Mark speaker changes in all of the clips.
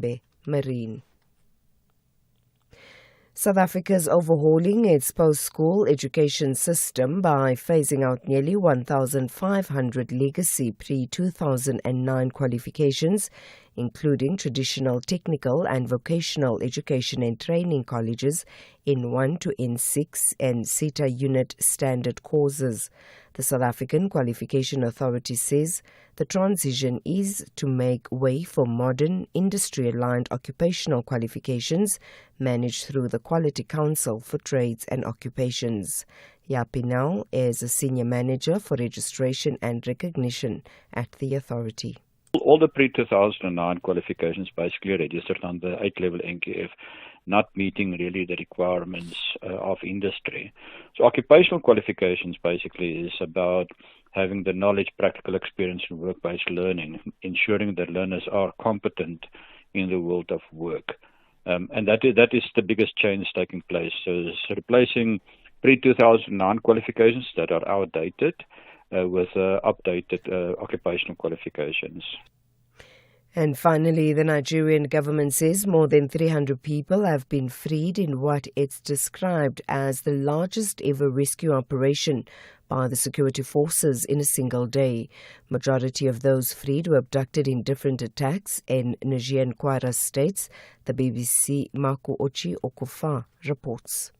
Speaker 1: Msimbe Marine. South Africa is overhauling its post-school education system by phasing out nearly 1,500 legacy pre-2009 qualifications, including traditional technical and vocational education and training colleges in 1 to N6 and SETA unit standard courses. The South African Qualification Authority says the transition is to make way for modern, industry-aligned occupational qualifications managed through the Quality Council for Trades and Occupations. Yapinel is a Senior Manager for Registration and Recognition at the authority.
Speaker 2: All the pre-2009 qualifications basically registered on the 8-level NQF, not meeting really the requirements of industry. So occupational qualifications basically is about having the knowledge, practical experience and work-based learning, ensuring that learners are competent in the world of work. And that is the biggest change taking place. So it's replacing pre-2009 qualifications that are outdated with updated occupational qualifications.
Speaker 1: And finally, the Nigerian government says more than 300 people have been freed in what it's described as the largest ever rescue operation by the security forces in a single day. Majority of those freed were abducted in different attacks in Niger and Kwara states, the BBC Marco Ochi Okofa reports.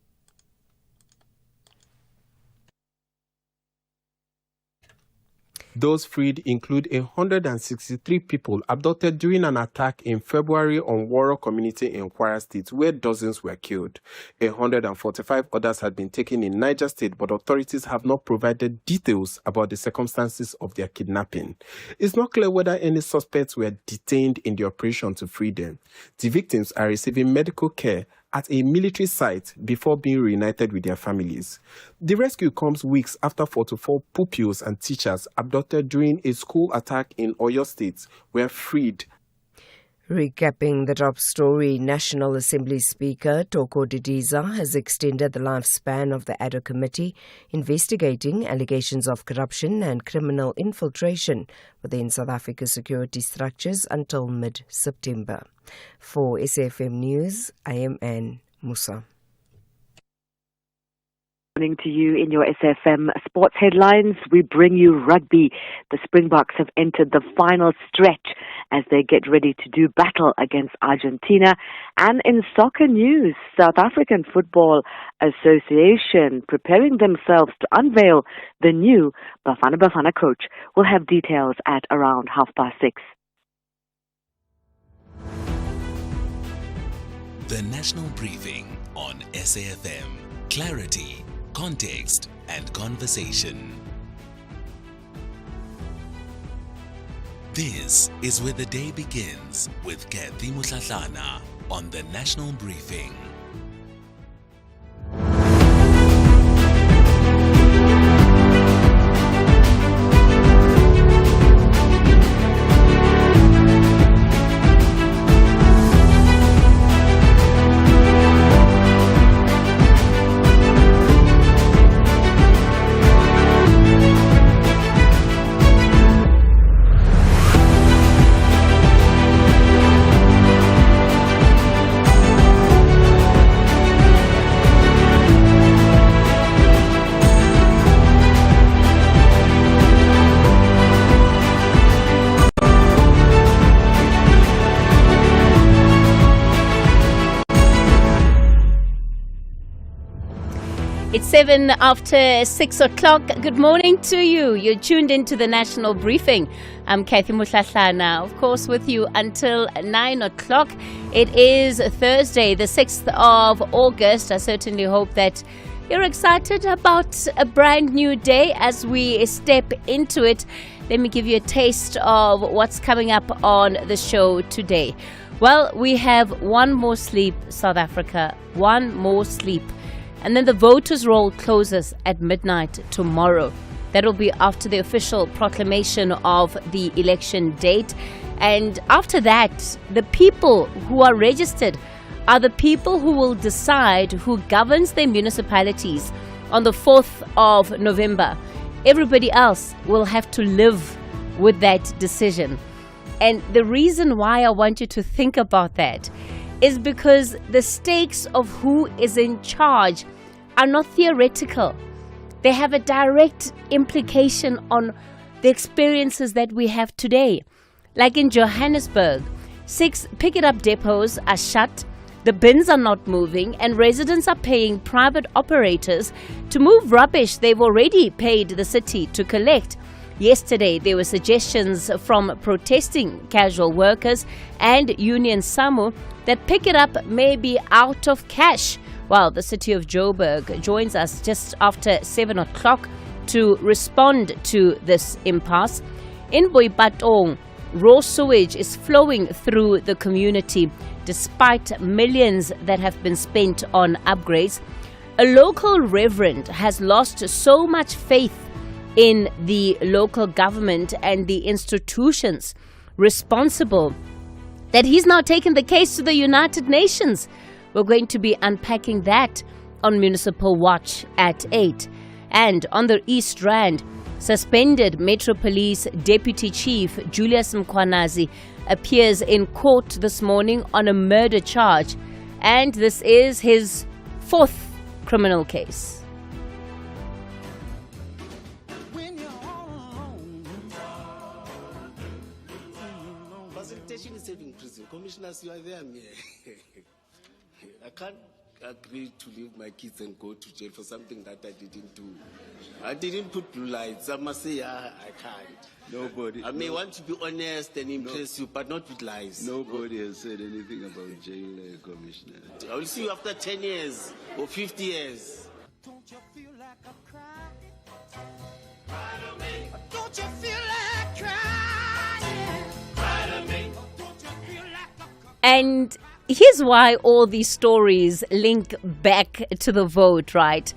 Speaker 3: Those freed include 163 people abducted during an attack in February on Waro community in Kwara State, where dozens were killed. 145 others had been taken in Niger State, but authorities have not provided details about the circumstances of their kidnapping. It's not clear whether any suspects were detained in the operation to free them. The victims are receiving medical care at a military site before being reunited with their families. The rescue comes weeks after 44 pupils and teachers abducted during a school attack in Oyo State were freed.
Speaker 1: Recapping the top story, National Assembly Speaker Toko Didiza has extended the lifespan of the ADO committee investigating allegations of corruption and criminal infiltration within South Africa's security structures until mid-September. For SAfm News, I am Anne Musa.
Speaker 4: Morning to you in your SAfm sports headlines. We bring you rugby. The Springboks have entered the final stretch as they get ready to do battle against Argentina. And in soccer news, South African Football Association preparing themselves to unveil the new Bafana Bafana coach. We'll have details at around 6:30.
Speaker 5: The National Briefing on SAfM. Clarity, context and conversation. This is where the day begins with Kathy Mutlatlana on the National Briefing.
Speaker 6: It's 7 after 6 o'clock. Good morning to you. You're tuned into the National Briefing. I'm Kathy Mutlatlana, of course, with you until 9 o'clock. It is Thursday, the 6th of August. I certainly hope that you're excited about a brand new day as we step into it. Let me give you a taste of what's coming up on the show today. Well, we have one more sleep, South Africa. One more sleep. And then the voters' roll closes at midnight tomorrow. That will be after the official proclamation of the election date. And after that, the people who are registered are the people who will decide who governs their municipalities on the 4th of November. Everybody else will have to live with that decision. And the reason why I want you to think about that is because the stakes of who is in charge are not theoretical. They have a direct implication on the experiences that we have today. Like in Johannesburg, 6 pick-it-up depots are shut, the bins are not moving, and residents are paying private operators to move rubbish they've already paid the city to collect. Yesterday, there were suggestions from protesting casual workers and Union SAMU that pick it up may be out of cash. Well, the city of Joburg joins us just after 7 o'clock to respond to this impasse. In Boipatong, raw sewage is flowing through the community despite millions that have been spent on upgrades. A local reverend has lost so much faith in the local government and the institutions responsible that he's now taken the case to the United Nations. We're going to be unpacking that on Municipal Watch at 8. And on the East Rand, suspended Metro Police Deputy Chief Julius Mkhwanazi appears in court this morning on a murder charge. And this is his 4th criminal case.
Speaker 7: Facilitation is saving prison. Commissioners, you are there. I can't agree to leave my kids and go to jail for something that I didn't do. I didn't put blue lights. I must say, I can't.
Speaker 8: Nobody.
Speaker 7: I may want to be honest and impress you, but not with lies.
Speaker 8: Nobody has said anything about jail, Commissioner.
Speaker 7: I will see you after 10 years or 50 years.
Speaker 9: Don't you feel like I'm crying? Cry to me. Don't you feel like crying? Cry to me. Don't you feel like I'm crying?
Speaker 6: And here's why all these stories link back to the vote, right?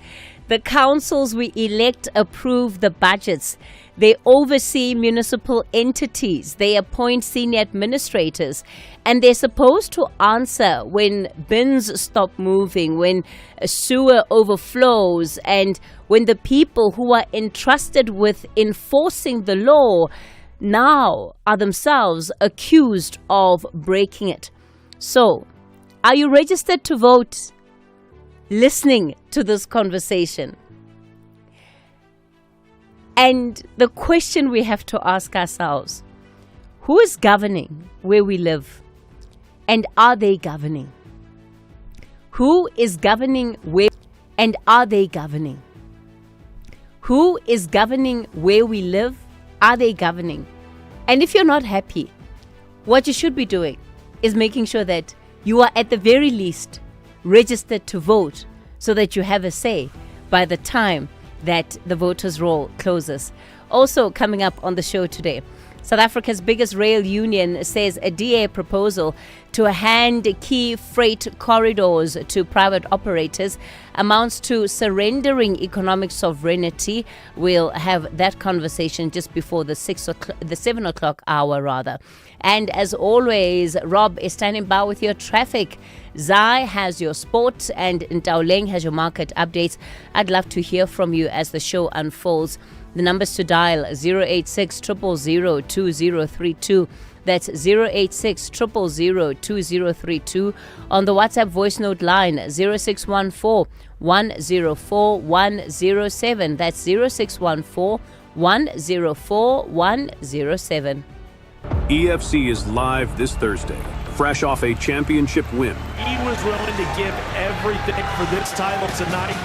Speaker 6: The councils we elect approve the budgets. They oversee municipal entities. They appoint senior administrators. And they're supposed to answer when bins stop moving, when a sewer overflows, and when the people who are entrusted with enforcing the law now are themselves accused of breaking it. So, are you registered to vote? Listening to this conversation. And the question we have to ask ourselves, who is governing where we live? And are they governing? Who is governing where? And are they governing? Who is governing where we live? Are they governing? And if you're not happy, what you should be doing is making sure that you are at the very least registered to vote so that you have a say by the time that the voters' roll closes. Also coming up on the show today, South Africa's biggest rail union says a DA proposal to hand key freight corridors to private operators amounts to surrendering economic sovereignty. We'll have that conversation just before the 7 o'clock hour, rather. And as always, Rob is standing by with your traffic. Zai has your sports, and Ntaoleng has your market updates. I'd love to hear from you as the show unfolds. The numbers to dial 086 000 2032. That's 086 000 2032. On the WhatsApp voice note line 0614 104 107. That's 0614 104 107.
Speaker 10: EFC is live this Thursday, fresh off a championship win.
Speaker 11: He was willing to give everything for this title tonight.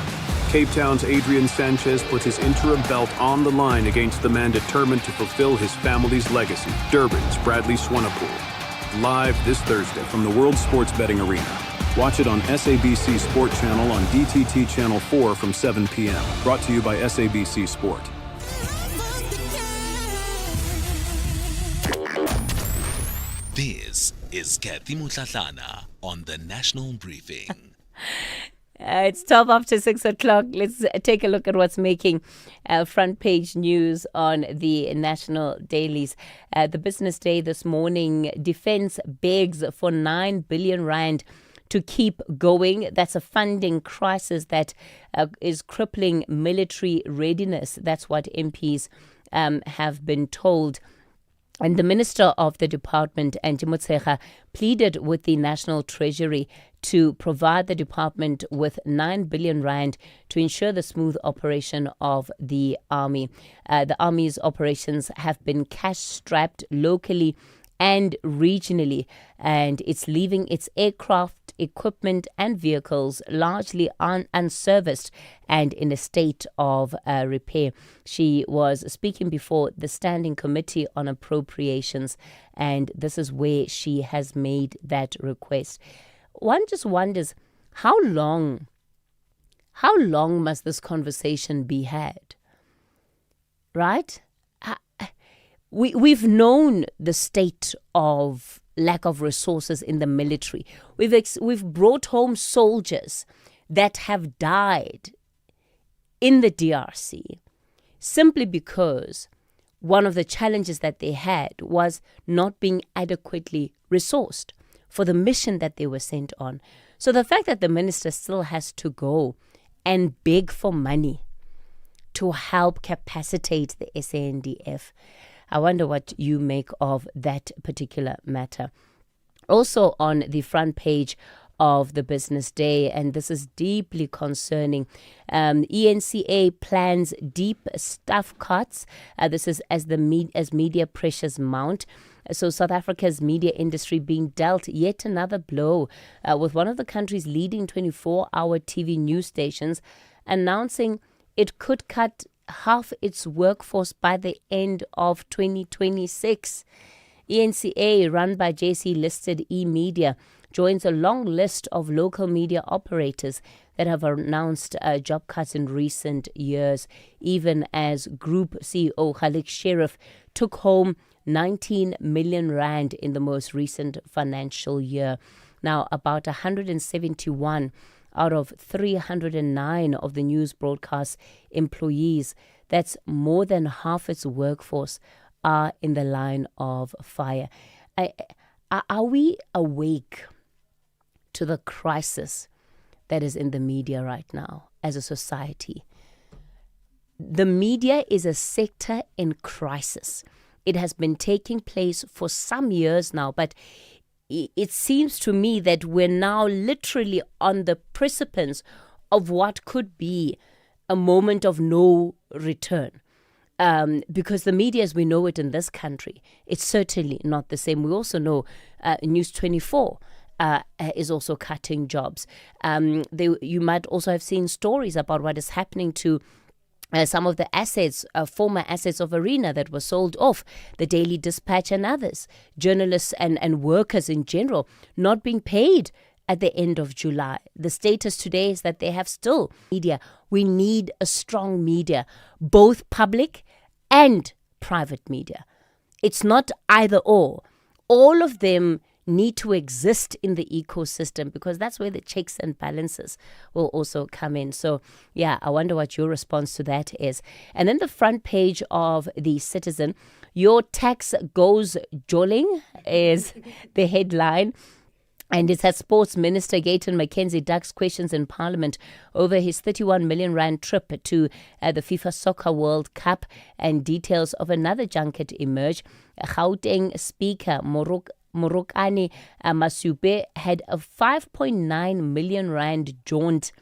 Speaker 10: Cape Town's Adrian Sanchez puts his interim belt on the line against the man determined to fulfill his family's legacy, Durban's Bradley Swanepoel. Live this Thursday from the World Sports Betting Arena. Watch it on SABC Sport Channel on DTT Channel 4 from 7 p.m. Brought to you by SABC Sport.
Speaker 5: This is Kathy Mutlatlana on the National Briefing.
Speaker 6: It's 12 after 6 o'clock. Let's take a look at what's making front page news on the national dailies. The business day this morning, Defence begs for 9 billion rand to keep going. That's a funding crisis that is crippling military readiness. That's what MPs have been told. And the Minister of the Department, Angie Motshekga, pleaded with the National Treasury to provide the department with 9 billion rand to ensure the smooth operation of the army. The army's operations have been cash-strapped locally and regionally, and it's leaving its aircraft, equipment and vehicles largely unserviced and in a state of repair. She was speaking before the Standing Committee on Appropriations, and this is where she has made that request. One just wonders, how long must this conversation be had? Right? We've known the state of lack of resources in the military. We've brought home soldiers that have died in the DRC simply because one of the challenges that they had was not being adequately resourced for the mission that they were sent on. So the fact that the minister still has to go and beg for money to help capacitate the SANDF, I wonder what you make of that particular matter. Also on the front page of the Business Day, and this is deeply concerning, ENCA plans deep staff cuts. This is as media pressures mount. So South Africa's media industry being dealt yet another blow, with one of the country's leading 24-hour TV news stations announcing it could cut half its workforce by the end of 2026. ENCA, run by JSE-listed eMedia, joins a long list of local media operators that have announced job cuts in recent years, even as Group CEO Khalik Sheriff took home 19 million rand in the most recent financial year. Now, about 171 out of 309 of the news broadcast employees, that's more than half its workforce, are in the line of fire. Are we awake to the crisis that is in the media right now as a society? The media is a sector in crisis. It has been taking place for some years now, but it seems to me that we're now literally on the precipice of what could be a moment of no return. Because the media as we know it in this country, it's certainly not the same. We also know News 24 is also cutting jobs. You might also have seen stories about what is happening to some of the assets, former assets of Arena that were sold off, the Daily Dispatch and others, journalists and workers in general not being paid at the end of July. The status today is that they have still media. We need a strong media, both public and private media. It's not either or. All of them need to exist in the ecosystem because that's where the checks and balances will also come in. So, yeah, I wonder what your response to that is. And then the front page of The Citizen, your tax goes jolling is the headline. And it has Sports Minister Gayton McKenzie ducks questions in Parliament over his 31 million rand trip to the FIFA Soccer World Cup, and details of another junket emerge. Gauteng Speaker Morokane Masube had a 5.9 million rand jaunt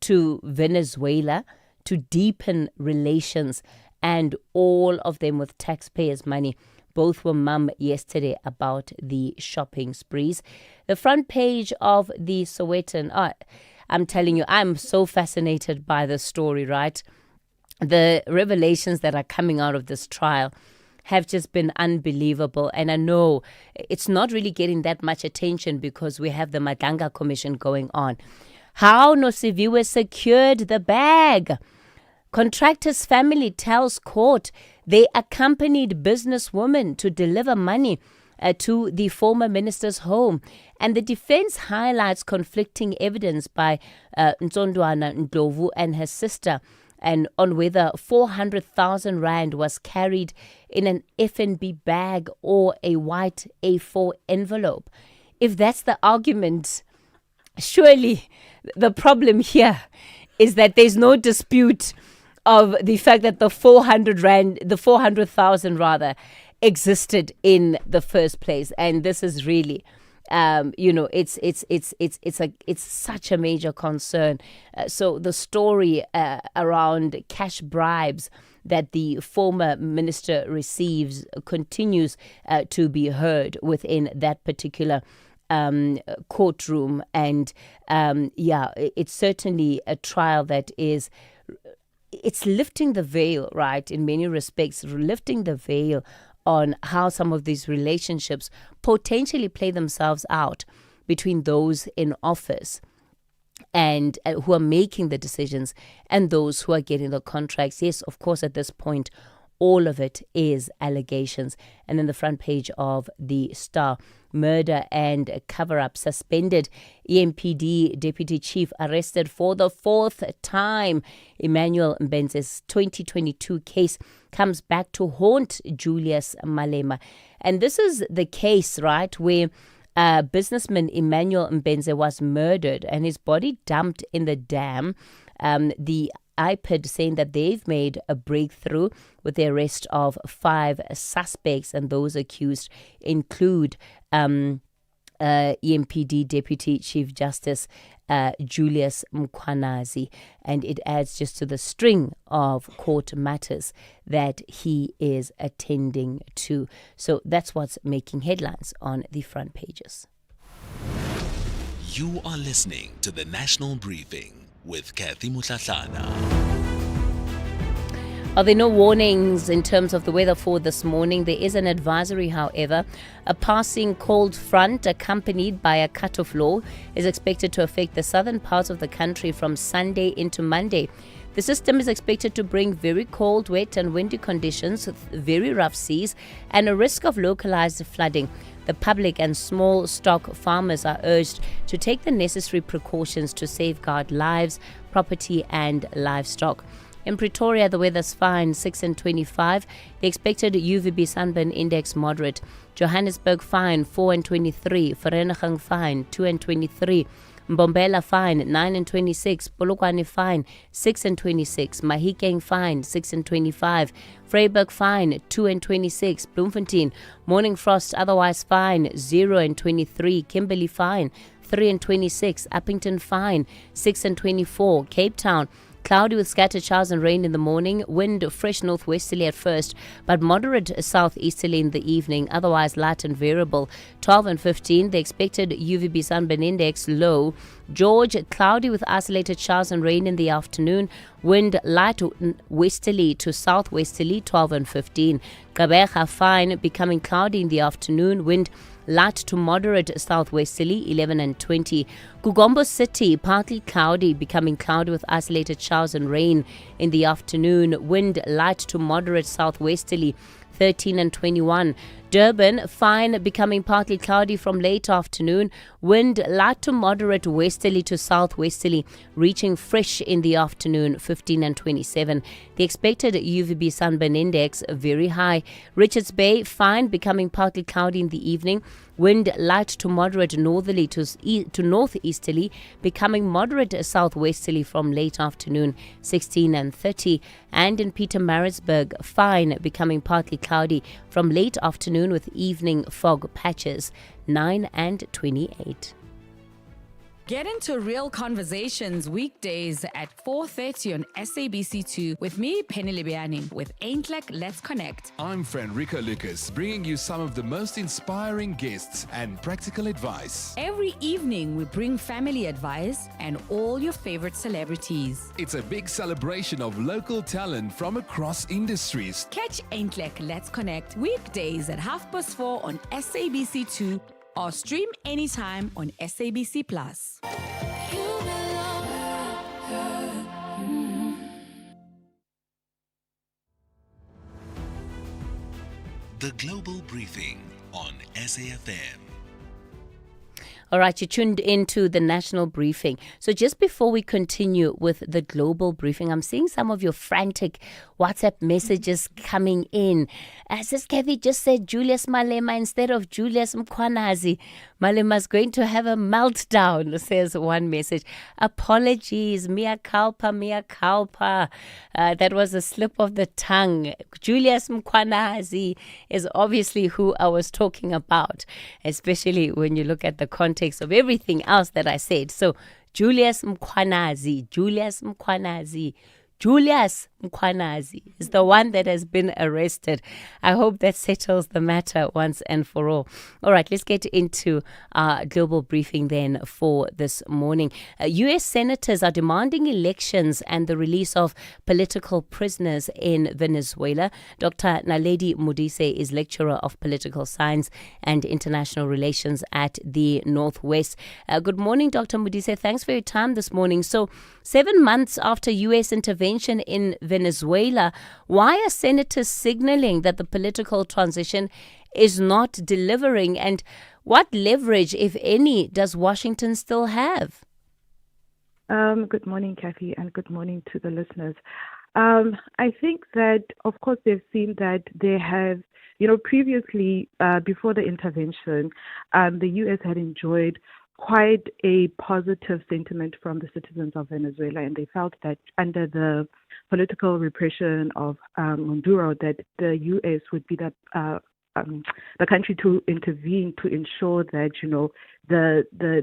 Speaker 6: to Venezuela to deepen relations, and all of them with taxpayers' money. Both were mum yesterday about the shopping sprees. The front page of the Sowetan, I'm telling you, I'm so fascinated by this story, right? The revelations that are coming out of this trial have just been unbelievable. And I know it's not really getting that much attention because we have the Madanga Commission going on. How Nosiviwe secured the bag. Contractor's family tells court they accompanied businesswoman to deliver money to the former minister's home. And the defense highlights conflicting evidence by Ntsondwana Ndlovu and her sister, and on whether 400,000 rand was carried in an FNB bag or a white A4 envelope. If that's the argument, surely the problem here is that there's no dispute of the fact that the 400,000 rather existed in the first place. And this is really, it's such a major concern. So the story around cash bribes that the former minister receives continues to be heard within that particular courtroom. And it's certainly a trial that is, it's lifting the veil, right, in many respects, lifting the veil on how some of these relationships potentially play themselves out between those in office and who are making the decisions and those who are getting the contracts. Yes, of course, at this point, all of it is allegations. And then the front page of the Star: murder and cover-up suspended. EMPD deputy chief arrested for the fourth time. Emmanuel Mbenze's 2022 case comes back to haunt Julius Malema. And this is the case, right, where businessman Emmanuel Mbenze was murdered and his body dumped in the dam. The IPID saying that they've made a breakthrough with the arrest of 5 suspects, and those accused include EMPD Deputy Chief Justice Julius Mkhwanazi, and it adds just to the string of court matters that he is attending to. So that's what's making headlines on the front pages.
Speaker 5: You are listening to the National Briefing with Kathy Mutlatlana.
Speaker 6: Are there no warnings in terms of the weather for this morning? There is an advisory, however. A passing cold front accompanied by a cut-off low is expected to affect the southern parts of the country from Sunday into Monday. The system is expected to bring very cold, wet and windy conditions with very rough seas and a risk of localized flooding. The public and small stock farmers are urged to take the necessary precautions to safeguard lives, property and livestock. In Pretoria, the weather's fine, 6 and 25. The expected UVB sunburn index moderate. Johannesburg fine, 4 and 23. Vereeniging fine, 2 and 23. Mbombela fine, 9 and 26. Polokwane fine, 6 and 26. Mahikeng fine, 6 and 25. Vryburg fine, 2 and 26. Bloemfontein, morning frost otherwise fine, 0 and 23. Kimberley fine, 3 and 26. Uppington fine, 6 and 24. Cape Town, cloudy with scattered showers and rain in the morning. Wind fresh northwesterly at first, but moderate southeasterly in the evening. Otherwise light and variable. 12 and 15. The expected UVB sunburn index low. George, cloudy with isolated showers and rain in the afternoon. Wind light westerly to southwesterly. 12 and 15. Gqeberha fine, becoming cloudy in the afternoon. Wind light to moderate southwesterly, 11 and 20. Kugombo City, partly cloudy, becoming cloudy with isolated showers and rain in the afternoon. Wind light to moderate southwesterly, 13 and 21. Durban, fine, becoming partly cloudy from late afternoon. Wind light to moderate westerly to southwesterly, reaching fresh in the afternoon, 15 and 27. The expected UVB sunburn index very high. Richards Bay, fine, becoming partly cloudy in the evening. Wind light to moderate northerly to northeasterly, becoming moderate southwesterly from late afternoon, 16 and 30. And in Pietermaritzburg, fine, becoming partly cloudy from late afternoon with evening fog patches, 9 and 28.
Speaker 12: Get into real conversations weekdays at 4:30 on SABC2 with me, Penny Libiani, with Ain't Like Let's Connect.
Speaker 13: I'm Rico Lucas, bringing you some of the most inspiring guests and practical advice.
Speaker 12: Every evening, we bring family advice and all your favorite celebrities.
Speaker 13: It's a big celebration of local talent from across industries.
Speaker 12: Catch Ain't Like Let's Connect weekdays at 4:30 on SABC2 or stream anytime on SABC+.
Speaker 5: The Global Briefing on SAFM.
Speaker 6: All right, you tuned into the National Briefing. So just before we continue with the Global Briefing, I'm seeing some of your frantic WhatsApp messages coming in. As Kathy just said, Julius Malema instead of Julius Mkhwanazi. Malema's going to have a meltdown, says one message. Apologies, mea culpa, mea culpa. That was a slip of the tongue. Julius Mkwanazi is obviously who I was talking about, especially when you look at the context of everything else that I said. So, Julius Mkwanazi is the one that has been arrested. I hope that settles the matter once and for all. All right, let's get into our global briefing then for this morning. U.S. senators are demanding elections and the release of political prisoners in Venezuela. Dr. Naledi Modise is lecturer of political science and international relations at the Northwest. Good morning, Dr. Modise. Thanks for your time this morning. So, 7 months after U.S. intervention in Venezuela, why are senators signaling that the political transition is not delivering? And what leverage, if any, does Washington still have?
Speaker 14: Good morning, Kathy, and good morning to the listeners. I think that, of course, they've seen that they have, previously, before the intervention, the U.S. had enjoyed quite a positive sentiment from the citizens of Venezuela, and they felt that under the political repression of Maduro, that the U.S. would be the country to intervene to ensure that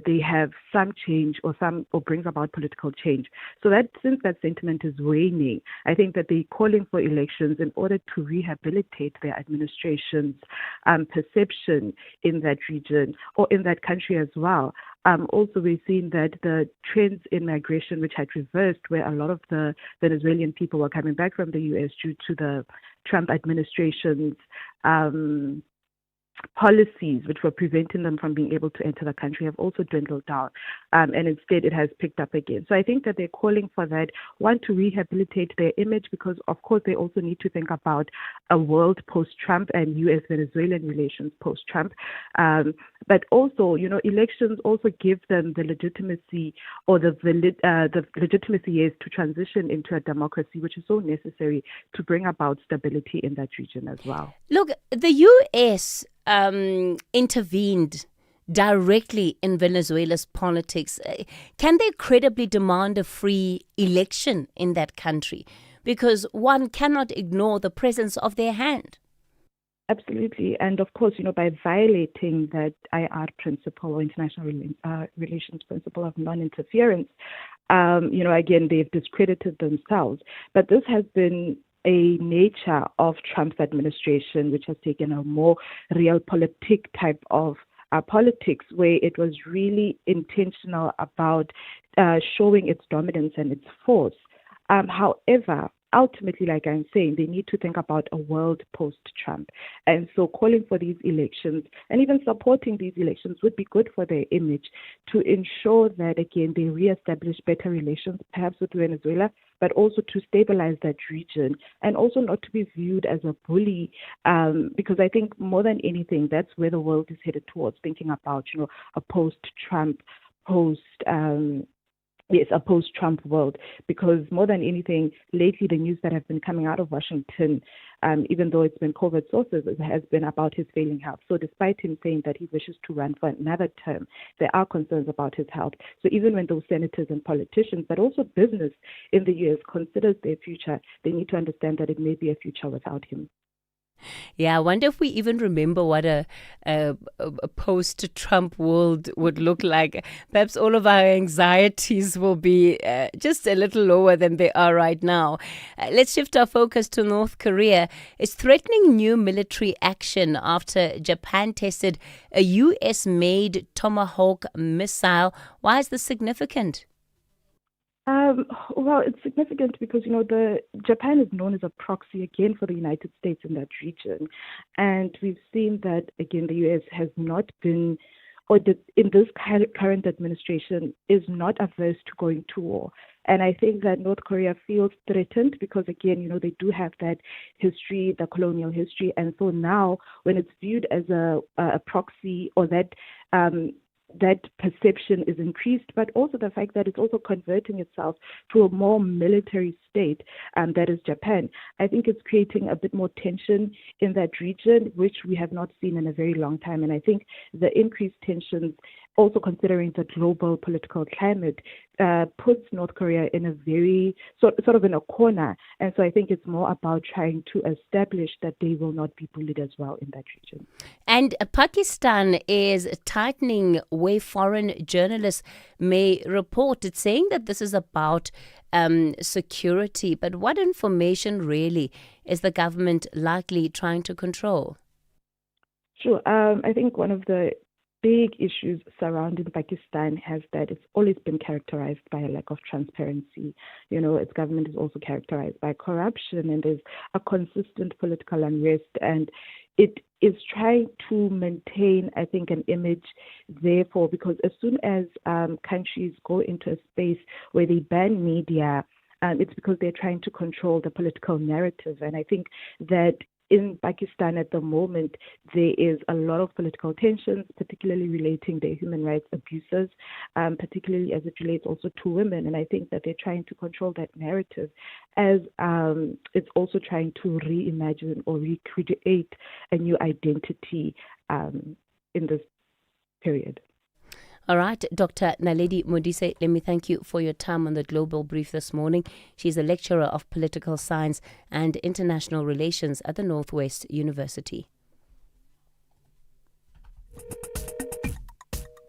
Speaker 14: they have some change or brings about political change. So that since that sentiment is waning, I think that they're calling for elections in order to rehabilitate their administration's perception in that region or in that country as well. Also, we've seen that the trends in migration, which had reversed, where a lot of the Venezuelan people were coming back from the U.S. due to the Trump administration's policies which were preventing them from being able to enter the country, have also dwindled down, and instead it has picked up again. So I think that they're calling for that, one, to rehabilitate their image, because of course they also need to think about a world post-Trump and U.S.-Venezuelan relations post-Trump. But also, elections also give them the legitimacy or the legitimacy, yes, to transition into a democracy, which is so necessary to bring about stability in that region as well.
Speaker 6: Look, the U.S. Intervened directly in Venezuela's politics. Can they credibly demand a free election in that country? Because one cannot ignore the presence of their hand.
Speaker 14: Absolutely. And of course, by violating that IR principle or international relations principle of non-interference, again, they've discredited themselves. But this has been a nature of Trump's administration, which has taken a more realpolitik type of politics, where it was really intentional about showing its dominance and its force. However, ultimately, like I'm saying, they need to think about a world post-Trump. And so calling for these elections and even supporting these elections would be good for their image, to ensure that, again, they reestablish better relations, perhaps with Venezuela, but also to stabilize that region, and also not to be viewed as a bully, because I think more than anything, that's where the world is headed towards, thinking about, a post-Trump, a post-Trump world, because more than anything, lately the news that have been coming out of Washington, even though it's been COVID sources, it has been about his failing health. So despite him saying that he wishes to run for another term, there are concerns about his health. So even when those senators and politicians, but also business in the U.S. considers their future, they need to understand that it may be a future without him.
Speaker 6: Yeah, I wonder if we even remember what a post-Trump world would look like. Perhaps all of our anxieties will be just a little lower than they are right now. Let's shift our focus to North Korea. It's threatening new military action after Japan tested a U.S.-made Tomahawk missile. Why is this significant?
Speaker 14: Well, it's significant because, Japan is known as a proxy again for the United States in that region. And we've seen that, again, the U.S. has not been, in this current administration, is not averse to going to war. And I think that North Korea feels threatened because, again, they do have that history, the colonial history. And so now when it's viewed as a proxy, or that that perception is increased, but also the fact that it's also converting itself to a more military state, that is Japan. I think it's creating a bit more tension in that region, which we have not seen in a very long time. And I think the increased tensions, also considering the global political climate, puts North Korea in a very sort of in a corner. And so I think it's more about trying to establish that they will not be bullied as well in that region.
Speaker 6: And Pakistan is tightening where foreign journalists may report. It's saying that this is about security. But what information really is the government likely trying to control?
Speaker 14: Sure. I think one of the big issues surrounding Pakistan has that it's always been characterized by a lack of transparency. Its government is also characterized by corruption, and there's a consistent political unrest, and it is trying to maintain, I think, an image, therefore, because as soon as countries go into a space where they ban media, it's because they're trying to control the political narrative. And I think that in Pakistan at the moment, there is a lot of political tensions, particularly relating to human rights abuses, particularly as it relates also to women. And I think that they're trying to control that narrative as it's also trying to reimagine or recreate a new identity in this period.
Speaker 6: All right, Dr. Naledi Modise, let me thank you for your time on the Global Brief this morning. She's a lecturer of political science and international relations at the Northwest University.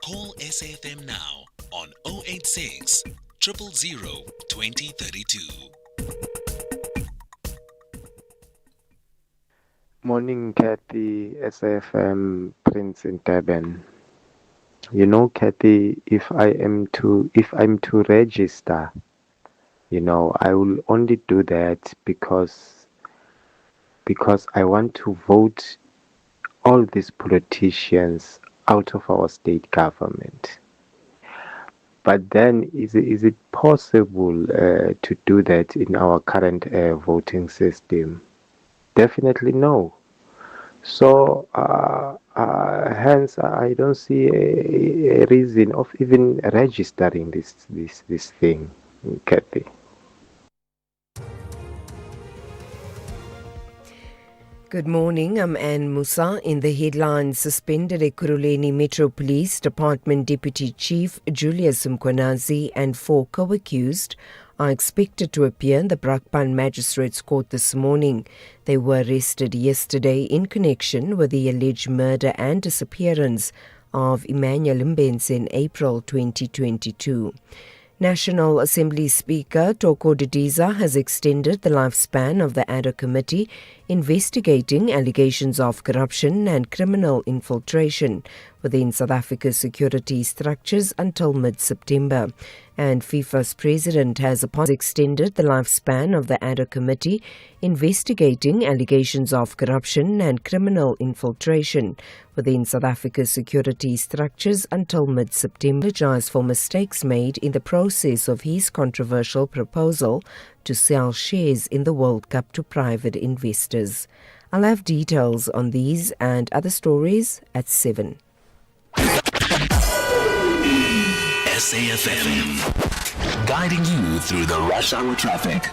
Speaker 5: Call SAFM now on 086 000 2032.
Speaker 15: Morning, Kathy, SAFM Prince in Durban. Kathy, if I'm to register, I will only do that because I want to vote all these politicians out of our state government. But then, is it possible to do that in our current voting system? Definitely no. So, hence, I don't see a reason of even registering this thing, Kathy.
Speaker 1: Good morning, I'm Anne Musa. In the headlines, suspended Ekurhuleni Metro Police Department Deputy Chief Julius Mkhwanazi and 4 co-accused are expected to appear in the Brakpan Magistrates Court this morning. They were arrested yesterday in connection with the alleged murder and disappearance of Emmanuel Mbenze in April 2022. National Assembly Speaker Toko Didiza has extended the lifespan of the ad hoc committee investigating allegations of corruption and criminal infiltration within South Africa's security structures until mid-September. And FIFA's president has extended the lifespan of the ad hoc committee investigating allegations of corruption and criminal infiltration within South Africa's security structures until mid-September. Apologized for mistakes made in the process of his controversial proposal to sell shares in the World Cup to private investors. I'll have details on these and other stories at 7.
Speaker 5: SAFM, guiding you through the rush hour traffic.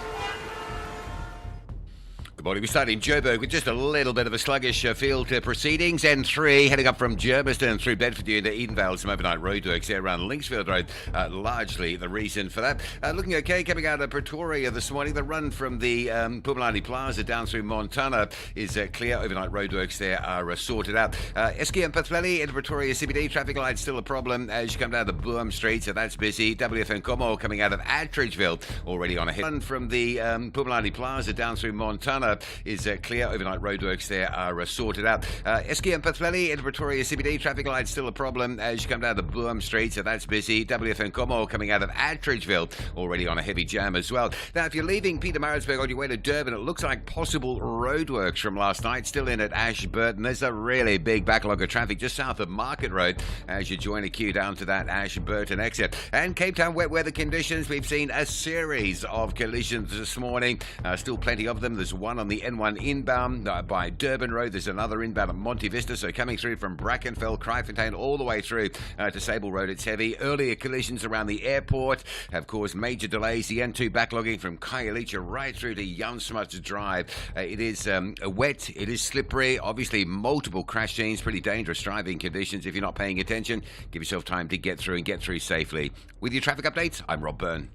Speaker 16: Good morning. We start in Joburg with just a little bit of a sluggish field proceedings. N3 heading up from Germiston through Bedford into Edenvale. Some overnight roadworks there around Linksfield Road. Largely the reason for that. Looking okay coming out of Pretoria this morning. The run from the Pumalani Plaza down through Montana is clear. Overnight roadworks there are sorted out. Esky and Pathleli into Pretoria CBD. Traffic lights still a problem as you come down the Boom Street, so that's busy. WF Nkomo coming out of Attridgeville already on ahead. Run from the Pumalani Plaza down through Montana is clear. Overnight roadworks there are sorted out. Esky and Pathleli into Pretoria CBD. Traffic lights still a problem as you come down the Boom Street, so that's busy. WF Nkomo coming out of Attridgeville already on a heavy jam as well. Now, if you're leaving Pietermaritzburg on your way to Durban, it looks like possible roadworks from last night. Still in at Ashburton. There's a really big backlog of traffic just south of Market Road as you join a queue down to that Ashburton exit. And Cape Town wet weather conditions. We've seen a series of collisions this morning. Still plenty of them. There's one on the N1 inbound by Durban Road. There's another inbound at Monte Vista, so coming through from Brackenfell, Kraaifontein, all the way through to Sable Road. It's heavy. Earlier collisions around the airport have caused major delays. The N2 backlogging from Khayelitsha right through to Jan Smuts Drive. It is wet. It is slippery. Obviously, multiple crash scenes. Pretty dangerous driving conditions. If you're not paying attention, give yourself time to get through and get through safely. With your traffic updates, I'm Rob Byrne.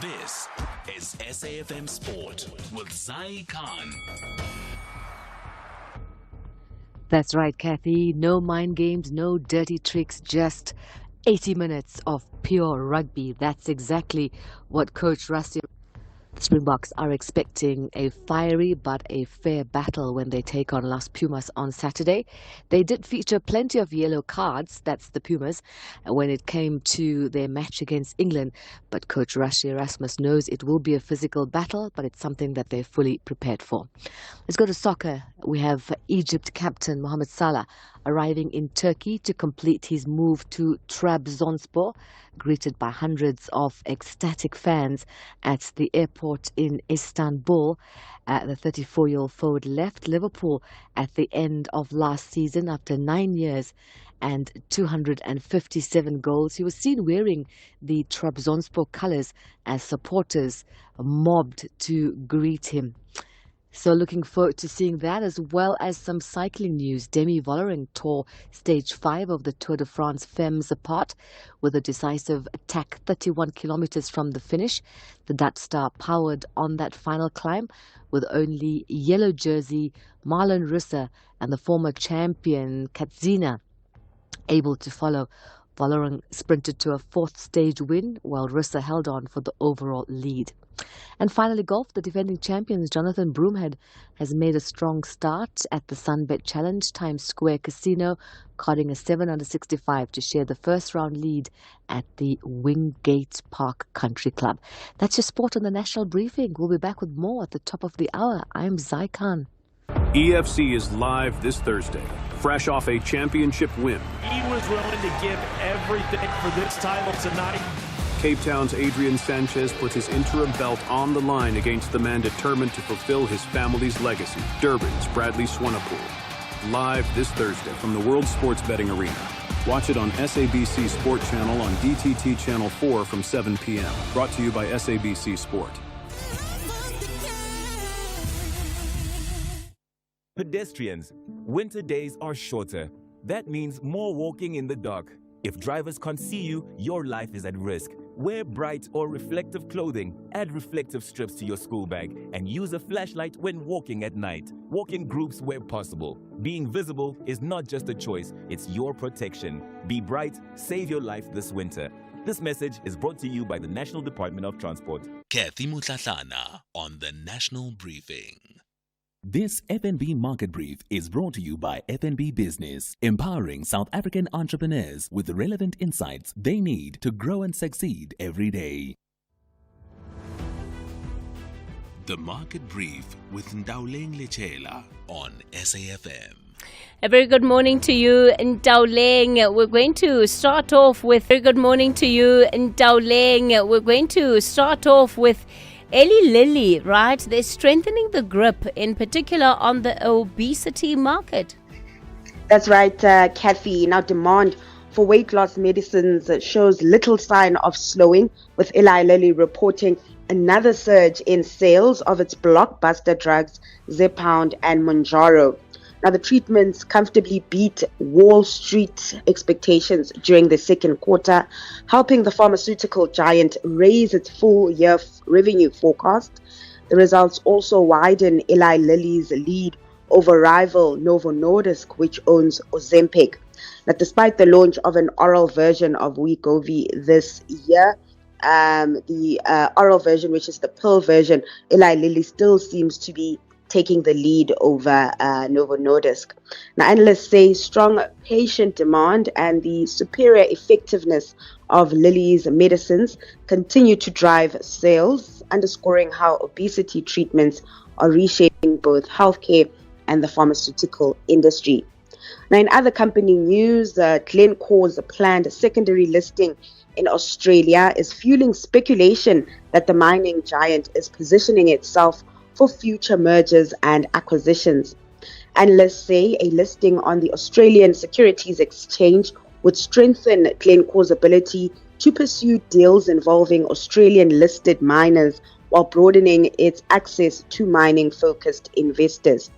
Speaker 5: This is SAFM Sport with Zai Khan.
Speaker 17: That's right, Kathy. No mind games, no dirty tricks, just 80 minutes of pure rugby. That's exactly what Coach Rusty... The Springboks are expecting a fiery but a fair battle when they take on Las Pumas on Saturday. They did feature plenty of yellow cards, that's the Pumas, when it came to their match against England. But Coach Rashi Erasmus knows it will be a physical battle, but it's something that they're fully prepared for. Let's go to soccer. We have Egypt captain Mohamed Salah arriving in Turkey to complete his move to Trabzonspor, greeted by hundreds of ecstatic fans at the airport in Istanbul. The 34-year-old forward left Liverpool at the end of last season after 9 years and 257 goals. He was seen wearing the Trabzonspor colours as supporters mobbed to greet him. So looking forward to seeing that, as well as some cycling news. Demi Vollering tore stage 5 of the Tour de France Femmes apart with a decisive attack 31 kilometers from the finish. The Dutch star powered on that final climb with only yellow jersey Marlon Russe and the former champion Katzina able to follow. Vollering sprinted to a fourth stage win while Russe held on for the overall lead. And finally, golf. The defending champions Jonathan Broomhead has made a strong start at the Sunbet Challenge Times Square Casino, carding a 7 under 65 to share the first round lead at the Wingate Park Country Club. That's your sport on the National Briefing. We'll be back with more at the top of the hour. I'm Zai Khan.
Speaker 10: EFC is live this Thursday, fresh off a championship win.
Speaker 11: He was willing to give everything for this title tonight.
Speaker 10: Cape Town's Adrian Sanchez puts his interim belt on the line against the man determined to fulfill his family's legacy, Durban's Bradley Swanepoel. Live this Thursday from the World Sports Betting Arena. Watch it on SABC Sport Channel on DTT Channel 4 from 7 p.m. Brought to you by SABC Sport.
Speaker 18: Pedestrians, winter days are shorter. That means more walking in the dark. If drivers can't see you, your life is at risk. Wear bright or reflective clothing, add reflective strips to your school bag, and use a flashlight when walking at night. Walk in groups where possible. Being visible is not just a choice, it's your protection. Be bright, save your life this winter. This message is brought to you by the National Department of Transport.
Speaker 5: Kathy Mutlatlana on the National Briefing.
Speaker 19: This FNB Market Brief is brought to you by FNB Business, empowering South African entrepreneurs with the relevant insights they need to grow and succeed every day.
Speaker 5: The Market Brief with Ndauleng Lechela on SAFM.
Speaker 6: A very good morning to you, Ndauleng. We're going to start off with Eli Lilly, right? They're strengthening the grip, in particular on the obesity market.
Speaker 20: That's right, Kathy. Now, demand for weight loss medicines shows little sign of slowing, with Eli Lilly reporting another surge in sales of its blockbuster drugs, Zepbound and Mounjaro. Now, the treatments comfortably beat Wall Street expectations during the second quarter, helping the pharmaceutical giant raise its full-year revenue forecast. The results also widen Eli Lilly's lead over rival Novo Nordisk, which owns Ozempic. Now, despite the launch of an oral version of Wegovy this year, the oral version, which is the pill version, Eli Lilly still seems to be taking the lead over Novo Nordisk. Now, analysts say strong patient demand and the superior effectiveness of Lilly's medicines continue to drive sales, underscoring how obesity treatments are reshaping both healthcare and the pharmaceutical industry. Now, in other company news, Glencore's planned secondary listing in Australia is fueling speculation that the mining giant is positioning itself for future mergers and acquisitions. Analysts say a listing on the Australian Securities Exchange would strengthen Glencore's ability to pursue deals involving Australian-listed miners while broadening its access to mining-focused investors.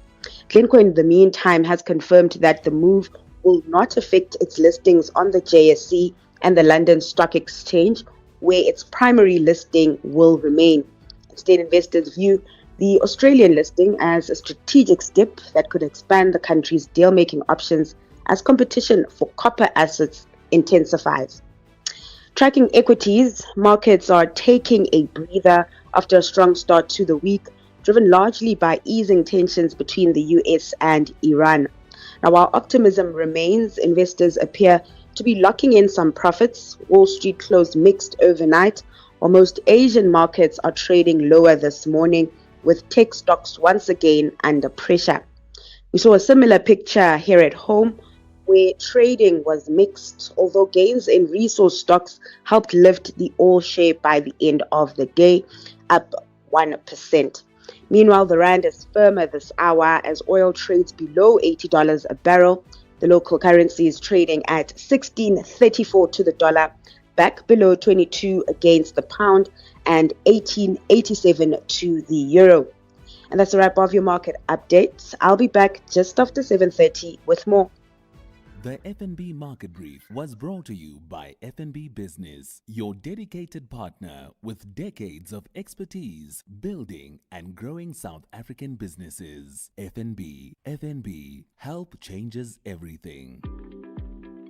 Speaker 20: Glencore, in the meantime, has confirmed that the move will not affect its listings on the JSE and the London Stock Exchange, where its primary listing will remain. Instead, investors view the Australian listing as a strategic step that could expand the country's deal-making options as competition for copper assets intensifies. Tracking equities, markets are taking a breather after a strong start to the week, driven largely by easing tensions between the US and Iran. Now, while optimism remains, investors appear to be locking in some profits. Wall Street closed mixed overnight, while most Asian markets are trading lower this morning, with tech stocks once again under pressure. We saw a similar picture here at home, where trading was mixed, although gains in resource stocks helped lift the oil share by the end of the day, up 1%. Meanwhile, the rand is firmer this hour as oil trades below $80 a barrel. The local currency is trading at 16.34 to the dollar, back below 22 against the pound, and 18.87 to the euro. And that's a wrap of your market updates. I'll be back just after 7:30 with more.
Speaker 19: The FNB Market Brief was brought to you by FNB Business, your dedicated partner with decades of expertise building and growing South African businesses. FNB, help changes everything.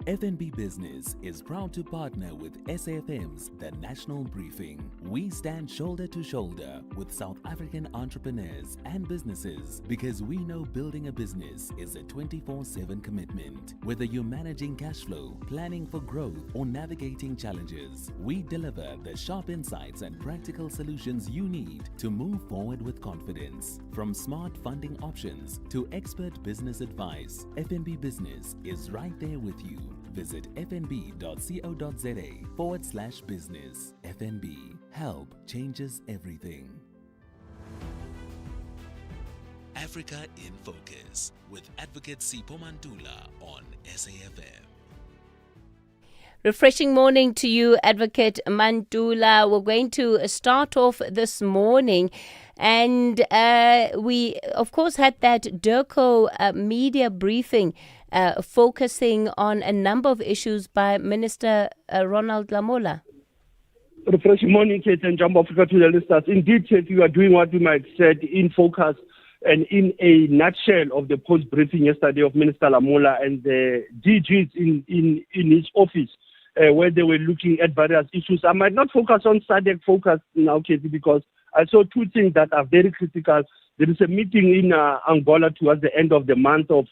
Speaker 19: FNB Business is proud to partner with SAFM's The National Briefing. We stand shoulder to shoulder with South African entrepreneurs and businesses because we know building a business is a 24/7 commitment. Whether you're managing cash flow, planning for growth, or navigating challenges, we deliver the sharp insights and practical solutions you need to move forward with confidence. From smart funding options to expert business advice, FNB Business is right there with you. Visit fnb.co.za/business. FNB, help changes everything.
Speaker 5: Africa in Focus with Advocate Sipho Mantula on SAFM.
Speaker 6: Refreshing morning to you, Advocate Mantula. We're going to start off this morning, and we, of course, had that DIRCO media briefing focusing on a number of issues by Minister Ronald Lamola.
Speaker 21: Refreshing morning, Kate, and Jumbo Africa to the listeners. Indeed, Kate, you are doing what we might say in focus and in a nutshell of the post-briefing yesterday of Minister Lamola and the DGs in his office, where they were looking at various issues. I might not focus on SADC focus now, Kate, because I saw two things that are very critical. There is a meeting in Angola towards the end of the month of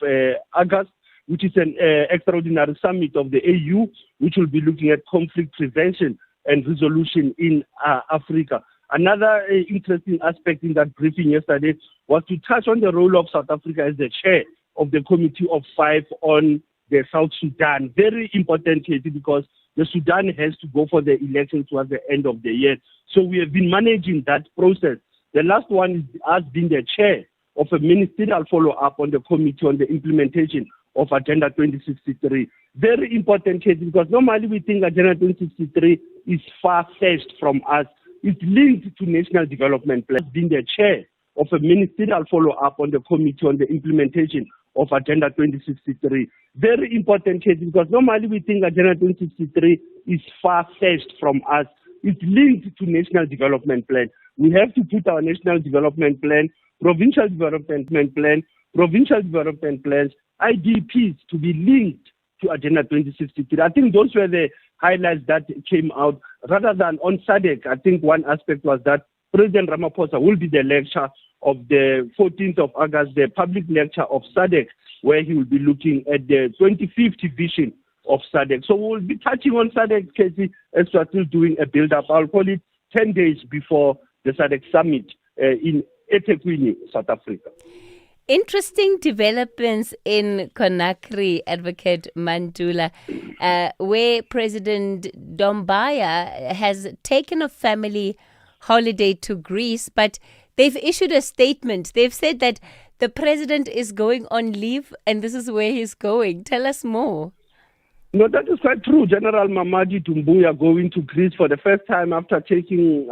Speaker 21: August, which is an extraordinary summit of the AU, which will be looking at conflict prevention and resolution in Africa. Another interesting aspect in that briefing yesterday was to touch on the role of South Africa as the chair of the Committee of Five on the South Sudan. Very important, Katie, because the Sudan has to go for the elections towards the end of the year. So we have been managing that process. The last one is us being the chair of a ministerial follow-up on the Committee on the implementation of Agenda 2063. Very important case because normally we think Agenda 2063 is far-fetched from us. It's linked to National Development Plan. Being the chair of a ministerial follow-up on the Committee on the implementation of Agenda 2063. Very important case because normally we think Agenda 2063 is far-fetched from us. It's linked to National Development Plan. We have to put our National Development Plan, Provincial Development Plan, Provincial Development Plans, IDPs to be linked to Agenda 2063. I think those were the highlights that came out. Rather than on SADC, I think one aspect was that President Ramaphosa will be the lecturer of the 14th of August, the public lecture of SADC, where he will be looking at the 25th vision of SADC. So we'll be touching on SADC, Casey, as we're still doing a build-up. I'll call it 10 days before the SADC summit in eThekwini, South Africa.
Speaker 6: Interesting developments in Conakry, Advocate Mantula, where President Dombaya has taken a family holiday to Greece, but they've issued a statement. They've said that the president is going on leave and this is where he's going. Tell us more.
Speaker 21: No, that is quite true. General Mamadi Doumbouya going to Greece for the first time after taking,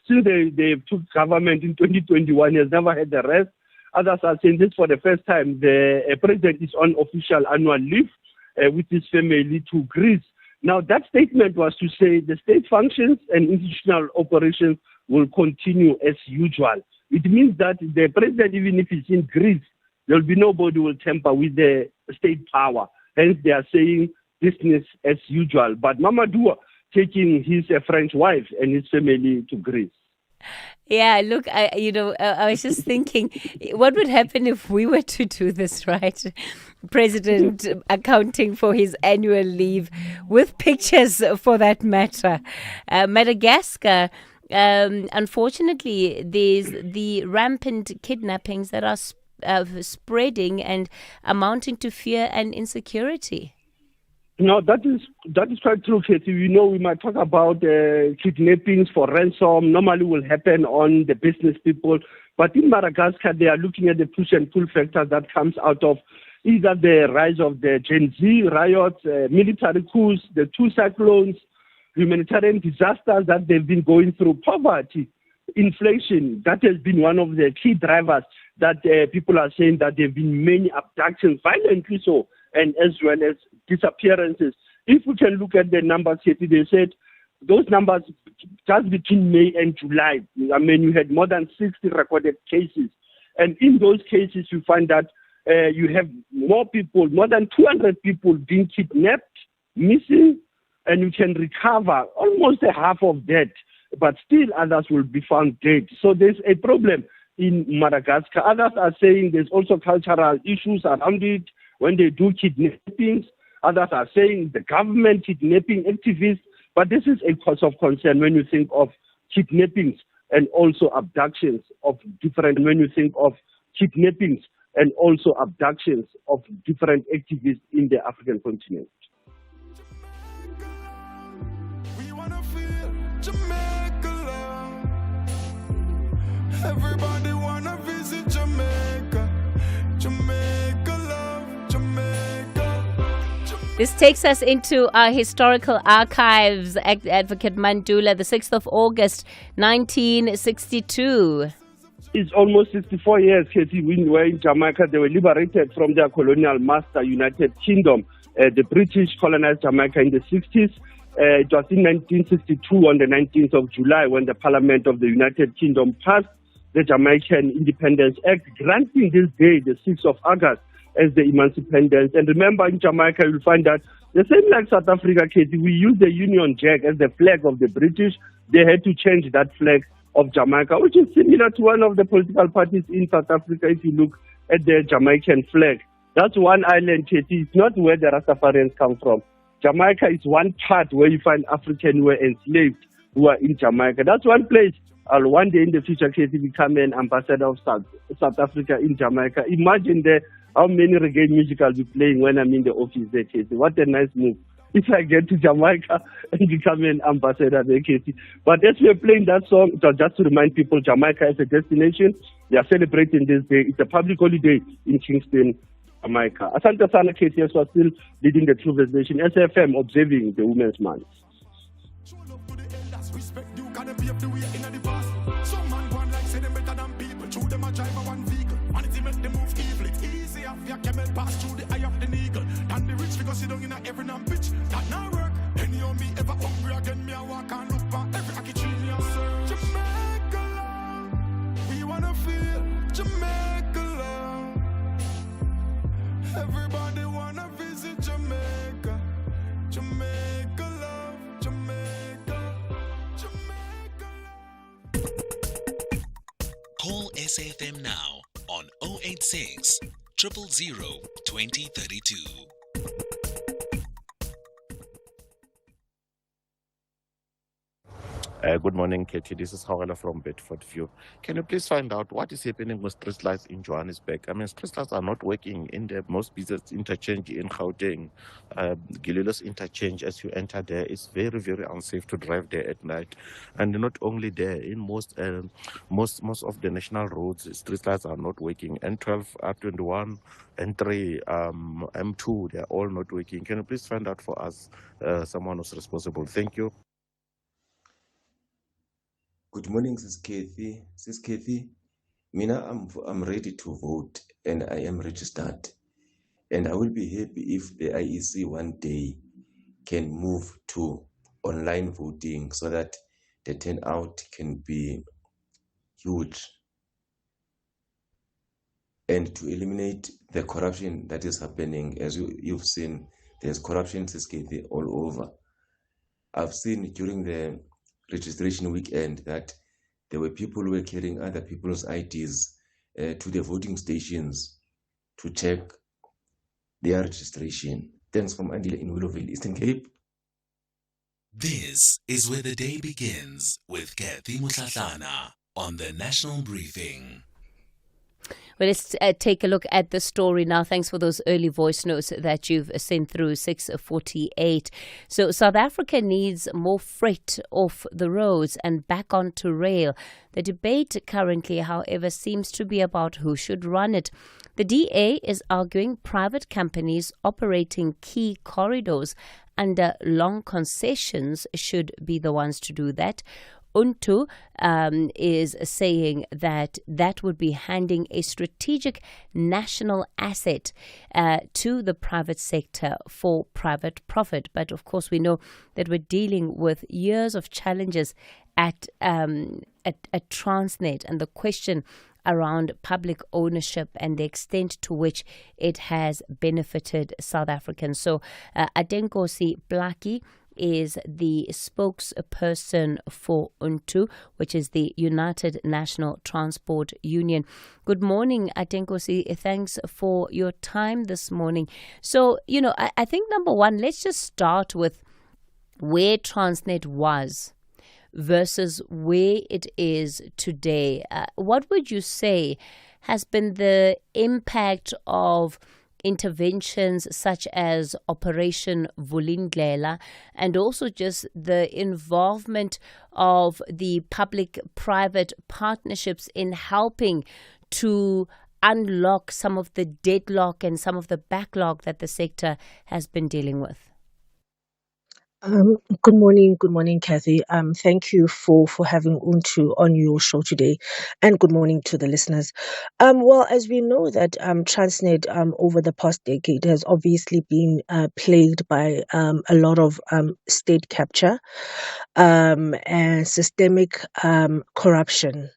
Speaker 21: since they took government in 2021, he has never had the rest. Others are saying this for the first time. The president is on official annual leave with his family to Greece. Now, that statement was to say the state functions and institutional operations will continue as usual. It means that the president, even if he's in Greece, there will be nobody who will tamper with the state power. Hence, they are saying business as usual. But Mamadou taking his French wife and his family to Greece.
Speaker 6: Yeah, look, I was just thinking, what would happen if we were to do this, right? President accounting for his annual leave with pictures for that matter. Madagascar, unfortunately, there's the rampant kidnappings that are spreading and amounting to fear and insecurity.
Speaker 21: No, that is quite true, Katie. We might talk about kidnappings for ransom. Normally will happen on the business people. But in Madagascar, they are looking at the push and pull factors that comes out of either the rise of the Gen Z riots, military coups, the two cyclones, humanitarian disasters that they've been going through, poverty, inflation. That has been one of the key drivers that people are saying that there have been many abductions, violently so, and as well as disappearances. If we can look at the numbers here, they said those numbers just between May and July, you had more than 60 recorded cases. And in those cases, you find that you have more than 200 people being kidnapped, missing, and you can recover almost a half of that, but still others will be found dead. So there's a problem in Madagascar. Others are saying there's also cultural issues around it when they do kidnappings. Others are saying the government kidnapping activists. But this is a cause of concern when you think of kidnappings and also abductions of different activists in the African continent.
Speaker 9: Everybody wanna visit Jamaica. Jamaica love, Jamaica.
Speaker 6: This takes us into our historical archives. Advocate Mandula, the 6th of August, 1962.
Speaker 21: It's almost 64 years, Katie, when we were in Jamaica. They were liberated from their colonial master, United Kingdom. The British colonized Jamaica in the 60s. It was in 1962 on the 19th of July when the Parliament of the United Kingdom passed the Jamaican Independence Act, granting this day, the 6th of August, as the Emancipation. And remember, in Jamaica, you'll find that the same like South Africa, Katie, we use the Union Jack as the flag of the British. They had to change that flag of Jamaica, which is similar to one of the political parties in South Africa. If you look at the Jamaican flag, that's one island, Katie. It's not where the Rastafarians come from. Jamaica is one part where you find Africans who were enslaved, who are in Jamaica. That's one place. I'll one day in the future, Katie, become an ambassador of South Africa in Jamaica. Imagine how many reggae music I'll be playing when I'm in the office there, Katie. What a nice move. If I get to Jamaica and become an ambassador there, Katie. But as we're playing that song, it was just to remind people Jamaica is a destination. They are celebrating this day. It's a public holiday in Kingston, Jamaica. Asante Sana, Katie, was still leading the True Nation. SAfm observing the Women's Month.
Speaker 9: Sit down in every damn bitch, that not work. Any of me ever hungry again, me I walk and look for every kitchen me I serve. Jamaica love, we wanna feel Jamaica love. Everybody wanna visit Jamaica. Jamaica love, Jamaica, Jamaica love.
Speaker 5: Call SAfm now on 086 000 2032.
Speaker 2: Good morning, Katie. This is Hawala from Bedford View. Can you please find out what is happening with street lights in Johannesburg? I mean, street lights are not working in the most busiest interchange in Gauteng. Gililos interchange, as you enter there, it's very, very unsafe to drive there at night. And not only there, in most of the national roads, street lights are not working. N12, R21, N3, M2, they're all not working. Can you please find out for us someone who's responsible? Thank you.
Speaker 22: Good morning, Sis Kathy. Sis Kathy, Mina, I'm ready to vote and I am registered. And I will be happy if the IEC one day can move to online voting so that the turnout can be huge. And to eliminate the corruption that is happening, as you've seen, there's corruption, Sis Kathy, all over. I've seen during the registration weekend that there were people who were carrying other people's IDs to the voting stations to check their registration. Thanks from Andile in Willowville, Eastern Cape.
Speaker 5: This is where the day begins with Kathy Mutlatlana on the National Briefing.
Speaker 6: Well, let's take a look at the story now. Thanks for those early voice notes that you've sent through, 6:48. So South Africa needs more freight off the roads and back onto rail. The debate currently, however, seems to be about who should run it. The DA is arguing private companies operating key corridors under long concessions should be the ones to do that. Untu is saying that that would be handing a strategic national asset to the private sector for private profit. But of course, we know that we're dealing with years of challenges at Transnet, and the question around public ownership and the extent to which it has benefited South Africans. So Adenkosi Blaki is the spokesperson for UNTU, which is the United National Transport Union. Good morning, Atenkosi. Thanks for your time this morning. So, I think number one, let's just start with where Transnet was versus where it is today. What would you say has been the impact of interventions such as Operation Vulindlela, and also just the involvement of the public-private partnerships in helping to unlock some of the deadlock and some of the backlog that the sector has been dealing with?
Speaker 23: Good morning, Kathy. Thank you for having Untu on your show today, and good morning to the listeners. Well, as we know that Transnet over the past decade has obviously been plagued by a lot of state capture and systemic corruption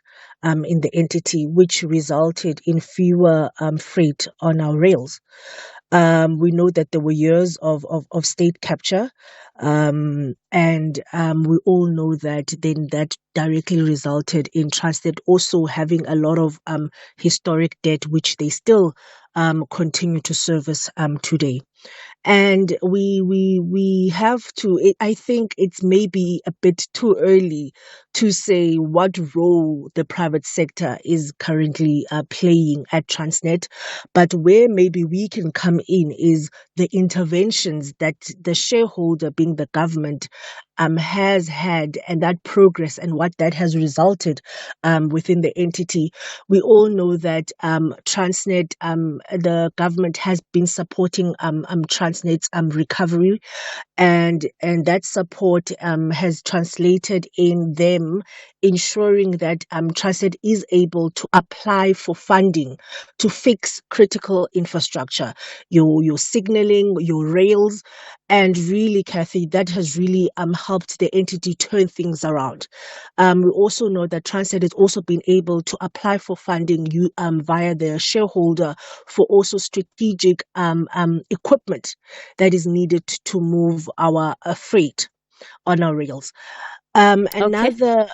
Speaker 23: in the entity, which resulted in fewer freight on our rails. We know that there were years of state capture, and we all know that then that directly resulted in Transnet also having a lot of historic debt, which they still continue to service today. And we have to, I think it's maybe a bit too early to say what role the private sector is currently playing at Transnet. But where maybe we can come in is the interventions that the shareholder, being the government, has had, and that progress and what that has resulted within the entity. We all know that Transnet, the government has been supporting Transnet's recovery, and that support has translated in them ensuring that Transnet is able to apply for funding to fix critical infrastructure, your signaling, your rails, and really, Kathy, that has really helped the entity turn things around. We also know that Transnet has also been able to apply for funding via their shareholder for also strategic equipment that is needed to move our freight on our rails. Another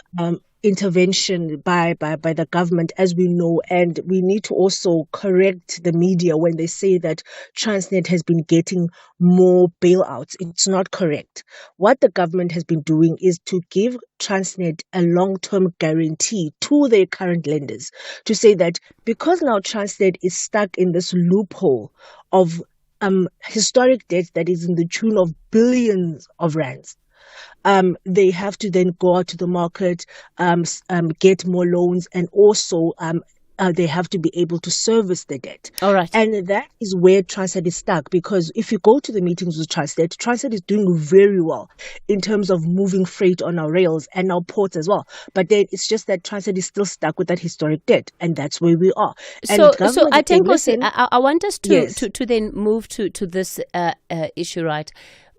Speaker 23: intervention by the government, as we know, and we need to also correct the media when they say that Transnet has been getting more bailouts. It's not correct. What the government has been doing is to give Transnet a long-term guarantee to their current lenders to say that because now Transnet is stuck in this loophole of historic debt that is in the tune of billions of rands, they have to then go out to the market, get more loans, and also they have to be able to service the debt.
Speaker 6: All right.
Speaker 23: And that is where Transnet is stuck, because if you go to the meetings with Transnet is doing very well in terms of moving freight on our rails and our ports as well. But then it's just that Transnet is still stuck with that historic debt, and that's where we are.
Speaker 6: So I think,
Speaker 23: listen,
Speaker 6: I want us to,
Speaker 23: yes.
Speaker 6: to then move to this issue, right?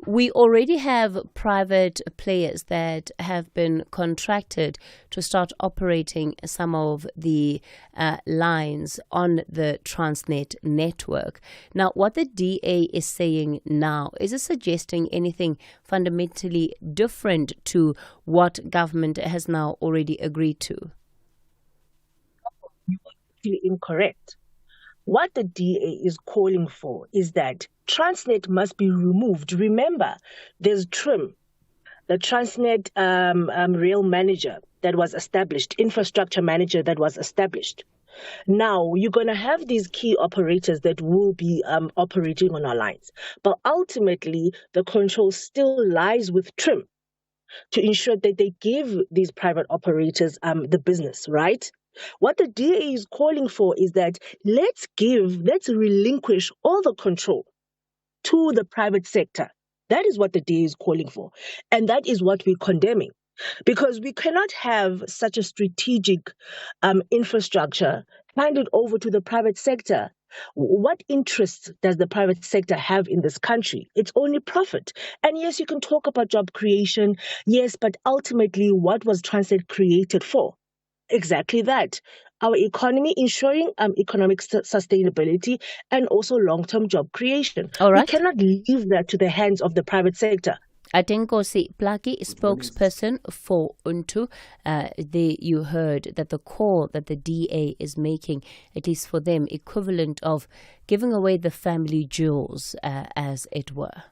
Speaker 6: We already have private players that have been contracted to start operating some of the lines on the Transnet network. Now, what the DA is saying now, is it suggesting anything fundamentally different to what government has now already agreed to?
Speaker 23: You're incorrect. What the DA is calling for is that Transnet must be removed. Remember, there's TRIM, the Transnet rail manager that was established, infrastructure manager that was established. Now, you're going to have these key operators that will be operating on our lines. But ultimately, the control still lies with TRIM to ensure that they give these private operators the business, right? What the DA is calling for is that let's relinquish all the control to the private sector. That is what the DA is calling for. And that is what we're condemning. Because we cannot have such a strategic infrastructure handed over to the private sector. What interest does the private sector have in this country? It's only profit. And yes, you can talk about job creation. Yes, but ultimately, what was Transnet created for? Exactly that. Our economy, ensuring economic sustainability and also long-term job creation.
Speaker 6: All right.
Speaker 23: We cannot leave that to the hands of the private sector.
Speaker 6: Adengosi Plaki, spokesperson for UNTU, you heard that the call that the DA is making, at least for them, equivalent of giving away the family jewels, as it were.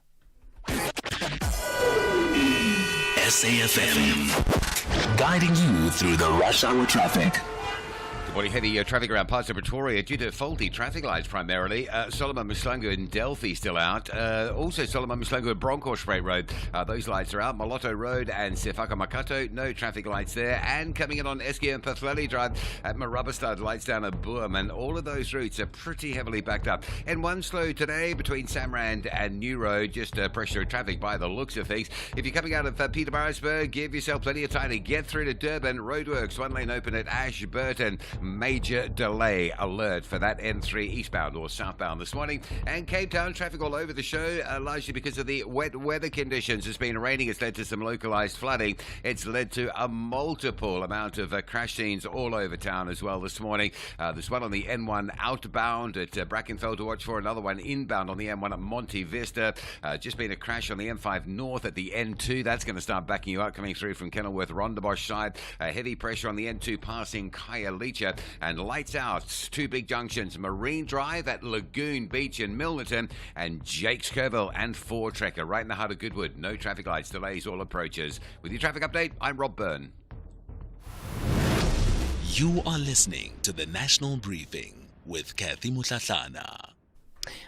Speaker 5: SAfm, guiding you through the rush hour traffic.
Speaker 16: Good morning. Heavy traffic around parts of Pretoria due to faulty traffic lights primarily. Solomon Mslangu in Delphi still out. Also Solomon Mslangu at Bronkhorstspruit Road. Those lights are out. Maloto Road and Sefaka Makato, no traffic lights there. And coming in on Eskia and Pathleli Drive at Marabastad, lights down at Boom. And all of those routes are pretty heavily backed up. And one slow today between Samrand and New Road, just pressure traffic by the looks of things. If you're coming out of Peterborough, give yourself plenty of time to get through to Durban. Roadworks, one lane open at Ashburton. Major delay alert for that N3 eastbound or southbound this morning. And Cape Town, traffic all over the show, largely because of the wet weather conditions. It's been raining. It's led to some localized flooding. It's led to a multiple amount of crash scenes all over town as well this morning. There's one on the N1 outbound at Brackenfell to watch for. Another one inbound on the M1 at Monte Vista. Just been a crash on the M5 north at the N2. That's going to start backing you up coming through from Kenilworth Rondebosch side. Heavy pressure on the N2 passing Khayelitsha. And lights out, two big junctions, Marine Drive at Lagoon Beach in Milnerton, and Jake's Curville and Ford Trekker right in the heart of Goodwood. No traffic lights, delays, all approaches. With your traffic update, I'm Rob Byrne.
Speaker 5: You are listening to the National Briefing with Kathy Mutlatlana.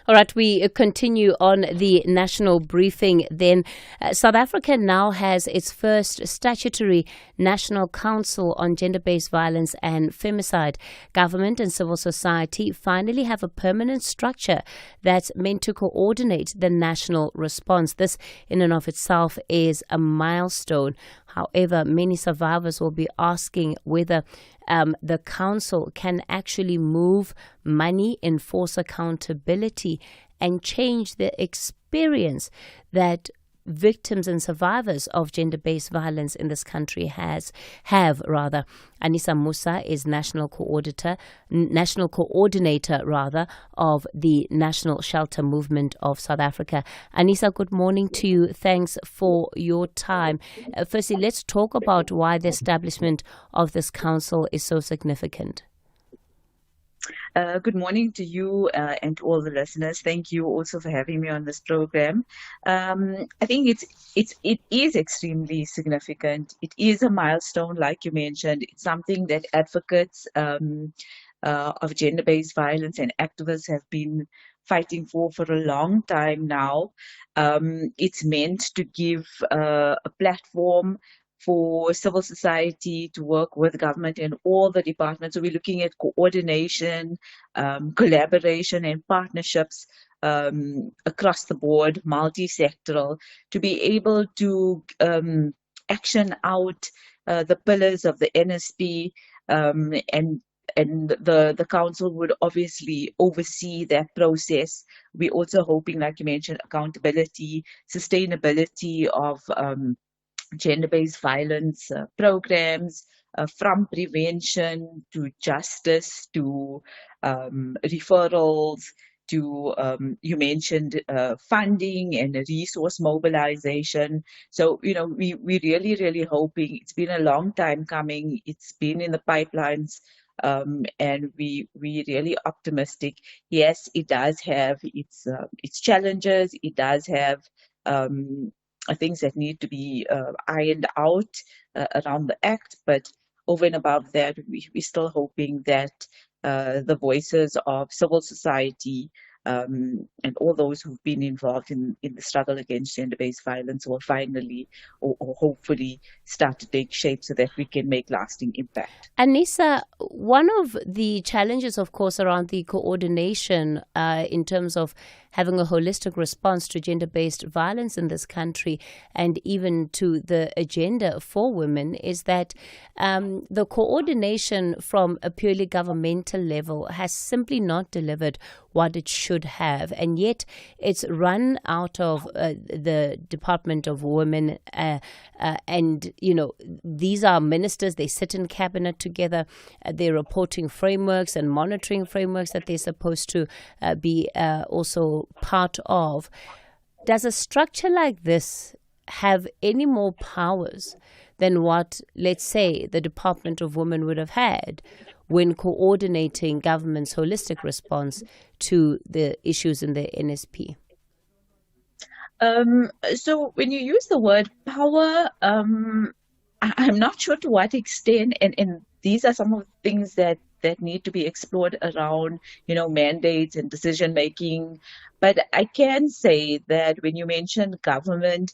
Speaker 6: All right, we continue on the national briefing then. South Africa now has its first statutory National Council on Gender-Based Violence and Femicide. Government and civil society finally have a permanent structure that's meant to coordinate the national response. This in and of itself is a milestone. However, many survivors will be asking whether the council can actually move money, enforce accountability, and change the experience that victims and survivors of gender-based violence in this country have. Anissa Musa is national coordinator of the National Shelter Movement of South Africa. Anissa, good morning to you. Thanks for your time. Firstly, let's talk about why the establishment of this council is so significant.
Speaker 3: Good morning to you and to all the listeners. Thank you also for having me on this program. I think it is extremely significant. It is a milestone, like you mentioned. It's something that advocates of gender-based violence and activists have been fighting for a long time now. It's meant to give a platform for civil society to work with government and all the departments. So we're looking at coordination, collaboration and partnerships across the board, multi-sectoral, to be able to action out the pillars of the NSP, and the council would obviously oversee that process. We're also hoping, like you mentioned, accountability, sustainability of gender-based violence programs, from prevention to justice to referrals to, you mentioned funding and resource mobilization. So, we're really, really hoping. It's been a long time coming. It's been in the pipelines. And we're really optimistic. Yes, it does have its challenges. It does have things that need to be ironed out around the act, but over and above that, we're still hoping that the voices of civil society and all those who've been involved in the struggle against gender-based violence will finally or hopefully start to take shape so that we can make lasting impact.
Speaker 6: Anissa, one of the challenges, of course, around the coordination in terms of having a holistic response to gender-based violence in this country and even to the agenda for women is that the coordination from a purely governmental level has simply not delivered what it should have. And yet it's run out of the Department of Women and, these are ministers, they sit in cabinet together, they're reporting frameworks and monitoring frameworks that they're supposed to be also part of. Does a structure like this have any more powers than what, let's say, the Department of Women would have had when coordinating government's holistic response to the issues in the NSP?
Speaker 3: So when you use the word power, I'm not sure to what extent, and these are some of the things that need to be explored around, mandates and decision making. But I can say that when you mention government,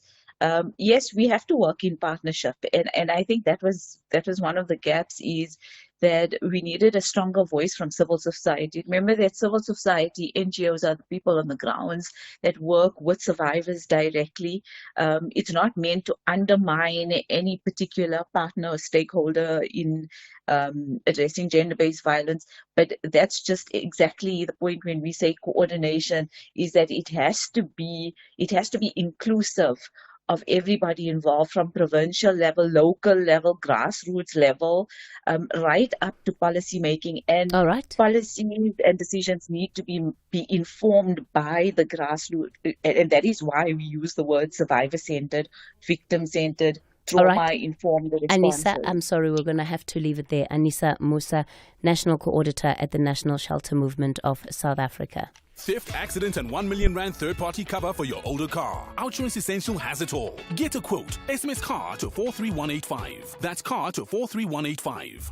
Speaker 3: yes, we have to work in partnership, and I think that was one of the gaps, is that we needed a stronger voice from civil society. Remember that civil society, NGOs, are the people on the grounds that work with survivors directly. It's not meant to undermine any particular partner or stakeholder in addressing gender-based violence, but that's just exactly the point when we say coordination, is that it has to be inclusive of everybody involved, from provincial level, local level, grassroots level, right up to policy making. And policies and decisions need to be informed by the grassroots. And that is why we use the word survivor-centered, victim-centered, trauma-informed responses.
Speaker 6: Anissa, I'm sorry, we're going to have to leave it there. Anissa Musa, National Coordinator at the National Shelter Movement of South Africa.
Speaker 4: Theft, accident, and 1 million rand third-party cover for your older car. Outsurance Essential has it all. Get a quote. SMS CAR to 43185. That's CAR to 43185.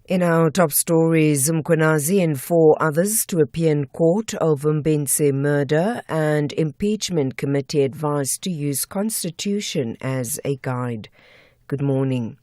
Speaker 1: In our top stories, Mkhwanazi and 4 others to appear in court over Mbentse murder, and impeachment committee advised to use constitution as a guide. Good morning.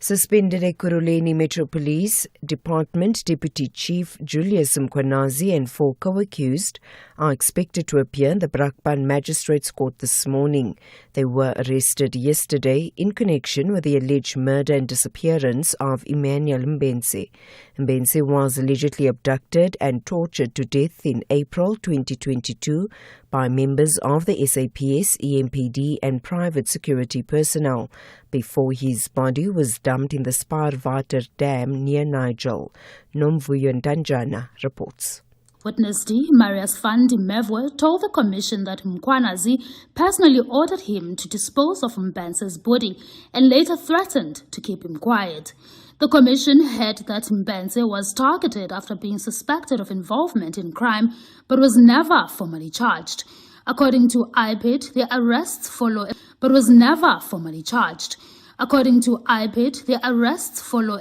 Speaker 1: Suspended Ekurhuleni Metro Police Department Deputy Chief Julius Mkhwanazi and 4 co-accused are expected to appear in the Brakpan Magistrates Court this morning. They were arrested yesterday in connection with the alleged murder and disappearance of Emmanuel Mbense. Mbense was allegedly abducted and tortured to death in April 2022 by members of the SAPS, EMPD and private security personnel before his body was dumped in the Spaarwater Dam near Nigel. Nomvuyo Ntanjana reports.
Speaker 7: Witness D. Marius van de Mevwe told the commission that Mkhwanazi personally ordered him to dispose of Mbense's body and later threatened to keep him quiet. The commission heard that Mbense was targeted after being suspected of involvement in crime but was never formally charged. According to IPID, the arrests follow a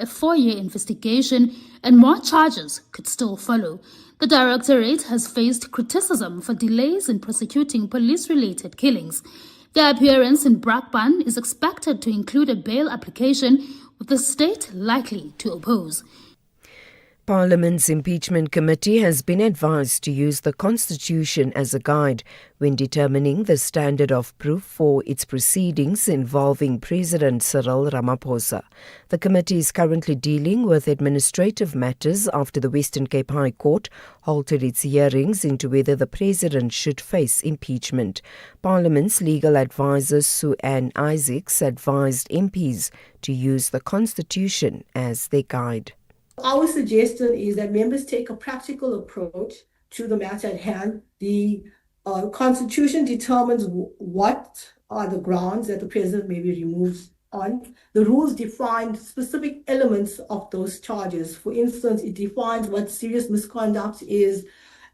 Speaker 7: 4-year investigation and more charges could still follow. The Directorate has faced criticism for delays in prosecuting police-related killings. Their appearance in Brakpan is expected to include a bail application, with the state likely to oppose.
Speaker 1: Parliament's Impeachment Committee has been advised to use the Constitution as a guide when determining the standard of proof for its proceedings involving President Cyril Ramaphosa. The committee is currently dealing with administrative matters after the Western Cape High Court halted its hearings into whether the president should face impeachment. Parliament's legal advisor Sue Ann Isaacs advised MPs to use the Constitution as their guide.
Speaker 8: Our suggestion is that members take a practical approach to the matter at hand. The Constitution determines what are the grounds that the president may be removed on. The rules define specific elements of those charges. For instance, it defines what serious misconduct is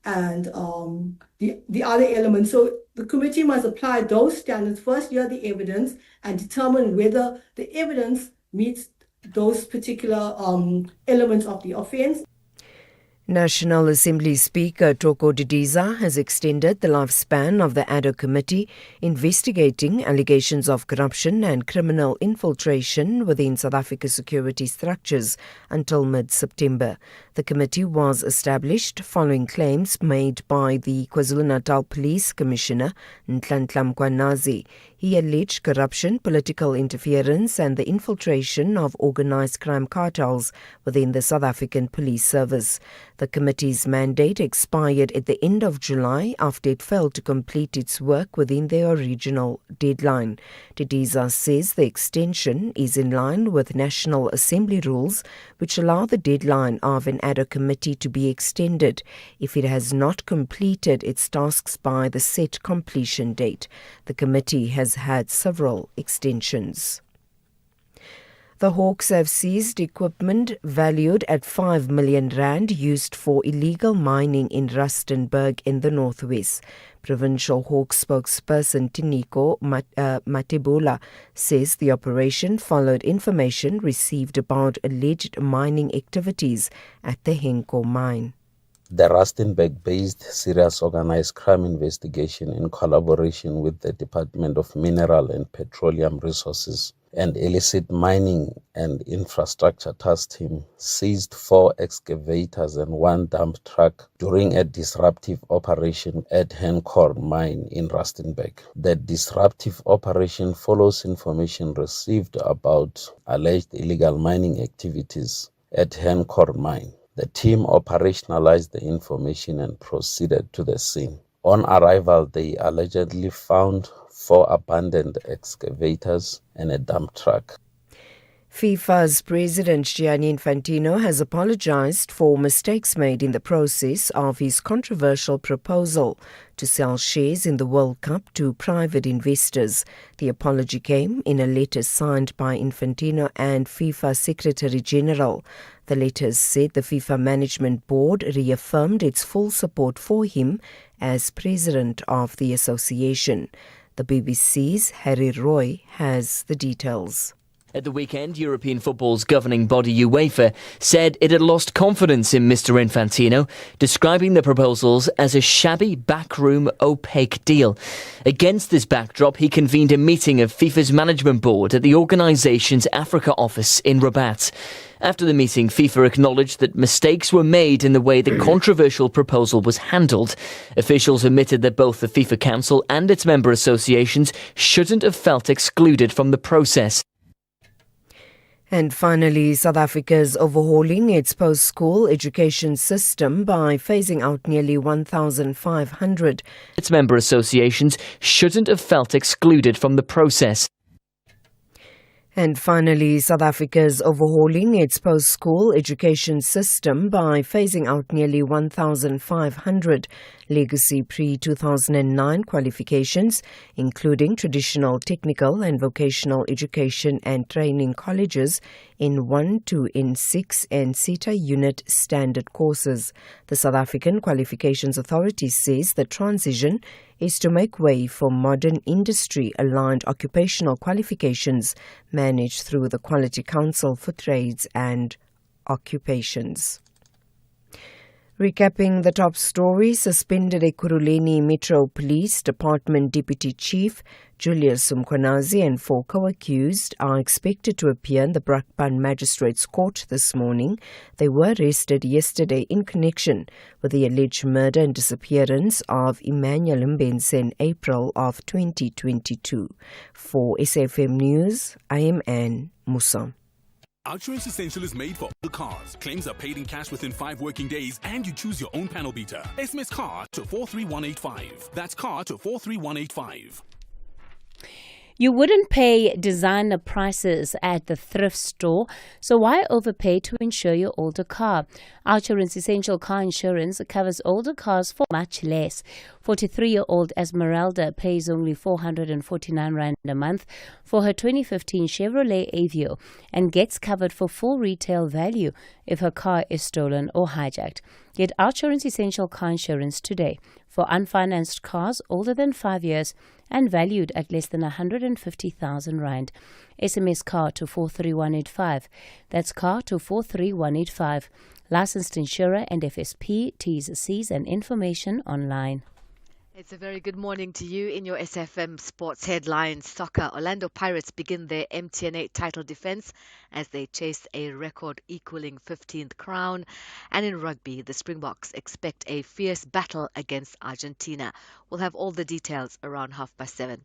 Speaker 8: and the other elements. So the committee must apply those standards, first hear the evidence and determine whether the evidence meets those particular elements of the offence.
Speaker 1: National Assembly Speaker Toko Didiza has extended the lifespan of the ADO committee investigating allegations of corruption and criminal infiltration within South Africa's security structures until mid-September. The committee was established following claims made by the KwaZulu-Natal Police Commissioner Nhlanhla Mkhwanazi. He alleged corruption, political interference and the infiltration of organised crime cartels within the South African Police Service. The committee's mandate expired at the end of July after it failed to complete its work within their original deadline. Didiza says the extension is in line with National Assembly rules, which allow the deadline of an ADO committee to be extended if it has not completed its tasks by the set completion date. The committee has had several extensions. The Hawks have seized equipment valued at 5 million rand used for illegal mining in Rustenburg in the northwest. Provincial Hawks spokesperson Tiniko Matebula says the operation followed information received about alleged mining activities at the Henko mine.
Speaker 13: The Rustenburg-based Serious Organized Crime Investigation, in collaboration with the Department of Mineral and Petroleum Resources and Illicit Mining and Infrastructure Task Team, seized 4 excavators and 1 dump truck during a disruptive operation at Hencourt Mine in Rustenburg. The disruptive operation follows information received about alleged illegal mining activities at Hencourt Mine. The team operationalized the information and proceeded to the scene. On arrival, they allegedly found 4 abandoned excavators and a dump truck.
Speaker 1: FIFA's President Gianni Infantino has apologized for mistakes made in the process of his controversial proposal to sell shares in the World Cup to private investors. The apology came in a letter signed by Infantino and FIFA Secretary General. The letters said the FIFA Management Board reaffirmed its full support for him as president of the association. The BBC's Harry Roy has the details.
Speaker 12: At the weekend, European football's governing body UEFA said it had lost confidence in Mr. Infantino, describing the proposals as a shabby, backroom, opaque deal. Against this backdrop, he convened a meeting of FIFA's management board at the organisation's Africa office in Rabat. After the meeting, FIFA acknowledged that mistakes were made in the way the controversial proposal was handled. Officials admitted that both the FIFA Council and its member associations shouldn't have felt excluded from the process.
Speaker 1: And finally, South Africa is overhauling its post-school education system by phasing out nearly 1,500.
Speaker 12: Its member associations shouldn't have felt excluded from the process.
Speaker 1: And finally, South Africa is overhauling its post-school education system by phasing out nearly 1,500 legacy pre-2009 qualifications, including traditional technical and vocational education and training colleges in 1, 2, in 6 and CETA unit standard courses. The South African Qualifications Authority says the transition is to make way for modern industry-aligned occupational qualifications managed through the Quality Council for Trades and Occupations. Recapping the top story, suspended Ekurhuleni Metro Police Department Deputy Chief Julius Mkhwanazi and 4 co-accused are expected to appear in the Brakpan Magistrates Court this morning. They were arrested yesterday in connection with the alleged murder and disappearance of Emmanuel Mbense in April of 2022. For SAFM News, I am Anne Musa.
Speaker 4: Outsurance Essential is made for the cars. Claims are paid in cash within 5 working days, and you choose your own panel beater. SMS CAR to 43185. That's CAR to 43185.
Speaker 6: You wouldn't pay designer prices at the thrift store, so why overpay to insure your older car? Outsurance Essential Car Insurance covers older cars for much less. 43-year-old Esmeralda pays only 449 Rand a month for her 2015 Chevrolet Aveo and gets covered for full retail value if her car is stolen or hijacked. Get Outsurance Essential Car Insurance today for unfinanced cars older than 5 years and valued at less than 150,000 Rand. SMS CAR to 43185. That's CAR to 43185. Licensed insurer and FSP, T's, C's and information online.
Speaker 17: It's a very good morning to you. In your SFM Sports headlines, soccer, Orlando Pirates begin their MTN 8 title defense as they chase a record-equaling 15th crown. And in rugby, the Springboks expect a fierce battle against Argentina. We'll have all the details around 7:30.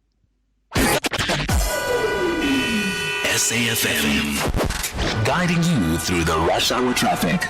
Speaker 5: SAFM, guiding you through the rush hour traffic.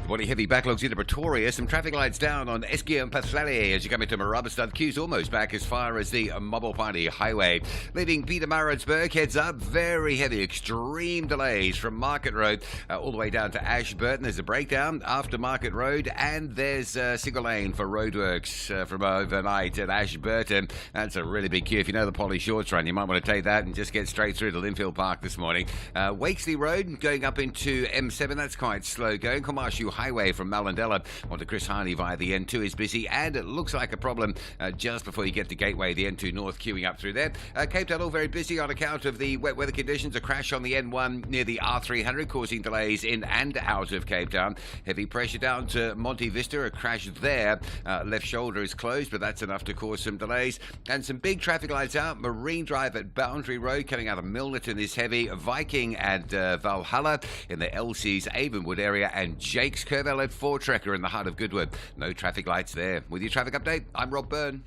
Speaker 16: Morning, heavy backlogs into Pretoria. Some traffic lights down on Eskia and Paslali as you come into Marabastad. Queues almost back as far as the Mabopani Highway. Leaving Pietermaritzburg, heads up. Very heavy, extreme delays from Market Road all the way down to Ashburton. There's a breakdown after Market Road, and there's single lane for roadworks from overnight at Ashburton. That's a really big queue. If you know the Polly Shorts run, you might want to take that and just get straight through to Linfield Park this morning. Wakesley Road going up into M7. That's quite slow going. Komashu Highway from Malandela onto Chris Harney via the N2 is busy, and it looks like a problem just before you get to Gateway, the N2 North queuing up through there. Cape Town all very busy on account of the wet weather conditions. A crash on the N1 near the R300 causing delays in and out of Cape Town. Heavy pressure down to Monte Vista, a crash there. Left shoulder is closed, but that's enough to cause some delays. And some big traffic lights out. Marine Drive at Boundary Road coming out of Milnerton is heavy. Viking at Valhalla in the LC's Avonwood area, and Jake's Curve at Ford Trekker in the heart of Goodwood. No traffic lights there. With your traffic update, I'm Rob Byrne.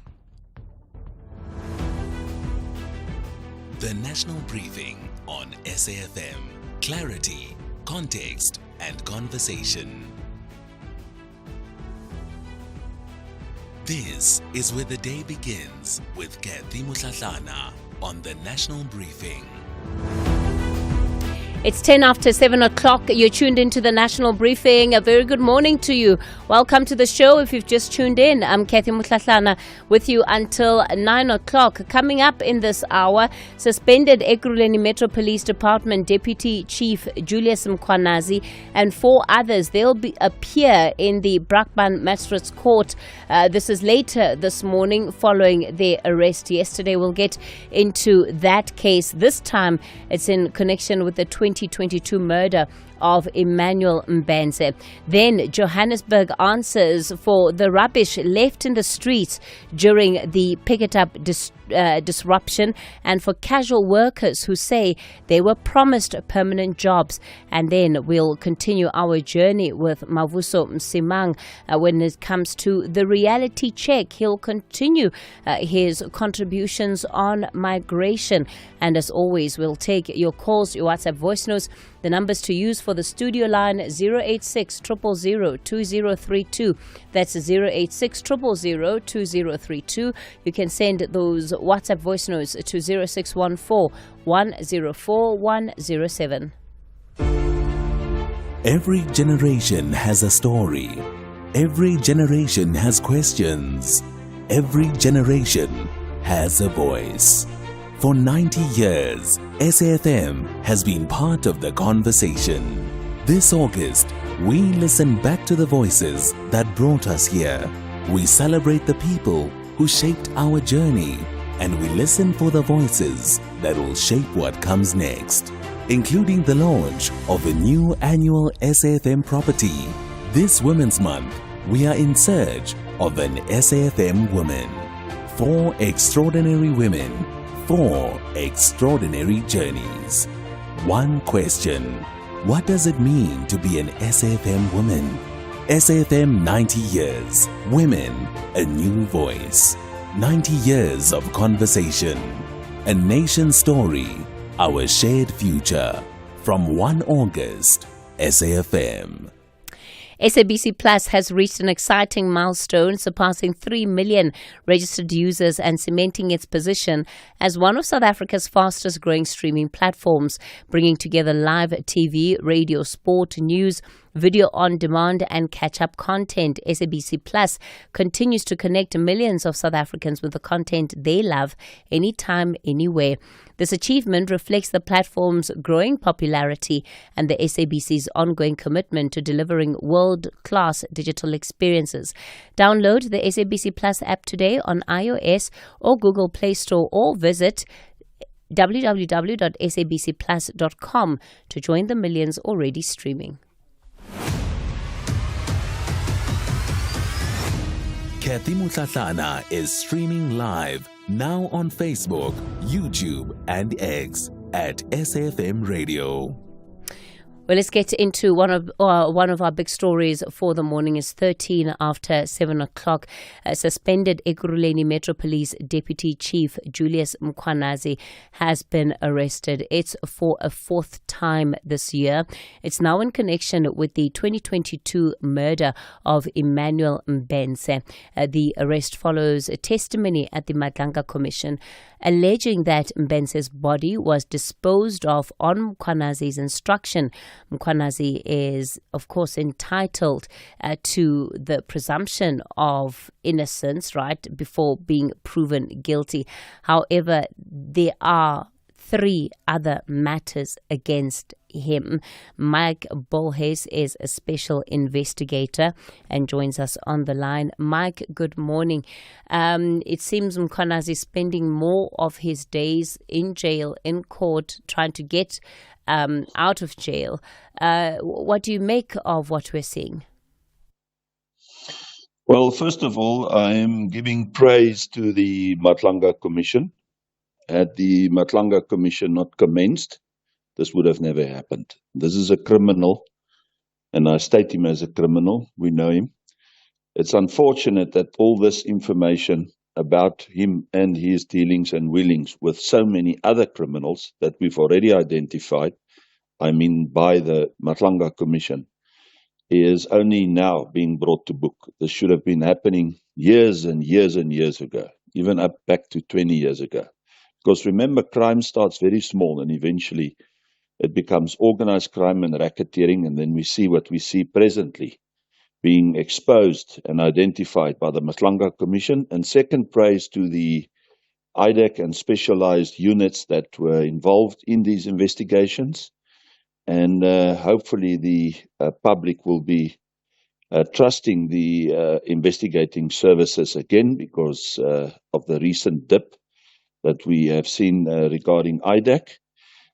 Speaker 5: The National Briefing on SAFM. Clarity, context, and conversation. This is where the day begins with Kathy Mutlatlana on the National Briefing.
Speaker 6: It's 10 after 7 o'clock. You're tuned into the National Briefing. A very good morning to you. Welcome to the show. If you've just tuned in, I'm Kathy Mutlatlana with you until 9 o'clock. Coming up in this hour, suspended Ekurhuleni Metro Police Department Deputy Chief Julius Mkhwanazi and 4 others. They'll appear in the Brakpan Magistrates Court. This is later this morning following their arrest yesterday. We'll get into that case. This time it's in connection with the 2022 murder of Emmanuel Mbenze. Then Johannesburg answers for the rubbish left in the streets during the pick-it-up disruption, and for casual workers who say they were promised permanent jobs. And then we'll continue our journey with Mavuso Msimang when it comes to the reality check. He'll continue his contributions on migration. And as always, we'll take your calls, your WhatsApp voice notes. The numbers to use for the studio line 086 000 2032. That's 086 000 2032. You can send those WhatsApp voice notes to 0614 104 107.
Speaker 19: Every generation has a story. Every generation has questions. Every generation has a voice. For 90 years, SAfm has been part of the conversation. This August, we listen back to the voices that brought us here. We celebrate the people who shaped our journey, and we listen for the voices that will shape what comes next, including the launch of a new annual SAfm property. This Women's Month, we are in search of an SAfm woman. 4 extraordinary women, 4 extraordinary journeys. One question: what does it mean to be an SAfm woman? SAfm 90 years. Women, a new voice. 90 years of conversation. A nation story, our shared future. From 1 August, SAfm.
Speaker 6: SABC Plus has reached an exciting milestone, surpassing 3 million registered users and cementing its position as one of South Africa's fastest growing streaming platforms, bringing together live TV, radio, sport, news, video on demand and catch-up content. SABC Plus continues to connect millions of South Africans with the content they love anytime, anywhere. This achievement reflects the platform's growing popularity and the SABC's ongoing commitment to delivering world-class digital experiences. Download the SABC Plus app today on iOS or Google Play Store, or visit www.sabcplus.com to join the millions already streaming.
Speaker 19: Kathy Mutlatlana is streaming live now on Facebook, YouTube, and X at SAfmRadio.
Speaker 6: Well, let's get into one of our big stories for the morning. Is 13 after 7 o'clock. Suspended Ekurhuleni Metro Police Deputy Chief Julius Mkhwanazi has been arrested. It's for a 4th time this year. It's now in connection with the 2022 murder of Emmanuel Mbenze. The arrest follows a testimony at the Madlanga Commission alleging that Mbenze's body was disposed of on Mkhwanazi's instruction. Mkhwanazi is, of course, entitled to the presumption of innocence, right, before being proven guilty. However, there are 3 other matters against him. Mike Bolhes is a special investigator and joins us on the line. Mike, good morning. It seems Mkhwanazi is spending more of his days in jail, in court, trying to get out of jail. What do you make of what we're seeing?
Speaker 11: Well, first of all, I am giving praise to the Madlanga Commission. Had the Madlanga Commission not commenced, this would have never happened. This is a criminal, and I state him as a criminal. We know him. It's unfortunate that all this information about him and his dealings and willings with so many other criminals that we've already identified, I mean by the Madlanga Commission, is only now being brought to book. This should have been happening years and years and years ago, even up back to 20 years ago. Because remember, crime starts very small and eventually it becomes organized crime and racketeering, and then we see what we see presently being exposed and identified by the Matlanga Commission. And second, praise to the IDAC and specialized units that were involved in these investigations. And hopefully the public will be trusting the investigating services again because of the recent dip that we have seen regarding IDAC.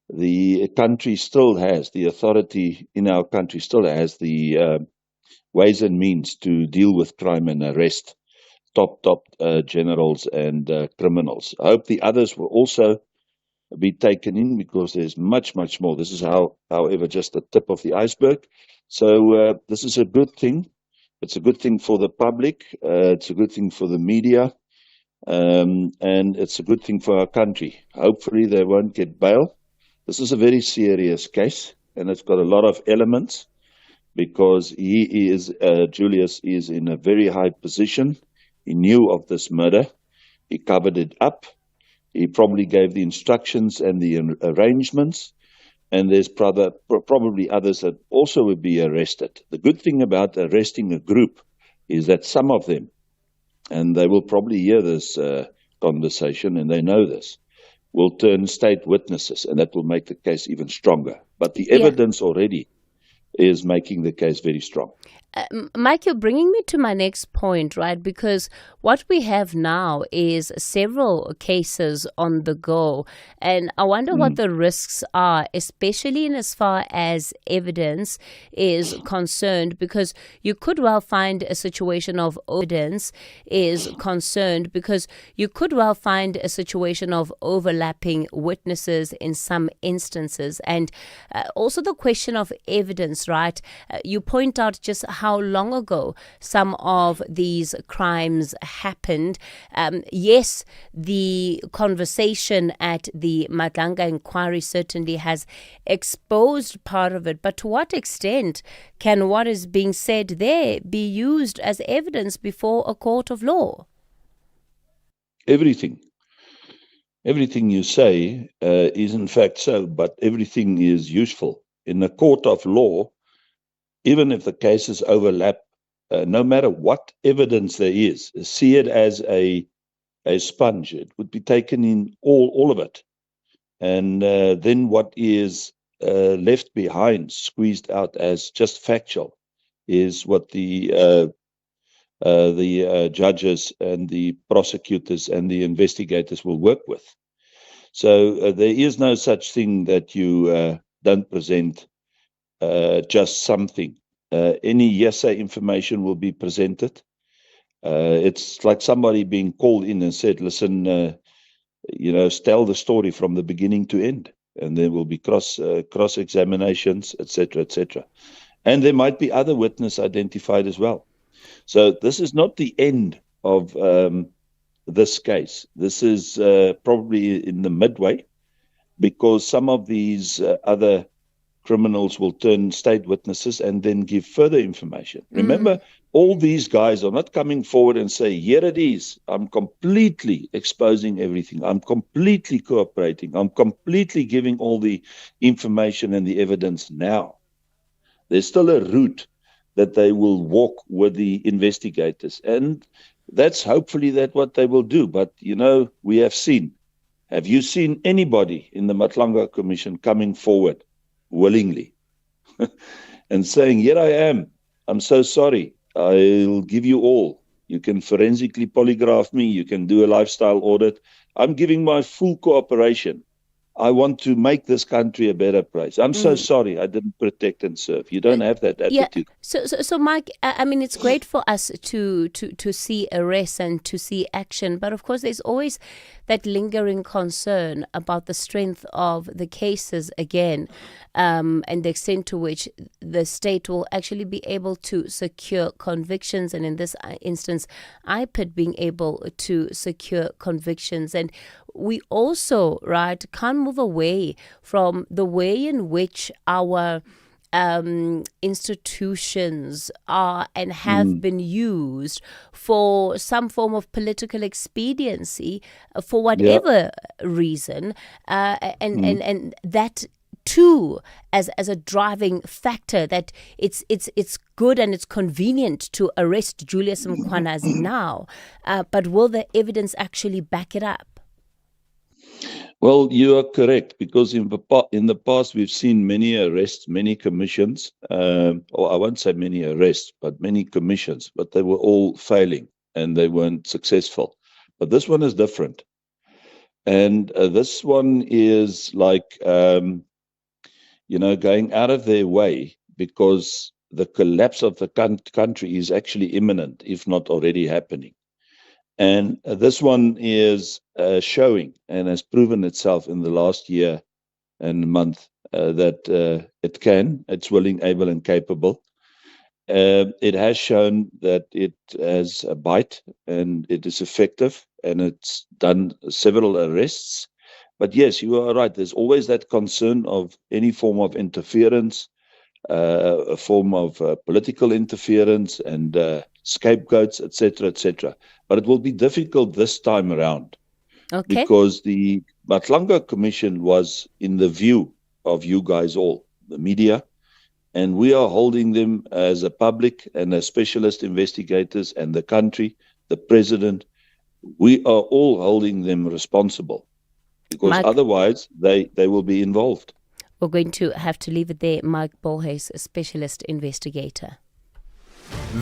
Speaker 11: The country still has, the authority in our country still has the ways and means to deal with crime and arrest top generals and criminals. I hope the others will also be taken in because there's much more. This is however, just the tip of the iceberg. So this is a good thing. It's a good thing for the public. It's a good thing for the media. And it's a good thing for our country. Hopefully they won't get bail. This is a very serious case, and it's got a lot of elements because Julius is in a very high position. He knew of this murder. He covered it up. He probably gave the instructions and the arrangements, and there's probably others that also would be arrested. The good thing about arresting a group is that some of them, and they will probably hear this conversation, and they know this, will turn state witnesses, and that will make the case even stronger. But the evidence already is making the case very strong.
Speaker 6: Mike, you're bringing me to my next point, right? Because what we have now is several cases on the go. And I wonder what the risks are, especially in as far as evidence is concerned, because you could well find a situation of evidence is concerned, because you could well find a situation of overlapping witnesses in some instances. And also the question of evidence, right? You point out just how long ago some of these crimes happened. Yes, the conversation at the Matlanga inquiry certainly has exposed part of it, but to what extent can what is being said there be used as evidence before a court of law?
Speaker 11: Everything you say is in fact so, but everything is useful. In a court of law, even if the cases overlap, no matter what evidence there is, see it as a sponge. It would be taken in all of it. And then what is left behind, squeezed out as just factual, is what the judges and the prosecutors and the investigators will work with. So there is no such thing that you don't present just something. Any hearsay information will be presented. It's like somebody being called in and said, listen, tell the story from the beginning to end. And there will be cross-examinations, etc., etc. And there might be other witnesses identified as well. So this is not the end of this case. This is probably in the midway, because some of these other criminals will turn state witnesses and then give further information. Remember, all these guys are not coming forward and say, here it is. I'm completely exposing everything. I'm completely cooperating. I'm completely giving all the information and the evidence now. There's still a route that they will walk with the investigators. And that's hopefully what they will do. But, we have seen. Have you seen anybody in the Matlanga Commission coming forward willingly and saying, here I am, I'm so sorry, I'll give you all. You can forensically polygraph me, you can do a lifestyle audit. I'm giving my full cooperation. I want to make this country a better place. I'm so sorry I didn't protect and serve. You don't have that attitude.
Speaker 6: Yeah. So Mike, I mean, it's great for us to see arrests and to see action, but of course there's always that lingering concern about the strength of the cases again, and the extent to which the state will actually be able to secure convictions, and in this instance, IPID being able to secure convictions. And we also, right, can't move away from the way in which our institutions are and have been used for some form of political expediency for whatever reason, and that too as a driving factor, that it's good and it's convenient to arrest Julius Mkhwanazi now, but will the evidence actually back it up?
Speaker 11: Well, you are correct, because in the past we've seen many arrests, many commissions, or I won't say many arrests, but many commissions, but they were all failing and they weren't successful. But this one is different. And this one is like, going out of their way, because the collapse of the country is actually imminent, if not already happening. And this one is showing and has proven itself in the last year and month that it's willing, able, and capable. It has shown that it has a bite and it is effective, and it's done several arrests. But yes, you are right. There's always that concern of any form of interference, a form of political interference and scapegoats, etc., etc. But it will be difficult this time around, because the Matlanga Commission was in the view of you guys all, the media, and we are holding them as a public and as specialist investigators, and the country, the president, we are all holding them responsible, because
Speaker 6: Mike,
Speaker 11: otherwise they will be involved.
Speaker 6: We're going to have to leave it there. Mike Bolhuis, a specialist investigator.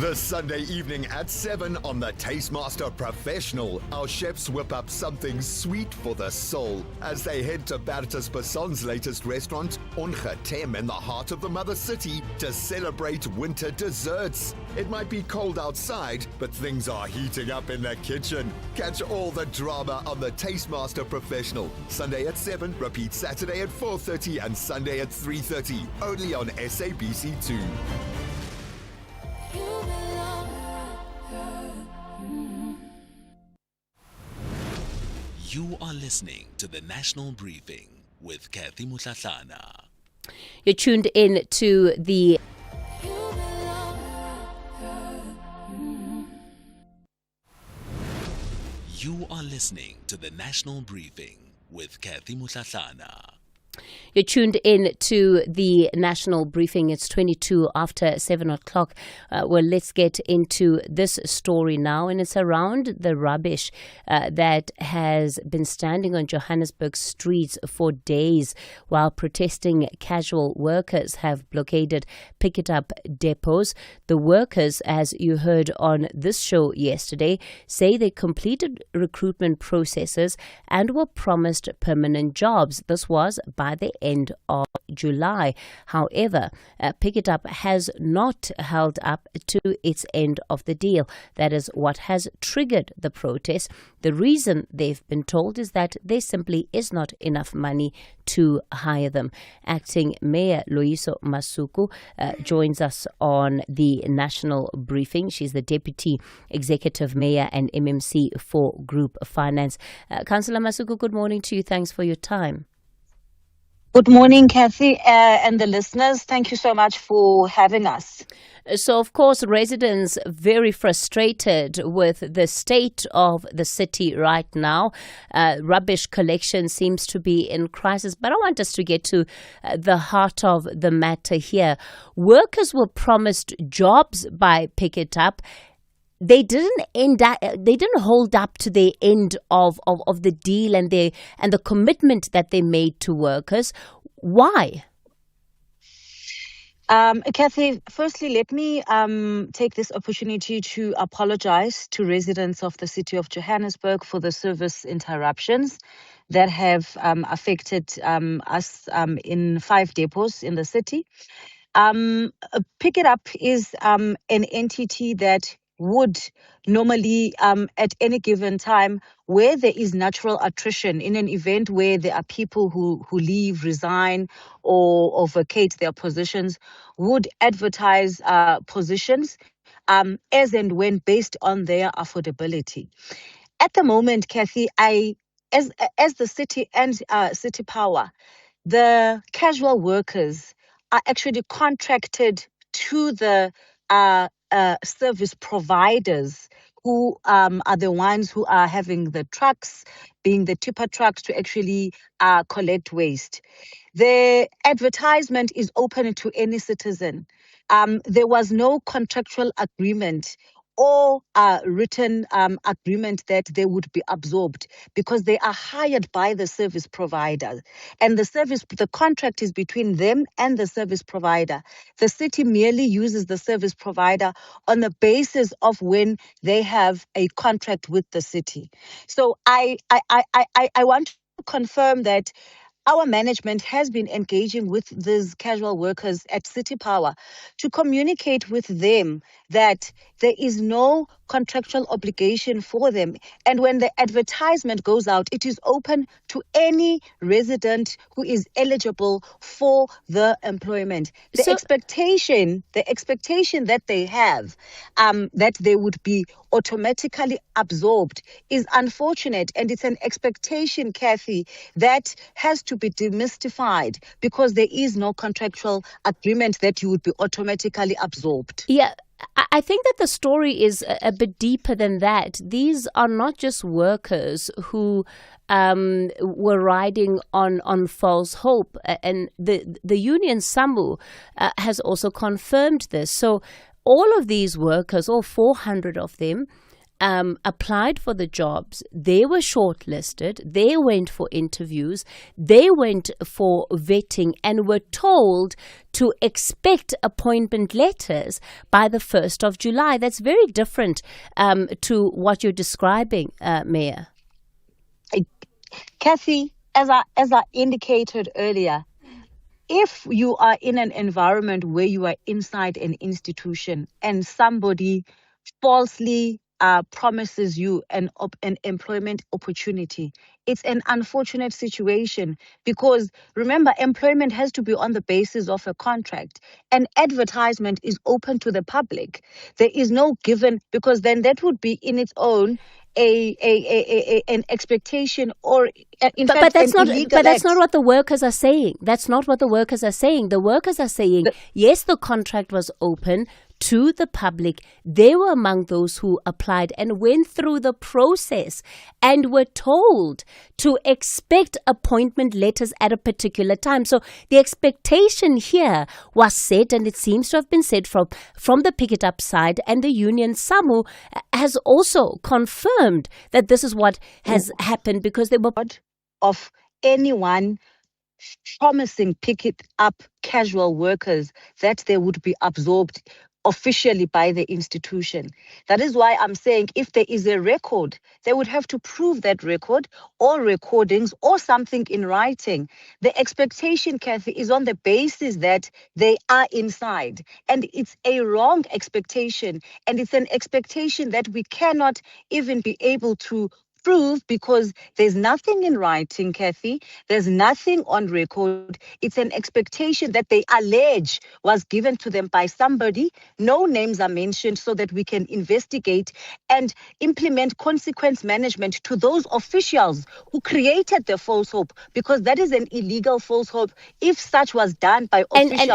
Speaker 10: The Sunday evening at 7 on the Tastemaster Professional, our chefs whip up something sweet for the soul as they head to Bertus Basson's latest restaurant, Ongetem, in the heart of the mother city, to celebrate winter desserts. It might be cold outside, but things are heating up in the kitchen. Catch all the drama on the Tastemaster Professional, Sunday at 7, repeat Saturday at 4:30 and Sunday at 3:30, only on SABC2.
Speaker 5: You are listening to the National Briefing with Kathy Mutlatlana.
Speaker 6: You're tuned in to the
Speaker 5: You are listening to the National Briefing with Kathy Mutlatlana.
Speaker 6: You're tuned in to the National Briefing. It's 22 after 7 o'clock. Well, let's get into this story now, and it's around the rubbish that has been standing on Johannesburg streets for days while protesting casual workers have blockaded pick-it-up depots. The workers, as you heard on this show yesterday, say they completed recruitment processes and were promised permanent jobs. This was by the end of July. However, Pick It Up has not held up to its end of the deal. That is what has triggered the protest. The reason they've been told is that there simply is not enough money to hire them. Acting Mayor Loyiso Masuku joins us on the National Briefing. She's the Deputy Executive Mayor and MMC for Group Finance. Councillor Masuku, good morning to you. Thanks for your time.
Speaker 14: Good morning, Kathy, and the listeners. Thank you so much for having us.
Speaker 6: So, of course, residents very frustrated with the state of the city right now. Rubbish collection seems to be in crisis. But I want us to get to the heart of the matter here. Workers were promised jobs by Pick It Up. They didn't hold up to the end of the deal and the commitment that they made to workers. Why?
Speaker 14: Kathy, firstly, let me take this opportunity to apologize to residents of the city of Johannesburg for the service interruptions that have affected us in 5 depots in the city. Pick It Up is an entity that would normally, at any given time, where there is natural attrition, in an event where there are people who leave, resign, or vacate their positions, would advertise positions as and when based on their affordability. At the moment, Kathy, as the city and City Power, the casual workers are actually contracted to the service providers who are the ones who are having the trucks, being the tipper trucks, to actually collect waste. The advertisement is open to any citizen. There was no contractual agreement or written agreement that they would be absorbed because they are hired by the service provider. And the contract is between them and the service provider. The city merely uses the service provider on the basis of when they have a contract with the city. So I want to confirm that our management has been engaging with these casual workers at City Power to communicate with them that there is no contractual obligation for them. And when the advertisement goes out, it is open to any resident who is eligible for the employment. The expectation that they have, that they would be automatically absorbed is unfortunate. And it's an expectation, Kathy, that has to be demystified because there is no contractual agreement that you would be automatically absorbed.
Speaker 6: Yeah. I think that the story is a bit deeper than that. These are not just workers who were riding on false hope. And the union SAMU has also confirmed this. So all of these workers, all 400 of them, applied for the jobs. They were shortlisted. They went for interviews. They went for vetting and were told to expect appointment letters by the 1st of July. That's very different to what you're describing, Mayor.
Speaker 14: Kathy, as I indicated earlier, if you are in an environment where you are inside an institution and somebody falsely promises you an employment opportunity, it's an unfortunate situation because remember, employment has to be on the basis of a contract, and advertisement is open to the public. There is no given, because then that would be in its own an expectation or in fact
Speaker 6: but that's
Speaker 14: an
Speaker 6: not
Speaker 14: illegal
Speaker 6: but that's
Speaker 14: act.
Speaker 6: not what the workers are saying. That's not what the workers are saying. The workers are saying yes, the contract was open to the public. They were among those who applied and went through the process and were told to expect appointment letters at a particular time. So the expectation here was set, and it seems to have been set from the Pick It Up side, and the union SAMU has also confirmed that this is what has happened because they were
Speaker 14: of anyone promising Pick It Up casual workers that they would be absorbed officially by the institution. That is why I'm saying if there is a record, they would have to prove that record or recordings or something in writing. The expectation, Kathy, is on the basis that they are inside. And it's a wrong expectation. And it's an expectation that we cannot even be able to prove because there's nothing in writing, Kathy. There's nothing on record. It's an expectation that they allege was given to them by somebody. No names are mentioned so that we can investigate and implement consequence management to those officials who created the false hope, because that is an illegal false hope if such was done by officials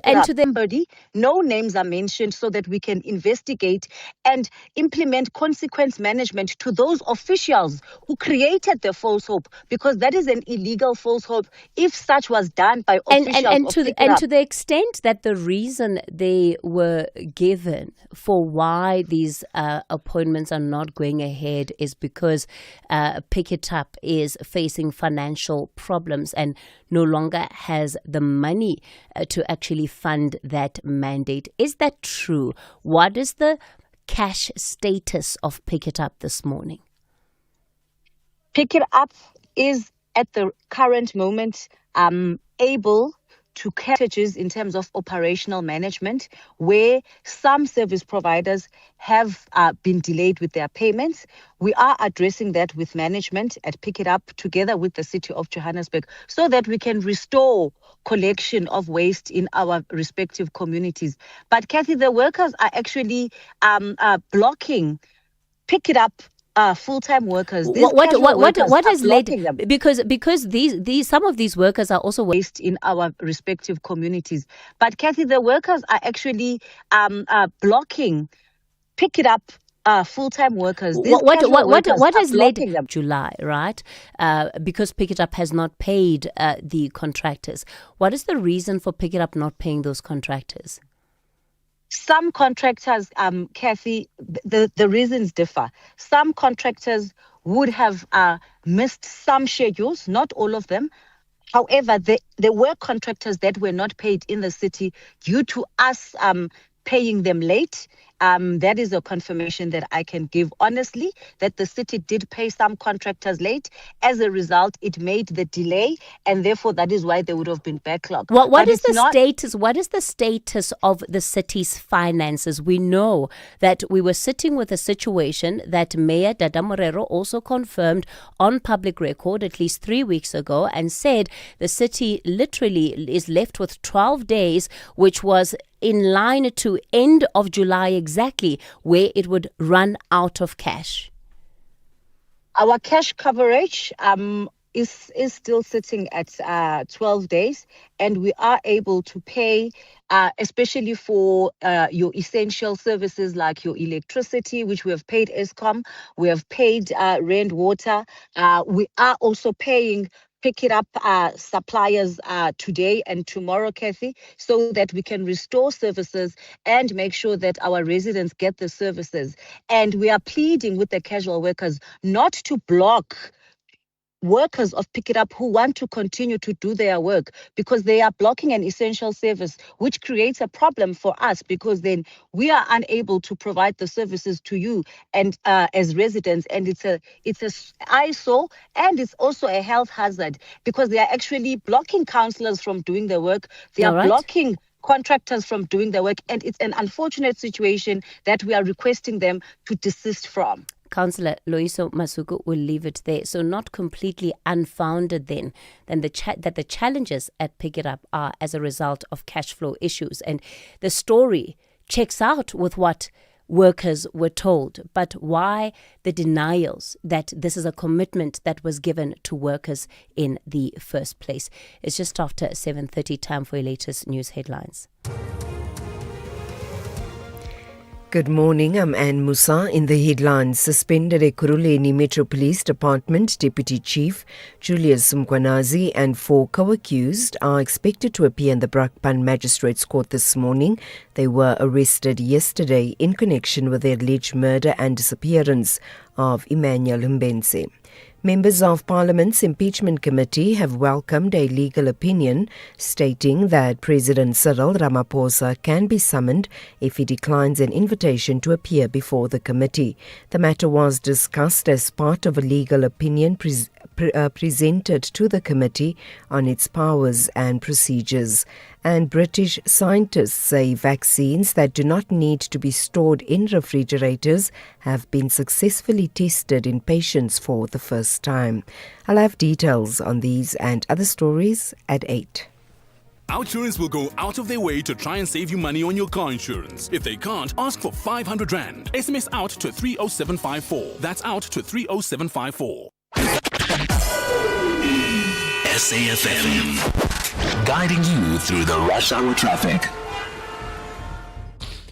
Speaker 6: and to
Speaker 14: somebody. No names are mentioned so that we can investigate and implement consequence management to those officials who created the false hope, because that is an illegal false hope if such was done by officials.
Speaker 6: And to the extent that the reason they were given for why these appointments are not going ahead is because Pick It Up is facing financial problems and no longer has the money to actually fund that mandate. Is that true? What is the cash status of Pick It Up this morning?
Speaker 14: Pick It Up is at the current moment able to captures in terms of operational management, where some service providers have been delayed with their payments. We are addressing that with management at Pick It Up together with the City of Johannesburg so that we can restore collection of waste in our respective communities. But Kathy, the workers are actually blocking Pick It Up full-time workers.
Speaker 6: What has led them? Because these some of these workers are also
Speaker 14: waste in our respective communities. But Kathy, the workers are actually blocking Pick It Up full-time workers. These
Speaker 6: What
Speaker 14: casual workers are
Speaker 6: has led
Speaker 14: blocking them.
Speaker 6: July, right? Because Pick It Up has not paid the contractors. What is the reason for Pick It Up not paying those contractors?
Speaker 14: Some contractors, Kathy, the reasons differ. Some contractors would have missed some schedules, not all of them. However, there were contractors that were not paid in the city due to us paying them late. That is a confirmation that I can give honestly, that the city did pay some contractors late. As a result, it made the delay, and therefore that is why there would have been backlog.
Speaker 6: What is the status? What is the status of the city's finances? We know that we were sitting with a situation that Mayor Dada Morero also confirmed on public record at least 3 weeks ago, and said the city literally is left with 12 days, which was in line to end of July exactly, where it would run out of cash.
Speaker 14: Our cash coverage is still sitting at 12 days, and we are able to pay, especially for your essential services like your electricity, which we have paid Eskom, we have paid Rand Water. We are also paying Pick It Up suppliers today and tomorrow, Kathy, so that we can restore services and make sure that our residents get the services. And we are pleading with the casual workers not to block workers of Pick It Up who want to continue to do their work, because they are blocking an essential service, which creates a problem for us, because then we are unable to provide the services to you and as residents, and it's a eyesore, and it's also a health hazard, because they are actually blocking councillors from doing their work. They are blocking contractors from doing their work, and it's an unfortunate situation that we are requesting them to desist from.
Speaker 6: Councillor Loiso Masuku will leave it there. So not completely unfounded then that the challenges at Pick It Up are as a result of cash flow issues. And the story checks out with what workers were told. But why the denials that this is a commitment that was given to workers in the first place? It's just after 7:30, time for your latest news headlines.
Speaker 1: Good morning, I'm Anne Musa. In the headlines, suspended Ekurhuleni Metro Police Department Deputy Chief Julius Mkwanazi and 4 co-accused are expected to appear in the Brakpan Magistrates Court this morning. They were arrested yesterday in connection with the alleged murder and disappearance of Emmanuel Mbense. Members of Parliament's Impeachment Committee have welcomed a legal opinion stating that President Cyril Ramaphosa can be summoned if he declines an invitation to appear before the committee. The matter was discussed as part of a legal opinion presented to the committee on its powers and procedures. And British scientists say vaccines that do not need to be stored in refrigerators have been successfully tested in patients for the first time. I'll have details on these and other stories at 8.
Speaker 4: Outsurance will go out of their way to try and save you money on your car insurance. If they can't, ask for 500 Rand. SMS out to 30754. That's out to 30754.
Speaker 5: SAfm, guiding you through the rush hour traffic.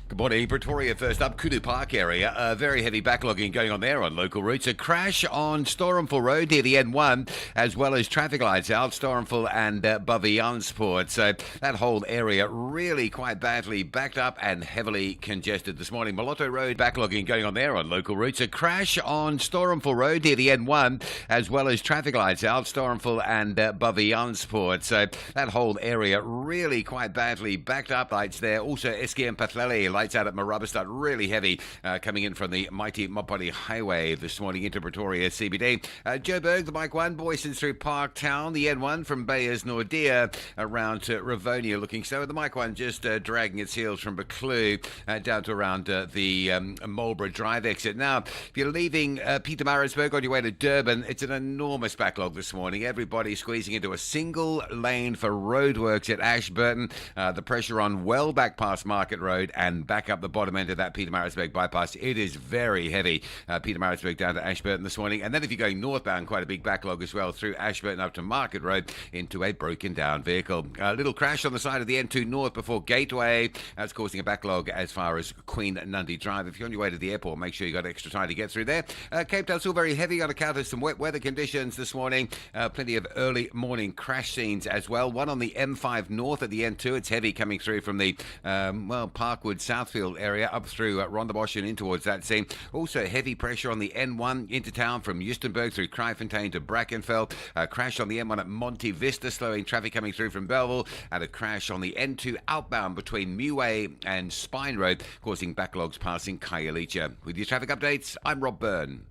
Speaker 16: Good morning, Pretoria. First up, Kudu Park area. A very heavy backlogging going on there on local routes. A crash on Storenville Road near the N1, as well as traffic lights out, Storenville and Baviansport. So that whole area really quite badly backed up and heavily congested this morning. Moloto Road, backlogging going on there on local routes. A crash on Storenville Road near the N1, as well as traffic lights out, Storenville and Baviansport. So that whole area really quite badly backed up. Lights there. Also, SKM Patlele, lights out at Marabastad, really heavy coming in from the mighty Mopani Highway this morning into Pretoria CBD. Joburg, the Mike 1, Boysons through Parktown, the N1 from Bayers Nordia around to Rivonia looking slow. The Mike 1 just dragging its heels from Buccleuch down to around the Marlborough Drive exit. Now, if you're leaving Pietermaritzburg on your way to Durban, it's an enormous backlog this morning. Everybody squeezing into a single lane for roadworks at Ashburton. The pressure on well back past Market Road and back back up the bottom end of that Pietermaritzburg bypass. It is very heavy. Pietermaritzburg down to Ashburton this morning. And then if you're going northbound, quite a big backlog as well through Ashburton up to Market Road into a broken down vehicle. A little crash on the side of the N2 North before Gateway. That's causing a backlog as far as Queen Nundy Drive. If you're on your way to the airport, make sure you got extra time to get through there. Cape Town still very heavy on account of some wet weather conditions this morning. Plenty of early morning crash scenes as well. One on the M5 North at the N2. It's heavy coming through from the, Parkwood Southfield area up through Rondebosch and in towards that scene. Also heavy pressure on the N1 into town from Eustonburg through Kraaifontein to Brackenfell. A crash on the M1 at Monte Vista, slowing traffic coming through from Belleville. And a crash on the N2 outbound between Muway and Spine Road, causing backlogs passing Khayelitsha. With your traffic updates, I'm Rob Byrne.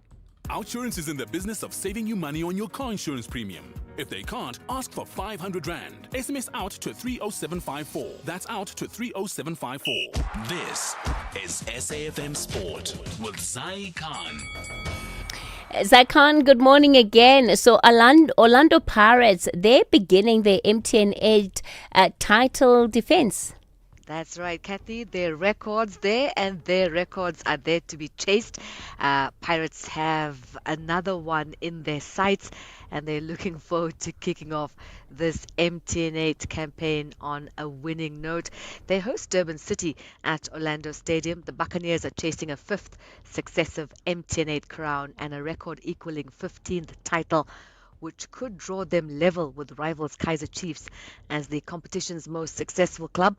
Speaker 4: Outsurance is in the business of saving you money on your car insurance premium. If they can't, ask for 500 Rand. SMS out to 30754. That's out to 30754.
Speaker 5: This is SAFM Sport with Zai Khan.
Speaker 6: Zakan, good morning again. So Orlando Pirates, they're beginning their MTN 8 title defense.
Speaker 17: That's right, Kathy. Their records there, and their records are there to be chased. Pirates have another one in their sights, and they're looking forward to kicking off this MTN 8 campaign on a winning note. They host Durban City at Orlando Stadium. The Buccaneers are chasing a fifth successive MTN 8 crown and a record equaling 15th title, which could draw them level with rivals Kaizer Chiefs as the competition's most successful club.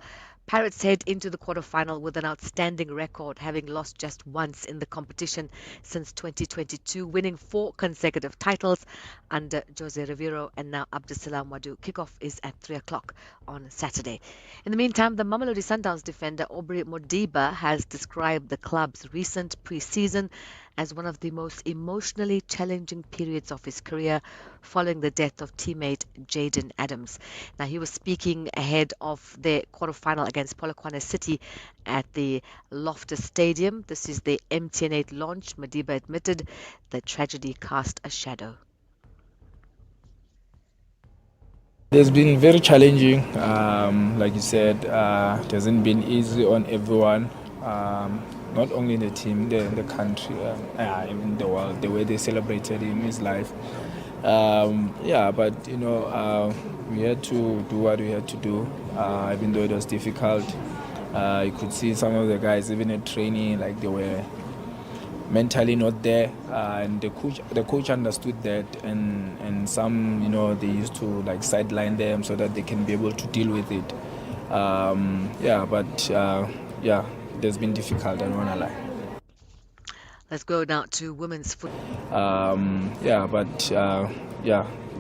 Speaker 17: Pirates head into the quarterfinal with an outstanding record, having lost just once in the competition since 2022, winning 4 consecutive titles under Jose Rivero and now Abdusalam Wadu. Kickoff is at 3 o'clock on Saturday. In the meantime, the Mamelodi Sundowns defender Aubrey Modiba has described the club's recent pre-season as one of the most emotionally challenging periods of his career following the death of teammate Jaden Adams. Now, he was speaking ahead of their quarterfinal against Polokwane City at the Loftus Stadium. This is the MTN 8 launch. Modiba admitted the tragedy cast a shadow.
Speaker 15: It's been very challenging. Like you said, it hasn't been easy on everyone. Not only in the team, the country, in the world. The way they celebrated him, his life. But we had to do what we had to do, even though it was difficult. You could see some of the guys, even at training, like they were mentally not there, and the coach understood that, and some, they used to like sideline them so that they can be able to deal with it. It has been difficult, I don't want to lie.
Speaker 17: Let's go now to women's football.
Speaker 15: It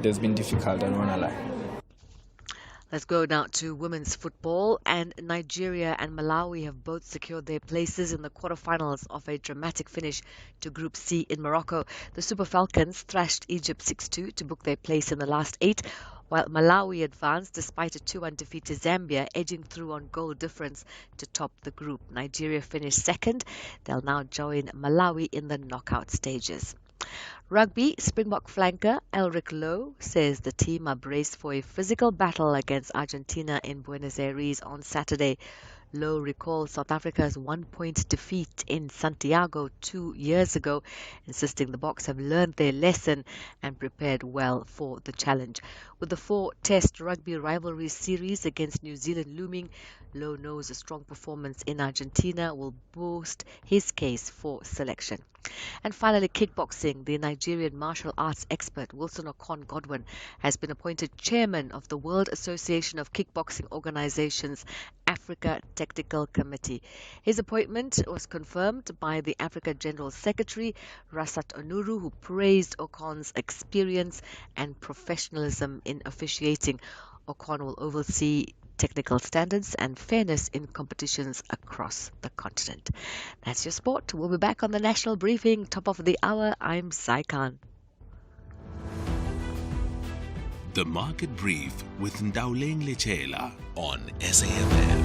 Speaker 15: has been difficult, I don't want to lie.
Speaker 17: Let's go now to women's football, and Nigeria and Malawi have both secured their places in the quarterfinals of a dramatic finish to Group C in Morocco. The Super Falcons thrashed Egypt 6-2 to book their place in the last 8, while Malawi advanced despite a 2-1 defeat to Zambia, edging through on goal difference to top the group. Nigeria finished second. They'll now join Malawi in the knockout stages. Rugby, Springbok flanker Elric Lowe says the team are braced for a physical battle against Argentina in Buenos Aires on Saturday. Lowe recalls South Africa's 1-point defeat in Santiago 2 years ago, insisting the Boks have learned their lesson and prepared well for the challenge. With the 4-test rugby rivalry series against New Zealand looming, Lowe knows a strong performance in Argentina will boost his case for selection. And finally, kickboxing. The Nigerian martial arts expert Wilson Okon Godwin has been appointed chairman of the World Association of Kickboxing Organizations Africa Technical Committee. His appointment was confirmed by the Africa General Secretary Rasat Onuru, who praised Okon's experience and professionalism in officiating. Okon will oversee technical standards and fairness in competitions across the continent. That's your sport. We'll be back on the National Briefing, top of the hour. I'm Sai Khan.
Speaker 5: The Market Brief with Ndauleng Lechela on SAFM.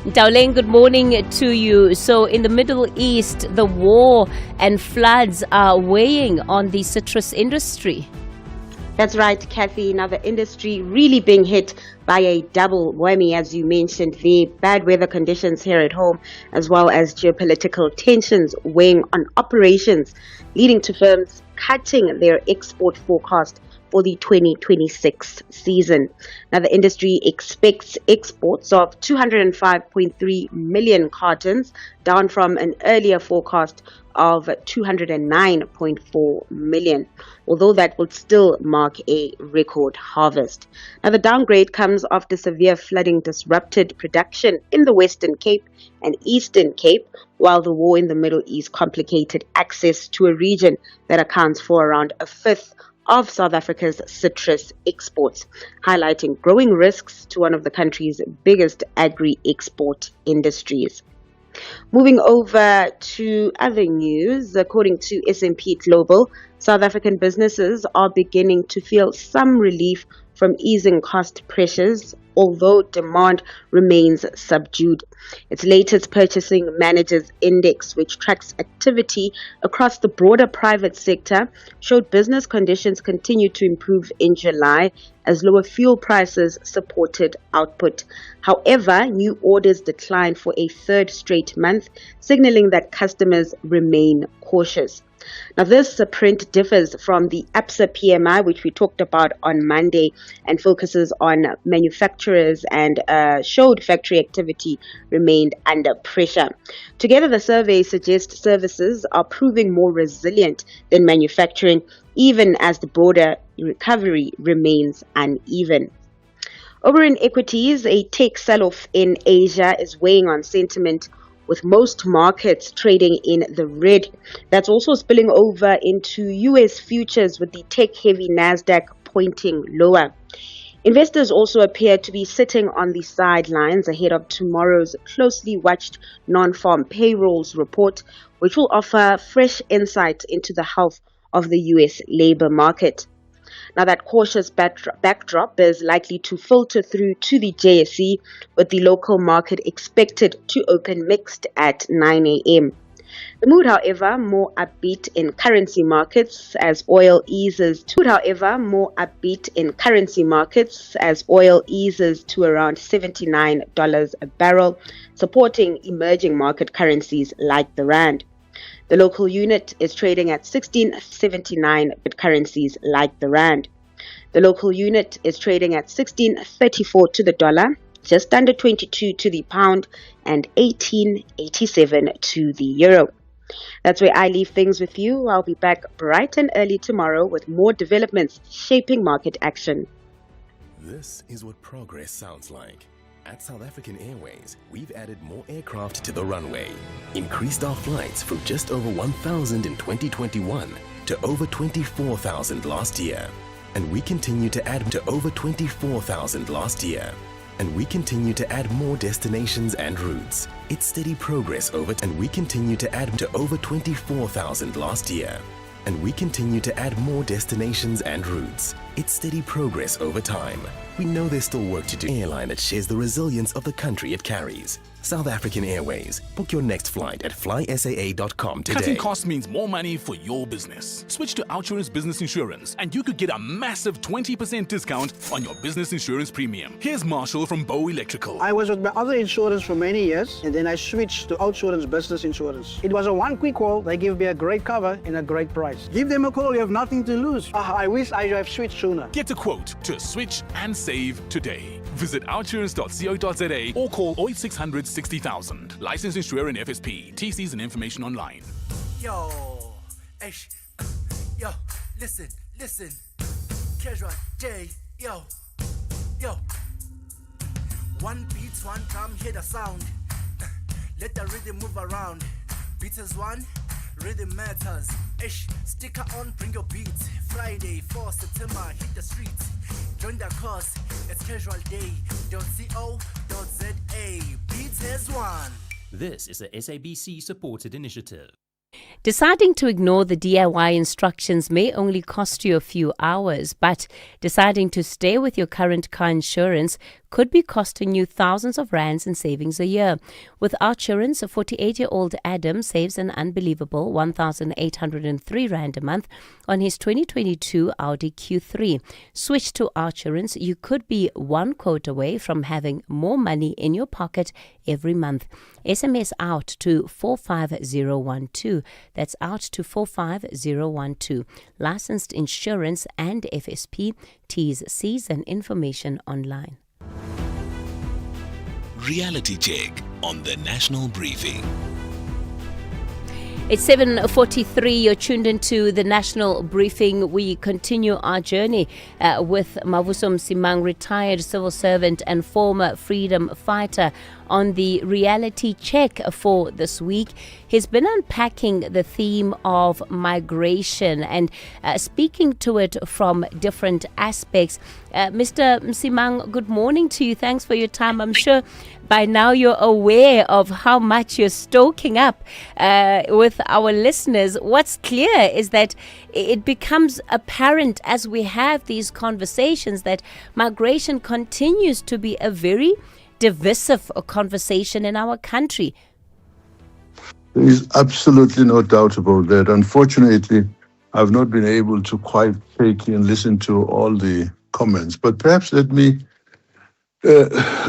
Speaker 6: Ndauleng, good morning to you. So in the Middle East, the war and floods are weighing on the citrus industry.
Speaker 18: That's right, Kathy. Now, the industry really being hit by a double whammy, as you mentioned, the bad weather conditions here at home, as well as geopolitical tensions weighing on operations, leading to firms cutting their export forecast for the 2026 season. Now, the industry expects exports of 205.3 million cartons, down from an earlier forecast of 209.4 million, although that would still mark a record harvest. Now, the downgrade comes after severe flooding disrupted production in the Western Cape and Eastern Cape, while the war in the Middle East complicated access to a region that accounts for around a fifth of South Africa's citrus exports, highlighting growing risks to one of the country's biggest agri-export industries. Moving over to other news, according to S&P Global, South African businesses are beginning to feel some relief from easing cost pressures, although demand remains subdued. Its latest Purchasing Managers Index, which tracks activity across the broader private sector, showed business conditions continue to improve in July as lower fuel prices supported output. However, new orders declined for a third straight month, signaling that customers remain cautious. Now, this print differs from the APSA PMI, which we talked about on Monday, and focuses on manufacturers and showed factory activity remained under pressure. Together, the survey suggests services are proving more resilient than manufacturing, even as the broader recovery remains uneven. Over in equities, a tech sell-off in Asia is weighing on sentiment, with most markets trading in the red. That's also spilling over into US futures, with the tech-heavy Nasdaq pointing lower. Investors also appear to be sitting on the sidelines ahead of tomorrow's closely watched non-farm payrolls report, which will offer fresh insight into the health of the US labor market. Now, that cautious backdrop is likely to filter through to the JSE, with the local market expected to open mixed at 9 a.m. The mood, however, more upbeat in currency markets as oil eases to around $79 a barrel, supporting emerging market currencies like the rand. The local unit is trading at 16.79 currencies like the rand. The local unit is trading at 16.34 to the dollar, just under 22 to the pound, and 18.87 to the euro. That's where I leave things with you. I'll be back bright and early tomorrow with more developments shaping market action.
Speaker 20: This is what progress sounds like. At South African Airways, we've added more aircraft to the runway, increased our flights from just over 1,000 in 2021 to over 24,000 last year. And we continue to add to over 24,000 last year. And we continue to add more destinations and routes. It's steady progress and we continue to add to over 24,000 last year. And we continue to add more destinations and routes. It's steady progress over time. We know there's still work to do. Airline that shares the resilience of the country it carries. South African Airways. Book your next flight at flysaa.com today.
Speaker 4: Cutting costs means more money for your business. Switch to Outsurance Business Insurance and you could get a massive 20% discount on your business insurance premium. Here's Marshall from Bow Electrical.
Speaker 21: I was with my other insurance for many years and then I switched to Outsurance Business Insurance. It was a one quick call. They give me a great cover and a great price. Give them a call. You have nothing to lose. I wish I have switched sooner.
Speaker 4: Get a quote to switch and save today. Visit outsurance.co.za or call 0800 60,000. Licensed insurer and FSP. TCs and information online.
Speaker 24: Yo, yo, listen. Casual J, yo. One beat, one drum, hear the sound. Let the rhythm move around. Beat is one, rhythm matters. Sticker on, bring your beats. Friday, 4 September, hit the streets. Join the cause, it's casual day. .co.za. Beats is one.
Speaker 25: This is a SABC supported initiative.
Speaker 6: Deciding to ignore the DIY instructions may only cost you a few hours, but deciding to stay with your current car insurance could be costing you thousands of rands in savings a year. With Outsurance, a 48-year-old Adam saves an unbelievable 1,803 rand a month on his 2022 Audi Q3. Switch to Outsurance. You could be one quote away from having more money in your pocket every month. SMS out to 45012. That's out to 45012. Licensed insurance and FSP. T's, C's and information online.
Speaker 5: Reality check on the National Briefing.
Speaker 6: It's 7:43. You're tuned into the National Briefing. We continue our journey with Mavuso Msimang, retired civil servant and former freedom fighter, on the reality check for this week. He's been unpacking the theme of migration and speaking to it from different aspects. Mr. Msimang, good morning to you. Thanks for your time. I'm sure by now you're aware of how much you're stoking up with our listeners. What's clear is that it becomes apparent as we have these conversations that migration continues to be a very divisive conversation in our country.
Speaker 2: There is absolutely no doubt about that. Unfortunately, I've not been able to quite take in, listen to all the comments, but perhaps let me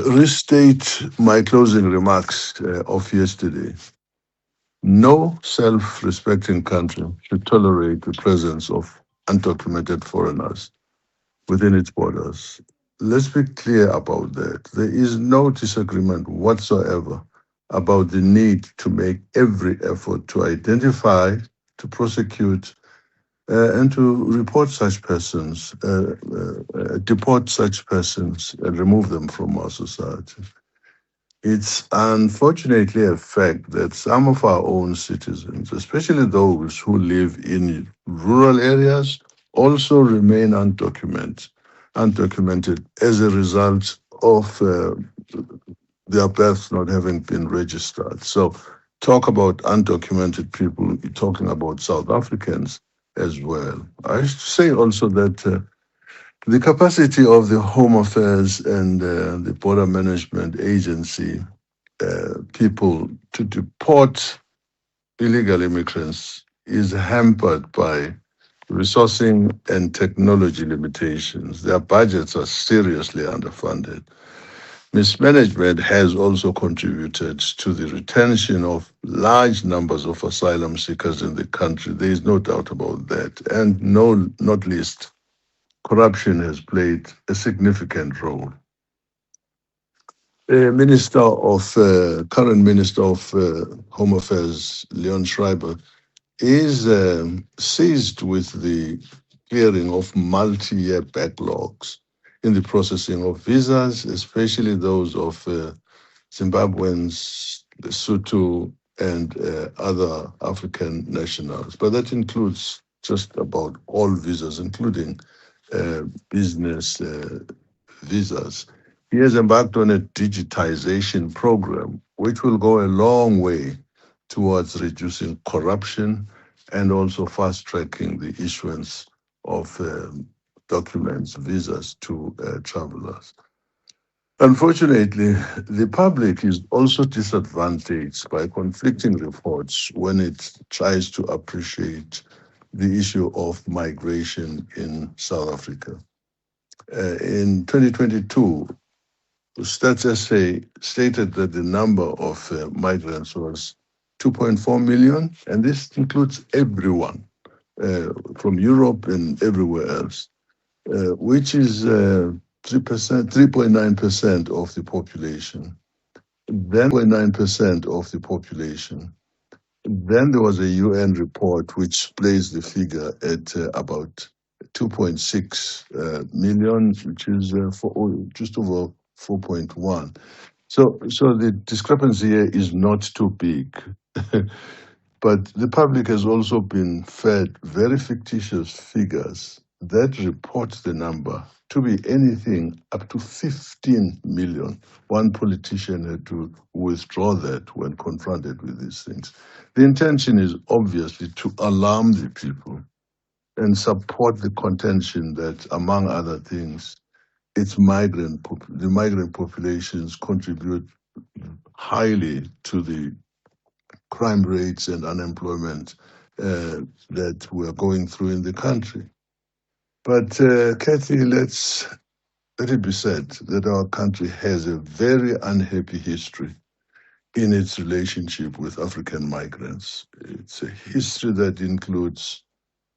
Speaker 2: restate my closing remarks of yesterday. No self-respecting country should tolerate the presence of undocumented foreigners within its borders. Let's be clear about that. There is no disagreement whatsoever about the need to make every effort to identify, to prosecute, and to report such persons, deport such persons, and remove them from our society. It's unfortunately a fact that some of our own citizens, especially those who live in rural areas, also remain undocumented as a result of their births not having been registered. So talk about undocumented people, you're talking about South Africans as well. I should say also that the capacity of the Home Affairs and the Border Management Agency people to deport illegal immigrants is hampered by resourcing and technology limitations. Their budgets are seriously underfunded. Mismanagement has also contributed to the retention of large numbers of asylum seekers in the country. There is no doubt about that. And not least, corruption has played a significant role. Current Minister of Home Affairs, Leon Schreiber, is seized with the clearing of multi-year backlogs in the processing of visas, especially those of Zimbabweans, Lesotho, and other African nationals. But that includes just about all visas, including business visas. He has embarked on a digitization program, which will go a long way towards reducing corruption and also fast-tracking the issuance of documents, visas to travelers. Unfortunately, the public is also disadvantaged by conflicting reports when it tries to appreciate the issue of migration in South Africa. In 2022, Stats SA stated that the number of migrants was 2.4 million, and this includes everyone from Europe and everywhere else, which is 3.9% of the population. Then 0.9% of the population. Then there was a UN report which placed the figure at about 2.6 million, which is just over 4.1. So the discrepancy here is not too big. But the public has also been fed very fictitious figures that reports the number to be anything up to 15 million. One politician had to withdraw that when confronted with these things. The intention is obviously to alarm the people and support the contention that, among other things, the migrant populations contribute highly to the crime rates and unemployment that we're going through in the country. But Kathy, let it be said that our country has a very unhappy history in its relationship with African migrants. It's a history that includes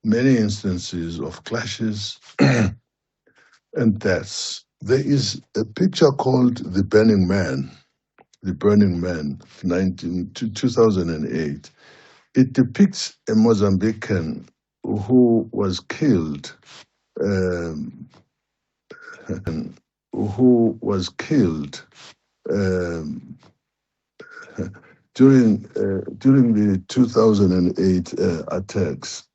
Speaker 2: many instances of clashes and deaths. There is a picture called The Burning Man, 2008. It depicts a Mozambican who was killed during the 2008 attacks.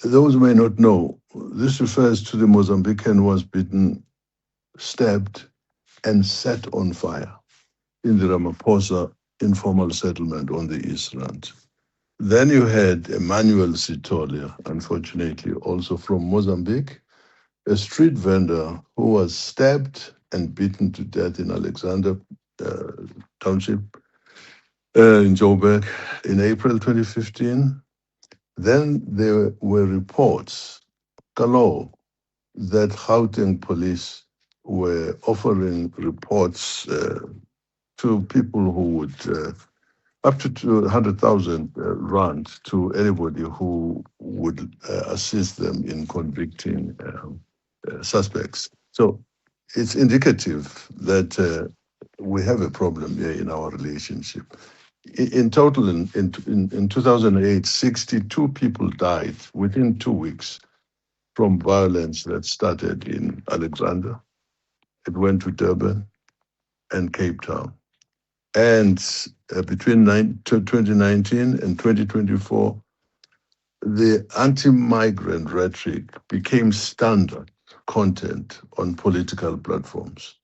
Speaker 2: Those who may not know, this refers to the Mozambican who was beaten, stabbed, and set on fire in the Ramaphosa informal settlement on the East Rand. Then you had Emmanuel Sitolia, unfortunately, also from Mozambique, a street vendor who was stabbed and beaten to death in Alexander Township in Joburg in April 2015. Then there were reports, galore, that Gauteng police were offering reports to people who would, up to 200,000 rand to anybody who would assist them in convicting suspects. So it's indicative that we have a problem here in our relationship. In total, in 2008, 62 people died within 2 weeks from violence that started in Alexander. It went to Durban and Cape Town. And between 2019 and 2024, the anti-migrant rhetoric became standard content on political platforms.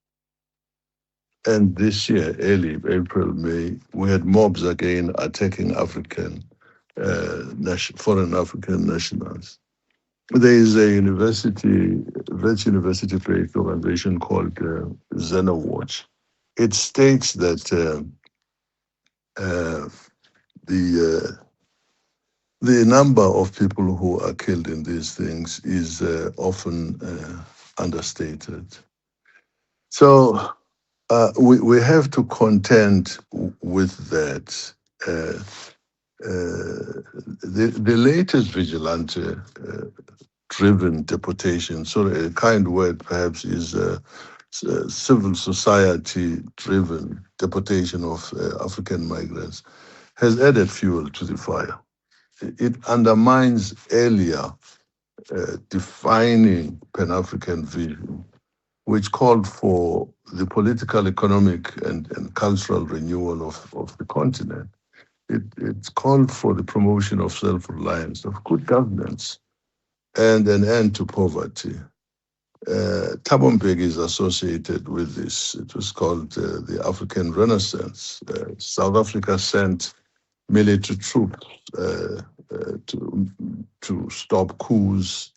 Speaker 2: And this year, early April, May, we had mobs again attacking foreign African nationals. There is a university-based organization called Zena Watch. It states that the number of people who are killed in these things is often understated. So we have to contend with that. The latest vigilante-driven deportation, so a kind word perhaps is civil society-driven deportation of African migrants, has added fuel to the fire. It undermines earlier defining Pan-African vision, which called for the political, economic, and cultural renewal of the continent. It's called for the promotion of self-reliance, of good governance, and an end to poverty. Thabo Mbeki is associated with this. It was called the African Renaissance. South Africa sent military troops to stop coups,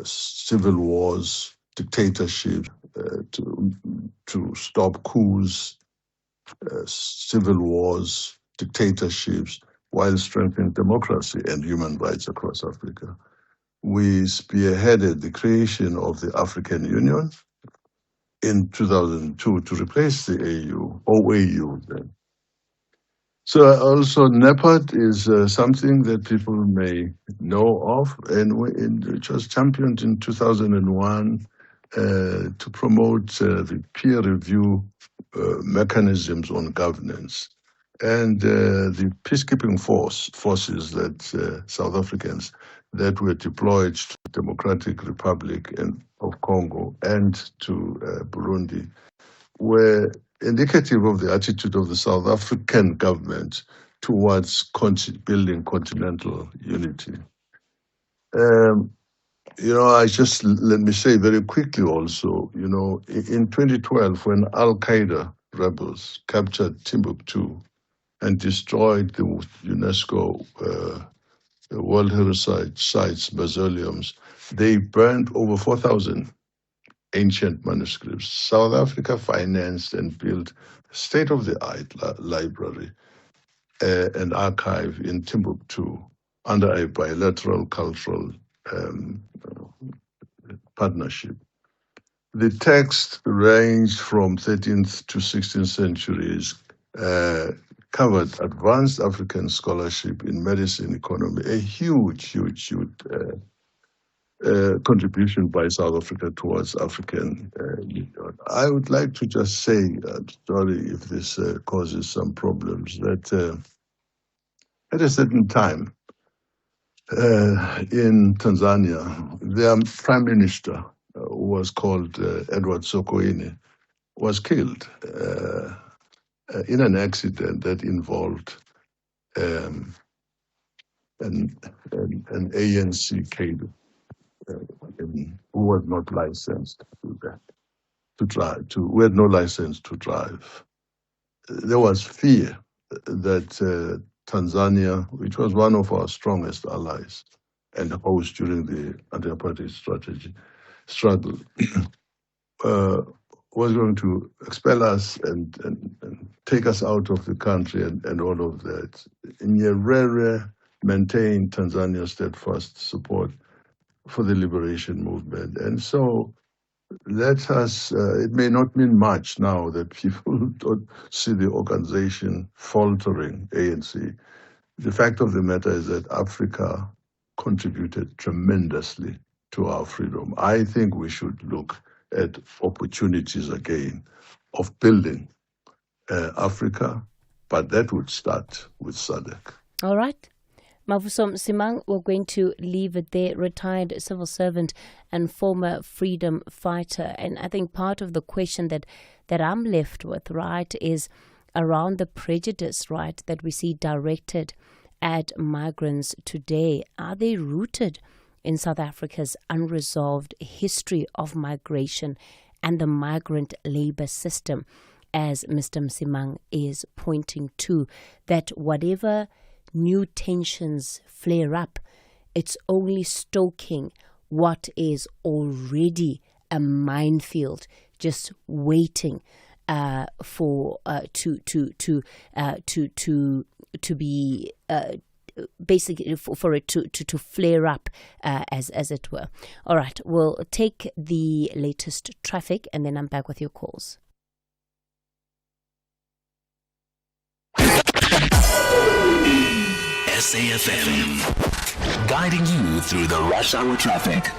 Speaker 2: civil wars, dictatorships, to stop coups, civil wars, dictatorships, while strengthening democracy and human rights across Africa. We spearheaded the creation of the African Union in 2002 to replace the OAU then. So also NEPAD is something that people may know of, and it was championed in 2001 to promote the peer review mechanisms on governance. And the peacekeeping forces that South Africans that were deployed to the Democratic Republic of Congo and to Burundi were indicative of the attitude of the South African government towards building continental unity. Let me say very quickly also, in 2012, when Al Qaeda rebels captured Timbuktu and destroyed the UNESCO World Heritage Sites mausoleums, they burned over 4,000 ancient manuscripts. South Africa financed and built state-of-the-art library and archive in Timbuktu under a bilateral cultural partnership. The text ranged from 13th to 16th centuries, covered advanced African scholarship in medicine, economy, a huge contribution by South Africa towards African Union. I would like to just say, sorry if this causes some problems, that at a certain time in Tanzania, their prime minister, who was called Edward Sokoine, was killed in an accident that involved an ANC cadre who was not licensed who had no license to drive. There was fear that Tanzania, which was one of our strongest allies and host during the anti-apartheid struggle, was going to expel us and take us out of the country and all of that. Nyerere maintained Tanzania's steadfast support for the liberation movement. And so let us, it may not mean much now that people don't see the organization faltering, ANC. The fact of the matter is that Africa contributed tremendously to our freedom. I think we should look at opportunities again of building Africa, but that would start with SADC.
Speaker 6: All right. Mavuso Msimang, we're going to leave it there. Retired civil servant and former freedom fighter. And I think part of the question that I'm left with, right, is around the prejudice, right, that we see directed at migrants today. Are they rooted in South Africa's unresolved history of migration and the migrant labor system, as Mr. Msimang is pointing to, that whatever new tensions flare up, it's only stoking what is already a minefield, just waiting for to be basically for it to flare up, as it were. All right, we'll take the latest traffic and then I'm back with your calls.
Speaker 5: SAfm, guiding you through the rush hour traffic.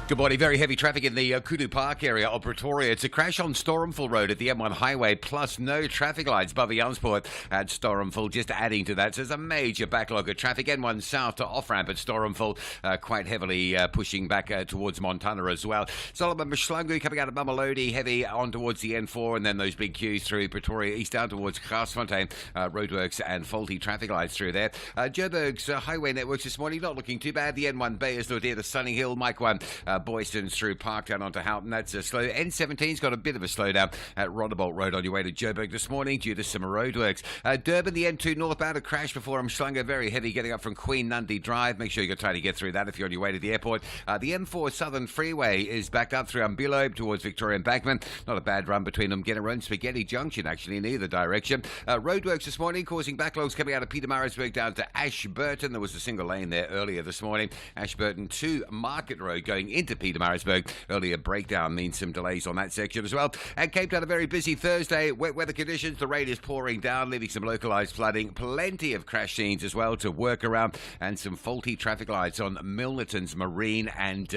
Speaker 16: Good morning. Very heavy traffic in the Kudu Park area of Pretoria. It's a crash on Stormful Road at the M1 highway, plus no traffic lights above Jansport at Stormful, just adding to that. So there's a major backlog of traffic. M1 south to off-ramp at Stormful, quite heavily pushing back towards Montana as well. Solomon Mshlangu coming out of Mamelodi, heavy on towards the N4, and then those big queues through Pretoria East down towards Garsfontein, roadworks and faulty traffic lights through there. Joburg's highway networks this morning not looking too bad. The N1 Bay is near to Sunny Hill, Mike 1. Boyston's through Parktown onto Houghton. That's slow. N17's got a bit of a slowdown at Rondebolt Road on your way to Joburg this morning due to some roadworks. Durban, the N2 northbound, a crash before Mshlangu, very heavy getting up from Queen Nundy Drive. Make sure you're trying to get through that if you're on your way to the airport. The M4 Southern Freeway is backed up through Umbulo towards Victoria Embankment. Not a bad run between Umgena and Spaghetti Junction, actually, in either direction. Roadworks this morning causing backlogs coming out of Pietermaritzburg down to Ashburton. There was a single lane there earlier this morning. Ashburton to Market Road going into Pietermaritzburg. Earlier breakdown means some delays on that section as well. And Cape Town, a very busy Thursday. Wet weather conditions. The rain is pouring down, leaving some localised flooding. Plenty of crash scenes as well to work around, and some faulty traffic lights on Milnerton's Marine and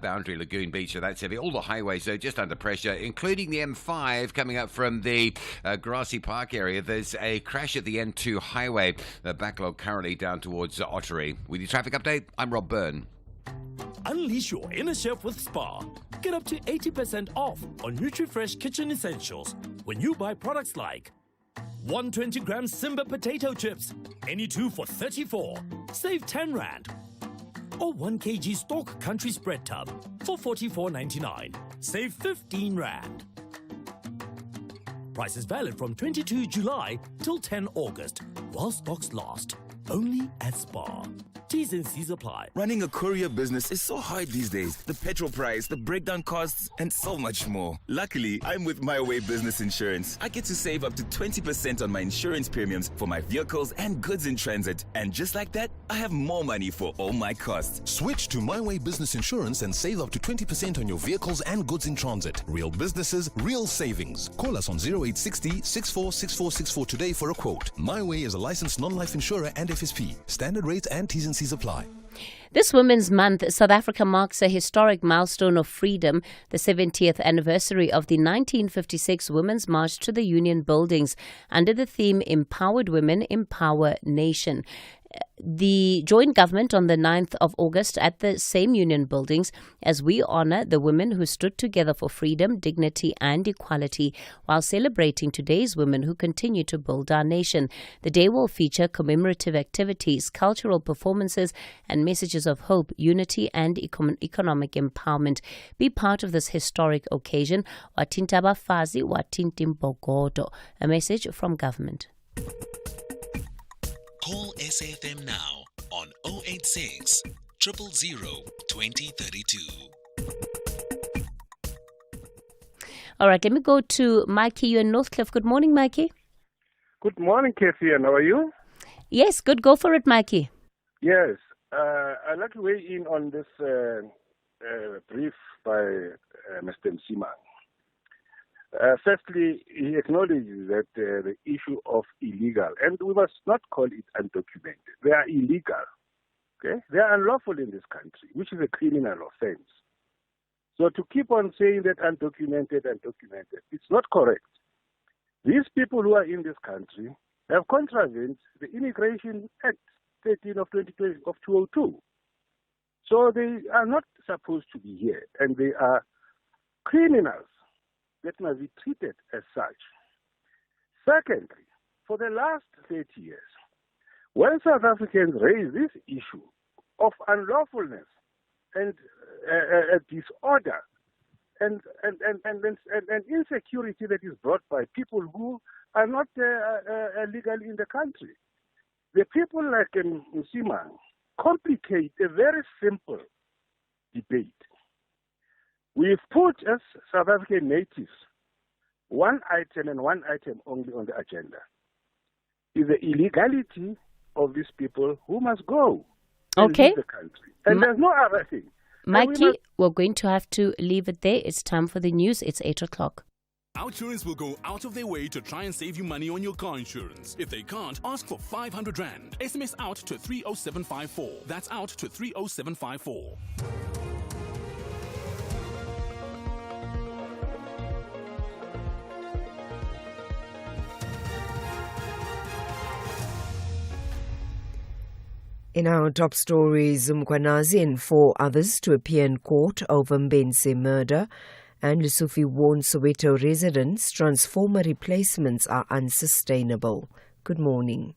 Speaker 16: Boundary Lagoon Beach. So that's heavy. All the highways, though, just under pressure, including the M5 coming up from the Grassy Park area. There's a crash at the N2 highway. The backlog currently down towards Ottery. With your traffic update, I'm Rob Byrne.
Speaker 3: Unleash your inner chef with Spar. Get up to 80% off on NutriFresh kitchen essentials when you buy products like 120-gram Simba potato chips, any two for 34. Save 10 Rand. or 1 kg stock country spread tub for $44.99. Save 15 Rand. Price is valid from 22 July till 10 August, while stocks last. Only at Spar. T's and C's apply.
Speaker 7: Running a courier business is so hard these days. The petrol price, the breakdown costs, and so much more. Luckily, I'm with My Way Business Insurance. I get to save up to 20% on my insurance premiums for my vehicles and goods in transit. And just like that, I have more money for all my costs.
Speaker 9: Switch to My Way Business Insurance and save up to 20% on your vehicles and goods in transit. Real businesses, real savings. Call us on 0860 646464 today for a quote. My Way is a licensed non-life insurer and FSP. Standard rates and T's and C's apply.
Speaker 6: This Women's Month, South Africa marks a historic milestone of freedom, the 70th anniversary of the 1956 Women's March to the Union Buildings under the theme Empowered Women, Empower Nation. The joint government on the 9th of August at the same Union Buildings as we honor the women who stood together for freedom, dignity and equality while celebrating today's women who continue to build our nation. The day will feature commemorative activities, cultural performances and messages of hope, unity and economic empowerment. Be part of this historic occasion. Watinta Bafazi, Watinta Mbogodo. A message from government.
Speaker 5: Call SAFM now on 086 000 2032.
Speaker 6: All right, let me go to Mikey. You're in Northcliffe. Good morning, Mikey.
Speaker 22: Good morning, Kathy, and how are you?
Speaker 6: Yes, good. Go for it, Mikey.
Speaker 22: Yes. I'd like to weigh in on this brief by Mr. Msimang. Firstly, he acknowledges that the issue of illegal, and we must not call it undocumented. They are illegal. Okay? They are unlawful in this country, which is a criminal offense. So to keep on saying that undocumented, it's not correct. These people who are in this country have contravened the Immigration Act 13 of 2002. So they are not supposed to be here, and they are criminals that must be treated as such. Secondly, for the last 30 years, when South Africans raise this issue of unlawfulness and disorder and insecurity that is brought by people who are not legal in the country, the people like Msimang complicate a very simple debate. We've put as South African natives one item and one item only on the agenda. Is the illegality of these people who must go and leave the country. And there's no other thing.
Speaker 6: Mikey, we're going to have to leave it there. It's time for the news. It's 8 o'clock.
Speaker 4: Outsurance will go out of their way to try and save you money on your car insurance. If they can't, ask for 500 Rand. SMS out to 30754. That's out to 30754.
Speaker 1: In our top stories, Mkhwanazi and 4 others to appear in court over Mbenze murder, and Lesotho warns Soweto residents transformer replacements are unsustainable. Good morning.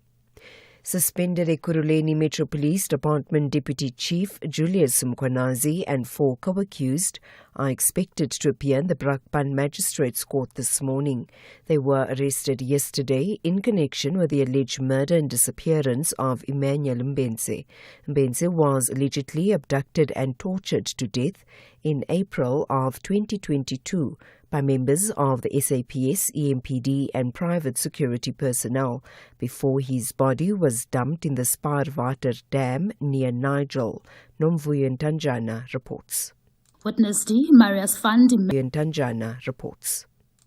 Speaker 1: Suspended Ekurhuleni Metro Police Department Deputy Chief Julius Mkhwanazi and 4 co-accused are expected to appear in the Brakpan Magistrates Court this morning. They were arrested yesterday in connection with the alleged murder and disappearance of Emmanuel Mbenze. Mbenze was allegedly abducted and tortured to death in April of 2022 by members of the SAPS, EMPD and private security personnel before his body was dumped in the Spaarwater Dam near Nigel. Nomvuyo Ntanjana reports.
Speaker 23: Witness D. Marius van
Speaker 1: Ntanjana reports.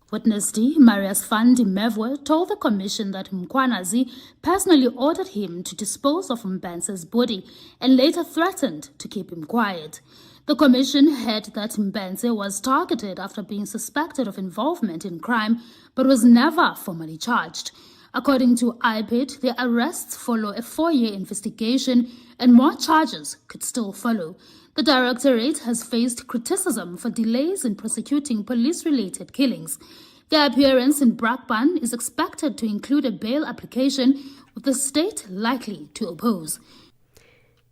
Speaker 23: Witness D. Marius van de Mevwe told the commission that Mkhwanazi personally ordered him to dispose of Mbenze's body and later threatened to keep him quiet. The commission heard that Mbenze was targeted after being suspected of involvement in crime but was never formally charged. According to IPID, the arrests follow a 4-year investigation and more charges could still follow. The Directorate has faced criticism for delays in prosecuting police-related killings. Their appearance in Brakpan is expected to include a bail application, with the state likely to oppose.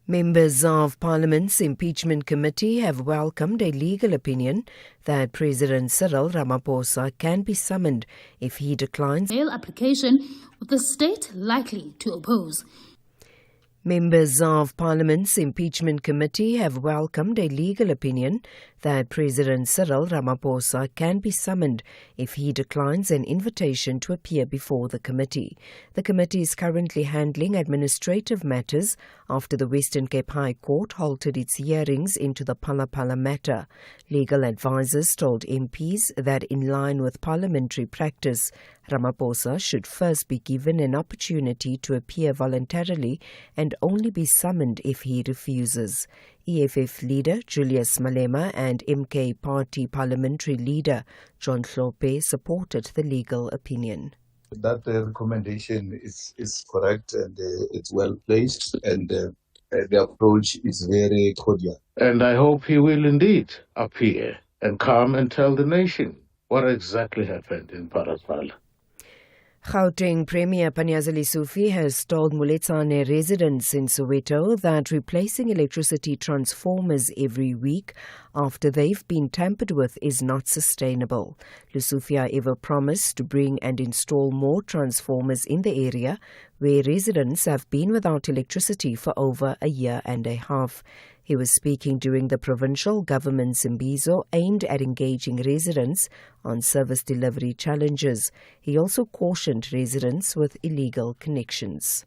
Speaker 1: Members of Parliament's impeachment committee have welcomed a legal opinion that President Cyril Ramaphosa can be summoned if he declines
Speaker 23: bail application, with the state likely to oppose.
Speaker 1: Members of Parliament's impeachment committee have welcomed a legal opinion that President Cyril Ramaphosa can be summoned if he declines an invitation to appear before the committee. The committee is currently handling administrative matters after the Western Cape High Court halted its hearings into the Phala matter. Legal advisers told MPs that in line with parliamentary practice, Ramaphosa should first be given an opportunity to appear voluntarily and only be summoned if he refuses. EFF leader Julius Malema and MK Party parliamentary leader John Hlophe supported the legal opinion.
Speaker 8: That recommendation is correct and it's well placed, and the approach is very cordial.
Speaker 12: And I hope he will indeed appear and come and tell the nation what exactly happened in Paraphala.
Speaker 1: Gauteng Premier Panyaza Lesufi has told Muletsane residents in Soweto that replacing electricity transformers every week after they've been tampered with is not sustainable. Lesufi, however, promised to bring and install more transformers in the area where residents have been without electricity for over a year and a half. He was speaking during the provincial government's Imbizo aimed at engaging residents on service delivery challenges. He also cautioned residents with illegal connections.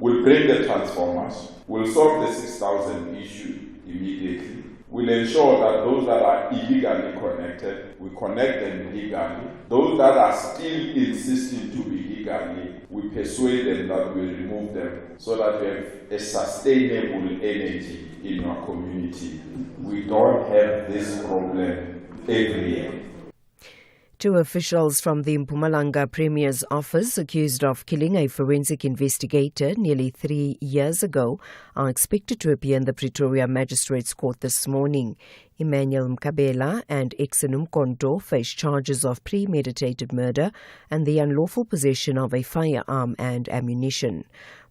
Speaker 13: We'll bring the transformers, we'll solve the 6,000 issue immediately. We'll ensure that those that are illegally connected, we connect them legally. Those that are still insisting to be legally, we persuade them that we remove them so that we have a sustainable energy in our community. We don't have this problem every year.
Speaker 1: Two officials from the Mpumalanga Premier's office accused of killing a forensic investigator nearly 3 years ago are expected to appear in the Pretoria Magistrates Court this morning. Emmanuel Mkabela and Exenum Konto face charges of premeditated murder and the unlawful possession of a firearm and ammunition.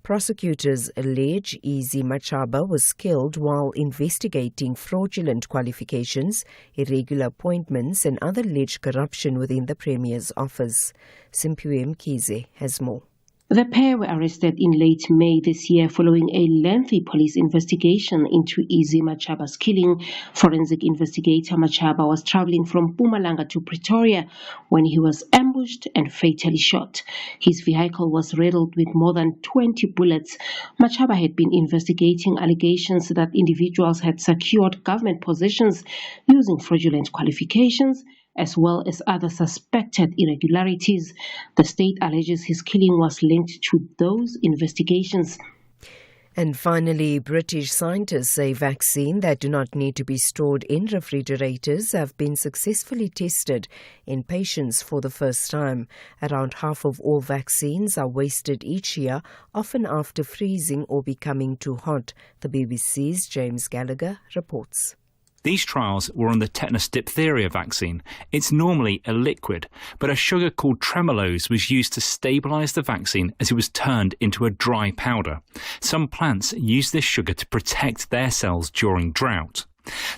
Speaker 1: Prosecutors allege Easy Machaba was killed while investigating fraudulent qualifications, irregular appointments and other alleged corruption within the Premier's office. Simpiwe Mkize has more.
Speaker 19: The pair were arrested in late May this year following a lengthy police investigation into Easy Machaba's killing. Forensic investigator Machaba was traveling from Mpumalanga to Pretoria when he was ambushed and fatally shot. His vehicle was riddled with more than 20 bullets. Machaba had been investigating allegations that individuals had secured government positions using fraudulent qualifications, as well as other suspected irregularities. The state alleges his killing was linked to those investigations.
Speaker 1: And finally, British scientists say vaccines that do not need to be stored in refrigerators have been successfully tested in patients for the first time. Around half of all vaccines are wasted each year, often after freezing or becoming too hot. The BBC's James Gallagher reports.
Speaker 25: These trials were on the tetanus diphtheria vaccine. It's normally a liquid, but a sugar called tremulose was used to stabilise the vaccine as it was turned into a dry powder. Some plants use this sugar to protect their cells during drought.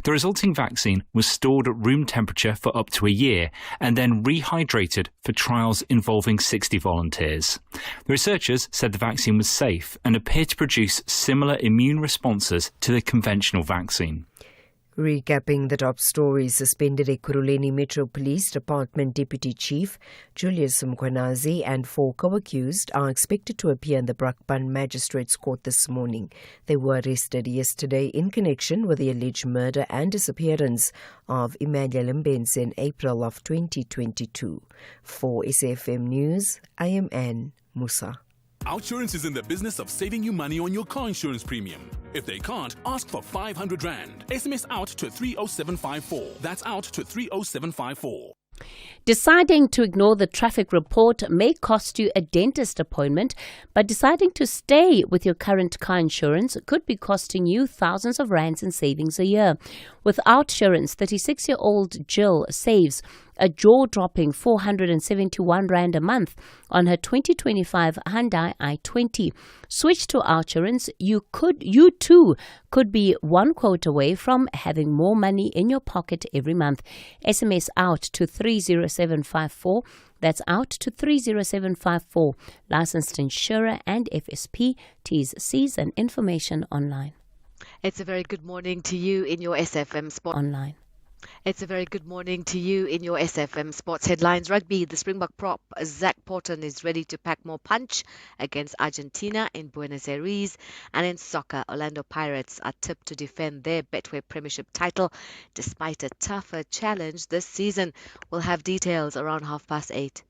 Speaker 25: The resulting vaccine was stored at room temperature for up to a year and then rehydrated for trials involving 60 volunteers. The researchers said the vaccine was safe and appeared to produce similar immune responses to the conventional vaccine.
Speaker 1: Recapping the top stories, suspended Ekurhuleni Metro Police Department Deputy Chief Julius Mkhwanazi and 4 co-accused are expected to appear in the Brakpan Magistrates Court this morning. They were arrested yesterday in connection with the alleged murder and disappearance of Emmanuel Mbenze in April of 2022. For SAFM News, I am Anne Musa.
Speaker 4: Outsurance is in the business of saving you money on your car insurance premium. If they can't, ask for 500 Rand. SMS out to 30754. That's out to 30754.
Speaker 6: Deciding to ignore the traffic report may cost you a dentist appointment, but deciding to stay with your current car insurance could be costing you thousands of rands in savings a year. With Outsurance, 36-year-old Jill saves a jaw-dropping 471 Rand a month on her 2025 Hyundai i20. Switch to Outsurance. You too could be one quote away from having more money in your pocket every month. SMS out to 30754. That's out to 30754. Licensed insurer and FSP. T's, C's and information online.
Speaker 10: It's a very good morning to you in your SFM Sport.
Speaker 6: Online.
Speaker 10: It's a very good morning to you in your SFM Sports headlines. Rugby, the Springbok prop Zach Porton is ready to pack more punch against Argentina in Buenos Aires. And in soccer, Orlando Pirates are tipped to defend their Betway Premiership title despite a tougher challenge this season. We'll have details around 8:30.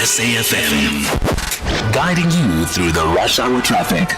Speaker 5: SAfm, guiding you through the rush hour traffic.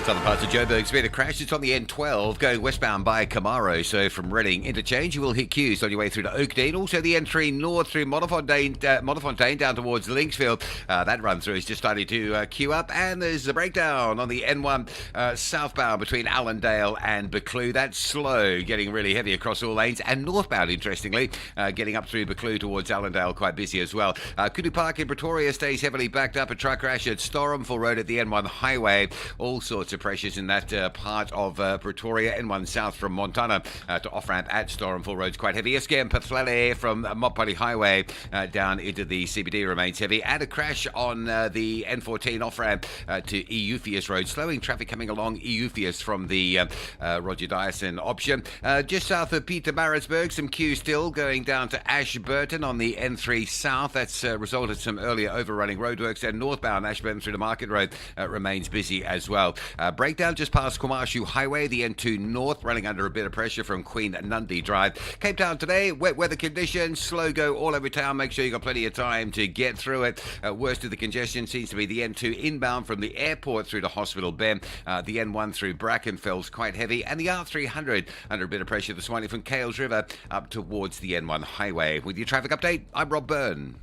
Speaker 16: Southern parts of Joburg's been a crash. It's on the N12 going westbound by Camaro. So from Reading Interchange, you will hit queues on your way through to Oakdale. Also the N3 north through Modderfontein down towards Linksfield. That run through is just starting to queue up. And there's a breakdown on the N1 southbound between Allendale and Buccleuch. That's slow, getting really heavy across all lanes. And northbound, interestingly, getting up through Buccleuch towards Allendale, quite busy as well. Kudu Park in Pretoria stays heavily backed up. A truck crash at Storenville Road at the N1 highway. All sorts of pressures in that part of Pretoria. N1 south from Montana to off-ramp at Storenville Road's quite heavy. Eskem Pathlele from Mopali Highway down into the CBD remains heavy. And a crash on the N14 off-ramp to Eupheus Road, slowing traffic coming along Eupheus from the Roger Dyson option. Just south of Pietermaritzburg, some queues still going down to Ashburton on the N3 south. That's resulted in some earlier overrunning roadworks, and northbound Ashburton through the Market Road remains busy as well. Breakdown just past Kwamashu Highway, the N2 north running under a bit of pressure from Queen Nundy Drive. Cape Town today, wet weather conditions, slow go all over town. Make sure you got plenty of time to get through it. Worst of the congestion seems to be the N2 inbound from the airport through to Hospital Bend. The N1 through Brackenfell's quite heavy, and the R300 under a bit of pressure this morning from Kales River up towards the N1 highway. With your traffic update, I'm Rob Byrne.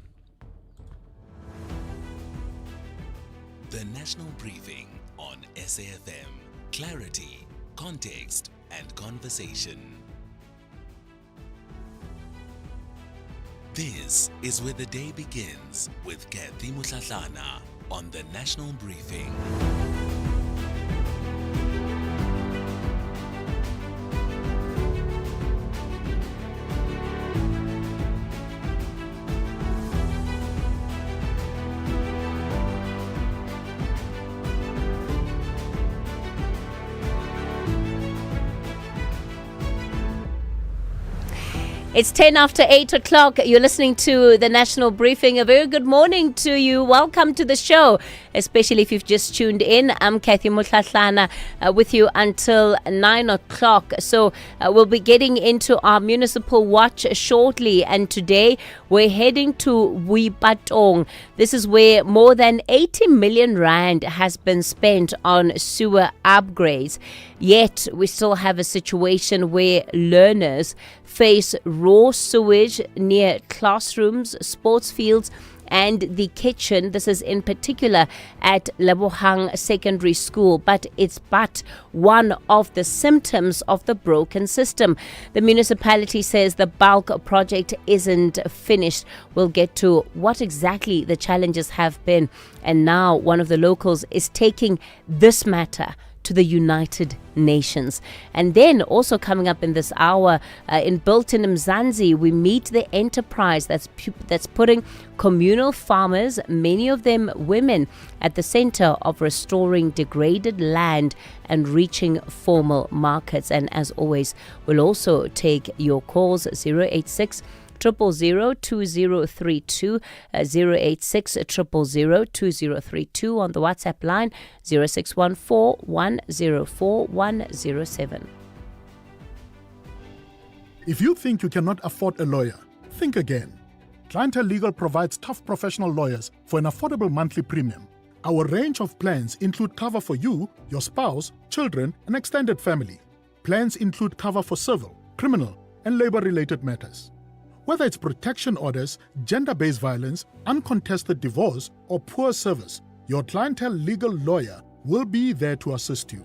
Speaker 5: The National Briefing on SAfm. Clarity, context, and conversation. This is where the day begins with Kathy Mutlatlana on the National Briefing.
Speaker 6: It's 10 after 8 o'clock. You're listening to the National Briefing. A very good morning to you. Welcome to the show, especially if you've just tuned in. I'm Kathy Mutlatlana with you until 9 o'clock. So we'll be getting into our municipal watch shortly. And today we're heading to Weibatong. This is where more than 80 million Rand has been spent on sewer upgrades. Yet we still have a situation where learners face raw sewage near classrooms, sports fields, and the kitchen. This is in particular at Lebohang Secondary School, but it's but one of the symptoms of the broken system. The municipality says the bulk project isn't finished. We'll get to what exactly the challenges have been, and now one of the locals is taking this matter to the United Nations. And then also coming up in this hour, in Bilton Mzansi, we meet the enterprise that's putting communal farmers, many of them women, at the center of restoring degraded land and reaching formal markets. And as always, we'll also take your calls 086 0002032, 086 0002032 on the WhatsApp line 0614 104 107.
Speaker 11: If you think you cannot afford a lawyer, think again. Clientele Legal provides tough professional lawyers for an affordable monthly premium. Our range of plans include cover for you, your spouse, children, and extended family. Plans include cover for civil, criminal, and labor-related matters. Whether it's protection orders, gender-based violence, uncontested divorce, or poor service, your Clientele Legal lawyer will be there to assist you.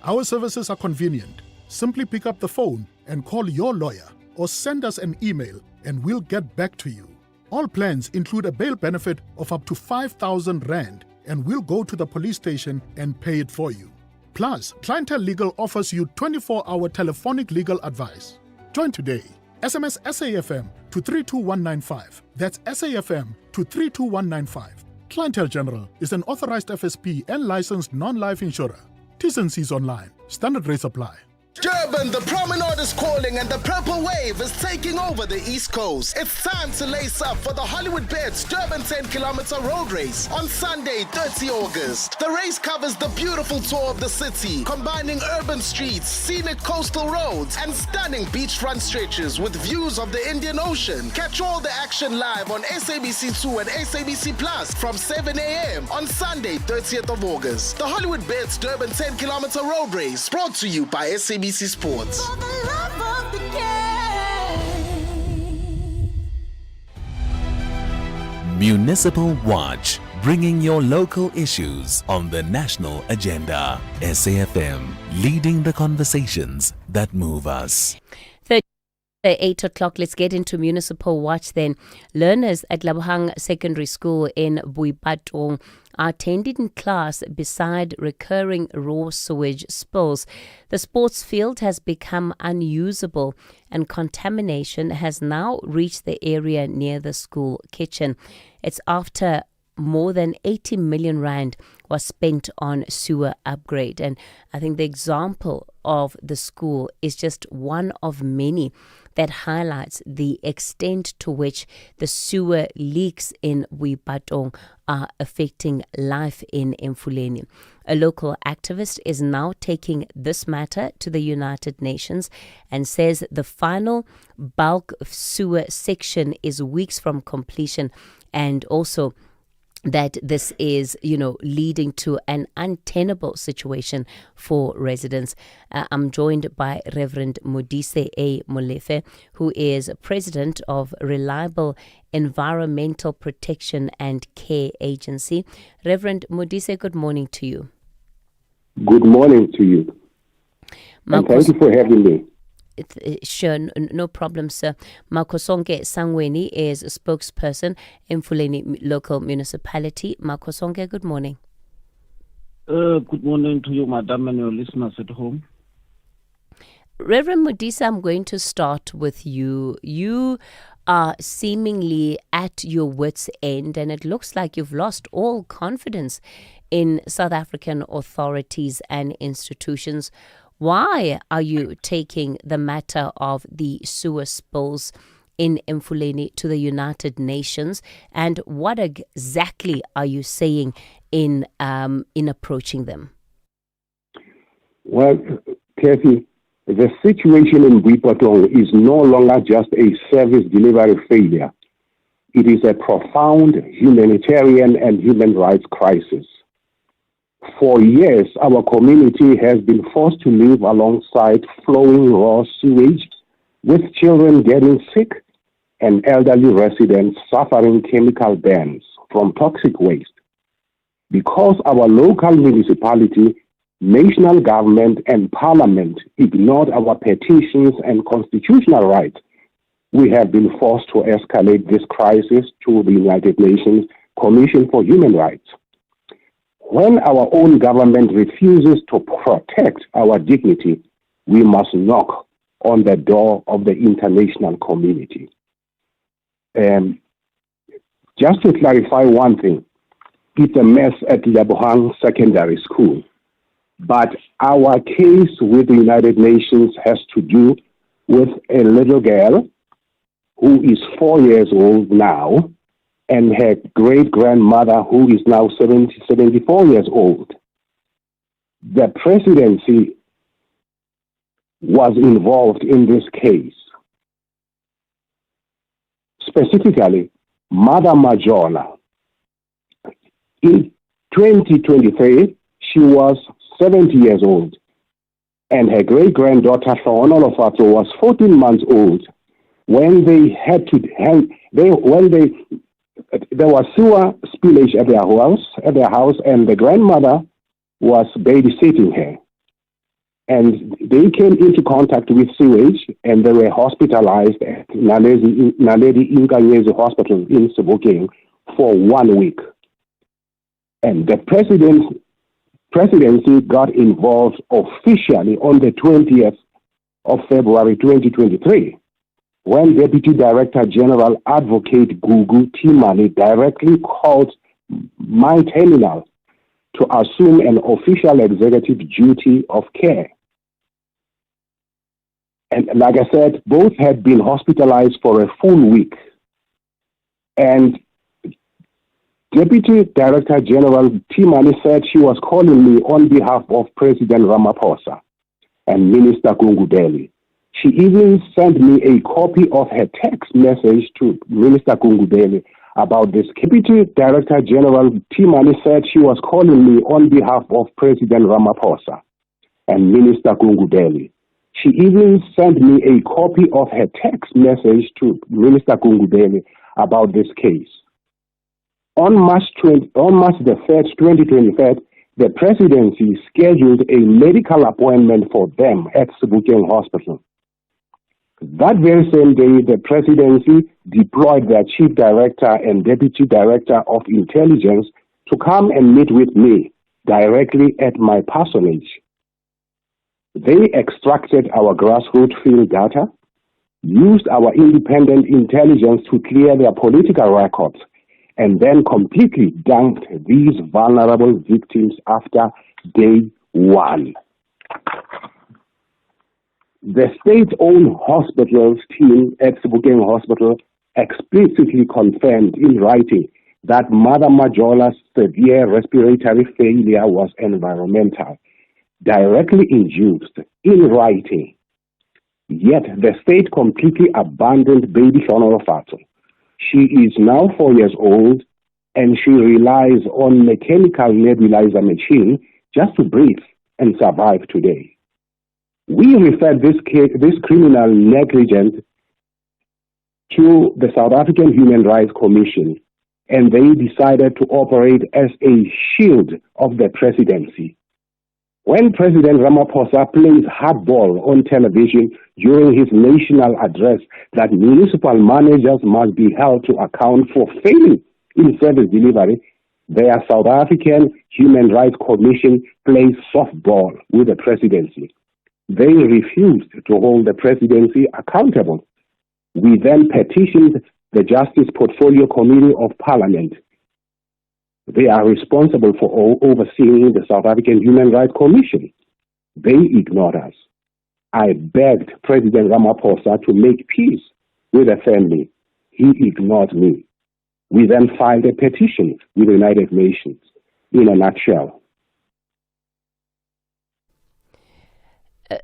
Speaker 11: Our services are convenient. Simply pick up the phone and call your lawyer or send us an email and we'll get back to you. All plans include a bail benefit of up to 5,000 Rand and we'll go to the police station and pay it for you. Plus, Clientele Legal offers you 24-hour telephonic legal advice. Join today. SMS SAFM to 32195. That's SAFM to 32195. Clientele General is an authorized FSP and licensed non-life insurer. T's and C's online. Standard rates apply.
Speaker 14: Durban, the promenade is calling and the purple wave is taking over the East Coast. It's time to lace up for the Hollywood Bets Durban 10-kilometer road race on Sunday, 30 August. The race covers the beautiful tour of the city, combining urban streets, scenic coastal roads, and stunning beachfront stretches with views of the Indian Ocean. Catch all the action live on SABC2 and SABC Plus from 7 a.m. on Sunday, 30th of August. The Hollywood Bets Durban 10-kilometer road race, brought to you by SABC Sports.
Speaker 5: Municipal Watch, bringing your local issues on the national agenda. SAFM, leading the conversations that move us.
Speaker 6: 8 o'clock, let's get into Municipal Watch then. Learners at Labuhang Secondary School in Buipatong are attending class beside recurring raw sewage spills. The sports field has become unusable and contamination has now reached the area near the school kitchen. It's after more than 80 million Rand was spent on sewer upgrade. And I think the example of the school is just one of many that highlights the extent to which the sewer leaks in Buipatong are affecting life in Mfuleni. A local activist is now taking this matter to the United Nations and says the final bulk sewer section is weeks from completion, and also that this is, leading to an untenable situation for residents. I'm joined by Reverend Modise A. Molefe, who is president of Reliable Environmental Protection and Care Agency. Reverend Modise, good morning to you.
Speaker 15: Good morning to you. And thank you for having me.
Speaker 6: Sure, no problem, sir. Makosonke Sangweni is a spokesperson in Mfuleni local municipality. Makosonke, good morning.
Speaker 17: Good morning to you, madam, and your listeners at home.
Speaker 6: Reverend Modise, I'm going to start with you. You are seemingly at your wits' end, and it looks like you've lost all confidence in South African authorities and institutions. Why are you taking the matter of the sewer spills in Mfuleni to the United Nations, and what exactly are you saying in approaching them?
Speaker 15: Well, Kathy, the situation in Buipatong is no longer just a service delivery failure. It is a profound humanitarian and human rights crisis. For years, our community has been forced to live alongside flowing raw sewage, with children getting sick and elderly residents suffering chemical burns from toxic waste. Because our local municipality, national government, and parliament ignored our petitions and constitutional rights, we have been forced to escalate this crisis to the United Nations Commission for Human Rights. When our own government refuses to protect our dignity, we must knock on the door of the international community. Just to clarify one thing, it's a mess at Labuhang Secondary School, but our case with the United Nations has to do with a little girl who is 4 years old now, and her great-grandmother, who is now 74 years old. The presidency was involved in this case. Specifically, Mother Majola. In 2023, she was 70 years old, and her great-granddaughter, Olofato, was 14 months old when they had to there was sewer spillage at their house, and the grandmother was babysitting her. And they came into contact with sewage, and they were hospitalized at Naledi Inkanyezi Hospital in Sebokeng for 1 week. And the presidency got involved officially on the 20th of February 2023, when Deputy Director General Advocate Gugu Timani directly called my terminal to assume an official executive duty of care. And like I said, both had been hospitalized for a full week. And Deputy Director General Timani said she was calling me on behalf of President Ramaphosa and Minister Gungudeli. She even sent me a copy of her text message to Minister Gungudeli about this. Deputy Director General Timani said she was calling me on behalf of President Ramaphosa and Minister Gungudeli. She even sent me a copy of her text message to Minister Gungudeli about this case. On March the 3rd, 2023, the presidency scheduled a medical appointment for them at Sebokeng Hospital. That very same day, the presidency deployed their chief director and deputy director of intelligence to come and meet with me directly at my parsonage. They extracted our grassroots field data, used our independent intelligence to clear their political records, and then completely dumped these vulnerable victims after day one. The state-owned hospitals team at Sebokeng Hospital explicitly confirmed in writing that Mother Majola's severe respiratory failure was environmental, directly induced in writing. Yet the state completely abandoned baby Shona Lofato. She is now 4 years old, and she relies on mechanical nebulizer machine just to breathe and survive today. We referred this criminal negligence to the South African Human Rights Commission, and they decided to operate as a shield of the presidency. When President Ramaphosa plays hardball on television during his national address that municipal managers must be held to account for failing in service delivery, their South African Human Rights Commission plays softball with the presidency. They refused to hold the presidency accountable. We then petitioned the Justice Portfolio Committee of Parliament. They are responsible for overseeing the South African Human Rights Commission. They ignored us. I begged President Ramaphosa to make peace with the family. He ignored me. We then filed a petition with the United Nations. In a nutshell,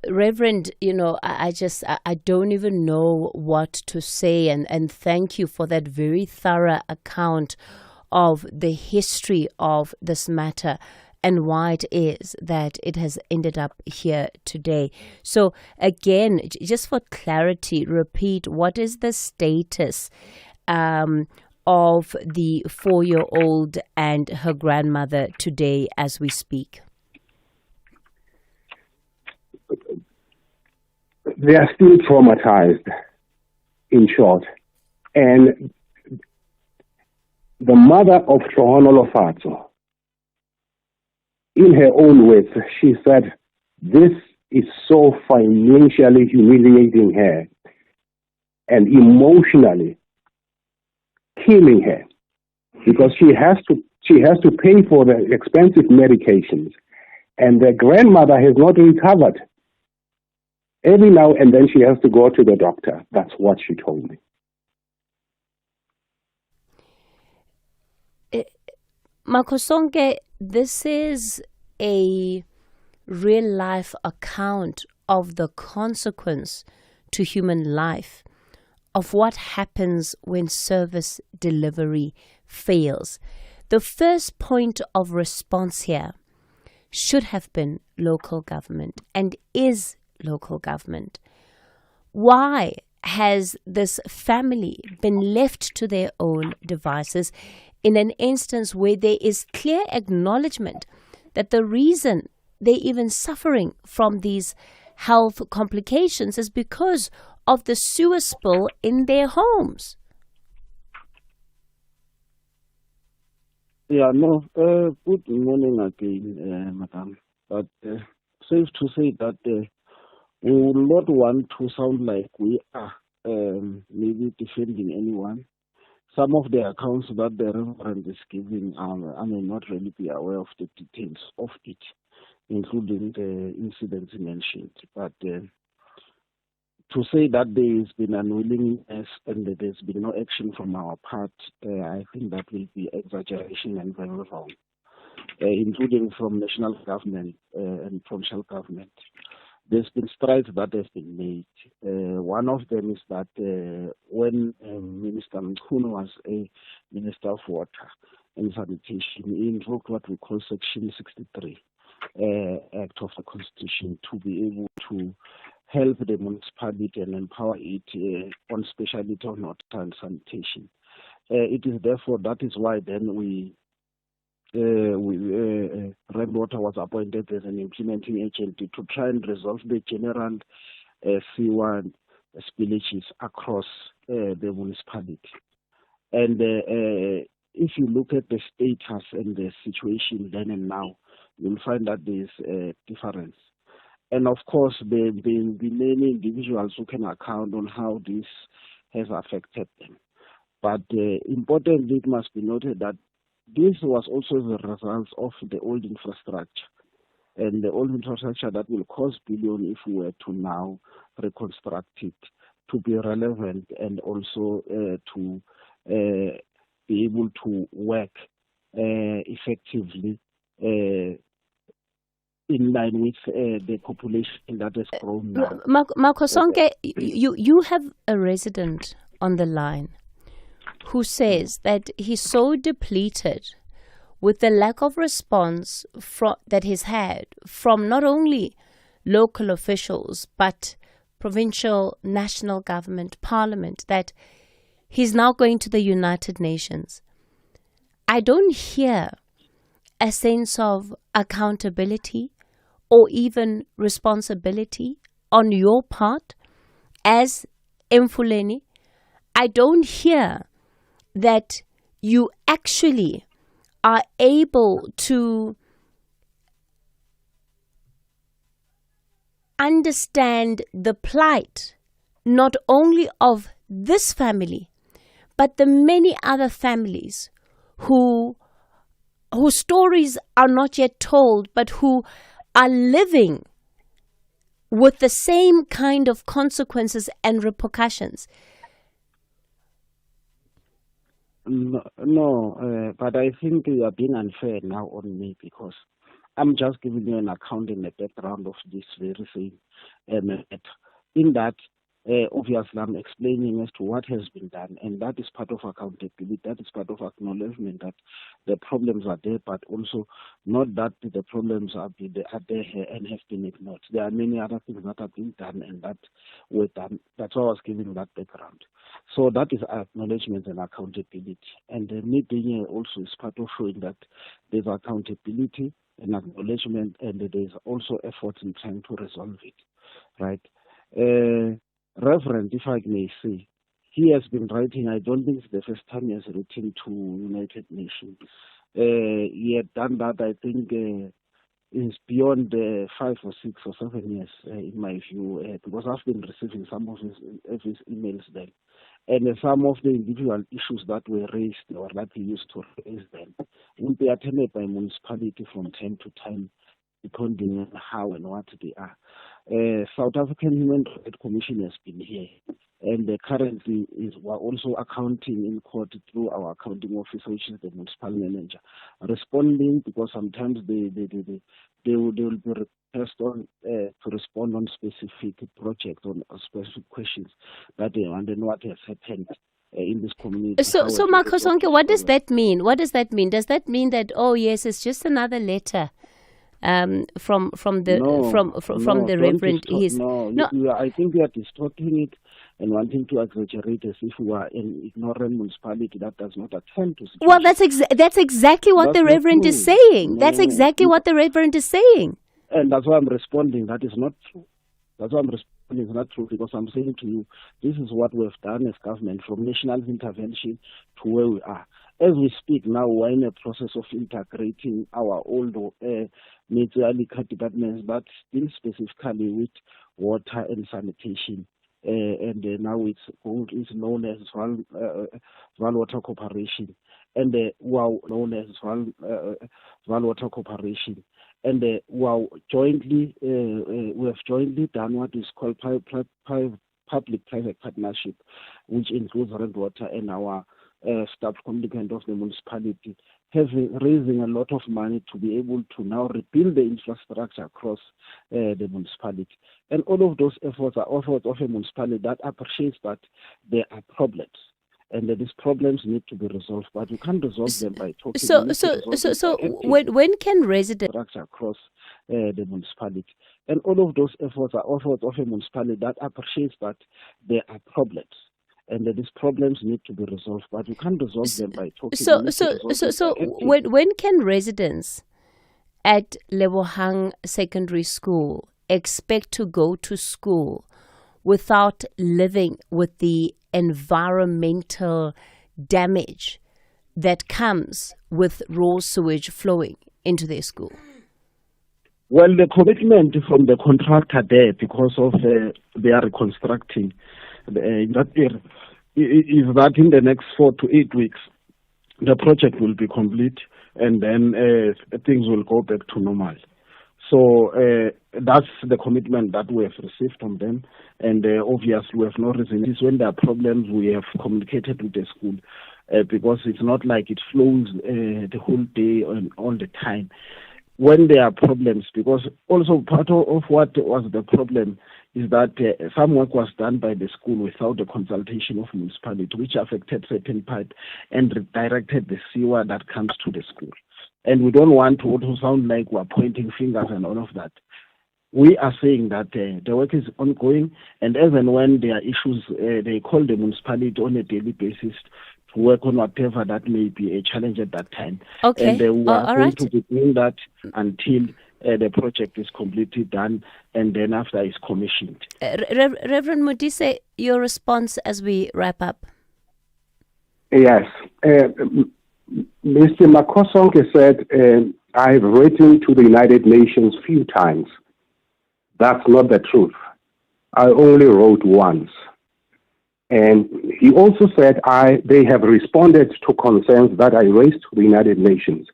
Speaker 6: Reverend, I don't even know what to say, and thank you for that very thorough account of the history of this matter and why it is that it has ended up here today. So again, just for clarity, repeat, what is the status of the 4-year-old and her grandmother today as we speak?
Speaker 15: They are still traumatized, in short. And the mother of Tloholo Lofato, in her own words, she said, this is so financially humiliating her and emotionally killing her, because she has to pay for the expensive medications, and the grandmother has not recovered. Every now and then she has to go to the doctor. That's what she told me.
Speaker 6: Makosonke, this is a real-life account of the consequence to human life of what happens when service delivery fails. The first point of response here should have been local government and is local government. Why has this family been left to their own devices in an instance where there is clear acknowledgement that the reason they're even suffering from these health complications is because of the sewer spill in their homes.
Speaker 17: Yeah, no. Good morning again, madam. But safe to say that we will not want to sound like we are maybe defending anyone. Some of the accounts that the Reverend is giving, I may not really be aware of the details of it, including the incidents mentioned. But to say that there has been unwillingness and that there's been no action from our part, I think that will be exaggeration and very wrong, including from national government and provincial government. There's been strides that have been made. One of them is that when Minister Mkhunu was a Minister of Water and Sanitation, he invoked what we call Section 63 Act of the Constitution to be able to help the municipality and empower it on specialty of water and sanitation. It is therefore, that is why then Rainwater was appointed as an implementing agent to try and resolve the general sewer spillages across the municipality. And if you look at the status and the situation then and now, you'll find that there's a difference. And of course, there will be many individuals who can account on how this has affected them. But importantly, it must be noted that this was also the result of the old infrastructure. And the old infrastructure that will cost billions if we were to now reconstruct it to be relevant and also to be able to work effectively in line with the population that has grown now.
Speaker 6: Makosonke, you have a resident on the line who says that he's so depleted with the lack of response that he's had from not only local officials but provincial, national government, parliament, that he's now going to the United Nations. I don't hear a sense of accountability or even responsibility on your part as Mfuleni. I don't hear that you actually are able to understand the plight not only of this family, but the many other families whose stories are not yet told, but who are living with the same kind of consequences and repercussions.
Speaker 17: No, but I think you are being unfair now on me because I'm just giving you an account in the background of this very same matter. In that, obviously, I'm explaining as to what has been done, and that is part of accountability. That is part of acknowledgement that the problems are there, but also not that the problems are there and have been ignored. There are many other things that have been done and that were done. That's why I was giving that background. So that is acknowledgement and accountability. And me being here also is part of showing that there's accountability and acknowledgement, and there's also effort in trying to resolve it, right? Reverend, if I may say, he has been writing, I don't think it's the first time he has written to United Nations. He had done that, I think, is beyond 5 or 6 or 7 years, in my view, because I've been receiving some of his emails then. And some of the individual issues that were raised or that he used to raise then will be attended by municipality from time to time, depending on how and what they are. South African Human Rights Commission has been here, and currently we're also accounting in court through our accounting officer, which is the municipal manager, responding because sometimes they will be requested on to respond on specific projects, on specific questions that they want and what has happened in this community.
Speaker 6: So Makosonke, what does that mean? What does that mean? Does that mean that, oh yes, it's just another letter from the Reverend?
Speaker 17: I think we are distorting it and wanting to exaggerate as if we are an ignorant municipality that does not attend to situations.
Speaker 6: Well, that's exactly what the Reverend is saying. That's exactly what the Reverend is saying.
Speaker 17: And that's why I'm responding. That is not true. That's why I'm responding. It's not true, because I'm saying to you, this is what we've done as government, from national intervention to where we are. As we speak now, we're in a process of integrating our old municipal departments, but still specifically with water and sanitation. And now it's known as One Water Corporation, and known as One Water Corporation. And we have jointly done what is called public-private partnership, which includes Red Water and our staff communicant of the municipality, raising a lot of money to be able to now rebuild the infrastructure across the municipality. And all of those efforts are efforts of a municipality that appreciates that there are problems, and that these problems need to be resolved. But you can't resolve them by talking.
Speaker 6: So when can residents
Speaker 17: across the municipality, and all of those efforts are efforts of a municipality that appreciates that there are problems, and that these problems need to be resolved, but you can't resolve them by talking.
Speaker 6: When can residents at Lebohang Secondary School expect to go to school without living with the environmental damage that comes with raw sewage flowing into their school?
Speaker 17: Well, the commitment from the contractor there, because of they are reconstructing that area, is that in the next 4 to 8 weeks, the project will be complete, and then things will go back to normal. So that's the commitment that we have received from them, and obviously we have no reason. It's when there are problems we have communicated with the school, because it's not like it flows the whole day and all the time. When there are problems, because also part of what was the problem is that some work was done by the school without the consultation of municipality, which affected certain part and redirected the sewer that comes to the school. And we don't want to also sound like we're pointing fingers and all of that. We are saying that the work is ongoing, and as and when there are issues, they call the municipality on a daily basis to work on whatever that may be a challenge at that time.
Speaker 6: Okay.
Speaker 17: And we are
Speaker 6: all
Speaker 17: going
Speaker 6: right.
Speaker 17: to be doing that until the project is completely done, and then after it's commissioned.
Speaker 6: Reverend Modise, your response as we wrap up.
Speaker 15: Yes. Mr. Makosonke said, I've written to the United Nations few times. That's not the truth. I only wrote once. And he also said they have responded to concerns that I raised to the United Nations.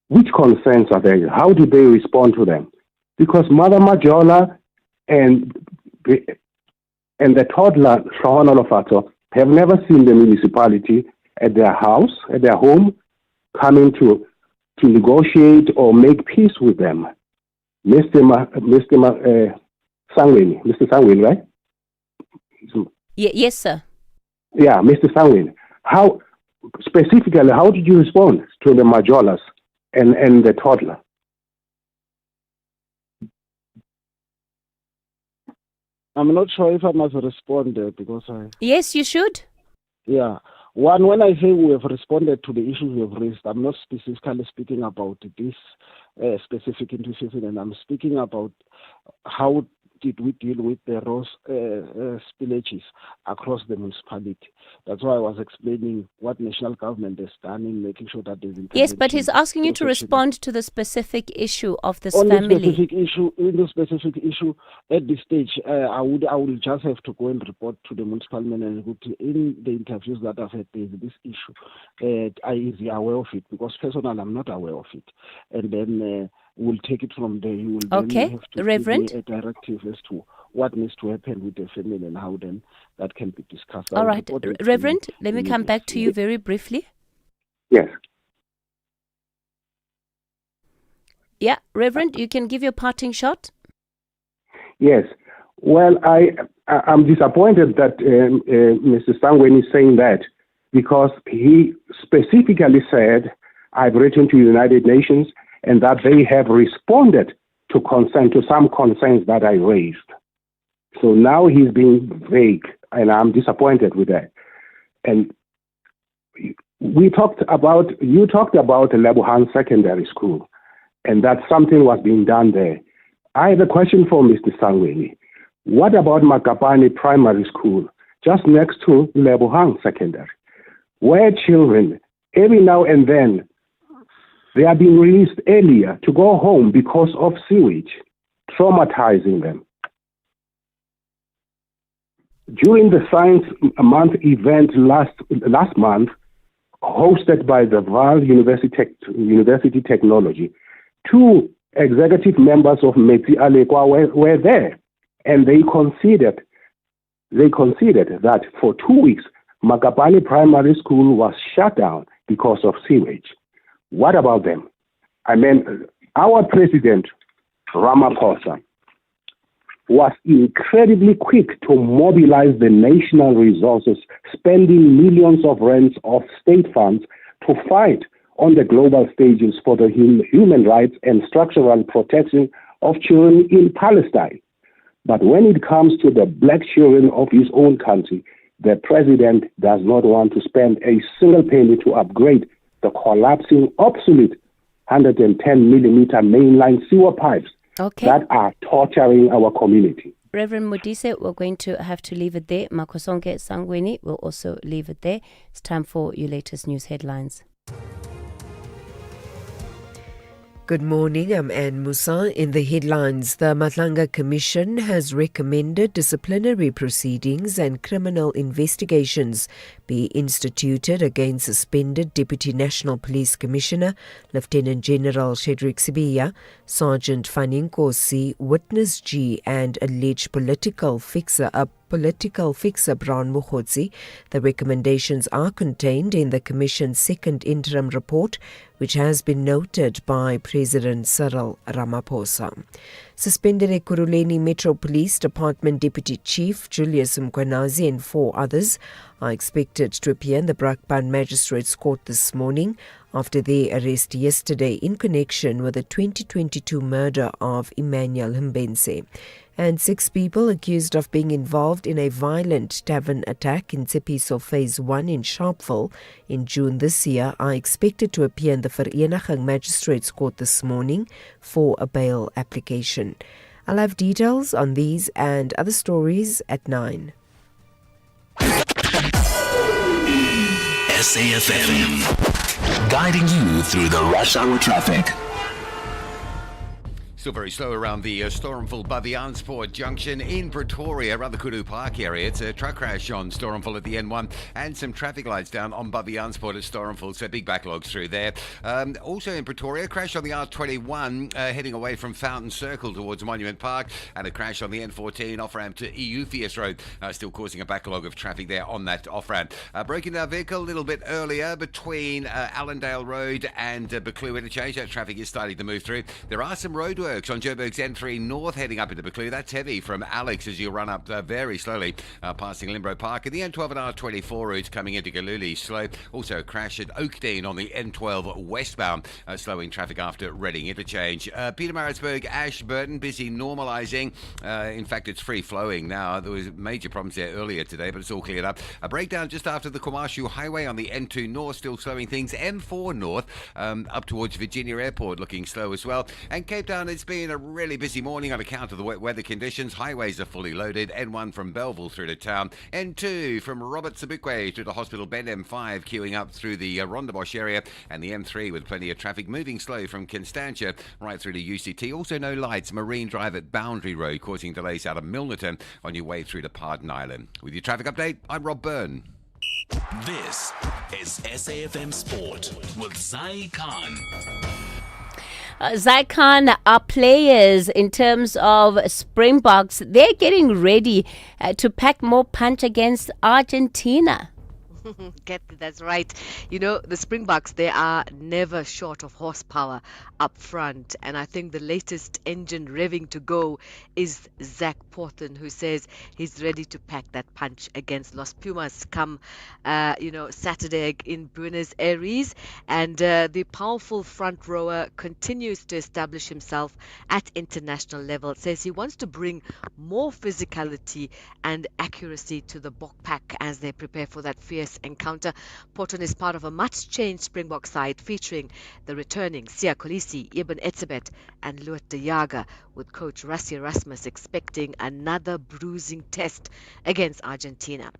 Speaker 15: Which concerns are they? How do they respond to them? Because Mother Majola and the toddler, Shahana Lofato, have never seen the municipality at their house, at their home, coming to negotiate or make peace with them. Mr. Sangweni, right?
Speaker 6: Yes, sir.
Speaker 15: Yeah, Mr. Sangweni. How did you respond to the Majolas and the toddler?
Speaker 17: I'm not sure if I must respond there, because
Speaker 6: Yes, you should.
Speaker 17: Yeah. One, when I say we have responded to the issues we have raised, I'm not specifically speaking about this specific incident. I'm speaking about how did we deal with the raw spillages across the municipality. That's why I was explaining what national government has done in making sure that there's
Speaker 6: Yes, but he's asking you to respond to the specific issue of this
Speaker 17: on
Speaker 6: family.
Speaker 17: In the specific issue, at this stage, I will just have to go and report to the municipal manager. In the interviews that I've had, there's this issue. I is aware of it, because personally I'm not aware of it. And then we'll take it from there. You will then have to
Speaker 6: Reverend,
Speaker 17: give me a directive as to what needs to happen with the family and how then that can be discussed.
Speaker 6: All right, Reverend, let me come back to you very briefly.
Speaker 15: Yes.
Speaker 6: Yeah, Reverend, you can give your parting shot.
Speaker 15: Yes. Well, I'm disappointed that Mr. Sangweni is saying that, because he specifically said, I've written to the United Nations, and that they have responded to some concerns that I raised. So now he's being vague, and I'm disappointed with that. And you talked about Lebohang Secondary School, and that something was being done there. I have a question for Mr. Sangweni. What about Makapane Primary School, just next to Lebohang Secondary, where children, every now and then, they are being released earlier to go home because of sewage, traumatizing them. During the Science Month event last month, hosted by the Vaal University Technology, 2 executive members of Metsi Alekwa were there, and they considered that for 2 weeks, Makapane Primary School was shut down because of sewage. What about them? I mean, our president, Ramaphosa, was incredibly quick to mobilize the national resources, spending millions of rands of state funds to fight on the global stages for the human rights and structural protection of children in Palestine. But when it comes to the black children of his own country, the president does not want to spend a single penny to upgrade the collapsing, obsolete 110 millimeter mainline sewer pipes that are torturing our community.
Speaker 6: Reverend Modise, we're going to have to leave it there. Makosonke Sangweni will also leave it there. It's time for your latest news headlines.
Speaker 1: Good morning, I'm Anne Musa. In the headlines, the Matlanga Commission has recommended disciplinary proceedings and criminal investigations be instituted against suspended Deputy National Police Commissioner, Lieutenant General Shedrick Sibiya, Sergeant Faninkosi, Witness G, and alleged political fixer-up Brown Mukhotsi. The recommendations are contained in the Commission's second interim report, which has been noted by President Cyril Ramaphosa. Suspended Ekurhuleni Metro Police Department Deputy Chief Julius Mkhwanazi and 4 others are expected to appear in the Brakpan Magistrates Court this morning after their arrest yesterday in connection with the 2022 murder of Emmanuel Mbense. And 6 people accused of being involved in a violent tavern attack in Tsepiso Phase 1 in Sharpeville in June this year are expected to appear in the Vereniging Magistrates Court this morning for a bail application. I'll have details on these and other stories at 9.
Speaker 5: SAfm, guiding you through the rush hour traffic.
Speaker 16: Still very slow around the Stormful Baviansport junction in Pretoria, around the Kudu Park area. It's a truck crash on Stormful at the N1 and some traffic lights down on Baviansport at Stormful, so big backlogs through there. Also in Pretoria, crash on the R21 heading away from Fountain Circle towards Monument Park, and a crash on the N14 off-ramp to Eupheus Road, still causing a backlog of traffic there on that off-ramp. Broken down vehicle a little bit earlier between Allendale Road and Buccleuch Interchange. That traffic is starting to move through. There are some roadworks on Joburg's N3 North heading up into Buccleuch. That's heavy from Alex as you run up very slowly, passing Limbro Park. And the N12 and R24 routes coming into Galuli slow. Also a crash at Oakdean on the N12 westbound, slowing traffic after Reading Interchange. Pietermaritzburg, Ashburton, busy normalising. In fact, it's free-flowing now. There was major problems there earlier today, but it's all cleared up. A breakdown just after the Kwamashu Highway on the N2 North, still slowing things. M4 North, up towards Virginia Airport, looking slow as well. And Cape Town, it's been a really busy morning on account of the wet weather conditions. Highways are fully loaded. N1 from Belleville through to town. N2 from Robert Sobukwe to the hospital bend. M5 queuing up through the Rondebosch area. And the M3 with plenty of traffic moving slow from Constantia right through to UCT. Also no lights. Marine Drive at Boundary Road causing delays out of Milnerton on your way through to Pardon Island. With your traffic update, I'm Rob Byrne.
Speaker 5: This is SAfm Sport with Zai Khan.
Speaker 6: Zycon, our players in terms of Springboks, they're getting ready to pack more punch against Argentina.
Speaker 10: That's right. You know, the Springboks, they are never short of horsepower up front. And I think the latest engine revving to go is Zach Porton, who says he's ready to pack that punch against Los Pumas come, Saturday in Buenos Aires. And the powerful front rower continues to establish himself at international level. It says he wants to bring more physicality and accuracy to the Bok pack as they prepare for that fierce this encounter. Porton is part of a much-changed Springbok side featuring the returning Siya Kolisi, Ibn Etzebeth and Luat de Jager, with coach Rassie Erasmus expecting another bruising test against Argentina.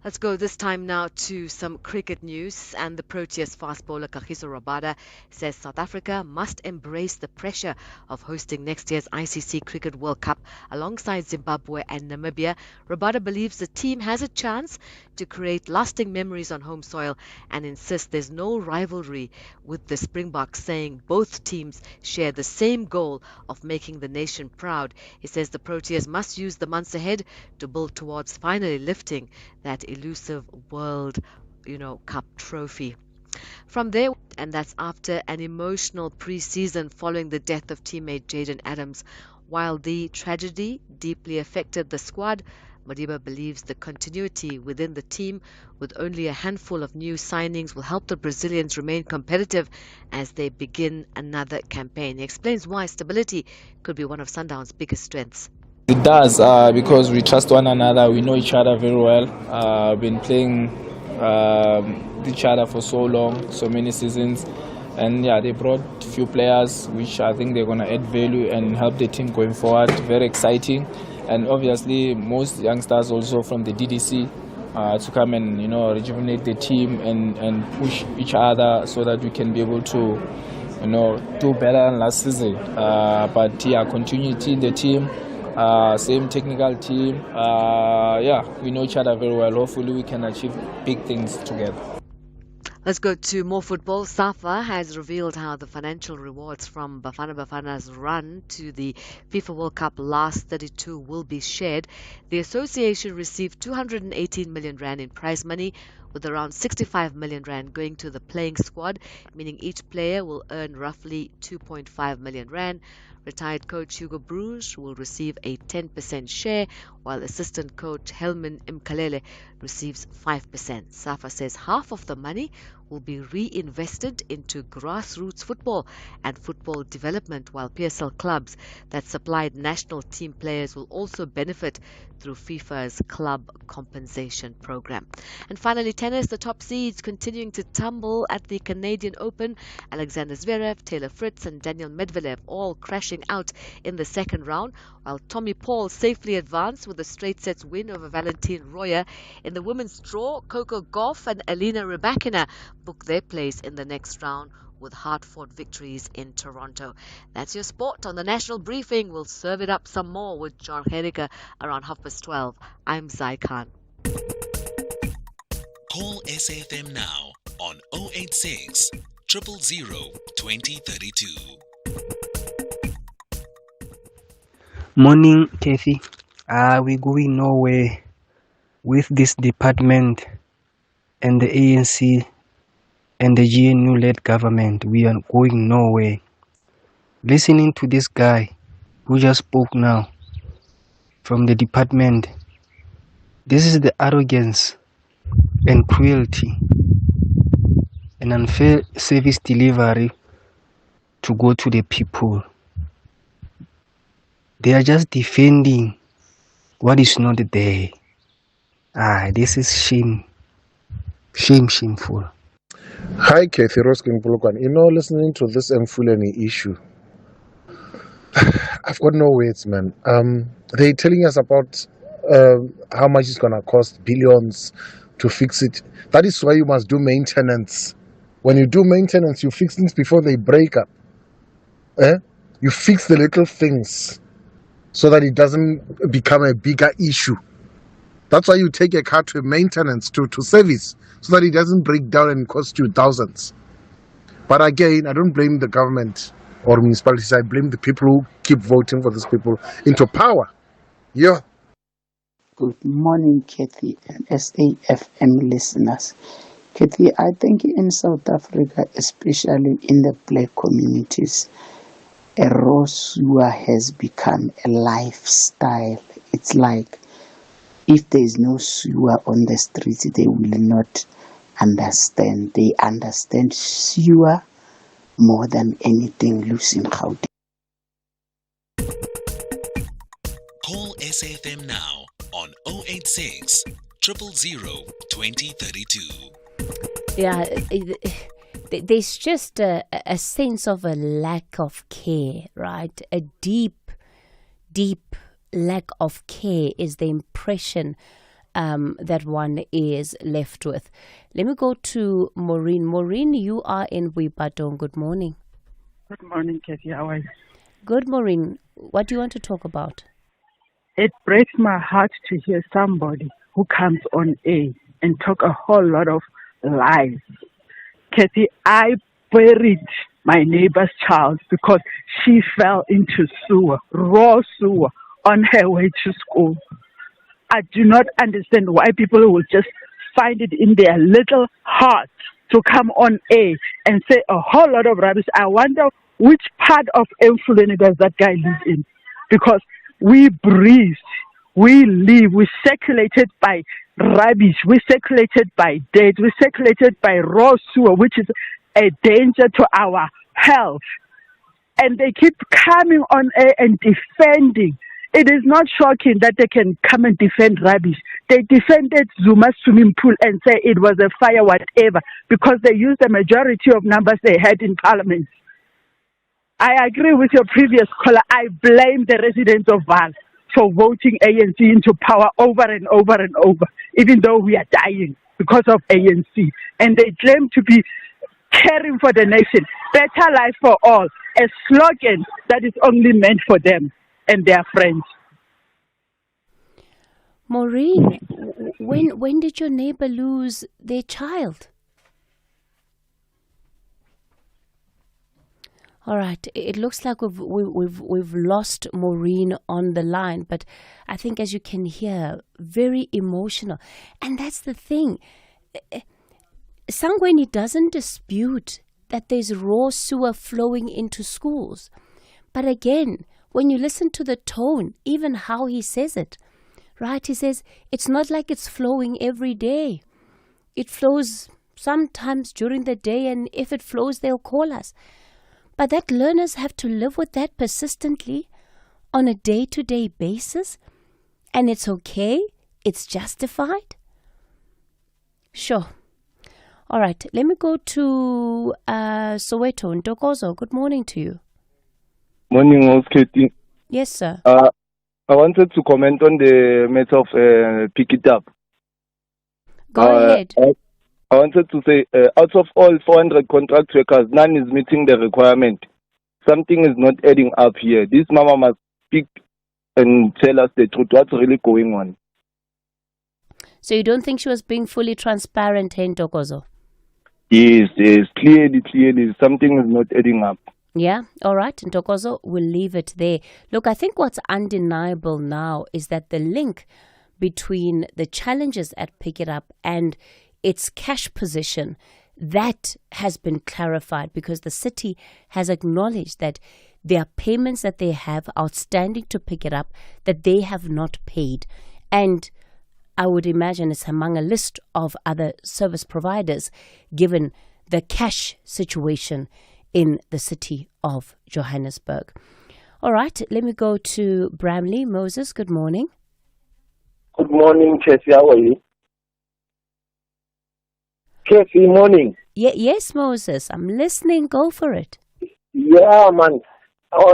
Speaker 10: Let's go this time now to some cricket news. And the Proteas fast bowler Kagiso Rabada says South Africa must embrace the pressure of hosting next year's ICC Cricket World Cup alongside Zimbabwe and Namibia. Rabada believes the team has a chance to create lasting memories on home soil and insists there's no rivalry with the Springboks, saying both teams share the same goal of making the nation proud. He says the Proteas must use the months ahead to build towards finally lifting that elusive World, Cup trophy. From there, and that's after an emotional pre-season following the death of teammate Jaden Adams. While the tragedy deeply affected the squad, Madiba believes the continuity within the team, with only a handful of new signings, will help the Brazilians remain competitive as they begin another campaign. He explains why stability could be one of Sundown's biggest strengths.
Speaker 2: It does, because we trust one another. We know each other very well. Been playing with each other for so long, so many seasons. And yeah, they brought a few players which I think they're going to add value and help the team going forward. Very exciting. And obviously most youngsters also from the DDC to come and rejuvenate the team and push each other so that we can be able to do better than last season. But yeah, continuity in the team. Same technical team. We know each other very well. Hopefully we can achieve big things together.
Speaker 10: Let's go to more football. SAFA has revealed how the financial rewards from Bafana Bafana's run to the FIFA World Cup last 32 will be shared. The association received 218 million rand in prize money, with around 65 million rand going to the playing squad, meaning each player will earn roughly 2.5 million rand. Retired coach Hugo Bruges will receive a 10% share, while assistant coach Helman Mkalele receives 5%. SAFA says half of the money will be reinvested into grassroots football and football development, while PSL clubs that supplied national team players will also benefit through FIFA's club compensation program. And finally, tennis, the top seeds continuing to tumble at the Canadian Open. Alexander Zverev, Taylor Fritz and Daniel Medvedev all crashing out in the second round, while Tommy Paul safely advanced with a straight sets win over Valentine Royer. In the women's draw, Coco Gauff and Alina Rybakina book their place in the next round with hard-fought victories in Toronto. That's your sport on the National Briefing. We'll serve it up some more with John Herica around 12:30. I'm Zai Khan.
Speaker 5: Call SAFM now on 086 000 2032.
Speaker 18: Morning, Kathy. We're going nowhere with this department and the ANC and the GNU-led government. We are going nowhere. Listening to this guy who just spoke now from the department, this is the arrogance and cruelty and unfair service delivery to go to the people. They are just defending what is not there. This is shame. Shameful.
Speaker 20: Hi, Kathy Roskin Pulukwan. Listening to this Mfuleni issue, I've got no words, man. They're telling us about how much it's going to cost, billions to fix it. That is why you must do maintenance. When you do maintenance, you fix things before they break up. You fix the little things so that it doesn't become a bigger issue. That's why you take a car to maintenance, to service, so that it doesn't break down and cost you thousands. But again, I don't blame the government or municipalities. I blame the people who keep voting for these people into power. Yeah.
Speaker 21: Good morning, Kathy and SAFM listeners. Kathy, I think in South Africa, especially in the black communities, a raw sewer has become a lifestyle. It's like if there is no sewer on the streets, they will not understand. They understand sewer more than anything loose in Gauteng.
Speaker 5: Call SAFM now on 086 000 2032.
Speaker 6: Yeah, there's just a sense of a lack of care, right? A deep lack of care is the impression that one is left with. Let me go to Maureen. Maureen, you are in Wibatong. Good morning.
Speaker 3: Good morning, Kathy. How are you?
Speaker 6: Good, Maureen. What do you want to talk about?
Speaker 3: It breaks my heart to hear somebody who comes on air and talk a whole lot of lies. Kathy, I buried my neighbor's child because she fell into sewer, raw sewer, on her way to school. I do not understand why people will just find it in their little hearts to come on air and say a whole lot of rubbish. I wonder which part of Emfuleni does that guy live in? Because we breathe, we live, we circulated by rubbish, we circulated by dead, we circulated by raw sewer, which is a danger to our health. And they keep coming on air and defending. It is not shocking that they can come and defend rubbish. They defended Zuma's swimming pool and say it was a fire, whatever, because they used the majority of numbers they had in Parliament. I agree with your previous caller. I blame the residents of Val for voting ANC into power over and over and over, even though we are dying because of ANC. And they claim to be caring for the nation. Better life for all, a slogan that is only meant for them and their friends.
Speaker 6: Maureen, when did your neighbor lose their child? All right, it looks like we've lost Maureen on the line, but I think, as you can hear, very emotional. And that's the thing. Sangweni doesn't dispute that there's raw sewer flowing into schools. But again, when you listen to the tone, even how he says it, right? He says, it's not like it's flowing every day. It flows sometimes during the day, and if it flows, they'll call us. But that learners have to live with that persistently on a day-to-day basis, and it's okay, it's justified. Sure. All right, let me go to Soweto. Ntokozo, good morning to you.
Speaker 7: Morning, Katie.
Speaker 6: Yes, sir.
Speaker 7: I wanted to comment on the matter of Pick It Up.
Speaker 6: Go ahead.
Speaker 7: I wanted to say, out of all 400 contract workers, none is meeting the requirement. Something is not adding up here. This mama must speak and tell us the truth. What's really going on?
Speaker 6: So you don't think she was being fully transparent, Ntokozo?
Speaker 7: Yes, clearly, something is not adding up.
Speaker 6: Yeah, all right, Ntokozo, we'll leave it there. Look, I think what's undeniable now is that the link between the challenges at Pick It Up and its cash position, that has been clarified, because the city has acknowledged that there are payments that they have outstanding to Pick It Up that they have not paid. And I would imagine it's among a list of other service providers, given the cash situation in the city of Johannesburg. All right, let me go to Bramley. Moses, good morning.
Speaker 9: Good morning, Casey. How are you? Casey, morning.
Speaker 6: Yes, Moses, I'm listening. Go for it.
Speaker 9: Yeah, man.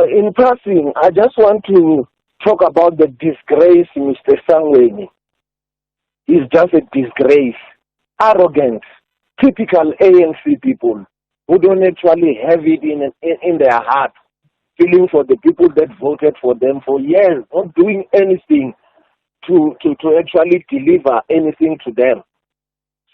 Speaker 9: In passing, I just want to talk about the disgrace, Mr. Sangweni. It's just a disgrace. Arrogance. Typical ANC people who don't actually have it in their heart, feeling for the people that voted for them for years, not doing anything to actually deliver anything to them.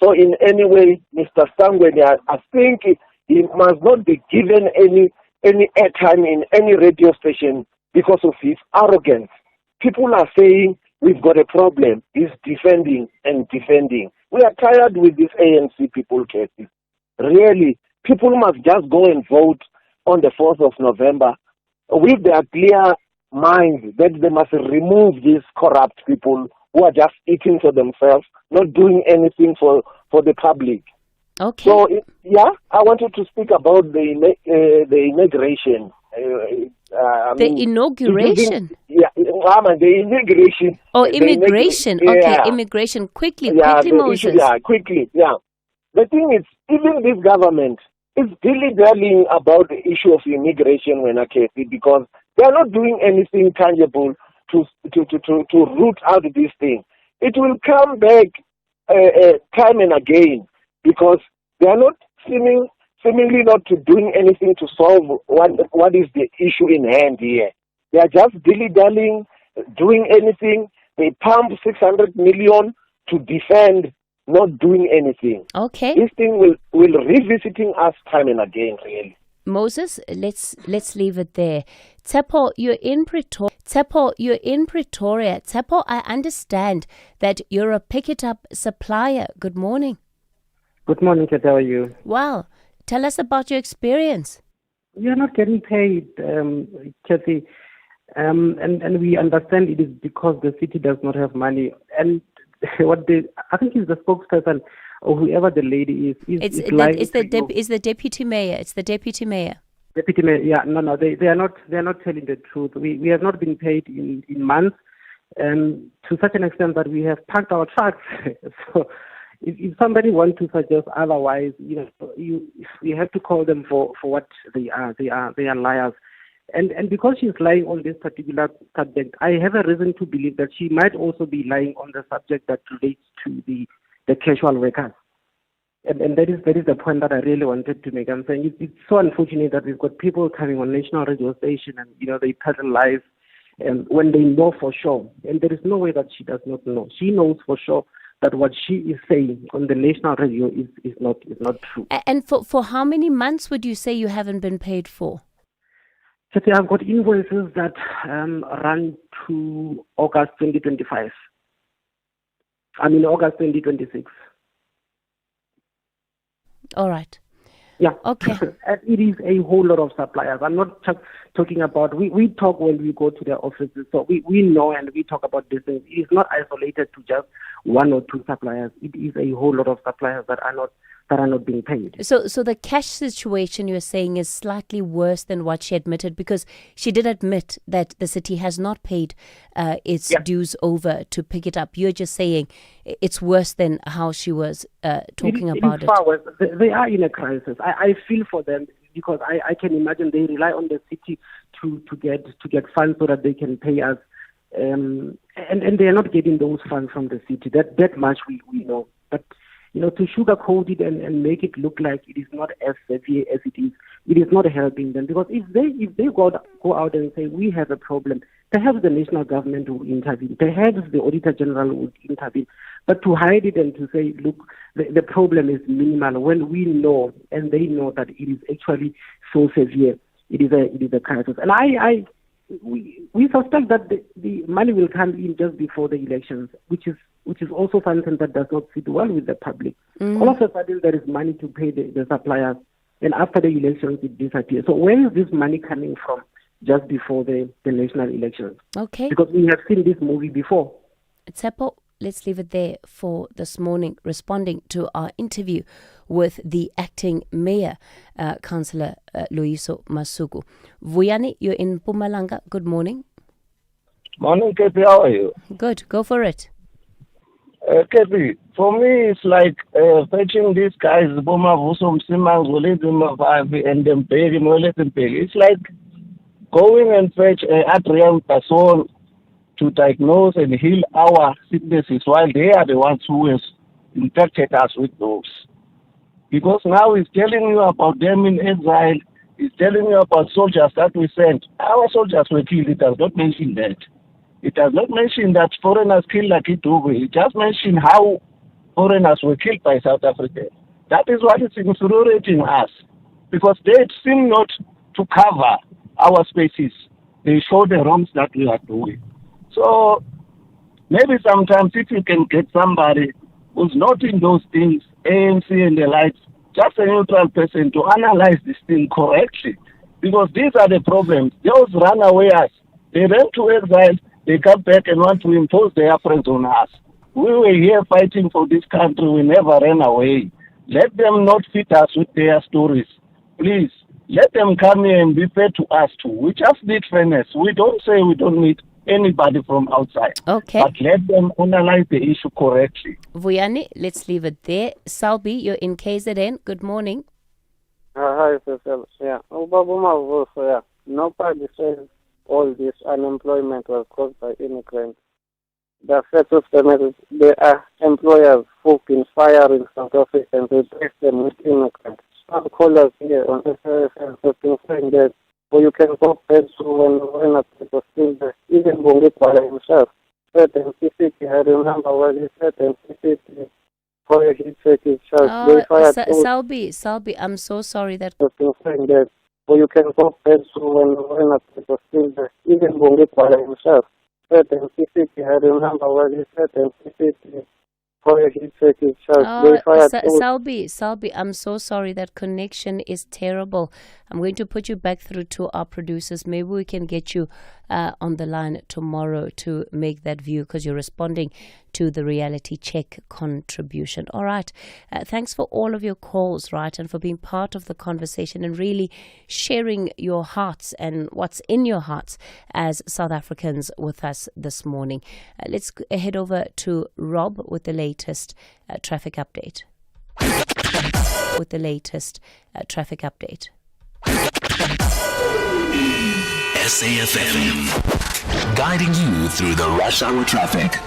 Speaker 9: So in any way, Mr. Sangweni, I think he must not be given any airtime in any radio station because of his arrogance. People are saying we've got a problem. He's defending and defending. We are tired with these ANC people, Casey. Really, people must just go and vote on the 4th of November with their clear minds that they must remove these corrupt people who are just eating for themselves, not doing anything for the public.
Speaker 6: Okay.
Speaker 9: So, yeah, I wanted to speak about the inauguration.
Speaker 6: The inauguration?
Speaker 9: Yeah, the immigration.
Speaker 6: Oh, immigration. Okay, immigration. Quickly, Moses.
Speaker 9: Quickly. The thing is, even this government is dilly-dallying about the issue of immigration when because they are not doing anything tangible to root out this thing. It will come back time and again because they are not seemingly not to doing anything to solve what is the issue in hand here. They are just dilly-dallying, doing anything. They pump 600 million to defend, not doing anything.
Speaker 6: Okay.
Speaker 9: This thing will revisiting us time and again, really.
Speaker 6: Moses, let's leave it there. Tsepo, you're in Pretoria. Tsepo, I understand that you're a pick-it-up supplier. Good morning.
Speaker 8: Good morning, Kathy. How are you?
Speaker 6: Wow. Tell us about your experience.
Speaker 8: We are not getting paid, Kathy. And we understand it is because the city does not have money. And I think it's the spokesperson or whoever the lady is.
Speaker 6: It's the deputy mayor. It's the deputy mayor.
Speaker 8: Deputy mayor. Yeah, no. They are not telling the truth. We have not been paid in months, and to such an extent that we have parked our trucks. So if somebody wants to suggest otherwise, you have to call them for what they are. They are liars. And because she's lying on this particular subject, I have a reason to believe that she might also be lying on the subject that relates to the casual workers. And that is the point that I really wanted to make. I'm saying it's so unfortunate that we've got people coming on national radio station and they peddle lies when they know for sure. And there is no way that she does not know. She knows for sure that what she is saying on the national radio is not true.
Speaker 6: And for how many months would you say you haven't been paid for?
Speaker 8: I've got invoices that run to August 2025. August 2026.
Speaker 6: All right.
Speaker 8: Yeah.
Speaker 6: Okay.
Speaker 8: And it is a whole lot of suppliers. I'm not talking about, we talk when we go to their offices, so we know and we talk about this thing. It is not isolated to just one or two suppliers. It is a whole lot of suppliers that are not being paid.
Speaker 6: So the cash situation you're saying is slightly worse than what she admitted, because she did admit that the city has not paid its dues over to pick it up. You're just saying it's worse than how she was talking about it.
Speaker 8: Far worse. They are in a crisis. I feel for them because I can imagine they rely on the city to get funds so that they can pay us. And they are not getting those funds from the city. That much we know. But to sugarcoat it and make it look like it is not as severe as it is not helping them. Because if they go out and say, we have a problem, perhaps the national government will intervene, perhaps the Auditor General will intervene. But to hide it and to say, look, the problem is minimal, when we know and they know that it is actually so severe, it is a crisis. And we suspect that the money will come in just before the elections, which is also something that does not sit well with the public. All of a sudden, there is money to pay the suppliers, and after the elections, it disappears. So where is this money coming from just before the national elections?
Speaker 6: Okay.
Speaker 8: Because we have seen this movie before.
Speaker 6: Tsepo, let's leave it there for this morning, responding to our interview with the acting mayor, Councillor Loyiso Masuku. Vuyani, you're in Mpumalanga. Good morning.
Speaker 9: Morning, Kathy. How are you?
Speaker 6: Good. Go for it.
Speaker 9: Kathy, for me, it's like fetching these guys, Boma Vusum Simang, and them pay him, let them pay. It's like going and fetch an atrium person to diagnose and heal our sicknesses while they are the ones who has infected us with those. Because now he's telling you about them in exile, he's telling you about soldiers that we sent. Our soldiers were killed, it does not mention that. It does not mention that foreigners killed Lucky Dube. It just mentions how foreigners were killed by South Africa. That is what is infuriating us. Because they seem not to cover our spaces. They show the wrongs that we are doing. So maybe sometimes if you can get somebody who's not in those things, ANC and the likes, just a neutral person to analyze this thing correctly. Because these are the problems. Those runawayers, they ran to exile, they come back and want to impose their friends on us. We were here fighting for this country. We never ran away. Let them not fit us with their stories. Please, let them come here and be fair to us too. We just need fairness. We don't say we don't need
Speaker 12: anybody from outside.
Speaker 6: Okay.
Speaker 12: But let them analyze the issue correctly.
Speaker 6: Vuyani, let's leave it there. Salbi, you're in KZN. Good morning.
Speaker 13: Hi, Cecil. Yeah. Yeah. Nobody says all this unemployment was caused by immigrants. The fact of the matter is there are employers who've been firing South Africans and replace them with immigrants. Some callers here on SAfm have been saying that, or you can go back to when a people still there. Even Bongitwala himself said in CCT, I remember when he said in CCT, for he took his charge. They fired
Speaker 6: Salbi, I'm so sorry that...
Speaker 13: have been saying that, or you can go back to when a people still there. Even Bongitwala himself said in CCT, I remember when he said in CCT, for he took his charge. They fired
Speaker 6: Salbi, I'm so sorry. That connection is terrible. I'm going to put you back through to our producers. Maybe we can get you on the line tomorrow to make that view, because you're responding to the reality check contribution. All right. Thanks for all of your calls, right, and for being part of the conversation and really sharing your hearts and what's in your hearts as South Africans with us this morning. Let's head over to Rob with the latest traffic update.
Speaker 5: SAfm, guiding you through the rush hour traffic.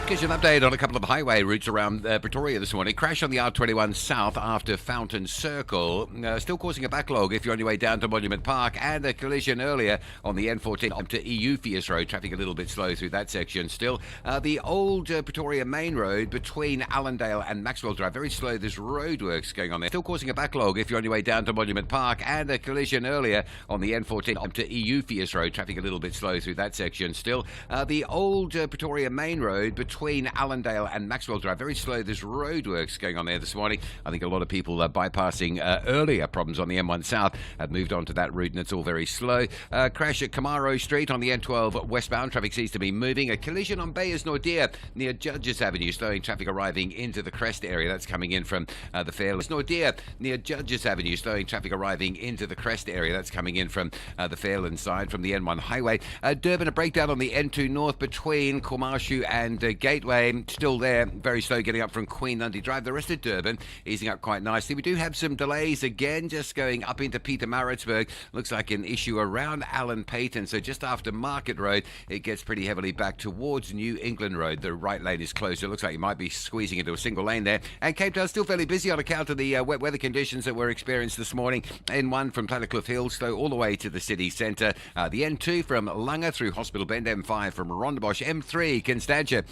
Speaker 16: Gives you an update on a couple of highway routes around Pretoria this morning. Crash on the R21 south after Fountain Circle. Still causing a backlog if you're on your way down to Monument Park. And a collision earlier on the N14 up to EU Fies Road. Traffic a little bit slow through that section still. The old Pretoria Main Road between Allendale and Maxwell Drive. Very slow. There's roadworks going on there. Still causing a backlog if you're on your way down to Monument Park. And a collision earlier on the N14 up to EU Fies Road. Traffic a little bit slow through that section still. The old Pretoria Main Road between Allendale and Maxwell Drive. Very slow. There's roadworks going on there this morning. I think a lot of people bypassing earlier problems on the M1 South have moved on to that route, and it's all very slow. Crash at Camaro Street on the N12 westbound. Traffic seems to be moving. A collision on Bayers Nordia near Judges Avenue, slowing traffic arriving into the Crest area. That's coming in from the Fairlands. Nordia near Judges Avenue, slowing traffic arriving into the Crest area. That's coming in from the Fairlands side from the N1 highway. Durban, a breakdown on the N2 North between Komashu and Gateway. Still there, very slow getting up from Queen Nundy Drive. The rest of Durban easing up quite nicely. We do have some delays again, just going up into Pietermaritzburg. Looks like an issue around Allen Payton. So just after Market Road, it gets pretty heavily back towards New England Road. The right lane is closed. So it looks like you might be squeezing into a single lane there. And Cape Town still fairly busy on account of the wet weather conditions that were experienced this morning. N1 from Plattekloof Hills, slow all the way to the city centre. The N2 from Langa through Hospital Bend. M5 from Rondebosch. M3 Constantia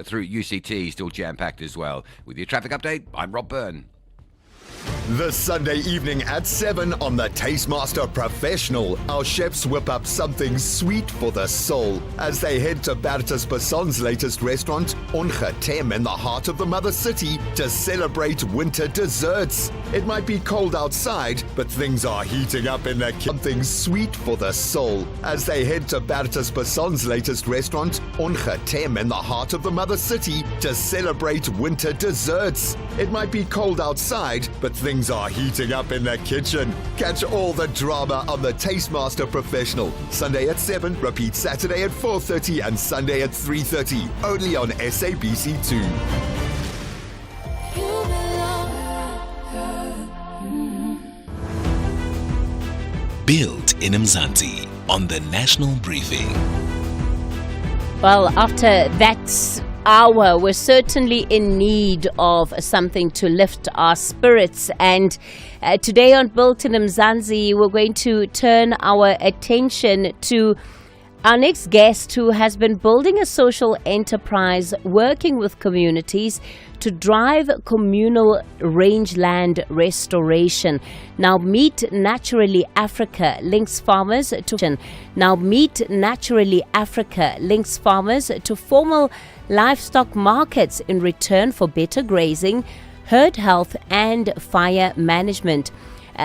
Speaker 16: through UCT, still jam-packed as well. With your traffic update, I'm Rob Byrne.
Speaker 22: The Sunday evening at 7 on the Tastemaster Professional, our chefs whip up something sweet for the soul as they head to Bertus Basson's latest restaurant, Ongetem, in the heart of the Mother City to celebrate winter desserts. It might be cold outside, but things are heating up in the kitchen. Something sweet for the soul as they head to Bertus Basson's latest restaurant, Ongetem, in the heart of the Mother City to celebrate winter desserts. It might be cold outside, but things are heating up in the kitchen. Catch all the drama on the Tastemaster Professional. Sunday at 7, repeat Saturday at 4:30 and Sunday at 3:30. Only on SABC2.
Speaker 5: Built in Mzansi on the National Briefing.
Speaker 6: Well, after that hour, we're certainly in need of something to lift our spirits. And today on Built in Mzansi, we're going to turn our attention to our next guest, who has been building a social enterprise working with communities to drive communal rangeland restoration. Now Meet Naturally Africa links farmers to formal livestock markets in return for better grazing, herd health and fire management.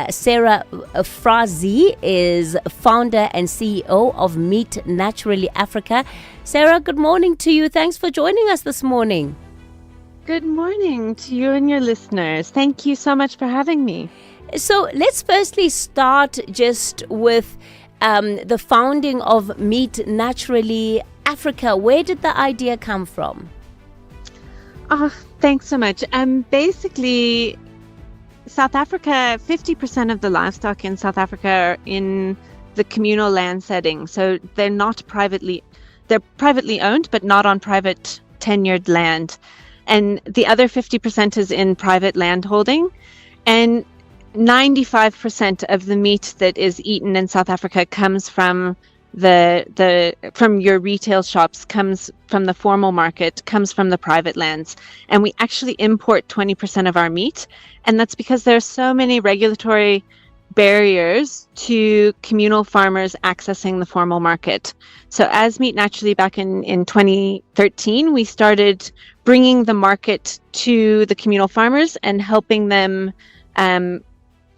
Speaker 6: Sarah Frazee is founder and CEO of Meet Naturally Africa. Sarah, good morning to you. Thanks for joining us this morning.
Speaker 23: Good morning to you and your listeners. Thank you so much for having me.
Speaker 6: So let's firstly start just with the founding of Meet Naturally Africa. Where did the idea come from?
Speaker 23: Oh, thanks so much. Basically, South Africa, 50% of the livestock in South Africa are in the communal land setting. So they're privately owned, but not on private tenured land. And the other 50% is in private land holding. And 95% of the meat that is eaten in South Africa comes from from your retail shops, comes from the formal market, comes from the private lands. And we actually import 20% of our meat. And that's because there are so many regulatory barriers to communal farmers accessing the formal market. So as Meet Naturally back in 2013, we started bringing the market to the communal farmers and helping them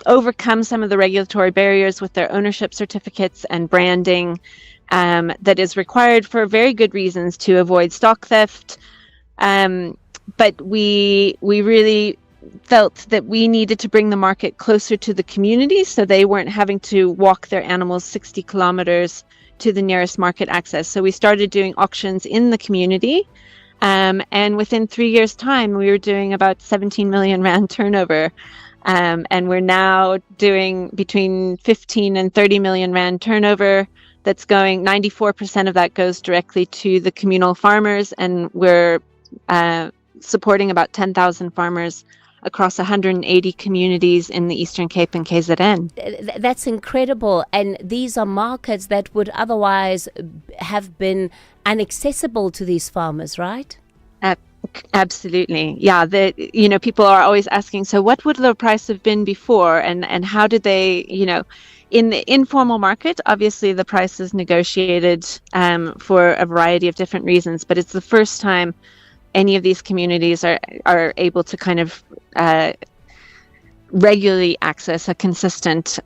Speaker 23: overcome some of the regulatory barriers with their ownership certificates and branding that is required for very good reasons to avoid stock theft. But we really felt that we needed to bring the market closer to the community so they weren't having to walk their animals 60 kilometers to the nearest market access. So we started doing auctions in the community. And within 3 years' time, we were doing about 17 million rand turnover. And we're now doing between 15 and 30 million rand turnover. That's going, 94% of that goes directly to the communal farmers. And we're supporting about 10,000 farmers across 180 communities in the Eastern Cape and KZN.
Speaker 6: That's incredible. And these are markets that would otherwise have been inaccessible to these farmers, right?
Speaker 23: Absolutely. Yeah. People are always asking, so what would the price have been before? And how did they, in the informal market, obviously the price is negotiated for a variety of different reasons, but it's the first time any of these communities are able to kind of regularly access a consistent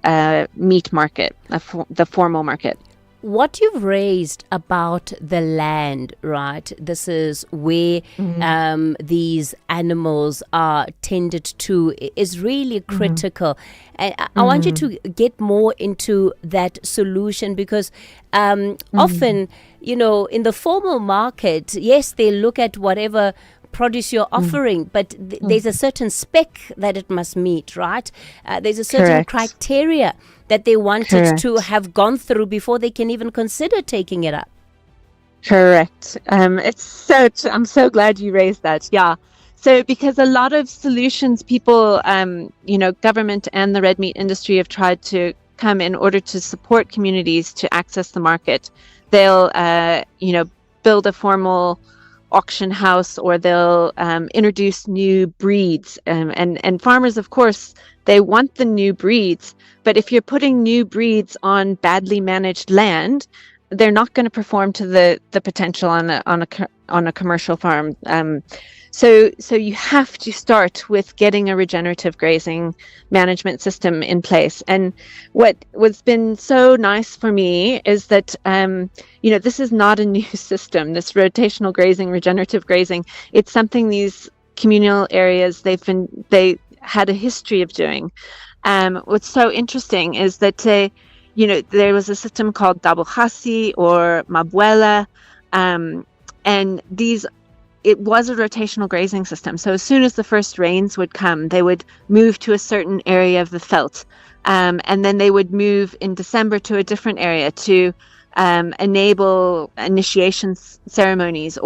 Speaker 23: meat market, the formal market.
Speaker 6: What you've raised about the land, right? This is where these animals are tended to is really critical. And I want you to get more into that solution because often, in the formal market, yes, they look at whatever produce you're offering, but there's a certain spec that it must meet, right? There's a certain criteria that they wanted to have gone through before they can even consider taking it up.
Speaker 23: Correct. I'm so glad you raised that. Yeah. So because a lot of solutions people, government and the red meat industry have tried to come in order to support communities to access the market. They'll, build a formal auction house, or they'll introduce new breeds. And farmers, of course, they want the new breeds. But if you're putting new breeds on badly managed land, they're not going to perform to the potential on a commercial farm. So you have to start with getting a regenerative grazing management system in place. And what's been so nice for me is that this is not a new system. This rotational grazing, regenerative grazing, it's something these communal areas they had a history of doing. What's so interesting is that there was a system called Dabukhasi or Mabwela, and it was a rotational grazing system. So as soon as the first rains would come, they would move to a certain area of the veld, and then they would move in December to a different area to enable initiation ceremonies,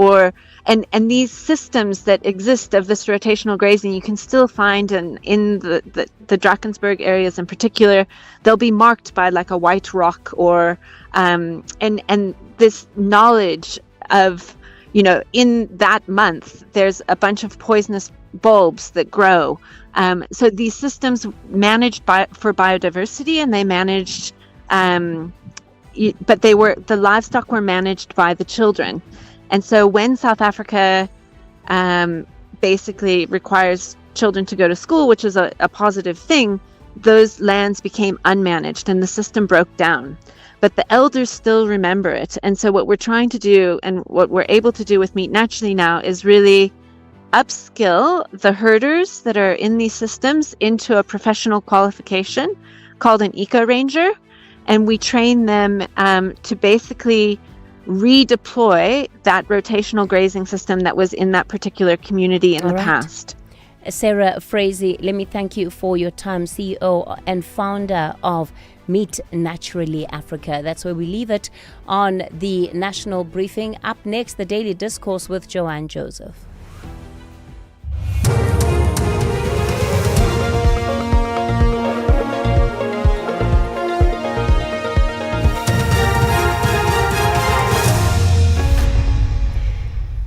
Speaker 23: and these systems that exist of this rotational grazing you can still find in the Drakensberg areas in particular. They'll be marked by like a white rock or and this knowledge of in that month there's a bunch of poisonous bulbs that grow. So these systems managed for biodiversity, and they managed but the livestock were managed by the children. And so when South Africa basically requires children to go to school, which is a positive thing, those lands became unmanaged and the system broke down. But the elders still remember it. And so what we're trying to do, and what we're able to do with Meet Naturally now, is really upskill the herders that are in these systems into a professional qualification called an eco ranger. and we train them to basically redeploy that rotational grazing system that was in that particular community in the past.
Speaker 6: Sarah Frazee, let me thank you for your time, CEO and founder of Meet Naturally Africa. That's where we leave it on the National Briefing. Up next, the Daily Discourse with Joanne Joseph.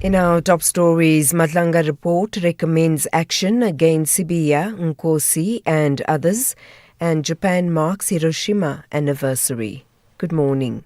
Speaker 1: In our top stories, Madlanga report recommends action against Sibiya, Nkosi and others, and Japan marks Hiroshima anniversary. Good morning.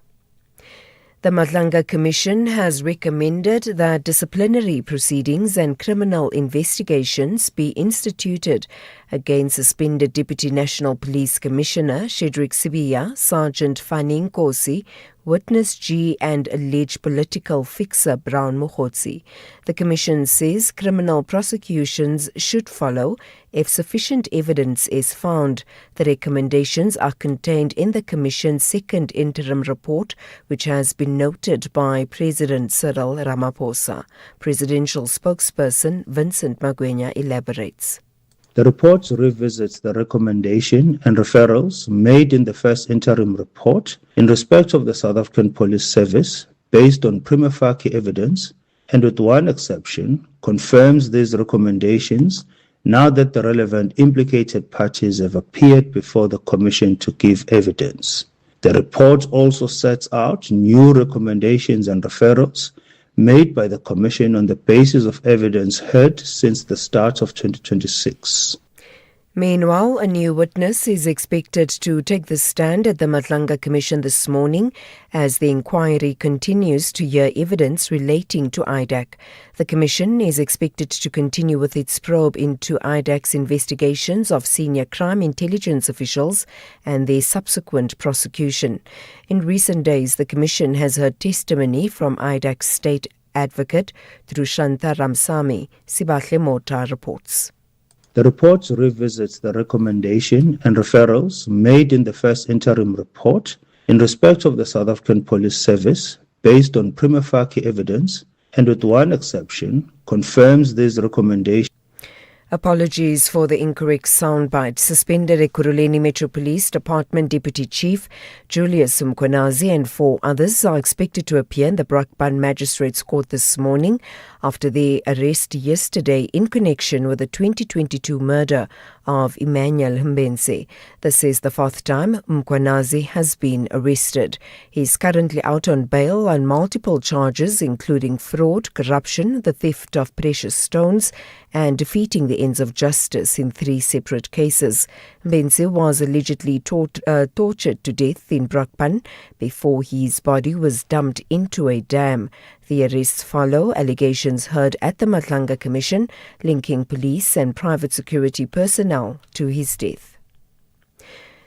Speaker 1: The Madlanga Commission has recommended that disciplinary proceedings and criminal investigations be instituted against suspended Deputy National Police Commissioner Shedrick Sibiya, Sergeant Fanny Nkosi, Witness G and alleged political fixer Brown Mogotsi. The Commission says criminal prosecutions should follow if sufficient evidence is found. The recommendations are contained in the Commission's second interim report, which has been noted by President Cyril Ramaphosa. Presidential spokesperson Vincent Magwenya elaborates.
Speaker 4: The report revisits the recommendation and referrals made in the first interim report in respect of the South African Police Service based on prima facie evidence, and with one exception, confirms these recommendations now that the relevant implicated parties have appeared before the Commission to give evidence. The report also sets out new recommendations and referrals made by the Commission on the basis of evidence heard since the start of 2026.
Speaker 1: Meanwhile, a new witness is expected to take the stand at the Madlanga Commission this morning as the inquiry continues to hear evidence relating to IDAC. The Commission is expected to continue with its probe into IDAC's investigations of senior crime intelligence officials and their subsequent prosecution. In recent days, the Commission has heard testimony from IDAC's state advocate Trushanta Ramsamy. Sibahle Mota reports.
Speaker 4: The report revisits the recommendation and referrals made in the first interim report in respect of the South African Police Service based on prima facie evidence, and with one exception, confirms these recommendations.
Speaker 1: Apologies for the incorrect soundbite. Suspended Ekurhuleni Metro Police Department Deputy Chief Julius Mkhwanazi and 4 others are expected to appear in the Brakpan Magistrates Court this morning after their arrest yesterday in connection with the 2022 murder of Emmanuel Mbense. This is the 4th time Mkhwanazi has been arrested. He is currently out on bail on multiple charges including fraud, corruption, the theft of precious stones and defeating the ends of justice in 3 separate cases. Mbense was allegedly tortured to death in Brakpan before his body was dumped into a dam. The arrests follow allegations heard at the Madlanga Commission linking police and private security personnel to his death.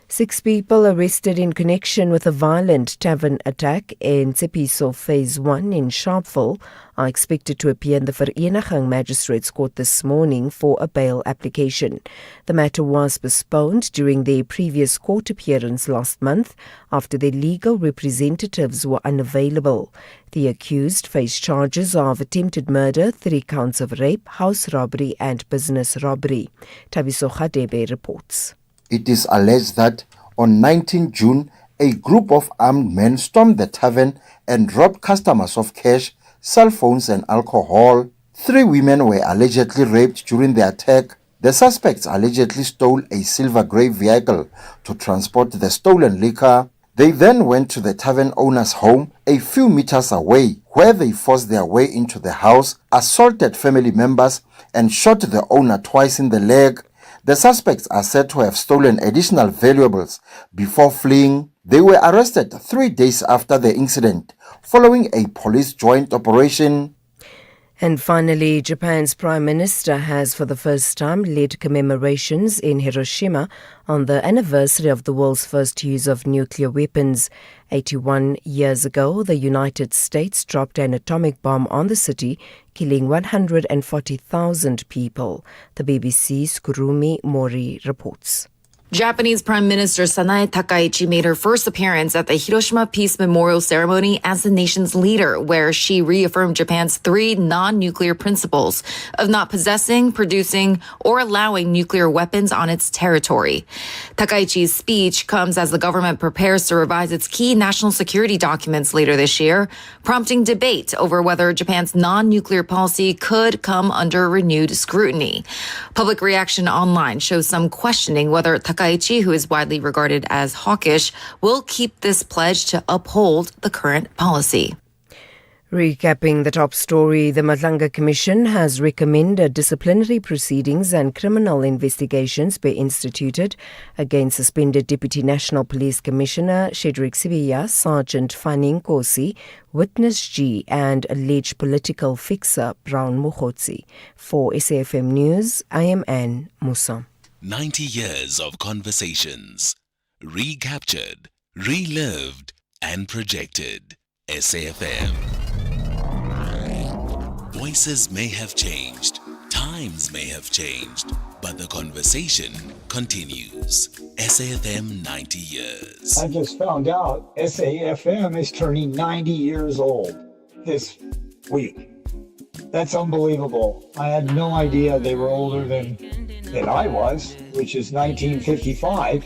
Speaker 1: 6 people arrested in connection with a violent tavern attack in Tsepiso Phase 1 in Sharpeville are expected to appear in the Vereniging Magistrates Court this morning for a bail application. The matter was postponed during their previous court appearance last month after their legal representatives were unavailable. The accused face charges of attempted murder, 3 counts of rape, house robbery and business robbery. Tabiso Khadebe reports.
Speaker 11: It is alleged that on 19 June, a group of armed men stormed the tavern and robbed customers of cash, cell phones and alcohol. 3 women were allegedly raped during the attack. The suspects allegedly stole a silver grey vehicle to transport the stolen liquor. They then went to the tavern owner's home a few meters away, where they forced their way into the house, assaulted family members and shot the owner twice in the leg. The suspects are said to have stolen additional valuables before fleeing. They were arrested 3 days after the incident, following a police joint operation.
Speaker 1: And finally, Japan's Prime Minister has for the first time led commemorations in Hiroshima on the anniversary of the world's first use of nuclear weapons. 81 years ago, the United States dropped an atomic bomb on the city, killing 140,000 people. The BBC's Kurumi Mori reports.
Speaker 14: Japanese Prime Minister Sanae Takaichi made her first appearance at the Hiroshima Peace Memorial Ceremony as the nation's leader, where she reaffirmed Japan's 3 non-nuclear principles of not possessing, producing, or allowing nuclear weapons on its territory. Takaichi's speech comes as the government prepares to revise its key national security documents later this year, prompting debate over whether Japan's non-nuclear policy could come under renewed scrutiny. Public reaction online shows some questioning whether Takaichi, who is widely regarded as hawkish, will keep this pledge to uphold the current policy.
Speaker 1: Recapping the top story, the Madlanga Commission has recommended disciplinary proceedings and criminal investigations be instituted against suspended Deputy National Police Commissioner Shedrick Sibiya, Sergeant Fanning Kosi, Witness G and alleged political fixer Brown Mukhotsi. For SAFM News, I am Anne Musa.
Speaker 5: 90 years of conversations, recaptured, relived and projected. SAFM. Voices may have changed, times may have changed, but the conversation continues. SAFM 90 years.
Speaker 17: I just found out SAFM is turning 90 years old this week. That's unbelievable. I had no idea they were older than I was, which is 1955.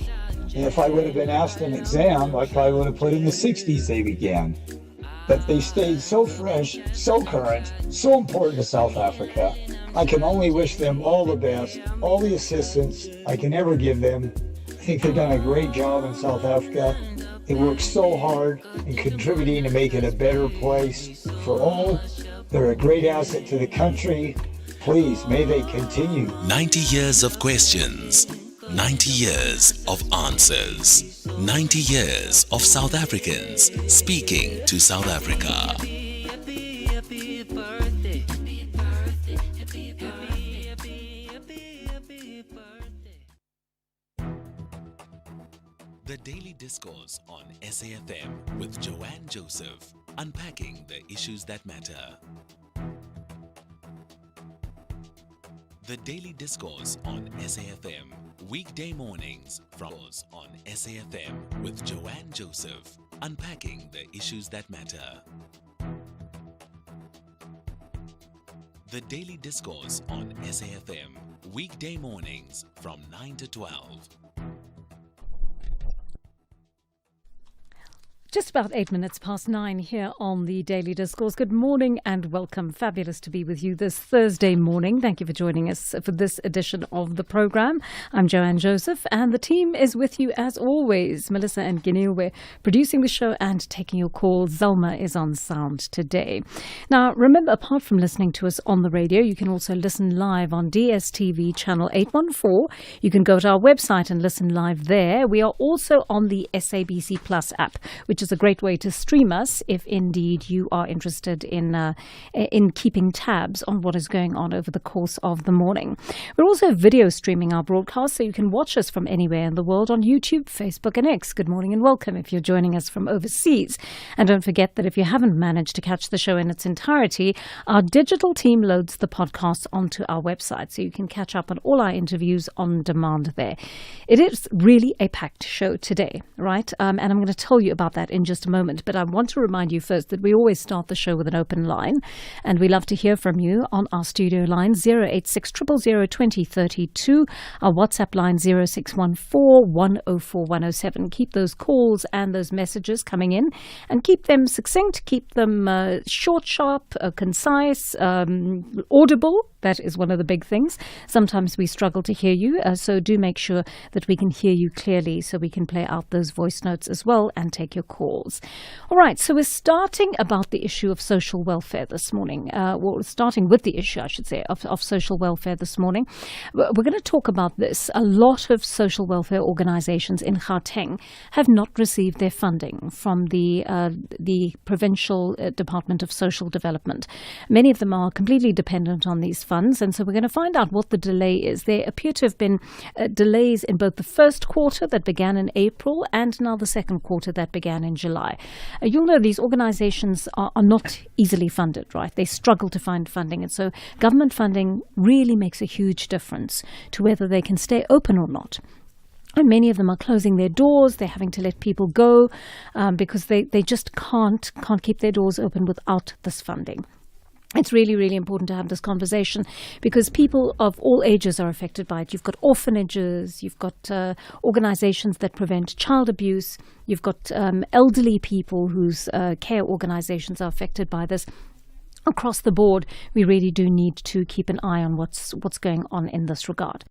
Speaker 17: And if I would have been asked an exam, I probably would have put in the 60s they began. But they stayed so fresh, so current, so important to South Africa. I can only wish them all the best, all the assistance I can ever give them. I think they've done a great job in South Africa. They work so hard in contributing to make it a better place for all. They're a great asset to the country. Please, may they continue.
Speaker 5: 90 years of questions, 90 years of answers, 90 years of South Africans speaking to South Africa. The Daily Discourse on SAFM with Joanne Joseph, unpacking the issues that matter. The Daily Discourse on SAFM, weekday mornings from on SAFM with Joanne Joseph, unpacking the issues that matter. The Daily Discourse on SAFM, weekday mornings from 9 to 12.
Speaker 19: Just about 8 minutes past 9 here on the Daily Discourse. Good morning and welcome. Fabulous to be with you this Thursday morning. Thank you for joining us for this edition of the program. I'm Joanne Joseph and the team is with you as always. Melissa and Ginil, we're producing the show and taking your calls. Zelma is on sound today. Now, remember, apart from listening to us on the radio, you can also listen live on DSTV channel 814. You can go to our website and listen live there. We are also on the SABC Plus app, which is a great way to stream us if indeed you are interested in keeping tabs on what is going on over the course of the morning. We're also video streaming our broadcast, so you can watch us from anywhere in the world on YouTube, Facebook and X. Good morning and welcome if you're joining us from overseas. And don't forget that if you haven't managed to catch the show in its entirety, our digital team loads the podcast onto our website, so you can catch up on all our interviews on demand there. It is really a packed show today, right? And I'm going to tell you about that in just a moment, but I want to remind you first that we always start the show with an open line, and we love to hear from you on our studio line 086 000 2032, our WhatsApp line 0614 104 107. Keep those calls and those messages coming in, and keep them succinct, keep them short, sharp, concise, audible. That is one of the big things. Sometimes we struggle to hear you, so do make sure that we can hear you clearly so we can play out those voice notes as well and take your calls. All right, so we're starting about the issue of social welfare this morning. Well, starting with the issue, I should say, of social welfare this morning. We're going to talk about this. A lot of social welfare organizations in Gauteng have not received their funding from the Provincial Department of Social Development. Many of them are completely dependent on these funds, and so we're going to find out what the delay is. There appear to have been delays in both the first quarter that began in April and now the second quarter that began in July. You'll know these organizations are not easily funded, right? They struggle to find funding, and so government funding really makes a huge difference to whether they can stay open or not. And many of them are closing their doors. They're having to let people go because they just can't keep their doors open without this funding. It's really, really important to have this conversation because people of all ages are affected by it. You've got orphanages, you've got organizations that prevent child abuse, you've got elderly people whose care organizations are affected by this. Across the board, we really do need to keep an eye on what's going on in this regard.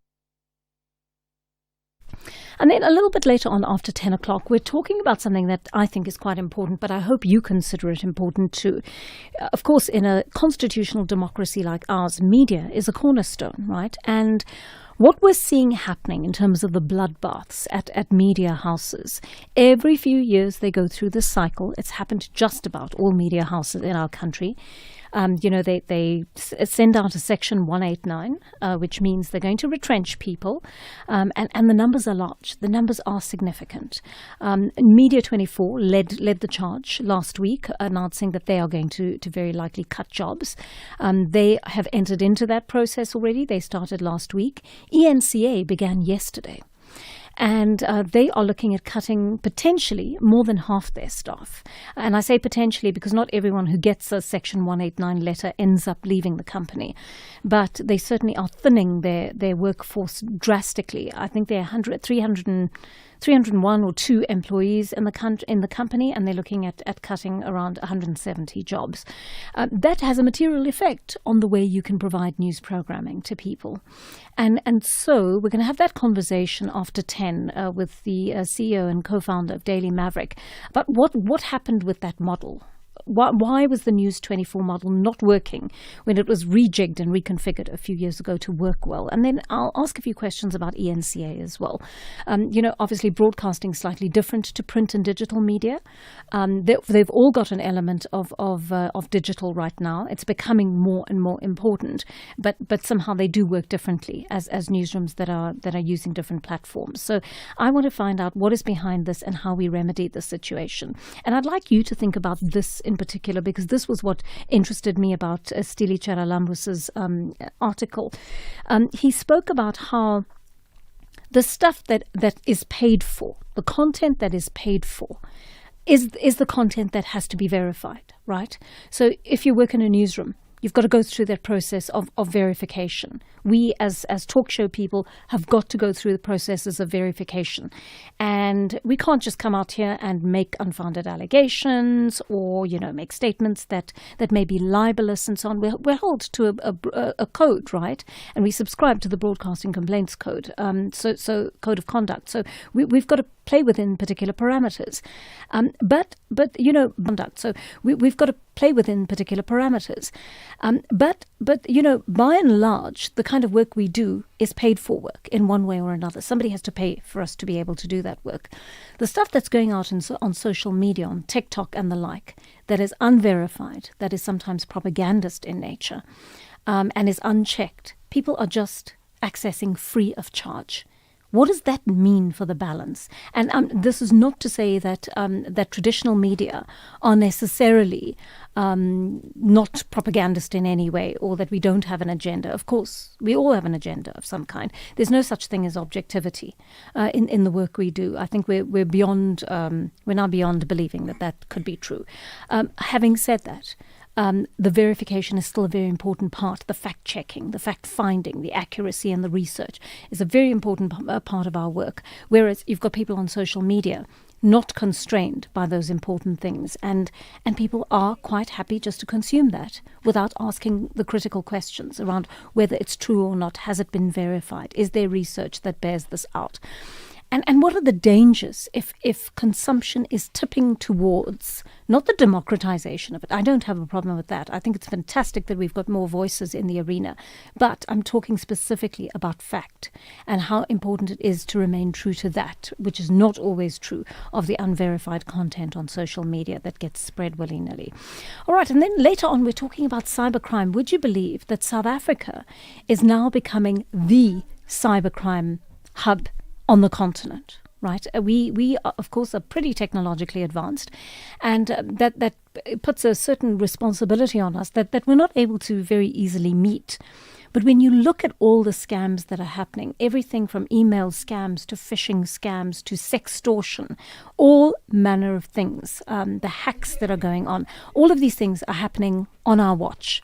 Speaker 19: And then a little bit later on, after 10 o'clock, we're talking about something that I think is quite important, but I hope you consider it important too. Of course, in a constitutional democracy like ours, media is a cornerstone, right? And what we're seeing happening in terms of the bloodbaths at media houses, every few years they go through this cycle. It's happened to just about all media houses in our country. They send out a Section 189, which means they're going to retrench people, and the numbers are large. The numbers are significant. Media 24 led the charge last week, announcing that they are going to very likely cut jobs. They have entered into that process already. They started last week. ENCA began yesterday. And they are looking at cutting potentially more than half their staff. And I say potentially because not everyone who gets a Section 189 letter ends up leaving the company. But they certainly are thinning their workforce drastically. I think they're 301 or 2 employees in the company, and they're looking at cutting around 170 jobs. That has a material effect on the way you can provide news programming to people. And so we're going to have that conversation after 10 with the CEO and co-founder of Daily Maverick about what happened with that model. Why was the News 24 model not working when it was rejigged and reconfigured a few years ago to work well? And then I'll ask a few questions about ENCA as well. Obviously broadcasting is slightly different to print and digital media. They've all got an element of digital right now. It's becoming more and more important, but somehow they do work differently as newsrooms that are using different platforms. So I want to find out what is behind this and how we remedy the situation. And I'd like you to think about this in particular, because this was what interested me about Stili Charalambus's article. He spoke about how the stuff that is paid for, the content that is paid for, is the content that has to be verified, right? So if you work in a newsroom, you've got to go through that process of verification. We, as talk show people, have got to go through the processes of verification. And we can't just come out here and make unfounded allegations or, make statements that may be libelous and so on. We're held to a code, right? And we subscribe to the Broadcasting Complaints Code, so Code of Conduct. So we've got to play within particular parameters. But we've got to play within particular parameters. But by and large, the kind of work we do is paid for work in one way or another. Somebody has to pay for us to be able to do that work. The stuff that's going out on social media, on TikTok and the like, that is unverified, that is sometimes propagandist in nature, and is unchecked, people are just accessing free of charge. What does that mean for the balance? And this is not to say that that traditional media are necessarily not propagandist in any way, or that we don't have an agenda. Of course, we all have an agenda of some kind. There's no such thing as objectivity in the work we do. I think we're now beyond believing that could be true. Having said that, the verification is still a very important part. The fact-checking, the fact-finding, the accuracy and the research is a very important part of our work. Whereas you've got people on social media not constrained by those important things. And people are quite happy just to consume that without asking the critical questions around whether it's true or not. Has it been verified? Is there research that bears this out? And what are the dangers if consumption is tipping towards not the democratization of it? I don't have a problem with that. I think it's fantastic that we've got more voices in the arena. But I'm talking specifically about fact and how important it is to remain true to that, which is not always true of the unverified content on social media that gets spread willy-nilly. All right, and then later on we're talking about cybercrime. Would you believe that South Africa is now becoming the cybercrime hub on the continent? right? We are, of course, are pretty technologically advanced, and that puts a certain responsibility on us that we're not able to very easily meet. But when you look at all the scams that are happening, everything from email scams to phishing scams to sextortion, all manner of things, the hacks that are going on, all of these things are happening on our watch.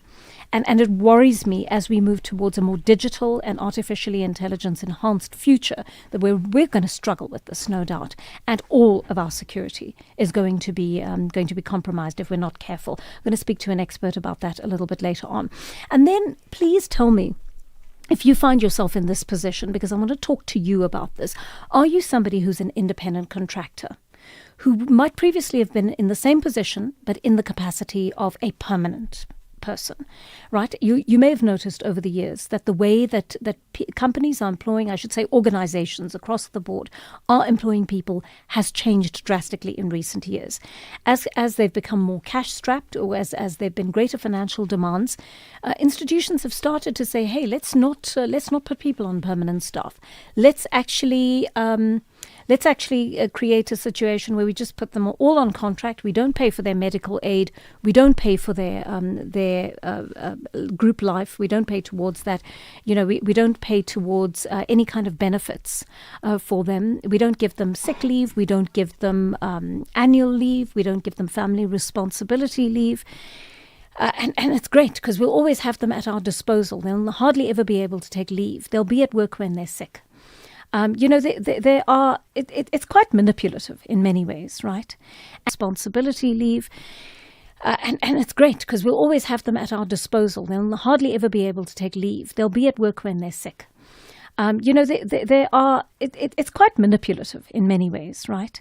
Speaker 19: And it worries me as we move towards a more digital and artificially intelligence enhanced future that we're going to struggle with this, no doubt. And all of our security is going to be compromised if we're not careful. I'm going to speak to an expert about that a little bit later on. And then please tell me, if you find yourself in this position, because I want to talk to you about this, are you somebody who's an independent contractor who might previously have been in the same position but in the capacity of a permanent person, right? You may have noticed over the years that the way that companies are employing, I should say organizations across the board are employing people has changed drastically in recent years. As they've become more cash strapped, or as there've been greater financial demands, institutions have started to say, hey, let's not put people on permanent staff. Let's actually create a situation where we just put them all on contract. We don't pay for their medical aid. We don't pay for their group life. We don't pay towards that. We don't pay towards any kind of benefits for them. We don't give them sick leave. We don't give them annual leave. We don't give them family responsibility leave. And it's great because we'll always have them at our disposal. They'll hardly ever be able to take leave. They'll be at work when they're sick. It's quite manipulative in many ways, right? Responsibility leave. And it's great because we'll always have them at our disposal. They'll hardly ever be able to take leave. They'll be at work when they're sick. It's quite manipulative in many ways, right?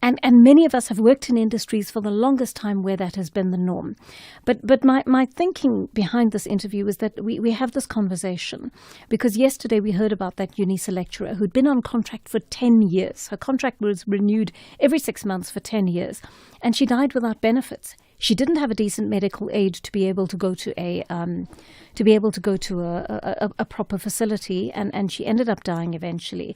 Speaker 19: And many of us have worked in industries for the longest time where that has been the norm. But my thinking behind this interview is that we have this conversation because yesterday we heard about that UNISA lecturer who'd been on contract for 10 years. Her contract was renewed every 6 months for 10 years, and she died without benefits. She didn't have a decent medical aid to be able to go to a proper facility, and she ended up dying eventually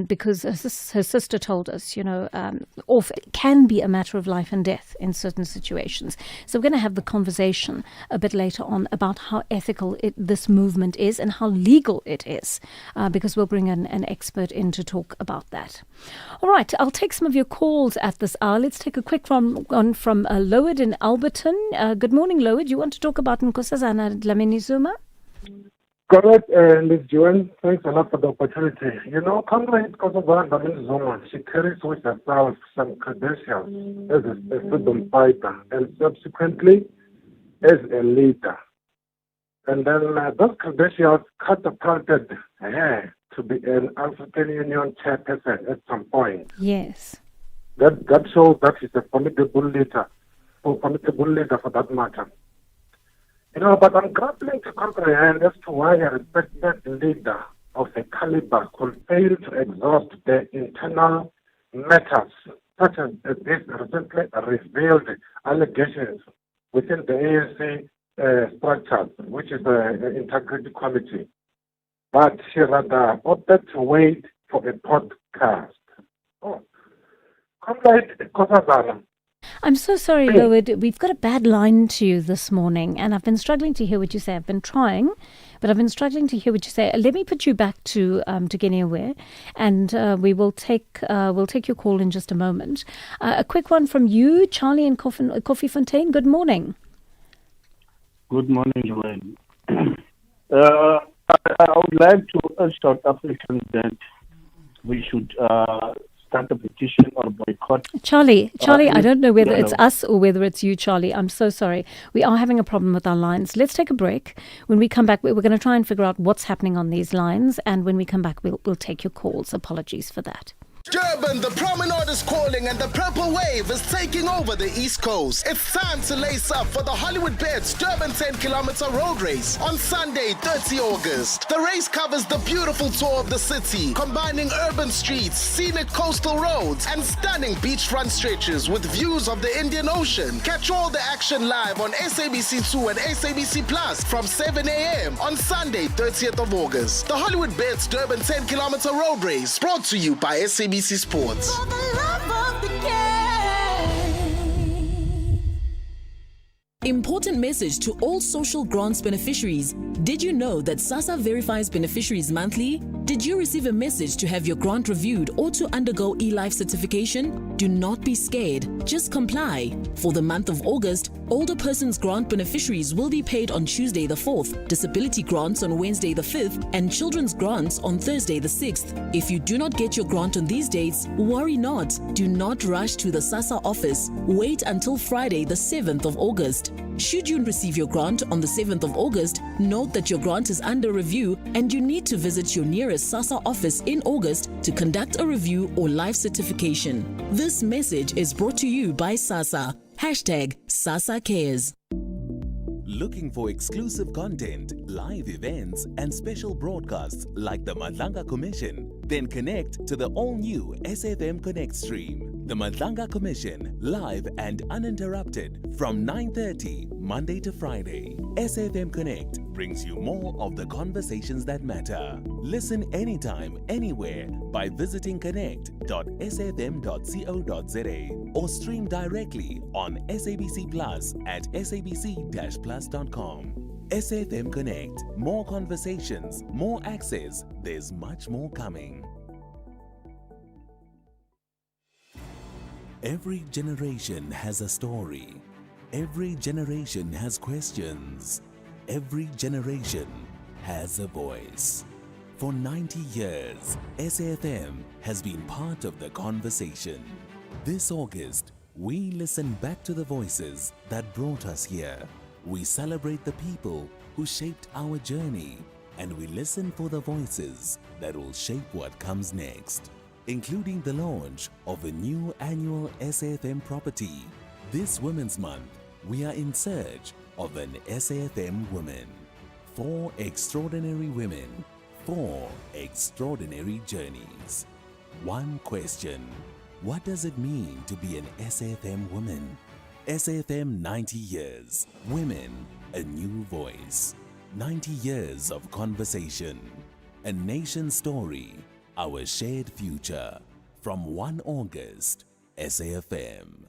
Speaker 19: because her sister told us, it can be a matter of life and death in certain situations. So we're going to have the conversation a bit later on about how ethical this movement is and how legal it is, because we'll bring an expert in to talk about that. All right, I'll take some of your calls at this hour. Let's take a quick one from Lowered in Alberton. Good morning, Lowered. You want to talk about Nkosazana Dlamini Zuma?
Speaker 2: Correct, Ms. Joanne. Thanks a lot for the opportunity. Comrade Nkosazana Dlamini Zuma, she carries with herself some credentials as a freedom fighter and subsequently as a leader. And then those credentials catapulted her to be an African Union chairperson at some point.
Speaker 19: Yes.
Speaker 2: That shows that she's a formidable leader for that matter. But I'm grappling to comprehend as to why a respected leader of a caliber could fail to exhaust the internal matters, such as this recently revealed allegations within the ANC structure, which is the Integrity Committee. But she rather opted to wait for a podcast. Comrade Nkosazana.
Speaker 19: I'm so sorry, Lowered. We've got a bad line to you this morning, and I've been struggling to hear what you say. I've been trying, but I've been struggling to hear what you say. Let me put you back to Guinea, and we will take your call in just a moment. A quick one from you, Charlie in Coffee Fontaine. Good morning.
Speaker 12: Good morning, Joanne. I would like to urge South Africans that we should start a petition or boycott.
Speaker 19: Charlie, I don't know whether it's us or whether it's you, Charlie. I'm so sorry. We are having a problem with our lines. Let's take a break. When we come back, we're going to try and figure out what's happening on these lines. And when we come back, we'll take your calls. Apologies for that.
Speaker 10: Durban, the promenade is calling and the purple wave is taking over the East Coast. It's time to lace up for the Hollywood Bets Durban 10-kilometer road race on Sunday, 30 August. The race covers the beautiful tour of the city, combining urban streets, scenic coastal roads, and stunning beachfront stretches with views of the Indian Ocean. Catch all the action live on SABC2 and SABC Plus from 7 a.m. on Sunday, 30th of August. The Hollywood Bets Durban 10-kilometer road race brought to you by SABC SABC Sports.
Speaker 15: Important message to all social grants beneficiaries. Did you know that SASSA verifies beneficiaries monthly? Did you receive a message to have your grant reviewed or to undergo e-life certification? Do not be scared. Just comply. For the month of August, older persons grant beneficiaries will be paid on Tuesday the 4th, disability grants on Wednesday the 5th, and children's grants on Thursday the 6th. If you do not get your grant on these dates, worry not. Do not rush to the SASSA office. Wait until Friday the 7th of August. Should you receive your grant on the 7th of August, note that your grant is under review and you need to visit your nearest SASSA office in August to conduct a review or life certification. This message is brought to you by SASSA. #SASSA Cares.
Speaker 5: Looking for exclusive content, live events, and special broadcasts like the Madlanga Commission? Then connect to the all-new SAfm Connect stream. The Madlanga Commission, live and uninterrupted from 9:30 Monday to Friday. SAfm Connect brings you more of the conversations that matter. Listen anytime, anywhere by visiting connect.safm.co.za or stream directly on SABC Plus at sabc-plus.com. SAfm Connect. More conversations, more access. There's much more coming. Every generation has a story. Every generation has questions. Every generation has a voice. For 90 years, SAfm has been part of the conversation. This August, we listen back to the voices that brought us here. We celebrate the people who shaped our journey, and we listen for the voices that will shape what comes next, including the launch of a new annual SAfm property. This Women's Month, we are in search of an SAfm woman. 4 extraordinary women, 4 extraordinary journeys. One question: what does it mean to be an SAfm woman? SAfm 90 years. Women, a new voice. 90 years of conversation. A nation story. Our shared future. From 1 August, SAfm.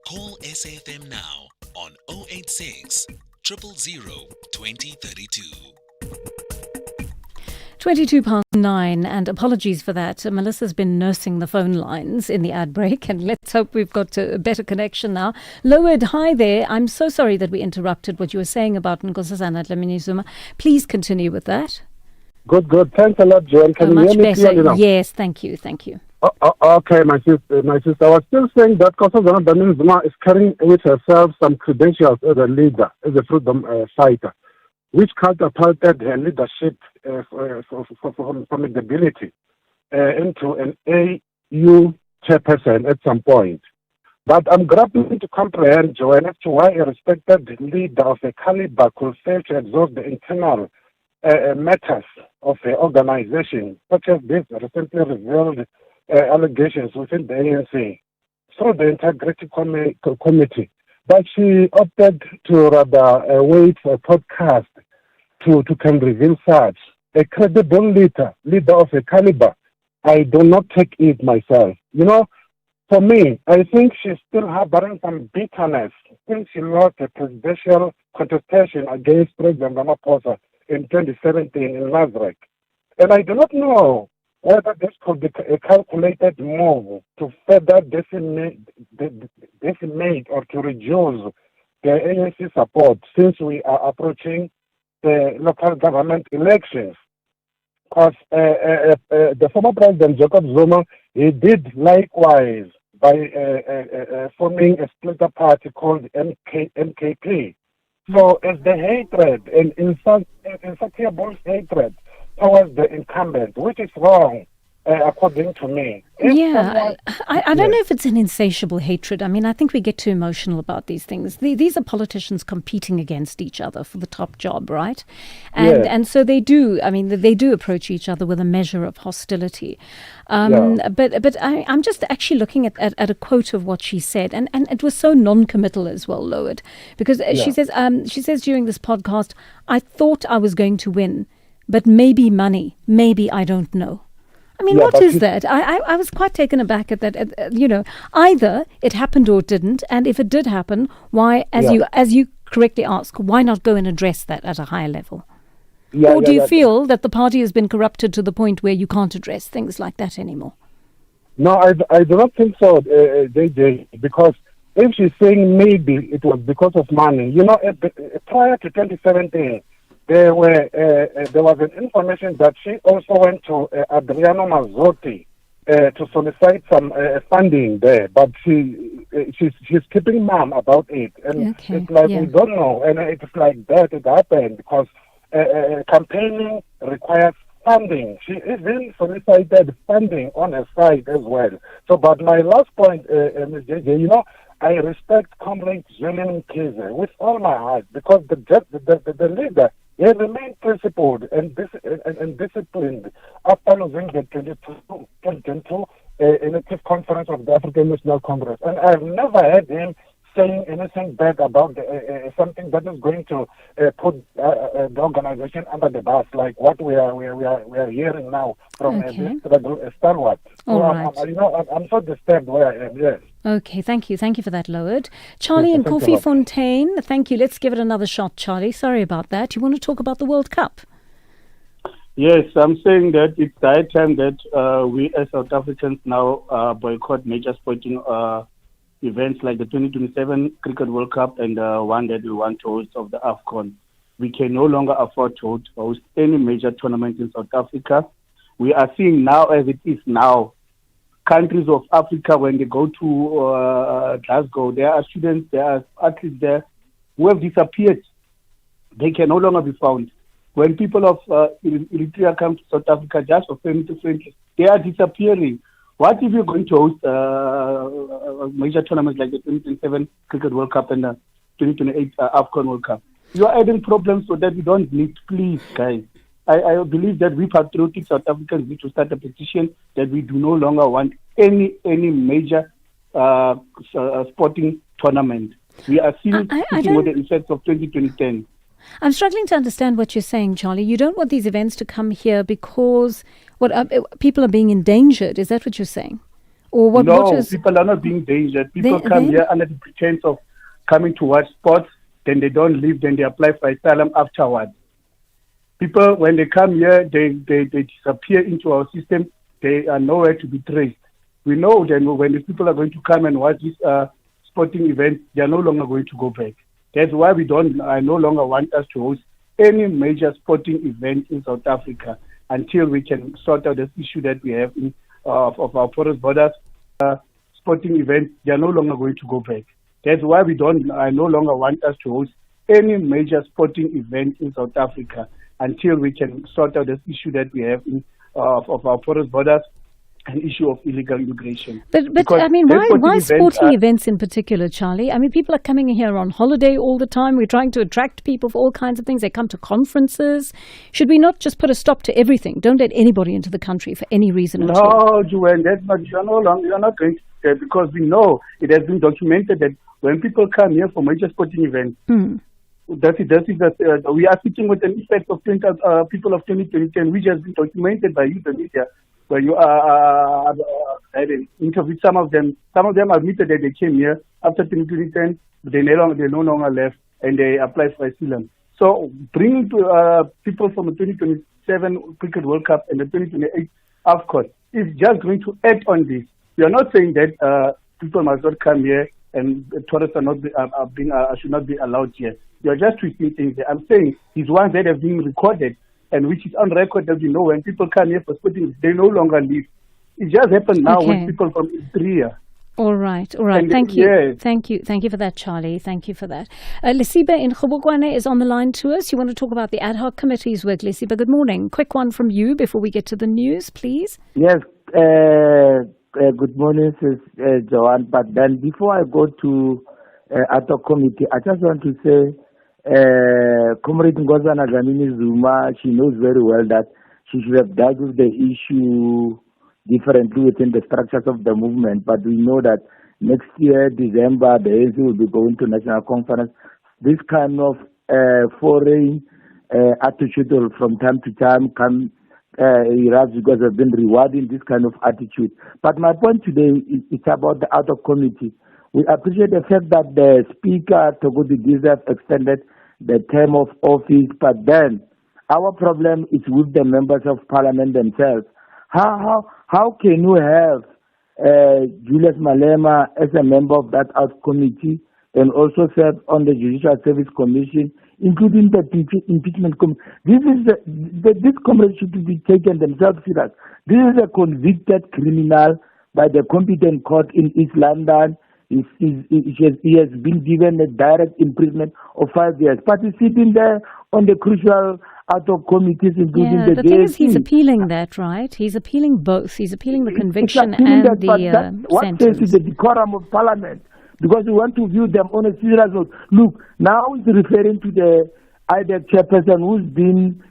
Speaker 5: Call SAfm now on 086 000 2032.
Speaker 19: 9:22, and apologies for that. Melissa's been nursing the phone lines in the ad break, and let's hope we've got a better connection now. Lowered, hi there. I'm so sorry that we interrupted what you were saying about Nkosazana Dlamini Zuma. Please continue with that.
Speaker 2: Good. Thanks a lot, Joan. Can you
Speaker 19: much
Speaker 2: hear me
Speaker 19: better.
Speaker 2: clearly now?
Speaker 19: Yes, thank you.
Speaker 2: Okay, my sister. I was still saying that Nkosazana Dlamini Zuma is carrying with herself some credentials as a leader, as a freedom fighter, which catapulted her leadership from ability into an AU chairperson at some point. But I'm grappling to comprehend, Joanne, as to why a respected leader of a caliber could fail to exhaust the internal matters of the organization, such as this recently revealed allegations within the ANC through the Integrity Committee. But she opted to rather wait for a podcast to can reveal such. A credible leader of a caliber, I do not take it myself. For me, I think she's still harboring some bitterness since she lost a presidential contestation against President Ramaphosa in 2017 in Nasrec. And I do not know whether this could be a calculated move to further decimate or to reduce the ANC support since we are approaching the local government elections. Because the former President Jacob Zuma, he did likewise by forming a splinter party called MKP. So as the hatred and insatiable hatred towards the incumbent, which is wrong, according to me.
Speaker 19: I don't know if it's an insatiable hatred. I mean, I think we get too emotional about these things. These are politicians competing against each other for the top job, right? And so they do. I mean, they do approach each other with a measure of hostility. But I'm just actually looking at a quote of what she said, and it was so non-committal as well, Lowered, because she says during this podcast, I thought I was going to win, but maybe money, maybe I don't know. I mean, what is that? I was quite taken aback at that. Either it happened or it didn't, and if it did happen, why, as you correctly ask, why not go and address that at a higher level? Or do you feel that the party has been corrupted to the point where you can't address things like that anymore?
Speaker 2: No, I do not think so, JJ, because if she's saying maybe it was because of money, prior to 2017, there was an information that she also went to Adriano Mazzotti to solicit some funding there, but she's keeping mum about it, and it's like we don't know, and it's like that it happened because campaigning requires funding. She even solicited funding on her side as well. So, but my last point, Ms. JJ, I respect Comrade Julian Mkhize with all my heart because the leader, he remained principled and disciplined after losing the 2022 elective conference of the African National Congress. And I've never heard him saying anything bad about something that is going to put the organization under the bus, like what we are hearing now from this stalwart.
Speaker 19: All right.
Speaker 2: I'm so disturbed where I am. Yes.
Speaker 19: Okay, thank you for that, Lowered. Charlie and Kofi Fontaine, thank you. Let's give it another shot, Charlie. Sorry about that. You want to talk about the World Cup?
Speaker 12: Yes, I'm saying that it's high time that we as South Africans now boycott major sporting events like the 2027 Cricket World Cup and one that we want to host of the AFCON. We can no longer afford to host any major tournament in South Africa. We are seeing now, as it is now, countries of Africa, when they go to Glasgow, there are students, there are athletes there who have disappeared. They can no longer be found. When people of Eritrea come to South Africa just for family to friendly, they are disappearing. What if you're going to host major tournaments like the 2027 Cricket World Cup and the 2028 AFCON World Cup? You are adding problems so that we don't need, please, guys. I believe that we patriotic South Africans need to start a petition that we do no longer want any major sporting tournament. We are seeing the effects of 2010.
Speaker 19: I'm struggling to understand what you're saying, Charlie. You don't want these events to come here because people are being endangered. Is that what you're saying? Or what?
Speaker 12: No, people are not being endangered. People come here under the pretense of coming to watch sports, then they don't leave, then they apply for asylum afterwards. People, when they come here, they disappear into our system. They are nowhere to be traced. We know that when these people are going to come and watch this sporting event, they are no longer going to go back. That's why I no longer want us to host any major sporting event in South Africa until we can sort out this issue that we have of our porous borders. Sporting events, they are no longer going to go back. That's why I no longer want us to host any major sporting event in South Africa until we can sort out this issue that we have of our porous borders, an issue of illegal immigration.
Speaker 19: But I mean, why sporting events in particular, Charlie? I mean, people are coming here on holiday all the time. We're trying to attract people for all kinds of things. They come to conferences. Should we not just put a stop to everything? Don't let anybody into the country for any reason at all.
Speaker 12: No, Joanne, that's not. You're not going to, because we know it has been documented that when people come here for major sporting events, we are sitting with an effect of people of 2010, which has been documented by you, the media. When you interviewed some of them admitted that they came here after 2010, but they no longer left and they applied for asylum. So bringing people from the 2027 Cricket World Cup and the 2028 AFCON is just going to add on this. We are not saying that people must not come here and tourists should not be allowed here. You are just twisting things. I'm saying these ones that have been recorded and which is on record, that when people come here for sporting, they no longer leave. It just happened now with people from Eritrea.
Speaker 19: All right. Thank you. Yes. Thank you for that, Charlie. Thank you for that. Lesiba in Kgobokwane is on the line to us. You want to talk about the ad hoc committee's work, Lesiba? Good morning. Quick one from you before we get to the news, please.
Speaker 18: Yes. Good morning, Joanne. But then before I go to ad hoc committee, I just want to say, Comrade Ngozana Dlamini Zuma, she knows very well that she should have dealt with the issue differently within the structures of the movement. But we know that next year, December, the ANC will be going to national conference. This kind of foreign attitude will from time to time come because they've been rewarding this kind of attitude. But my point today is about the out of committee. We appreciate the fact that the Speaker, Togodi Gizef, extended the term of office, but then our problem is with the members of parliament themselves. How can you have Julius Malema as a member of that out committee and also serve on the Judicial Service Commission, including the impeachment committee? This comrade should be taken themselves serious. This is a convicted criminal by the competent court in East London. He has been given a direct imprisonment of 5 years, but he's sitting there on the crucial out of committees, including the
Speaker 19: thing is, he's appealing that, right? He's appealing both. He's appealing the conviction and the
Speaker 18: what
Speaker 19: sentence.
Speaker 18: Says is the decorum of parliament, because we want to view them on a serious note. Look, now he's referring to the IDEC chairperson who's been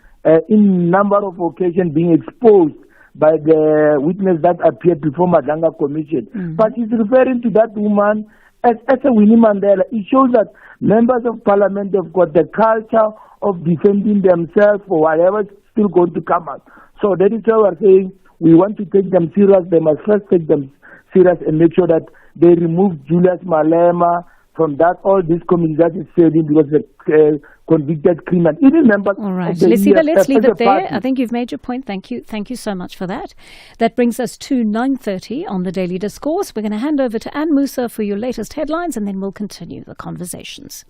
Speaker 18: in number of occasions being exposed by the witness that appeared before Madanga Commission. But he's referring to that woman as a Winnie Mandela. It shows that members of parliament have got the culture of defending themselves for whatever is still going to come out. So that is why we're saying we want to take them serious. They must first take them serious and make sure that they remove Julius Malema from that, all these committees that is serving, because the convicted criminal. Even members.
Speaker 19: All right,
Speaker 18: let's
Speaker 19: leave it there.
Speaker 18: Party.
Speaker 19: I think you've made your point. Thank you so much for that. That brings us to 9:30 on the Daily Discourse. We're going to hand over to Ann Musa for your latest headlines, and then we'll continue the conversations.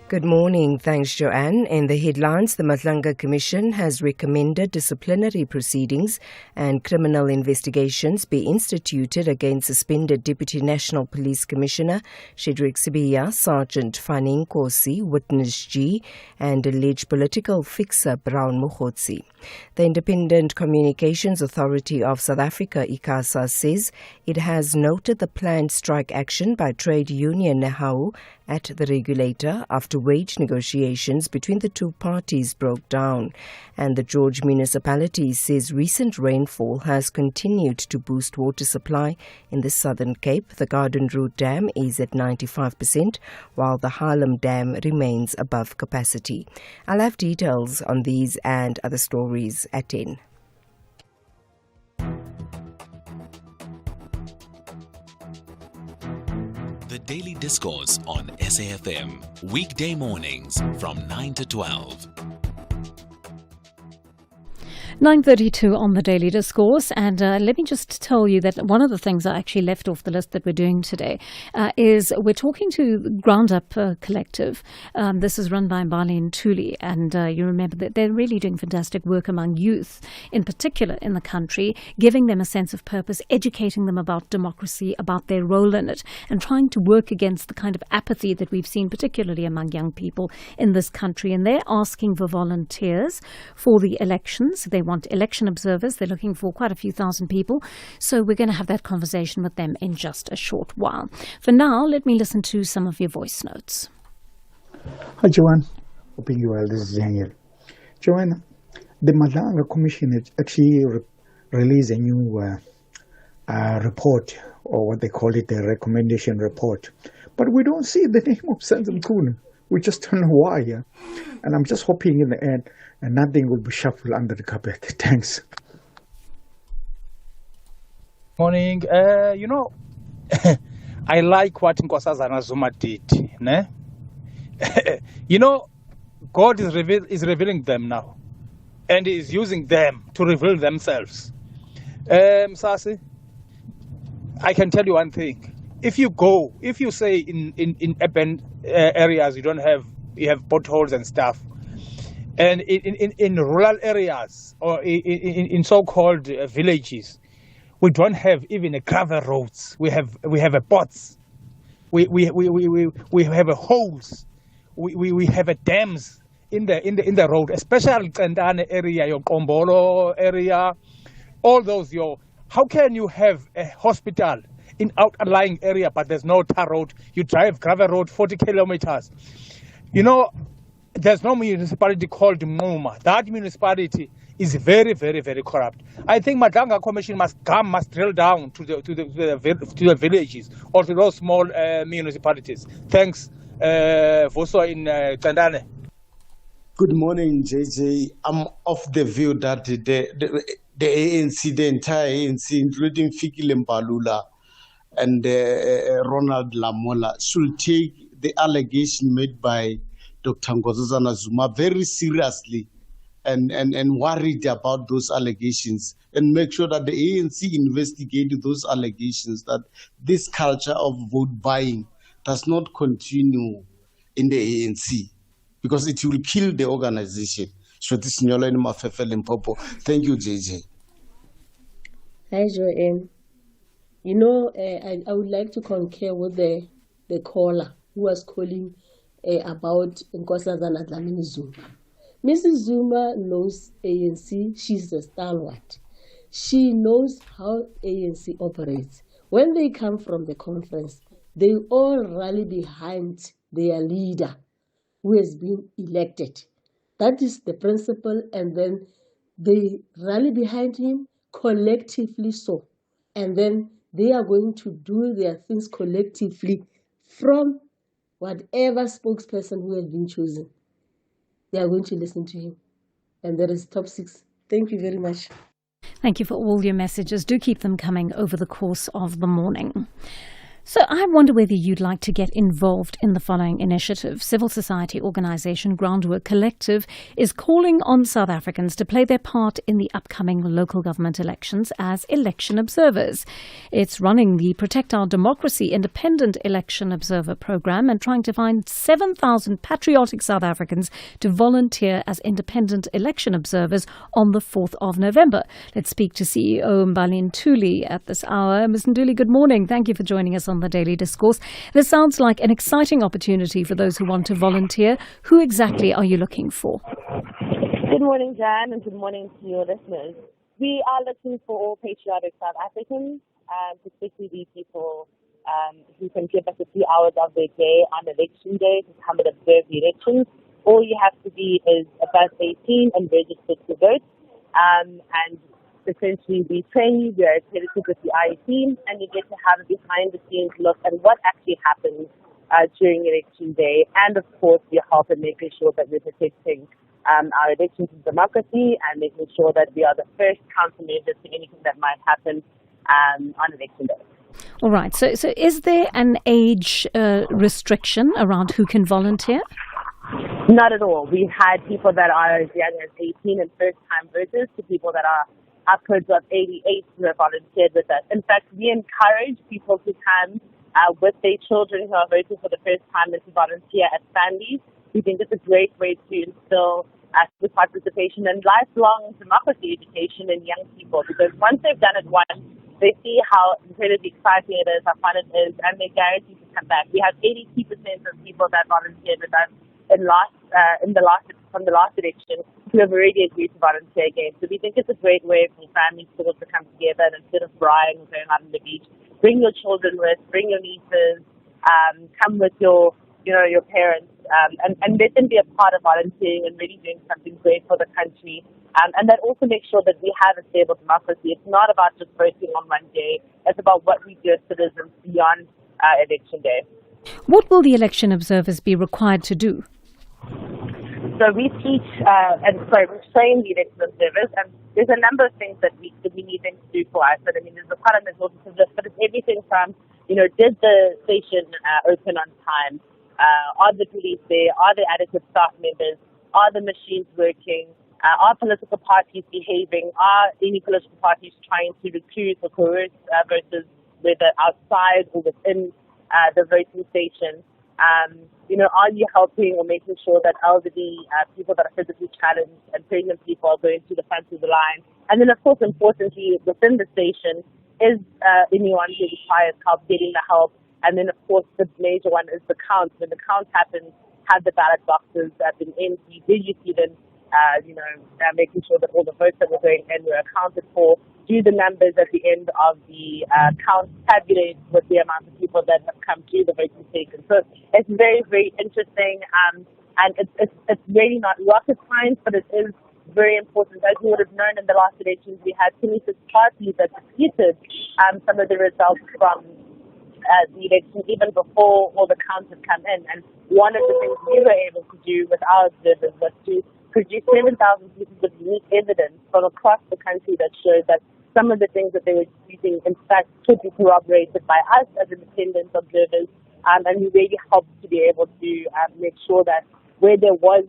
Speaker 1: Good morning. Thanks, Joanne. In the headlines, the Matlanga Commission has recommended disciplinary proceedings and criminal investigations be instituted against suspended Deputy National Police Commissioner Shedrick Sibiya, Sergeant Fanning Kosi, Witness G, and alleged political fixer Brown Mukhotsi. The Independent Communications Authority of South Africa, ICASA, says it has noted the planned strike action by trade union NEHAWU at the regulator after wage negotiations between the two parties broke down. And the George municipality says recent rainfall has continued to boost water supply in the Southern Cape. The Garden Route Dam is at 95%, while the Harlem Dam remains above capacity. I'll have details on these and other stories at 10.
Speaker 5: The Daily Discourse on SAfm, weekday mornings from 9 to 12.
Speaker 19: 9:32 on the Daily Discourse, and let me just tell you that one of the things I actually left off the list that we're doing today is we're talking to Ground Up Collective. This is run by Mbali Ntuli, and you remember that they're really doing fantastic work among youth, in particular in the country, giving them a sense of purpose, educating them about democracy, about their role in it, and trying to work against the kind of apathy that we've seen, particularly among young people in this country. And they're asking for volunteers for the elections. They want election observers. They're looking for quite a few thousand people. So we're going to have that conversation with them in just a short while. For now, let me listen to some of your voice notes.
Speaker 3: Hi, Joanne. Hoping you well. This is Daniel. Joanne, the Matlanga Commission actually released a new report, or what they call it, a recommendation report. But we don't see the name of Sanzam Kuna. We just don't know why. Yeah? And I'm just hoping in the end and nothing will be shuffled under the carpet. Thanks.
Speaker 20: Morning. I like what Nkosazana Zuma did. Ne? God is revealing them now. And He is using them to reveal themselves. Sasi, I can tell you one thing. If you say in urban areas you have potholes and stuff, and in rural areas or in so-called villages, we don't have even a gravel roads. We have a pots. We have a holes. We have a dams in the road, especially Tsendane area, your Kombolo area, all those. How can you have a hospital in outlying area but there's no tar road? You drive gravel road 40 kilometers. There's no municipality called Muma. That municipality is very, very, very corrupt. I think Matlanga Commission must drill down to the villages or to those small municipalities. Thanks, Voso in Tsendane.
Speaker 7: Good morning, JJ. I'm of the view that the ANC, the entire ANC, including Fikile Mbalula and Ronald Lamola, should take the allegation made by Dr. Nkosazana Zuma very seriously and worried about those allegations and make sure that the ANC investigate those allegations, that this culture of vote buying does not continue in the ANC, because it will kill the organization. Thank you, JJ.
Speaker 8: Hi, Joanne. You know, I would like to concur with the caller who was calling about Nkosazana Dlamini Zuma. Mrs. Zuma knows ANC. She's a stalwart. She knows how ANC operates. When they come from the conference, they all rally behind their leader who has been elected. That is the principle, and then they rally behind him collectively so. And then they are going to do their things collectively from whatever spokesperson who has been chosen. They are going to listen to him. And that is top 6. Thank you very much.
Speaker 19: Thank you for all your messages. Do keep them coming over the course of the morning. So I wonder whether you'd like to get involved in the following initiative. Civil society organisation Groundwork Collective is calling on South Africans to play their part in the upcoming local government elections as election observers. It's running the Protect Our Democracy Independent Election Observer Programme and trying to find 7,000 patriotic South Africans to volunteer as independent election observers on the 4th of November. Let's speak to CEO Mbali Ntuli at this hour. Ms. Ntuli, good morning. Thank you for joining us on the Daily Discourse. This sounds like an exciting opportunity for those who want to volunteer. Who exactly are you looking for?
Speaker 21: Good morning, Jan, and good morning to your listeners. We are looking for all patriotic South Africans, particularly people who can give us a few hours of their day on election day to come and observe the elections. All you have to be is above 18 and registered to vote. And essentially, we train you, we are accredited with the IEC, and you get to have a behind-the-scenes look at what actually happens during election day. And, of course, we help in making sure that we're protecting our elections in democracy and making sure that we are the first countermeasures to anything that might happen on election day.
Speaker 19: All right. So is there an age restriction around who can volunteer?
Speaker 21: Not at all. We've had people that are as young as 18 and first-time voters to people that are upwards of 88 who have volunteered with us. In fact, we encourage people to come with their children who are voting for the first time and to volunteer as families. We think it's a great way to instill civic participation and lifelong democracy education in young people, because once they've done it once, they see how incredibly exciting it is, how fun it is, and they're guaranteed to come back. We have 82% of people that volunteered with us from the last election who have already agreed to volunteer again. So we think it's a great way for families to come together, and instead of braaiing or going out on the beach, bring your children with, bring your nieces, come with your parents, and let them be a part of volunteering and really doing something great for the country. And that also makes sure that we have a stable democracy. It's not about just voting on one day. It's about what we do as citizens beyond election day.
Speaker 19: What will the election observers be required to do?
Speaker 21: So we teach we train the election observers, and there's a number of things that we need them to do for us. But I mean, there's a part of this also, but it's everything from, did the station open on time? Are the police there? Are there adequate staff members? Are the machines working? Are political parties behaving? Are any political parties trying to recruit or coerce voters, whether outside or within the voting station? Are you helping or making sure that elderly people that are physically challenged and pregnant people are going to the front of the line? And then, of course, importantly, within the station, is anyone who requires help getting the help? And then, of course, the major one is the count. When the count happens, have the ballot boxes been empty? Did you see them, making sure that all the votes that were going in were accounted for? Do the numbers at the end of the count tabulate with the amount of people that have come through the voting station? So it's very, very interesting, and it's really not rocket science, but it is very important. As you would have known, in the last elections, we had 26 parties that disputed some of the results from the election, even before all the counts had come in. And one of the things we were able to do with our observers was to produce 7,000 pieces of unique evidence from across the country that showed that some of the things that they were disputing, in fact, could be corroborated by us as independent observers. And we really helped to be able to make sure that where there was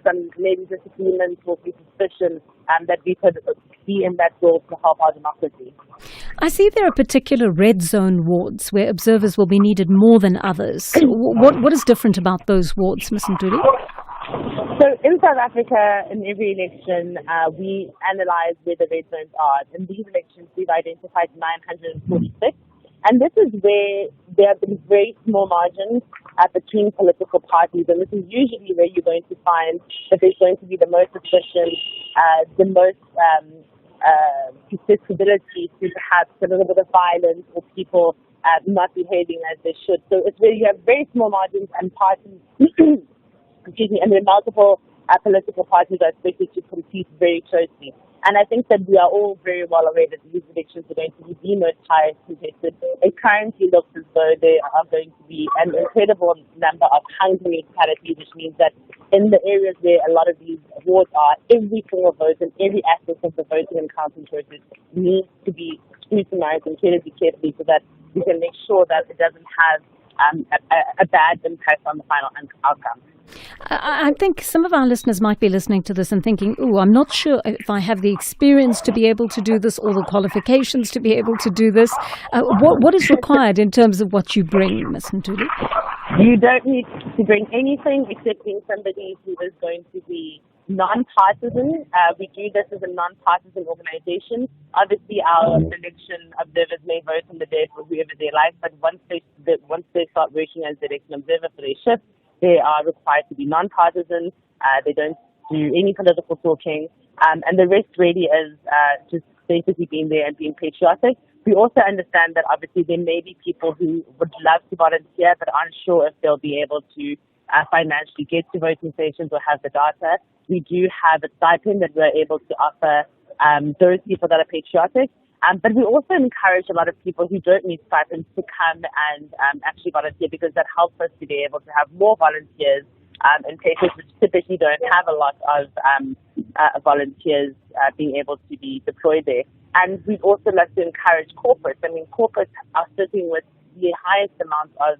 Speaker 21: some maybe disagreement or suspicion, that we could be in that role to help our democracy.
Speaker 19: I see there are particular red zone wards where observers will be needed more than others. What is different about those wards, Ms. Ntuli?
Speaker 21: So in South Africa, in every election, we analyze where the red zones are. In these elections, we've identified 946. And this is where there have been very small margins between political parties. And this is usually where you're going to find that there's going to be the most suspicion, the most susceptibility to perhaps a little bit of violence or people not behaving as they should. So it's where you have very small margins and parties, and then multiple political parties are expected to compete very closely. And I think that we are all very well aware that these elections are going to be the most highest contested. It currently looks as though there are going to be an incredible number of hung municipalities, which means that in the areas where a lot of these wards are, every single vote and every aspect of the voting and counting process needs to be scrutinized incredibly carefully so that we can make sure that it doesn't have a bad impact on the final outcome.
Speaker 19: I think some of our listeners might be listening to this and thinking, I'm not sure if I have the experience to be able to do this or the qualifications to be able to do this. What is required in terms of what you bring, Ms. Ntuli?
Speaker 21: You don't need to bring anything except being somebody who is going to be non-partisan. We do this as a non-partisan organization. Obviously, our election observers may vote on the day for whoever they like, but once they start working as the election observer for their shift, they are required to be non-partisan. They don't do any political talking. And the rest really is just basically being there and being patriotic. We also understand that obviously there may be people who would love to volunteer but aren't sure if they'll be able to financially get to voting stations or have the data. We do have a stipend that we're able to offer those people that are patriotic. But we also encourage a lot of people who don't need stipends to come and actually volunteer, because that helps us to be able to have more volunteers in places which typically don't have a lot of volunteers being able to be deployed there. And we'd also like to encourage corporates. I mean, corporates are sitting with the highest amount of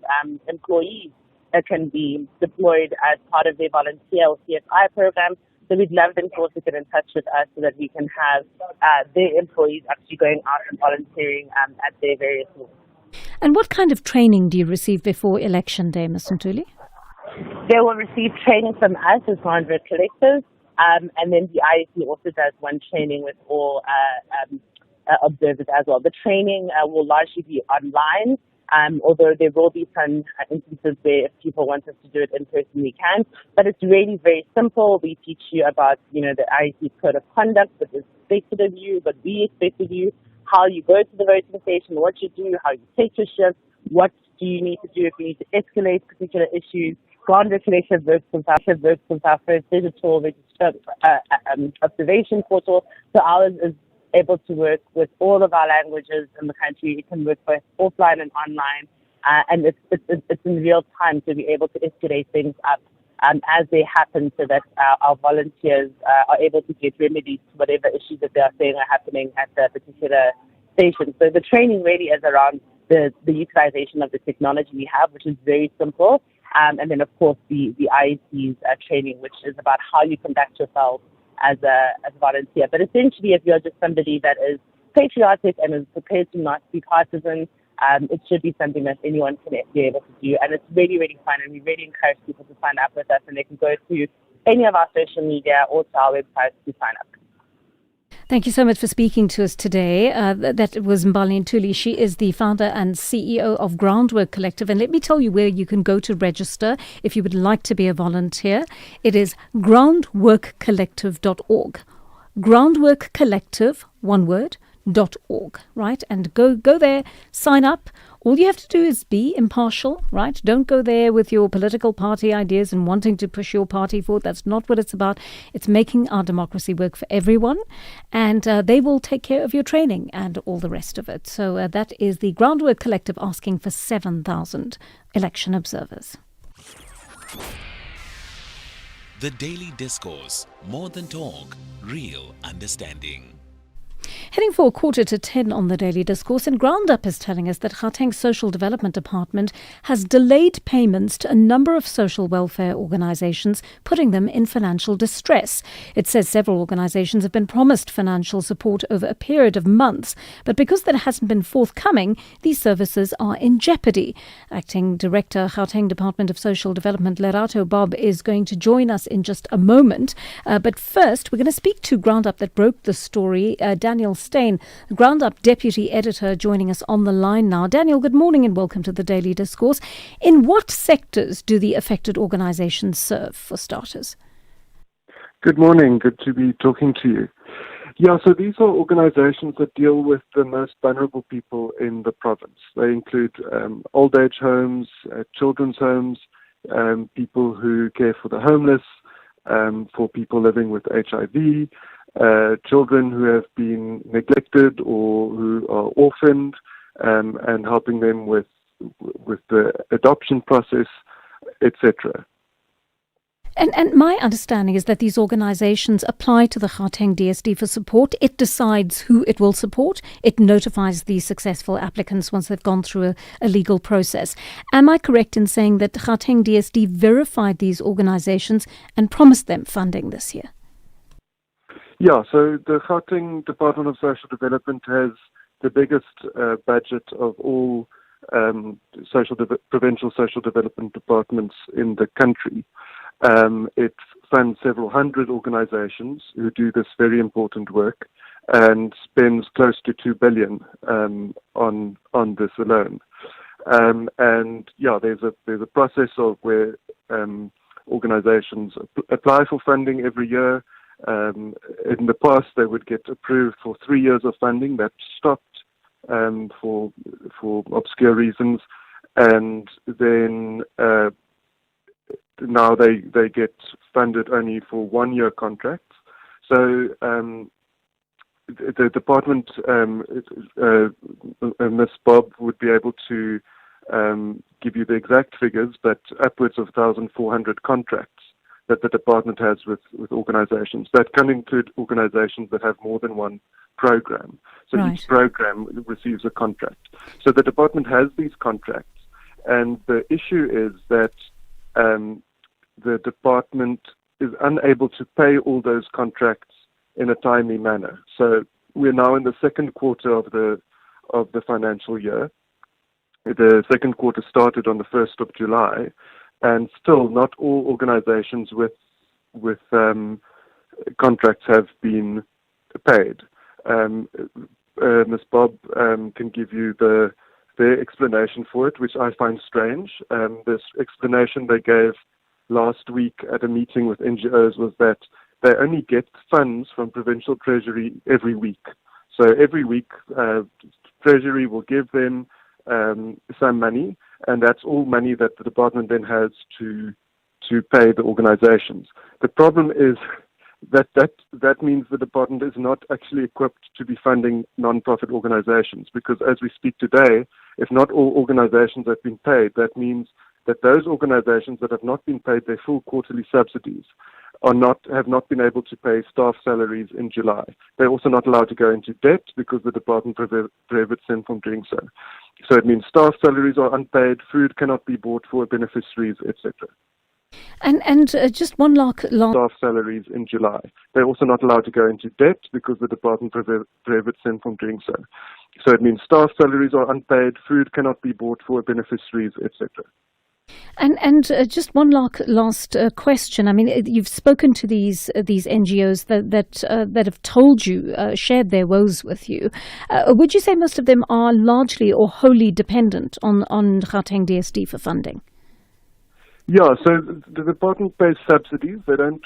Speaker 21: employees that can be deployed as part of their volunteer or CFI program. So we'd love them to also get in touch with us so that we can have their employees actually going out and volunteering at their various roles.
Speaker 19: And what kind of training do you receive before Election Day, Ms. Ntuli?
Speaker 21: They will receive training from us as ground work collectors, and then the IEC also does one training with all observers as well. The training will largely be online. Although there will be some instances where if people want us to do it in person, we can. But it's really very simple. We teach you about, the IEC code of conduct, what is expected of you, what we expect of you, how you go to the voting station, what you do, how you take your shift, what do you need to do if you need to escalate particular issues. Ground regulation works with our first digital registered observation portal. So ours is able to work with all of our languages in the country. It can work both offline and online, and it's in real time to be able to escalate things up as they happen, so that our volunteers are able to get remedies to whatever issues that they are saying are happening at the particular station. So the training really is around the utilization of the technology we have, which is very simple, and then of course the IEC's training, which is about how you conduct yourself as a volunteer. But essentially, if you're just somebody that is patriotic and is prepared to not be partisan, it should be something that anyone can be able to do. And it's really, really fun, and we really encourage people to sign up with us, and they can go to any of our social media or to our website to sign up.
Speaker 19: Thank you so much for speaking to us today. That was Mbali Ntuli. She is the founder and CEO of Groundwork Collective. And let me tell you where you can go to register if you would like to be a volunteer. It is groundworkcollective.org. Groundwork Collective, one word, .org, right? And go there, sign up. All you have to do is be impartial, right? Don't go there with your political party ideas and wanting to push your party forward. That's not what it's about. It's making our democracy work for everyone, and they will take care of your training and all the rest of it. So that is the Groundwork Collective asking for 7,000 election observers.
Speaker 5: The Daily Discourse. More than talk, real understanding.
Speaker 19: Heading for 9:45 on the Daily Discourse, and Groundup is telling us that Gauteng's Social Development Department has delayed payments to a number of social welfare organisations, putting them in financial distress. It says several organisations have been promised financial support over a period of months, but because that hasn't been forthcoming, these services are in jeopardy. Acting Director, Gauteng Department of Social Development, Lerato Bob, is going to join us in just a moment. But first, we're going to speak to Groundup that broke the story, Daniel Steyn, Groundup Deputy Editor, joining us on the line now. Daniel, good morning and welcome to the Daily Discourse. In what sectors do the affected organisations serve, for starters?
Speaker 9: Good morning. Good to be talking to you. Yeah, so these are organisations that deal with the most vulnerable people in the province. They include old age homes, children's homes, people who care for the homeless, for people living with HIV, children who have been neglected or who are orphaned, and helping them with the adoption process, etc.
Speaker 19: And my understanding is that these organisations apply to the Gauteng DSD for support. It decides who it will support. It notifies the successful applicants once they've gone through a legal process. Am I correct in saying that Gauteng DSD verified these organisations and promised them funding this year?
Speaker 9: Yeah, so the Gauteng Department of Social Development has the biggest budget of all provincial social development departments in the country. It funds several hundred organizations who do this very important work and spends close to 2 billion on this alone. And yeah, there's a process of where organizations apply for funding every year. In the past, they would get approved for 3 years of funding. That stopped for obscure reasons, and then now they get funded only for 1 year contracts. So the department, Ms. Bob, would be able to give you the exact figures, but upwards of 1,400 contracts that the department has with organizations. That can include organizations that have more than one program. So
Speaker 19: right.
Speaker 9: Each program receives a contract. So the department has these contracts, and the issue is that the department is unable to pay all those contracts in a timely manner. So we're now in the second quarter of the financial year. The second quarter started on the 1st of July, and still not all organizations with contracts have been paid. Ms. Bob can give you their explanation for it, which I find strange. This explanation they gave last week at a meeting with NGOs was that they only get funds from Provincial Treasury every week. So every week, Treasury will give them some money, and that's all money that the department then has to pay the organizations. The problem is that means the department is not actually equipped to be funding non-profit organizations, because as we speak today, if not all organizations have been paid, that means that those organizations that have not been paid their full quarterly subsidies have not been able to pay staff salaries in July. They're also not allowed to go into debt because the department prohibits them from doing so. So it means staff salaries are unpaid, food cannot be bought for beneficiaries, etc.
Speaker 19: And just one last
Speaker 9: staff salaries in July. They're also not allowed to go into debt because the department prohibits them from doing so. So it means staff salaries are unpaid, food cannot be bought for beneficiaries, etc.
Speaker 19: And just one last question. I mean, you've spoken to these NGOs that have told you, shared their woes with you. Would you say most of them are largely or wholly dependent on Gauteng DSD for funding?
Speaker 9: Yeah, so the department pays subsidies. They don't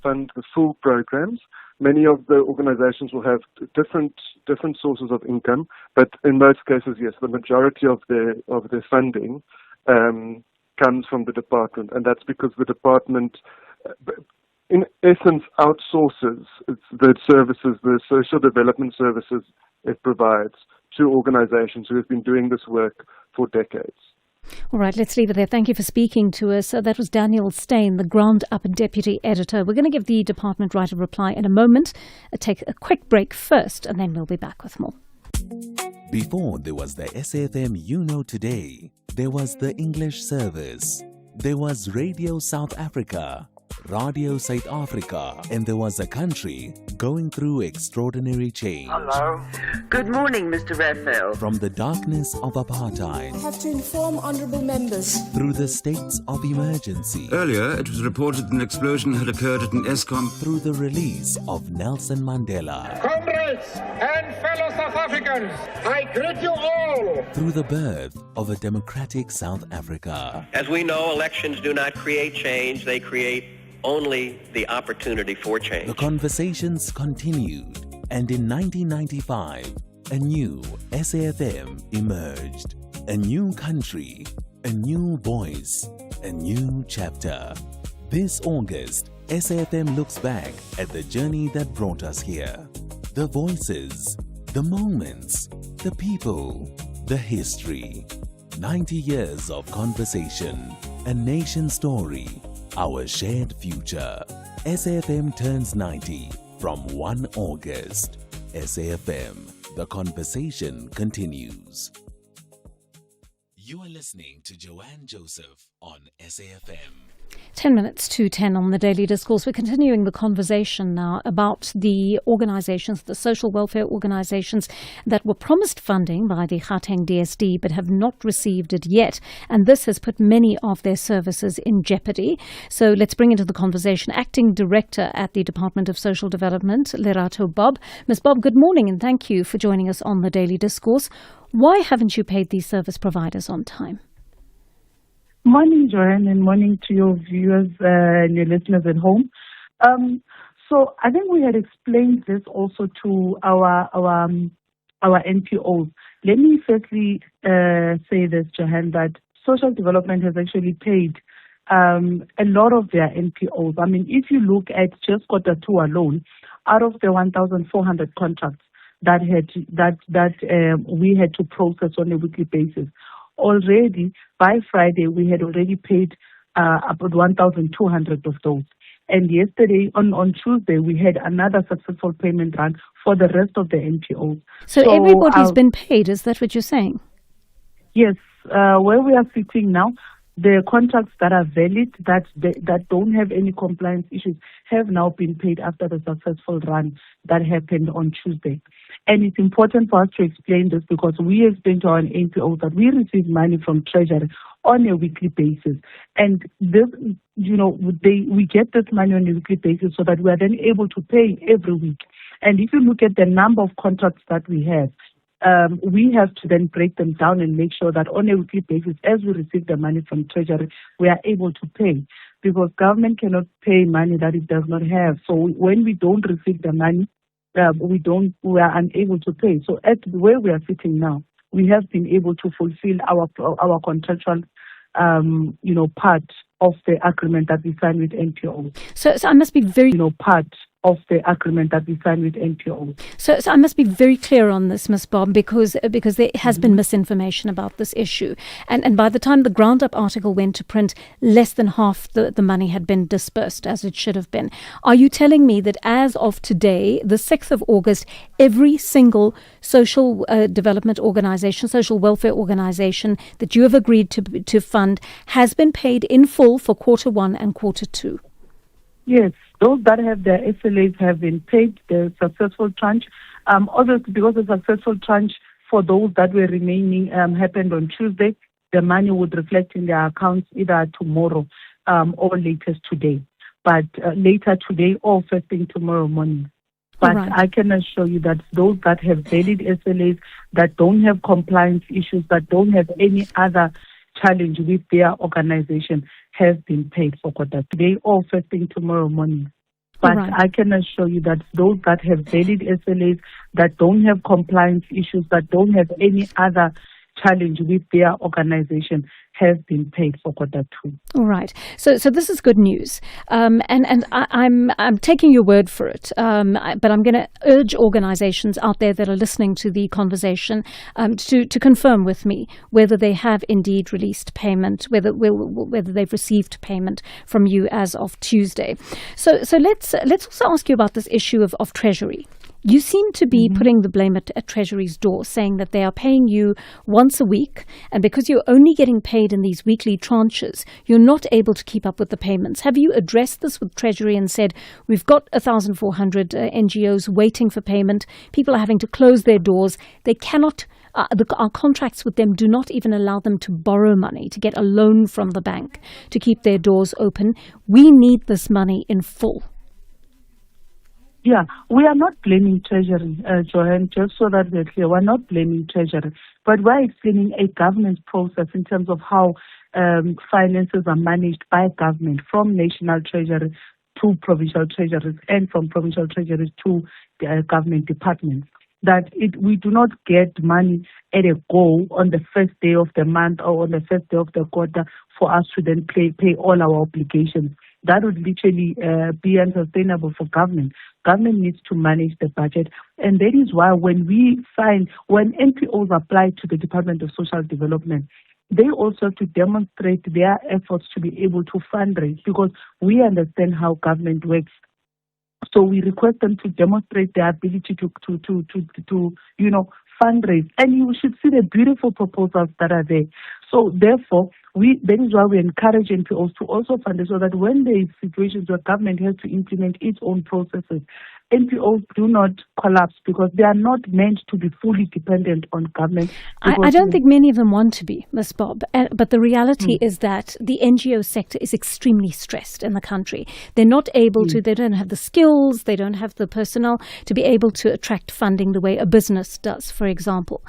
Speaker 9: fund the full programs. many of the organizations will have different sources of income, but in most cases, yes, the majority of their funding comes from the department, and that's because the department, in essence, outsources the services, the social development services it provides to organizations who have been doing this work for decades.
Speaker 19: All right, let's leave it there. Thank you for speaking to us. That was Daniel Steyn, the Ground Up Deputy Editor. We're going to give the department right of reply in a moment. Take a quick break first, and then we'll be back with more.
Speaker 5: Before there was the SAfm You Know Today, there was the English service. There was Radio South Africa, Radio South Africa, and there was a country going through extraordinary change.
Speaker 13: Hello. Good morning, Mr. Raphael.
Speaker 5: From the darkness of apartheid,
Speaker 16: I have to inform honourable members.
Speaker 5: through the states of emergency,
Speaker 22: Earlier, it was reported an explosion had occurred at an ESCOM.
Speaker 5: through the release of Nelson Mandela,
Speaker 24: Comrades and fellow South Africans, I greet you all.
Speaker 5: through the birth of a democratic South Africa.
Speaker 25: As we know, elections do not create change, they create only the opportunity for change.
Speaker 5: The conversations continued, and in 1995, a new SAfm emerged. A new country, a new voice, a new chapter. This August, SAfm looks back at the journey that brought us here. The voices, the moments, the people, the history. 90 years of conversation, a nation story, our shared future. SAfm turns 90 from 1 August. SAfm, the conversation continues. You are listening to Joanne Joseph on SAfm.
Speaker 19: 10 minutes to 10 on the Daily Discourse. We're continuing the conversation now about the organizations, the social welfare organizations that were promised funding by the Gauteng DSD but have not received it yet. And this has put many of their services in jeopardy. So let's bring into the conversation Acting Director at the Department of Social Development, Lerato Bob. Ms. Bob, good morning and thank you for joining us on the Daily Discourse. Why haven't you paid these service providers on time?
Speaker 26: Morning, Joanne, and morning to your viewers and your listeners at home. So I think we had explained this also to our NPOs. Let me firstly say this, Joanne, that social development has actually paid a lot of their NPOs. I mean, if you look at just quarter two alone, out of the 1,400 contracts that we had to process on a weekly basis, already by Friday we had already paid about 1,200 of those. And yesterday, on Tuesday, we had another successful payment run for the rest of the NPOs.
Speaker 19: So everybody's been paid, is that what you're saying?
Speaker 26: Yes. Where we are sitting now, the contracts that are valid, that don't have any compliance issues, have now been paid after the successful run that happened on Tuesday. And it's important for us to explain this because we explain to our NPOs that we receive money from Treasury on a weekly basis. And this, we get this money on a weekly basis so that we are then able to pay every week. And if you look at the number of contracts that we have to then break them down and make sure that on a weekly basis, as we receive the money from Treasury, we are able to pay. Because government cannot pay money that it does not have. So when we don't receive the money, we are unable to pay. So at where we are sitting now, we have been able to fulfill our contractual, part of the agreement that we signed with NPO.
Speaker 19: So I must be very
Speaker 26: part of the agreement that we signed with NPO.
Speaker 19: So I must be very clear on this, Ms. Bob, because there has been misinformation about this issue. And by the time the Ground Up article went to print, less than half the money had been dispersed, as it should have been. Are you telling me that as of today, the 6th of August, every single social development organization, social welfare organization that you have agreed to fund has been paid in full for quarter one and quarter two?
Speaker 26: Yes, those that have their SLAs have been paid the successful tranche. Obviously, because the successful tranche for those that were remaining happened on Tuesday, the money would reflect in their accounts either tomorrow or latest today. But later today or first thing tomorrow morning. But right. I can assure you that those that have valid SLAs, that don't have compliance issues, that don't have any other challenge with their organization, have been paid for quarter today or first thing tomorrow morning. But
Speaker 19: Right.
Speaker 26: I can assure you that those that have valid SLAs, that don't have compliance issues, that don't have any other challenge with their organization, have been paid for Q2.
Speaker 19: All right. So this is good news, and I'm taking your word for it. But I'm going to urge organisations out there that are listening to the conversation to confirm with me whether they have indeed released payment, whether they've received payment from you as of Tuesday. So let's also ask you about this issue of Treasury. You seem to be putting the blame at Treasury's door, saying that they are paying you once a week, and because you're only getting paid in these weekly tranches, you're not able to keep up with the payments. Have you addressed this with Treasury and said, we've got 1,400 NGOs waiting for payment, people are having to close their doors, they cannot... our contracts with them do not even allow them to borrow money, to get a loan from the bank, to keep their doors open. We need this money in full.
Speaker 26: Yeah, we are not blaming Treasury, Joanne, just so that we're clear. We're not blaming Treasury, but we're explaining a governance process in terms of how finances are managed by government, from national treasury to provincial treasuries and from provincial treasuries to government departments. That we do not get money at a go on the first day of the month or on the first day of the quarter for us to then pay all our obligations. That would literally be unsustainable for government. Government needs to manage the budget. And that is why when NPOs apply to the Department of Social Development, they also have to demonstrate their efforts to be able to fundraise, because we understand how government works. So we request them to demonstrate their ability to fundraise. And you should see the beautiful proposals that are there. So therefore, that is why we encourage NPOs to also fund it, so that when there is situations where government has to implement its own processes, NPOs do not collapse, because they are not meant to be fully dependent on government.
Speaker 19: I don't think many of them want to be, Ms. Bob, but the reality is that the NGO sector is extremely stressed in the country. They're not able to, they don't have the skills, they don't have the personnel to be able to attract funding the way a business does, for example,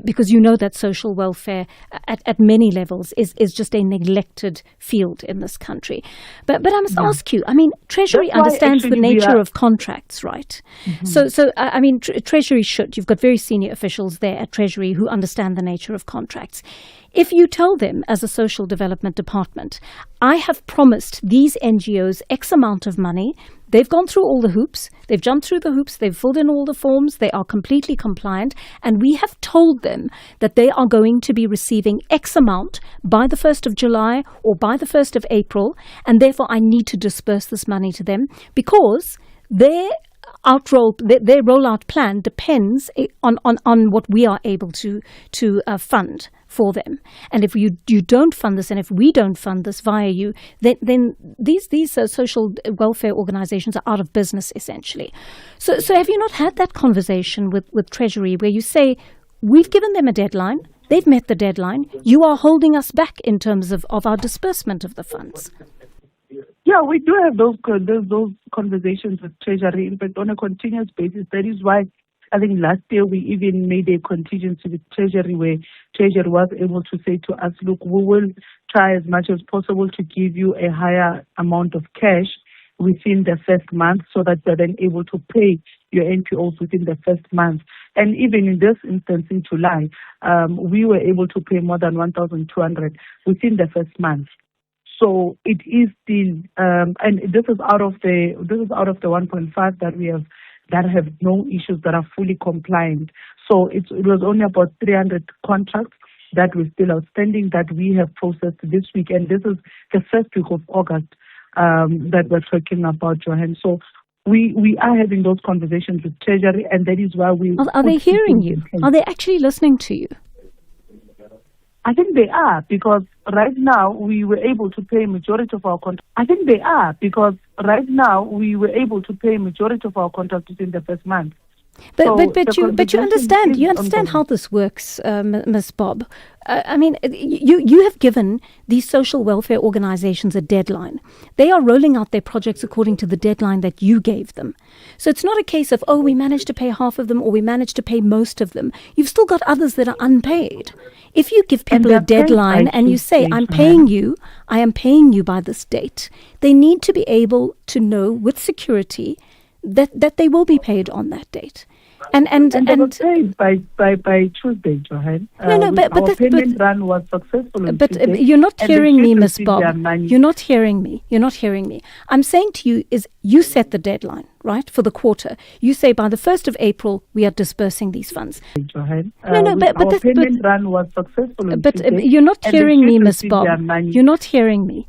Speaker 19: because you know that social welfare at many levels is just a neglected field in this country. But I must ask you, I mean, Treasury understands the nature of contracts, right? So I mean, Treasury should. You've got very senior officials there at Treasury who understand the nature of contracts. If you tell them as a social development department, I have promised these NGOs X amount of money, they've gone through all the hoops, they've jumped through the hoops, they've filled in all the forms, they are completely compliant, and we have told them that they are going to be receiving X amount by the 1st of July or by the 1st of April, and therefore I need to disperse this money to them, because their rollout plan depends on what we are able to fund for them. And if you don't fund this, and if we don't fund this via you, then these social welfare organizations are out of business, essentially. So have you not had that conversation with Treasury, where you say, we've given them a deadline, they've met the deadline, you are holding us back in terms of our disbursement of the funds?
Speaker 26: Yeah, we do have those conversations with Treasury, in fact, on a continuous basis. That is why I think last year we even made a contingency with Treasury, where Treasury was able to say to us, look, we will try as much as possible to give you a higher amount of cash within the first month, so that you're then able to pay your NPOs within the first month. And even in this instance, in July, we were able to pay more than 1,200 within the first month. So it is still, and this is out of the 1.5 that we have that have no issues, that are fully compliant. So it was only about 300 contracts that were still outstanding that we have processed this week, and this is the first week of August that we're talking about, Johan. So we are having those conversations with Treasury, and that is why we
Speaker 19: are they hearing you? Are they actually listening to you?
Speaker 26: I think they are, because right now we were able to pay majority of our contracts. I think they are, because right now we were able to pay majority of our contracts within the first month.
Speaker 19: But you understand how this works, Ms. Bob. I mean, you have given these social welfare organizations a deadline. They are rolling out their projects according to the deadline that you gave them. So it's not a case of, we managed to pay half of them or we managed to pay most of them. You've still got others that are unpaid. If you give people a deadline and you say, I am paying you by this date, they need to be able to know with security that they will be paid on that date. And
Speaker 26: they were paid by Tuesday, Johan. Our payment run was successful.
Speaker 19: But you're not hearing me, Ms. Bob. You're not hearing me. I'm saying to you is you set the deadline, right, for the quarter. You say by the 1st of April we are dispersing these funds.
Speaker 26: Johan. Our payment run was successful.
Speaker 19: But you're not hearing me, Ms. Bob. You're not hearing me.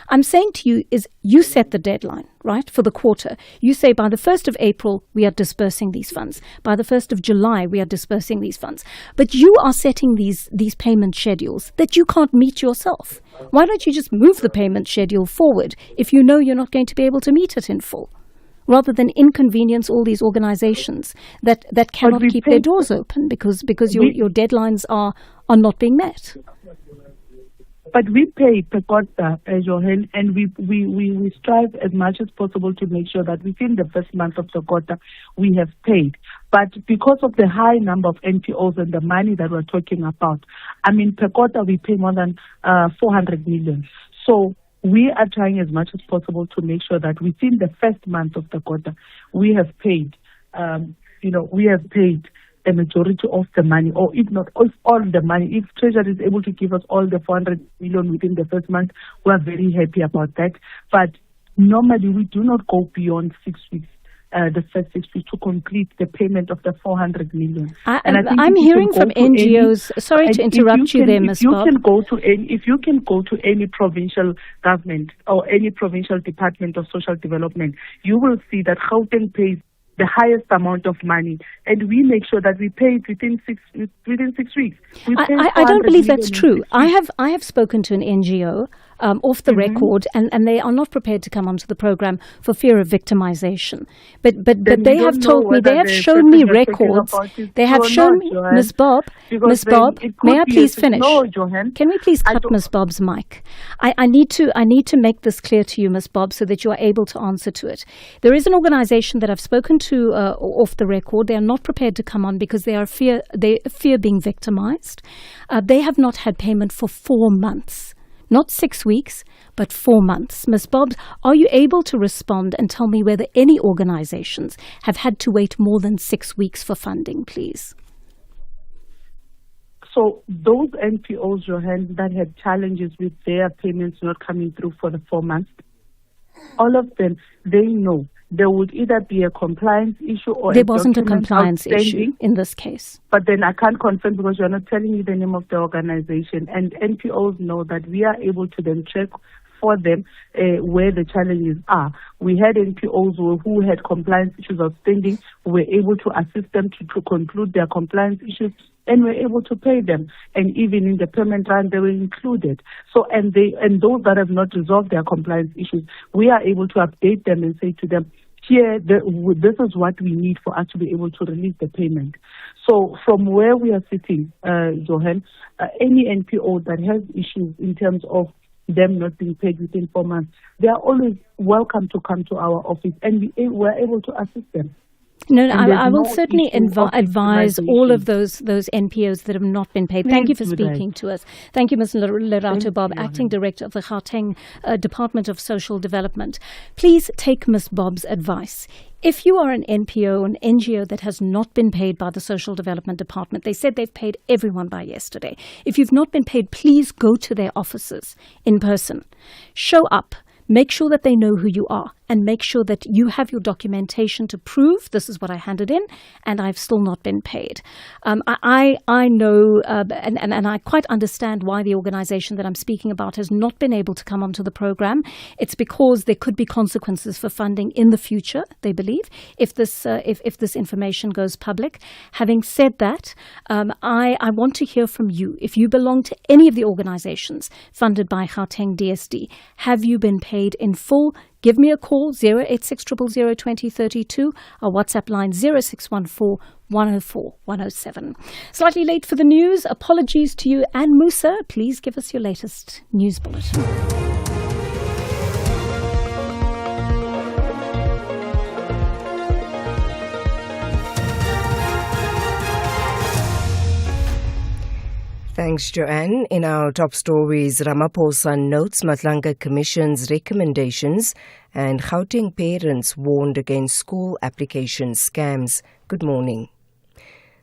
Speaker 19: I'm saying to you is you set the deadline, right, for the quarter. You say by the 1st of April we are dispersing these funds. By the 1st of July we are dispersing these funds. But you are setting these payment schedules that you can't meet yourself. Why don't you just move the payment schedule forward if you know you're not going to be able to meet it in full, rather than inconvenience all these organizations that cannot keep their doors open because your deadlines are not being met?
Speaker 26: But we pay per quarter, Johan, and we strive as much as possible to make sure that within the first month of the quarter we have paid. But because of the high number of NPOs and the money that we're talking about, per quarter we pay more than 400 million. So we are trying as much as possible to make sure that within the first month of the quarter we have paid. We have paid a majority of the money, or if not all the money. If Treasury is able to give us all the 400 million within the first month, we are very happy about that. But normally we do not go beyond 6 weeks. The first 6 weeks to complete the payment of the 400 million.
Speaker 19: I'm hearing from NGOs. Sorry to interrupt you there, Ms. Bob.
Speaker 26: If you can go to any provincial government or any provincial department of social development, you will see that Gauteng pays the highest amount of money, and we make sure that we pay it within 6 weeks.
Speaker 19: I don't believe that's true. I have spoken to an NGO off the record, and they are not prepared to come onto the program for fear of victimization. But they have told me, they have shown me records. They have shown me, Ms. Bob, may I please finish?
Speaker 26: No, Johan.
Speaker 19: Can we please cut Ms. Bob's mic? I need to make this clear to you, Ms. Bob, so that you are able to answer to it. There is an organization that I've spoken to off the record. They are not prepared to come on because they fear being victimized. They have not had payment for 4 months. Not 6 weeks, but 4 months. Ms. Bob, are you able to respond and tell me whether any organizations have had to wait more than 6 weeks for funding, please?
Speaker 26: So those NPOs, Johan, that had challenges with their payments not coming through for the 4 months, all of them, they know there would either be a compliance issue or
Speaker 19: there wasn't a compliance issue in this case.
Speaker 26: But then I can't confirm because you're not telling me the name of the organization. And NPOs know that we are able to then check for them where the challenges are. We had NPOs who had compliance issues outstanding. We were able to assist them to conclude their compliance issues, and we're able to pay them. And even in the payment run, they were included. So, and those that have not resolved their compliance issues, we are able to update them and say to them, here, this is what we need for us to be able to release the payment. So from where we are sitting, Johan, any NPO that has issues in terms of them not being paid within 4 months, they are always welcome to come to our office, and we're able to assist them.
Speaker 19: No, I will certainly advise all of those NPOs that have not been paid. Thank you for speaking to us. Thank you, Ms. Lerato Bob, Acting Director of the Gauteng Department of Social Development. Please take Ms. Bob's advice. If you are an NPO, an NGO that has not been paid by the Social Development Department, they said they've paid everyone by yesterday. If you've not been paid, please go to their offices in person. Show up. Make sure that they know who you are, and make sure that you have your documentation to prove this is what I handed in and I've still not been paid. I know and I quite understand why the organization that I'm speaking about has not been able to come onto the program. It's because there could be consequences for funding in the future, they believe, if this information goes public. Having said that, I want to hear from you. If you belong to any of the organizations funded by Gauteng DSD, have you been paid in full? Give me a call, 086 000 2032, our WhatsApp line 0614 104 107. Slightly late for the news. Apologies to you and Musa. Please give us your latest news bulletin.
Speaker 1: Thanks, Joanne. In our top stories, Ramaphosa notes Madlanga Commission's recommendations and Gauteng parents warned against school application scams. Good morning.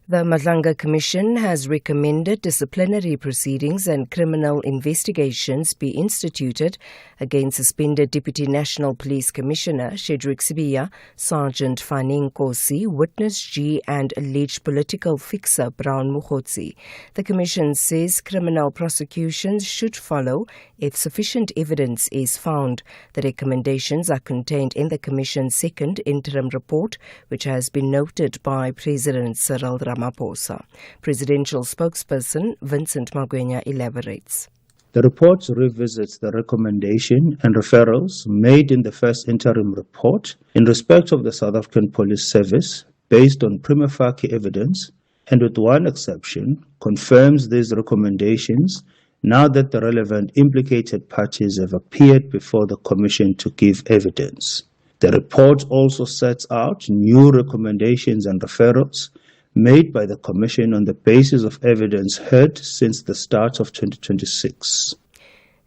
Speaker 1: The Madlanga Commission has recommended disciplinary proceedings and criminal investigations be instituted against suspended Deputy National Police Commissioner Shedrick Sibiya, Sergeant Fanning Kosi, Witness G and alleged political fixer Brown Mukhotsi. The Commission says criminal prosecutions should follow if sufficient evidence is found. The recommendations are contained in the Commission's second interim report, which has been noted by President Cyril Ramaphosa. Presidential spokesperson Vincent Magwenya elaborates.
Speaker 4: The report revisits the recommendation and referrals made in the first interim report in respect of the South African Police Service based on prima facie evidence, and with one exception, confirms these recommendations now that the relevant implicated parties have appeared before the Commission to give evidence. The report also sets out new recommendations and referrals made by the Commission on the basis of evidence heard since the start of 2026.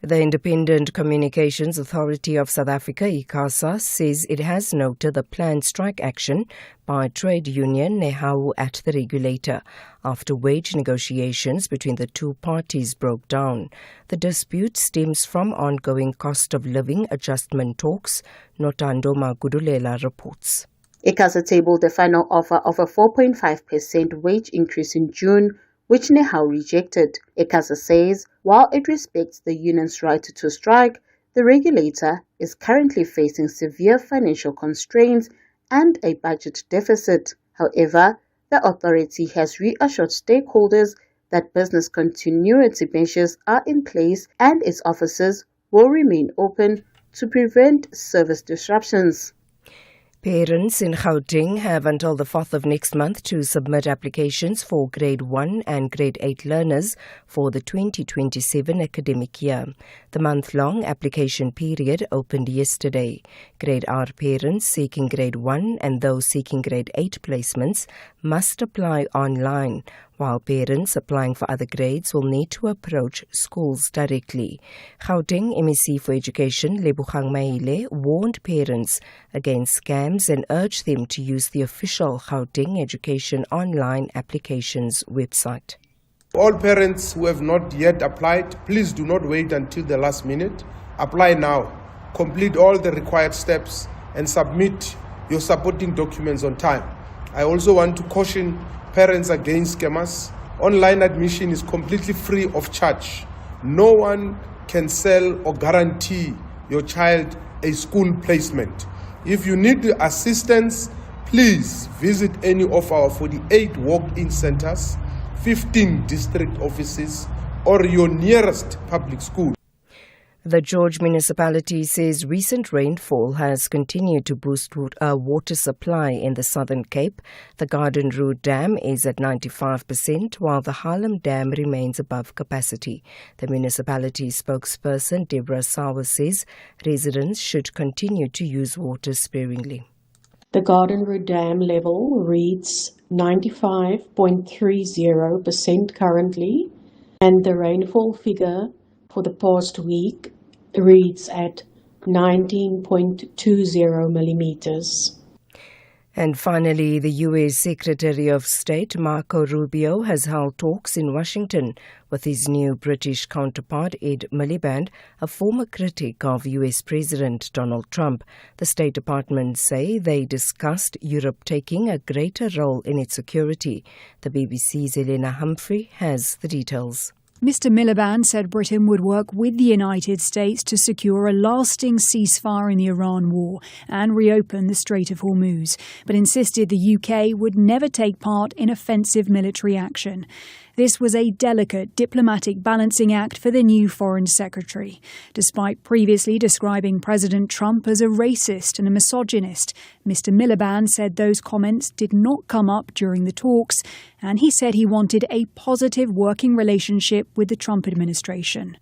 Speaker 1: The Independent Communications Authority of South Africa, ICASA, says it has noted the planned strike action by trade union Nehawu at the regulator after wage negotiations between the two parties broke down. The dispute stems from ongoing cost of living adjustment talks, Notando Magudulela reports.
Speaker 6: ICASA tabled the final offer of a 4.5% wage increase in June, which Nehawu rejected. ICASA says while it respects the union's right to strike, the regulator is currently facing severe financial constraints and a budget deficit. However, the authority has reassured stakeholders that business continuity measures are in place and its offices will remain open to prevent service disruptions.
Speaker 1: Parents in Gauteng have until the 4th of next month to submit applications for Grade 1 and Grade 8 learners for the 2027 academic year. The month-long application period opened yesterday. Grade R parents seeking Grade 1 and those seeking Grade 8 placements must apply online, while parents applying for other grades will need to approach schools directly. Gauteng MEC for Education Lebogang Maile warned parents against scams and urged them to use the official Gauteng Education Online Applications website.
Speaker 11: All parents who have not yet applied, please do not wait until the last minute. Apply now. Complete all the required steps and submit your supporting documents on time. I also want to caution parents against scammers. Online admission is completely free of charge. No one can sell or guarantee your child a school placement. If you need assistance, please visit any of our 48 walk-in centers, 15 district offices, or your nearest public school.
Speaker 1: The George municipality says recent rainfall has continued to boost water supply in the Southern Cape. The Garden Route Dam is at 95%, while the Harlem Dam remains above capacity. The municipality spokesperson Deborah Sauer says residents should continue to use water sparingly.
Speaker 14: The Garden Route Dam level reads 95.30% currently, and the rainfall figure for the past week reads at 19.20 millimeters.
Speaker 1: And finally, the U.S. Secretary of State Marco Rubio has held talks in Washington with his new British counterpart Ed Miliband, a former critic of U.S. President Donald Trump. The State Department say they discussed Europe taking a greater role in its security. The BBC's Elena Humphrey has the details.
Speaker 2: Mr. Miliband said Britain would work with the United States to secure a lasting ceasefire in the Iran war and reopen the Strait of Hormuz, but insisted the UK would never take part in offensive military action. This was a delicate diplomatic balancing act for the new Foreign Secretary. Despite previously describing President Trump as a racist and a misogynist, Mr. Miliband said those comments did not come up during the talks, and he said he wanted a positive working relationship with the Trump administration.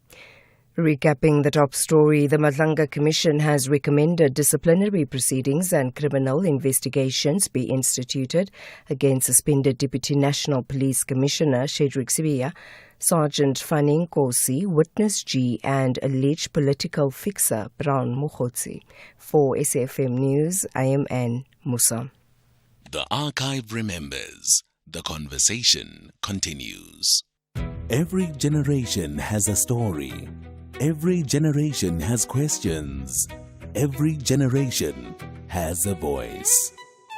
Speaker 1: Recapping the top story, the Madlanga Commission has recommended disciplinary proceedings and criminal investigations be instituted against suspended Deputy National Police Commissioner Shedrick Sibiya, Sergeant Fanning Kosi, Witness G and alleged political fixer Brown Mukhotsi. For SAfm News, I am Ann Musa.
Speaker 5: The archive remembers. The conversation continues. Every generation has a story. Every generation has questions. Every generation has a voice.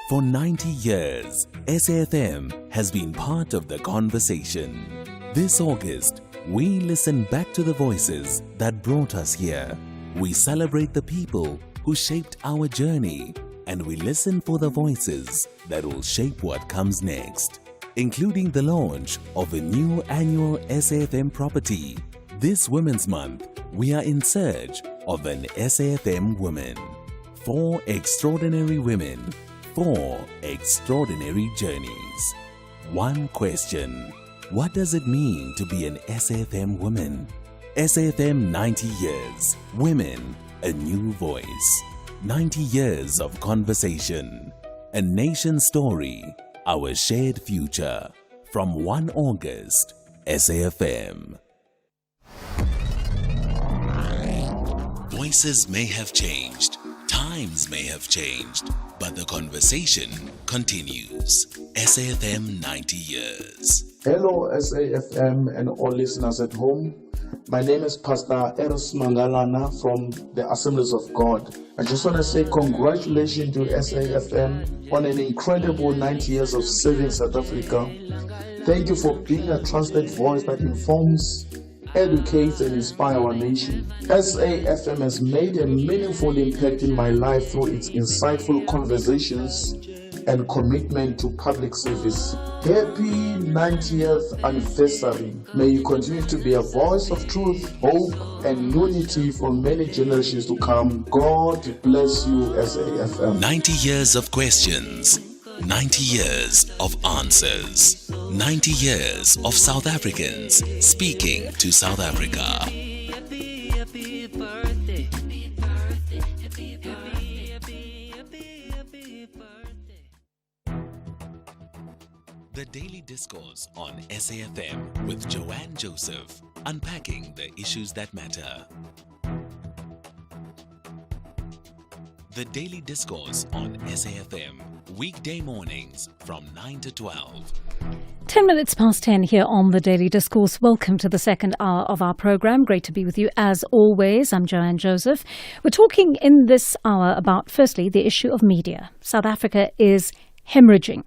Speaker 5: For 90 years, SAfm has been part of the conversation. This August, we listen back to the voices that brought us here. We celebrate the people who shaped our journey, and we listen for the voices that will shape what comes next, including the launch of a new annual SAfm property. This Women's Month, we are in search of an SAfm woman. 4 extraordinary women, 4 extraordinary journeys. One question: what does it mean to be an SAfm woman? SAfm 90 years, women, a new voice. 90 years of conversation, a nation story, our shared future. From 1 August, SAfm. Voices may have changed, times may have changed, but the conversation continues. SAfm 90 years.
Speaker 10: Hello SAfm and all listeners at home. My name is Pastor Eros Mangalana from the Assemblies of God. I just want to say congratulations to SAfm on an incredible 90 years of serving South Africa. Thank you for being a trusted voice that informs, educates and inspire our nation. SAfm has made a meaningful impact in my life through its insightful conversations and commitment to public service. Happy 90th anniversary. May you continue to be a voice of truth, hope and unity for many generations to come. God bless you, SAfm.
Speaker 5: 90 years of questions, 90 years of answers, 90 years of South Africans speaking to South Africa. The Daily Discourse on SAfm with Joanne Joseph, unpacking the issues that matter. The Daily Discourse on SAfm, weekday mornings from 9 to 12.
Speaker 19: 10 minutes past 10 here on The Daily Discourse. Welcome to the second hour of our program. Great to be with you as always. I'm Joanne Joseph. We're talking in this hour about, firstly, the issue of media. South Africa is hemorrhaging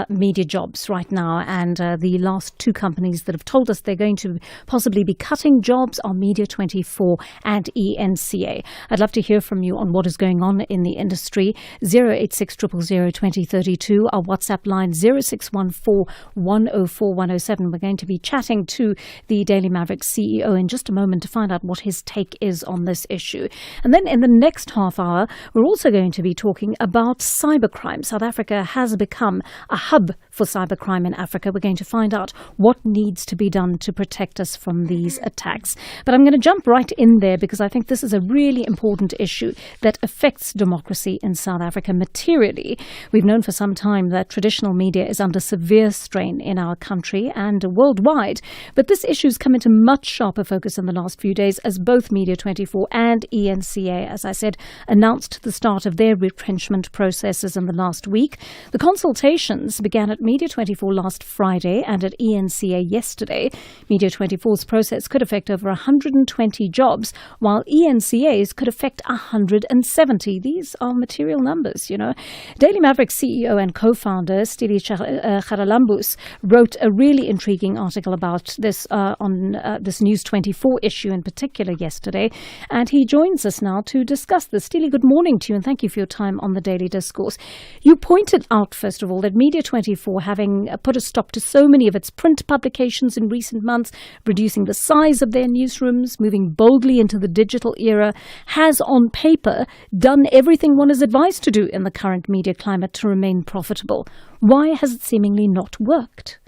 Speaker 19: media jobs right now, and the last 2 companies that have told us they're going to possibly be cutting jobs are Media24 and ENCA. I'd love to hear from you on what is going on in the industry. 086 000 2032, our WhatsApp line 0614 104 107. We're going to be chatting to the Daily Maverick CEO in just a moment to find out what his take is on this issue. And then in the next half hour, we're also going to be talking about cybercrime. South Africa has become a hub for cybercrime in Africa. We're going to find out what needs to be done to protect us from these attacks. But I'm going to jump right in there because I think this is a really important issue that affects democracy in South Africa materially. We've known for some time that traditional media is under severe strain in our country and worldwide. But this issue has come into much sharper focus in the last few days as both Media24 and ENCA, as I said, announced the start of their retrenchment processes in the last week. The consultations began at at Media24 last Friday and at ENCA yesterday. Media24's process could affect over 120 jobs, while ENCA's could affect 170. These are material numbers, you know. Daily Maverick CEO and co-founder Stili Charalambous wrote a really intriguing article about this on this News 24 issue in particular yesterday, and he joins us now to discuss this. Stili, good morning to you, and thank you for your time on the Daily Discourse. You pointed out, first of all, that Media24, having put a stop to so many of its print publications in recent months, reducing the size of their newsrooms, moving boldly into the digital era, has on paper done everything one is advised to do in the current media climate to remain profitable. Why has it seemingly not worked?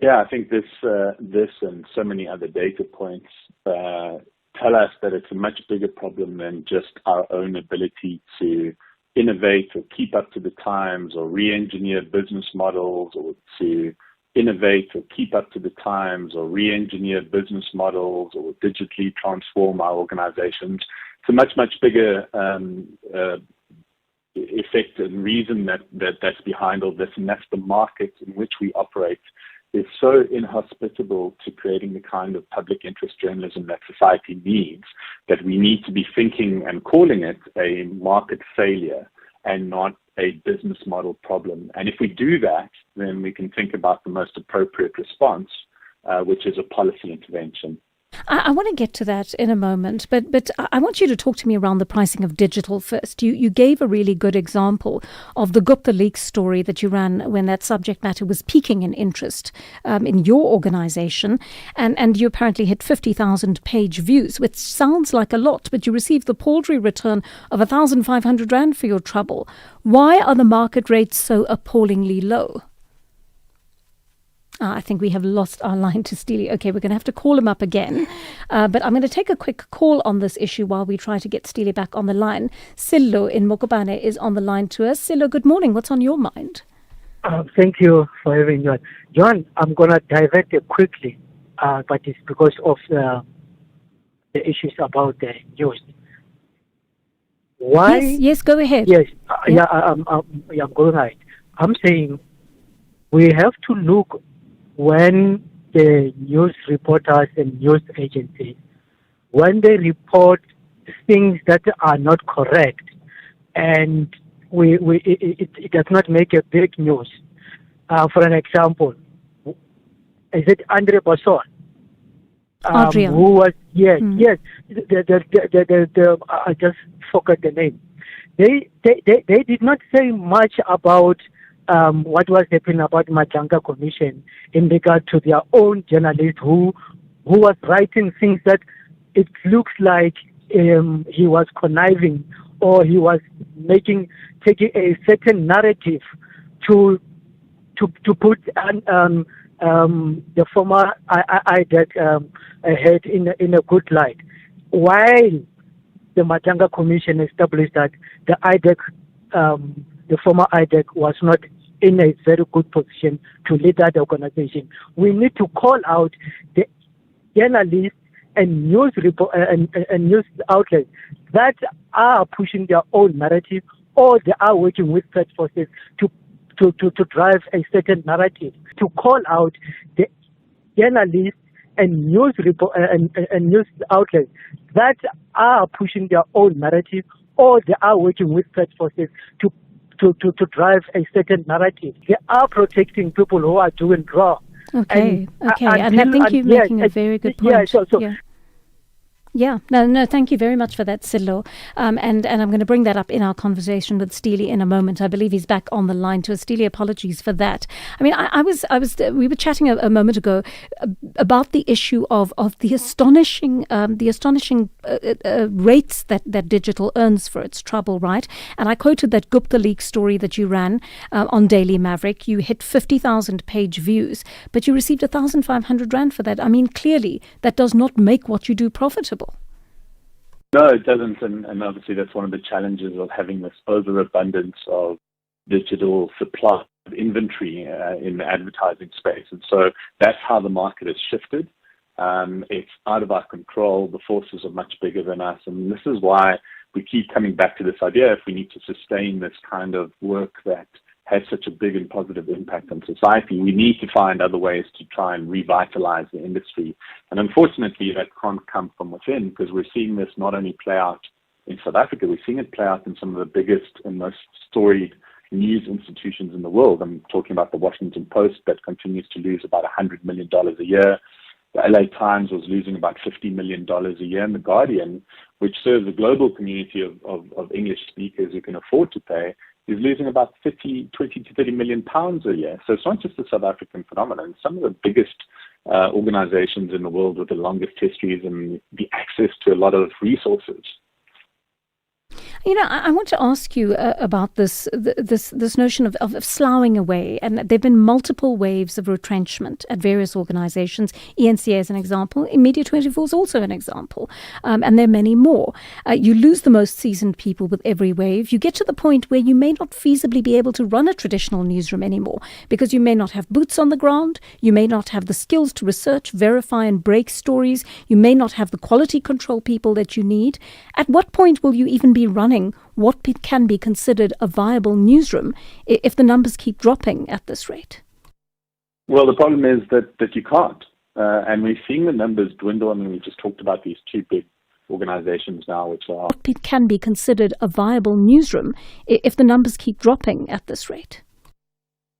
Speaker 3: Yeah, I think this and so many other data points tell us that it's a much bigger problem than just our own ability to innovate or keep up to the times or re-engineer business models, or to innovate or keep up to the times or re-engineer business models or digitally transform our organizations. It's a much, much bigger effect and reason that's behind all this, and that's the market in which we operate is so inhospitable to creating the kind of public interest journalism that society needs, that we need to be thinking and calling it a market failure and not a business model problem. And if we do that, then we can think about the most appropriate response, which is a policy intervention.
Speaker 19: I want to get to that in a moment, but I want you to talk to me around the pricing of digital first. You gave a really good example of the Gupta Leaks story that you ran when that subject matter was piquing in interest in your organization, and you apparently hit 50,000 page views, which sounds like a lot, but you received the paltry return of 1,500 Rand for your trouble. Why are the market rates so appallingly low? I think we have lost our line to Stili. Okay, we're going to have to call him up again. But I'm going to take a quick call on this issue while we try to get Stili back on the line. Sillo in Mokopane is on the line to us. Sillo, good morning. What's on your mind?
Speaker 12: Thank you for having me. John, I'm going to divert it quickly, but it's because of the issues about the news. Why?
Speaker 19: Yes, go ahead.
Speaker 12: Yes, I'm going ahead. I'm saying we have to look when the news reporters and news agencies, when they report things that are not correct, and it does not make a big news. For an example, is it Andre Bosson?
Speaker 19: Adrian.
Speaker 12: Who was, yes, I just forgot the name. They did not say much about what was happening about Majanga Commission in regard to their own journalist who was writing things that it looks like he was conniving, or he was taking a certain narrative to put the former IDEC head in a good light, while the Majanga Commission established that the IDEC, the former IDEC, was not in a very good position to lead that organization. We need to call out the journalists and news and news outlets that are pushing their own narrative, or they are working with third forces to drive a certain narrative. To call out the journalists and news and news outlets that are pushing their own narrative, or they are working with third forces to drive a certain narrative. They are protecting people who are doing wrong.
Speaker 19: Okay. And I think you're making a very good point. Yeah, no, thank you very much for that, Sillo. And I'm going to bring that up in our conversation with Stili in a moment. I believe he's back on the line to us. Stili, apologies for that. I mean, we were chatting a moment ago about the issue of the astonishing rates that digital earns for its trouble, right? And I quoted that Gupta Leaks story that you ran on Daily Maverick. You hit 50,000 page views, but you received 1,500 Rand for that. I mean, clearly, that does not make what you do profitable.
Speaker 3: No, it doesn't, and obviously that's one of the challenges of having this overabundance of digital supply of inventory in the advertising space. And so that's how the market has shifted. It's out of our control. The forces are much bigger than us, and this is why we keep coming back to this idea: if we need to sustain this kind of work that has such a big and positive impact on society. We need to find other ways to try and revitalize the industry. And unfortunately, that can't come from within, because we're seeing this not only play out in South Africa, we're seeing it play out in some of the biggest and most storied news institutions in the world. I'm talking about the Washington Post, that continues to lose about $100 million a year. The LA Times was losing about $50 million a year, and The Guardian, which serves a global community of English speakers who can afford to pay, is losing about 20 to 30 million pounds a year. So it's not just a South African phenomenon. Some of the biggest organizations in the world with the longest histories and the access to a lot of resources.
Speaker 19: You know, I want to ask you about this notion of sloughing away. And there have been multiple waves of retrenchment at various organizations. ENCA is an example. Media 24 is also an example. And there are many more. You lose the most seasoned people with every wave. You get to the point where you may not feasibly be able to run a traditional newsroom anymore, because you may not have boots on the ground. You may not have the skills to research, verify and break stories. You may not have the quality control people that you need. At what point will you even be running what can be considered a viable newsroom if the numbers keep dropping at this rate?
Speaker 3: Well, the problem is that you can't. And we're seeing the numbers dwindle. I mean, we just talked about these two big organizations now, which are...
Speaker 19: What can be considered a viable newsroom if the numbers keep dropping at this rate?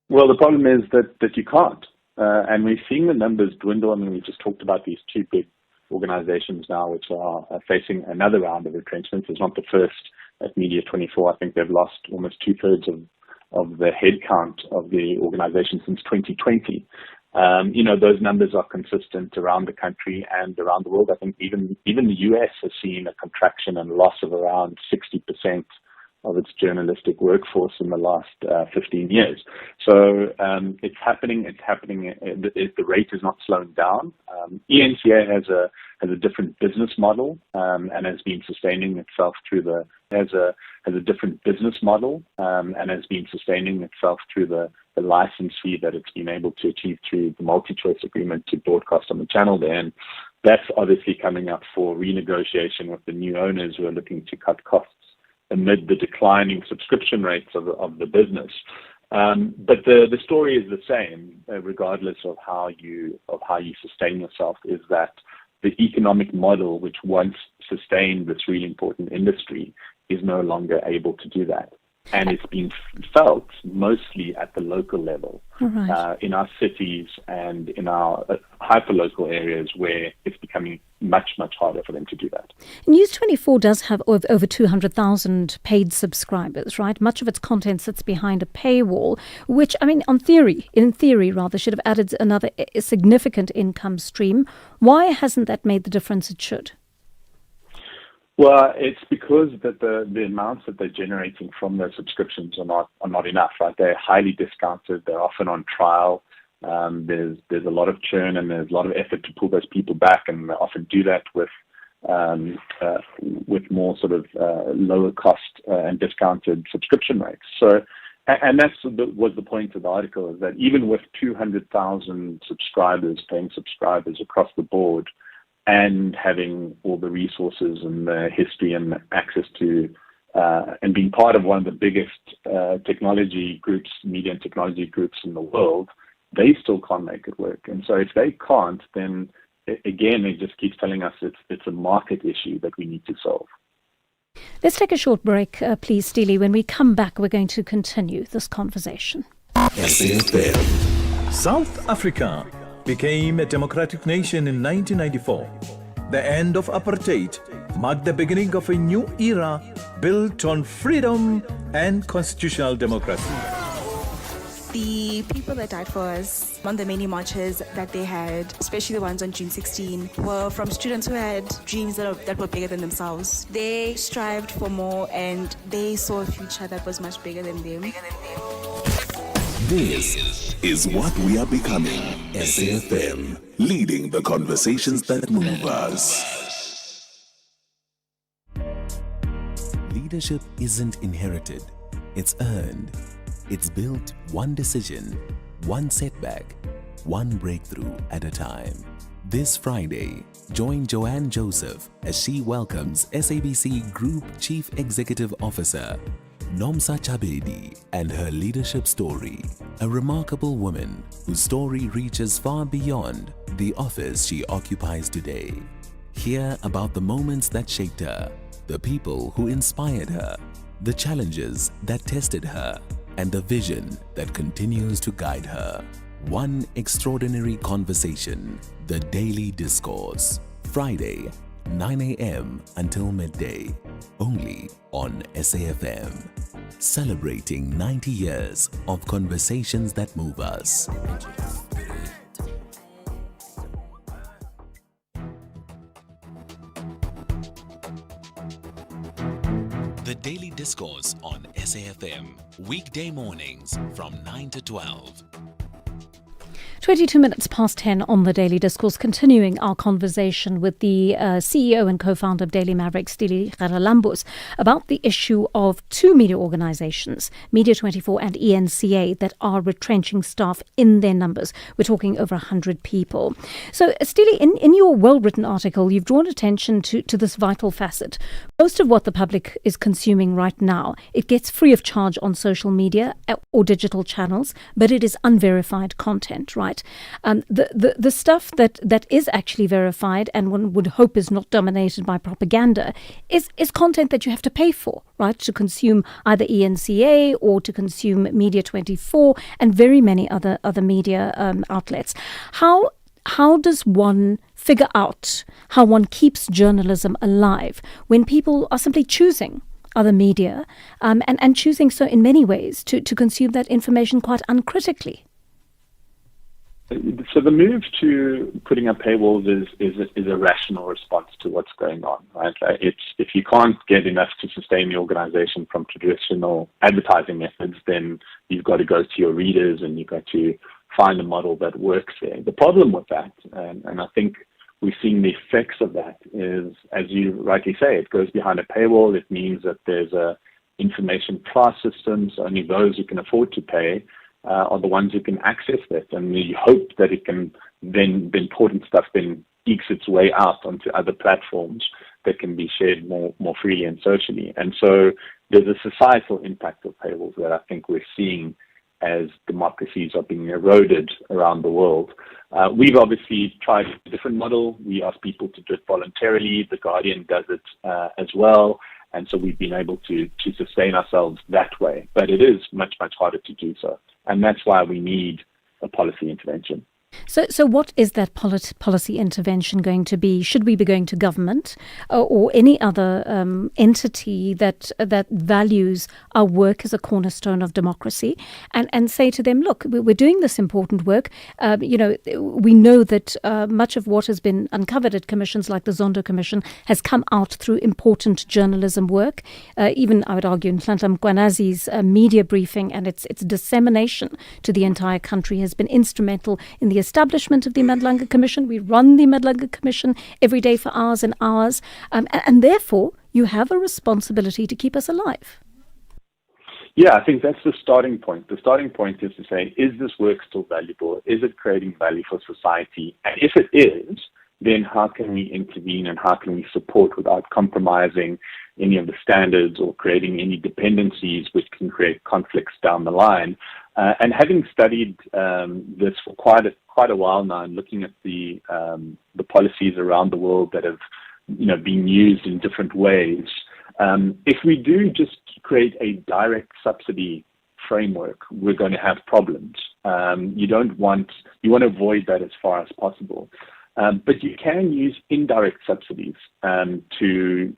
Speaker 3: Well, the problem is that you can't. And we're seeing the numbers dwindle. I mean, we just talked about these two big organizations now, which are facing another round of retrenchments. It's not the first at Media 24. I think they've lost almost 2/3 of the headcount of the organization since 2020. Those numbers are consistent around the country and around the world. I think even the US has seen a contraction and loss of around 60% of its journalistic workforce in the last 15 years. So it's happening. The rate is not slowing down. ENCA has a different business model and has been sustaining itself through the license fee that it's been able to achieve through the multi-choice agreement to broadcast on the channel there. And that's obviously coming up for renegotiation with the new owners who are looking to cut costs amid the declining subscription rates of the business. But the story is the same, regardless of how you sustain yourself, is that the economic model which once sustained this really important industry is no longer able to do that. And it's been felt mostly at the local level, right, in our cities and in our hyper-local areas where it's becoming much, much harder for them to do that.
Speaker 19: News 24 does have over 200,000 paid subscribers, right? Much of its content sits behind a paywall, which, I mean, in theory, should have added another significant income stream. Why hasn't that made the difference it should?
Speaker 3: Well, it's because that the amounts that they're generating from those subscriptions are not enough, right? They're highly discounted. They're often on trial. There's a lot of churn and there's a lot of effort to pull those people back, and they often do that with more sort of lower cost and discounted subscription rates. So, and was the point of the article, is that even with 200,000 paying subscribers across the board, and having all the resources and the history and access to, and being part of one of the biggest media and technology groups in the world, they still can't make it work. And so if they can't, then again, it just keeps telling us it's a market issue that we need to solve.
Speaker 19: Let's take a short break, please, Steely. When we come back, we're going to continue this conversation.
Speaker 7: South Africa became a democratic nation in 1994. The end of apartheid marked the beginning of a new era built on freedom and constitutional democracy.
Speaker 15: The people that died for us on the many marches that they had, especially the ones on June 16, were from students who had dreams that were bigger than themselves. They strived for more and they saw a future that was much bigger than them.
Speaker 17: This is what we are becoming. SAfm, leading the conversations that move us.
Speaker 5: Leadership isn't inherited, it's earned. It's built one decision, one setback, one breakthrough at a time. This Friday, join Joanne Joseph as she welcomes SABC Group Chief Executive Officer, Nomsa Chabedi and her leadership story. A remarkable woman whose story reaches far beyond the office she occupies today. Hear about the moments that shaped her, the people who inspired her, the challenges that tested her, and the vision that continues to guide her. One extraordinary conversation, the Daily Discourse. Friday, 9 a.m. until midday, only on SAfm. Celebrating 90 years of conversations that move us. The Daily Discourse on SAfm, weekday mornings from 9 to 12.
Speaker 19: 22 minutes past 10 on the Daily Discourse, continuing our conversation with the CEO and co-founder of Daily Maverick, Stili Garalambos, about the issue of two media organizations, Media24 and ENCA, that are retrenching staff in their numbers. We're talking over 100 people. So, Stili, in your well-written article, you've drawn attention to this vital facet. Most of what the public is consuming right now, it gets free of charge on social media or digital channels, but it is unverified content, right? The stuff that is actually verified and one would hope is not dominated by propaganda is content that you have to pay for, right? To consume either ENCA or to consume Media24 and very many other media outlets. How does one figure out how one keeps journalism alive when people are simply choosing other media and choosing so in many ways to consume that information quite uncritically?
Speaker 3: So the move to putting up paywalls is a rational response to what's going on, right? It's if you can't get enough to sustain the organization from traditional advertising methods, then you've got to go to your readers and you've got to find a model that works there. The problem with that, and I think we've seen the effects of that, is, as you rightly say, it goes behind a paywall. It means that there's a information class system, so only those who can afford to pay are the ones who can access that, and we hope that it can then, the important stuff then ekes its way out onto other platforms that can be shared more freely and socially. And so there's a societal impact of paywalls that I think we're seeing as democracies are being eroded around the world. We've obviously tried a different model. We ask people to do it voluntarily. The Guardian does it as well. And so we've been able to sustain ourselves that way. But it is much, much harder to do so. And that's why we need a policy intervention.
Speaker 19: So what is that policy intervention going to be? Should we be going to government or any other entity that values our work as a cornerstone of democracy and say to them, look, we're doing this important work. We know that much of what has been uncovered at commissions like the Zondo Commission has come out through important journalism work. Even, I would argue, Nhlanhla Mkwanazi's media briefing and its dissemination to the entire country has been instrumental in the establishment of the Madlanga Commission. We run the Madlanga Commission every day for hours and hours. And therefore, you have a responsibility to keep us alive.
Speaker 3: Yeah, I think that's the starting point. The starting point is to say, is this work still valuable? Is it creating value for society? And if it is, then how can we intervene and how can we support without compromising any of the standards or creating any dependencies which can create conflicts down the line? And having studied this for quite a while now, and looking at the policies around the world that have, been used in different ways, if we do just create a direct subsidy framework, we're going to have problems. You want to avoid that as far as possible. But you can use indirect subsidies to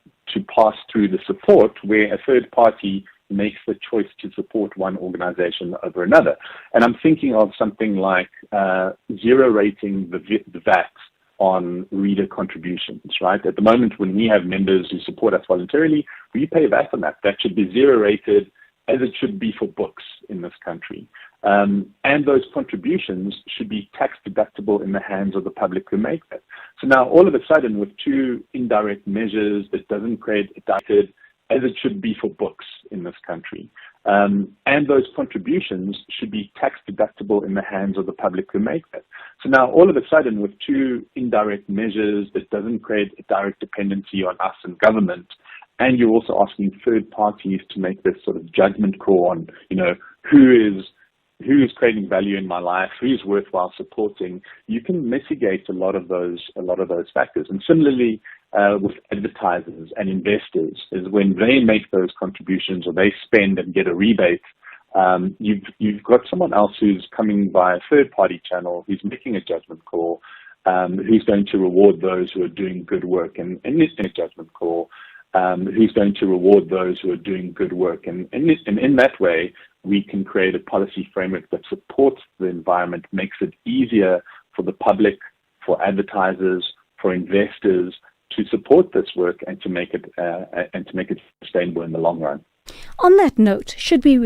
Speaker 3: pass through the support where a third party makes the choice to support one organization over another. And I'm thinking of something like zero rating the VAT on reader contributions, right? At the moment, when we have members who support us voluntarily, we pay VAT on that. That should be zero rated, as it should be for books in this country. And those contributions should be tax deductible in the hands of the public who make that. So now all of a sudden, with two indirect measures that doesn't create a divided, as it should be for books in this country. And those contributions should be tax deductible in the hands of the public who make that. So now all of a sudden, with two indirect measures that doesn't create a direct dependency on us and government, and you're also asking third parties to make this sort of judgment call on, who is creating value in my life, who's worthwhile supporting, you can mitigate a lot of those factors. And similarly, with advertisers and investors, is when they make those contributions or they spend and get a rebate, you've got someone else who's coming by a third-party channel, who's making a judgment call, who's going to reward those who are doing good work, and a judgment call, who's going to reward those who are doing good work. And in that way, we can create a policy framework that supports the environment, makes it easier for the public, for advertisers, for investors to support this work and to make it sustainable in the long run.
Speaker 19: On that note, should we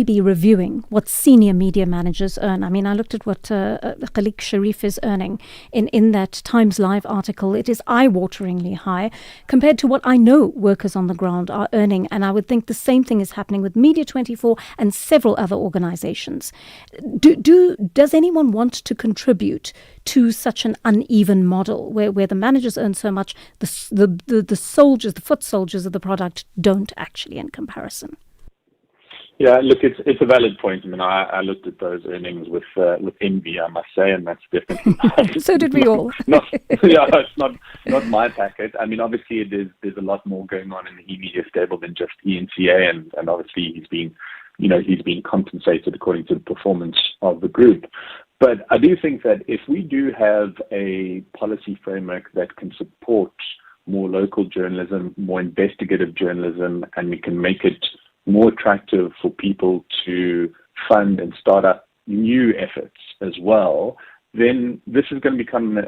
Speaker 19: be reviewing what senior media managers earn? I mean, I looked at what Khalik Sharif is earning in that Times Live article. It is eye-wateringly high compared to what I know workers on the ground are earning. And I would think the same thing is happening with Media 24 and several other organizations. Does anyone want to contribute to such an uneven model where the managers earn so much, the soldiers, the foot soldiers of the product don't actually in comparison?
Speaker 3: Yeah, look, it's a valid point. I mean, I looked at those earnings with envy, I must say, and that's definitely
Speaker 19: so did we all.
Speaker 3: It's not my packet. I mean, obviously, there's a lot more going on in the e-media stable than just ENCA, and obviously he's being compensated according to the performance of the group. But I do think that if we do have a policy framework that can support more local journalism, more investigative journalism, and we can make it more attractive for people to fund and start up new efforts as well, then this is going to become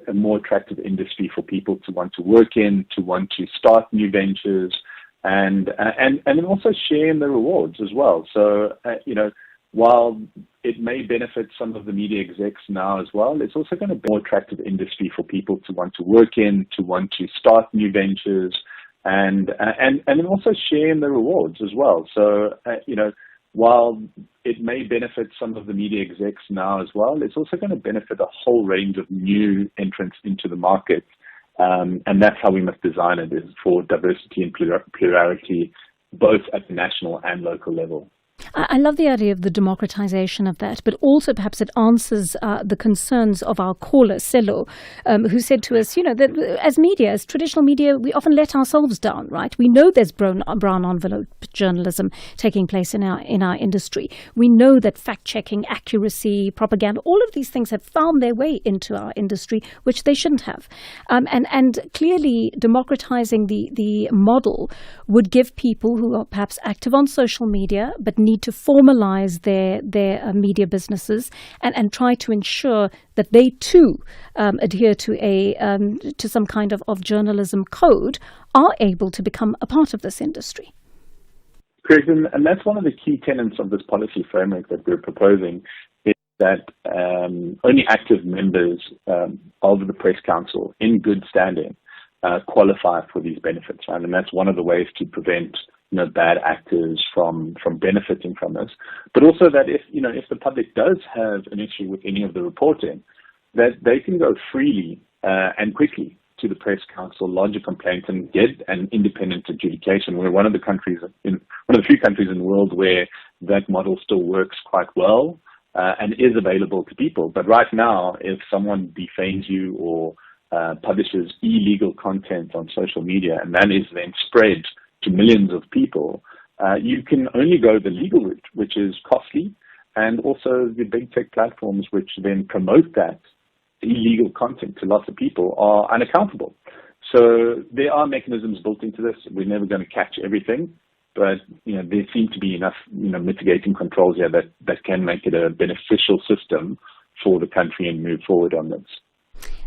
Speaker 3: a more attractive industry for people to want to work in, to want to start new ventures, and then also share in the rewards as well. So, while it may benefit some of the media execs now as well, it's also going to be a more attractive industry for people to want to work in, to want to start new ventures, and then also share in the rewards as well. So, while it may benefit some of the media execs now as well, it's also going to benefit a whole range of new entrants into the market. And that's how we must design it, is for diversity and plurality, both at the national and local level.
Speaker 19: I love the idea of the democratization of that, but also perhaps it answers the concerns of our caller, Selo, who said to us, that as media, as traditional media, we often let ourselves down, right? We know there's brown envelope journalism taking place in our industry. We know that fact-checking, accuracy, propaganda, all of these things have found their way into our industry, which they shouldn't have. And clearly democratizing the model would give people who are perhaps active on social media, but need to formalize their media businesses and try to ensure that they too adhere to some kind of journalism code, are able to become a part of this industry.
Speaker 3: Correct, and that's one of the key tenets of this policy framework that we're proposing, is that only active members of the Press Council in good standing qualify for these benefits, right? And that's one of the ways to prevent bad actors from benefiting from this, but also that if the public does have an issue with any of the reporting, that they can go freely and quickly to the Press Council, lodge a complaint, and get an independent adjudication. We're one of the few countries in the world where that model still works quite well and is available to people. But right now, if someone defames you or publishes illegal content on social media, and that is then spread to millions of people, you can only go the legal route, which is costly, and also the big tech platforms which then promote that illegal content to lots of people are unaccountable. So there are mechanisms built into this. We're never going to catch everything, but there seem to be enough mitigating controls here that can make it a beneficial system for the country and move forward on this.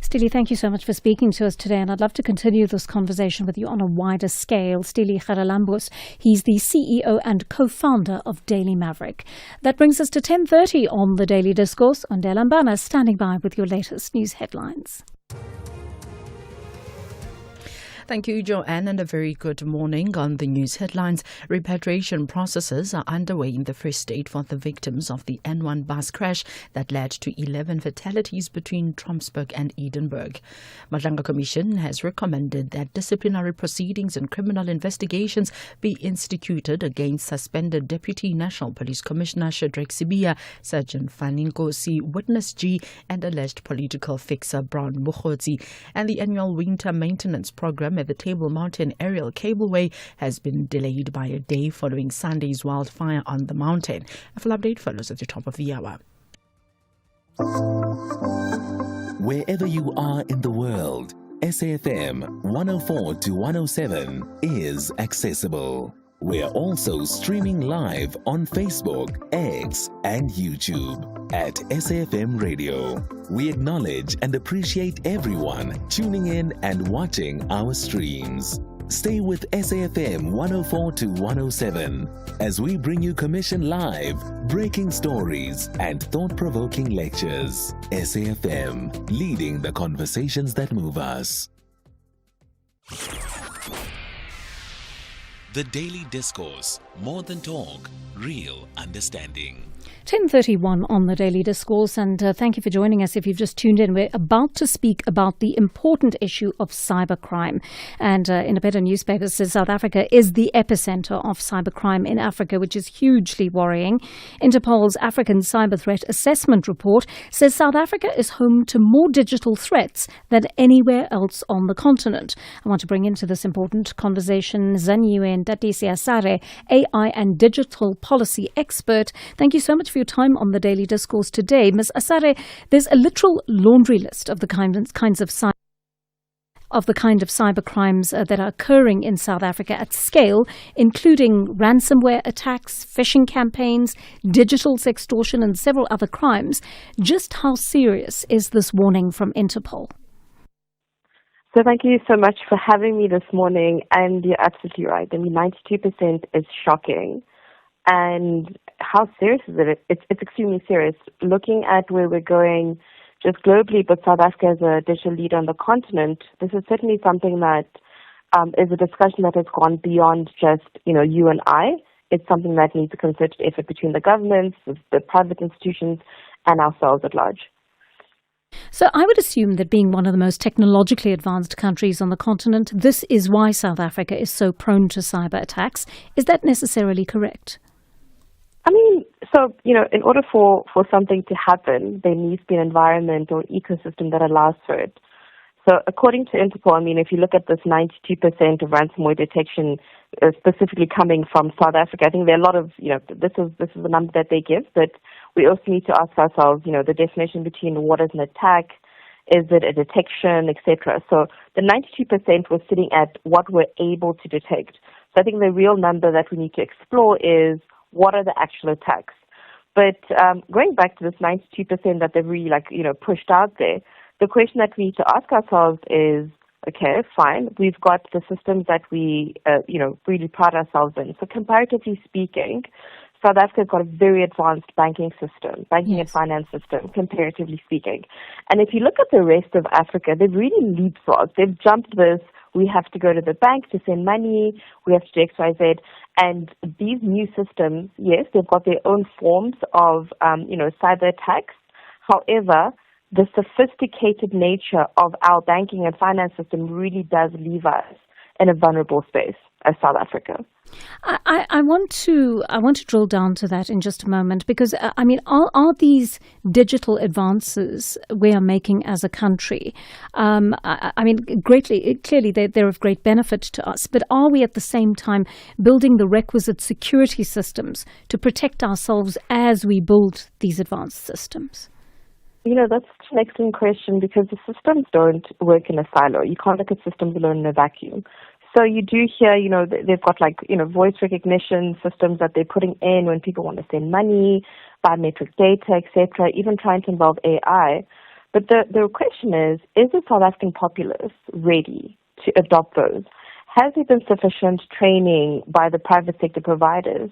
Speaker 19: Stili, thank you so much for speaking to us today, and I'd love to continue this conversation with you on a wider scale. Stili Kharalambos, he's the CEO and co-founder of Daily Maverick. That brings us to 10:30 on the Daily Discourse. Ondela Mbana standing by with your latest news headlines.
Speaker 8: Thank you, Joanne, and a very good morning. On the news headlines, repatriation processes are underway in the Free State for the victims of the N1 bus crash that led to 11 fatalities between Tromsburg and Edinburgh. Madlanga Commission has recommended that disciplinary proceedings and criminal investigations be instituted against suspended Deputy National Police Commissioner Shadrack Sibia, Sergeant Faninkosi, Witness G, and alleged political fixer Brown Mukhotsi. And the annual winter maintenance program at the Table Mountain Aerial Cableway has been delayed by a day following Sunday's wildfire on the mountain. A full update follows at the top of the hour.
Speaker 5: Wherever you are in the world, SAfm 104 to 107 is accessible. We're also streaming live on Facebook, X, and YouTube at SAfmRadio. We acknowledge and appreciate everyone tuning in and watching our streams. Stay with SAfm 104 to 107 as we bring you Commission Live, breaking stories, and thought-provoking lectures. SAfm, leading the conversations that move us. The Daily Discourse, more than talk, real understanding.
Speaker 19: 10:31 on the Daily Discourse, and thank you for joining us. If you've just tuned in, we're about to speak about the important issue of cybercrime. And Independent newspaper says South Africa is the epicenter of cybercrime in Africa, which is hugely worrying. Interpol's African Cyber Threat Assessment Report says South Africa is home to more digital threats than anywhere else on the continent. I want to bring into this important conversation Zaniwe Ntatisi Asare, AI and digital policy expert. Thank you so much for your time on the Daily Discourse today. Ms. Asare, there's a literal laundry list of the kind of cyber crimes that are occurring in South Africa at scale, including ransomware attacks, phishing campaigns, digital sextortion, and several other crimes. Just how serious is this warning from Interpol?
Speaker 9: So thank you so much for having me this morning. And you're absolutely right. I mean, 92% is shocking. And how serious is it? It's extremely serious. Looking at where we're going just globally, but South Africa as a digital leader on the continent, this is certainly something that is a discussion that has gone beyond just, you and I. It's something that needs a concerted effort between the governments, the private institutions, and ourselves at large.
Speaker 19: So I would assume that being one of the most technologically advanced countries on the continent, this is why South Africa is so prone to cyber attacks. Is that necessarily correct?
Speaker 9: I mean, so, in order for something to happen, there needs to be an environment or ecosystem that allows for it. So according to Interpol, I mean, if you look at this 92% of ransomware detection specifically coming from South Africa, I think there are a lot of, this is the number that they give, but we also need to ask ourselves, the definition between what is an attack, is it a detection, etc. So the 92% was sitting at what we're able to detect. So I think the real number that we need to explore is what are the actual attacks. But going back to this 92% that they've really pushed out there, the question that we need to ask ourselves is, okay, fine, we've got the systems that we, really pride ourselves in. So comparatively speaking, South Africa's got a very advanced banking and finance system, comparatively speaking. And if you look at the rest of Africa, they've really leapfrogged. They've jumped this, we have to go to the bank to send money, we have to do X, Y, Z. And these new systems, yes, they've got their own forms of, cyber attacks. However, the sophisticated nature of our banking and finance system really does leave us in a vulnerable space as South Africa.
Speaker 19: I want to drill down to that in just a moment, because are these digital advances we are making as a country? Clearly they're of great benefit to us, but are we at the same time building the requisite security systems to protect ourselves as we build these advanced systems?
Speaker 9: That's an excellent question, because the systems don't work in a silo. You can't look at systems alone in a vacuum. So you do hear, they've got voice recognition systems that they're putting in when people want to send money, biometric data, etc., even trying to involve AI. But the question is the South African populace ready to adopt those? Has there been sufficient training by the private sector providers?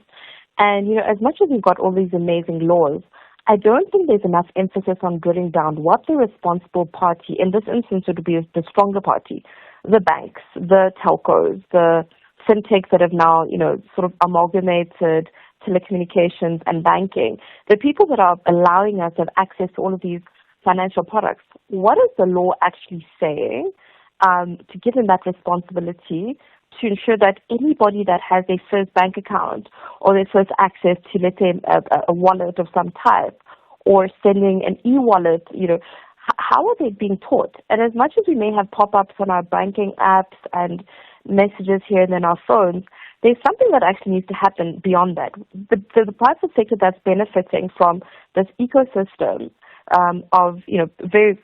Speaker 9: And, as much as we've got all these amazing laws, I don't think there's enough emphasis on drilling down what the responsible party, in this instance would be the stronger party, the banks, the telcos, the fintechs that have now, sort of amalgamated telecommunications and banking, the people that are allowing us to have access to all of these financial products, what is the law actually saying to give them that responsibility to ensure that anybody that has their first bank account or their first access to, let's say, a wallet of some type or sending an e-wallet, how are they being taught? And as much as we may have pop-ups on our banking apps and messages here and then our phones, there's something that actually needs to happen beyond that. The private sector that's benefiting from this ecosystem of, very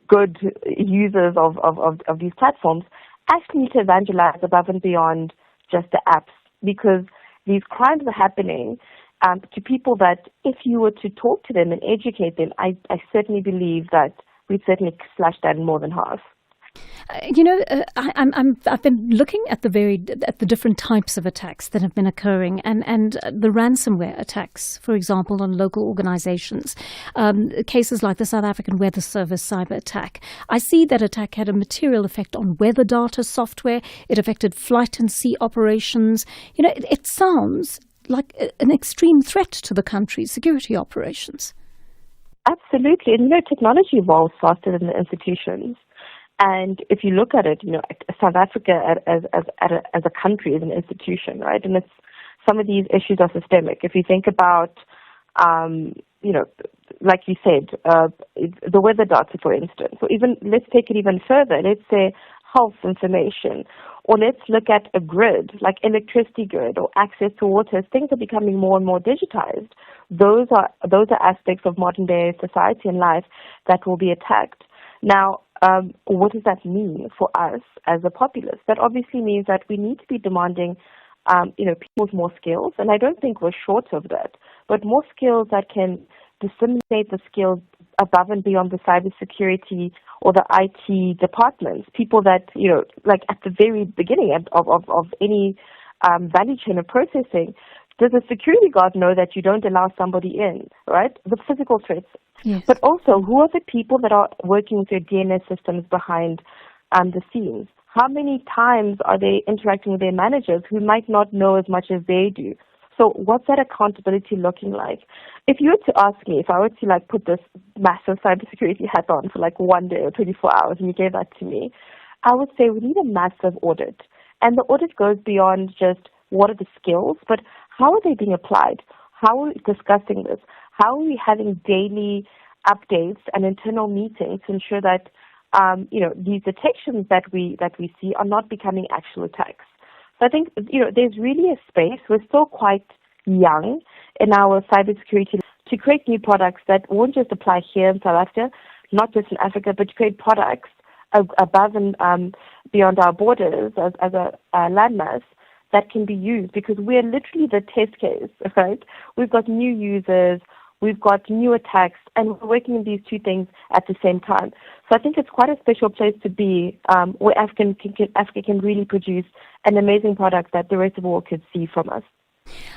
Speaker 9: good users of these platforms actually need to evangelize above and beyond just the apps, because these crimes are happening to people that if you were to talk to them and educate them, I certainly believe that we'd certainly slash that in more than half.
Speaker 19: I've been looking at the different types of attacks that have been occurring, and the ransomware attacks, for example, on local organizations, cases like the South African Weather Service cyber attack. I see that attack had a material effect on weather data software. It affected flight and sea operations. It sounds like an extreme threat to the country's security operations.
Speaker 9: Absolutely, and technology evolves faster than the institutions. And if you look at it, South Africa as a country, as an institution, right? And some of these issues are systemic. If you think about, like you said, the weather data, for instance, or even let's take it even further. Let's say health information, or let's look at a grid, like electricity grid or access to water. As things are becoming more and more digitized, those are aspects of modern day society and life that will be attacked. Now, what does that mean for us as a populace? That obviously means that we need to be demanding, people with more skills, and I don't think we're short of that, but more skills that can disseminate the skills above and beyond the cybersecurity or the IT departments. People that, like at the very beginning of any value chain of processing, does a security guard know that you don't allow somebody in, right? The physical threats.
Speaker 19: Yes.
Speaker 9: But also, who are the people that are working with their DNS systems behind the scenes? How many times are they interacting with their managers who might not know as much as they do? So what's that accountability looking like? If you were to ask me, if I were to put this massive cybersecurity hat on for one day or 24 hours and you gave that to me, I would say we need a massive audit. And the audit goes beyond just what are the skills, but how are they being applied? How are we discussing this? How are we having daily updates and internal meetings to ensure that these detections that we see are not becoming actual attacks? So I think there's really a space. We're still quite young in our cybersecurity to create new products that won't just apply here in South Africa, not just in Africa, but to create products above and beyond our borders as a landmass that can be used, because we're literally the test case, right? We've got new users, we've got new attacks, and we're working on these two things at the same time. So I think it's quite a special place to be, where Africa can really produce an amazing product that the rest of the world could see from us.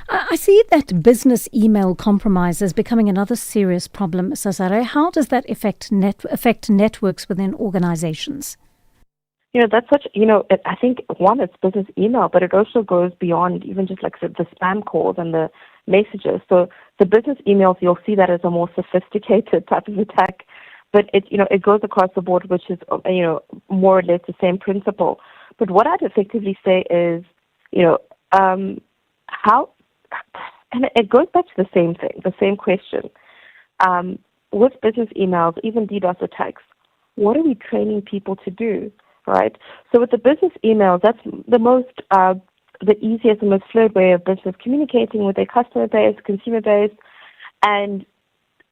Speaker 19: I see that business email compromise is becoming another serious problem, Sasare. How does that affect networks within organizations?
Speaker 9: That's such, I think, one, it's business email, but it also goes beyond even just the spam calls and the messages. So the business emails, you'll see that as a more sophisticated type of attack, but it goes across the board, which is, more or less the same principle. But what I'd effectively say is, how, and it goes back to the same thing, the same question. With business emails, even DDoS attacks, what are we training people to do? Right. So with the business emails, that's the most, the easiest and most fluid way of business communicating with their customer base, consumer base, and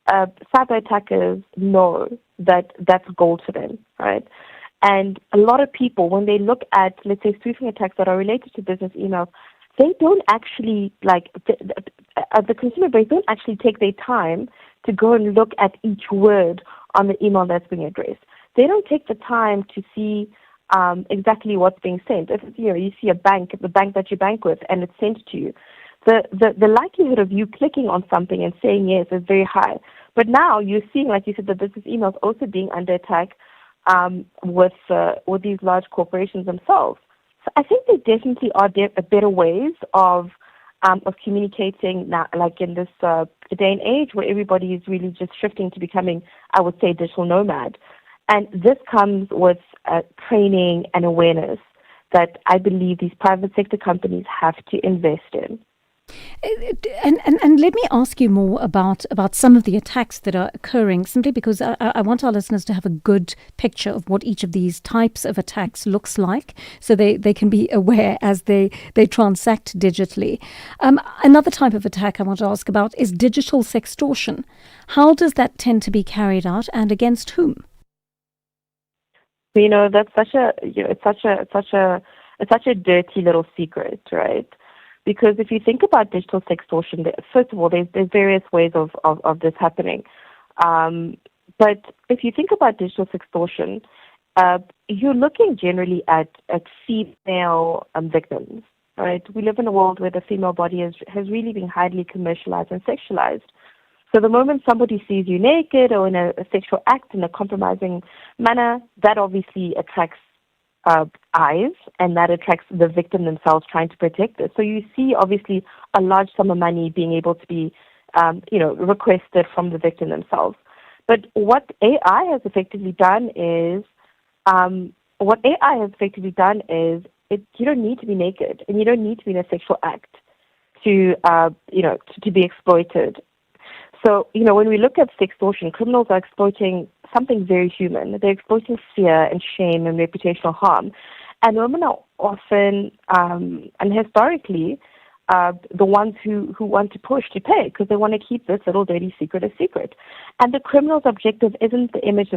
Speaker 9: cyber attackers know that that's gold to them, right? And a lot of people, when they look at, let's say, spoofing attacks that are related to business emails, they don't actually, the consumer base don't actually take their time to go and look at each word on the email that's being addressed. They don't take the time to see exactly what's being sent. If you see the bank that you bank with, and it's sent to you, the likelihood of you clicking on something and saying yes is very high. But now you're seeing, like you said, the business emails also being under attack with these large corporations themselves. So I think there definitely are better ways of communicating now, like in this day and age where everybody is really just shifting to becoming, I would say, digital nomad. And this comes with training and awareness that I believe these private sector companies have to invest in.
Speaker 19: And let me ask you more about some of the attacks that are occurring, simply because I want our listeners to have a good picture of what each of these types of attacks looks like, so they can be aware as they transact digitally. Another type of attack I want to ask about is digital sextortion. How does that tend to be carried out, and against whom?
Speaker 9: That's it's such a dirty little secret, right? Because if you think about digital sextortion, first of all, there's various ways of this happening. But if you think about digital sextortion, you're looking generally at female victims, right? We live in a world where the female body has really been highly commercialized and sexualized. So the moment somebody sees you naked or in a sexual act in a compromising manner, that obviously attracts eyes, and that attracts the victim themselves trying to protect it. So you see, obviously, a large sum of money being able to be, requested from the victim themselves. But what AI has effectively done is, you don't need to be naked, and you don't need to be in a sexual act to be exploited. So, when we look at sextortion, criminals are exploiting something very human. They're exploiting fear and shame and reputational harm. And women are often, and historically, the ones who want to push to pay because they want to keep this little dirty secret a secret. And the criminal's objective isn't the image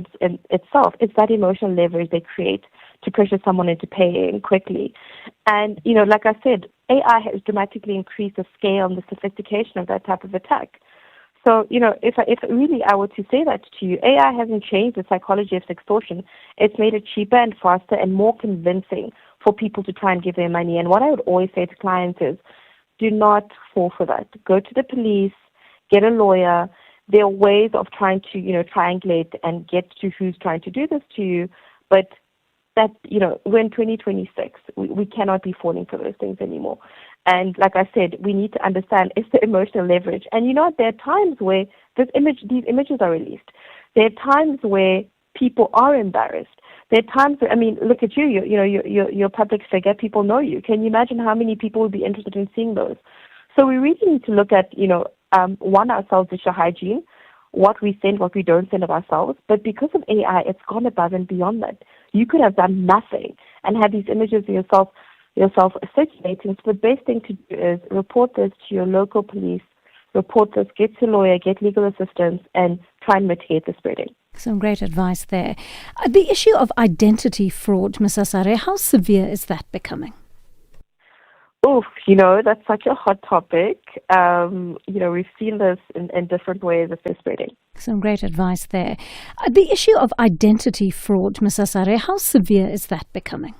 Speaker 9: itself. It's that emotional leverage they create to pressure someone into paying quickly. And, like I said, AI has dramatically increased the scale and the sophistication of that type of attack. So, if really I were to say that to you, AI hasn't changed the psychology of sextortion. It's made it cheaper and faster and more convincing for people to try and give their money. And what I would always say to clients is, do not fall for that. Go to the police, get a lawyer. There are ways of trying to, triangulate and get to who's trying to do this to you. But that, we're in 2026. We cannot be falling for those things anymore. And like I said, we need to understand it's the emotional leverage. And there are times where these images are released. There are times where people are embarrassed. There are times where, look at you, you're a public figure, people know you. Can you imagine how many people would be interested in seeing those? So we really need to look at, ourselves, digital hygiene, what we send, what we don't send of ourselves. But because of AI, it's gone above and beyond that. You could have done nothing and had these images of yourself circulating. So the best thing to do is report this to your local police, report this, get to a lawyer, get legal assistance, and try and mitigate the spreading.
Speaker 19: Some great advice there. The issue of identity fraud, Ms. Asare, how severe is that becoming?
Speaker 9: That's such a hot topic. We've seen this in different ways of the spreading.
Speaker 19: Some great advice there. The issue of identity fraud, Ms. Asare, how severe is that becoming?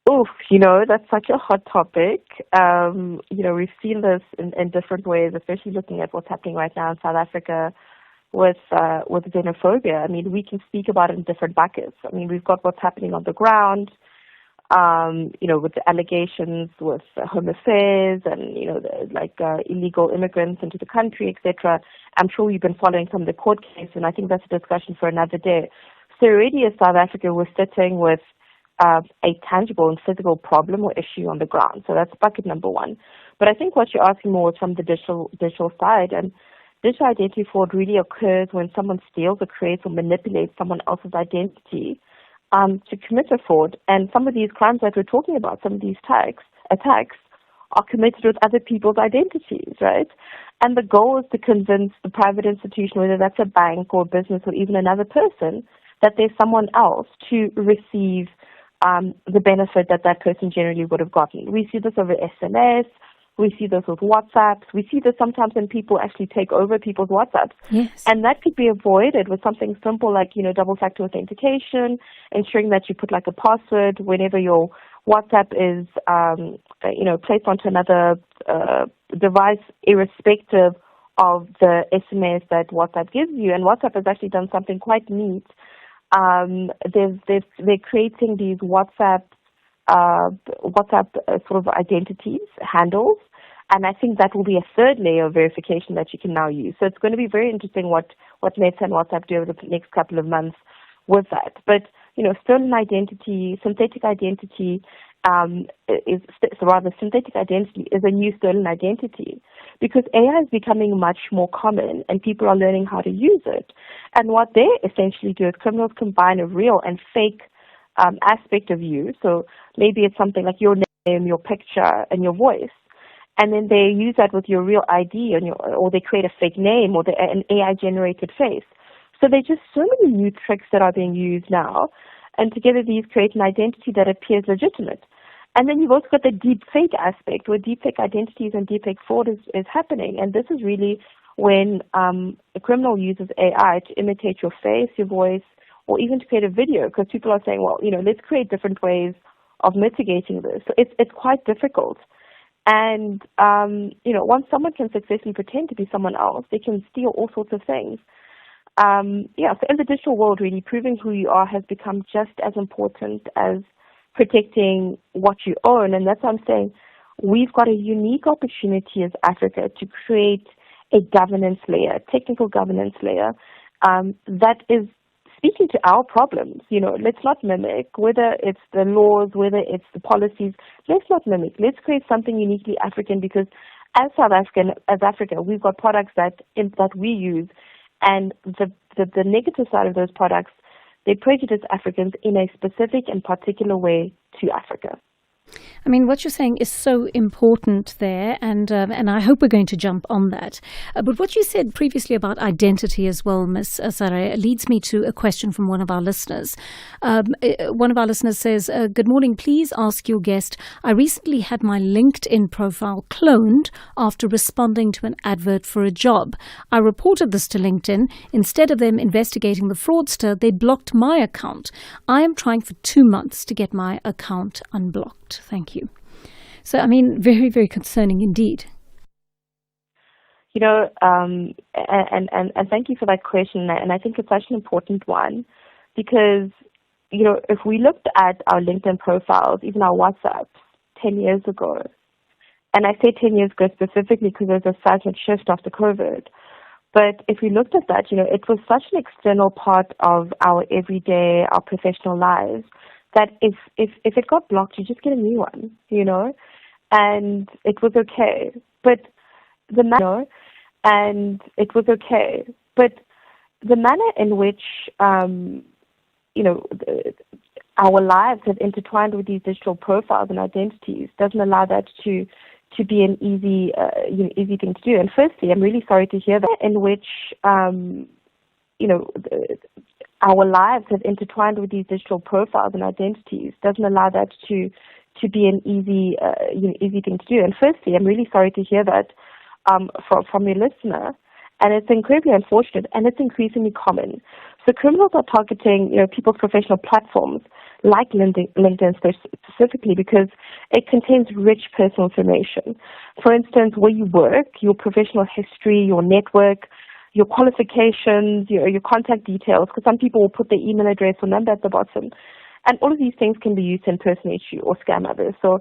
Speaker 9: That's such a hot topic. We've seen this in different ways, especially looking at what's happening right now in South Africa with xenophobia. We can speak about it in different buckets. We've got what's happening on the ground, with the allegations with home affairs and, illegal immigrants into the country, etc. I'm sure you've been following some of the court cases, and I think that's a discussion for another day. So already as South Africa, we're sitting with a tangible and physical problem or issue on the ground. So that's bucket number one. But I think what you're asking more is from the digital side. And digital identity fraud really occurs when someone steals or creates or manipulates someone else's identity to commit a fraud. And some of these crimes that we're talking about, some of these attacks are committed with other people's identities, right? And the goal is to convince the private institution, whether that's a bank or a business or even another person, that there's someone else to receive the benefit that person generally would have gotten. We see this over SMS. We see this with WhatsApps. We see this sometimes when people actually take over people's WhatsApps.
Speaker 19: Yes.
Speaker 9: And that could be avoided with something simple like, double-factor authentication, ensuring that you put like a password whenever your WhatsApp is, placed onto another device, irrespective of the SMS that WhatsApp gives you. And WhatsApp has actually done something quite neat They're creating these WhatsApp sort of identities, handles, and I think that will be a third layer of verification that you can now use. So it's going to be very interesting what Meta and WhatsApp do over the next couple of months with that. But stolen identity, synthetic identity synthetic identity is a new stolen identity, because AI is becoming much more common and people are learning how to use it. And what they essentially do is criminals combine a real and fake aspect of you. So maybe it's something like your name, your picture, and your voice. And then they use that with your real ID, or they create a fake name or an AI-generated face. So there are just so many new tricks that are being used now. And together these create an identity that appears legitimate. And then you've also got the deep fake aspect, where deep fake identities and deep fake fraud is happening. And this is really when a criminal uses AI to imitate your face, your voice, or even to create a video, because people are saying, well, let's create different ways of mitigating this. So it's quite difficult. And, once someone can successfully pretend to be someone else, they can steal all sorts of things. So in the digital world, really, proving who you are has become just as important as protecting what you own. And that's why I'm saying we've got a unique opportunity as Africa to create a governance layer, technical governance layer, that is speaking to our problems. Let's not mimic, whether it's the laws, whether it's the policies, let's not mimic. Let's create something uniquely African, because as South African, as Africa, we've got products that we use, and the negative side of those products, they prejudice Africans in a specific and particular way to Africa.
Speaker 19: I mean, what you're saying is so important there, and I hope we're going to jump on that. But what you said previously about identity as well, Ms. Sarah, leads me to a question from one of our listeners. One of our listeners says, good morning, please ask your guest, I recently had my LinkedIn profile cloned after responding to an advert for a job. I reported this to LinkedIn. Instead of them investigating the fraudster, they blocked my account. I am trying for 2 months to get my account unblocked. Thank you. So, I mean, very, very concerning indeed.
Speaker 9: And thank you for that question. And I think it's such an important one, because, if we looked at our LinkedIn profiles, even our WhatsApps 10 years ago, and I say 10 years ago specifically because there's a seismic shift after COVID, but if we looked at that, it was such an external part of our everyday, our professional lives, that if it got blocked, you just get a new one, and it was okay. But the manner in which our lives have intertwined with these digital profiles and identities doesn't allow that to be an easy thing to do. And firstly, I'm really sorry to hear that, in which our lives have intertwined with these digital profiles and identities doesn't allow that to be an easy thing to do. And firstly, I'm really sorry to hear that from your listener, and it's incredibly unfortunate, and it's increasingly common. So criminals are targeting people's professional platforms like LinkedIn specifically, because it contains rich personal information. For instance, where you work, your professional history, your network, your qualifications, your contact details, because some people will put their email address or number at the bottom. And all of these things can be used to impersonate you or scam others. So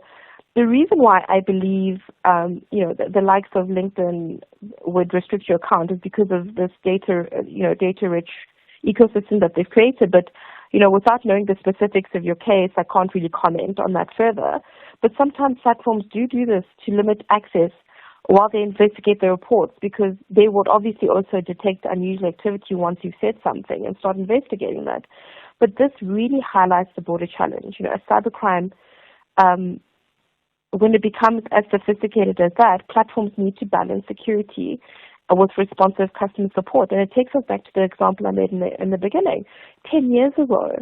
Speaker 9: the reason why I believe, the likes of LinkedIn would restrict your account is because of this data-rich ecosystem that they've created. But, without knowing the specifics of your case, I can't really comment on that further. But sometimes platforms do this to limit access while they investigate the reports, because they would obviously also detect unusual activity once you've said something and start investigating that. But this really highlights the broader challenge. A cybercrime, when it becomes as sophisticated as that, platforms need to balance security with responsive customer support. And it takes us back to the example I made in the beginning. 10 years ago,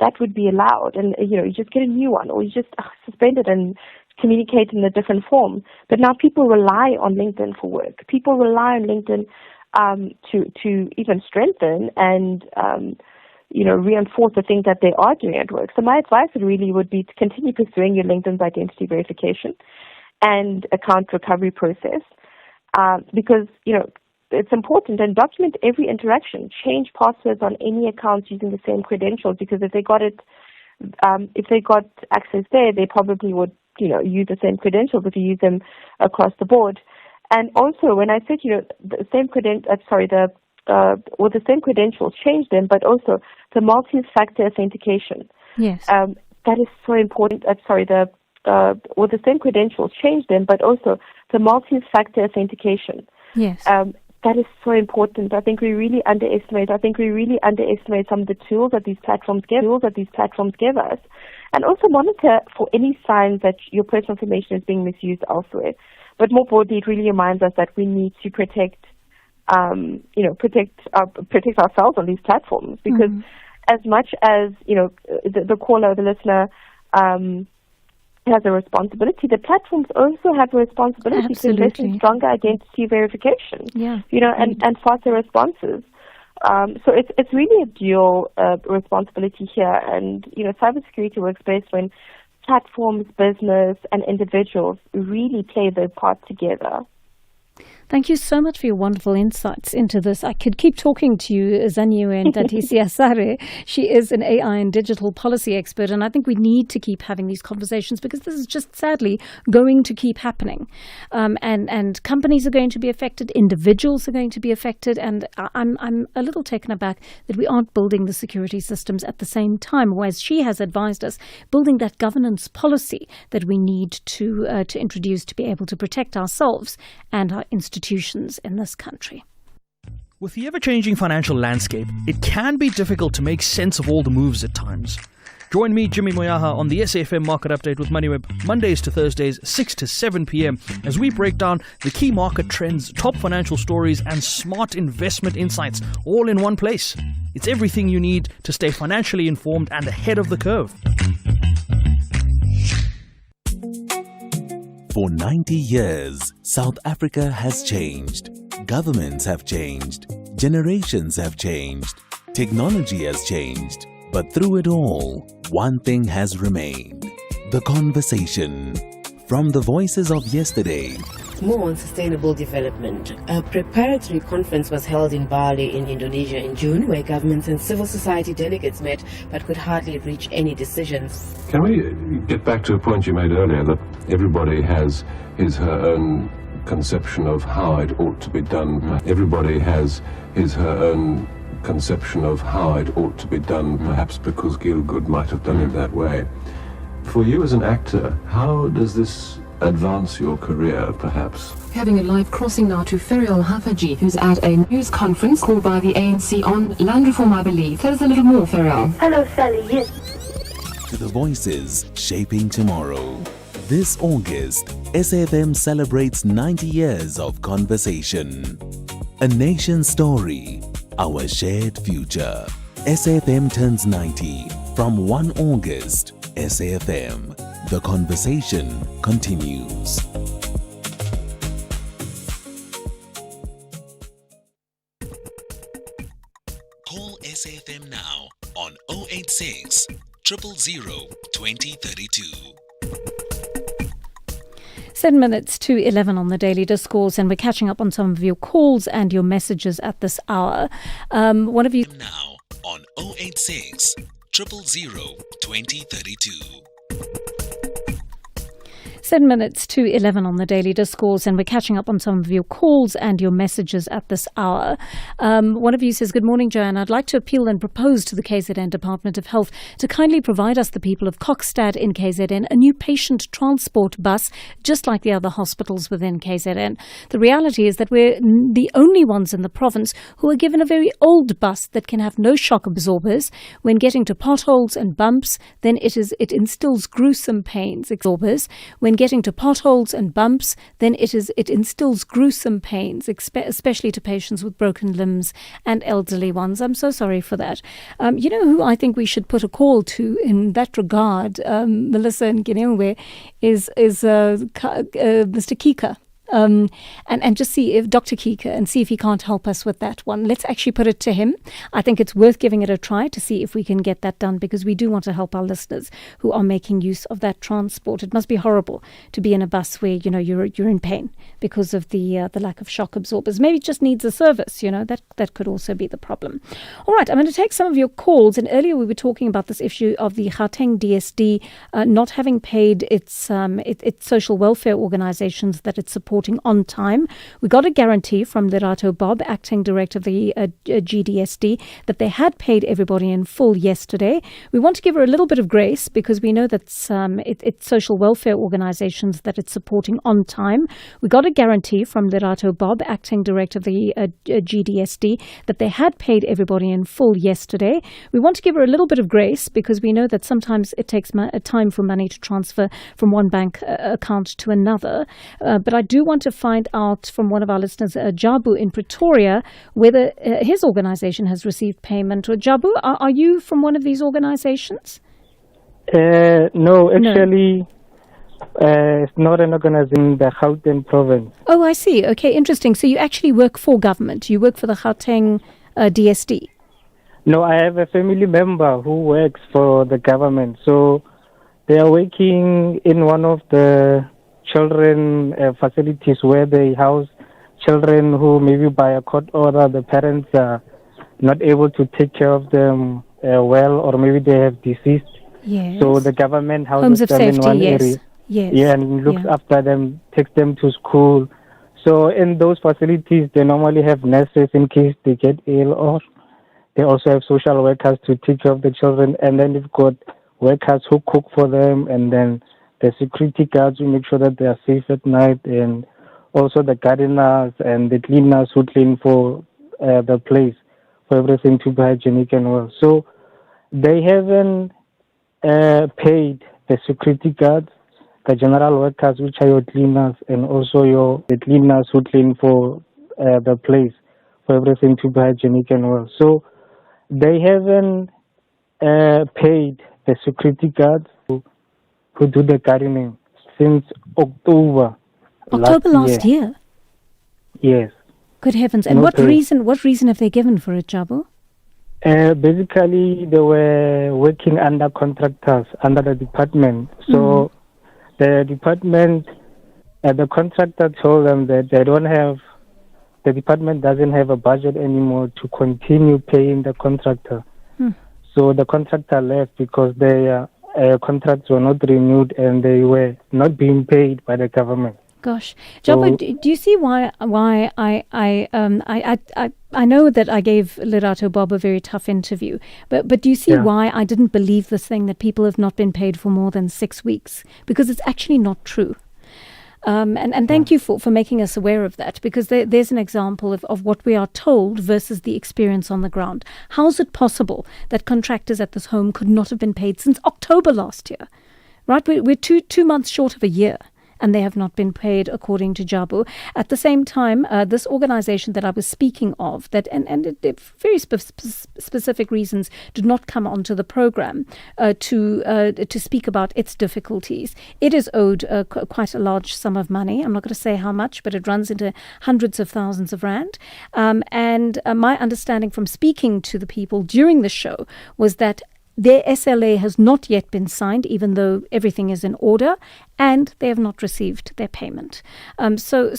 Speaker 9: that would be allowed, and you just get a new one, or you just suspend it and communicate in a different form. But now people rely on LinkedIn for work. People rely on LinkedIn to even strengthen and reinforce the things that they are doing at work. So my advice would be to continue pursuing your LinkedIn's identity verification and account recovery process, because it's important, and document every interaction. Change passwords on any accounts using the same credentials, because if they got access there, they probably would, use the same credentials if you use them across the board. And also, when I said, the same the same credentials, change them, but also the multi-factor authentication.
Speaker 19: Yes.
Speaker 9: That is so important. The same credentials, change them, but also the multi-factor authentication.
Speaker 19: Yes.
Speaker 9: That is so important. I think we really underestimate some of the tools that these platforms give us, and also monitor for any signs that your personal information is being misused elsewhere. But more broadly, it really reminds us that we need to protect ourselves on these platforms, because as much as the caller, the listener, has a responsibility, the platforms also have a responsibility to invest in stronger identity verification, and faster responses. So it's really a dual responsibility here, and cybersecurity works best when platforms, business, and individuals really play their part together.
Speaker 19: Thank you so much for your wonderful insights into this. I could keep talking to you, Zanyiwe Ntatisi-Asare. She is an AI and digital policy expert, and I think we need to keep having these conversations, because this is just sadly going to keep happening. And companies are going to be affected, individuals are going to be affected, and I'm a little taken aback that we aren't building the security systems at the same time, whereas she has advised us, building that governance policy that we need to introduce to be able to protect ourselves and our institutions in this country.
Speaker 13: With the ever-changing financial landscape, it can be difficult to make sense of all the moves at times. Join me, Jimmy Moyaha, on the SAfm Market Update with MoneyWeb, Mondays to Thursdays, 6 to 7 p.m, as we break down the key market trends, top financial stories, and smart investment insights, all in one place. It's everything you need to stay financially informed and ahead of the curve.
Speaker 5: For 90 years, South Africa has changed. Governments have changed. Generations have changed. Technology has changed. But through it all, one thing has remained. The conversation. From the voices of yesterday.
Speaker 1: More on sustainable development. A preparatory conference was held in Bali in Indonesia in June, where governments and civil society delegates met but could hardly reach any decisions.
Speaker 16: Can we get back to a point you made earlier, that everybody has her own conception of how it ought to be done? Everybody has her own conception of how it ought to be done, perhaps because Gielgud might have done it that way. For you as an actor, how does this advance your career, perhaps?
Speaker 18: Having a live crossing now to Ferial Hafaji, who's at a news conference called by the ANC on land reform, I believe. Tell us a little more, Ferial.
Speaker 20: Hello, Sally. Yes.
Speaker 5: To the voices shaping tomorrow. This August, SAfm celebrates 90 years of conversation. A nation's story, our shared future. SAfm turns 90 from 1 August. SAfm. The conversation continues. Call SAfm now on 086 000 2032.
Speaker 19: 7 minutes to 11 on the Daily Discourse, and we're catching up on some of your calls and your messages at this hour. One of you
Speaker 5: now on 086 000 2032.
Speaker 19: 7 minutes to 11 on the Daily Discourse, and we're catching up on some of your calls and your messages at this hour. One of you says, "Good morning, Joanne. I'd like to appeal and propose to the KZN Department of Health to kindly provide us, the people of Kokstad in KZN, a new patient transport bus, just like the other hospitals within KZN. The reality is that we're the only ones in the province who are given a very old bus that can have no shock absorbers. When getting to potholes and bumps, then it instills gruesome pains. When getting to potholes and bumps, then it instills gruesome pains, especially to patients with broken limbs and elderly ones." I'm so sorry for that. You know who I think we should put a call to in that regard, Melissa and Ginewe, is Mr. Kika. and just see if Dr. Kika, and see if he can't help us with that one. Let's actually put it to him. I think it's worth giving it a try to see if we can get that done, because we do want to help our listeners who are making use of that transport. It must be horrible to be in a bus where, you're in pain because of the lack of shock absorbers. Maybe it just needs a service, that could also be the problem. All right, I'm going to take some of your calls. And earlier we were talking about this issue of the Gauteng DSD not having paid its social welfare organizations that it's supporting on time. We got a guarantee from Lerato Bob, acting director of the GDSD, that they had paid everybody in full yesterday. We want to give her a little bit of grace because we know that it's social welfare organizations that it's supporting on time. We got a guarantee from Lerato Bob, acting director of the GDSD, that they had paid everybody in full yesterday. We want to give her a little bit of grace because we know that sometimes it takes time for money to transfer from one bank account to another. But I do want to find out from one of our listeners, Jabu in Pretoria, whether his organization has received payment. Or Jabu, are you from one of these organizations?
Speaker 20: No, actually, it's not an organization in the Gauteng province.
Speaker 19: Oh, I see. Okay, interesting. So you actually work for government. You work for the Gauteng DSD.
Speaker 20: No, I have a family member who works for the government. So they are working in one of the children facilities where they house children who maybe by a court order the parents are not able to take care of them well, or maybe they have deceased.
Speaker 19: Yes.
Speaker 20: So the government houses
Speaker 19: Homes of
Speaker 20: them
Speaker 19: safety,
Speaker 20: in one
Speaker 19: yes.
Speaker 20: area.
Speaker 19: Yes.
Speaker 20: Yeah, and looks after them, takes them to school. So in those facilities, they normally have nurses in case they get ill, or they also have social workers to take care of the children. And then they've got workers who cook for them, and then the security guards who make sure that they are safe at night, and also the gardeners and the cleaners who clean for the place, for everything to be hygienic and well. So they haven't paid the security guards, the general workers, which are your cleaners, and also the cleaners who clean for the place, for everything to be hygienic and well. So they haven't paid the security guards who do the gardening since October
Speaker 19: last year?
Speaker 20: Yes.
Speaker 19: Good heavens. And what reason have they given for it, Jabu?
Speaker 20: Basically, they were working under contractors, under the department. So the department, the contractor told them that the department doesn't have a budget anymore to continue paying the contractor. So the contractor left because their contracts were not renewed and they were not being paid by the government.
Speaker 19: Gosh, Jabu, do you see why I know that I gave Lerato Bob a very tough interview, but do you see why I didn't believe this thing that people have not been paid for more than 6 weeks? Because it's actually not true. And thank you for making us aware of that, because there's an example of what we are told versus the experience on the ground. How is it possible that contractors at this home could not have been paid since October last year? Right, we're two months short of a year, and they have not been paid, according to Jabu. At the same time, this organization that I was speaking of, that and very specific reasons did not come onto the program to speak about its difficulties. It is owed quite a large sum of money. I'm not going to say how much, but it runs into hundreds of thousands of rand. And my understanding from speaking to the people during the show was that their SLA has not yet been signed, even though everything is in order, and they have not received their payment. So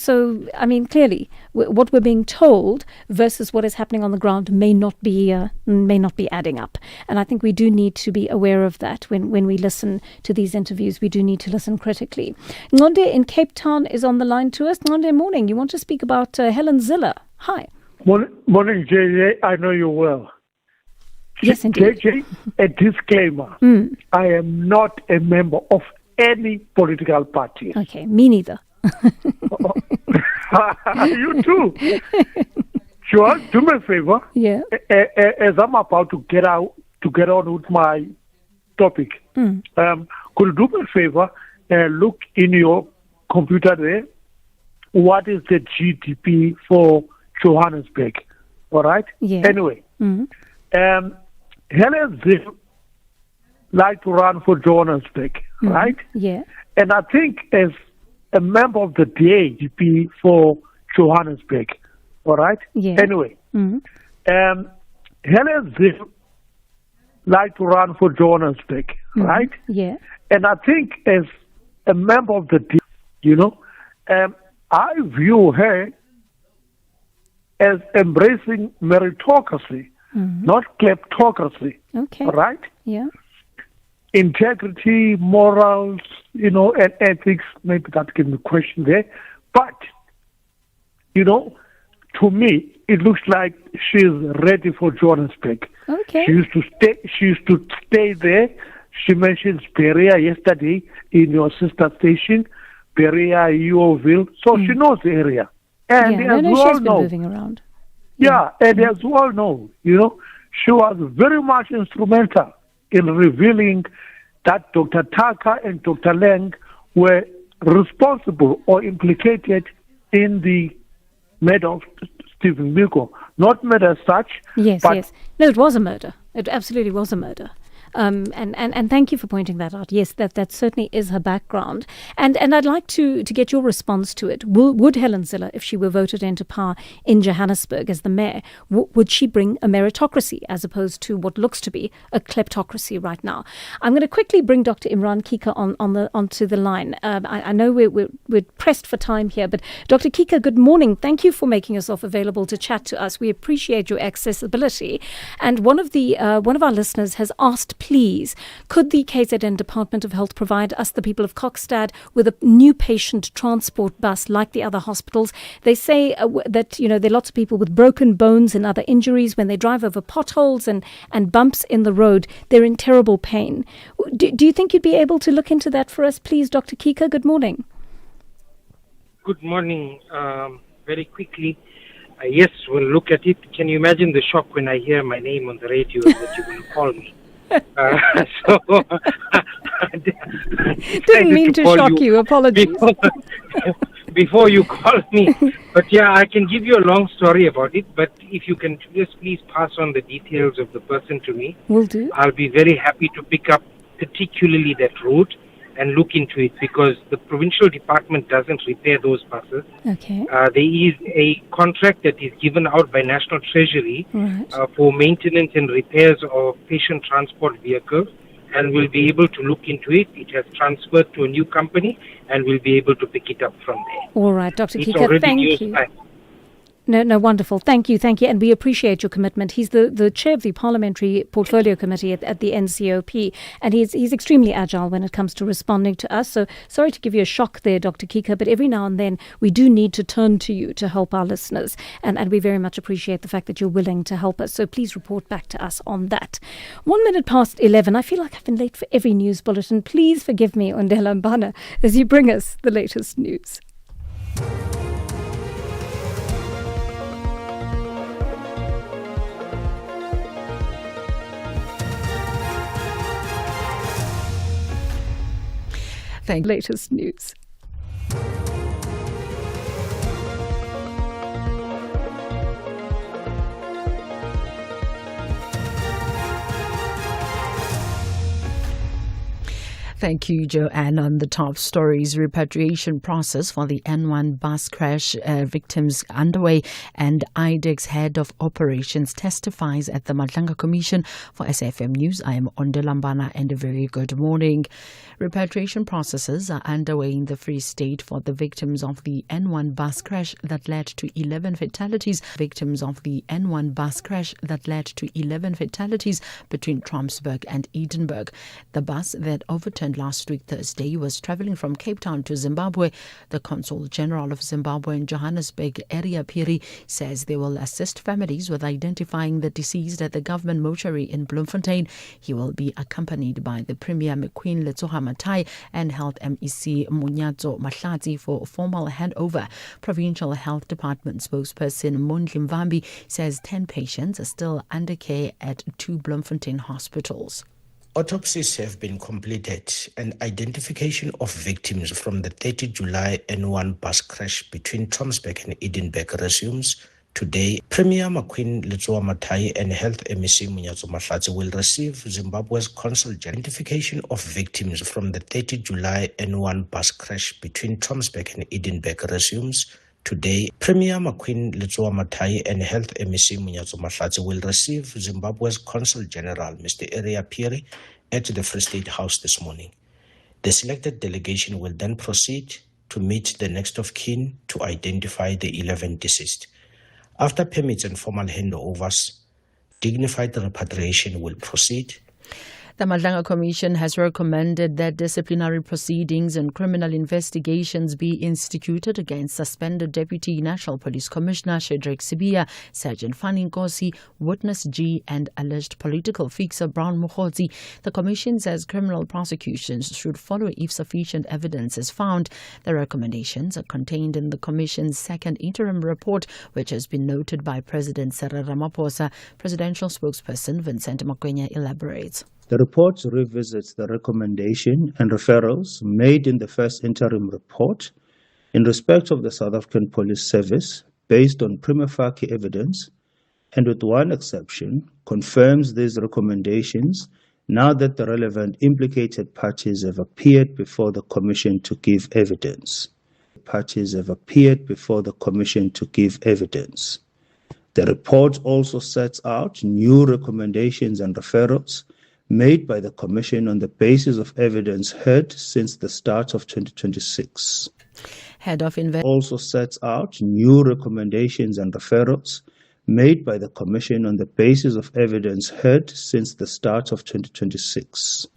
Speaker 19: I mean, clearly, what we're being told versus what is happening on the ground may not be adding up. And I think we do need to be aware of that when we listen to these interviews. We do need to listen critically. Ngonde in Cape Town is on the line to us. Ngonde, morning. You want to speak about Helen Ziller. Hi.
Speaker 21: Morning, JJ. I know you well.
Speaker 19: Yes, indeed.
Speaker 21: JJ, a disclaimer. I am not a member of any political party.
Speaker 19: Okay, me neither.
Speaker 21: You too. Sure, do me a favor.
Speaker 19: Yeah.
Speaker 21: As I'm about to get on with my topic, could you do me a favor? Look in your computer there. What is the GDP for Johannesburg? All right?
Speaker 19: Yeah.
Speaker 21: Anyway. Helen Zille like to run for Johannesburg, right?
Speaker 19: Yeah.
Speaker 21: And I think as a member of the DAGP for Johannesburg. All right?
Speaker 19: Yeah.
Speaker 21: Anyway, Helen Zille like to run for Johannesburg, right?
Speaker 19: Yeah.
Speaker 21: And I think as a member of the DAGP, I view her as embracing meritocracy, not kleptocracy.
Speaker 19: Okay.
Speaker 21: All right?
Speaker 19: Yeah.
Speaker 21: Integrity, morals, and ethics, maybe that can be questioned there. But, to me, it looks like she's ready for Johannesburg.
Speaker 19: Okay.
Speaker 21: She used to stay there. She mentioned Perea yesterday in your sister station, Perea, Yeoville. So she knows the area. And as we all
Speaker 19: she's been
Speaker 21: know,
Speaker 19: moving around.
Speaker 21: and as we all know, she was very much instrumental in revealing that Dr. Taka and Dr. Lang were responsible or implicated in the murder of Stephen Biko. Not murder as such.
Speaker 19: Yes,
Speaker 21: but
Speaker 19: yes. No, it was a murder. It absolutely was a murder. And thank you for pointing that out. Yes, that certainly is her background. And I'd like to get your response to it. Would Helen Zille, if she were voted into power in Johannesburg as the mayor, would she bring a meritocracy as opposed to what looks to be a kleptocracy right now? I'm going to quickly bring Dr. Imran Kika onto the line. I know we're pressed for time here, but Dr. Kika, good morning. Thank you for making yourself available to chat to us. We appreciate your accessibility. And one of our listeners has asked, please, could the KZN Department of Health provide us, the people of Kokstad, with a new patient transport bus like the other hospitals? They say that, there are lots of people with broken bones and other injuries when they drive over potholes and bumps in the road. They're in terrible pain. Do you think you'd be able to look into that for us, please, Dr. Kika? Good morning.
Speaker 4: Good morning. Very quickly. Yes, we'll look at it. Can you imagine the shock when I hear my name on the radio that you're going to call me?
Speaker 19: Didn't mean to shock you. Apologies.
Speaker 4: Before you call me. But yeah, I can give you a long story about it. But if you can just please pass on the details of the person to me.
Speaker 19: Will do.
Speaker 4: I'll be very happy to pick up particularly that route and look into it, because the provincial department doesn't repair those buses.
Speaker 19: Okay.
Speaker 4: There is a contract that is given out by National Treasury for maintenance and repairs of patient transport vehicles, and we'll be able to look into it. It has transferred to a new company, and we'll be able to pick it up from there.
Speaker 19: All right, Dr.
Speaker 4: It's
Speaker 19: Kika, thank you. No, wonderful. Thank you. And we appreciate your commitment. He's the chair of the Parliamentary Portfolio Committee at the NCOP, and he's extremely agile when it comes to responding to us. So sorry to give you a shock there, Dr. Kika, but every now and then we do need to turn to you to help our listeners, and we very much appreciate the fact that you're willing to help us. So please report back to us on that. 11:01. I feel like I've been late for every news bulletin. Please forgive me, Ondela Mbana, as you bring us the latest news. Latest news. Thank you, Joanne. On the top stories, repatriation process for the N1 bus crash victims underway, and IDEC's head of operations testifies at the Madlanga Commission. For SAFM News, I am Ondela Mbana, and a very good morning. Repatriation processes are underway in the Free State for the victims of the N1 bus crash that led to 11 fatalities. Victims of the N1 bus crash that led to 11 fatalities between Tromsburg and Edinburgh. The bus that overturned last week Thursday was travelling from Cape Town to Zimbabwe. The Consul General of Zimbabwe in Johannesburg, Eria Phiri, says they will assist families with identifying the deceased at the government mortuary in Bloemfontein. He will be accompanied by the Premier McQueen Letsoha Matai and Health MEC Munyadzo Mahlatsi for formal handover. Provincial Health Department spokesperson Mondli Mvambi says 10 patients are still under care at 2 Bloemfontein hospitals.
Speaker 22: Autopsies have been completed and identification of victims from the 30 July N1 bus crash between Tromsburg and Edinburgh resumes Today, Premier McQueen Letsoa Matai and Health MEC Munyatso Mahlatsi will receive Zimbabwe's consul identification of victims from the 30 July N1 bus crash between Tromsburg and Edinburgh resumes. Today, Premier McQueen Letsoa Matai and Health MEC Munyatso Mahlatsi will receive Zimbabwe's Consul General, Mr. Eria Piri, at the Free State House this morning. The selected delegation will then proceed to meet the next of kin to identify the 11 deceased. After permits and formal handovers, dignified repatriation will proceed.
Speaker 8: The Madlanga Commission has recommended that disciplinary proceedings and criminal investigations be instituted against suspended Deputy National Police Commissioner Shadrack Sibia, Sergeant Fanny Nkosi, Witness G and alleged political fixer Brown Mukhodzi. The Commission says criminal prosecutions should follow if sufficient evidence is found. The recommendations are contained in the Commission's second interim report, which has been noted by President Cyril Ramaphosa. Presidential spokesperson Vincent Makwenya elaborates.
Speaker 6: The report revisits the recommendation and referrals made in the first interim report in respect of the South African Police Service based on prima facie evidence, and with one exception, confirms these recommendations now that the relevant implicated parties have appeared before the Commission to give evidence. The report also sets out new recommendations and referrals made by the Commission on the basis of evidence heard since the start of 2026. Also sets out new recommendations and referrals made by the Commission on the basis of evidence heard since the start of 2026.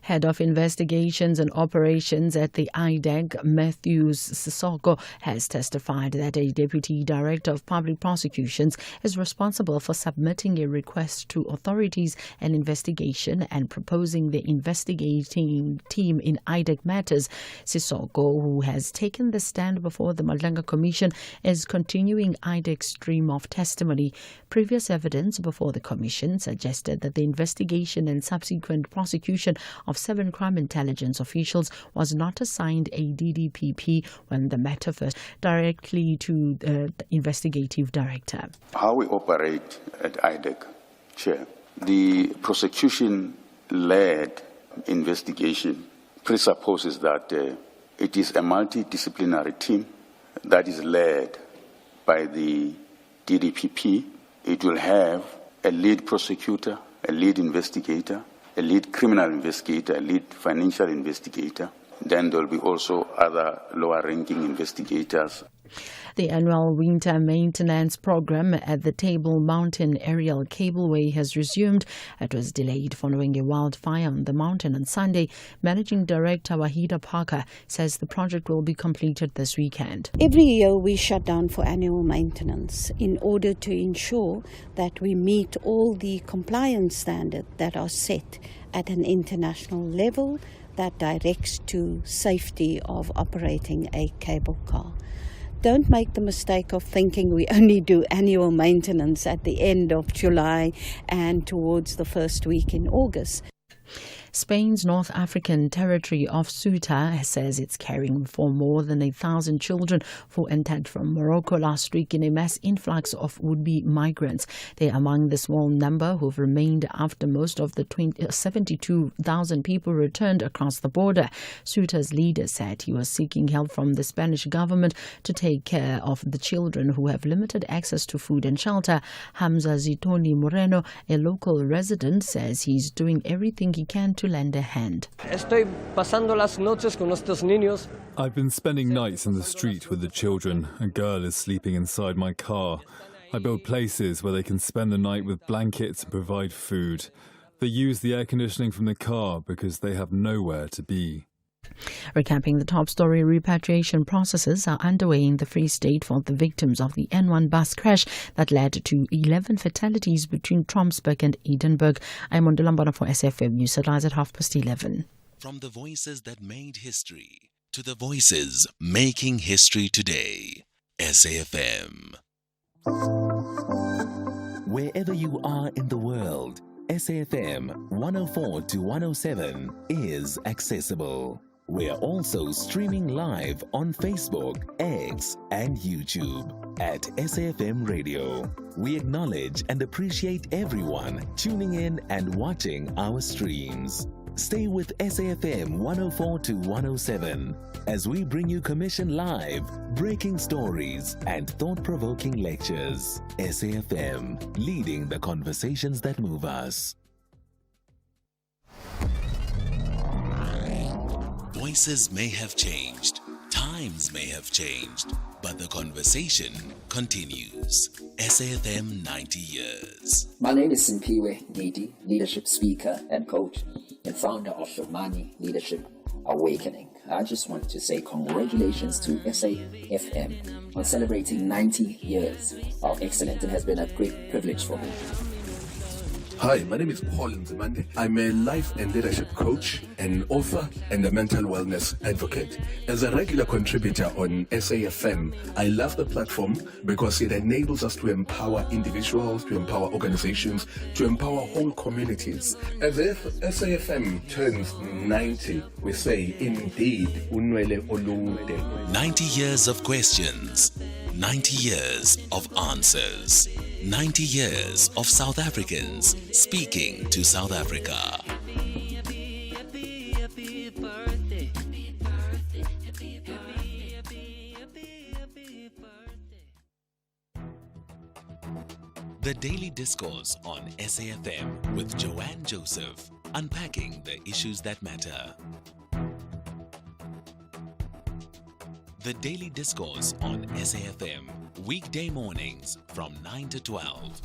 Speaker 8: Head of Investigations and Operations at the IDEC, Matthews Sissoko, has testified that a Deputy Director of Public Prosecutions is responsible for submitting a request to authorities and investigation and proposing the investigating team in IDEC matters. Sissoko, who has taken the stand before the Madlanga Commission, is continuing IDEC's stream of testimony. Previous evidence before the Commission suggested that the investigation and subsequent prosecution of 7 crime intelligence officials was not assigned a DDPP when the matter first directly to the investigative director.
Speaker 11: How we operate at IDEC, Chair, the prosecution-led investigation presupposes that it is a multidisciplinary team that is led by the DDPP. It will have a lead prosecutor, a lead investigator, a lead criminal investigator, a lead financial investigator. Then there will be also other lower-ranking investigators.
Speaker 8: The annual winter maintenance program at the Table Mountain Aerial Cableway has resumed. It was delayed following a wildfire on the mountain on Sunday. Managing Director Wahida Parker says the project will be completed this weekend.
Speaker 23: Every year we shut down for annual maintenance in order to ensure that we meet all the compliance standards that are set at an international level that directs to safety of operating a cable car. Don't make the mistake of thinking we only do annual maintenance at the end of July and towards the first week in August.
Speaker 8: Spain's North African territory of Ceuta says it's caring for more than 1,000 children who entered from Morocco last week in a mass influx of would-be migrants. They are among the small number who've remained after most of the 72,000 people returned across the border. Ceuta's leader said he was seeking help from the Spanish government to take care of the children who have limited access to food and shelter. Hamza Zitoni Moreno, a local resident, says he's doing everything he can to lend a hand.
Speaker 24: I've been spending nights in the street with the children. A girl is sleeping inside my car. I build places where they can spend the night with blankets and provide food. They use the air conditioning from the car because they have nowhere to be.
Speaker 8: Recapping the top story, repatriation processes are underway in the Free State for the victims of the N1 bus crash that led to 11 fatalities between Tromsburg and Edinburgh. I'm Ondulambana for SAfm News Headlines at 11:30.
Speaker 5: From the voices that made history to the voices making history today. SAfm. Wherever you are in the world, SAfm 104 to 107 is accessible. We are also streaming live on Facebook, X, and YouTube at SAfM Radio. We acknowledge and appreciate everyone tuning in and watching our streams. Stay with SAfM 104 to 107 as we bring you commission live, breaking stories, and thought-provoking lectures. SAfM, leading the conversations that move us. Voices may have changed, times may have changed, but the conversation continues. SAfM 90 years.
Speaker 2: My name is Simpiwe Nidi, leadership speaker and coach, and founder of Shomani Leadership Awakening. I just want to say congratulations to SAfM on celebrating 90 years of excellence. It has been a great privilege for me.
Speaker 10: Hi, my name is Paul Nzimande. I'm a life and leadership coach, an author, and a mental wellness advocate. As a regular contributor on SAfM, I love the platform because it enables us to empower individuals, to empower organizations, to empower whole communities. As SAfM turns 90, we say, indeed, unwele olude.
Speaker 5: 90 years of questions, 90 years of answers. 90 years of South Africans speaking to South Africa. The Daily Discourse on SAfM with Joanne Joseph, unpacking the issues that matter. The Daily Discourse on SAfM, weekday mornings from 9 to 12.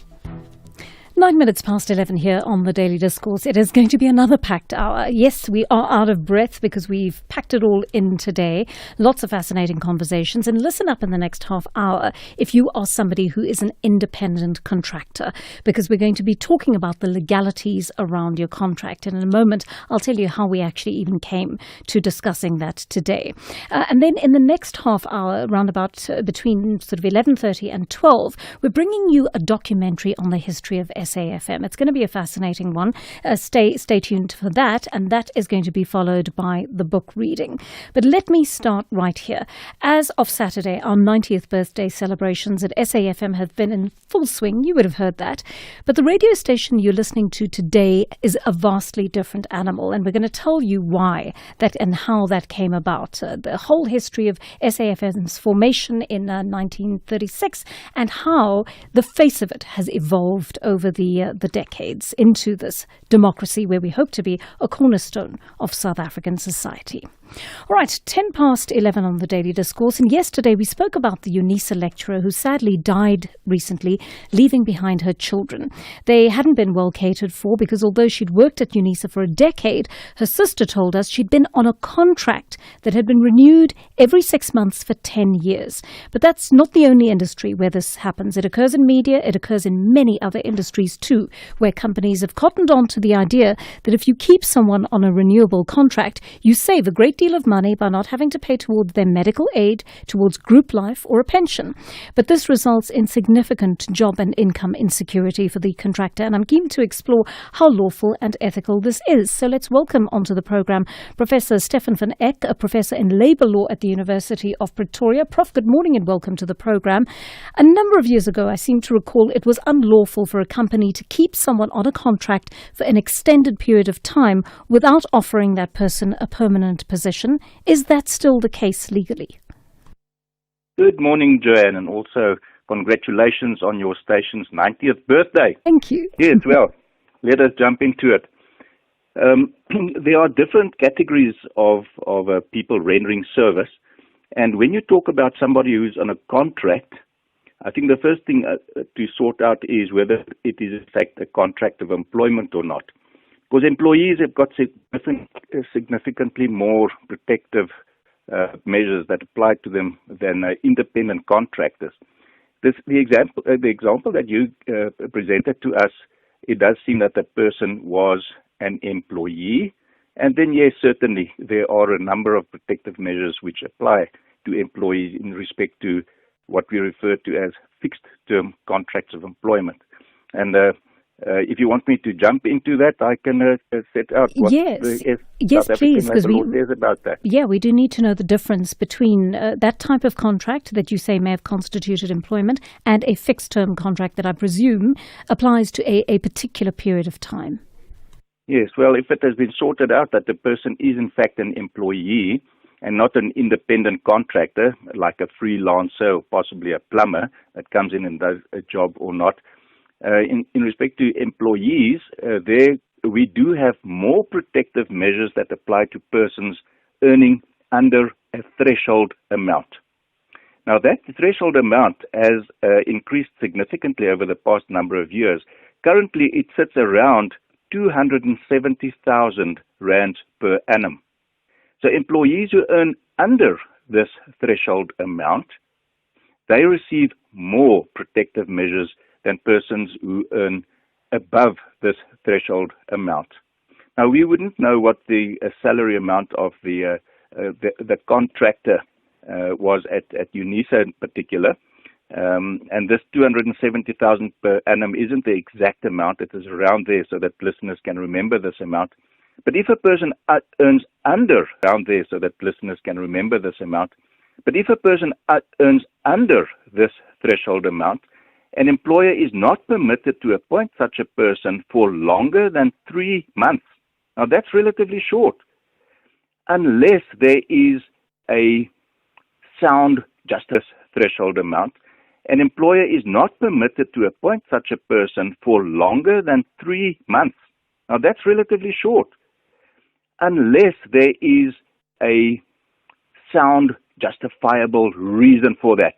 Speaker 19: 9 minutes past 11 here on the Daily Discourse. It is going to be another packed hour. Yes, we are out of breath because we've packed it all in today. Lots of fascinating conversations. And listen up in the next half hour if you are somebody who is an independent contractor, because we're going to be talking about the legalities around your contract. And in a moment, I'll tell you how we actually even came to discussing that today. And then in the next half hour, around about between sort of 11:30 and 12, we're bringing you a documentary on the history of SAfM. It's going to be a fascinating one. Stay tuned for that, and that is going to be followed by the book reading. But let me start right here. As of Saturday, our 90th birthday celebrations at SAfM have been in full swing. You would have heard that. But the radio station you're listening to today is a vastly different animal, and we're going to tell you why that and how that came about. The whole history of SAfM's formation in 1936 and how the face of it has evolved over the decades into this democracy where we hope to be a cornerstone of South African society. All right, 10 past 11 on the Daily Discourse. And yesterday we spoke about the UNISA lecturer who sadly died recently, leaving behind her children. They hadn't been well catered for because although she'd worked at UNISA for a decade, her sister told us she'd been on a contract that had been renewed every 6 months for 10 years. But that's not the only industry where this happens. It occurs in media, it occurs in many other industries too, where companies have cottoned on to the idea that if you keep someone on a renewable contract, you save a great deal of money by not having to pay towards their medical aid, towards group life or a pension. But this results in significant job and income insecurity for the contractor, and I'm keen to explore how lawful and ethical this is. So let's welcome onto the program Professor Stefan van Eck, a professor in labour law at the University of Pretoria. Prof, good morning and welcome to the program. A number of years ago, I seem to recall it was unlawful for a company to keep someone on a contract for an extended period of time without offering that person a permanent position. Is that still the case legally?
Speaker 12: Good morning, Joanne, and also congratulations on your station's 90th birthday.
Speaker 19: Thank you.
Speaker 12: Yes, well, let us jump into it. There are different categories of people rendering service, and when you talk about somebody who's on a contract, I think the first thing to sort out is whether it is in fact a contract of employment or not. Because employees have got significantly more protective measures that apply to them than independent contractors. The example that you presented to us, it does seem that the person was an employee, and then yes, certainly there are a number of protective measures which apply to employees in respect to what we refer to as fixed-term contracts of employment. And If you want me to jump into that, I can set out what the
Speaker 19: Yes,
Speaker 12: South
Speaker 19: please,
Speaker 12: African labour law says about that.
Speaker 19: Yeah, we do need to know the difference between that type of contract that you say may have constituted employment and a fixed-term contract that I presume applies to a particular period of time.
Speaker 12: Yes, well, if it has been sorted out that the person is in fact an employee and not an independent contractor, like a freelancer or possibly a plumber that comes in and does a job or not, in respect to employees, there we do have more protective measures that apply to persons earning under a threshold amount. Now, that threshold amount has increased significantly over the past number of years. Currently, it sits around 270,000 rands per annum. So employees who earn under this threshold amount, they receive more protective measures than persons who earn above this threshold amount. Now, we wouldn't know what the salary amount of the contractor was at UNISA in particular, and this 270,000 per annum isn't the exact amount. It is around there so that listeners can remember this amount. But if a person earns under this threshold amount, an employer is not permitted to appoint such a person for longer than 3 months. Now, that's relatively short, unless there is a sound justice threshold amount. An employer is not permitted to appoint such a person for longer than 3 months. Now, that's relatively short, unless there is a sound justifiable reason for that.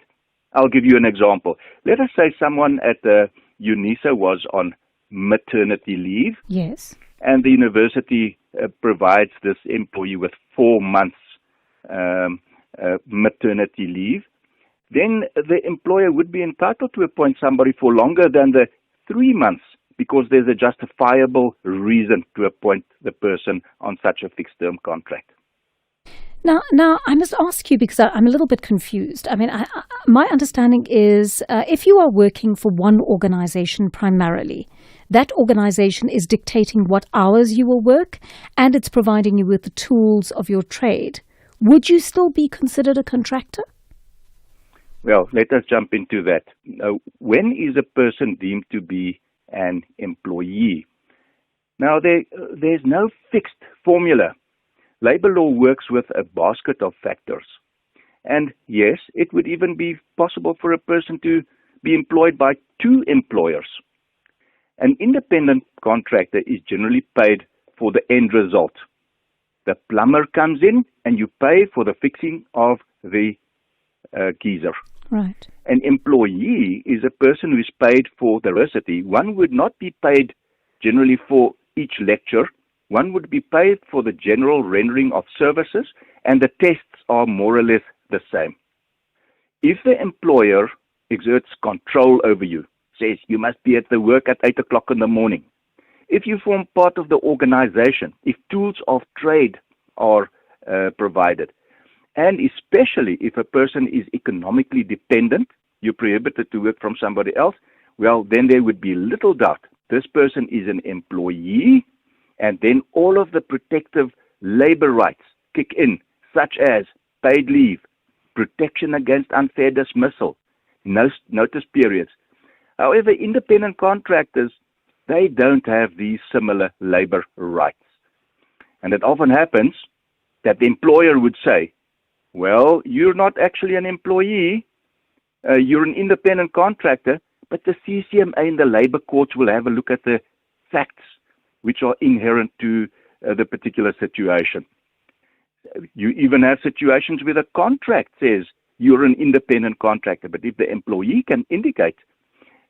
Speaker 12: I'll give you an example. Let us say someone at UNISA was on maternity leave.
Speaker 19: Yes.
Speaker 12: And the university provides this employee with 4 months maternity leave. Then the employer would be entitled to appoint somebody for longer than the 3 months because there's a justifiable reason to appoint the person on such a fixed-term contract.
Speaker 19: Now, I must ask you because I'm a little bit confused. I mean, my understanding is if you are working for one organization primarily, that organization is dictating what hours you will work and it's providing you with the tools of your trade. Would you still be considered a contractor?
Speaker 12: Well, let us jump into that. When is a person deemed to be an employee? Now, there's no fixed formula. Labor law works with a basket of factors. And yes, it would even be possible for a person to be employed by 2 employers. An independent contractor is generally paid for the end result. The plumber comes in and you pay for the fixing of the geyser.
Speaker 19: Right.
Speaker 12: An employee is a person who is paid for the university. One would not be paid generally for each lecture. One would be paid for the general rendering of services, and the tests are more or less the same. If the employer exerts control over you, says you must be at the work at 8 o'clock in the morning, if you form part of the organization, if tools of trade are provided, and especially if a person is economically dependent, you're prohibited to work from somebody else, well, then there would be little doubt this person is an employee. And then all of the protective labor rights kick in, such as paid leave, protection against unfair dismissal, notice periods. However, independent contractors, they don't have these similar labor rights. And it often happens that the employer would say, well, you're not actually an employee, you're an independent contractor, but the CCMA and the labor courts will have a look at the facts which are inherent to the particular situation. You even have situations where the contract says you're an independent contractor, but if the employee can indicate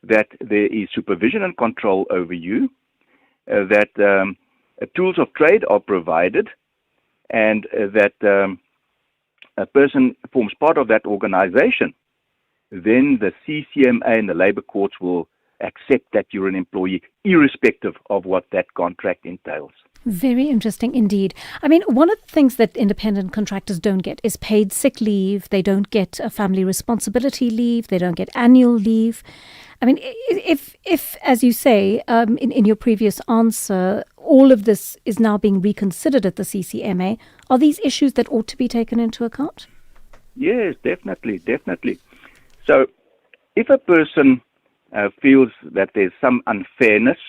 Speaker 12: that there is supervision and control over you, that tools of trade are provided, and that a person forms part of that organization, then the CCMA and the labor courts will accept that you're an employee, irrespective of what that contract entails.
Speaker 19: Very interesting indeed. I mean, one of the things that independent contractors don't get is paid sick leave. They don't get a family responsibility leave. They don't get annual leave. I mean, if as you say in your previous answer, all of this is now being reconsidered at the CCMA, are these issues that ought to be taken into account?
Speaker 12: Yes, definitely. So if a person feels that there's some unfairness,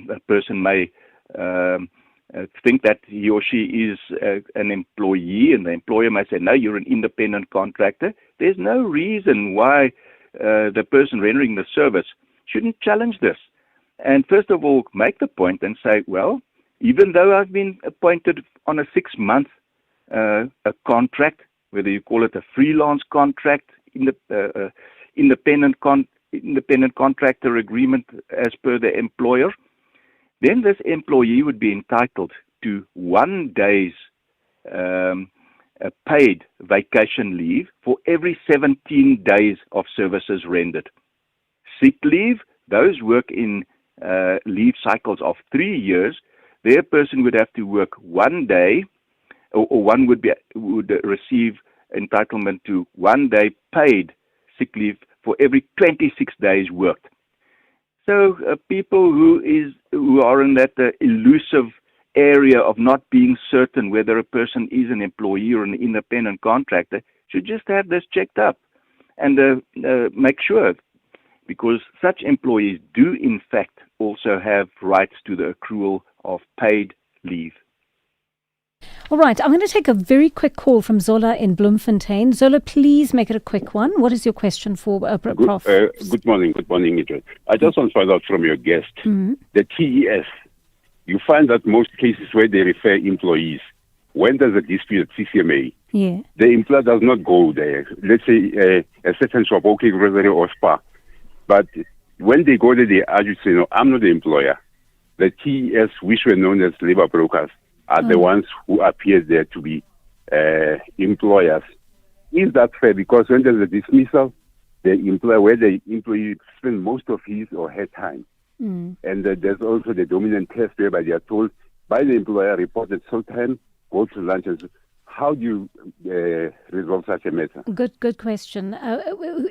Speaker 12: a person may think that he or she is an employee, and the employer may say, no, you're an independent contractor. There's no reason why the person rendering the service shouldn't challenge this. And first of all, make the point and say, well, even though I've been appointed on a 6-month a contract, whether you call it a freelance contract, independent contractor agreement as per the employer, then this employee would be entitled to 1 day's paid vacation leave for every 17 days of services rendered. Sick leave, those work in leave cycles of 3 years, their person would have to work 1 day, or one would receive entitlement to 1 day paid sick leave for every 26 days worked. So people who are in that elusive area of not being certain whether a person is an employee or an independent contractor should just have this checked up and make sure, because such employees do in fact also have rights to the accrual of paid leave.
Speaker 19: All right, I'm going to take a very quick call from Zola in Bloemfontein. Zola, please make it a quick one. What is your question for Prof?
Speaker 7: Good morning, Idris. I just want to find out from your guest, the TES, you find that most cases where they refer employees, when there's a dispute at CCMA, the employer does not go there. Let's say a certain shop, okay, grocery or spa. But when they go there, they argue, say, no, I'm not the employer. The TES, which were known as labor brokers, are the ones who appear there to be employers. Is that fair? Because when there's a dismissal, the employer, where the employee spends most of his or her time, and there's also the dominant test whereby they are told by the employer, report at some time, go to lunch. How do you resolve such a matter?
Speaker 19: Good question.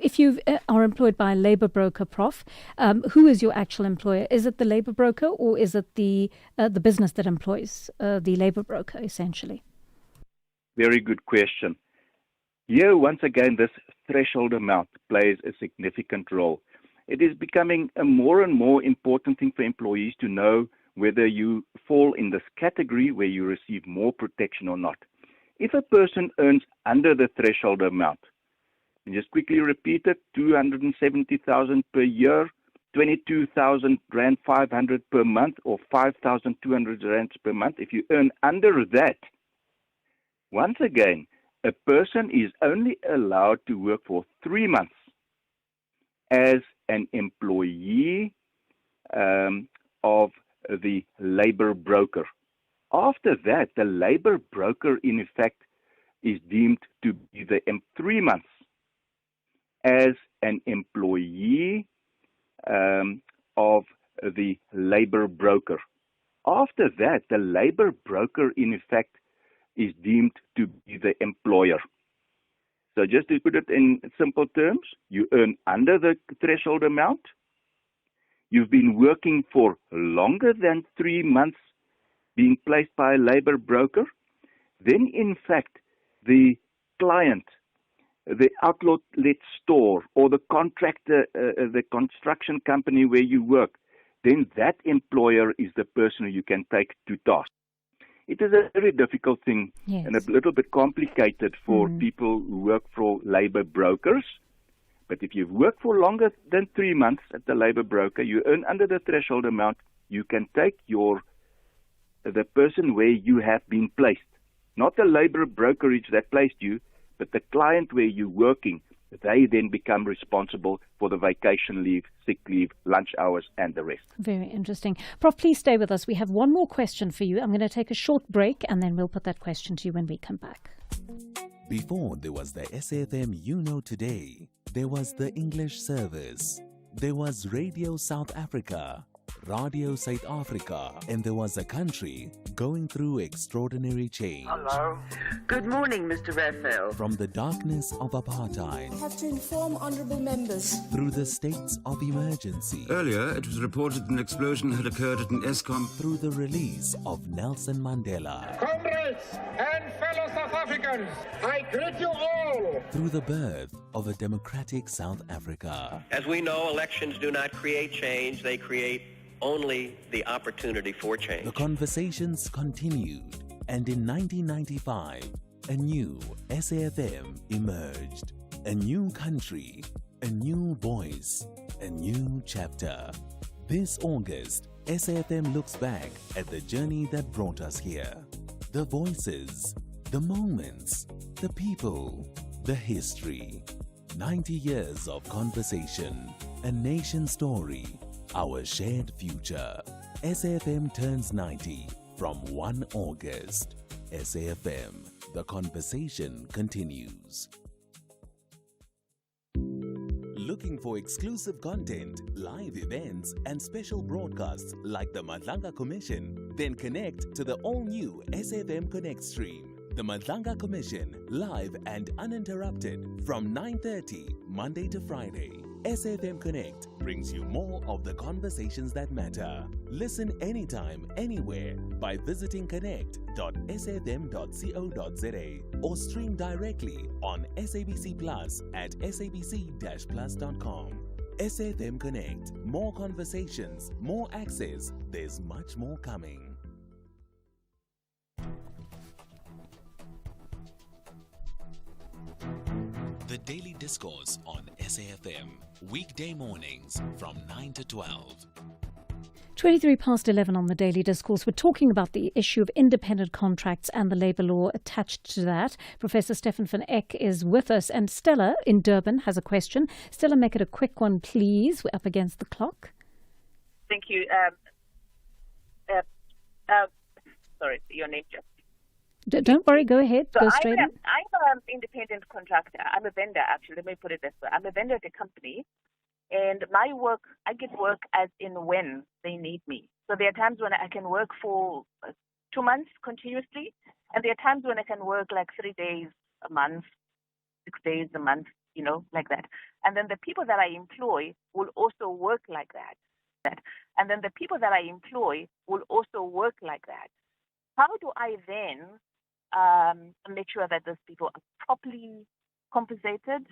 Speaker 19: If you are employed by a labor broker, Prof, who is your actual employer? Is it the labor broker, or is it the business that employs the labor broker, essentially?
Speaker 12: Very good question. Here, once again, this threshold amount plays a significant role. It is becoming a more and more important thing for employees to know whether you fall in this category where you receive more protection or not. If a person earns under the threshold amount, and just quickly repeat it, 270,000 per year, 22,000 Rand 500 per month, or 5,200 Rand per month, if you earn under that, once again, a person is only allowed to work for 3 months as an employee of the labor broker. After that, the labor broker, in effect, is deemed to be 3 months as an employee of the labor broker. After that, the labor broker, in effect, is deemed to be the employer. So just to put it in simple terms, you earn under the threshold amount, you've been working for longer than 3 months being placed by a labor broker, then in fact the client, the outlet store, or the contractor, the construction company where you work, then that employer is the person who you can take to task. It is a very difficult thing and a little bit complicated for people who work for labor brokers. But if you've worked for longer than 3 months at the labor broker, you earn under the threshold amount, you can take the person where you have been placed. Not the labor brokerage that placed you, but the client where you're working. They then become responsible for the vacation leave, sick leave, lunch hours, and the rest.
Speaker 19: Very interesting. Prof, please stay with us. We have one more question for you. I'm going to take a short break, and then we'll put that question to you when we come back.
Speaker 5: Before there was the SAfm You Know Today, there was the English service. There was Radio South Africa. Radio South Africa, and there was a country going through extraordinary change.
Speaker 3: Hello. Good morning, Mr. Raphael.
Speaker 5: From the darkness of apartheid,
Speaker 14: I have to inform honourable members.
Speaker 5: through the states of emergency,
Speaker 15: Earlier, it was reported an explosion had occurred at an ESCOM.
Speaker 5: through the release of Nelson Mandela,
Speaker 17: Comrades and fellow South Africans, I greet you all.
Speaker 5: through the birth of a democratic South Africa.
Speaker 25: As we know, elections do not create change, they create only the opportunity for change.
Speaker 5: The conversations continued, and in 1995, a new SAfM emerged. A new country, a new voice, a new chapter. This August, SAfM looks back at the journey that brought us here. The voices, the moments, the people, the history. 90 years of conversation, a nation story, our shared future. SAfM turns 90 from 1 August. SAfM, the conversation continues. Looking for exclusive content, live events, and special broadcasts like the Madlanga Commission? Then connect to the all-new SAfM Connect stream. The Madlanga Commission, live and uninterrupted from 9:30 Monday to Friday. SAfM Connect brings you more of the conversations that matter. Listen anytime, anywhere by visiting connect.safm.co.za or stream directly on SABC Plus at sabc-plus.com. SAfM Connect. More conversations, more access. There's much more coming. The Daily Discourse on SAfM, weekday mornings from 9 to 12.
Speaker 19: 23 past 11 on the Daily Discourse. We're talking about the issue of independent contracts and the labour law attached to that. Professor Stefan van Eck is with us, and Stella in Durban has a question. Stella, make it a quick one, please. We're up against the clock.
Speaker 26: Thank you. Sorry, your name just.
Speaker 19: Don't worry, go ahead.
Speaker 26: So
Speaker 19: Go straight in.
Speaker 26: I'm an independent contractor. I'm a vendor, actually. Let me put it this way. I'm a vendor at a company, and my work, I get work as in when they need me. So there are times when I can work for 2 months continuously, and there are times when I can work like 3 days a month, 6 days a month, like that. And then the people that I employ will also work like that. And then the people that I employ will also work like that. How do I then make sure that those people are properly compensated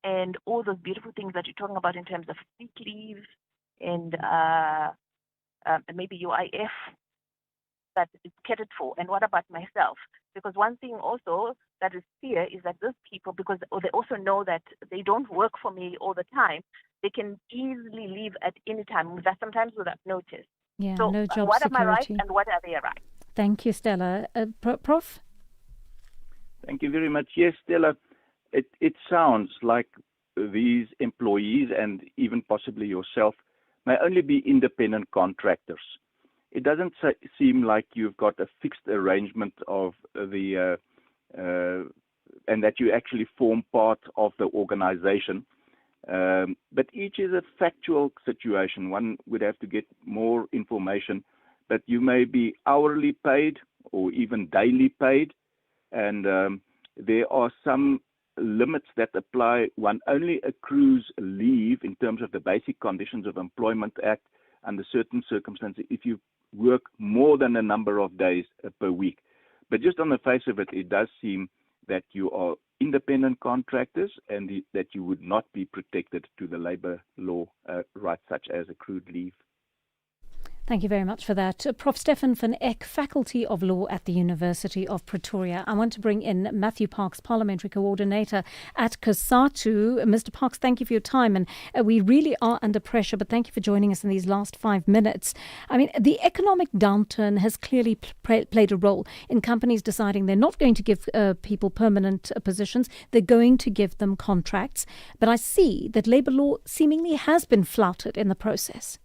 Speaker 26: and all those beautiful things that you're talking about in terms of sick leave and maybe UIF that is catered for? And what about myself? Because one thing also that is clear is that those people, because they also know that they don't work for me all the time, they can easily leave at any time, sometimes without notice.
Speaker 19: Yeah,
Speaker 26: so
Speaker 19: no job
Speaker 26: what
Speaker 19: security.
Speaker 26: are my rights and what are their rights?
Speaker 19: Thank you, Stella. Prof?
Speaker 12: Thank you very much. Yes, Stella, it sounds like these employees and even possibly yourself may only be independent contractors. It doesn't seem like you've got a fixed arrangement of the and that you actually form part of the organization. But each is a factual situation. One would have to get more information. But you may be hourly paid or even daily paid. And there are some limits that apply. One only accrues leave in terms of the Basic Conditions of Employment Act under certain circumstances if you work more than a number of days per week. But just on the face of it, it does seem that you are independent contractors and that you would not be protected to the labour law rights such as accrued leave.
Speaker 19: Thank you very much for that. Prof. Stefan van Eck, Faculty of Law at the University of Pretoria. I want to bring in Matthew Parks, Parliamentary Coordinator at COSATU. Mr. Parks, thank you for your time. And we really are under pressure, but thank you for joining us in these last 5 minutes. I mean, the economic downturn has clearly played a role in companies deciding they're not going to give people permanent positions. They're going to give them contracts. But I see that labour law seemingly has been flouted in the process.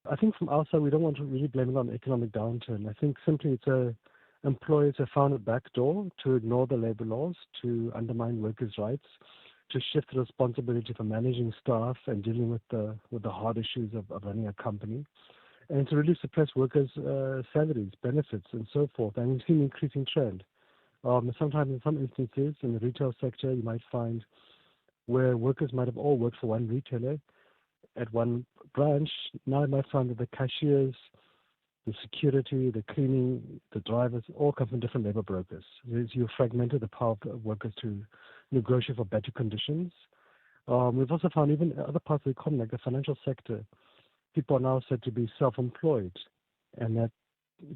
Speaker 27: I think from our side, we don't want to really blame it on the economic downturn. I think simply employers have found a backdoor to ignore the labour laws, to undermine workers' rights, to shift the responsibility for managing staff and dealing with the hard issues of running a company, and to really suppress workers' salaries, benefits, and so forth. And we've seen an increasing trend. Sometimes, in some instances, in the retail sector, you might find where workers might have all worked for one retailer at one branch. Now you might find that the cashiers, the security, the cleaning, the drivers, all come from different labor brokers. You've fragmented the power of workers to negotiate for better conditions. We've also found even other parts of the economy, like the financial sector, people are now said to be self-employed, and that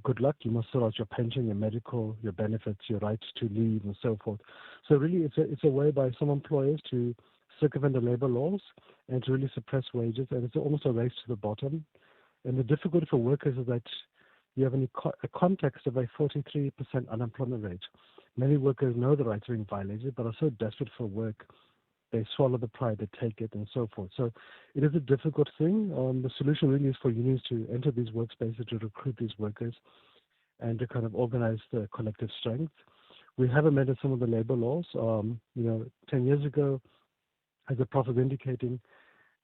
Speaker 27: good luck, you must sort out your pension, your medical, your benefits, your rights to leave, and so forth. So really, it's a way by some employers to circumvent the labor laws and to really suppress wages, and it's almost a race to the bottom. And the difficulty for workers is that you have a context of a 43% unemployment rate. Many workers know the rights are being violated, but are so desperate for work, they swallow the pride, they take it, and so forth. So it is a difficult thing. The solution really is for unions to enter these workspaces, to recruit these workers, and to kind of organize the collective strength. We have amended some of the labor laws. 10 years ago, as the prof was indicating,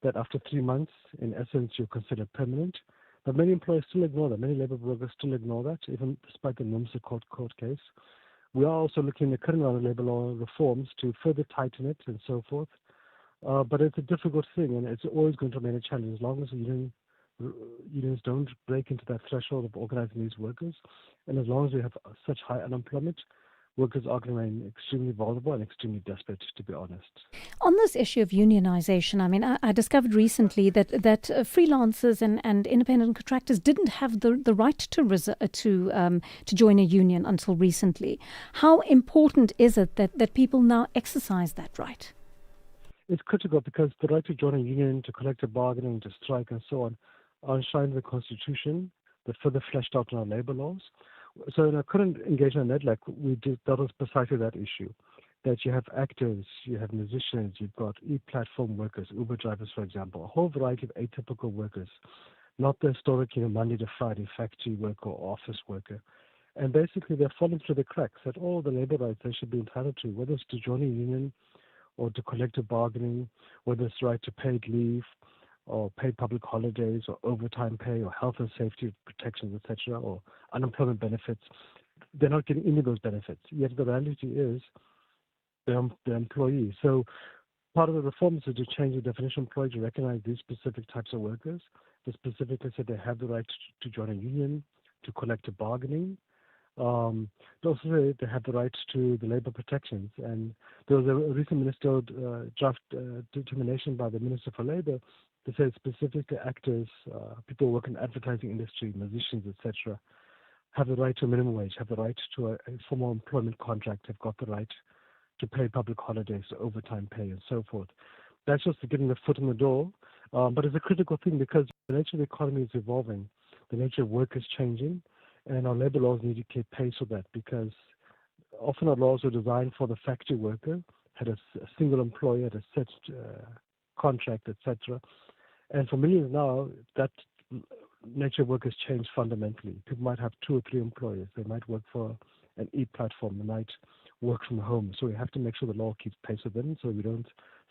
Speaker 27: that after 3 months, in essence, you're considered permanent. But many employers still ignore that. Many labor brokers still ignore that, even despite the NUMSA court case. We are also looking at the current round of labor law reforms to further tighten it and so forth. But it's a difficult thing, and it's always going to remain a challenge as long as unions don't break into that threshold of organizing these workers. And as long as we have such high unemployment, workers are going to remain extremely vulnerable and extremely desperate, to be honest.
Speaker 19: On this issue of unionization, I mean, I discovered recently that freelancers and independent contractors didn't have the right to join a union until recently. How important is it that people now exercise that right?
Speaker 27: It's critical because the right to join a union, to collective bargaining, to strike, and so on, are enshrined in the Constitution, that further fleshed out in our labor laws. So in our current engagement at NEDLAC, that was precisely that issue, that you have actors, you have musicians, you've got e-platform workers, Uber drivers, for example, a whole variety of atypical workers, not the historic, Monday to Friday factory worker or office worker. And basically they're falling through the cracks at all the labor rights they should be entitled to, whether it's to join a union or to collective bargaining, whether it's the right to paid leave, or paid public holidays, or overtime pay, or health and safety protections, etc., or unemployment benefits. They're not getting any of those benefits. Yet the reality is they're employees. So part of the reforms is to change the definition of employee to recognize these specific types of workers. They specifically said they have the right to join a union, to collective bargaining. They also say they have the right to the labor protections. And there was a recent ministerial draft determination by the Minister for Labor that said specifically actors, people who work in the advertising industry, musicians, etc., have the right to a minimum wage, have the right to a formal employment contract, have got the right to pay public holidays, overtime pay, and so forth. That's just getting the foot in the door. But it's a critical thing because the nature of the economy is evolving, the nature of work is changing, and our labor laws need to keep pace with that because often our laws were designed for the factory worker, had a single employer, had a set contract, etc. And for millions now, that nature of work has changed fundamentally. People might have 2 or 3 employers. They might work for an e-platform. They might work from home. So we have to make sure the law keeps pace with them so we don't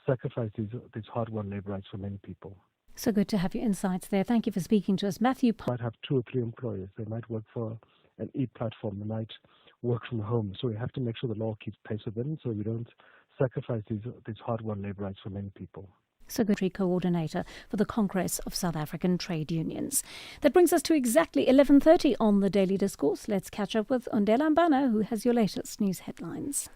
Speaker 27: sacrifice these hard-won labor rights for many people.
Speaker 19: So good to have your insights there. Thank you for speaking to us. Matthew
Speaker 27: might have 2 or 3 employers. They might work for an e-platform. They might work from home. So we have to make sure the law keeps pace with them so we don't sacrifice these hard-won labor rights for many people.
Speaker 19: Secretary Coordinator for the Congress of South African Trade Unions. That brings us to exactly 11:30 on the Daily Discourse. Let's catch up with Ondela Mbana, who has your latest news headlines.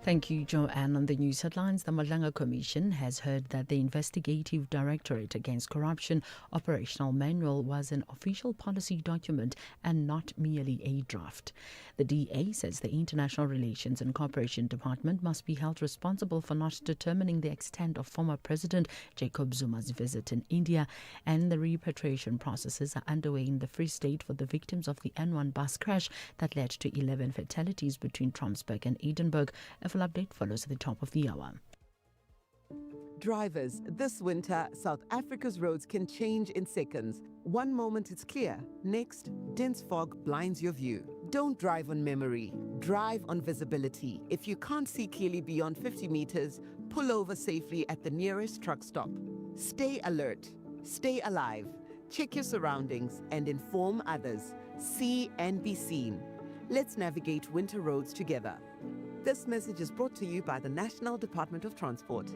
Speaker 8: Thank you, Joanne. On the news headlines, the Madlanga Commission has heard that the Investigative Directorate Against Corruption Operational Manual was an official policy document and not merely a draft. The DA says the International Relations and Cooperation Department must be held responsible for not determining the extent of former President Jacob Zuma's visit in India, and the repatriation processes are underway in the Free State for the victims of the N1 bus crash that led to 11 fatalities between Tromsburg and Edinburgh. A full update follows at the top of the hour.
Speaker 1: Drivers, this winter, South Africa's roads can change in seconds. One moment it's clear, next, dense fog blinds your view. Don't drive on memory, drive on visibility. If you can't see clearly beyond 50 meters, pull over safely at the nearest truck stop. Stay alert, stay alive, check your surroundings, and inform others. See and be seen. Let's navigate winter roads together. This message is brought to you by the National Department of Transport.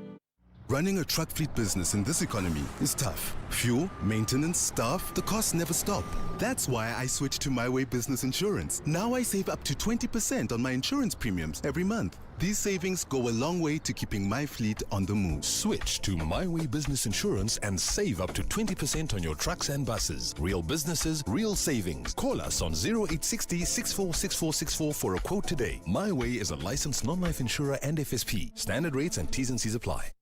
Speaker 4: Running a truck fleet business in this economy is tough. Fuel, maintenance, staff, the costs never stop. That's why I switched to My Way Business Insurance. Now I save up to 20% on my insurance premiums every month. These savings go a long way to keeping my fleet on the move.
Speaker 9: Switch to My Way Business Insurance and save up to 20% on your trucks and buses. Real businesses, real savings. Call us on 0860 646464 for a quote today. My Way is a licensed non-life insurer and FSP. Standard rates and T's and C's apply.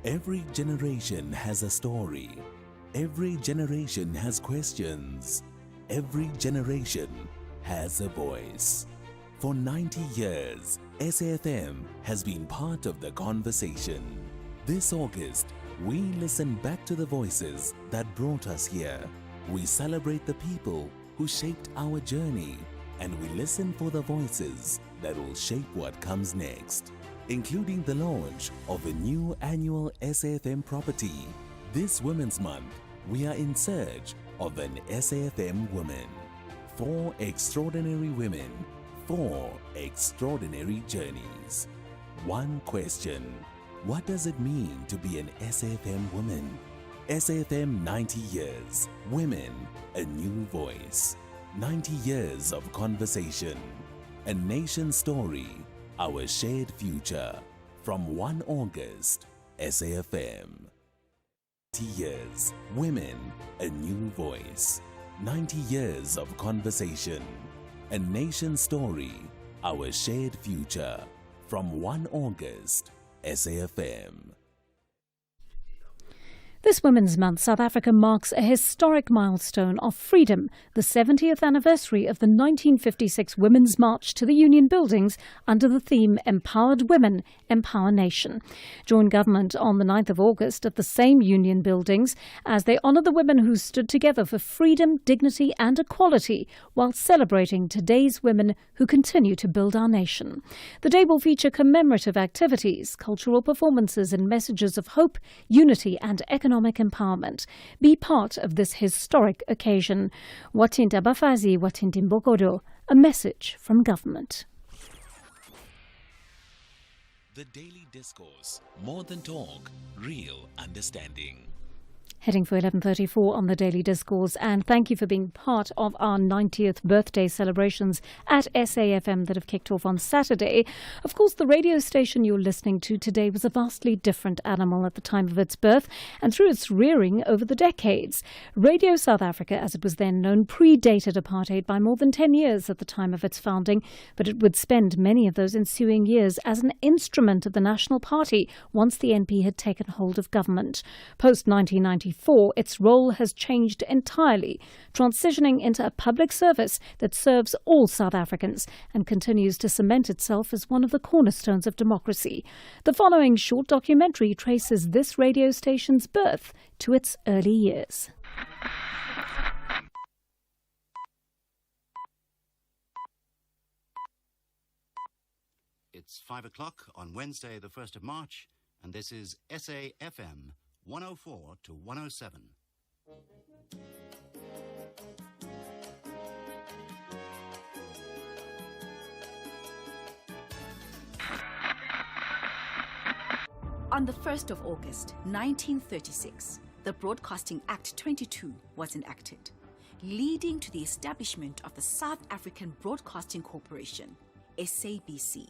Speaker 5: Every generation has a story. Every generation has questions. Every generation has a voice. For 90 years, SAfm has been part of the conversation. This August, we listen back to the voices that brought us here. We celebrate the people who shaped our journey, and we listen for the voices that will shape what comes next, including the launch of a new annual SAfm property. This Women's Month, we are in search of an SAfm woman. 4 extraordinary women, 4 extraordinary journeys. One question: what does it mean to be an SAfm woman? SAfm 90 years. Women, a new voice. 90 years of conversation. A nation story. Our shared future. From 1 August, SAfm. 90 years. Women, a new voice. 90 years of conversation. A nation story. Our shared future. From 1 August, SAfm.
Speaker 19: This Women's Month, South Africa marks a historic milestone of freedom, the 70th anniversary of the 1956 Women's March to the Union Buildings under the theme Empowered Women, Empower Nation. Join government on the 9th of August at the same Union Buildings as they honour the women who stood together for freedom, dignity and equality while celebrating today's women who continue to build our nation. The day will feature commemorative activities, cultural performances and messages of hope, unity and economic empowerment. Be part of this historic occasion. Watinta Bafazi, Watinta Mbokodo, a message from government.
Speaker 5: The Daily Discourse. More than talk, real understanding.
Speaker 19: Heading for 11:34 on the Daily Discourse, and thank you for being part of our 90th birthday celebrations at SAfm that have kicked off on Saturday. Of course, the radio station you're listening to today was a vastly different animal at the time of its birth and through its rearing over the decades. Radio South Africa, as it was then known, predated apartheid by more than 10 years at the time of its founding, but it would spend many of those ensuing years as an instrument of the National Party once the NP had taken hold of government. Post-1994, its role has changed entirely, transitioning into a public service that serves all South Africans and continues to cement itself as one of the cornerstones of democracy. The following short documentary traces this radio station's birth to its early years.
Speaker 13: It's 5 o'clock on Wednesday, the 1st of March, and this is SAfm 104 to 107.
Speaker 16: On the 1st of August, 1936, the Broadcasting Act 22 was enacted, leading to the establishment of the South African Broadcasting Corporation, SABC.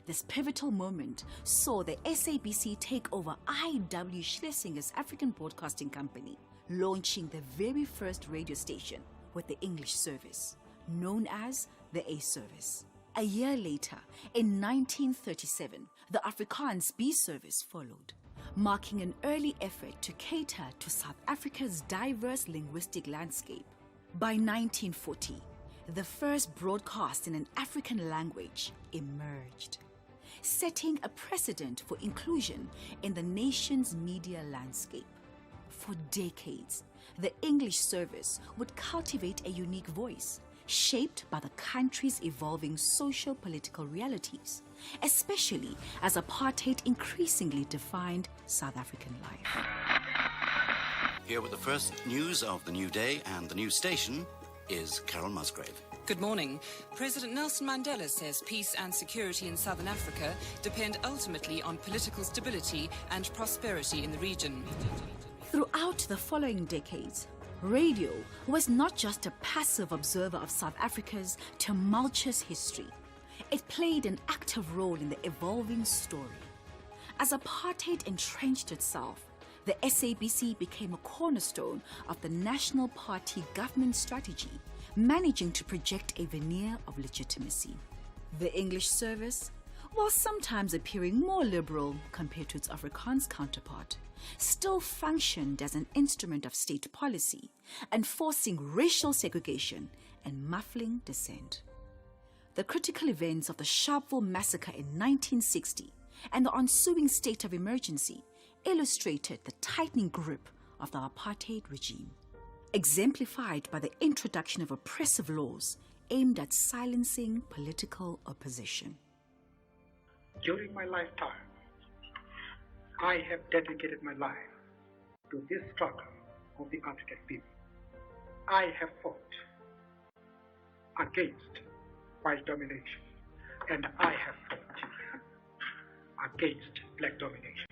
Speaker 16: This pivotal moment saw the SABC take over I.W. Schlesinger's African Broadcasting Company, launching the very first radio station with the English service, known as the A Service. A year later, in 1937, the Afrikaans B Service followed, marking an early effort to cater to South Africa's diverse linguistic landscape. By 1940, the first broadcast in an African language emerged, setting a precedent for inclusion in the nation's media landscape. For decades, the English service would cultivate a unique voice, shaped by the country's evolving social-political realities, especially as apartheid increasingly defined South African life.
Speaker 13: Here with the first news of the new day and the new station is Carol Musgrave.
Speaker 6: Good morning. President Nelson Mandela says peace and security in Southern Africa depend ultimately on political stability and prosperity in the region.
Speaker 16: Throughout the following decades, radio was not just a passive observer of South Africa's tumultuous history. It played an active role in the evolving story. As apartheid entrenched itself, the SABC became a cornerstone of the National Party government strategy, managing to project a veneer of legitimacy. The English service, while sometimes appearing more liberal compared to its Afrikaans counterpart, still functioned as an instrument of state policy, enforcing racial segregation and muffling dissent. The critical events of the Sharpeville massacre in 1960 and the ensuing state of emergency illustrated the tightening grip of the apartheid regime, exemplified by the introduction of oppressive laws aimed at silencing political opposition.
Speaker 17: During my lifetime, I have dedicated my life to this struggle of the African people. I have fought against white domination, and I have fought against black domination.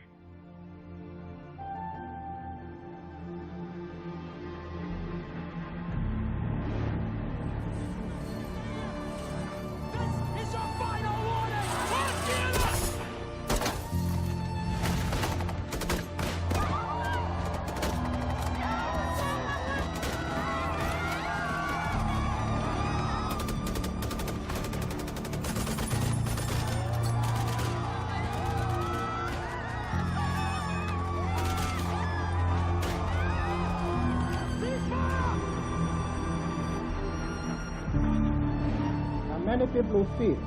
Speaker 11: Many people who feel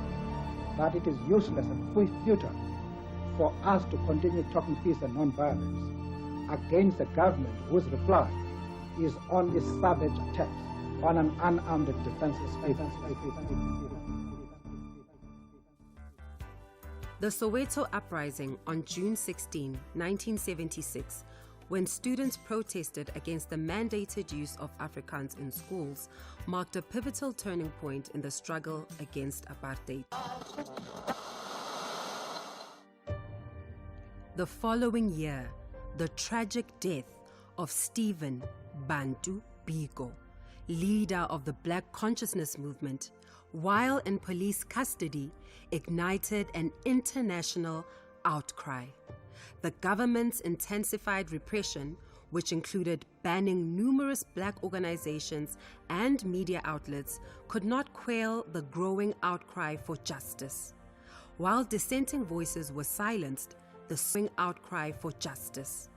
Speaker 11: that it is useless and futile for us to continue talking peace and non-violence against a government whose reply is only savage attacks on an unarmed and defenseless people.
Speaker 18: The Soweto uprising on June 16, 1976, when students protested against the mandated use of Afrikaans in schools, marked a pivotal turning point in the struggle against apartheid. The following year, the tragic death of Stephen Bantu Biko, leader of the Black Consciousness Movement, while in police custody, ignited an international outcry. The government's intensified repression, which included banning numerous black organizations and media outlets, could not quell the growing outcry for justice. While dissenting voices were silenced, the swing outcry for justice.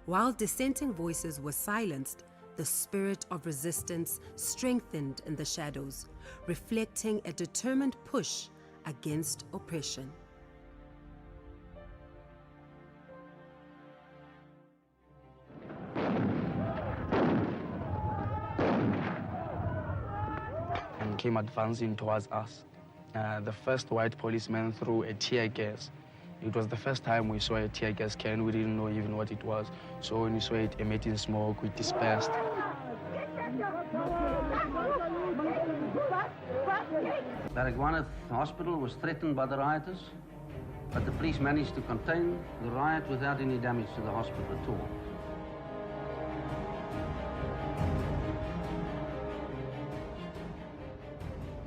Speaker 18: While dissenting voices were silenced, the spirit of resistance strengthened in the shadows, reflecting a determined push against oppression.
Speaker 20: Came advancing towards us. The first white policeman threw a tear gas. It was the first time we saw a tear gas can. We didn't know even what it was. So when we saw it emitting smoke, we dispersed.
Speaker 21: Baragwanath Hospital was threatened by the rioters, but the police managed to contain the riot without any damage to the hospital at all.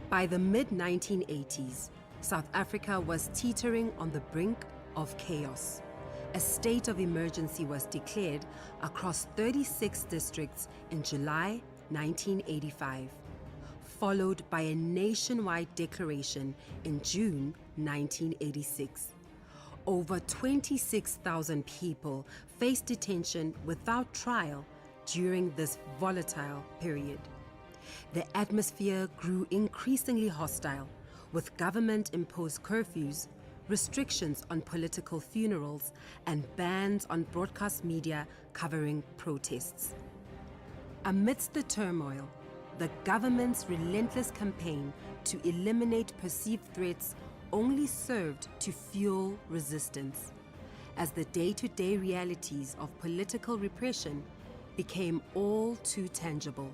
Speaker 18: By the mid-1980s, South Africa was teetering on the brink of chaos. A state of emergency was declared across 36 districts in July 1985, followed by a nationwide declaration in June 1986. Over 26,000 people faced detention without trial during this volatile period. The atmosphere grew increasingly hostile, with government-imposed curfews, restrictions on political funerals, and bans on broadcast media covering protests. Amidst the turmoil, the government's relentless campaign to eliminate perceived threats only served to fuel resistance, as the day-to-day realities of political repression became all too tangible.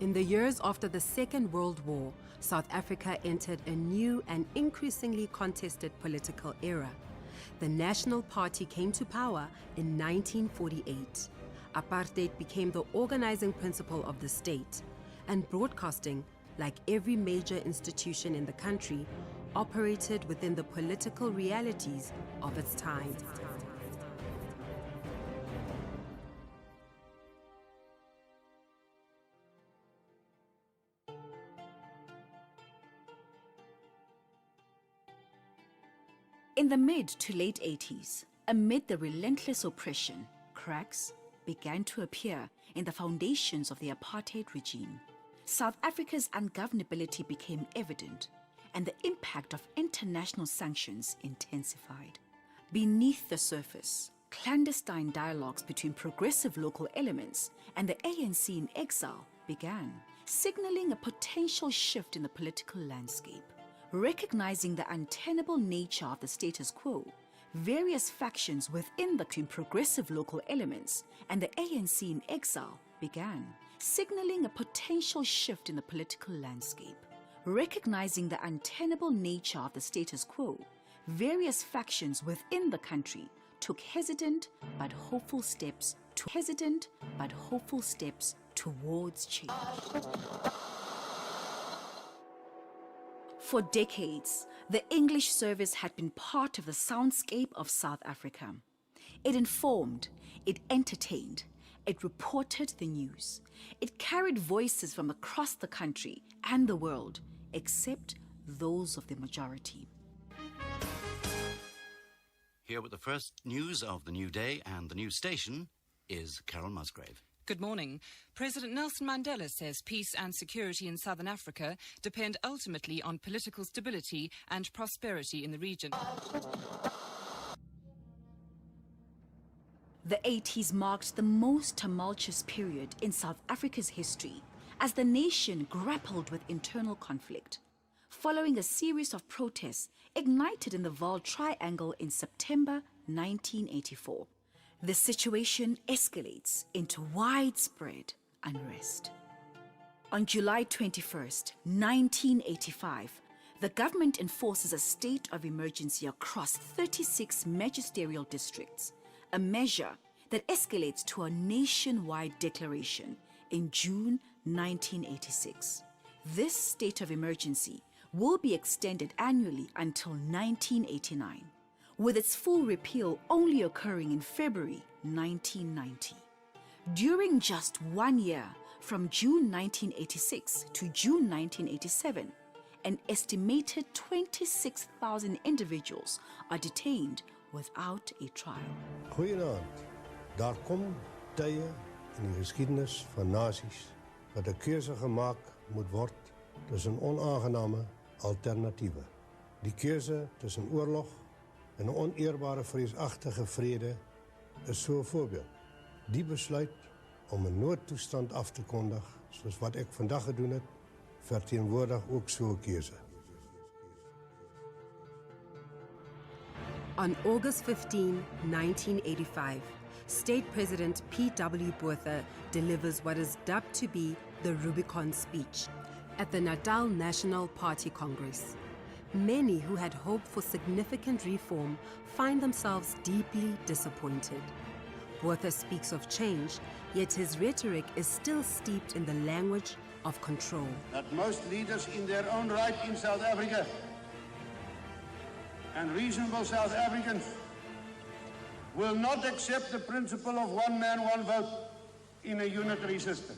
Speaker 18: In the years after the Second World War, South Africa entered a new and increasingly contested political era. The National Party came to power in 1948. Apartheid became the organizing principle of the state, and broadcasting, like every major institution in the country, operated within the political realities of its time.
Speaker 16: In the mid to late 80s, amid the relentless oppression, cracks began to appear in the foundations of the apartheid regime. South Africa's ungovernability became evident, and the impact of international sanctions intensified. Beneath the surface, clandestine dialogues between progressive local elements and the ANC in exile began, signaling a potential shift in the political landscape. Recognizing the untenable nature of the status quo, various factions within the progressive local elements and the ANC in exile began, signaling a potential shift in the political landscape. Recognizing the untenable nature of the status quo, various factions within the country took hesitant but hopeful steps towards change. For decades, the English service had been part of the soundscape of South Africa. It informed, it entertained, it reported the news. It carried voices from across the country and the world, except those of the majority.
Speaker 13: Here with the first news of the new day and the new station is Carol Musgrave.
Speaker 6: Good morning. President Nelson Mandela says peace and security in Southern Africa depend ultimately on political stability and prosperity in the region.
Speaker 16: The 80s marked the most tumultuous period in South Africa's history as the nation grappled with internal conflict, following a series of protests ignited in the Vaal Triangle in September 1984. The situation escalates into widespread unrest. On July 21st, 1985, the government enforces a state of emergency across 36 magisterial districts, a measure that escalates to a nationwide declaration in June 1986. This state of emergency will be extended annually until 1989. With its full repeal only occurring in February 1990. During just 1 year, from June 1986 to June 1987, an estimated 26,000 individuals are detained without a trial.
Speaker 2: Goeienaand. Daar kom tye in die geskiedenis van nasies dat 'n keuse gemaak moet word tussen onaangename alternatiewe. Die keuse tussen oorlog en 'n oneerbare vreesagtige vrede is so 'n voorbeeld. Die besluit om 'n noodtoestand af te kondig, soos wat ek vandag gedoen het, verteenwoordig ook so 'n keuse.
Speaker 18: On August 15, 1985, State President P.W. Botha delivers what is dubbed to be the Rubicon speech at the Natal National Party Congress. Many who had hoped for significant reform find themselves deeply disappointed. Botha speaks of change, yet his rhetoric is still steeped in the language of control.
Speaker 3: That most leaders in their own right in South Africa and reasonable South Africans will not accept the principle of one man, one vote in a unitary system.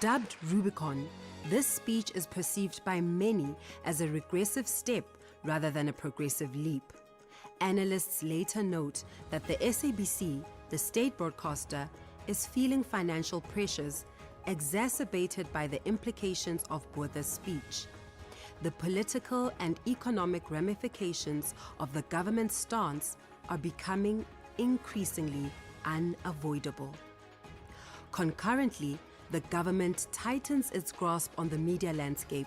Speaker 18: Dubbed Rubicon, this speech is perceived by many as a regressive step rather than a progressive leap. Analysts later note that the SABC, the state broadcaster, is feeling financial pressures exacerbated by the implications of Botha's speech. The political and economic ramifications of the government's stance are becoming increasingly unavoidable. Concurrently, the government tightens its grasp on the media landscape,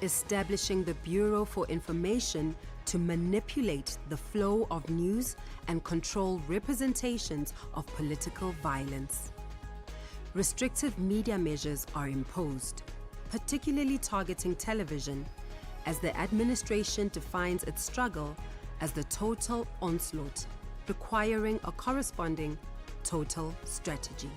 Speaker 18: establishing the Bureau for Information to manipulate the flow of news and control representations of political violence. Restrictive media measures are imposed, particularly targeting television, as the administration defines its struggle as the total onslaught, requiring a corresponding total strategy.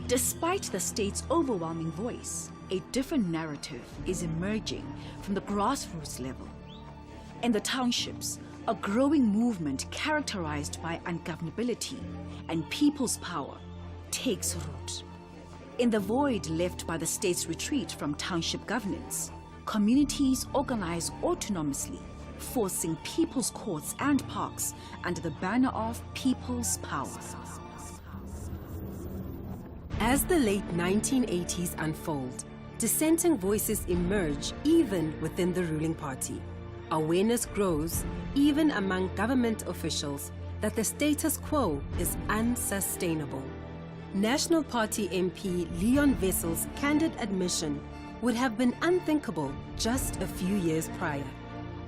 Speaker 16: Despite the state's overwhelming voice, a different narrative is emerging from the grassroots level. In the townships, a growing movement characterized by ungovernability and people's power takes root. In the void left by the state's retreat from township governance, communities organize autonomously, forcing people's courts and parks under the banner of people's power.
Speaker 18: As the late 1980s unfold, dissenting voices emerge even within the ruling party. Awareness grows, even among government officials, that the status quo is unsustainable. National Party MP Leon Wessel's candid admission would have been unthinkable just a few years prior.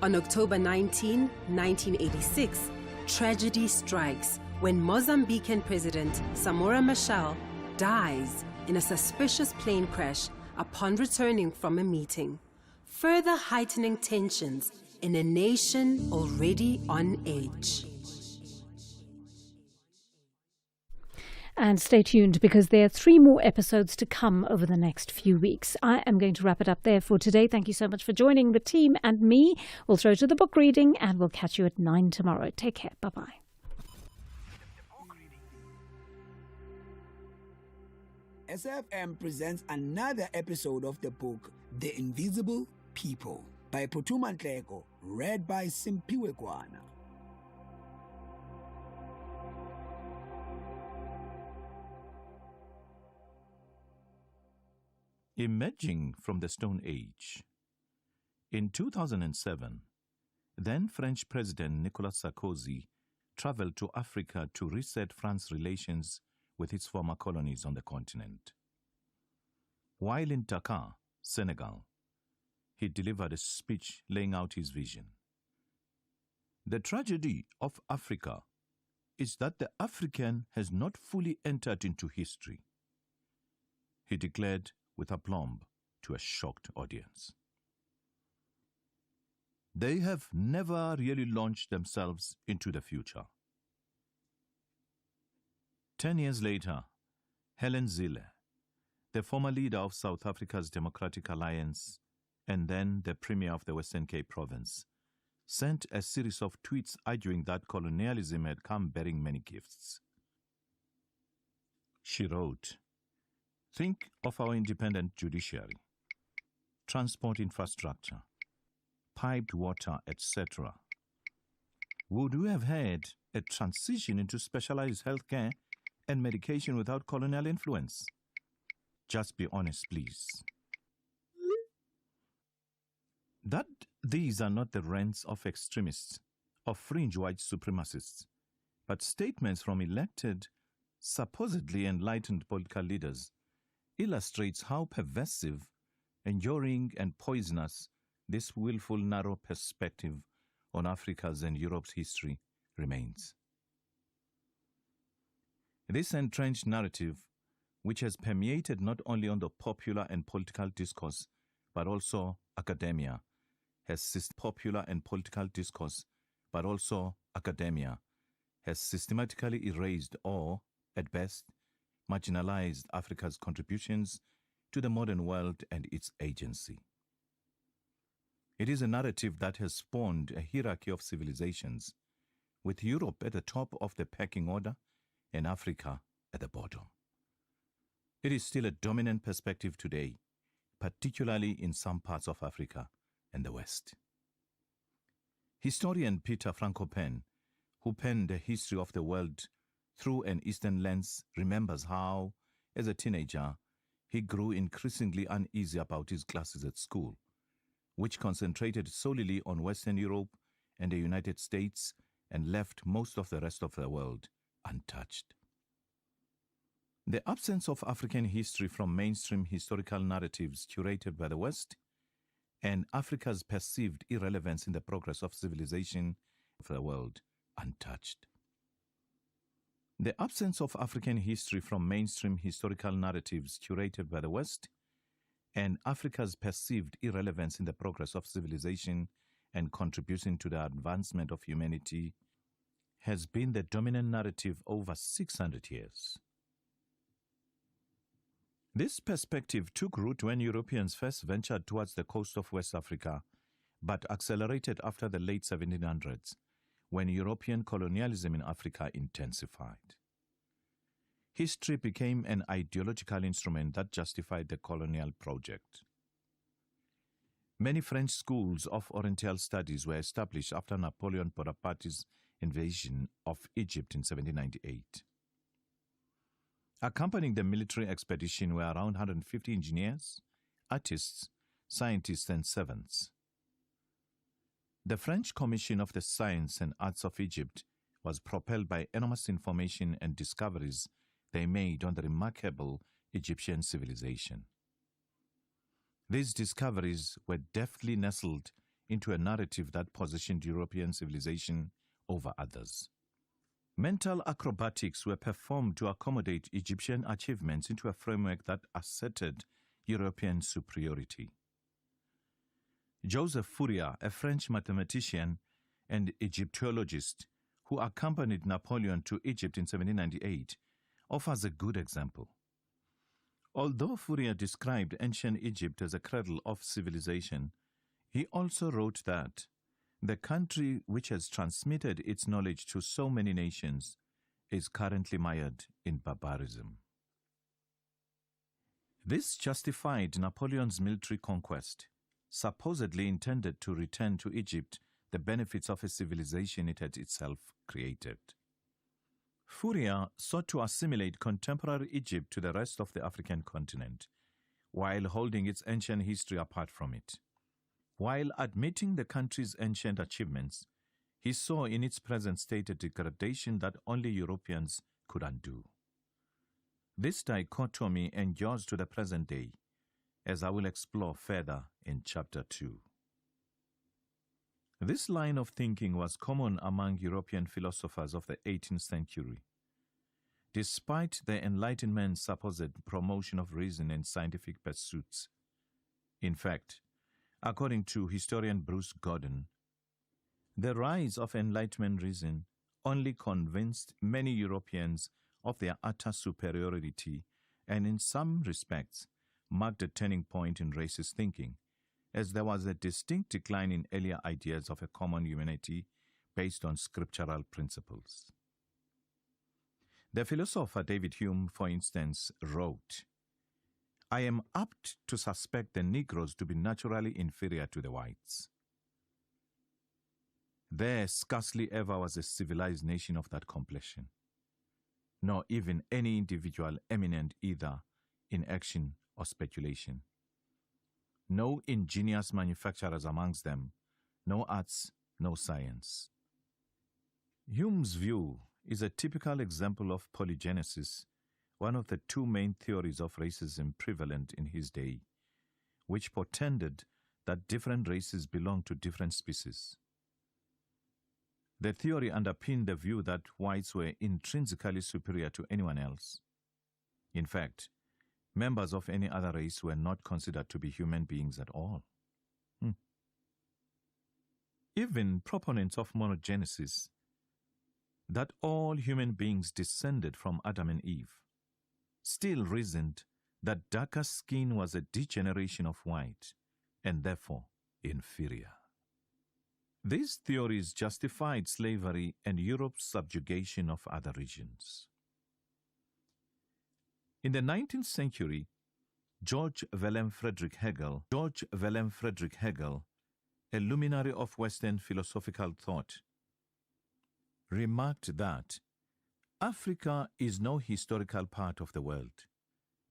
Speaker 18: On October 19, 1986, tragedy strikes when Mozambican President Samora Machel dies in a suspicious plane crash upon returning from a meeting, further heightening tensions in a nation already on edge.
Speaker 19: And stay tuned because there are 3 more episodes to come over the next few weeks. I am going to wrap it up there for today. Thank you so much for joining the team and me. We'll throw to the book reading and we'll catch you at 9 tomorrow. Take care. Bye-bye.
Speaker 7: SAfm presents another episode of the book The Invisible People by Putuma Nhleko, read by Simpiwe Kwana.
Speaker 10: Emerging from the Stone Age. In 2007, then French President Nicolas Sarkozy traveled to Africa to reset France's relations with its former colonies on the continent. While in Dakar, Senegal, he delivered a speech laying out his vision. The tragedy of Africa is that the African has not fully entered into history, he declared with aplomb to a shocked audience. They have never really launched themselves into the future. 10 years later, Helen Zille, the former leader of South Africa's Democratic Alliance and then the Premier of the Western Cape Province, sent a series of tweets arguing that colonialism had come bearing many gifts. She wrote, "Think of our independent judiciary, transport infrastructure, piped water, etc. Would we have had a transition into specialized healthcare and medication without colonial influence? Just be honest, please." That these are not the rants of extremists or fringe white supremacists, but statements from elected, supposedly enlightened political leaders illustrates how pervasive, enduring, and poisonous this willful narrow perspective on Africa's and Europe's history remains. This entrenched narrative, which has permeated not only on the popular and political discourse, but also academia, has seized popular and political discourse, but also academia, has systematically erased or, at best, marginalized Africa's contributions to the modern world and its agency. It is a narrative that has spawned a hierarchy of civilizations, with Europe at the top of the pecking order and Africa at the bottom. It is still a dominant perspective today, particularly in some parts of Africa and the West. Historian Peter Frankopan, who penned a history of the world through an Eastern lens, remembers how, as a teenager, he grew increasingly uneasy about his classes at school, which concentrated solely on Western Europe and the United States and left most of the rest of the world untouched. The absence of African history from mainstream historical narratives curated by the West and Africa's perceived irrelevance in the progress of civilization of the world untouched. The absence of African history from mainstream historical narratives curated by the West and Africa's perceived irrelevance in the progress of civilization and contributing to the advancement of humanity has been the dominant narrative over 600 years. This perspective took root when Europeans first ventured towards the coast of West Africa, but accelerated after the late 1700s, when European colonialism in Africa intensified. History became an ideological instrument that justified the colonial project. Many French schools of Oriental studies were established after Napoleon Bonaparte's invasion of Egypt in 1798. Accompanying the military expedition were around 150 engineers, artists, scientists, and servants. The French Commission of the Science and Arts of Egypt was propelled by enormous information and discoveries they made on the remarkable Egyptian civilization. These discoveries were deftly nestled into a narrative that positioned European civilization over others. Mental acrobatics were performed to accommodate Egyptian achievements into a framework that asserted European superiority. Joseph Fourier, a French mathematician and Egyptologist who accompanied Napoleon to Egypt in 1798, offers a good example. Although Fourier described ancient Egypt as a cradle of civilization, he also wrote that the country which has transmitted its knowledge to so many nations is currently mired in barbarism. This justified Napoleon's military conquest, supposedly intended to return to Egypt the benefits of a civilization it had itself created. Fourier sought to assimilate contemporary Egypt to the rest of the African continent, while holding its ancient history apart from it. While admitting the country's ancient achievements, he saw in its present state a degradation that only Europeans could undo. This dichotomy endures to the present day, as I will explore further in Chapter 2. This line of thinking was common among European philosophers of the 18th century. Despite the Enlightenment's supposed promotion of reason and scientific pursuits, in fact, according to historian Bruce Gordon, the rise of Enlightenment reason only convinced many Europeans of their utter superiority and in some respects marked a turning point in racist thinking, as there was a distinct decline in earlier ideas of a common humanity based on scriptural principles. The philosopher David Hume, for instance, wrote, "I am apt to suspect the Negroes to be naturally inferior to the whites. There scarcely ever was a civilized nation of that complexion, nor even any individual eminent either in action or speculation. No ingenious manufacturers amongst them, no arts, no science." Hume's view is a typical example of polygenesis, one of the two main theories of racism prevalent in his day, which portended that different races belong to different species. The theory underpinned the view that whites were intrinsically superior to anyone else. In fact, members of any other race were not considered to be human beings at all. Even proponents of monogenesis that all human beings descended from Adam and Eve, still reasoned that darker skin was a degeneration of white and therefore inferior. These theories justified slavery and Europe's subjugation of other regions. In the 19th century, George Wilhelm Friedrich Hegel, a luminary of Western philosophical thought, remarked that Africa is no historical part of the world,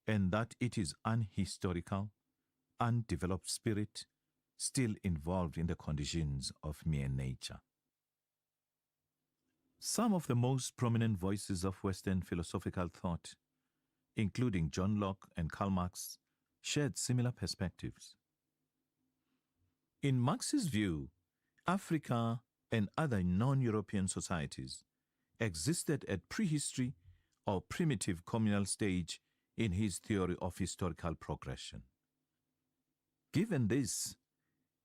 Speaker 10: and that it is unhistorical, undeveloped spirit, still involved in the conditions of mere nature. Some of the most prominent voices of Western philosophical thought, including John Locke and Karl Marx, shared similar perspectives. In Marx's view, Africa and other non-European societies existed at prehistory or primitive communal stage in his theory of historical progression. Given this,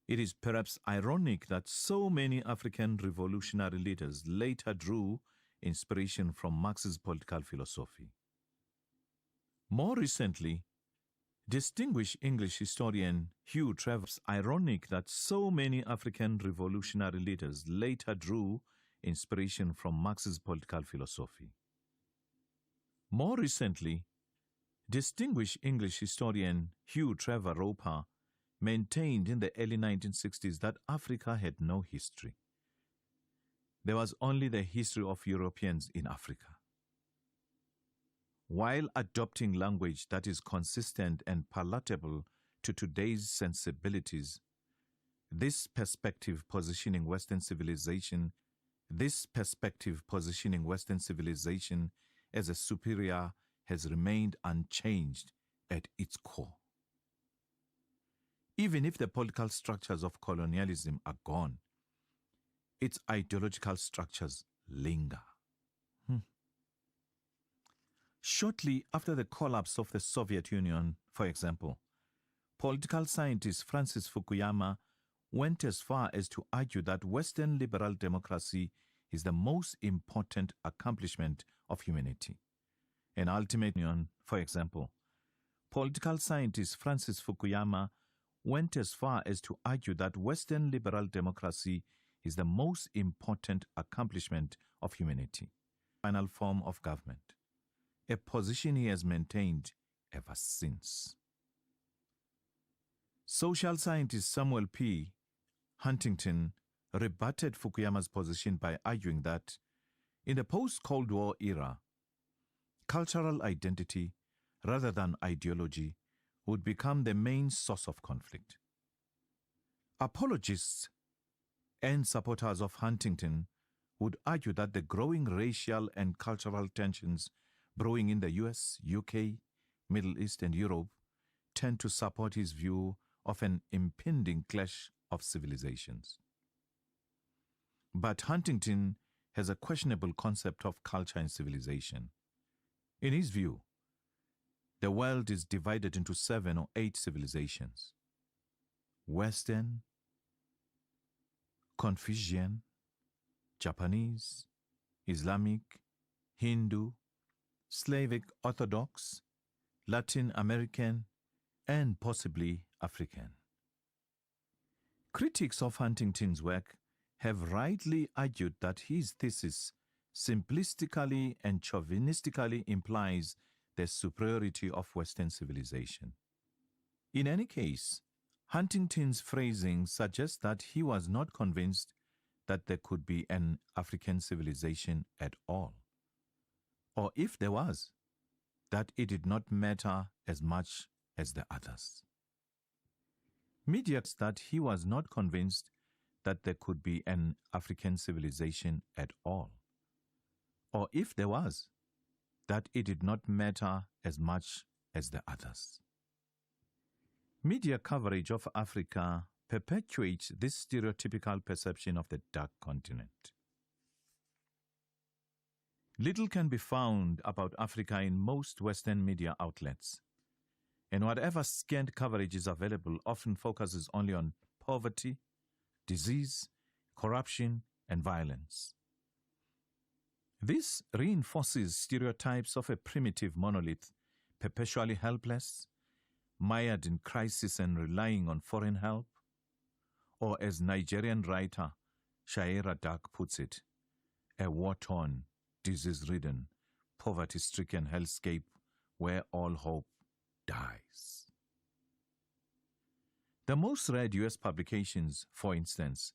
Speaker 10: it is perhaps ironic that so many African revolutionary leaders later drew inspiration from Marx's political philosophy. More recently, distinguished English historian Hugh Travers ironic that so many African revolutionary leaders later drew inspiration from Marx's political philosophy. More recently, distinguished English historian Hugh Trevor Roper maintained in the early 1960s that Africa had no history. There was only the history of Europeans in Africa. While adopting language that is consistent and palatable to today's sensibilities, this perspective positioning Western civilization as a superior has remained unchanged at its core. Even if the political structures of colonialism are gone, its ideological structures linger. Shortly after the collapse of the Soviet Union, for example, political scientist Francis Fukuyama went as far as to argue that Western liberal democracy is the most important accomplishment of humanity. And ultimately, for example, political scientist Francis Fukuyama went as far as to argue that Western liberal democracy is the most important accomplishment of humanity, final form of government, a position he has maintained ever since. Social scientist Samuel P. Huntington rebutted Fukuyama's position by arguing that in the post-Cold War era, cultural identity rather than ideology would become the main source of conflict. Apologists and supporters of Huntington would argue that the growing racial and cultural tensions brewing in the US, UK, Middle East, and Europe tend to support his view of an impending clash of civilizations. But Huntington has a questionable concept of culture and civilization. In his view, the world is divided into 7 or 8 civilizations: Western, Confucian, Japanese, Islamic, Hindu, Slavic Orthodox, Latin American, and possibly African. Critics of Huntington's work have rightly argued that his thesis simplistically and chauvinistically implies the superiority of Western civilization. In any case, Huntington's phrasing suggests that he was not convinced that there could be an African civilization at all, or if there was, that it did not matter as much as the others. Media that he was not convinced that there could be an African civilization at all, or if there was, that it did not matter as much as the others. Media coverage of Africa perpetuates this stereotypical perception of the dark continent. Little can be found about Africa in most Western media outlets, and whatever scant coverage is available often focuses only on poverty, disease, corruption, and violence. This reinforces stereotypes of a primitive monolith, perpetually helpless, mired in crisis and relying on foreign help, or as Nigerian writer Shaira Dak puts it, a war-torn, disease-ridden, poverty-stricken hellscape where all hope dies. The most read U.S. publications, for instance,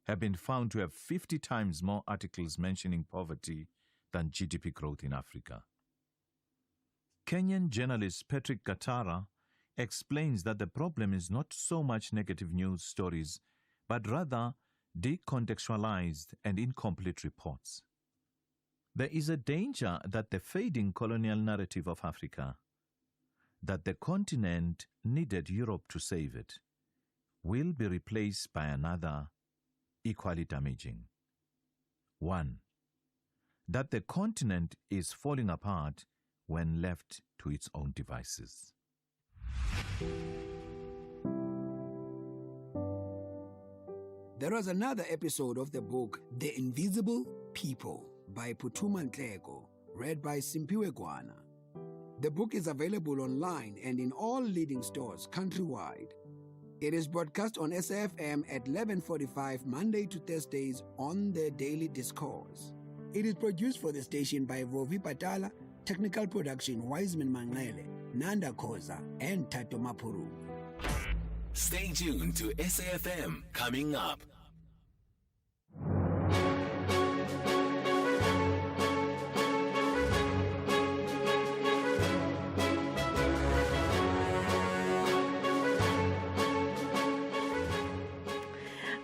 Speaker 10: have been found to have 50 times more articles mentioning poverty than GDP growth in Africa. Kenyan journalist Patrick Gatara explains that the problem is not so much negative news stories, but rather decontextualized and incomplete reports. There is a danger that the fading colonial narrative of Africa, that the continent needed Europe to save it, will be replaced by another equally damaging. One, that the continent is falling apart when left to its own devices.
Speaker 7: There was another episode of the book The Invisible People by Putuma Ntleko, read by Simpiwe Gwana. The book is available online and in all leading stores countrywide. It is broadcast on SAfm at 11:45 Monday to Thursdays on the Daily Discourse. It is produced for the station by Vovi Patala, technical production Wiseman Manglele, Nanda Koza, and Tato Mapuru.
Speaker 5: Stay tuned to SAfm coming up.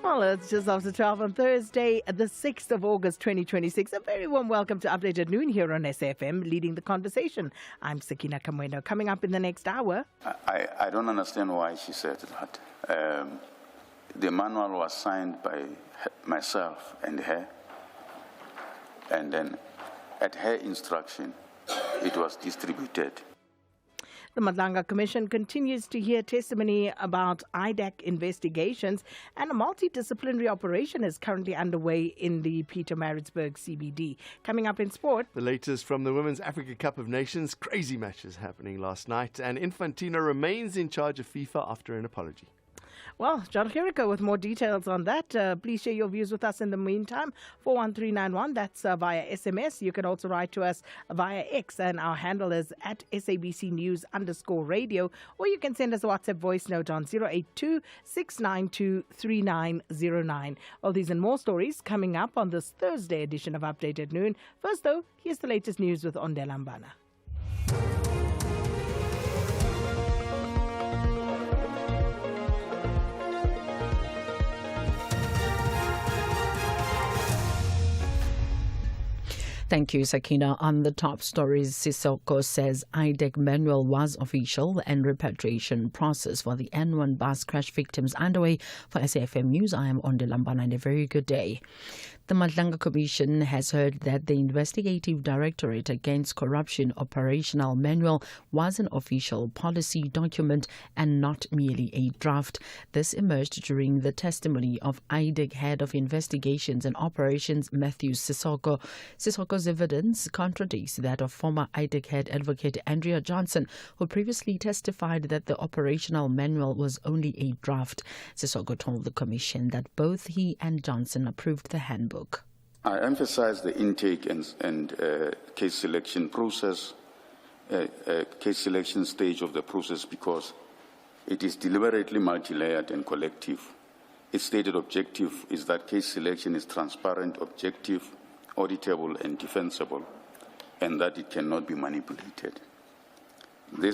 Speaker 1: Well, it's just after 12 on Thursday, the 6th of August, 2026. A very warm welcome to Update at Noon here on SAfm, leading the conversation. I'm Sakina Kamwendo. Coming up in the next hour.
Speaker 14: I don't understand why she said that. The manual was signed by myself and her, and then at her instruction, it was distributed.
Speaker 1: The Madlanga Commission continues to hear testimony about IDAC investigations, and a multidisciplinary operation is currently underway in the Pietermaritzburg CBD. Coming up in sport.
Speaker 15: The latest from the Women's Africa Cup of Nations. Crazy matches happening last night, and Infantino remains in charge of FIFA after an apology.
Speaker 1: Well, John Jericho with more details on that. Please share your views with us in the meantime. 41391, that's via SMS. You can also write to us via X, and our handle is at SABC News_radio. Or you can send us a WhatsApp voice note on 082-692-3909. All these and more stories coming up on this Thursday edition of Update at Noon. First, though, here's the latest news with Ondela Mbana.
Speaker 8: Thank you, Sakina. On the top stories, Sissoko says IDEC manual was official and repatriation process for the N1 bus crash victims underway. For SAfm News, I am Ondela Mbana, and a very good day. The Madlanga Commission has heard that the Investigative Directorate Against Corruption Operational Manual was an official policy document and not merely a draft. This emerged during the testimony of IDEC Head of Investigations and Operations Matthew Sissoko. Sissoko's evidence contradicts that of former IDEC Head Advocate Andrea Johnson, who previously testified that the operational manual was only a draft. Sissoko told the Commission that both he and Johnson approved the handbook.
Speaker 14: I emphasize the intake and case selection process, case selection stage of the process, because it is deliberately multi-layered and collective. Its stated objective is that case selection is transparent, objective, auditable, and defensible, and that it cannot be manipulated. There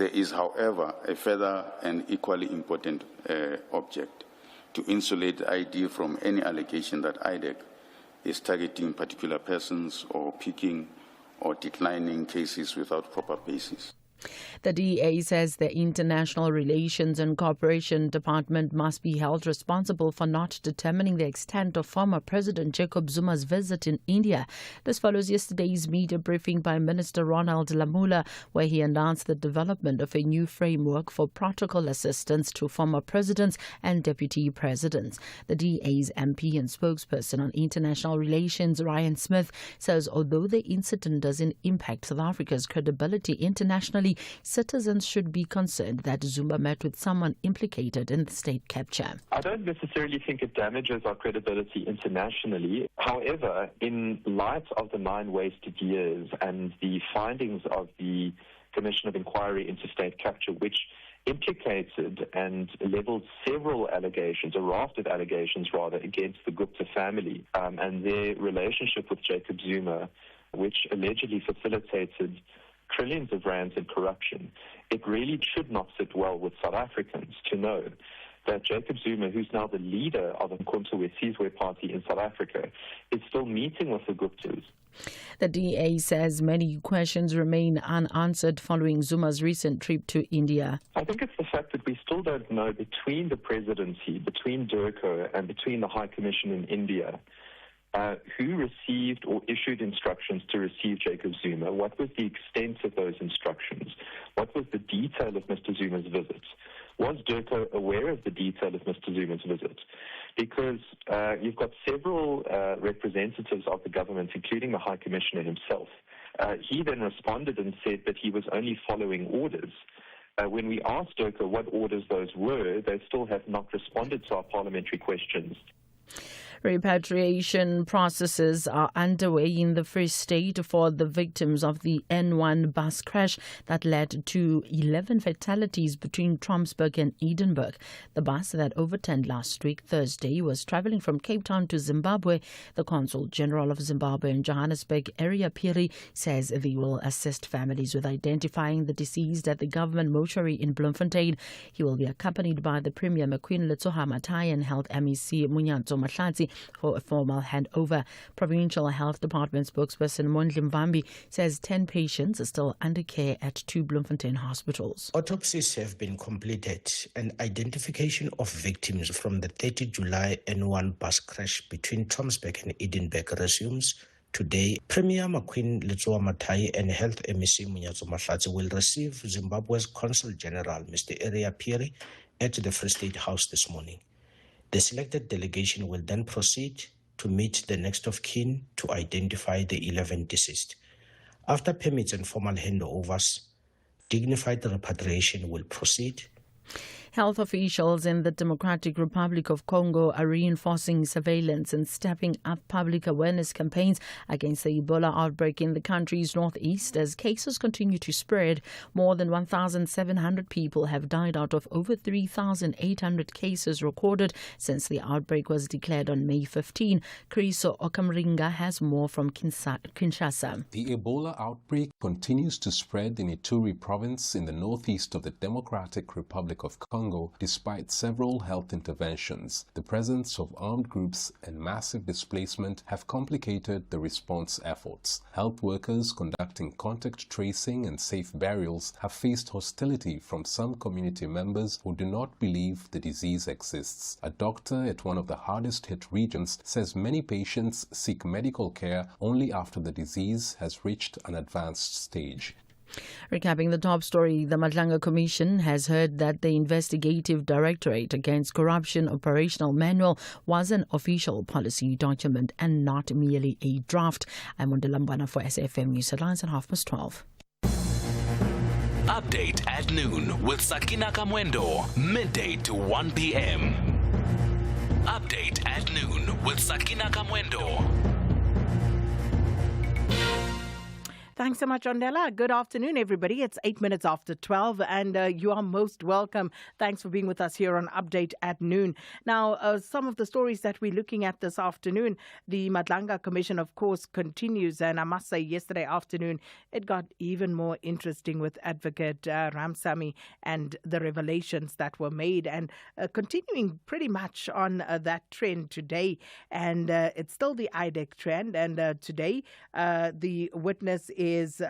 Speaker 14: is, however, a further and equally important object: to insulate the ID from any allegation that IDEC is targeting particular persons or picking or declining cases without proper basis.
Speaker 8: The DA says the International Relations and Cooperation Department must be held responsible for not determining the extent of former President Jacob Zuma's visit in India. This follows yesterday's media briefing by Minister Ronald Lamola, where he announced the development of a new framework for protocol assistance to former presidents and deputy presidents. The DA's MP and spokesperson on international relations, Ryan Smith, says although the incident doesn't impact South Africa's credibility internationally, citizens should be concerned that Zuma met with someone implicated in the state capture.
Speaker 12: I don't necessarily think it damages our credibility internationally. However, in light of the 9 wasted years and the findings of the Commission of Inquiry into State Capture, which implicated and leveled several allegations, a raft of allegations rather, against the Gupta family and their relationship with Jacob Zuma, which allegedly facilitated trillions of rands in corruption, it really should not sit well with South Africans to know that Jacob Zuma, who's now the leader of the Mkhonto weSizwe party in South Africa, is still meeting with the Guptas.
Speaker 8: The DA says many questions remain unanswered following Zuma's recent trip to India.
Speaker 12: I think it's the fact that we still don't know between the presidency, between Durko and between the High Commission in India, who received or issued instructions to receive Jacob Zuma. What was the extent of those instructions? What was the detail of Mr. Zuma's visit? Was Durko aware of the detail of Mr. Zuma's visit? Because you've got several representatives of the government, including the High Commissioner himself. He then responded and said that he was only following orders. When we asked Durko what orders those were, they still have not responded to our parliamentary questions.
Speaker 8: Repatriation processes are underway in the Free State for the victims of the N1 bus crash that led to 11 fatalities between Tromsburg and Edinburgh. The bus that overturned last week, Thursday, was travelling from Cape Town to Zimbabwe. The Consul General of Zimbabwe in Johannesburg, Area Piri, says they will assist families with identifying the deceased at the government mortuary in Bloemfontein. He will be accompanied by the Premier McQueen Letsoha Matai and Health MEC Munyanto Mahlatsi for a formal handover. Provincial Health Department spokesperson Mondli Mvambi says 10 patients are still under care at 2 Bloemfontein hospitals.
Speaker 22: Autopsies have been completed and identification of victims from the 30 July N1 bus crash between Tromsburg and Edinburgh resumes today. Premier McQueen Letsoha Matai and Health MEC Munyanto Mahlatsi will receive Zimbabwe's Consul General, Mr. Area Piri, at the Free State House this morning. The selected delegation will then proceed to meet the next of kin to identify the 11 deceased. After permits and formal handovers, dignified repatriation will proceed.
Speaker 8: Health officials in the Democratic Republic of Congo are reinforcing surveillance and stepping up public awareness campaigns against the Ebola outbreak in the country's northeast as cases continue to spread. More than 1,700 people have died out of over 3,800 cases recorded since the outbreak was declared on May 15. Kriso Okamringa has more from Kinshasa.
Speaker 23: The Ebola outbreak continues to spread in Ituri province in the northeast of the Democratic Republic of Congo, despite several health interventions. The presence of armed groups and massive displacement have complicated the response efforts. Health workers conducting contact tracing and safe burials have faced hostility from some community members who do not believe the disease exists. A doctor at one of the hardest hit regions says many patients seek medical care only after the disease has reached an advanced stage.
Speaker 8: Recapping the top story, the Madlanga Commission has heard that the Investigative Directorate Against Corruption Operational Manual was an official policy document and not merely a draft. I'm Wandilambana for SAFM News Headlines at 12:30.
Speaker 5: Update at noon with Sakina Kamwendo, midday to 1 p.m. Update at noon with Sakina Kamwendo.
Speaker 24: Thanks so much, Ondela. Good afternoon, everybody. It's 8 minutes after 12, and you are most welcome. Thanks for being with us here on Update at Noon. Now, some of the stories that we're looking at this afternoon, the Madlanga Commission, of course, continues. And I must say, yesterday afternoon, it got even more interesting with Advocate Ramsamy and the revelations that were made, and continuing pretty much on that trend today. And it's still the IDEC trend. And today, the witness is is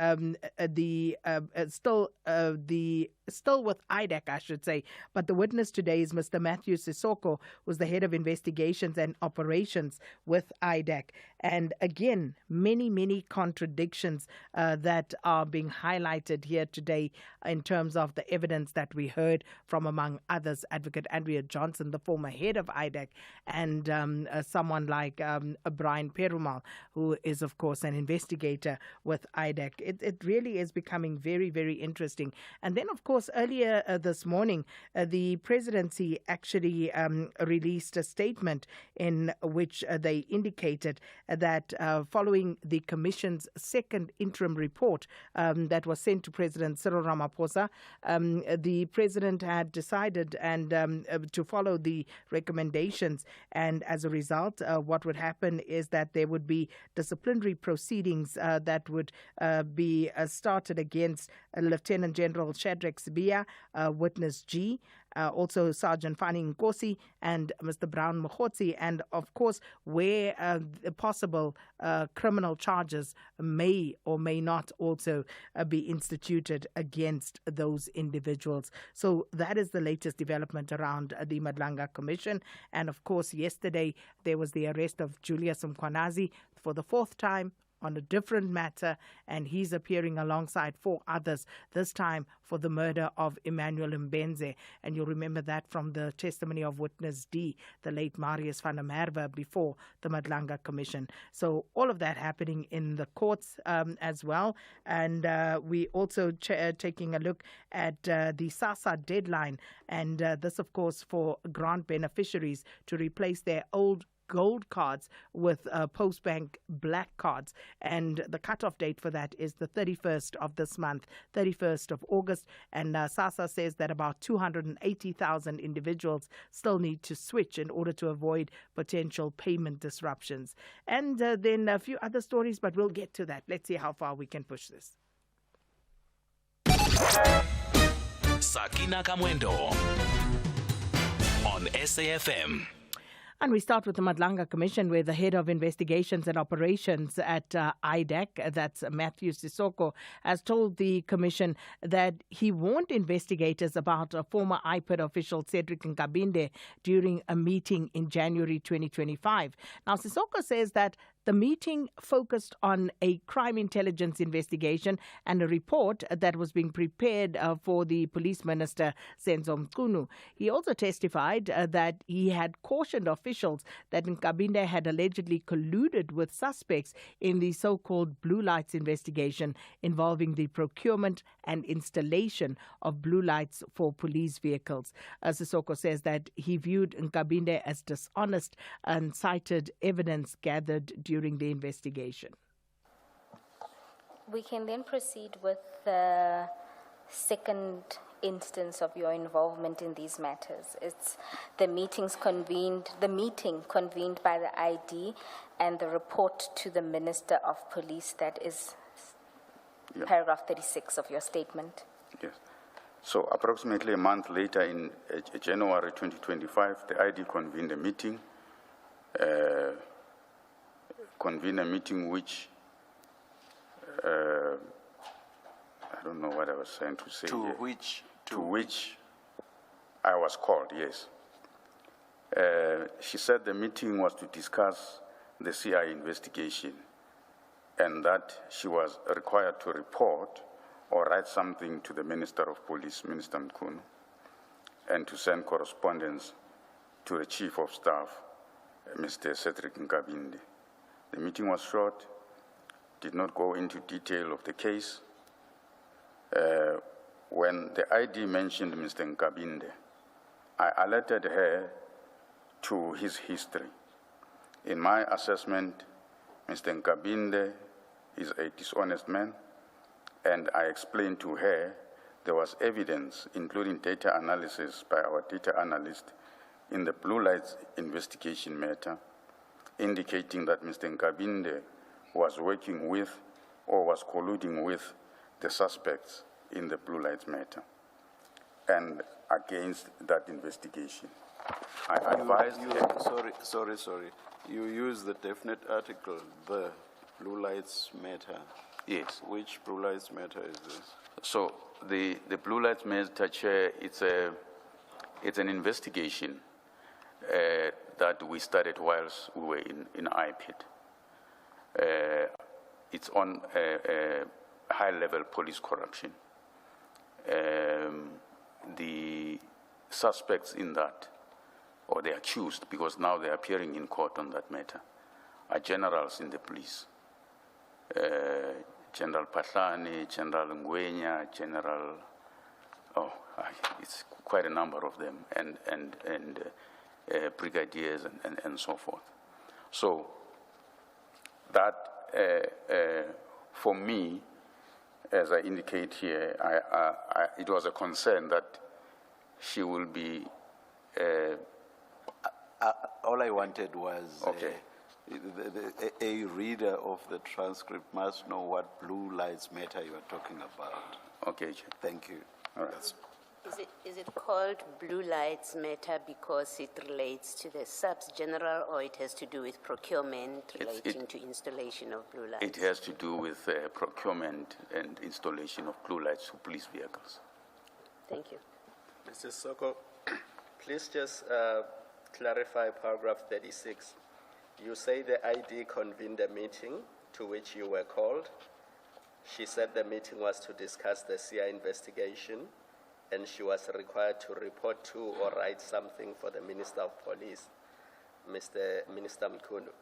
Speaker 24: still with IDAC, I should say. But the witness today is Mr. Matthew Sissoko, who's the head of investigations and operations with IDAC. And again, many contradictions that are being highlighted here today in terms of the evidence that we heard from, among others, Advocate Andrea Johnson, the former head of IDAC, and someone like Brian Perumal, who is, of course, an investigator with IDAC. It really is becoming very, very interesting. And then, of course, earlier this morning, the presidency actually released a statement in which they indicated that following the Commission's second interim report that was sent to President Cyril Ramaphosa, the President had decided to follow the recommendations, and as a result, what would happen is that there would be disciplinary proceedings that would be started against Lieutenant General Shadrack Sibia, Witness G, also Sergeant Fani Nkosi and Mr. Brown Mokhotsi, and of course where possible criminal charges may or may not also be instituted against those individuals. So that is the latest development around the Madlanga Commission. And of course yesterday there was the arrest of Julius Mkhwanazi for the fourth time on a different matter, and he's appearing alongside 4 others, this time for the murder of Emmanuel Mbenze. And you'll remember that from the testimony of Witness D, the late Marius van der Merwe, before the Madlanga Commission. So all of that happening in the courts as well. And we also taking a look at the SASSA deadline, and this, of course, for grant beneficiaries to replace their old gold cards with Postbank black cards, and the cutoff date for that is the 31st of this month, 31st of August, and SASSA says that about 280,000 individuals still need to switch in order to avoid potential payment disruptions. And then a few other stories, but we'll get to that. Let's see how far we can push this.
Speaker 5: Sakina Kamwendo on SAFM.
Speaker 24: And we start with the Madlanga Commission, where the head of investigations and operations at IDAC, that's Matthew Sissoko, has told the commission that he warned investigators about a former IPID official, Cedric Nkabinde, during a meeting in January 2025. Now, Sissoko says that the meeting focused on a crime intelligence investigation and a report that was being prepared for the police minister, Senzo Mchunu. He also testified that he had cautioned officials that Nkabinde had allegedly colluded with suspects in the so-called Blue Lights investigation involving the procurement and installation of blue lights for police vehicles. Sissoko says that he viewed Nkabinde as dishonest and cited evidence gathered during the investigation.
Speaker 4: We can then proceed with the second instance of your involvement in these matters. It's the meeting convened by the ID and the report to the Minister of Police. That is paragraph 36 of your statement.
Speaker 14: Yes. So approximately a month later, in January 2025, the ID convened a meeting. Which I don't know what I was trying to say. To which I was called, yes. She said the meeting was to discuss the CI investigation and that she was required to report or write something to the Minister of Police, Minister Mchunu, and to send correspondence to the Chief of Staff, Mr. Cedric Nkabinde. The meeting was short, did not go into detail of the case. When the ID mentioned Mr. Nkabinde, I alerted her to his history. In my assessment, Mr. Nkabinde is a dishonest man, and I explained to her there was evidence, including data analysis by our data analyst in the Blue Lights investigation matter, indicating that Mr. Nkabinde was working with or was colluding with the suspects in the Blue Lights matter and against that investigation. I advised
Speaker 9: Sorry. You use the definite article, the Blue Lights matter.
Speaker 14: Yes.
Speaker 9: Which Blue Lives Matter is this?
Speaker 14: So the Blue Lives Matter, Chair, it's an investigation that we started whilst we were in IPID. It's on high-level police corruption. The suspects in that, or the accused, because now they're appearing in court on that matter, are generals in the police. General Patlani, General Ngwenya, it's quite a number of them, and brigadiers and so forth. So that, for me, as I indicate here, it was a concern that she will be.
Speaker 9: All I wanted was
Speaker 14: okay.
Speaker 9: A reader of the transcript must know what Blue Lives Matter you are talking about.
Speaker 14: Okay.
Speaker 9: Thank you.
Speaker 14: All right.
Speaker 11: Is it called Blue Lives Matter because it relates to the subs general, or it has to do with procurement relating to installation of blue lights?
Speaker 14: It has to do with procurement and installation of blue lights for police vehicles.
Speaker 11: Thank you.
Speaker 17: Mr. Soko, please just clarify paragraph 36. You say the ID convened a meeting to which you were called. She said the meeting was to discuss the CI investigation, and she was required to report to or write something for the Minister of Police, Minister Mkhunu.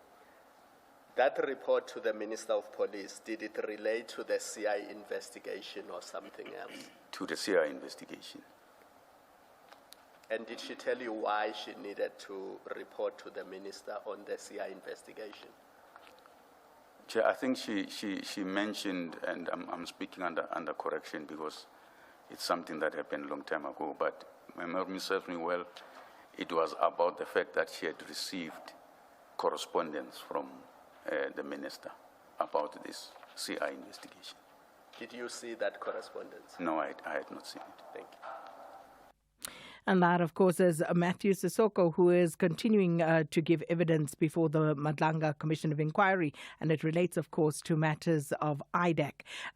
Speaker 17: That report to the Minister of Police, did it relate to the CI investigation or something else?
Speaker 14: To the CI investigation.
Speaker 17: And did she tell you why she needed to report to the Minister on the CI investigation?
Speaker 14: Chair, I think she mentioned, and I'm speaking under correction because it's something that happened a long time ago, but my memory serves me well. It was about the fact that she had received correspondence from the minister about this CI investigation.
Speaker 17: Did you see that correspondence?
Speaker 14: No, I had not seen it.
Speaker 17: Thank you.
Speaker 24: And that, of course, is Matthew Sissoko, who is continuing to give evidence before the Madlanga Commission of Inquiry. And it relates, of course, to matters of IDAC.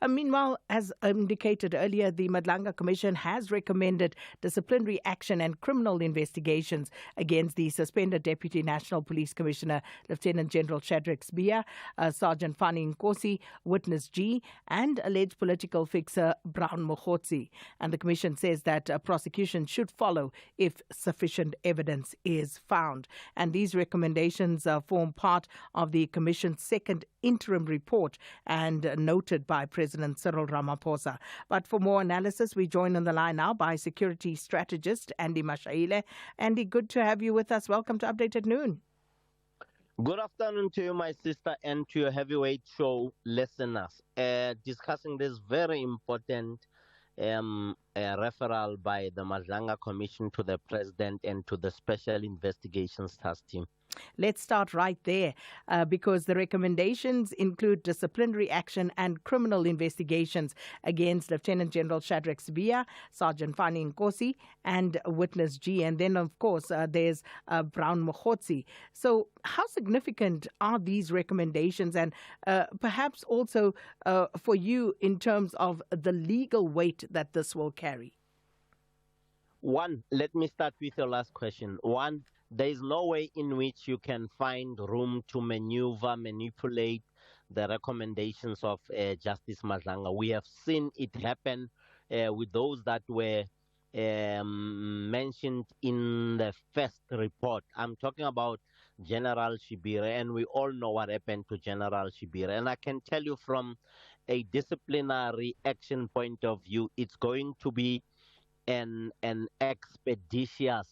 Speaker 24: Meanwhile, as indicated earlier, the Madlanga Commission has recommended disciplinary action and criminal investigations against the suspended Deputy National Police Commissioner, Lieutenant General Shadrack Sibiya, Sergeant Fani Nkosi, Witness G, and alleged political fixer Brown Mokhotsi. And the Commission says that prosecution should follow if sufficient evidence is found. And these recommendations form part of the Commission's second interim report and noted by President Cyril Ramaphosa. But for more analysis, we join on the line now by security strategist Andy Mashaile. Andy, good to have you with us. Welcome to Update at Noon.
Speaker 20: Good afternoon to you, my sister, and to your heavyweight show listeners. Discussing this very important a referral by the Madlanga Commission to the President and to the Special Investigations Task Team.
Speaker 24: Let's start right there because the recommendations include disciplinary action and criminal investigations against Lieutenant General Shadrack Sibiya, Sergeant Fani Nkosi, and Witness G. And then, of course, there's Brown Mokhotsi. So how significant are these recommendations, and perhaps also for you in terms of the legal weight that this will carry?
Speaker 20: One, let me start with your last question. One, there is no way in which you can find room to manipulate the recommendations of Justice Madlanga. We have seen it happen with those that were mentioned in the first report. I'm talking about General Shibire, and we all know what happened to General Shibire. And I can tell you from a disciplinary action point of view, it's going to be an expeditious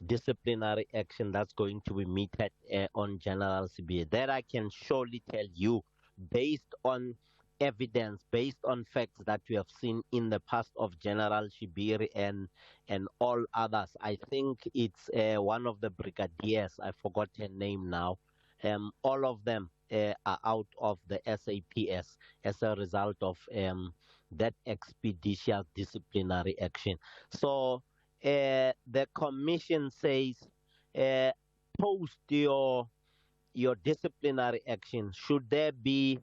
Speaker 20: disciplinary action that's going to be meted on General Sibiya. That I can surely tell you, based on evidence, based on facts that we have seen in the past of General Shibiri and all others. I think it's one of the brigadiers, I forgot her name now. All of them are out of the SAPS as a result of that expeditious disciplinary action. So the commission says post your disciplinary action. Should there be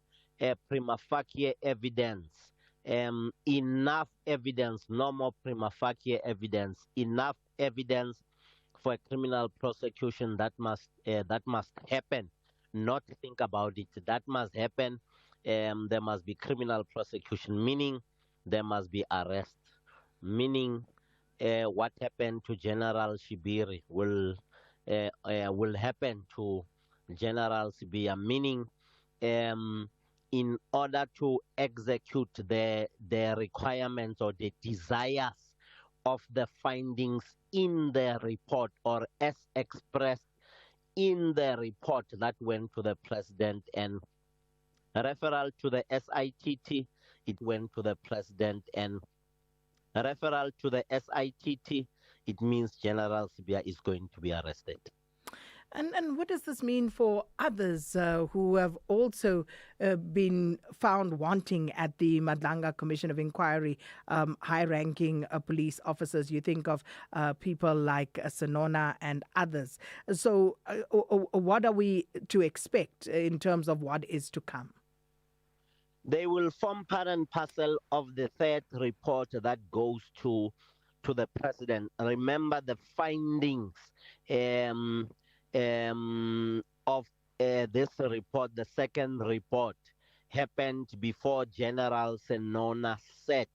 Speaker 20: prima facie evidence. Enough evidence, no more prima facie evidence. Enough evidence for a criminal prosecution that must happen. Not think about it. That must happen. There must be criminal prosecution, meaning there must be arrest, meaning what happened to General Shibiri will happen to General Sibia, meaning in order to execute the requirements or the desires of the findings in the report or as expressed in the report that went to the president and referral to the SITT, it went to the president and referral to the SITT, it means General Sibia is going to be arrested.
Speaker 24: And what does this mean for others who have also been found wanting at the Madlanga Commission of Inquiry, high-ranking police officers? You think of people like Senona and others. So what are we to expect in terms of what is to come?
Speaker 20: They will form part and parcel of the third report that goes to the president. Remember the findings of this report, the second report, happened before General Senona set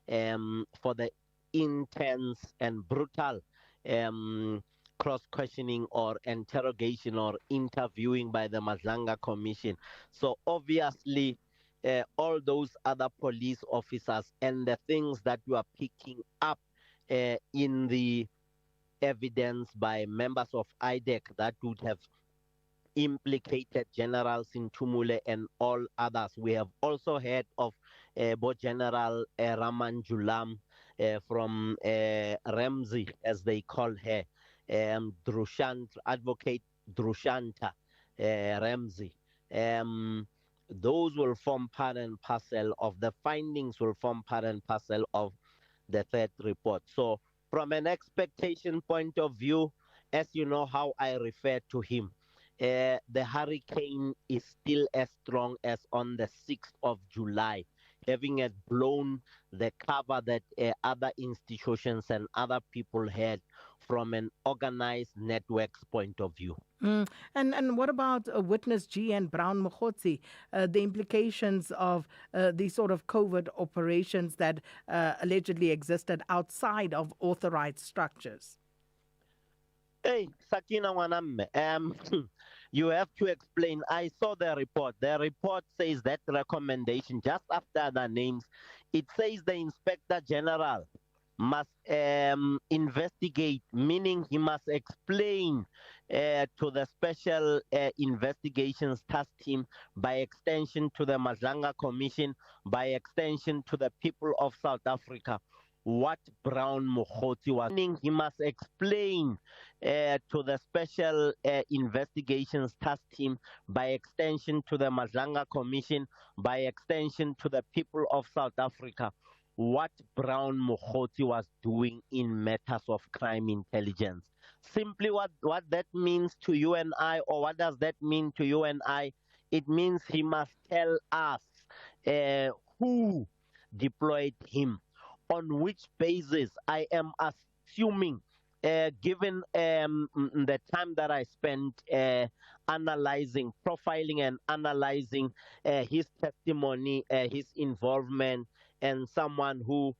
Speaker 20: for the intense and brutal cross-questioning or interrogation or interviewing by the Madlanga Commission. So obviously, all those other police officers and the things that you are picking up in the evidence by members of IDEC that would have implicated General Sintumule and all others. We have also heard of both General Raman Julam from Ramsey, as they call her, Advocate Drushanta Ramsey. Those will form part and parcel of the findings, will form part and parcel of the third report. So from an expectation point of view, as you know how I refer to him, the hurricane is still as strong as on the 6th of July, having it blown the cover that other institutions and other people had from an organized networks point of view.
Speaker 24: And what about witness G and Brown Mokgotsi, the implications of these sort of covert operations that allegedly existed outside of authorized structures?
Speaker 20: Hey, Sakina Wanamme, you have to explain. I saw the report. The report says that recommendation, just after the names, it says the Inspector General must investigate, meaning he must explain to the Special Investigations Task Team, by extension to the Madlanga Commission, by extension to the people of South Africa, what Brown Mokgotsi was. Meaning he must explain to the Special Investigations Task Team, by extension to the Madlanga Commission, by extension to the people of South Africa, what Brown Mokgotsi was doing in matters of crime intelligence. Simply what that means to you and I, or what does that mean to you and I? It means he must tell us who deployed him, on which basis. I am assuming, given the time that I spent analyzing, profiling and analyzing his testimony, his involvement, and someone who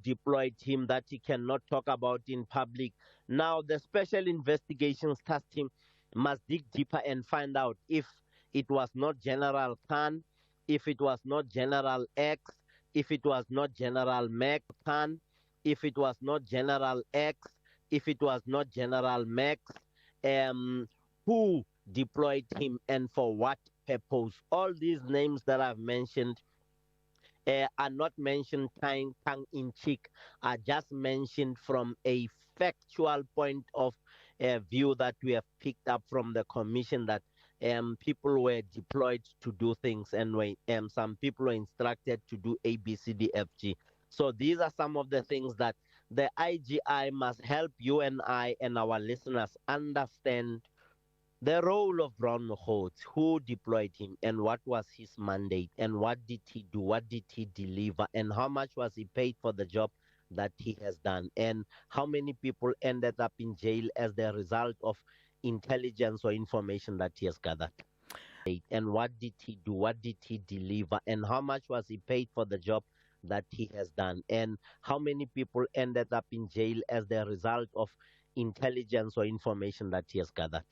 Speaker 20: deployed him that he cannot talk about in public. Now, the Special Investigations Task Team must dig deeper and find out if it was not General Khan, if it was not General X, if it was not General Mac Khan, if it was not General X, if it was not General Max, who deployed him and for what purpose. All these names that I've mentioned are not mentioned tongue in cheek, are just mentioned from a factual point of view that we have picked up from the commission, that people were deployed to do things, and some people were instructed to do A, B, C, D, F, G. So these are some of the things that the IGI must help you and I and our listeners understand the role of Brown Mokgotsi, who deployed him and what was his mandate and what did he do, what did he deliver, and how much was he paid for the job that he has done, and how many people ended up in jail as the result of intelligence or information that he has gathered. And what did he do, what did he deliver, and how much was he paid for the job that he has done, and how many people ended up in jail as the result of intelligence or information that he has gathered.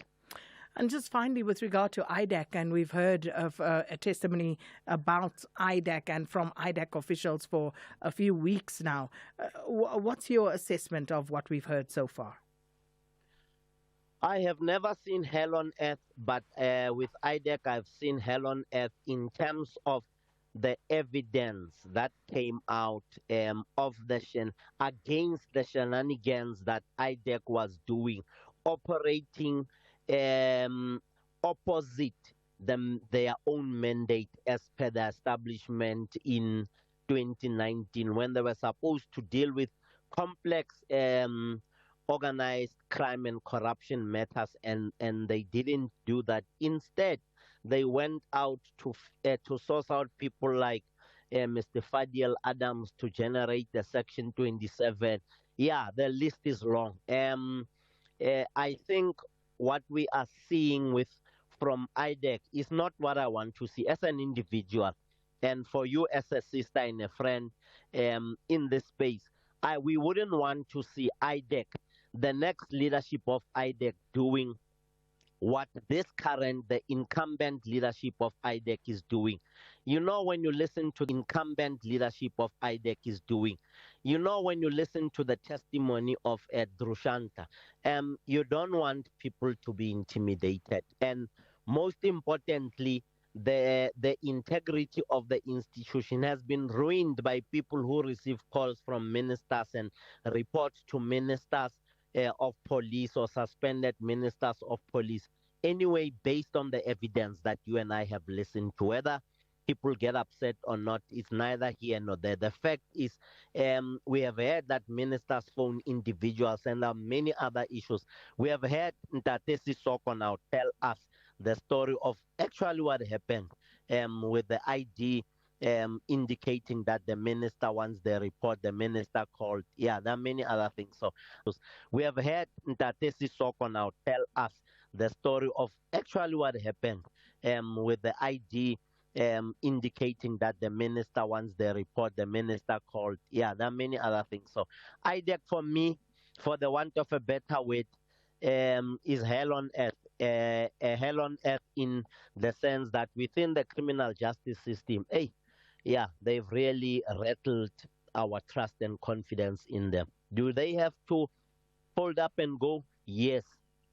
Speaker 24: And just finally, with regard to IDEC, and we've heard of a testimony about IDEC and from IDEC officials for a few weeks now. What's your assessment of what we've heard so far?
Speaker 20: I have never seen hell on earth, but with IDEC, I've seen hell on earth in terms of the evidence that came out of against the shenanigans that IDEC was doing, operating opposite their own mandate as per the establishment in 2019, when they were supposed to deal with complex organized crime and corruption matters, and they didn't do that. Instead, they went out to source out people like Mr. Fadiel Adams to generate the Section 27. Yeah, the list is long. I think what we are seeing from IDEC is not what I want to see as an individual, and for you as a sister and a friend in this space. We wouldn't want to see IDEC, the next leadership of IDEC, doing what the incumbent leadership of IDEC is doing. You know, when you listen to the incumbent leadership of IDEC is doing, you know, when you listen to the testimony of Drushanta, you don't want people to be intimidated. And most importantly, the integrity of the institution has been ruined by people who receive calls from ministers and report to ministers of police or suspended ministers of police. Anyway, based on the evidence that you and I have listened to, whether people get upset or not, it's neither here nor there. The fact is, we have heard that ministers phone individuals, and there are many other issues. We have heard Ntatesi Soko now tell us the story of actually what happened with the ID indicating that the minister wants the report, the minister called. Yeah, there are many other things. So we have heard Ntatesi Soko now tell us the story of actually what happened with the ID indicating that the minister wants the report, the minister called. Yeah, there are many other things. So IDEC, for me, for the want of a better word, is hell on earth. A hell on earth in the sense that within the criminal justice system, they've really rattled our trust and confidence in them. Do they have to fold up and go? Yes.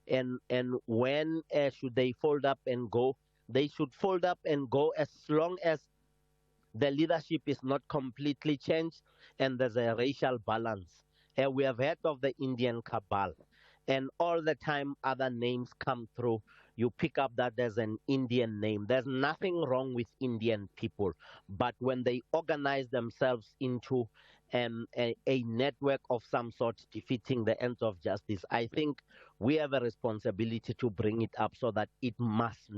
Speaker 20: And when should they fold up and go? They should fold up and go as long as the leadership is not completely changed and there's a racial balance. We have heard of the Indian cabal, and all the time other names come through, you pick up that there's an Indian name. There's nothing wrong with Indian people, but when they organize themselves into a network of some sort defeating the ends of justice, I think we have a responsibility to bring it up so that it must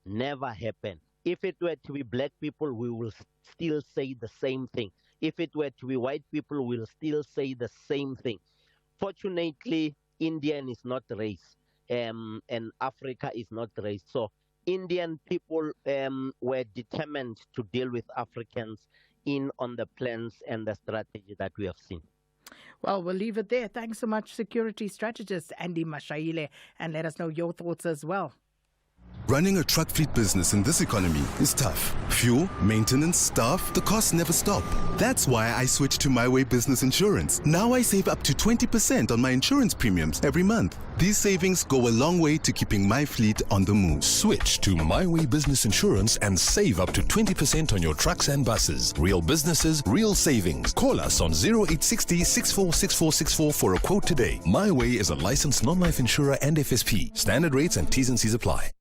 Speaker 20: never happen. If it were to be black people, we will still say the same thing. If it were to be white people, we'll still say the same thing. Fortunately, Indian is not race, and Africa is not race. So Indian people were determined to deal with Africans on the plans and the strategy that we have seen.
Speaker 24: Well, we'll leave it there. Thanks so much, security strategist Andy Mashaile, and let us know your thoughts as well.
Speaker 2: Running a truck fleet business in this economy is tough. Fuel, maintenance, staff, the costs never stop. That's why I switched to My Way Business Insurance. Now I save up to 20% on my insurance premiums every month. These savings go a long way to keeping my fleet on the move.
Speaker 6: Switch to My Way Business Insurance and save up to 20% on your trucks and buses. Real businesses, real savings. Call us on 0860 646464 for a quote today. My Way is a licensed non-life insurer and FSP. Standard rates and T's and C's apply.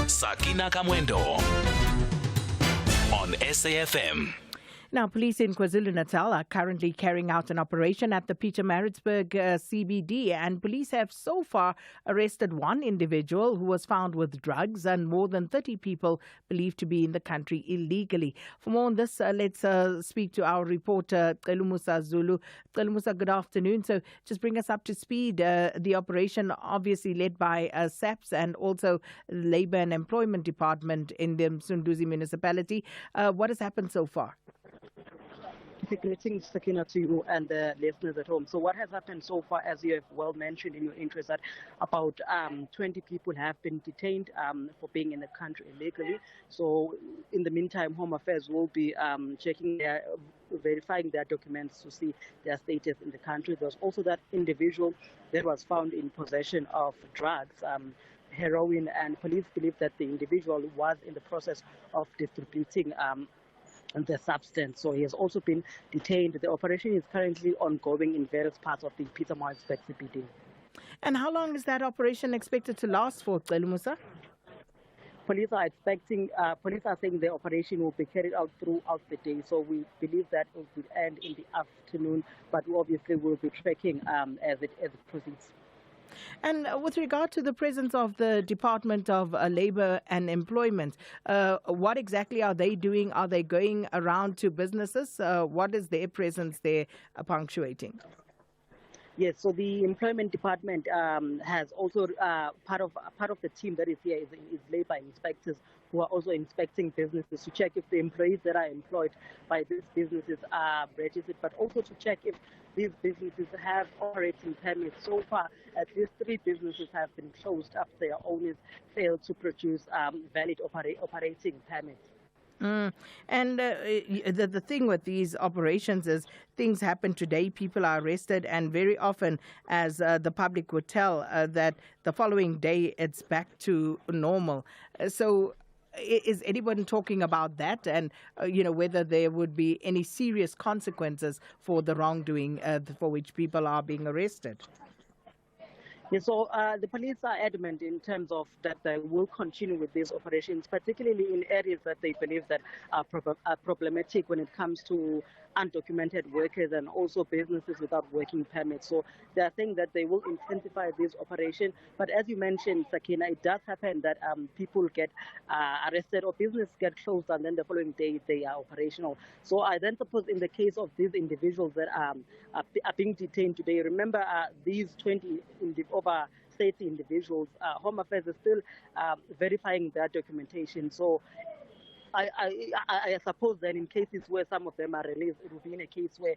Speaker 5: Sakina Kamwendo on SAFM.
Speaker 24: Now, police in KwaZulu-Natal are currently carrying out an operation at the Pietermaritzburg CBD, and police have so far arrested one individual who was found with drugs and more than 30 people believed to be in the country illegally. For more on this, let's speak to our reporter, Telumusa Zulu. Telumusa, good afternoon. So just bring us up to speed. The operation obviously led by SAPS and also Labour and Employment Department in the Msunduzi municipality. What has happened so far?
Speaker 3: Greetings, Sakina, to you and the listeners at home. So what has happened so far, as you have well mentioned in your interest, that about 20 people have been detained for being in the country illegally. So in the meantime, Home Affairs will be verifying their documents to see their status in the country. There's also that individual that was found in possession of drugs, heroin, and police believe that the individual was in the process of distributing the substance. So he has also been detained. The operation is currently ongoing in various parts of the Pietermaritzburg CBD.
Speaker 24: And how long is that operation expected to last for, Telumusa?
Speaker 3: Police are saying the operation will be carried out throughout the day. So we believe that it will end in the afternoon, but we obviously will be tracking as it proceeds.
Speaker 24: And with regard to the presence of the Department of Labour and Employment, what exactly are they doing? Are they going around to businesses? What is their presence there punctuating?
Speaker 3: Yes, so the Employment Department has also part of the team that is here is labour inspectors who are also inspecting businesses to check if the employees that are employed by these businesses are registered, but also to check if these businesses have operating permits. So far, at least 3 businesses have been closed after their owners failed to produce valid operating permits.
Speaker 24: And the thing with these operations is things happen today, people are arrested, and very often, as the public would tell, that the following day it's back to normal. So is anyone talking about that, and whether there would be any serious consequences for the wrongdoing for which people are being arrested?
Speaker 3: Yeah, so the police are adamant in terms of that they will continue with these operations, particularly in areas that they believe that are problematic when it comes to undocumented workers and also businesses without working permits. So they are saying that they will intensify this operation. But as you mentioned, Sakina, it does happen that people get arrested or business get closed and then the following day they are operational. So I then suppose in the case of these individuals that are being detained today, remember these 20 over 30 individuals, Home Affairs is still verifying their documentation. So I suppose that in cases where some of them are released, it will be in a case where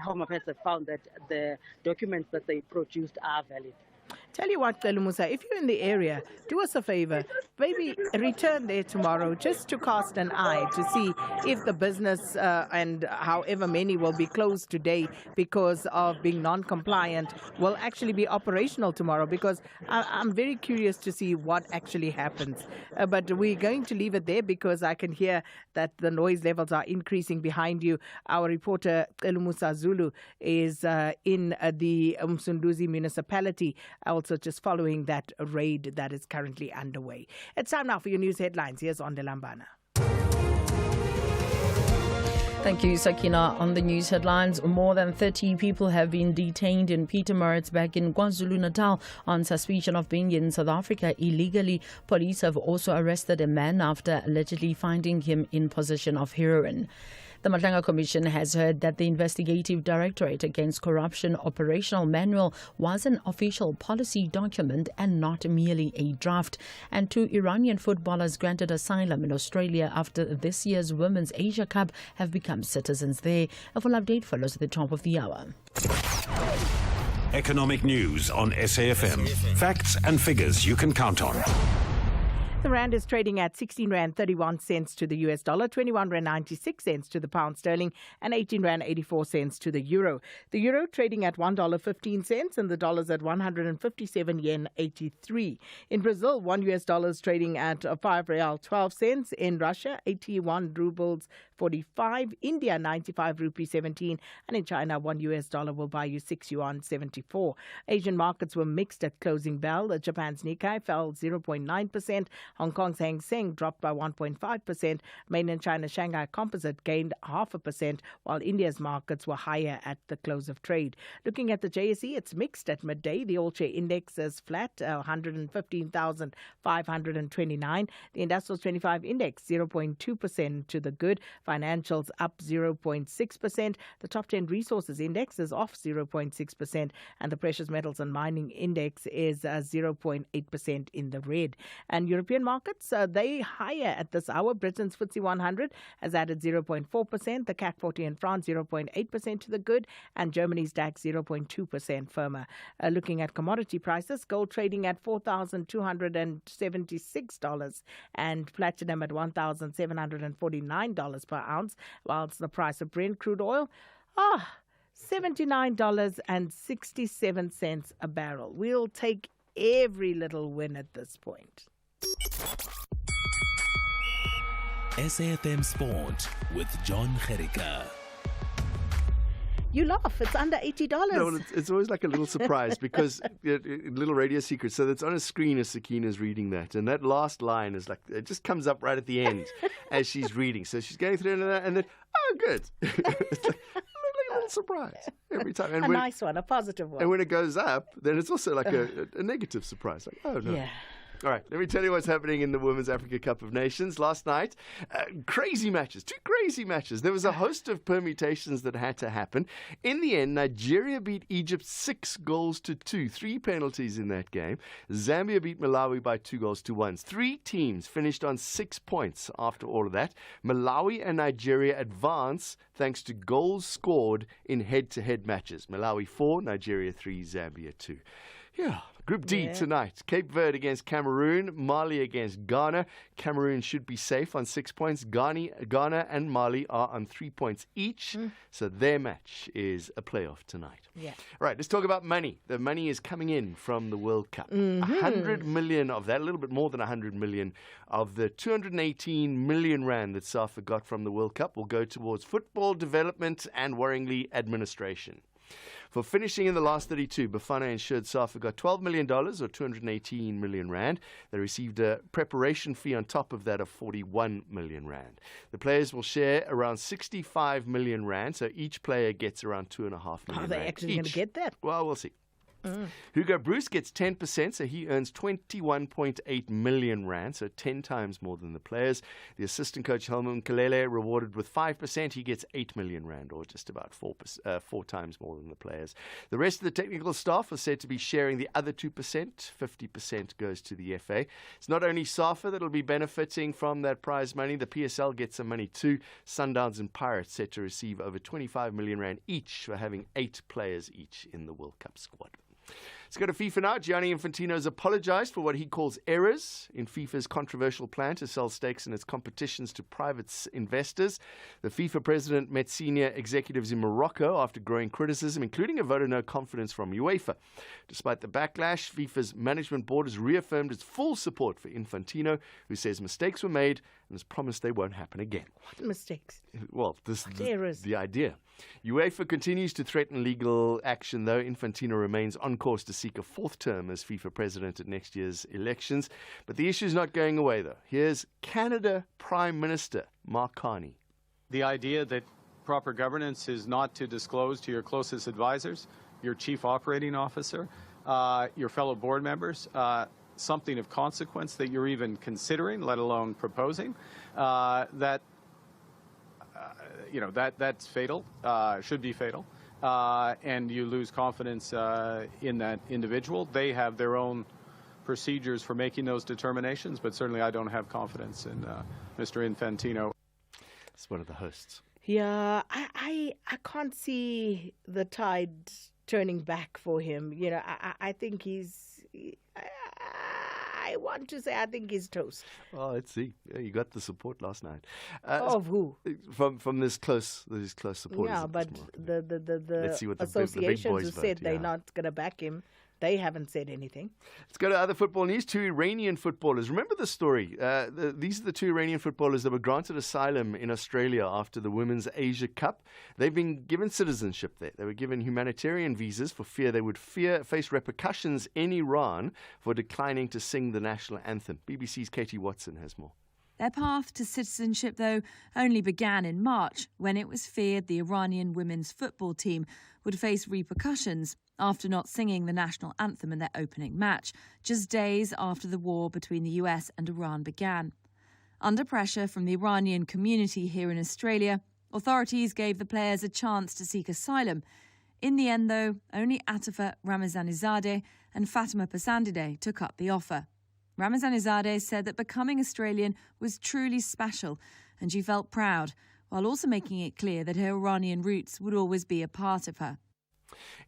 Speaker 3: Home Affairs have found that the documents that they produced are valid.
Speaker 24: Tell you what, Telumusa, if you're in the area, do us a favor. Maybe return there tomorrow just to cast an eye to see if the business and however many will be closed today because of being non-compliant will actually be operational tomorrow, because I'm very curious to see what actually happens. But we're going to leave it there because I can hear that the noise levels are increasing behind you. Our reporter, Telumusa Zulu, is in the Msunduzi municipality, also just following that raid that is currently underway. It's time now for your news headlines. Here's Ondelambana.
Speaker 8: Thank you, Sakina. On the news headlines, more than 30 people have been detained in Pietermaritzburg in KwaZulu-Natal on suspicion of being in South Africa illegally. Police have also arrested a man after allegedly finding him in possession of heroin. The Matlanga Commission has heard that the Investigative Directorate Against Corruption Operational Manual was an official policy document and not merely a draft. And 2 Iranian footballers granted asylum in Australia after this year's Women's Asia Cup have become citizens there. A full update follows at the top of the hour.
Speaker 13: Economic news on SAFM. Facts and figures you can count on.
Speaker 24: The rand is trading at 16 rand 31 cents to the US dollar, 21 rand 96 cents to the pound sterling, and 18 rand 84 cents to the euro. The euro trading at $1.15 and the dollar's at 157 yen 83. In Brazil, 1 US dollar is trading at 5 real 12 cents. In Russia, 81 rubles 45. India, 95 rupee 17. And in China, 1 US dollar will buy you 6 yuan 74. Asian markets were mixed at closing bell. Japan's Nikkei fell 0.9%. Hong Kong's Hang Seng dropped by 1.5%. Mainland China's Shanghai Composite gained 0.5%, while India's markets were higher at the close of trade. Looking at the JSE, it's mixed at midday. The all-share index is flat, 115,529. The Industrials 25 index, 0.2% to the good. Financials up 0.6%. The top 10 resources index is off 0.6%. And the precious metals and mining index is 0.8% in the red. And European markets, they higher at this hour. Britain's FTSE 100 has added 0.4%. The CAC 40 in France, 0.8% to the good. And Germany's DAX, 0.2% firmer. Looking at commodity prices, gold trading at $4,276 and platinum at $1,749 per ounce, whilst the price of Brent crude oil, $79.67 a barrel. We'll take every little win at this point.
Speaker 5: SAfm Sport with John Gericka.
Speaker 24: You laugh. It's under $80.
Speaker 15: No, it's always like a little surprise because little radio secret. So it's on a screen as Sakina's reading that, and that last line is like it just comes up right at the end as she's reading. So she's going through and then good. It's like a little surprise every time. And
Speaker 24: nice one, a positive one.
Speaker 15: And when it goes up, then it's also like a negative surprise. Like, oh no.
Speaker 24: Yeah.
Speaker 15: All right, let me tell you what's happening in the Women's Africa Cup of Nations. Last night, crazy matches, 2 crazy matches. There was a host of permutations that had to happen. In the end, Nigeria beat Egypt 6-2, 3 penalties in that game. Zambia beat Malawi by 2-1. 3 teams finished on 6 points after all of that. Malawi and Nigeria advance thanks to goals scored in head-to-head matches. Malawi 4, Nigeria 3, Zambia 2. Yeah. Group D tonight. Cape Verde against Cameroon, Mali against Ghana. Cameroon should be safe on 6 points. Ghana and Mali are on 3 points each. So their match is a playoff tonight.
Speaker 24: Yeah.
Speaker 15: All right, let's talk about money. The money is coming in from the World Cup. 100 million of that, a little bit more than 100 million of the 218 million rand that SAFA got from the World Cup will go towards football development and, worryingly, administration. For finishing in the last 32, Bafana ensured SAFA got $12 million or 218 million rand. They received a preparation fee on top of that of 41 million rand. The players will share around 65 million rand, so each player gets around 2.5 million rand.
Speaker 24: Are they actually going to get that?
Speaker 15: Well, we'll see. Hugo Bruce gets 10%, so he earns 21.8 million rand, so 10 times more than the players. The assistant coach Helmut Kalele rewarded with 5%. He gets 8 million rand, or just about 4 times more than the players. The rest of the technical staff are said to be sharing the other 2%. 50% goes to the FA. It's not only SAFA that will be benefiting from that prize money. The PSL gets some money too. Sundowns and Pirates set to receive over 25 million rand each for having 8 players each in the World Cup squad. Let's go to FIFA now. Gianni Infantino has apologized for what he calls errors in FIFA's controversial plan to sell stakes in its competitions to private investors. The FIFA president met senior executives in Morocco after growing criticism, including a vote of no confidence from UEFA. Despite the backlash, FIFA's management board has reaffirmed its full support for Infantino, who says mistakes were made and has promised they won't happen again.
Speaker 24: What mistakes?
Speaker 15: Well, the idea. UEFA continues to threaten legal action, though. Infantino remains on course to seek a 4th term as FIFA president at next year's elections. But the issue is not going away, though. Here's Canada Prime Minister Mark Carney.
Speaker 16: The idea that proper governance is not to disclose to your closest advisors, your chief operating officer, your fellow board members, something of consequence that you're even considering, let alone proposing, that's fatal, should be fatal, and you lose confidence in that individual. They have their own procedures for making those determinations, but certainly I don't have confidence in Mr. Infantino.
Speaker 15: It's one of the hosts.
Speaker 24: Yeah, I can't see the tide turning back for him. You know, I think I want to say I think he's toast.
Speaker 15: Well, let's see. Yeah, you got the support last night.
Speaker 24: Of who?
Speaker 15: From these close supporters.
Speaker 24: Yeah, but the
Speaker 15: let's see what
Speaker 24: associations
Speaker 15: the big boys
Speaker 24: who
Speaker 15: vote,
Speaker 24: said they're not going to back him, They haven't said anything.
Speaker 15: Let's go to other football news. 2 Iranian footballers. Remember the story? These are the 2 Iranian footballers that were granted asylum in Australia after the Women's Asia Cup. They've been given citizenship there. They were given humanitarian visas for fear they would face repercussions in Iran for declining to sing the national anthem. BBC's Katie Watson has more.
Speaker 10: Their path to citizenship, though, only began in March when it was feared the Iranian women's football team would face repercussions after not singing the national anthem in their opening match, just days after the war between the US and Iran began. Under pressure from the Iranian community here in Australia, authorities gave the players a chance to seek asylum. In the end, though, only Atifa Ramazanizadeh and Fatima Pasandideh took up the offer. Ramazanizadeh said that becoming Australian was truly special and she felt proud, while also making it clear that her Iranian roots would always be a part of her.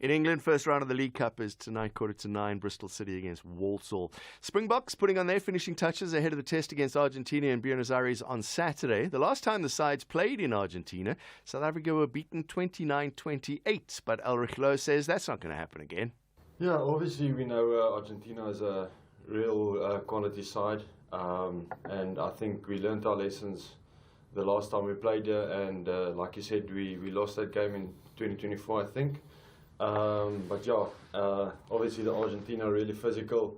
Speaker 15: In England, first round of the League Cup is tonight, 9:15, Bristol City against Walsall. Springboks putting on their finishing touches ahead of the test against Argentina in Buenos Aires on Saturday. The last time the sides played in Argentina, South Africa were beaten 29-28, but Ulrich Loh says that's not going to happen again.
Speaker 18: Yeah, obviously we know Argentina is a real quality side, and I think we learned our lessons the last time we played here, and like you said, we lost that game in 2024, I think. But yeah, obviously the Argentina are really physical,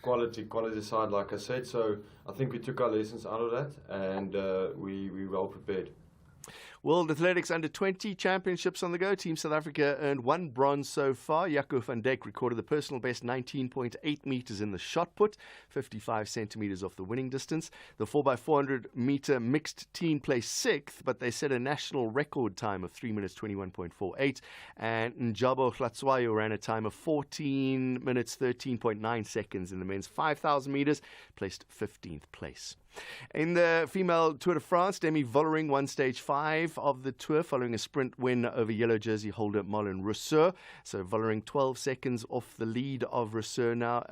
Speaker 18: quality side, like I said. So I think we took our lessons out of that, and we well prepared.
Speaker 15: World Athletics Under-20 Championships on the go. Team South Africa earned 1 bronze so far. Jaco van Dijk recorded the personal best 19.8 metres in the shot put, 55 centimetres off the winning distance. The 4x400 metre mixed team placed 6th, but they set a national record time of 3 minutes 21.48. And Njabo Hlatsuwayo ran a time of 14 minutes 13.9 seconds in the men's 5,000 metres, placed 15th place. In the female Tour de France, Demi Vollering won stage 5 of the Tour following a sprint win over yellow jersey holder Marlon Rousseau. So Vollering 12 seconds off the lead of Rousseau now.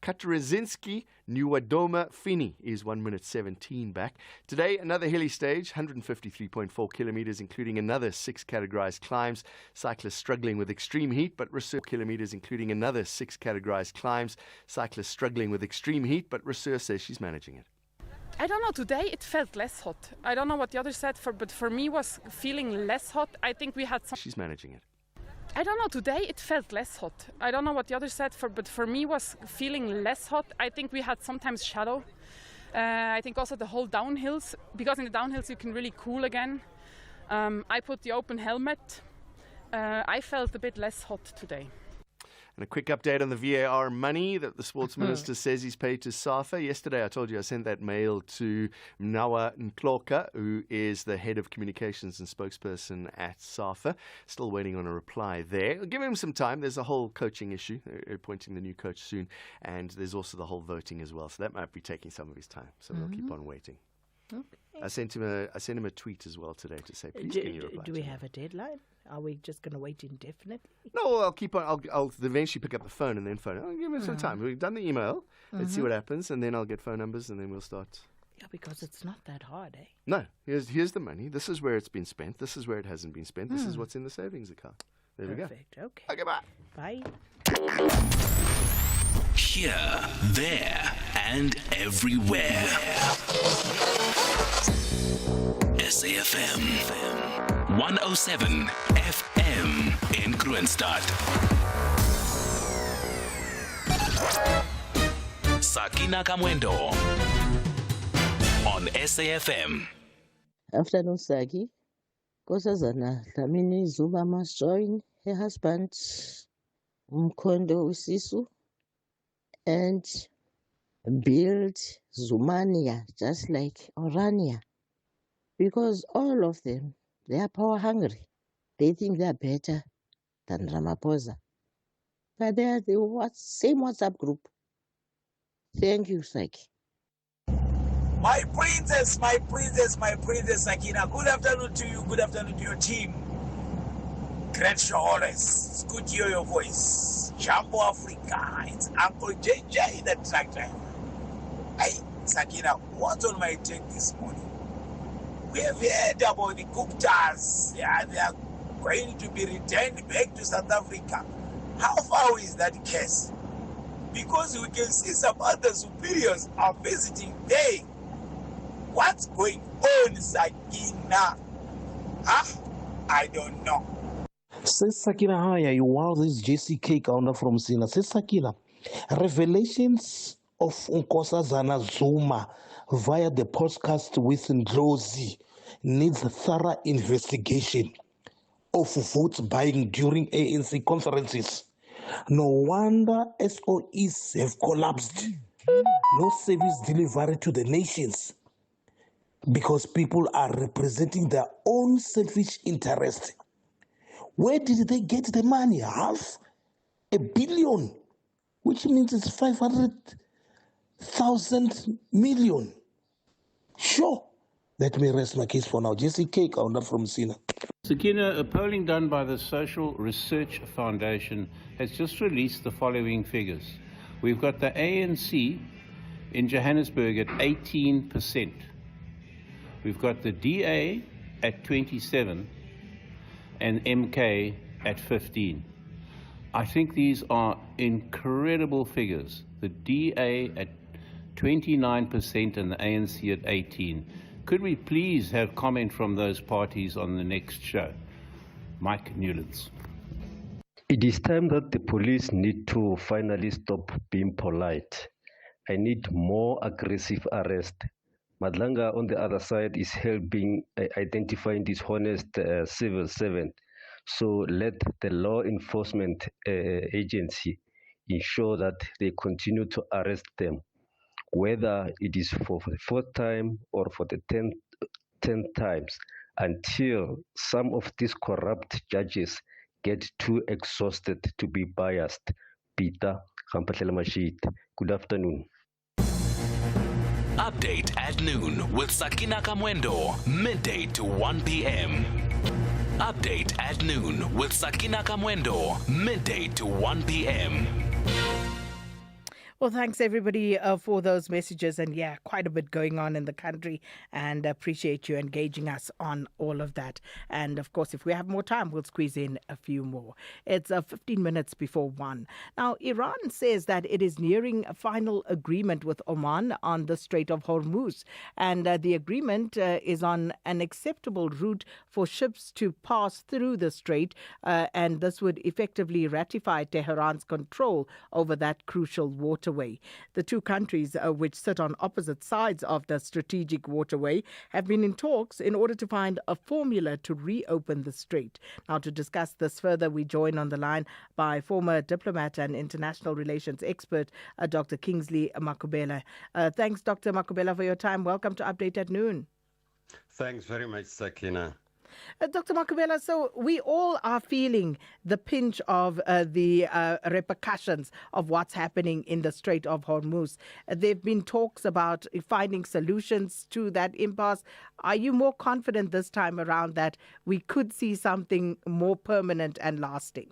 Speaker 15: Katarzyński Niewiadoma Fini is 1 minute 17 back. Today, another hilly stage, 153.4 kilometres, including another 6 categorised climbs. Cyclists struggling with extreme heat, but Rousseau kilometres, including another 6 categorised climbs. Cyclists struggling with extreme heat, but Rousseau says she's managing it.
Speaker 19: I don't know, today it felt less hot. I don't know what the others said, but for me was feeling less hot. I think we had some...
Speaker 15: She's managing it.
Speaker 19: I don't know, today it felt less hot. I don't know what the others said, but for me was feeling less hot. I think we had sometimes shadow. I think also the whole downhills, because in the downhills you can really cool again. I put the open helmet. I felt a bit less hot today.
Speaker 15: And a quick update on the VAR money that the sports minister says he's paid to SAFA. Yesterday, I told you I sent that mail to Mnawa Nkloka, who is the head of communications and spokesperson at SAFA. Still waiting on a reply there. I'll give him some time. There's a whole coaching issue, appointing the new coach soon. And there's also the whole voting as well. So that might be taking some of his time. So we'll keep on waiting.
Speaker 24: Okay.
Speaker 15: I sent him a tweet as well today to say, please can you reply?
Speaker 24: Do we have a deadline? Are we just going to wait indefinitely?
Speaker 15: No, I'll keep on. I'll eventually pick up the phone and then phone. I'll give him some time. We've done the email. Let's see what happens, and then I'll get phone numbers, and then we'll start.
Speaker 24: Yeah, because it's not that hard, eh?
Speaker 15: No, here's the money. This is where it's been spent. This is where it hasn't been spent. This is what's in the savings account. There
Speaker 24: Perfect.
Speaker 15: we go.
Speaker 24: Okay.
Speaker 15: Okay, bye.
Speaker 24: Bye.
Speaker 5: Here, there, and everywhere. SAfm 107 FM in Kroonstad. Sakina Kamwendo on SAfm.
Speaker 21: Afternoon, Saki. Kosazana, Lamini Zuma must join her husband, Mkondo Usisu, and build Zumania just like Orania. Because all of them, they are power hungry. They think they are better than Ramaphosa. But they are the same WhatsApp group. Thank you, Saki.
Speaker 25: My princess, Sakina. Good afternoon to you. Good afternoon to your team. Great show always. It's good to hear your voice. Jambo Africa. It's Uncle JJ, the truck driver. Hey, Sakina, what's on my take this morning? We have heard about the Guptas. Yeah, they are going to be returned back to South Africa. How far is that case? Because we can see some other superiors are visiting there. What's going on, Sakina? Huh? I don't know.
Speaker 1: Says Sakina, hi, wow, this is JCK counter from Sina. Says Sakina, revelations of Nkosazana Zuma via the podcast with Ndlozi needs thorough investigation of votes buying during ANC conferences. No wonder SOEs have collapsed. No service delivery to the nations because people are representing their own selfish interest. Where did they get the money? $500 million, which means it's 500,000 million. Sure. Let me rest my case for now. Jesse Cake, I'm not from Sina.
Speaker 7: Sakina, a polling done by the Social Research Foundation has just released the following figures. We've got the ANC in Johannesburg at 18%. We've got the DA at 27% and MK at 15%. I think these are incredible figures. The DA at 29% and the ANC at 18%. Could we please have comment from those parties on the next show? Mike Newlands.
Speaker 12: It is time that the police need to finally stop being polite. I need more aggressive arrest. Madlanga on the other side is helping identifying dishonest civil servant. So let the law enforcement agency ensure that they continue to arrest them, whether it is for the fourth time or for the 10th times, until some of these corrupt judges get too exhausted to be biased. Peter Mashid. Good afternoon.
Speaker 5: Update at noon with Sakina Kamwendo, midday to 1 p.m. Update at noon with Sakina Kamwendo, midday to 1 p.m.
Speaker 24: Well, thanks everybody for those messages. And yeah, quite a bit going on in the country, and appreciate you engaging us on all of that. And of course, if we have more time, we'll squeeze in a few more. It's 15 minutes before 1. Now, Iran says that it is nearing a final agreement with Oman on the Strait of Hormuz. And the agreement is on an acceptable route for ships to pass through the strait. And this would effectively ratify Tehran's control over that crucial waterway. The two countries, which sit on opposite sides of the strategic waterway, have been in talks in order to find a formula to reopen the strait. Now, to discuss this further, we join on the line by former diplomat and international relations expert, Dr. Kingsley Makubela. Thanks, Dr. Makubela, for your time. Welcome to Update at Noon.
Speaker 22: Thanks very much, Sakina.
Speaker 24: Dr. Makubela, so we all are feeling the pinch of the repercussions of what's happening in the Strait of Hormuz. There have been talks about finding solutions to that impasse. Are you more confident this time around that we could see something more permanent and lasting?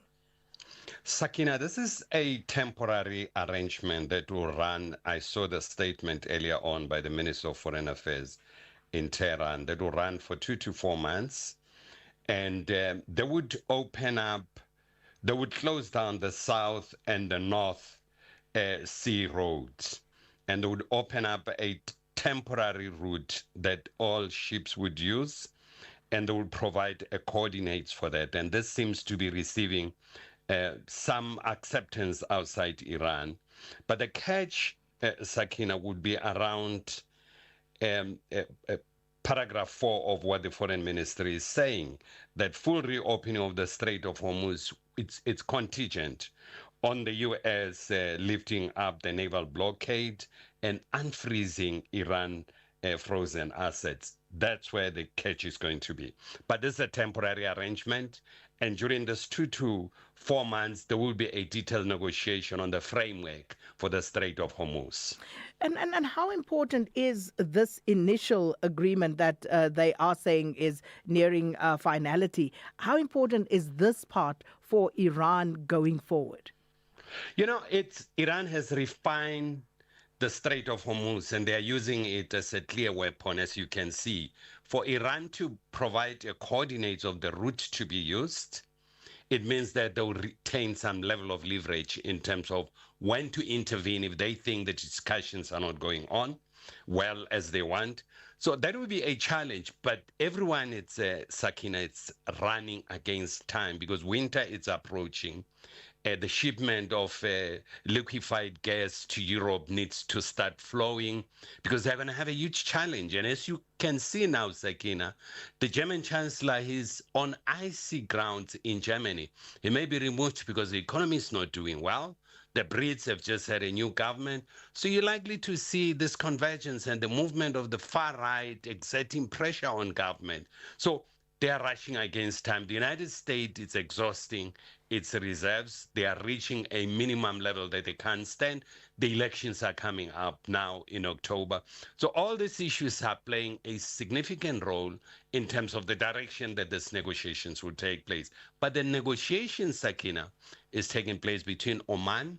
Speaker 22: Sakina, this is a temporary arrangement that will run. I saw the statement earlier on by the Minister of Foreign Affairs in Tehran that will run for 2 to 4 months, and they would open up, they would close down the south and the north sea roads, and they would open up a temporary route that all ships would use, and they would provide coordinates for that. And this seems to be receiving some acceptance outside Iran. But the catch, Sakina, would be around paragraph 4 of what the foreign ministry is saying, that full reopening of the Strait of Hormuz, it's contingent on the U.S. Lifting up the naval blockade and unfreezing Iran frozen assets. That's where the catch is going to be. But this is a temporary arrangement, and during this 2 to 4 months, there will be a detailed negotiation on the framework for the Strait of Hormuz.
Speaker 24: And how important is this initial agreement that they are saying is nearing finality? How important is this part for Iran going forward?
Speaker 22: You know, Iran has refined the Strait of Hormuz, and they are using it as a clear weapon, as you can see, for Iran to provide coordinates of the route to be used it means that they'll retain some level of leverage in terms of when to intervene if they think the discussions are not going on well as they want. So that will be a challenge, but everyone, Sakina, it's running against time because winter is approaching. The shipment of liquefied gas to Europe needs to start flowing because they're going to have a huge challenge. And as you can see now, Sakina, the German Chancellor is on icy ground in Germany. He may be removed because the economy is not doing well. The Brits have just had a new government. So you're likely to see this convergence and the movement of the far right exerting pressure on government. So they are rushing against time. The United States is exhausting its reserves. They are reaching a minimum level that they can't stand. The elections are coming up now in October. So all these issues are playing a significant role in terms of the direction that these negotiations will take place. But the negotiations, Sakina, is taking place between Oman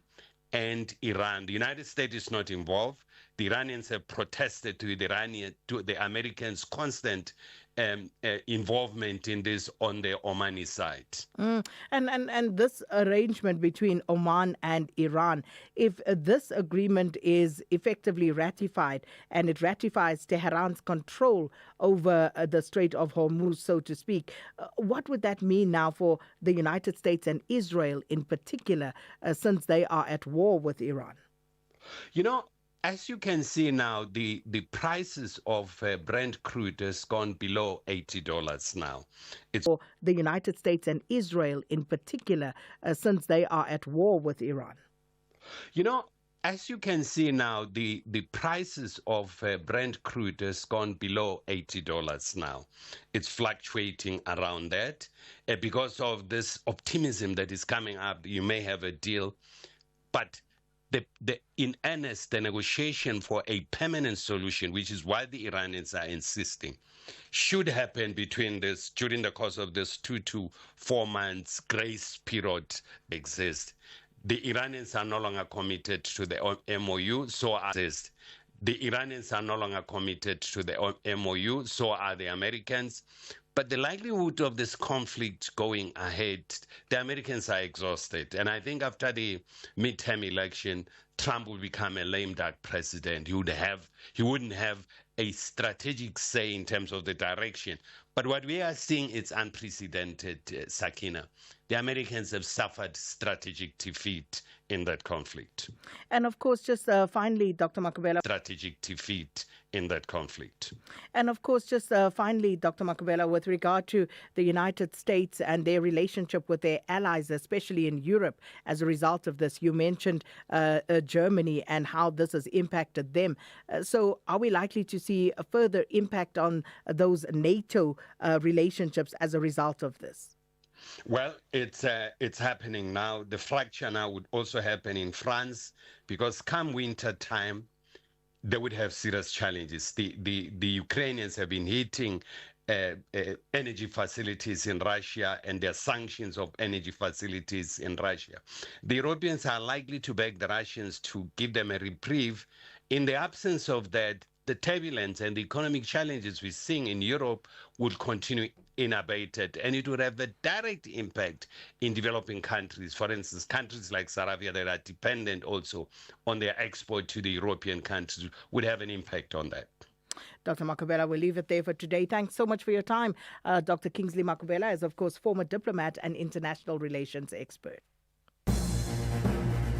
Speaker 22: and Iran. The United States is not involved. The Iranians have protested to the Americans' constant involvement in this on the Omani side.
Speaker 24: And this arrangement between Oman and Iran, if this agreement is effectively ratified and it ratifies Tehran's control over the Strait of Hormuz, so to speak, what would that mean now for the United States and Israel in particular, since they are at war with Iran?
Speaker 22: You know, as you can see now, the prices of Brent crude has gone below $80 now. It's
Speaker 24: for the United States and Israel in particular, since they are at war with Iran.
Speaker 22: You know, as you can see now, the prices of Brent crude has gone below $80 now. It's fluctuating around that. Because of this optimism that is coming up, you may have a deal, but in earnest, the negotiation for a permanent solution, which is why the Iranians are insisting, should happen during the course of this 2 to 4 months grace period exist. The Iranians are no longer committed to the MOU, so are the Iranians are no longer committed to the MOU, so are the Americans. But the likelihood of this conflict going ahead, the Americans are exhausted. And I think after the midterm election, Trump will become a lame duck president. He wouldn't have a strategic say in terms of the direction. But what we are seeing is unprecedented, Sakina. The Americans have suffered strategic defeat in that conflict.
Speaker 24: And of course, just finally, Dr. Makubela.
Speaker 22: Strategic defeat in that conflict.
Speaker 24: And of course, just finally, Dr. Makubela, with regard to the United States and their relationship with their allies, especially in Europe, as a result of this, you mentioned Germany and how this has impacted them. So are we likely to see a further impact on those NATO relationships as a result of this?
Speaker 22: Well, it's happening now. The fracture now would also happen in France because come winter time, they would have serious challenges. The Ukrainians have been hitting energy facilities in Russia and their sanctions of energy facilities in Russia. The Europeans are likely to beg the Russians to give them a reprieve. In the absence of that, the turbulence and the economic challenges we're seeing in Europe would continue unabated, and it would have a direct impact in developing countries. For instance, countries like Sarabia that are dependent also on their export to the European countries would have an impact on that.
Speaker 24: Dr. Makubela, we'll leave it there for today. Thanks so much for your time. Dr. Kingsley Makubela is, of course, former diplomat and international relations expert.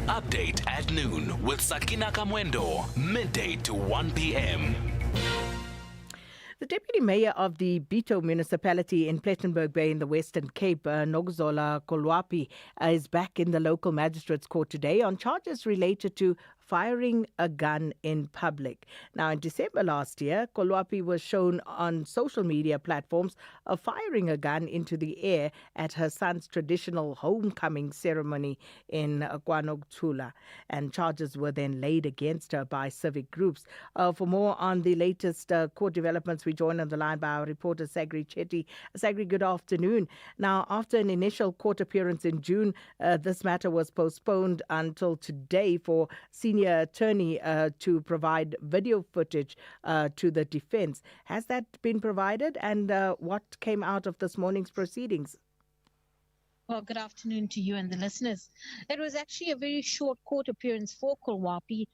Speaker 5: Update at noon with Sakina Kamwendo, midday to 1 p.m.
Speaker 24: The Deputy Mayor of the Bito municipality in Plettenberg Bay in the Western Cape, Nokuzola Kolwapi, is back in the local magistrates court today on charges related to firing a gun in public. Now, in December last year, Kolwapi was shown on social media platforms firing a gun into the air at her son's traditional homecoming ceremony in KwaNokuthula, and charges were then laid against her by civic groups. For more on the latest court developments, we join on the line by our reporter Sagri Chetty. Sagri, good afternoon. Now, after an initial court appearance in June, this matter was postponed until today for senior attorney to provide video footage to the defense. Has that been provided, and what came out of this morning's proceedings?
Speaker 4: Well, good afternoon to you and the listeners. It was actually a very short court appearance for Kolwapi.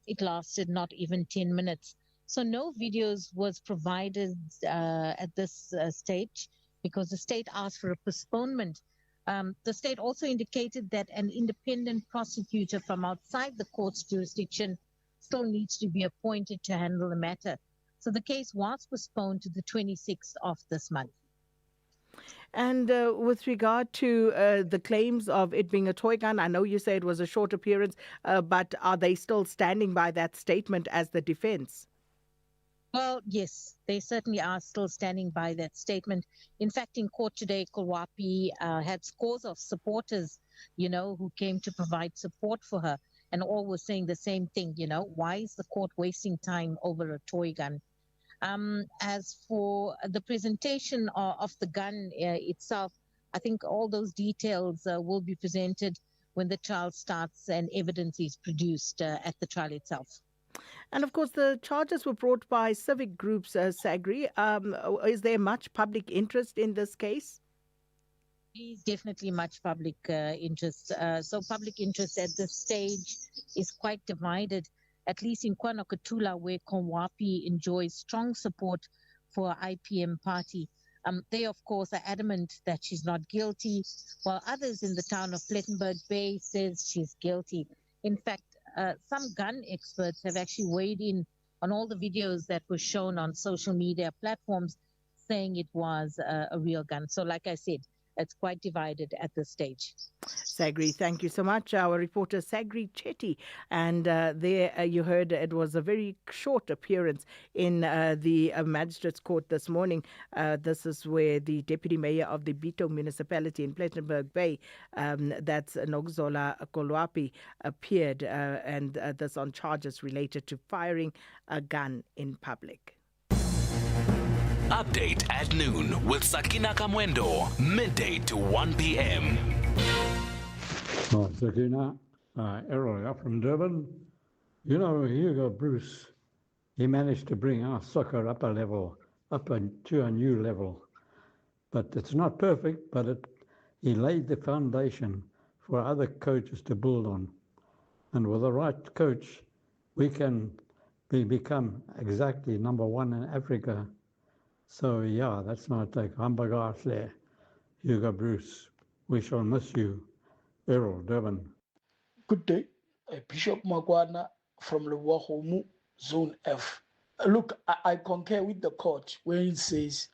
Speaker 4: It lasted not even 10 minutes. So no videos was provided at this stage because the state asked for a postponement. The state also indicated that an independent prosecutor from outside the court's jurisdiction still needs to be appointed to handle the matter. So the case was postponed to the 26th of this month.
Speaker 24: And with regard to the claims of it being a toy gun, I know you say it was a short appearance, but are they still standing by that statement as the defense?
Speaker 4: Well, yes, they certainly are still standing by that statement. In fact, in court today, Kolwapi had scores of supporters, who came to provide support for her, and all were saying the same thing, why is the court wasting time over a toy gun? As for the presentation of the gun itself, I think all those details will be presented when the trial starts and evidence is produced at the trial itself.
Speaker 24: And of course, the charges were brought by civic groups, Sagri. Is there much public interest in this case?
Speaker 4: There is definitely much public interest. So public interest at this stage is quite divided. At least in KwaNokutula, where Kolwapi enjoys strong support for IPM party. They, of course, are adamant that she's not guilty, while others in the town of Plettenberg Bay says she's guilty. In fact, some gun experts have actually weighed in on all the videos that were shown on social media platforms saying it was a real gun. So like I said, it's quite divided at this stage.
Speaker 24: Sagri, thank you so much. Our reporter Sagri Chetty. And there you heard it was a very short appearance in the Magistrates Court this morning. This is where the Deputy Mayor of the Bito municipality in Plettenberg Bay, that's Nogzola Kolwapi, appeared, and this on charges related to firing a gun in public.
Speaker 5: Update at noon with Sakina Kamwendo, midday to 1 p.m.
Speaker 9: Sakina, Errol from Durban. Hugo Bruce, he managed to bring our soccer up to a new level. But it's not perfect, but he laid the foundation for other coaches to build on. And with the right coach, we can become exactly number one in Africa. So, yeah, that's my take. Hamburgers there. Hugo Bruce, we shall miss you. Errol, Durban.
Speaker 11: Good day. Bishop Magwana from Lewahomu, Zone F. Look, I concur with the court when it says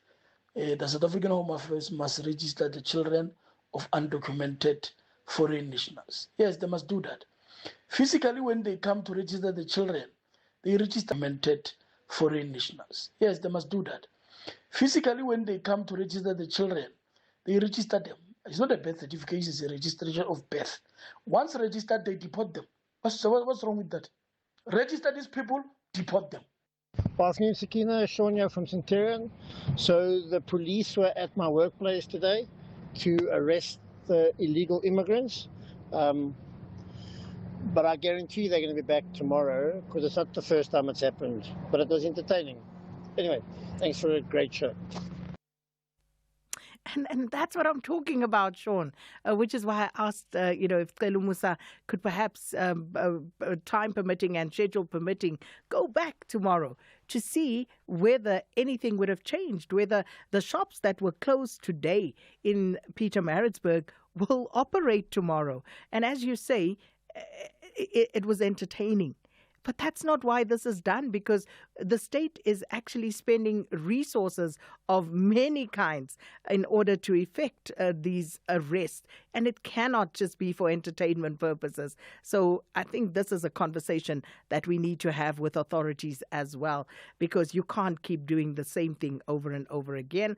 Speaker 11: the South African Home Affairs must register the children of undocumented foreign nationals. Yes, they must do that. Physically, when they come to register the children, they register documented foreign nationals. Yes, they must do that. Physically, when they come to register the children, they register them. It's not a birth certificate, it's a registration of birth. Once registered, they deport them. What's wrong with that? Register these people, deport them.
Speaker 14: Afternoon, Sakina, Shania from Centurion. So the police were at my workplace today to arrest the illegal immigrants. But I guarantee they're going to be back tomorrow because it's not the first time it's happened. But it was entertaining. Anyway, thanks for a great show.
Speaker 24: And that's what I'm talking about, Sean, which is why I asked, if Celu Musa could perhaps, time permitting and schedule permitting, go back tomorrow to see whether anything would have changed, whether the shops that were closed today in Pietermaritzburg will operate tomorrow. And as you say, it was entertaining. But that's not why this is done, because the state is actually spending resources of many kinds in order to effect these arrests. And it cannot just be for entertainment purposes. So I think this is a conversation that we need to have with authorities as well, because you can't keep doing the same thing over and over again.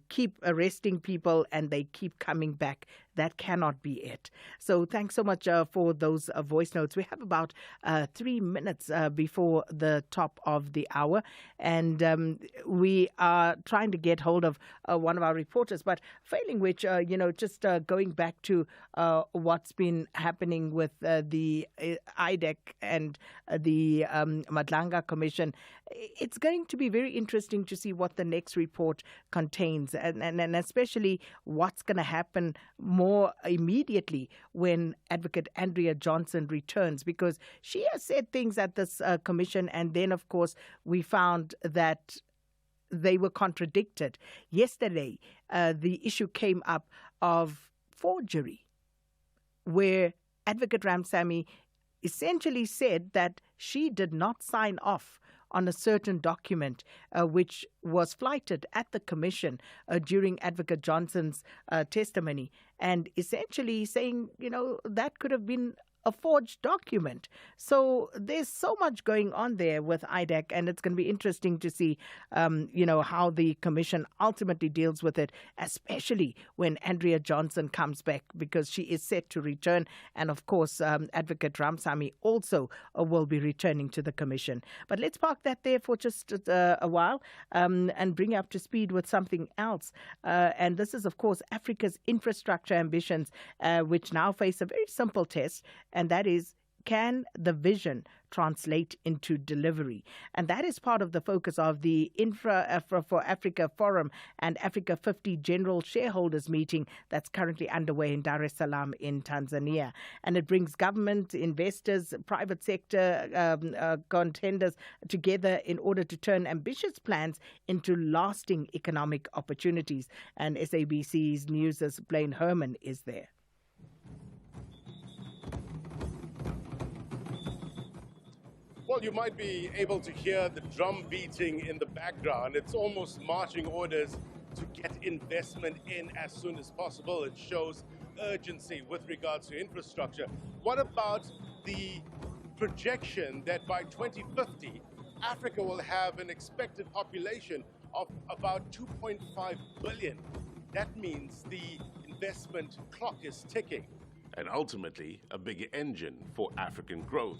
Speaker 24: Keep arresting people and they keep coming back. That cannot be it. So thanks so much for those voice notes. We have about 3 minutes before the top of the hour, and we are trying to get hold of one of our reporters, but failing which, just going back to what's been happening with the IDEC and the Madlanga Commission, it's going to be very interesting to see what the next report contains, and especially what's going to happen more immediately when Advocate Andrea Johnson returns, because she has said things at this commission, and then, of course, we found that they were contradicted. Yesterday, the issue came up of forgery, where Advocate Ramsamy essentially said that she did not sign off on a certain document which was flighted at the commission during Advocate Johnson's testimony, and essentially saying, that could have been a forged document. So there's so much going on there with IDAC, and it's going to be interesting to see, how the commission ultimately deals with it, especially when Andrea Johnson comes back, because she is set to return. And of course, Advocate Ramsamy also will be returning to the commission. But let's park that there for just a while and bring you up to speed with something else. And this is, of course, Africa's infrastructure ambitions, which now face a very simple test, and that is, can the vision translate into delivery? And that is part of the focus of the Infra for Africa Forum and Africa 50 General Shareholders Meeting that's currently underway in Dar es Salaam in Tanzania. And it brings government, investors, private sector contenders together in order to turn ambitious plans into lasting economic opportunities. And SABC's News' Blaine Herman is there.
Speaker 2: Well, you might be able to hear the drum beating in the background. It's almost marching orders to get investment in as soon as possible. It shows urgency with regards to infrastructure. What about the projection that by 2050, Africa will have an expected population of about 2.5 billion? That means the investment clock is ticking.
Speaker 6: And ultimately, a big engine for African growth.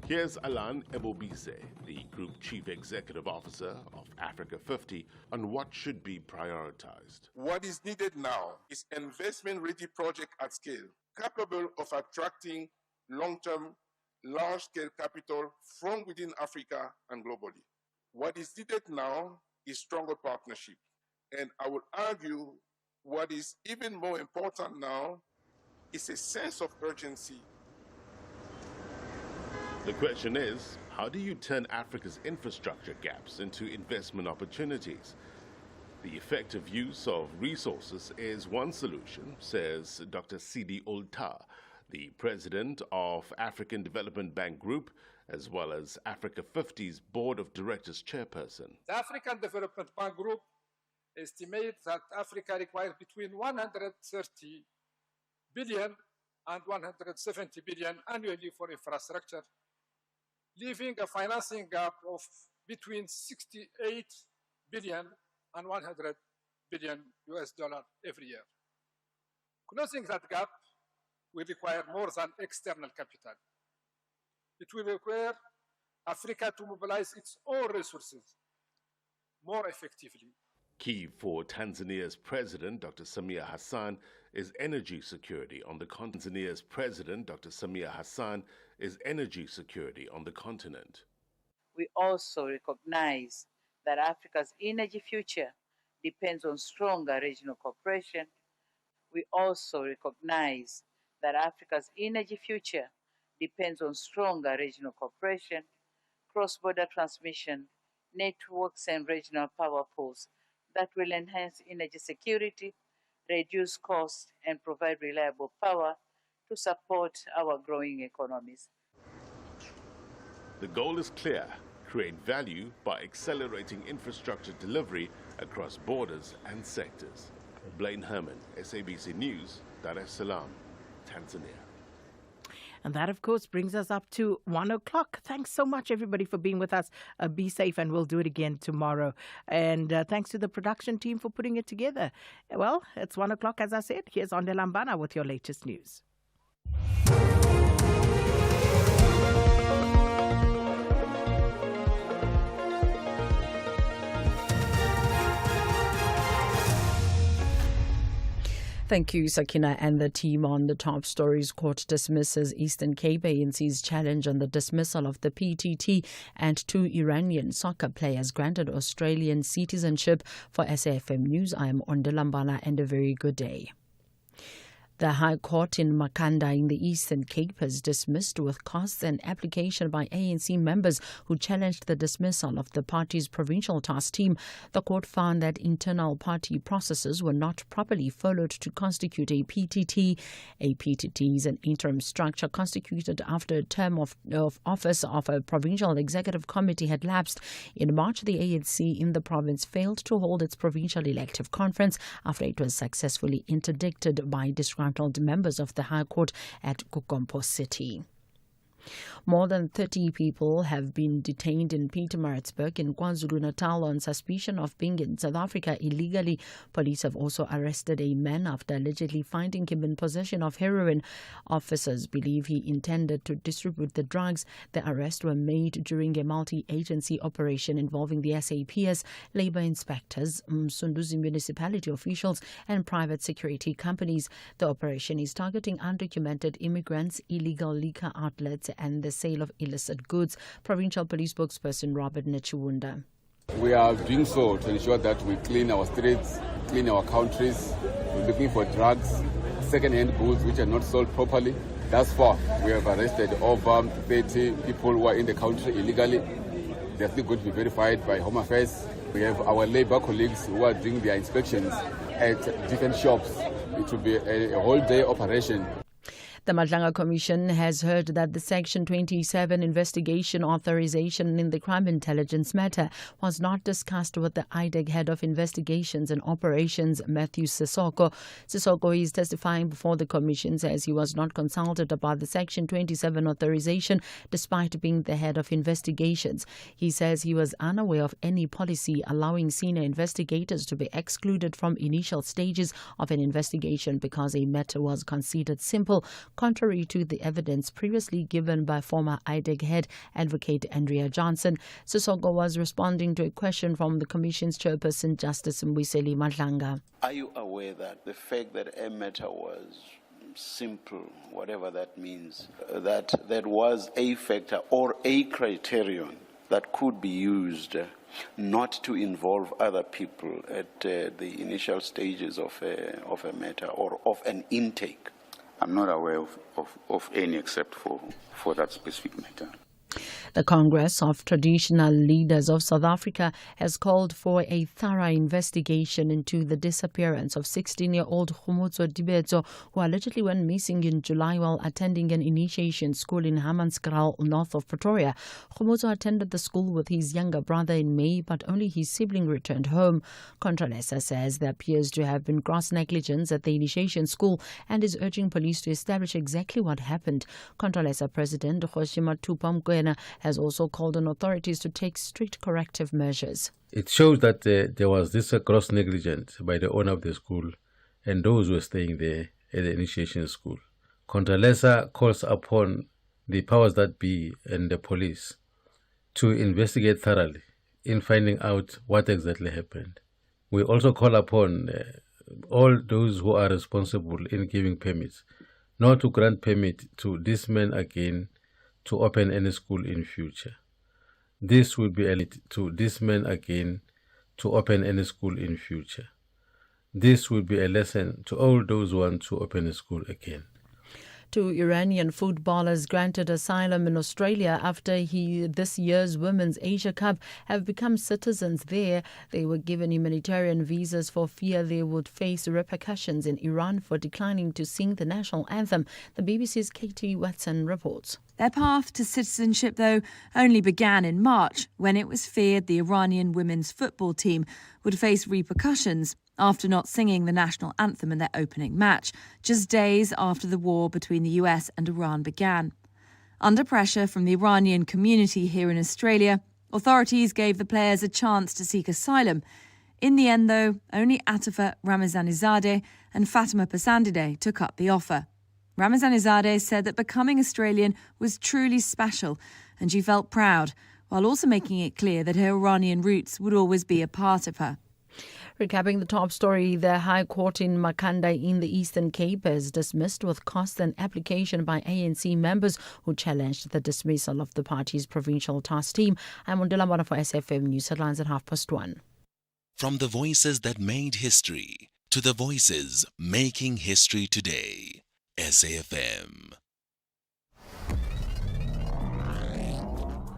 Speaker 6: Here's Alan Ebobise, the Group Chief Executive Officer of Africa 50, on what should be prioritized.
Speaker 17: What is needed now is investment-ready project at scale, capable of attracting long-term, large-scale capital from within Africa and globally. What is needed now is stronger partnership. And I would argue what is even more important now is a sense of urgency.
Speaker 6: The question is, how do you turn Africa's infrastructure gaps into investment opportunities? The effective use of resources is one solution, says Dr. Sidi Olta, the president of African Development Bank Group, as well as Africa 50's Board of Directors chairperson.
Speaker 20: The African Development Bank Group estimates that Africa requires between 130 billion and 170 billion annually for infrastructure, leaving a financing gap of between 68 billion and 100 billion US dollar every year. Closing that gap will require more than external capital. It will require Africa to mobilize its own resources more effectively.
Speaker 6: Key for Tanzania's president, Dr. Samia Hassan, is energy security on the continent. Tanzania's president, Dr. Samia Hassan, is energy security on the continent.
Speaker 23: We also recognize that Africa's energy future depends on stronger regional cooperation. We also recognize that Africa's energy future depends on stronger regional cooperation, cross-border transmission, networks, and regional power pools that will enhance energy security, reduce costs, and provide reliable power to support our growing economies.
Speaker 6: The goal is clear: create value by accelerating infrastructure delivery across borders and sectors. Blaine Herman, SABC News, Dar es Salaam, Tanzania.
Speaker 24: And that, of course, brings us up to 1 o'clock. Thanks so much, everybody, for being with us. Be safe, and we'll do it again tomorrow. And thanks to the production team for putting it together. Well, it's 1 o'clock, as I said. Here's Onde Lambana with your latest news.
Speaker 3: Thank you, Sakina, and the team on the top stories. Court dismisses Eastern Cape ANC's challenge on the dismissal of the PTT, and 2 Iranian soccer players granted Australian citizenship. For SAFM News, I am Ondela, and a very good day. The High Court in Makanda in the Eastern Cape has dismissed with costs an application by ANC members who challenged the dismissal of the party's provincial task team. The court found that internal party processes were not properly followed to constitute a PTT. A PTT is an interim structure constituted after a term of office of a provincial executive committee had lapsed. In March, the ANC in the province failed to hold its provincial elective conference after it was successfully interdicted by disgruntled members of the High Court at Kukompo City. More than 30 people have been detained in Pietermaritzburg in KwaZulu-Natal on suspicion of being in South Africa illegally. Police have also arrested a man after allegedly finding him in possession of heroin. Officers believe he intended to distribute the drugs. The arrests were made during a multi-agency operation involving the SAPS, labour inspectors, Msunduzi municipality officials and private security companies. The operation is targeting undocumented immigrants, illegal liquor outlets and the sale of illicit goods. Provincial Police spokesperson Robert Nechuwunda.
Speaker 8: We are doing so to ensure that we clean our streets, clean our countries. We're looking for drugs, second-hand goods which are not sold properly. Thus far, we have arrested over 30 people who are in the country illegally. They're still going to be verified by Home Affairs. We have our labor colleagues who are doing their inspections at different shops. It will be a whole day operation.
Speaker 3: The Madlanga Commission has heard that the Section 27 investigation authorization in the crime intelligence matter was not discussed with the IDEG head of investigations and operations, Matthew Sisoko. Sisoko is testifying before the Commission, says he was not consulted about the Section 27 authorization despite being the head of investigations. He says he was unaware of any policy allowing senior investigators to be excluded from initial stages of an investigation because a matter was considered simple, contrary to the evidence previously given by former IDEG head Advocate Andrea Johnson. Sisoko was responding to a question from the Commission's chairperson, Justice Mbuyiseli Madlanga.
Speaker 10: Are you aware that the fact that a matter was simple, whatever that means, that was a factor or a criterion that could be used not to involve other people at the initial stages of a matter or of an intake? I'm not aware of any except for that specific matter.
Speaker 3: The Congress of Traditional Leaders of South Africa has called for a thorough investigation into the disappearance of 16-year-old Khomotso Dibetso, who allegedly went missing in July while attending an initiation school in Hammanskraal, north of Pretoria. Khomotso attended the school with his younger brother in May, but only his sibling returned home. Contralesa says there appears to have been gross negligence at the initiation school and is urging police to establish exactly what happened. Contralesa President Kgoshima Thupha has also called on authorities to take strict corrective measures.
Speaker 13: It shows that there was this gross negligence by the owner of the school and those who were staying there at the initiation school. Contralesa calls upon the powers that be and the police to investigate thoroughly in finding out what exactly happened. We also call upon all those who are responsible in giving permits not to grant permit to this man again to open any school in future. This will be a to this man again to open any school in future. This will be a lesson to all those who want to open a school again.
Speaker 3: 2 Iranian footballers granted asylum in Australia after this year's Women's Asia Cup have become citizens there. They were given humanitarian visas for fear they would face repercussions in Iran for declining to sing the national anthem. The BBC's Katie Watson reports.
Speaker 16: Their path to citizenship, though, only began in March when it was feared the Iranian women's football team would face repercussions after not singing the national anthem in their opening match, just days after the war between the US and Iran began. Under pressure from the Iranian community here in Australia, authorities gave the players a chance to seek asylum. In the end, though, only Atifa Ramazanizadeh and Fatima Pasandideh took up the offer. Ramazanizadeh said that becoming Australian was truly special and she felt proud, while also making it clear that her Iranian roots would always be a part of her.
Speaker 3: Recapping the top story, the High Court in Makhanda in the Eastern Cape has dismissed with cost an application by ANC members who challenged the dismissal of the party's provincial task team. I'm Undela Mara for SAfm News Headlines at 1:30.
Speaker 5: From the voices that made history to the voices making history today. SAfm.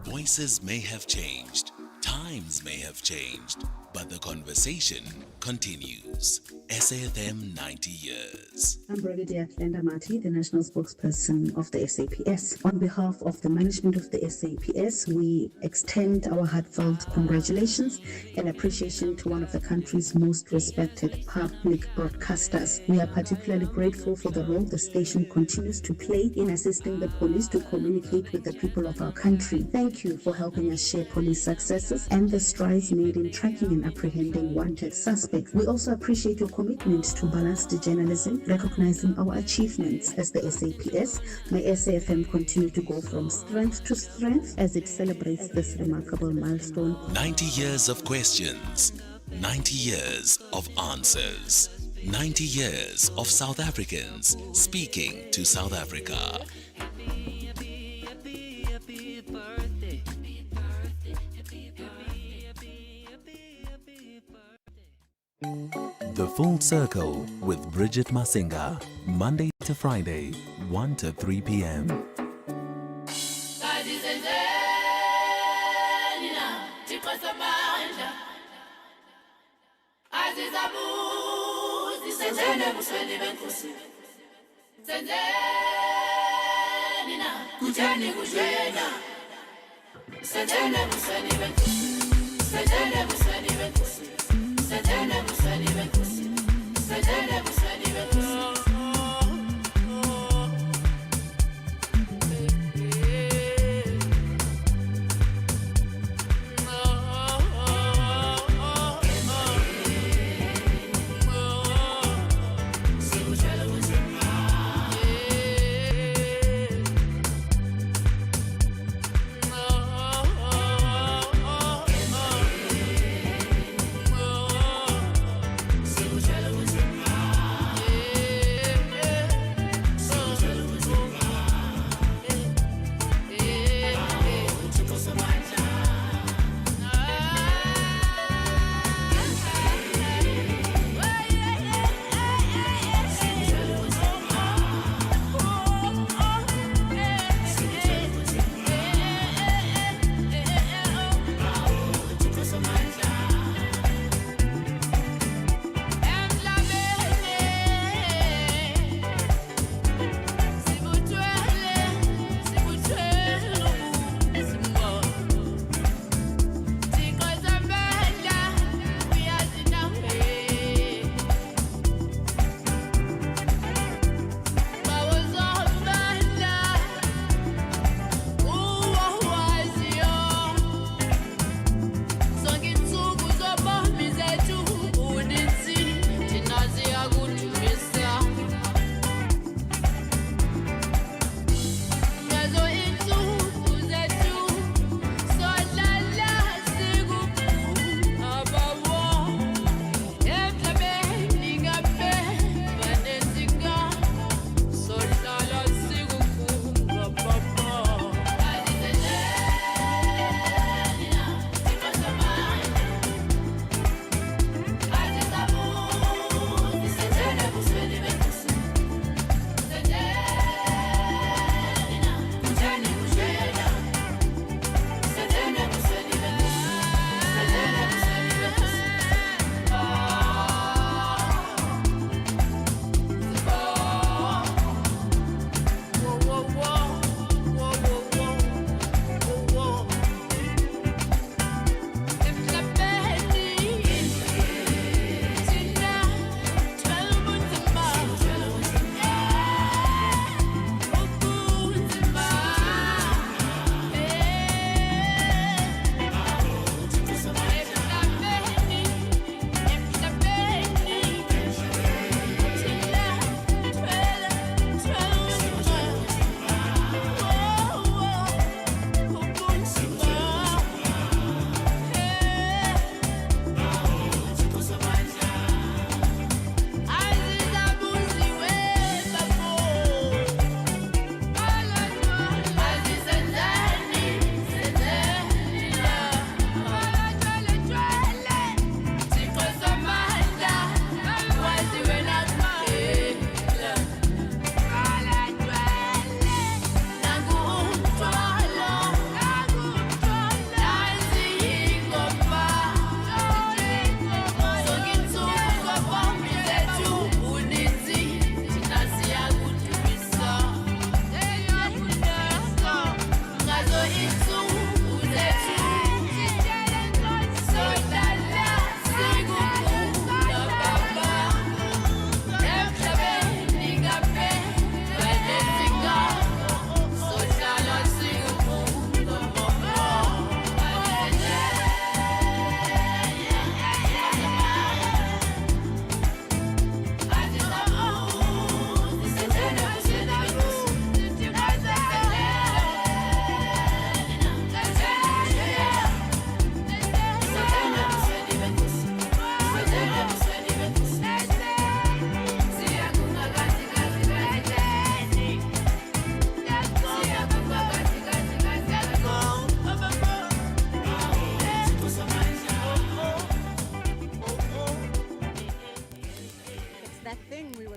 Speaker 5: Voices may have changed, times may have changed, but the conversation continues. SAfm 90 years.
Speaker 15: I'm Brigadier Glenda Marty, the national spokesperson of the SAPS. On behalf of the management of the SAPS, we extend our heartfelt congratulations and appreciation to one of the country's most respected public broadcasters. We are particularly grateful for the role the station continues to play in assisting the police to communicate with the people of our country. Thank you for helping us share police successes and the strides made in tracking and apprehending wanted suspects. We also appreciate your commitment to balanced journalism, recognizing our achievements as the SAPS. May SAfm continue to go from strength to strength as it celebrates this remarkable milestone.
Speaker 5: 90 years of questions, 90 years of answers, 90 years of South Africans speaking to South Africa. The Full Circle with Bridget Masinga, Monday to Friday, 1 to 3 p.m.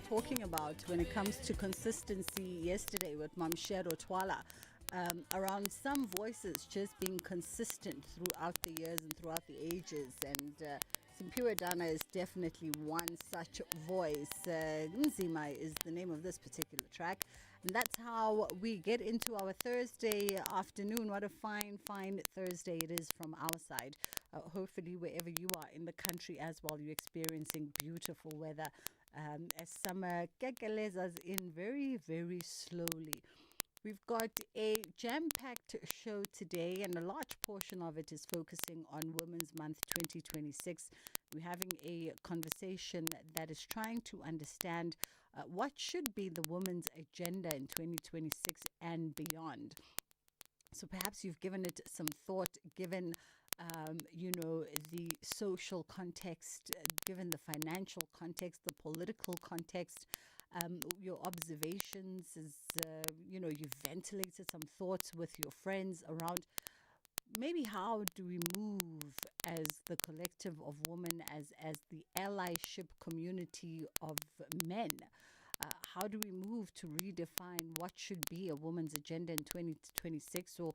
Speaker 1: talking about when it comes to consistency yesterday with Mamshero Twala, around some voices just being consistent throughout the years and throughout the ages. And Simpiwe Dana is definitely one such voice. Nzima is the name of this particular track. And that's how we get into our Thursday afternoon. What a fine, fine Thursday it is from our side. Hopefully, wherever you are in the country as well, you're experiencing beautiful weather as summer kekelezas in very, very slowly. We've got a jam-packed show today, and a large portion of it is focusing on Women's Month 2026. We're having a conversation that is trying to understand what should be the women's agenda in 2026 and beyond. So perhaps you've given it some thought, given the social context, given the financial context, the political context, your observations, you've ventilated some thoughts with your friends around maybe how do we move as the collective of women, as the allyship community of men. How do we move to redefine what should be a woman's agenda in 2026? Or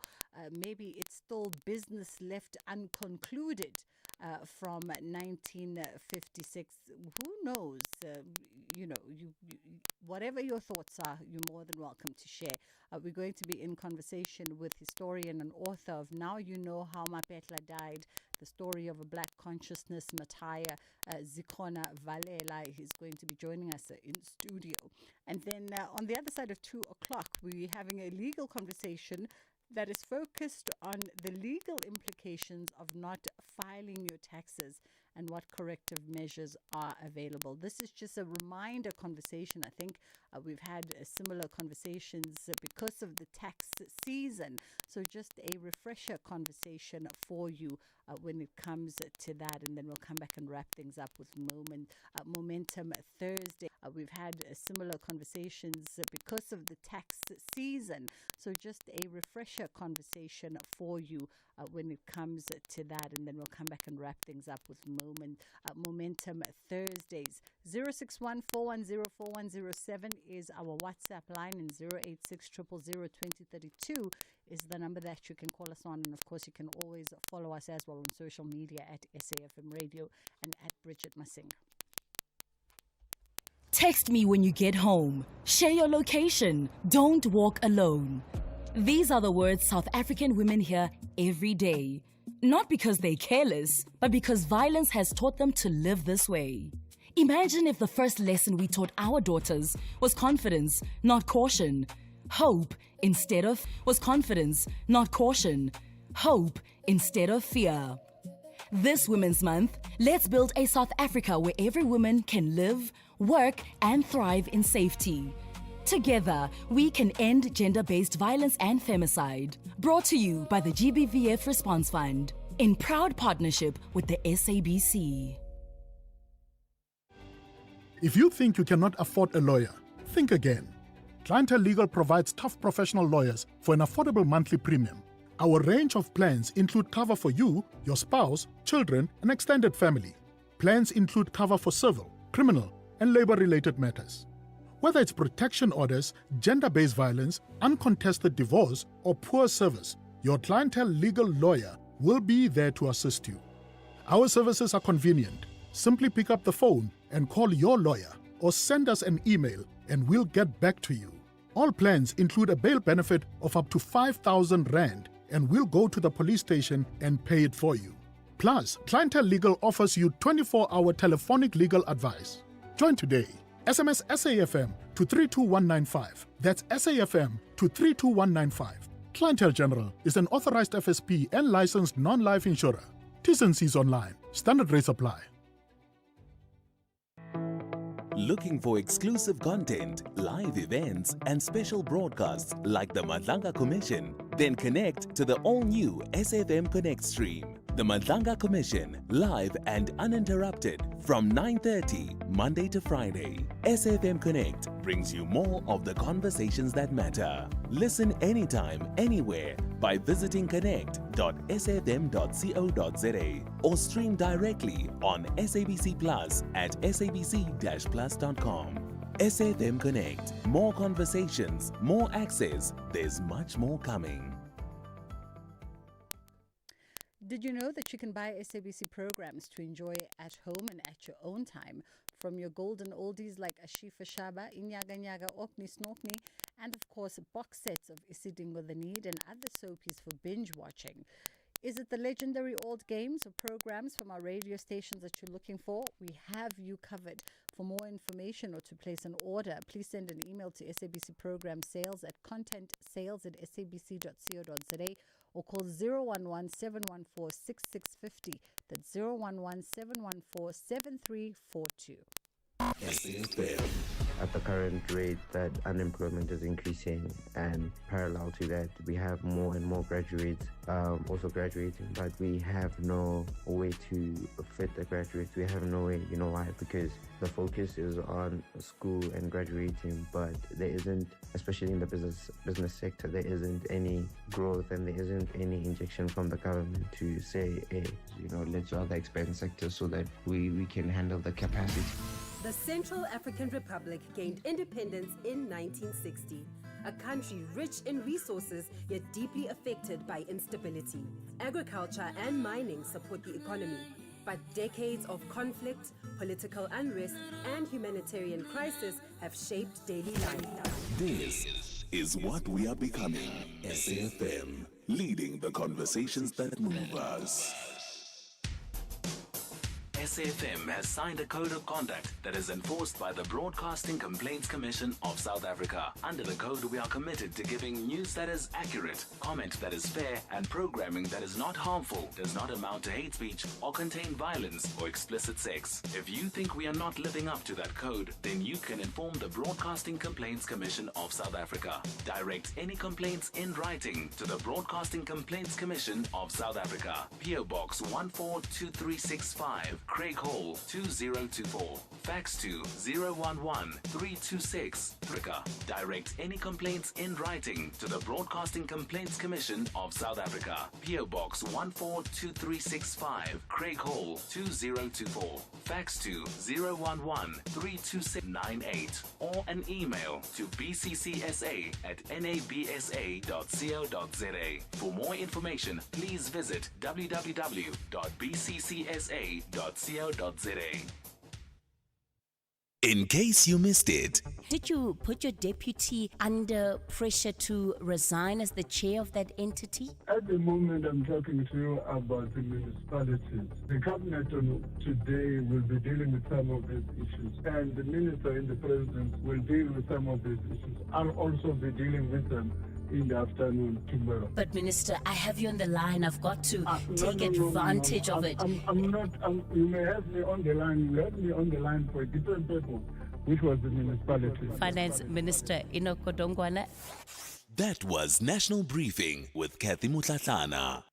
Speaker 1: maybe it's still business left unconcluded from 1956. Who knows? Whatever your thoughts are, you're more than welcome to share. We're going to be in conversation with historian and author of Now You Know How Mapetla Died, the story of a black consciousness, Mataya Zikona Valela. He's going to be joining us in studio. And then on the other side of 2 o'clock, we're having a legal conversation that is focused on the legal implications of not filing your taxes and what corrective measures are available. This is just a reminder conversation. I think we've had similar conversations because of the tax season. So just a refresher conversation for you when it comes to that. And then we'll come back and wrap things up with Momentum Thursday. We've had similar conversations because of the tax season. So just a refresher conversation for you when it comes to that. And then we'll come back and wrap things up with Momentum Thursdays. 061-410-4107 is our WhatsApp line, and 086-000-2032 is the number that you can call us on. And of course, you can always follow us as well on social media at SAfmRadio and at Bridget Masinga.
Speaker 18: Text me when you get home. Share your location. Don't walk alone. These are the words South African women hear every day. Not because they're careless, but because violence has taught them to live this way. Imagine if the first lesson we taught our daughters was confidence, not caution. Hope instead of was confidence, not caution. Hope instead of fear. This Women's Month, let's build a South Africa where every woman can live, work, and thrive in safety. Together, we can end gender-based violence and femicide. Brought to you by the GBVF Response Fund, in proud partnership with the SABC.
Speaker 19: If you think you cannot afford a lawyer, think again. Clientele Legal provides tough professional lawyers for an affordable monthly premium. Our range of plans include cover for you, your spouse, children, and extended family. Plans include cover for civil, criminal, and labor-related matters. Whether it's protection orders, gender-based violence, uncontested divorce, or poor service, your Clientele Legal lawyer will be there to assist you. Our services are convenient. Simply pick up the phone and call your lawyer, or send us an email and we'll get back to you. All plans include a bail benefit of up to 5,000 Rand, and we'll go to the police station and pay it for you. Plus, Clientele Legal offers you 24-hour telephonic legal advice. Join today. SMS SAFM to 32195. That's SAFM to 32195. Clientele General is an authorized FSP and licensed non-life insurer. T's and C's online. Standard rates apply.
Speaker 5: Looking for exclusive content, live events, and special broadcasts like the Madlanga Commission? Then connect to the all-new SAfm Connect stream. The Madlanga Commission, live and uninterrupted from 9:30 Monday to Friday. SAfm Connect brings you more of the conversations that matter. Listen anytime, anywhere by visiting connect.safm.co.za or stream directly on SABC Plus at sabc-plus.com. SAfm Connect. More conversations, more access. There's much more coming.
Speaker 1: Did you know that you can buy SABC programs to enjoy at home and at your own time? From your golden oldies like Ashifa Shaba, Inyaga Nyaga, Okni Snokni, and of course box sets of Isidingo the Need and other soapies for binge watching. Is it the legendary old games or programs from our radio stations that you're looking for? We have you covered. For more information or to place an order, please send an email to SABC Program Sales at contentsales@sabc.co.za or call 011-714-6650. That's 011-714-7342.
Speaker 7: At the current rate that unemployment is increasing, and parallel to that, we have more and more graduates also graduating, but we have no way to fit the graduates. We have no way, you know why? Because the focus is on school and graduating, but there isn't, especially in the business sector, there isn't any growth and there isn't any injection from the government to say, hey, let's do other expense sectors so that we can handle the capacity.
Speaker 12: The Central African Republic gained independence in 1960, a country rich in resources yet deeply affected by instability. Agriculture and mining support the economy, but decades of conflict, political unrest, and humanitarian crisis have shaped daily life.
Speaker 5: This is what we are becoming. SAfm, leading the conversations that move us. SAfm has signed a code of conduct that is enforced by the Broadcasting Complaints Commission of South Africa. Under the code, we are committed to giving news that is accurate, comment that is fair, and programming that is not harmful, does not amount to hate speech, or contain violence or explicit sex. If you think we are not living up to that code, then you can inform the Broadcasting Complaints Commission of South Africa. Direct any complaints in writing to the Broadcasting Complaints Commission of South Africa. PO Box 142365. Craig Hall 2024. Fax to 011-326 Africa. Direct any complaints in writing to the Broadcasting Complaints Commission of South Africa. PO Box 142365 Craig Hall 2024. Fax to 011-32698 or an email to bccsa@nabsa.co.za. For more information, please visit www.bccsa.co.za. In case you missed it,
Speaker 21: did you put your deputy under pressure to resign as the chair of that entity?
Speaker 22: At the moment, I'm talking to you about the municipalities. The cabinet today will be dealing with some of these issues, and the minister and the president will deal with some of these issues. I'll also be dealing with them in the afternoon tomorrow.
Speaker 21: But Minister, I have you on the line. I've got to take advantage of it.
Speaker 22: You may have me on the line. You have me on the line for a different purpose, which was the municipality.
Speaker 21: Finance Minister Inoko Dongwana.
Speaker 5: That was National Briefing with Kathy Mutlatlana.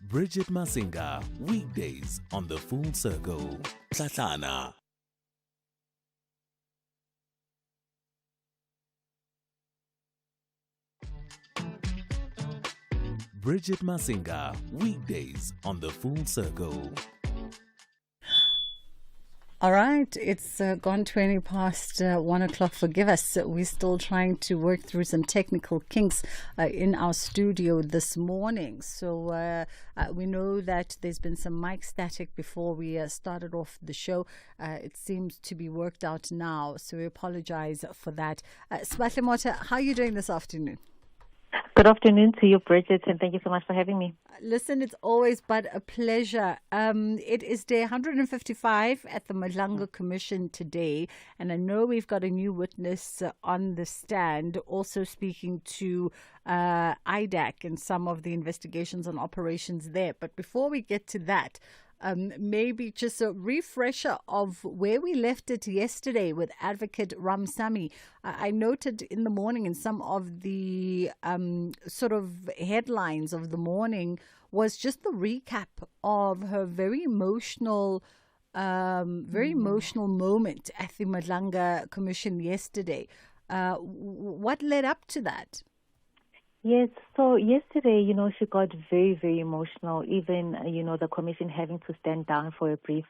Speaker 5: Bridget Masinga, weekdays on The Full Circle. Tlatlana. Bridget Masinga, weekdays on The Full Circle.
Speaker 1: All right, it's gone 20 past 1 o'clock. Forgive us. We're still trying to work through some technical kinks in our studio this morning. So we know that there's been some mic static before we started off the show. It seems to be worked out now, so we apologize for that. Swathi Mota, how are you doing this afternoon?
Speaker 25: Good afternoon to you, Bridget, and thank you so much for having me.
Speaker 1: Listen, it's always but a pleasure. It is day 155 at the Madlanga Commission today, and I know we've got a new witness on the stand, also speaking to IDAC and some of the investigations and operations there. But before we get to that, maybe just a refresher of where we left it yesterday with Advocate Ramsamy. I noted in the morning in some of the sort of headlines of the morning was just the recap of her very emotional moment at the Madlanga Commission yesterday. What led up to that?
Speaker 25: Yes, so yesterday, she got very, very emotional, even, the commission having to stand down for a brief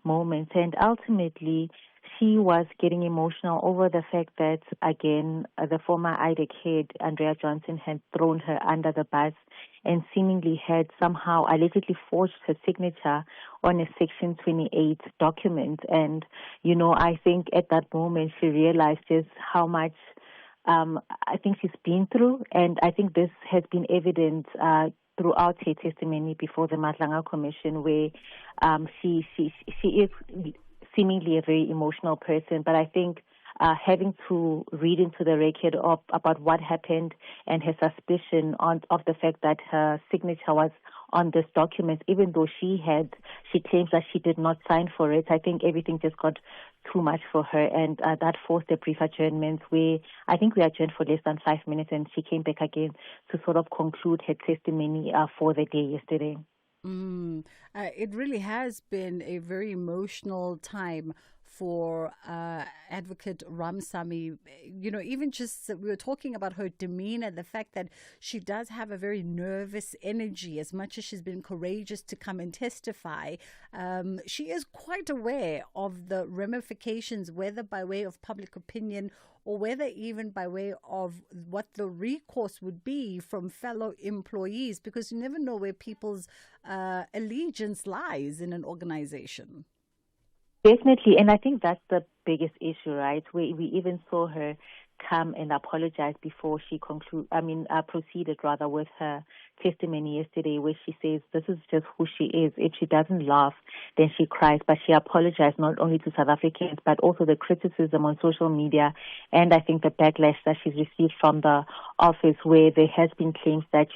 Speaker 25: moment. And ultimately, she was getting emotional over the fact that, again, the former IDEC head, Andrea Johnson, had thrown her under the bus and seemingly had somehow allegedly forged her signature on a Section 28 document. And, I think at that moment she realized just how much I think she's been through, and I think this has been evident throughout her testimony before the Matlanga Commission, where she is seemingly a very emotional person. But I think having to read into the record about what happened and her suspicion of the fact that her signature was on this document, even though she claims that she did not sign for it, I think everything just got too much for her, and that forced a brief adjournment where I think we adjourned for less than 5 minutes, and she came back again to sort of conclude her testimony for the day yesterday.
Speaker 1: It really has been a very emotional time for Advocate Ramsamy. Even just we were talking about her demeanor, the fact that she does have a very nervous energy. As much as she's been courageous to come and testify, she is quite aware of the ramifications, whether by way of public opinion or whether even by way of what the recourse would be from fellow employees, because you never know where people's allegiance lies in an organization.
Speaker 25: Definitely, and I think that's the biggest issue, right? We even saw her come and apologize before she proceeded rather with her testimony yesterday, where she says this is just who she is. If she doesn't laugh, then she cries. But she apologized not only to South Africans, but also the criticism on social media, and I think the backlash that she's received from the office, where there has been claims that,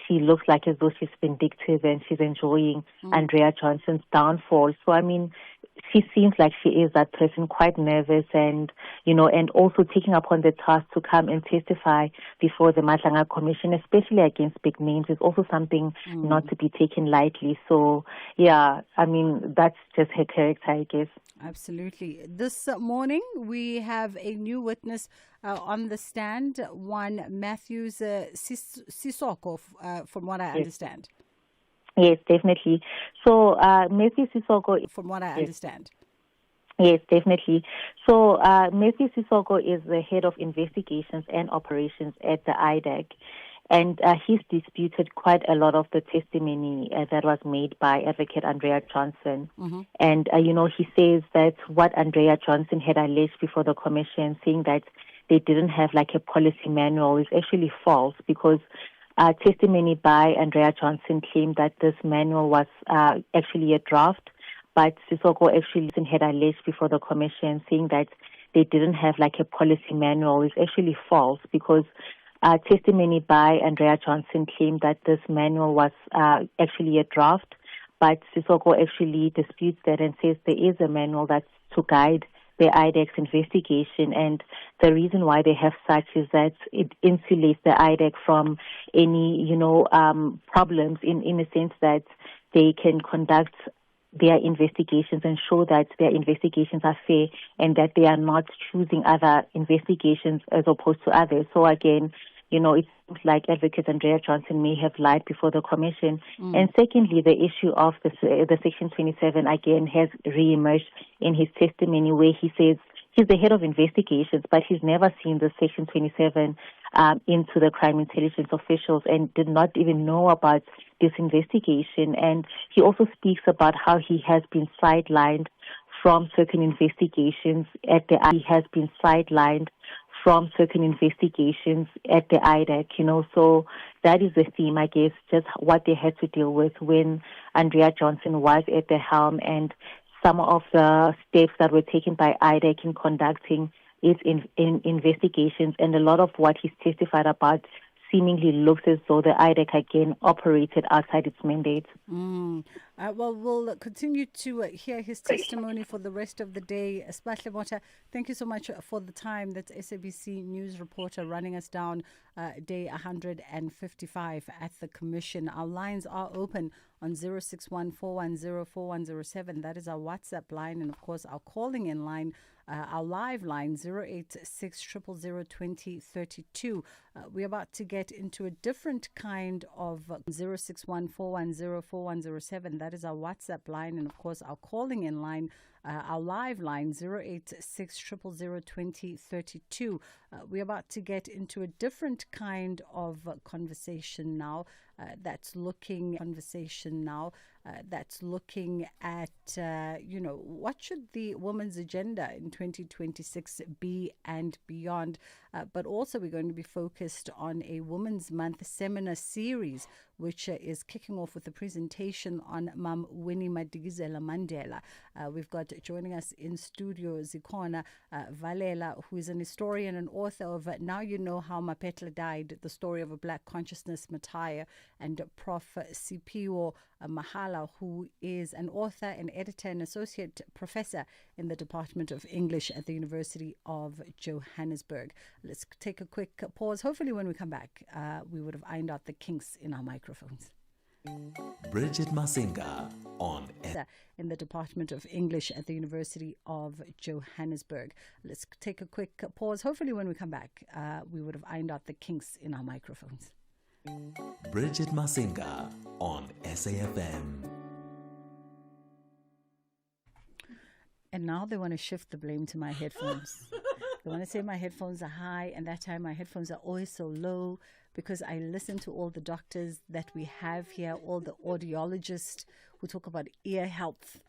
Speaker 25: she looks like as though she's vindictive and she's enjoying Andrea Johnson's downfall. So, she seems like she is that person, quite nervous and also taking upon the task to come and testify before the Matlanga Commission, especially against big names, is also something not to be taken lightly. So, yeah, that's just her character, I guess.
Speaker 1: Absolutely. This morning, we have a new witness on the stand, one Matthews Sisoko, from what I understand.
Speaker 25: Yes, definitely. So, Matthew Sisoko...
Speaker 1: From what I understand.
Speaker 25: Yes, definitely. So, Matthew Sisoko is the head of investigations and operations at the IDEC. And he's disputed quite a lot of the testimony that was made by Advocate Andrea Johnson.
Speaker 1: Mm-hmm.
Speaker 25: And, he says that what Andrea Johnson had alleged before the commission, saying that they didn't have like a policy manual, is actually false, because testimony by Andrea Johnson claimed that this manual was actually a draft, but Sisoko actually had alleged before the commission, saying that they didn't have like a policy manual, is actually false, because testimony by Andrea Johnson claimed that this manual was actually a draft, but Sisoko actually disputes that and says there is a manual that's to guide the IDEC's investigation, and the reason why they have such is that it insulates the IDEC from any, problems in a sense that they can conduct their investigations and show that their investigations are fair and that they are not choosing other investigations as opposed to others. So again, it seems like Advocate Andrea Johnson may have lied before the commission. And secondly, the issue of the Section 27 again has re-emerged in his testimony, where he says he's the head of investigations, but he's never seen the Section 27 into the crime intelligence officials and did not even know about this investigation. And he also speaks about how he has been sidelined from certain investigations at the IDEC, So that is the theme, I guess, just what they had to deal with when Andrea Johnson was at the helm, and some of the steps that were taken by IDEC in conducting its investigations, and a lot of what he's testified about seemingly looks as though the IDEC again operated outside its mandate.
Speaker 1: Well, we'll continue to hear his testimony for the rest of the day. Spahle Mota, thank you so much for the time. That's SABC News reporter running us down day 155 at the Commission. Our lines are open on 061-410-4107. That is our WhatsApp line, and of course our calling in line, our live line 086 000 2032. We're about to get into a different kind of 061-410-4107. That is our WhatsApp line, and of course our calling in line, our live line 086-000-2032. We're about to get into a different kind of conversation now. That's looking at what should the women's agenda in 2026 be and beyond. But also we're going to be focused on a Women's Month seminar series, which is kicking off with a presentation on Mam Winnie Madikizela Mandela. We've got joining us in studio Zikhona Valela, who is an historian and author of Now You Know How Mapetla Died, the story of a Black consciousness, Mataya, and Prof. Siphiwe Mahala, who is an author, an editor, and associate professor in the Department of English at the University of Johannesburg. Let's take a quick pause. Hopefully when we come back, we would have ironed out the kinks in our microphones.
Speaker 5: Bridget Masinga on
Speaker 1: in the Department of English at the University of Johannesburg. Let's take a quick pause. Hopefully when we come back, we would have ironed out the kinks in our microphones.
Speaker 5: Bridget Masinga on SAfm.
Speaker 1: And now they want to shift the blame to my headphones. They want to say my headphones are high, and that time my headphones are always so low because I listen to all the doctors that we have here, all the audiologists who talk about ear health.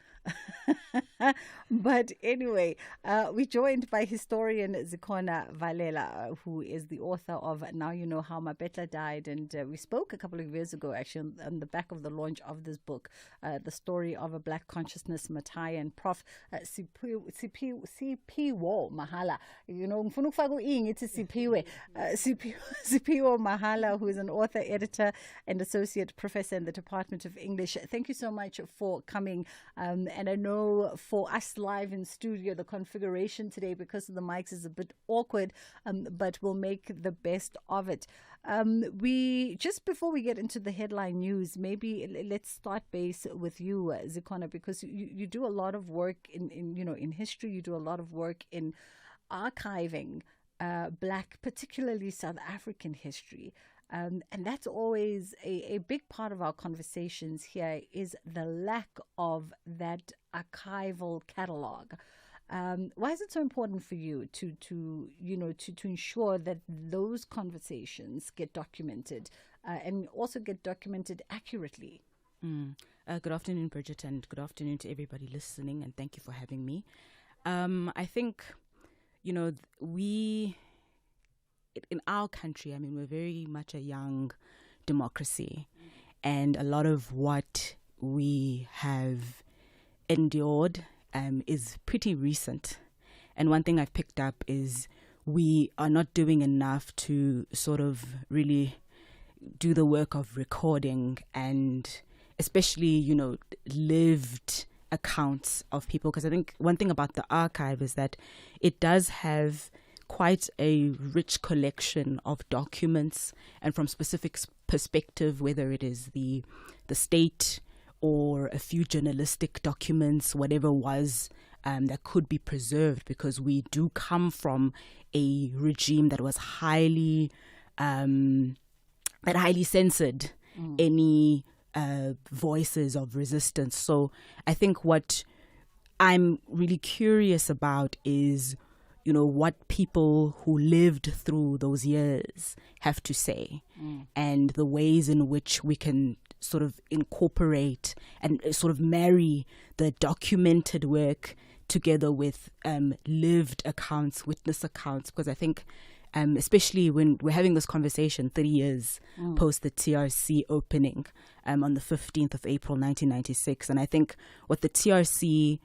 Speaker 1: But anyway, we're joined by historian Zikhona Valela, who is the author of Now You Know How Mapetla Died. And we spoke a couple of years ago, actually, on the back of the launch of this book, the story of a Black consciousness, Mataya, and Prof. Siphiwe Mahala. Ngifuna ukufaka u-ing, it's Siphiwe Mahala, who is an author, editor, and associate professor in the Department of English. Thank you so much for coming. And I know for us live in studio, the configuration today, because of the mics, is a bit awkward, but we'll make the best of it. We just before we get into the headline news, maybe let's start base with you, Zikhona, because you do a lot of work in history. You do a lot of work in archiving Black, particularly South African history. And that's always a big part of our conversations here, is the lack of that archival catalog. Why is it so important for you to ensure that those conversations get documented and also get documented accurately?
Speaker 2: Good afternoon, Bridget, and good afternoon to everybody listening, and thank you for having me. I think, we... in our country, we're very much a young democracy, and a lot of what we have endured is pretty recent. And one thing I've picked up is we are not doing enough to sort of really do the work of recording and especially, lived accounts of people. Because I think one thing about the archive is that it does have quite a rich collection of documents, and from specific perspective, whether it is the state or a few journalistic documents, whatever was that could be preserved, because we do come from a regime that was highly censored any voices of resistance. So I think what I'm really curious about is what people who lived through those years have to say, and the ways in which we can sort of incorporate and sort of marry the documented work together with lived accounts, witness accounts, because I think especially when we're having this conversation 30 years post the TRC opening on the 15th of April 1996, and I think what the TRC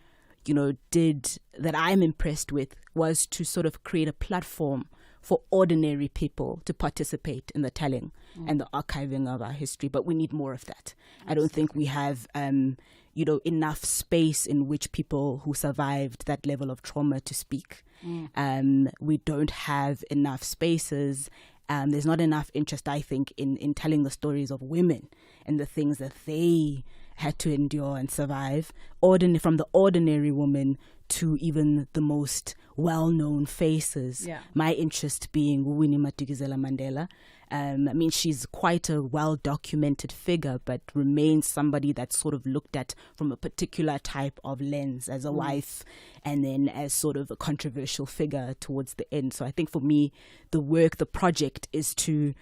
Speaker 2: did that I'm impressed with was to sort of create a platform for ordinary people to participate in the telling and the archiving of our history. But we need more of that. I don't think we have, enough space in which people who survived that level of trauma to speak. We don't have enough spaces. There's not enough interest, I think, in telling the stories of women and the things that they had to endure and survive, from the ordinary woman to even the most well-known faces.
Speaker 1: Yeah.
Speaker 2: My interest being Winnie Madikizela Mandela. I mean, she's quite a well-documented figure, but remains somebody that's sort of looked at from a particular type of lens, as a wife, and then as sort of a controversial figure towards the end. So I think for me, the project is to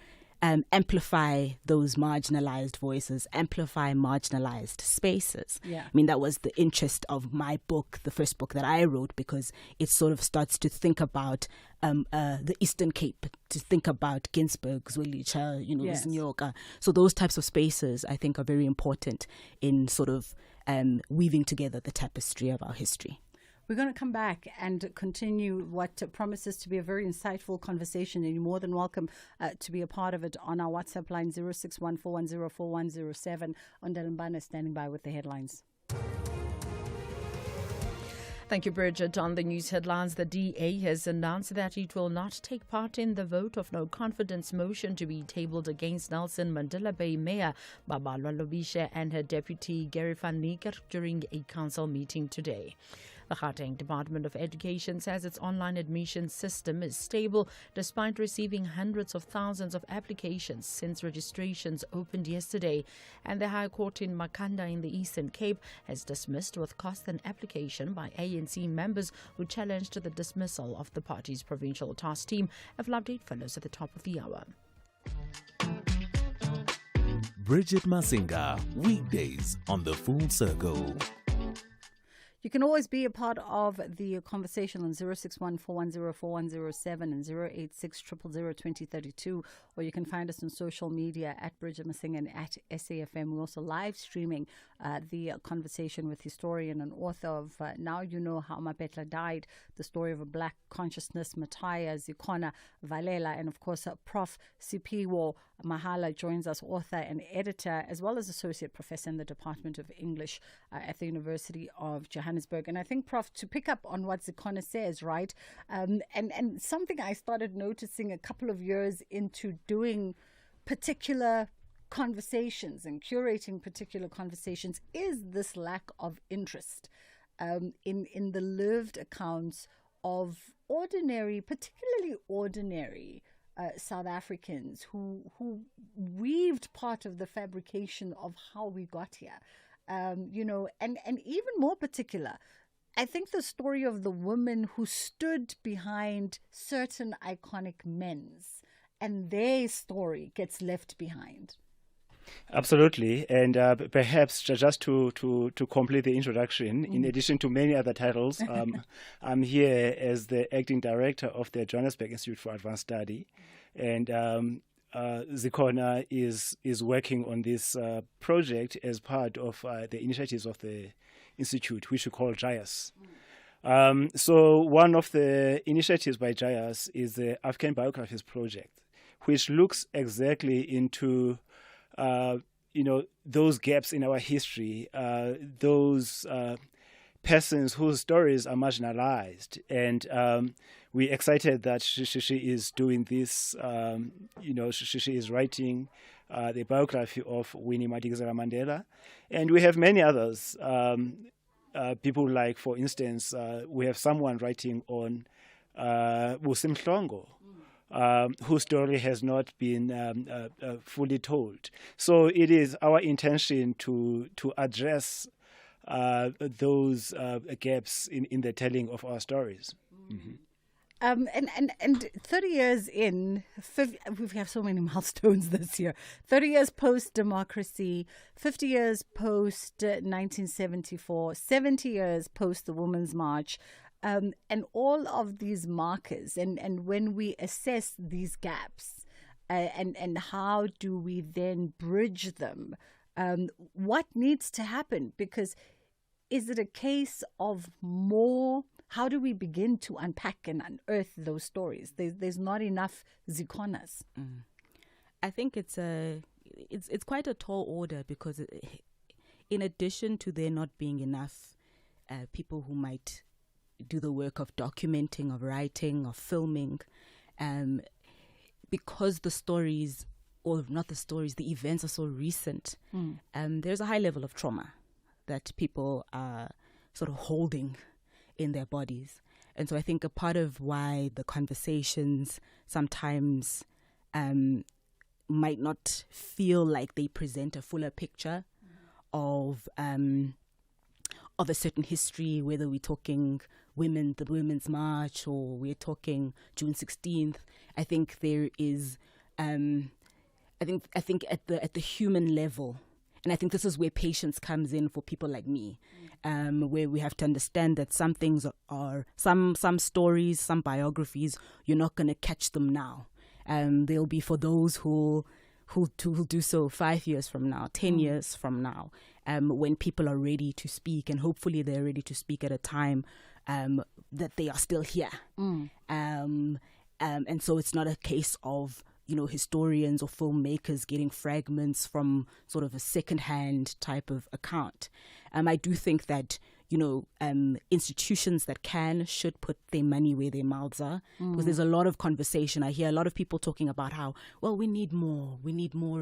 Speaker 2: amplify those marginalized voices, amplify marginalized spaces.
Speaker 1: Yeah.
Speaker 2: I mean, that was the interest of my book, the first book that I wrote, because it sort of starts to think about the Eastern Cape, to think about Ginsberg, Zwelicha,
Speaker 1: Yes.
Speaker 2: Zinyoka. So those types of spaces, I think, are very important in sort of weaving together the tapestry of our history.
Speaker 1: We're going to come back and continue what promises to be a very insightful conversation, and you're more than welcome to be a part of it on our WhatsApp line 0614104107. Ondalambana standing by with the headlines.
Speaker 3: Thank you, Bridget. On the news headlines, the DA has announced that it will not take part in the vote of no confidence motion to be tabled against Nelson Mandela Bay Mayor Babalwa Lobisha and her deputy Gary van Niekerk during a council meeting today. The Gauteng Department of Education says its online admission system is stable despite receiving hundreds of thousands of applications since registrations opened yesterday. And the High Court in Makhanda in the Eastern Cape has dismissed with cost an application by ANC members who challenged the dismissal of the party's provincial task team. A full update follows at the top of the hour.
Speaker 5: Bridget Masinga, weekdays on The Full Circle.
Speaker 1: You can always be a part of the conversation on 0614104107 and 086002032, or you can find us on social media at Bridget Masinga and at SAFM. We're also live streaming the conversation with historian and author of Now You Know How Mapetla Died, the story of a black consciousness, Mataya Zikona Valela, and of course Prof. Sipiwo Mahala joins us, author and editor, as well as associate professor in the Department of English at the University of Johannesburg. And I think, Prof, to pick up on what Zikona says, right, and something I started noticing a couple of years into doing particular conversations and curating particular conversations is this lack of interest in the lived accounts of ordinary, particularly ordinary South Africans who weaved part of the fabrication of how we got here. And even more particular, I think the story of the women who stood behind certain iconic men's, and their story gets left behind.
Speaker 4: Absolutely, and perhaps just to complete the introduction, in addition to many other titles, I'm here as the acting director of the Johannesburg Institute for Advanced Study, and Zikona is working on this project as part of the initiatives of the institute, which we call JIAS. So one of the initiatives by JIAS is the African Biographies Project, which looks exactly into those gaps in our history, those persons whose stories are marginalized. And we're excited that she is doing this. She is writing the biography of Winnie Madikizela Mandela. And we have many others. People like, for instance, we have someone writing on Busim Mhlongo, whose story has not been fully told. So it is our intention to address those gaps in the telling of our stories. Mm-hmm.
Speaker 1: And 30 years in, we have so many milestones this year. 30 years post-democracy, 50 years post-1974, 70 years post the Women's March, and all of these markers. And when we assess these gaps, and how do we then bridge them, what needs to happen? Because is it a case of more? How do we begin to unpack and unearth those stories? There's not enough Zikonas.
Speaker 2: I think it's quite a tall order, because in addition to there not being enough people who might do the work of documenting, of writing, of filming, because the stories, or not the stories, the events are so recent, there's a high level of trauma that people are sort of holding in their bodies. And so I think a part of why the conversations sometimes might not feel like they present a fuller picture of a certain history, whether we're talking the Women's March, or we're talking June 16th. I think there is, I think at the human level, and I think this is where patience comes in for people like me, where we have to understand that some things are, some stories, some biographies, you're not going to catch them now. They'll be for those who'll do so 5 years from now, 10 years from now, when people are ready to speak, and hopefully they're ready to speak at a time that they are still here. And so it's not a case of, historians or filmmakers getting fragments from sort of a second-hand type of account. I do think that, institutions that should put their money where their mouths are, because there's a lot of conversation. I hear a lot of people talking about how, well, we need more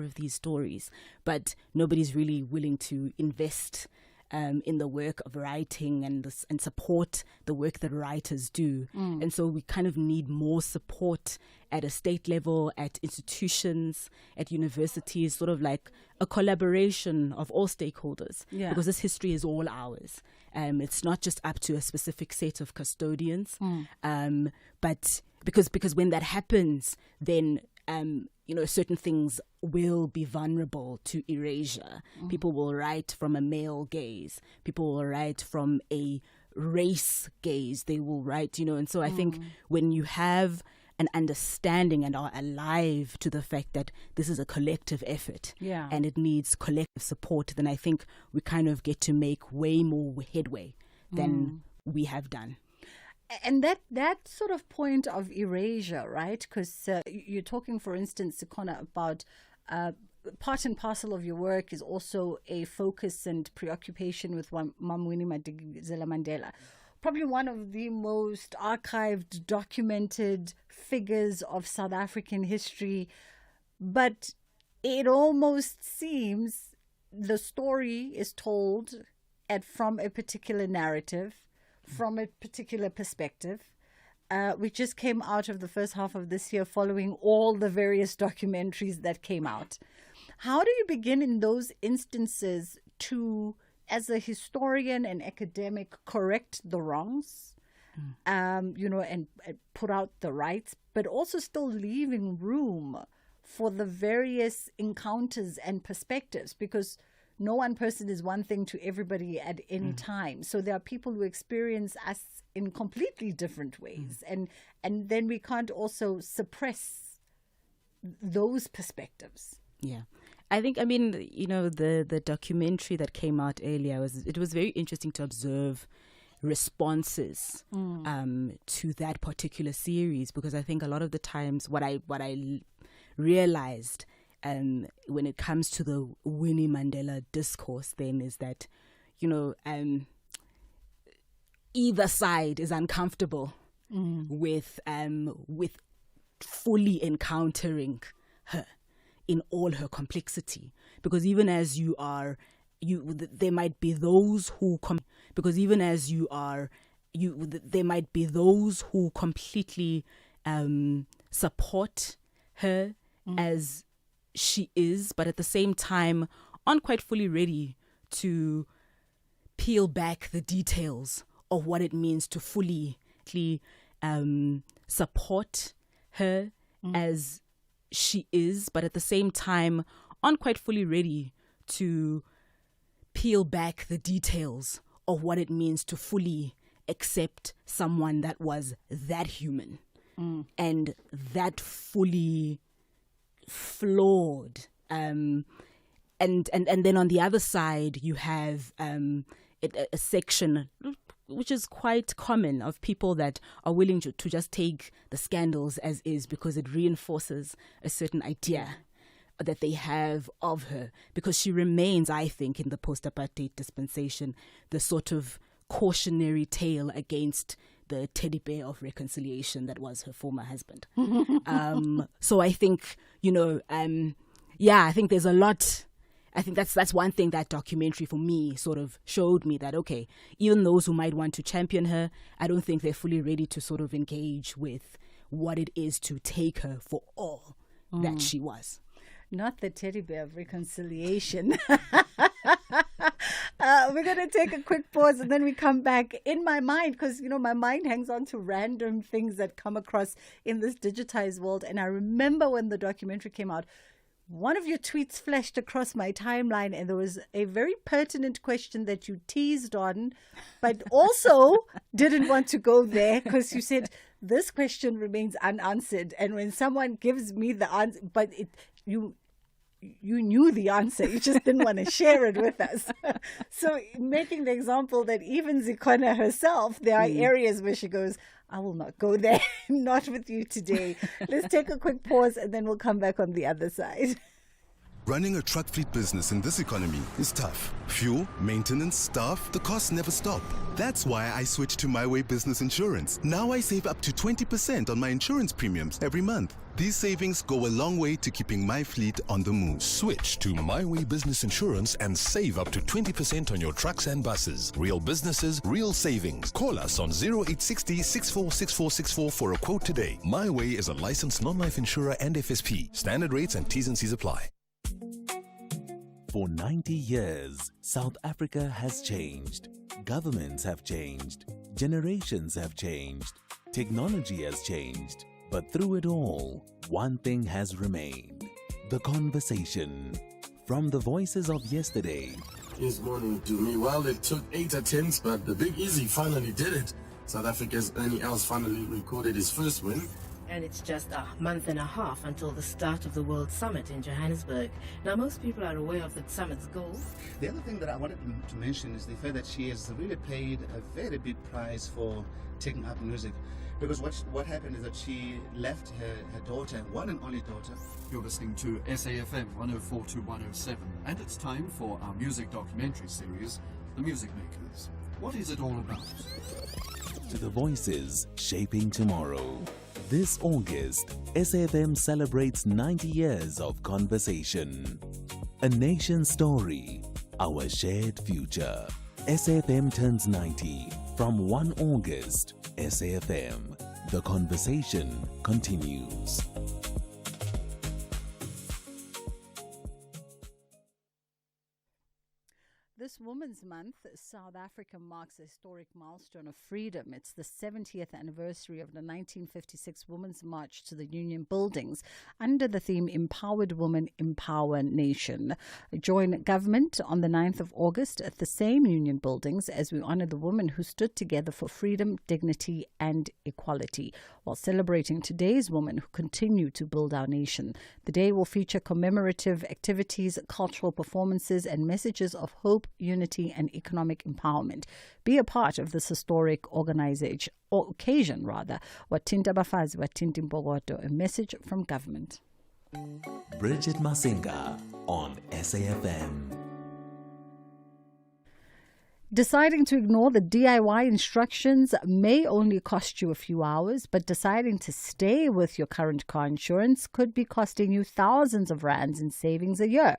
Speaker 2: of these stories, but nobody's really willing to invest in the work of writing and support the work that writers do. And so we kind of need more support at a state level, at institutions, at universities, sort of like a collaboration of all stakeholders, because this history is all ours. It's not just up to a specific set of custodians, but because when that happens, then certain things will be vulnerable to erasure. People will write from a male gaze. People will write from a race gaze. They will write, and so I think when you have an understanding and are alive to the fact that this is a collective effort and it needs collective support, then I think we kind of get to make way more headway than we have done.
Speaker 1: And that sort of point of erasure, right? Because you're talking, for instance, Sikona, about part and parcel of your work is also a focus and preoccupation with Mam Winnie Madikizela Mandela. Probably one of the most archived, documented figures of South African history. But it almost seems the story is told from a particular narrative, from a particular perspective. We just came out of the first half of this year following all the various documentaries that came out. How do you begin in those instances to, as a historian and academic, correct the wrongs, and put out the rights, but also still leaving room for the various encounters and perspectives? Because no one person is one thing to everybody at any time. So there are people who experience us in completely different ways. And then we can't also suppress those perspectives.
Speaker 2: Yeah. I mean, the documentary that came out earlier, it was very interesting to observe responses to that particular series, because I think a lot of the times what I realized when it comes to the Winnie Mandela discourse then is that, either side is uncomfortable with fully encountering her in all her complexity. Because even as you are, there might be those who there might be those who completely support her as she is, but at the same time aren't quite fully ready to peel back the details of what it means to fully support her as she is, but at the same time aren't quite fully ready to peel back the details of what it means to fully accept someone that was that human and that fully flawed. And then on the other side, you have a section which is quite common of people that are willing to just take the scandals as is because it reinforces a certain idea that they have of her, because she remains, I think, in the post-apartheid dispensation, the sort of cautionary tale against the teddy bear of reconciliation that was her former husband. So I think, I think there's a lot I think that's one thing that documentary for me sort of showed me, that, okay, even those who might want to champion her, I don't think they're fully ready to sort of engage with what it is to take her for all that she was.
Speaker 1: Not the teddy bear of reconciliation. We're going to take a quick pause and then we come back. In my mind, because, my mind hangs on to random things that come across in this digitized world. And I remember when the documentary came out, one of your tweets flashed across my timeline and there was a very pertinent question that you teased on, but also didn't want to go there because you said, this question remains unanswered. And when someone gives me the answer, but you knew the answer, you just didn't want to share it with us. So making the example that even Zikhona herself, there are areas where she goes, I will not go there, not with you today. Let's take a quick pause and then we'll come back on the other side.
Speaker 9: Running a truck fleet business in this economy is tough. Fuel, maintenance, staff, the costs never stop. That's why I switched to My Way Business Insurance. Now I save up to 20% on my insurance premiums every month. These savings go a long way to keeping my fleet on the move.
Speaker 11: Switch to My Way Business Insurance and save up to 20% on your trucks and buses. Real businesses, real savings. Call us on 0860 646464 for a quote today. My Way is a licensed non-life insurer and FSP. Standard rates and T's and C's apply.
Speaker 5: For 90 years, South Africa has changed. Governments have changed. Generations have changed. Technology has changed. But through it all, one thing has remained: the conversation. From the voices of yesterday.
Speaker 14: This morning to me, well, it took 8 attempts, but the Big Easy finally did it. South Africa's Ernie Els finally recorded his first win.
Speaker 17: And it's just a month and a half until the start of the World Summit in Johannesburg. Now, most people are aware of the summit's goal.
Speaker 20: The other thing that I wanted to mention is the fact that she has really paid a very big price for taking up music. Because what happened is that she left her daughter, one and only daughter.
Speaker 26: You're listening to SAFM 104 to 107, and it's time for our music documentary series, The Music Makers. What is it all about?
Speaker 5: To the voices shaping tomorrow. This August, SAFM celebrates 90 years of conversation. A nation's story, our shared future. SAFM turns 90 from 1 August. SAFM, the conversation continues.
Speaker 1: This Women's Month, South Africa marks a historic milestone of freedom. It's the 70th anniversary of the 1956 Women's March to the Union Buildings under the theme Empowered Women, Empower Nation. Join government on the 9th of August at the same Union Buildings as we honor the women who stood together for freedom, dignity and equality, while celebrating today's women who continue to build our nation. The day will feature commemorative activities, cultural performances and messages of hope, unity and economic empowerment. Be a part of this historic occasion. Watinta Bafazi, Watinta Mbogoto, a message from government.
Speaker 5: Bridget Masinga on SAFM.
Speaker 1: Deciding to ignore the DIY instructions may only cost you a few hours, but deciding to stay with your current car insurance could be costing you thousands of rands in savings a year.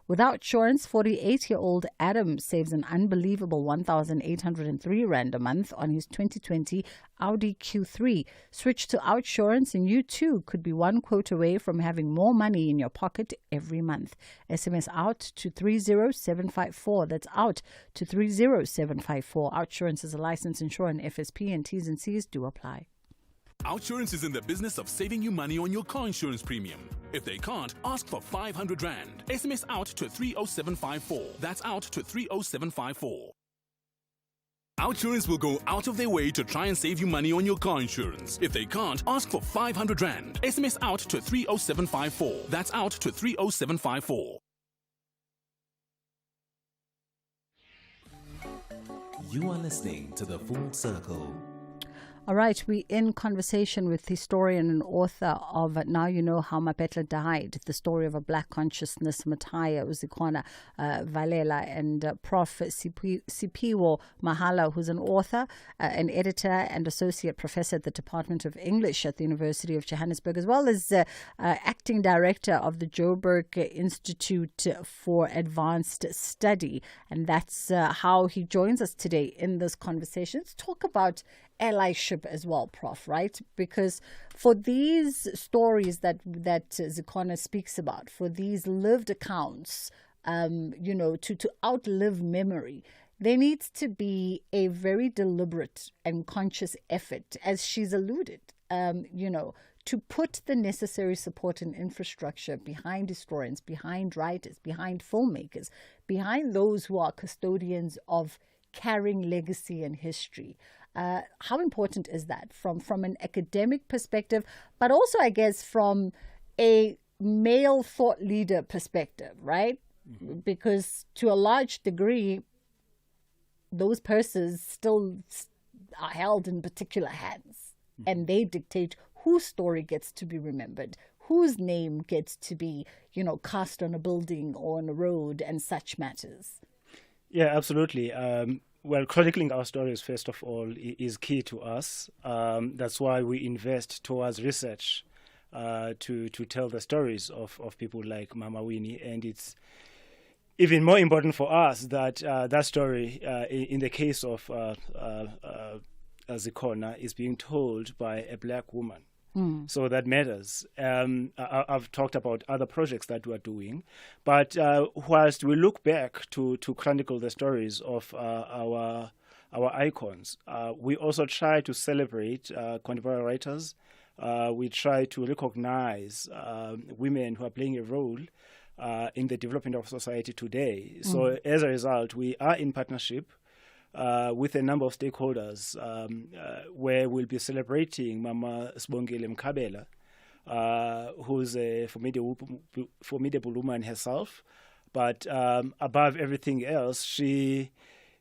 Speaker 1: Without insurance, 48-year-old Adam saves an unbelievable 1,803 rand a month on his 2020 Audi Q3. Switch to Outsurance and you too could be one quote away from having more money in your pocket every month. SMS out to 30754. That's out to 30754. Outsurance is a licensed insurer and FSP, and T's and C's do apply.
Speaker 27: Outsurance is in the business of saving you money on your car insurance premium. If they can't, ask for 500 Rand. SMS out to 30754. That's out to 30754. Outsurance will go out of their way to try and save you money on your car insurance. If they can't, ask for 500 Rand. SMS out to 30754. That's out to 30754.
Speaker 5: You are listening to The Full Circle.
Speaker 1: All right, we're in conversation with historian and author of Now You Know How Mapetla Died, the story of a black consciousness, Mataya Uzikona Valela, and Prof. Sipiwo Mahala, who's an author, an editor, and associate professor at the Department of English at the University of Johannesburg, as well as acting director of the Joburg Institute for Advanced Study. And that's how he joins us today in this conversation. Let's talk about allyship as well, Prof, right? Because for these stories that Zikona speaks about, for these lived accounts, to outlive memory, there needs to be a very deliberate and conscious effort, as she's alluded, to put the necessary support and infrastructure behind historians, behind writers, behind filmmakers, behind those who are custodians of carrying legacy and history. How important is that from an academic perspective, but also, I guess, from a male thought leader perspective, right? Mm-hmm. Because to a large degree, those purses still are held in particular hands, mm-hmm. and they dictate whose story gets to be remembered, whose name gets to be, cast on a building or on a road and such matters.
Speaker 4: Yeah, absolutely. Well, chronicling our stories, first of all, is key to us. That's why we invest towards research to tell the stories of people like Mama Winnie. And it's even more important for us that that story, in the case of Zikona, is being told by a black woman. Mm. So that matters. I've talked about other projects that we're doing, but whilst we look back to chronicle the stories of our icons, we also try to celebrate contemporary writers. We try to recognize women who are playing a role in the development of society today. Mm. So as a result, we are in partnership with a number of stakeholders, where we'll be celebrating Mama Sibongile Mkhabela, who's a formidable woman herself. But above everything else, she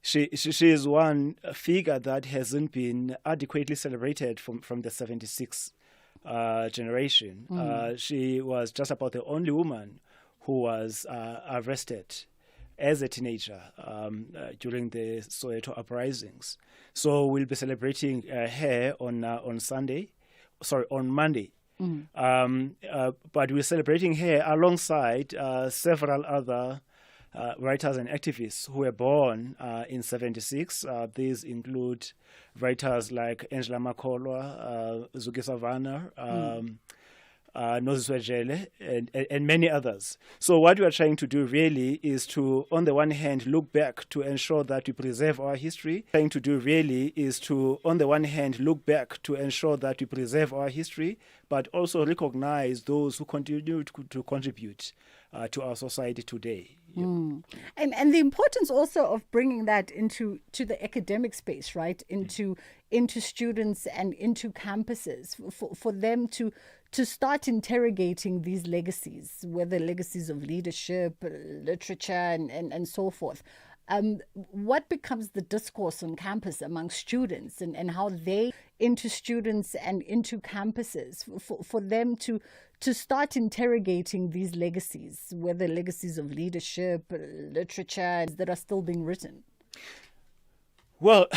Speaker 4: is one figure that hasn't been adequately celebrated from the 76 generation. Mm. She was just about the only woman who was arrested as a teenager during the Soweto uprisings. So we'll be celebrating her on Monday. Mm. But we're celebrating her alongside several other writers and activists who were born in 76. These include writers like Angela Makholwa, Zuki Savannah, Noziswe Jele, and many others. So what we are trying to do really is to, on the one hand, look back to ensure that we preserve our history. But also recognize those who continue to contribute to our society today. Yep.
Speaker 1: Mm. And the importance also of bringing that to the academic space, right? Into students and into campuses for them to start interrogating these legacies, whether legacies of leadership, literature, and so forth. What becomes the discourse on campus among students and how they into students and into campuses for them to start interrogating these legacies, whether legacies of leadership, literature that are still being written?
Speaker 4: Well,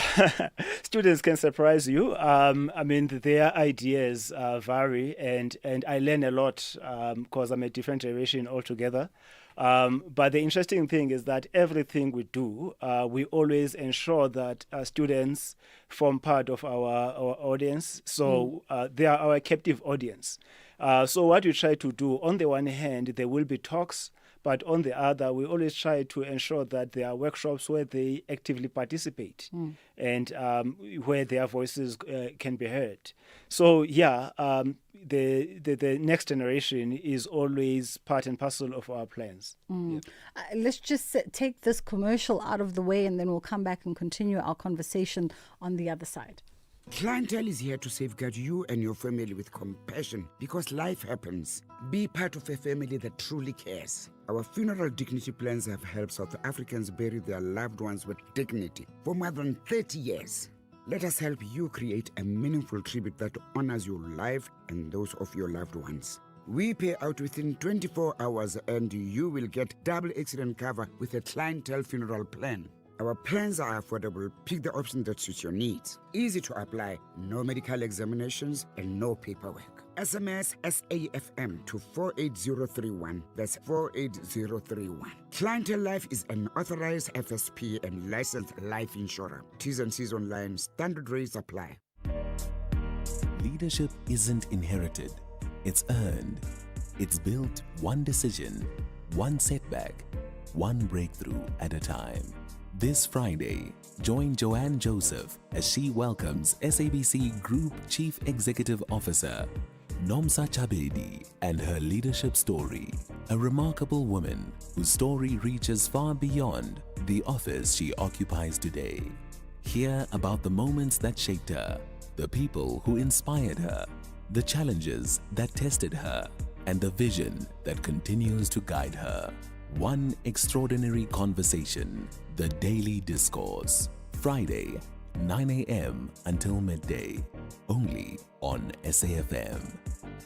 Speaker 4: students can surprise you. Their ideas vary, and I learn a lot because I'm a different generation altogether. But the interesting thing is that everything we do, we always ensure that students form part of our audience. So they are our captive audience. So what we try to do, on the one hand, there will be talks, but on the other, we always try to ensure that there are workshops where they actively participate and where their voices can be heard. So, the next generation is always part and parcel of our plans.
Speaker 1: Mm. Let's just take this commercial out of the way, and then we'll come back and continue our conversation on the other side.
Speaker 6: Clientele is here to safeguard you and your family with compassion because life happens. Be part of a family that truly cares. Our funeral dignity plans have helped South Africans bury their loved ones with dignity for more than 30 years. Let us help you create a meaningful tribute that honors your life and those of your loved ones. We pay out within 24 hours and you will get double accident cover with a clientele funeral plan. Our plans are affordable. Pick the option that suits your needs. Easy to apply, no medical examinations and no paperwork. SMS SAFM to 48031. That's 48031. Clientele Life is an authorized FSP and licensed life insurer. T's and C's online. Standard rates apply.
Speaker 5: Leadership isn't inherited. It's earned. It's built one decision, one setback, one breakthrough at a time. This Friday, join Joanne Joseph as she welcomes SABC Group Chief Executive Officer Nomsa Chabedi and her leadership story. A remarkable woman whose story reaches far beyond the office she occupies today. Hear about the moments that shaped her, the people who inspired her, the challenges that tested her, and the vision that continues to guide her. One extraordinary conversation, the Daily Discourse. Friday, 9 a.m. until midday. Only on SAFM.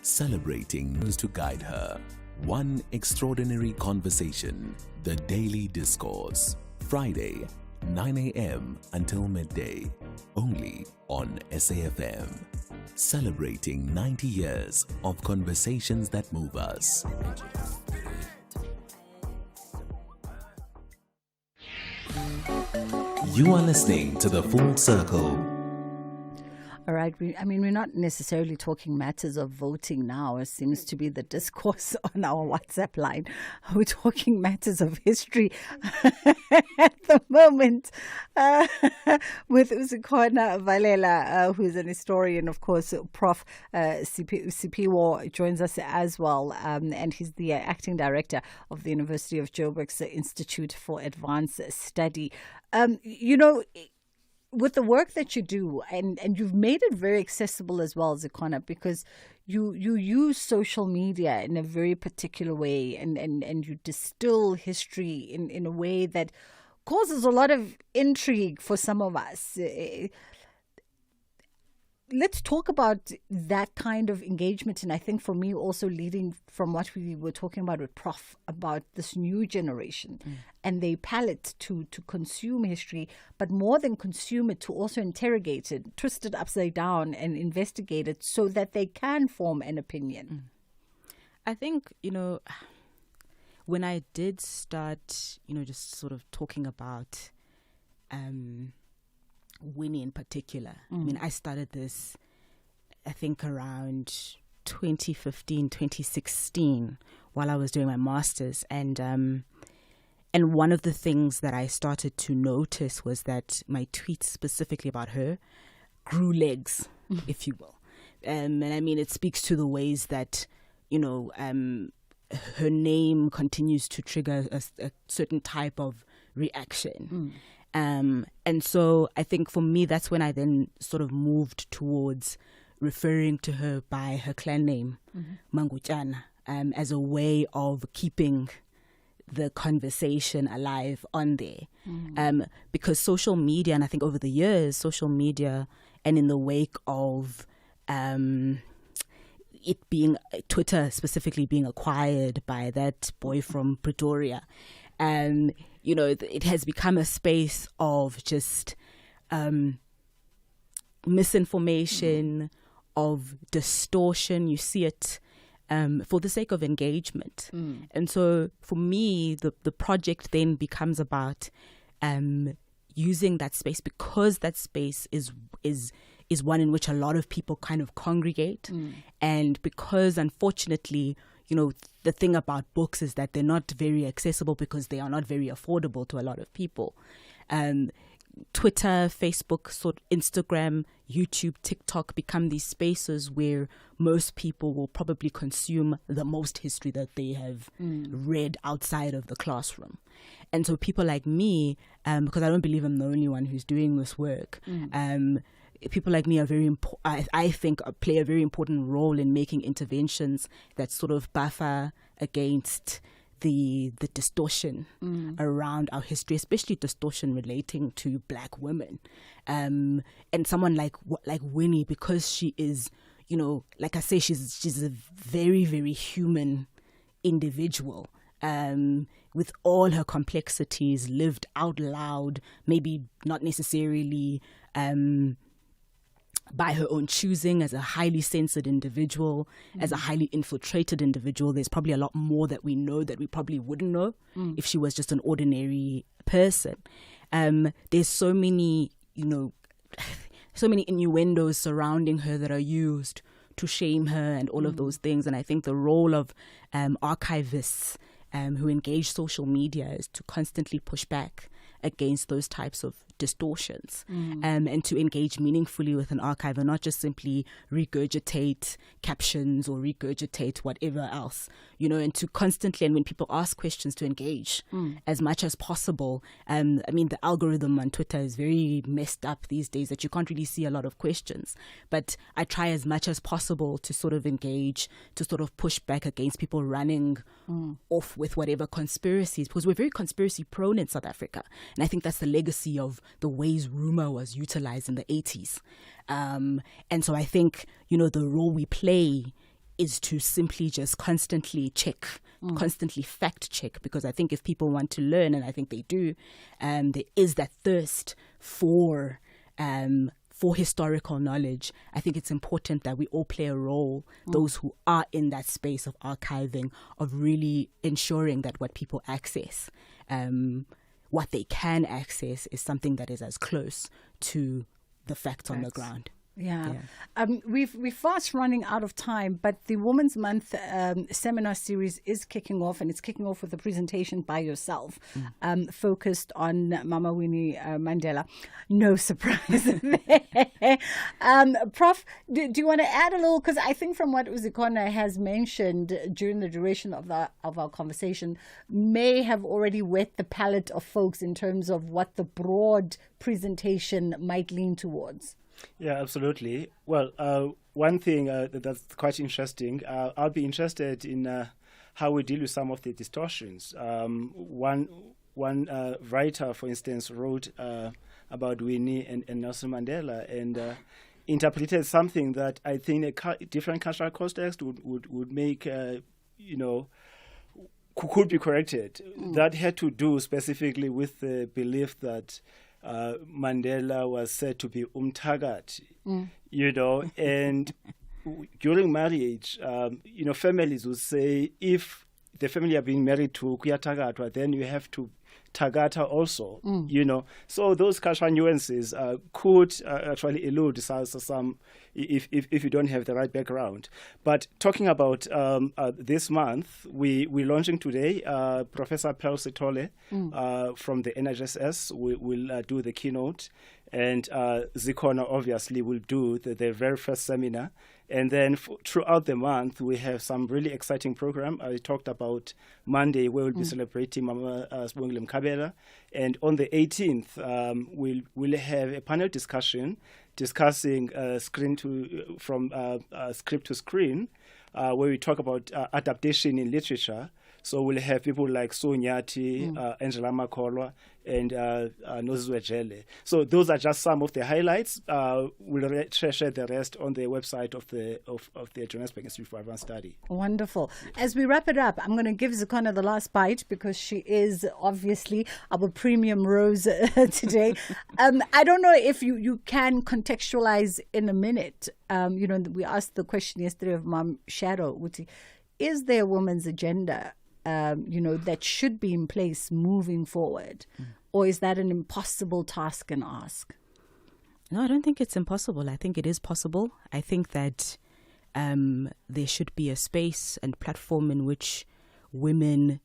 Speaker 5: Celebrating news to guide her. One extraordinary conversation, the Daily Discourse. Friday, 9 a.m. until midday. Only on SAFM. Celebrating 90 years of conversations that move us. You are listening to The Full Circle.
Speaker 1: All right. We're not necessarily talking matters of voting now. It seems to be the discourse on our WhatsApp line. We're talking matters of history at the moment with Usikhona Valela, who is an historian, of course. Prof. Sipiwo joins us as well, and he's the acting director of the University of Joburg's Institute for Advanced Study. With the work that you do, and you've made it very accessible as well, Zikhona, because you use social media in a very particular way, and you distill history in a way that causes a lot of intrigue for some of us. Let's talk about that kind of engagement. And I think for me also leading from what we were talking about with Prof about this new generation and their palate to consume history, but more than consume it, to also interrogate it, twist it upside down and investigate it so that they can form an opinion.
Speaker 2: I think, when I did start, just sort of talking about Winnie in particular. I started this, I think, around 2015, 2016, while I was doing my master's, and one of the things that I started to notice was that my tweets specifically about her grew legs, if you will, and it speaks to the ways that her name continues to trigger a certain type of reaction. And so I think for me, that's when I then sort of moved towards referring to her by her clan name, Manguchana, as a way of keeping the conversation alive on there. Because social media, and I think over the years, social media, and in the wake of it being, Twitter specifically being acquired by that boy from Pretoria, it has become a space of just misinformation, of distortion. You see it for the sake of engagement. And so for me, the project then becomes about using that space, because that space is one in which a lot of people kind of congregate. And because, unfortunately, the thing about books is that they're not very accessible because they are not very affordable to a lot of people. Twitter, Facebook, Instagram, YouTube, TikTok become these spaces where most people will probably consume the most history that they have read outside of the classroom. And so people like me, because I don't believe I'm the only one who's doing this work, people like me are very important. I think play a very important role in making interventions that sort of buffer against the distortion around our history, especially distortion relating to Black women, and someone like Winnie, because she is, like I say, she's a very, very human individual, with all her complexities lived out loud, maybe not necessarily by her own choosing, as a highly censored individual, as a highly infiltrated individual. There's probably a lot more that we know that we probably wouldn't know if she was just an ordinary person. There's so many, so many innuendos surrounding her that are used to shame her and all of those things. And I think the role of archivists who engage social media is to constantly push back against those types of distortions, and to engage meaningfully with an archive and not just simply regurgitate captions or regurgitate whatever else, and to constantly, and when people ask questions, to engage as much as possible. I mean, the algorithm on Twitter is very messed up these days that you can't really see a lot of questions, but I try as much as possible to sort of engage, to sort of push back against people running off with whatever conspiracies, because we're very conspiracy prone in South Africa. And I think that's the legacy of the ways rumor was utilized in the 80s. And so I think, the role we play is to simply just constantly check, constantly fact check, because I think if people want to learn, and I think they do, there is that thirst for historical knowledge. I think it's important that we all play a role, those who are in that space of archiving, of really ensuring that what people access, what they can access, is something that is as close to the facts on the ground.
Speaker 1: Yeah. We're fast running out of time, but the Women's Month seminar series is kicking off, and it's kicking off with a presentation by yourself, focused on Mama Winnie Mandela. No surprise there. Prof, do you want to add a little? Because I think from what Uzikona has mentioned during the duration of our conversation may have already whet the palate of folks in terms of what the broad presentation might lean towards.
Speaker 4: Yeah, absolutely. Well, one thing that's quite interesting, I'll be interested in how we deal with some of the distortions. One writer, for instance, wrote about Winnie and Nelson Mandela, and interpreted something that I think a different cultural context would make, could be corrected. That had to do specifically with the belief that Mandela was said to be umthakathi, and during marriage, families would say, if the family are being married to kuyathakathwa, then you have to thakatha also, So those cultural nuances could actually elude some if you don't have the right background. But talking about this month, we're launching today. Professor Pearl Sithole from the NHSS will do the keynote, and Zikona obviously will do the very first seminar. And then throughout the month, we have some really exciting program. I talked about Monday, where we'll be celebrating Mama Sibongile Mkhabela. And on the 18th, we'll have a panel discussion discussing script to screen, where we talk about adaptation in literature. So we'll have people like Sue Nyati, Angela Makolwa, and Nozizwe Jele. So those are just some of the highlights. We'll share the rest on the website of the Johannesburg Institute for Advanced Study.
Speaker 1: Wonderful. As we wrap it up, I'm going to give Zikona the last bite, because she is obviously our premium rose today. I don't know if you can contextualize in a minute. We asked the question yesterday of Mom Shadow, is there a woman's agenda that should be in place moving forward? Or is that an impossible task and ask?
Speaker 2: No, I don't think it's impossible. I think it is possible. I think that there should be a space and platform in which women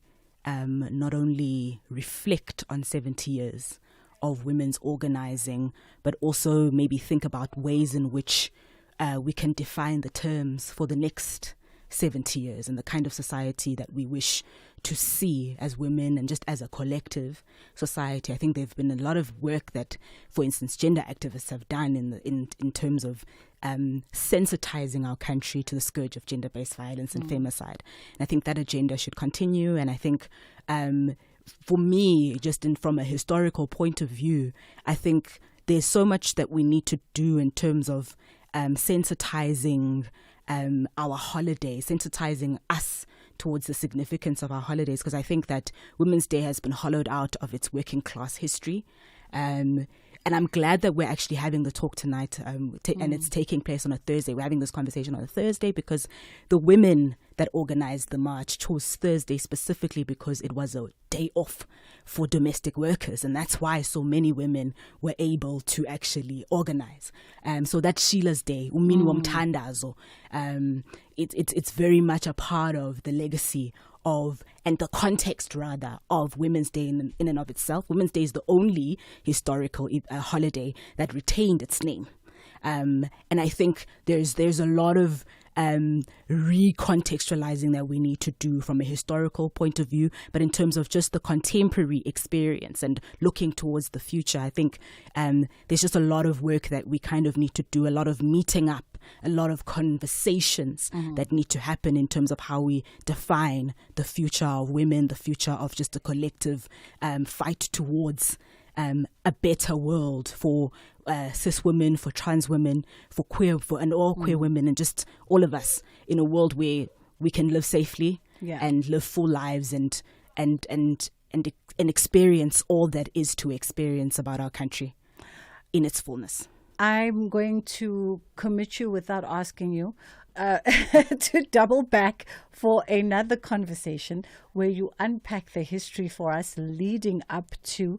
Speaker 2: not only reflect on 70 years of women's organizing, but also maybe think about ways in which we can define the terms for the next 70 years and the kind of society that we wish to see as women and just as a collective society. I think there's been a lot of work that, for instance, gender activists have done in terms of sensitizing our country to the scourge of gender-based violence and femicide. And I think that agenda should continue. And I think for me, from a historical point of view, I think there's so much that we need to do in terms of sensitizing our holidays, sensitizing us towards the significance of our holidays, because I think that Women's Day has been hollowed out of its working class history. And I'm glad that we're actually having the talk tonight, and it's taking place on a Thursday. We're having this conversation on a Thursday because the women that organized the march chose Thursday specifically because it was a day off for domestic workers, and that's why so many women were able to actually organize. So that's Sheila's Day, Umini Womthandazo. It's very much a part of the legacy of, and the context rather, of Women's Day in and of itself. Women's Day is the only historical holiday that retained its name. And I think there's a lot of recontextualizing that we need to do from a historical point of view, but in terms of just the contemporary experience and looking towards the future, I think there's just a lot of work that we kind of need to do, a lot of meeting up, a lot of conversations that need to happen in terms of how we define the future of women, the future of just a collective fight towards a better world for cis women, for trans women, for queer, and all queer women, and just all of us in a world where we can live safely and live full lives and experience all that is to experience about our country in its fullness.
Speaker 1: I'm going to commit you without asking you to double back for another conversation where you unpack the history for us leading up to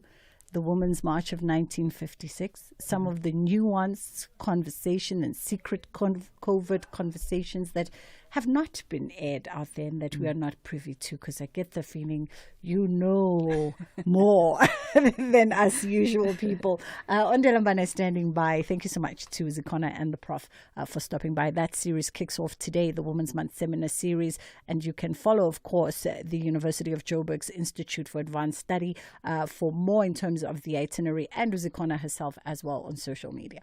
Speaker 1: the Women's March of 1956, some of the nuanced conversation and secret covert conversations that have not been aired out there and that we are not privy to, because I get the feeling you know more than us usual people. Ondelambana is standing by. Thank you so much to Zikona and the Prof for stopping by. That series kicks off today, the Women's Month Seminar Series, and you can follow, of course, the University of Joburg's Institute for Advanced Study for more in terms of the itinerary, and Zikona herself as well on social media.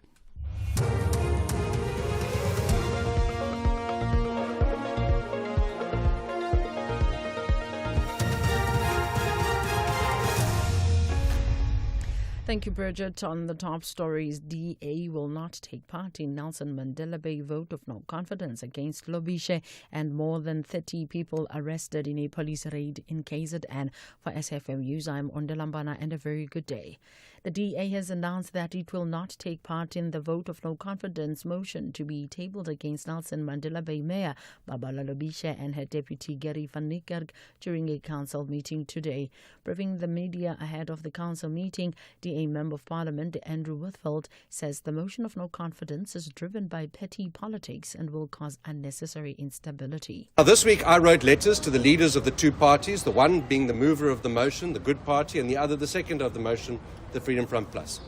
Speaker 3: Thank you, Bridget. On the top stories, DA will not take part in Nelson Mandela Bay vote of no confidence against Lobishe, and more than 30 people arrested in a police raid in KZN. For SAfm News, I'm Ondelambana, and a very good day. The DA has announced that it will not take part in the vote of no confidence motion to be tabled against Nelson Mandela Bay Mayor Babala Lobishe and her deputy Gary van Niekerk during a council meeting today. Briefing the media ahead of the council meeting, DA Member of Parliament Andrew Whitfield says the motion of no confidence is driven by petty politics and will cause unnecessary instability.
Speaker 8: Now, this week I wrote letters to the leaders of the two parties, the one being the mover of the motion, the Good Party, and the other, the second of the motion, the Freedom Front Plus,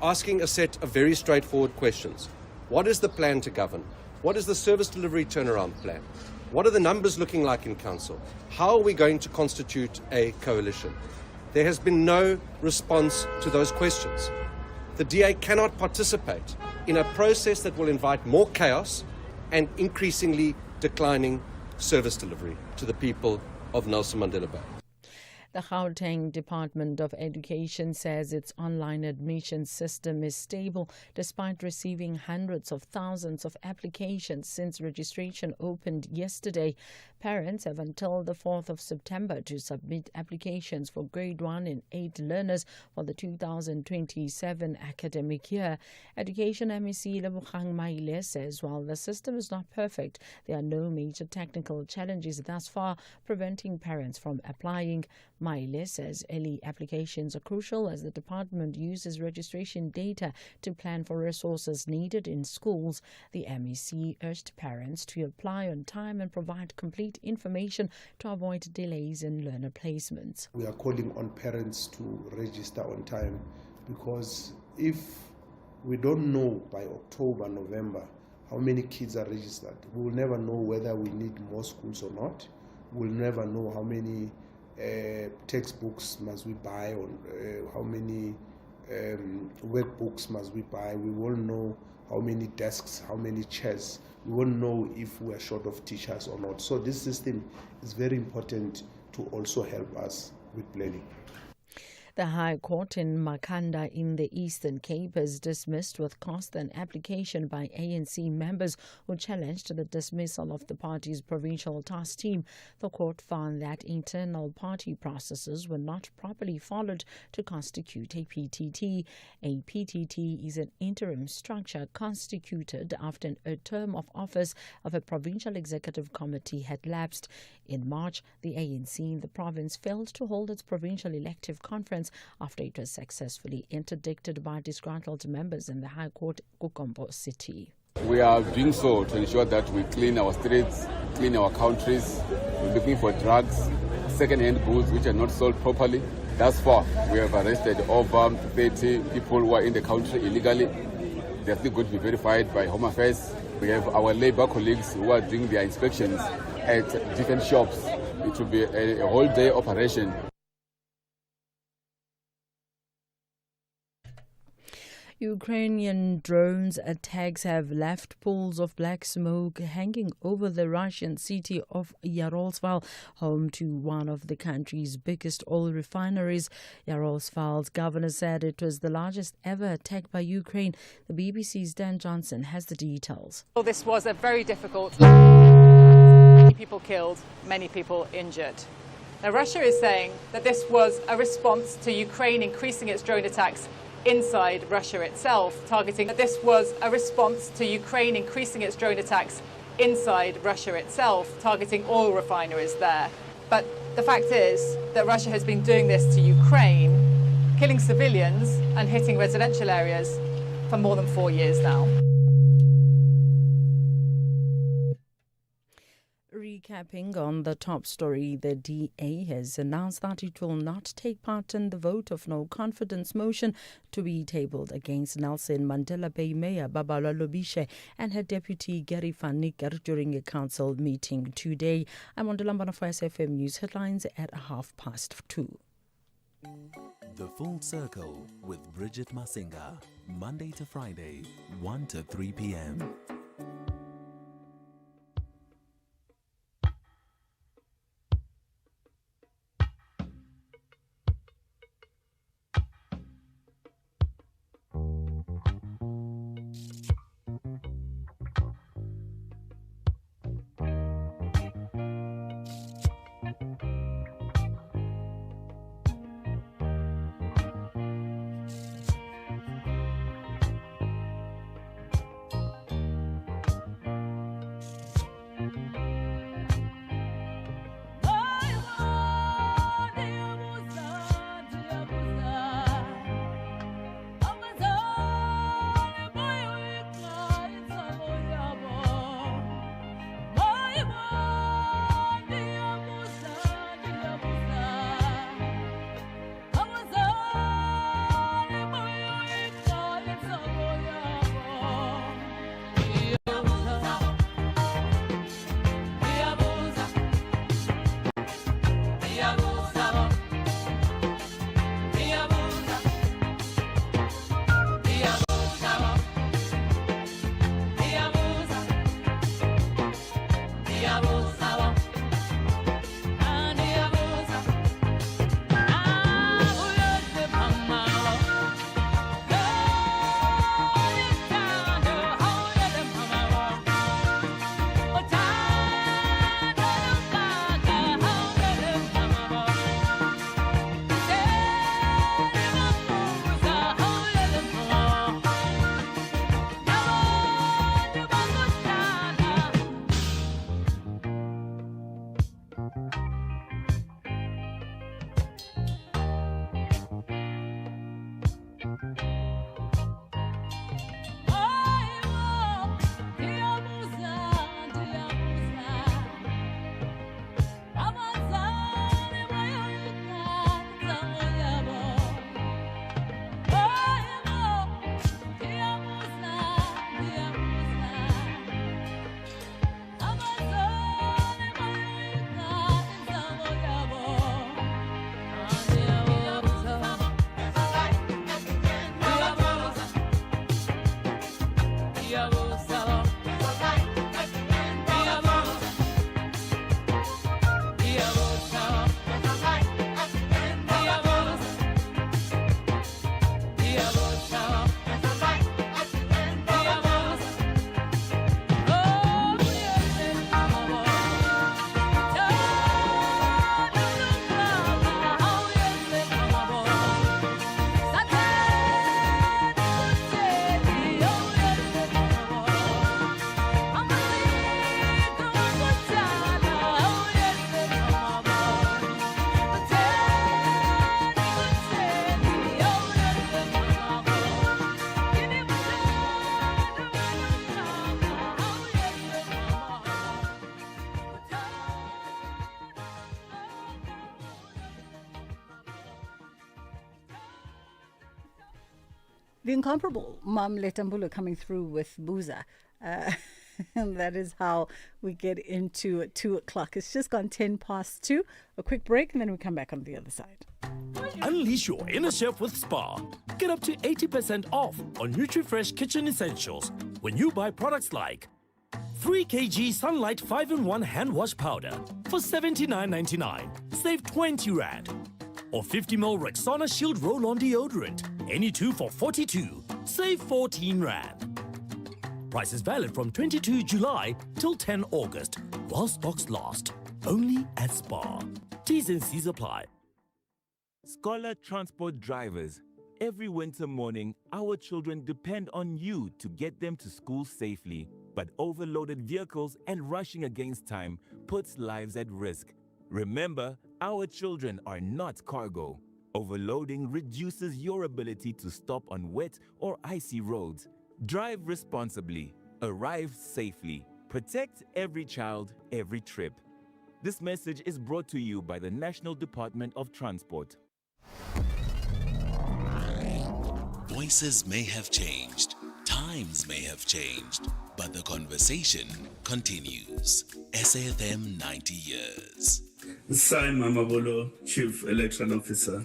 Speaker 8: asking a set of very straightforward questions. What is the plan to govern? What is the service delivery turnaround plan? What are the numbers looking like in council? How are we going to constitute a coalition? There has been no response to those questions. The DA cannot participate in a process that will invite more chaos and increasingly declining service delivery to the people of Nelson Mandela Bay.
Speaker 3: The Gauteng Department of Education says its online admission system is stable despite receiving hundreds of thousands of applications since registration opened yesterday. Parents have until the 4th of September to submit applications for grade 1 and 8 learners for the 2027 academic year. Education MEC Lebogang Maile says while the system is not perfect, there are no major technical challenges thus far preventing parents from applying. Maile says early applications are crucial as the department uses registration data to plan for resources needed in schools. The MEC urged parents to apply on time and provide complete information to avoid delays in learner placements.
Speaker 10: We are calling on parents to register on time because if we don't know by October, November how many kids are registered, we will never know whether we need more schools or not. We'll never know how many textbooks must we buy or how many workbooks must we buy. We will know how many desks, how many chairs. We will know if we are short of teachers or not. So this system is very important to also help us with planning.
Speaker 3: The High Court in Makhanda in the Eastern Cape has dismissed with cost an application by ANC members who challenged the dismissal of the party's provincial task team. The court found that internal party processes were not properly followed to constitute a PTT. A PTT is an interim structure constituted after a term of office of a provincial executive committee had lapsed. In March, the ANC in the province failed to hold its provincial elective conference after it was successfully interdicted by disgruntled members in the High Court, Kukombo City.
Speaker 13: We are doing so to ensure that we clean our streets, clean our countries. We're looking for drugs, second-hand goods which are not sold properly. Thus far, we have arrested over 30 people who are in the country illegally. They're still going to be verified by Home Affairs. We have our labor colleagues who are doing their inspections at different shops. It will be a whole day operation.
Speaker 3: Ukrainian drones attacks have left pools of black smoke hanging over the Russian city of Yaroslavl, home to one of the country's biggest oil refineries. Yaroslavl's governor said it was the largest ever attack by Ukraine. The BBC's Dan Johnson has the details.
Speaker 15: Well, this was a very difficult. Many people killed, many people injured. Now, Russia is saying that this was a response to Ukraine increasing its drone attacks inside Russia itself, targeting that this was a response to Ukraine increasing its drone attacks inside Russia itself, targeting oil refineries there. But the fact is that Russia has been doing this to Ukraine, killing civilians and hitting residential areas for more than 4 years now.
Speaker 3: Recapping on the top story, the DA has announced that it will not take part in the vote of no confidence motion to be tabled against Nelson Mandela Bay Mayor Babalwa Lobishe and her deputy Gary van Niekerk during a council meeting today. I'm on the Lambana for SAfm News headlines at 2:30.
Speaker 5: The Full Circle with Bridget Masinga, Monday to Friday, 1 to 3 p.m.
Speaker 1: The incomparable Mam Letambulo coming through with Buza. And that is how we get into 2 o'clock. It's just gone 10 past 2. A quick break, and then we come back on the other side.
Speaker 7: Unleash your inner chef with Spa. Get up to 80% off on NutriFresh kitchen essentials when you buy products like 3 kg Sunlight 5-in-1 hand wash powder for $79.99. Save 20 Rand. Or 50ml Rexona Shield Roll-On deodorant. Any 2 for 42. Save 14 Rand. Price is valid from 22 July till 10 August, while stocks last. Only at Spa. T's and C's apply.
Speaker 12: Scholar Transport drivers, every winter morning, our children depend on you to get them to school safely. But overloaded vehicles and rushing against time puts lives at risk. Remember, our children are not cargo. Overloading reduces your ability to stop on wet or icy roads. Drive responsibly, arrive safely, protect every child, every trip. This message is brought to you by the National Department of Transport.
Speaker 5: Voices may have changed, times may have changed, but the conversation continues. SAfm 90 years.
Speaker 16: Sai Mamabolo, Chief Election Officer.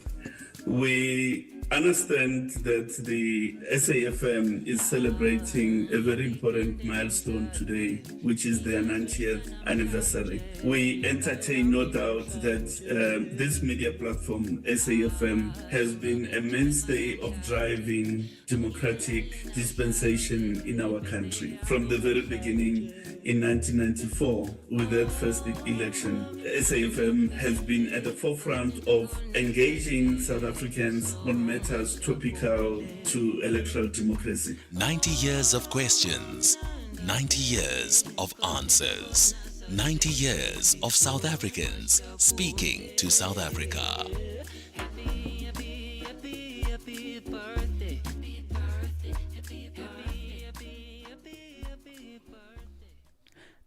Speaker 16: We understand that the SAfm is celebrating a very important milestone today, which is their 90th anniversary. We entertain no doubt that this media platform, SAfm, has been a mainstay of driving democratic dispensation in our country. From the very beginning, in 1994, with that first election, SAfm has been at the forefront of engaging South Africans on matters topical to electoral democracy.
Speaker 5: 90 years of questions, 90 years of answers, 90 years of South Africans speaking to South Africa.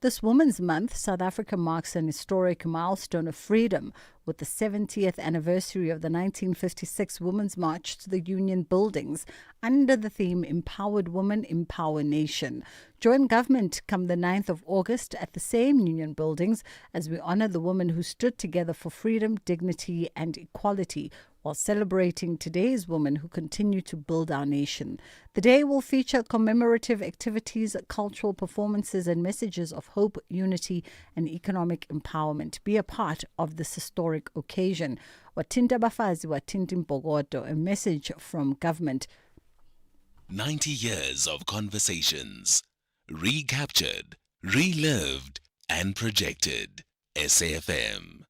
Speaker 1: This Women's Month, South Africa marks an historic milestone of freedom with the 70th anniversary of the 1956 Women's March to the Union Buildings under the theme Empowered Women, Empower Nation. Join government come the 9th of August at the same Union Buildings as we honor the women who stood together for freedom, dignity and equality while celebrating today's women who continue to build our nation. The day will feature commemorative activities, cultural performances and messages of hope, unity and economic empowerment. Be a part of this historic occasion. Watinta Bafazi, Watinta Mpogoto, a message from government.
Speaker 5: 90 years of conversations, recaptured, relived and projected. SAfm.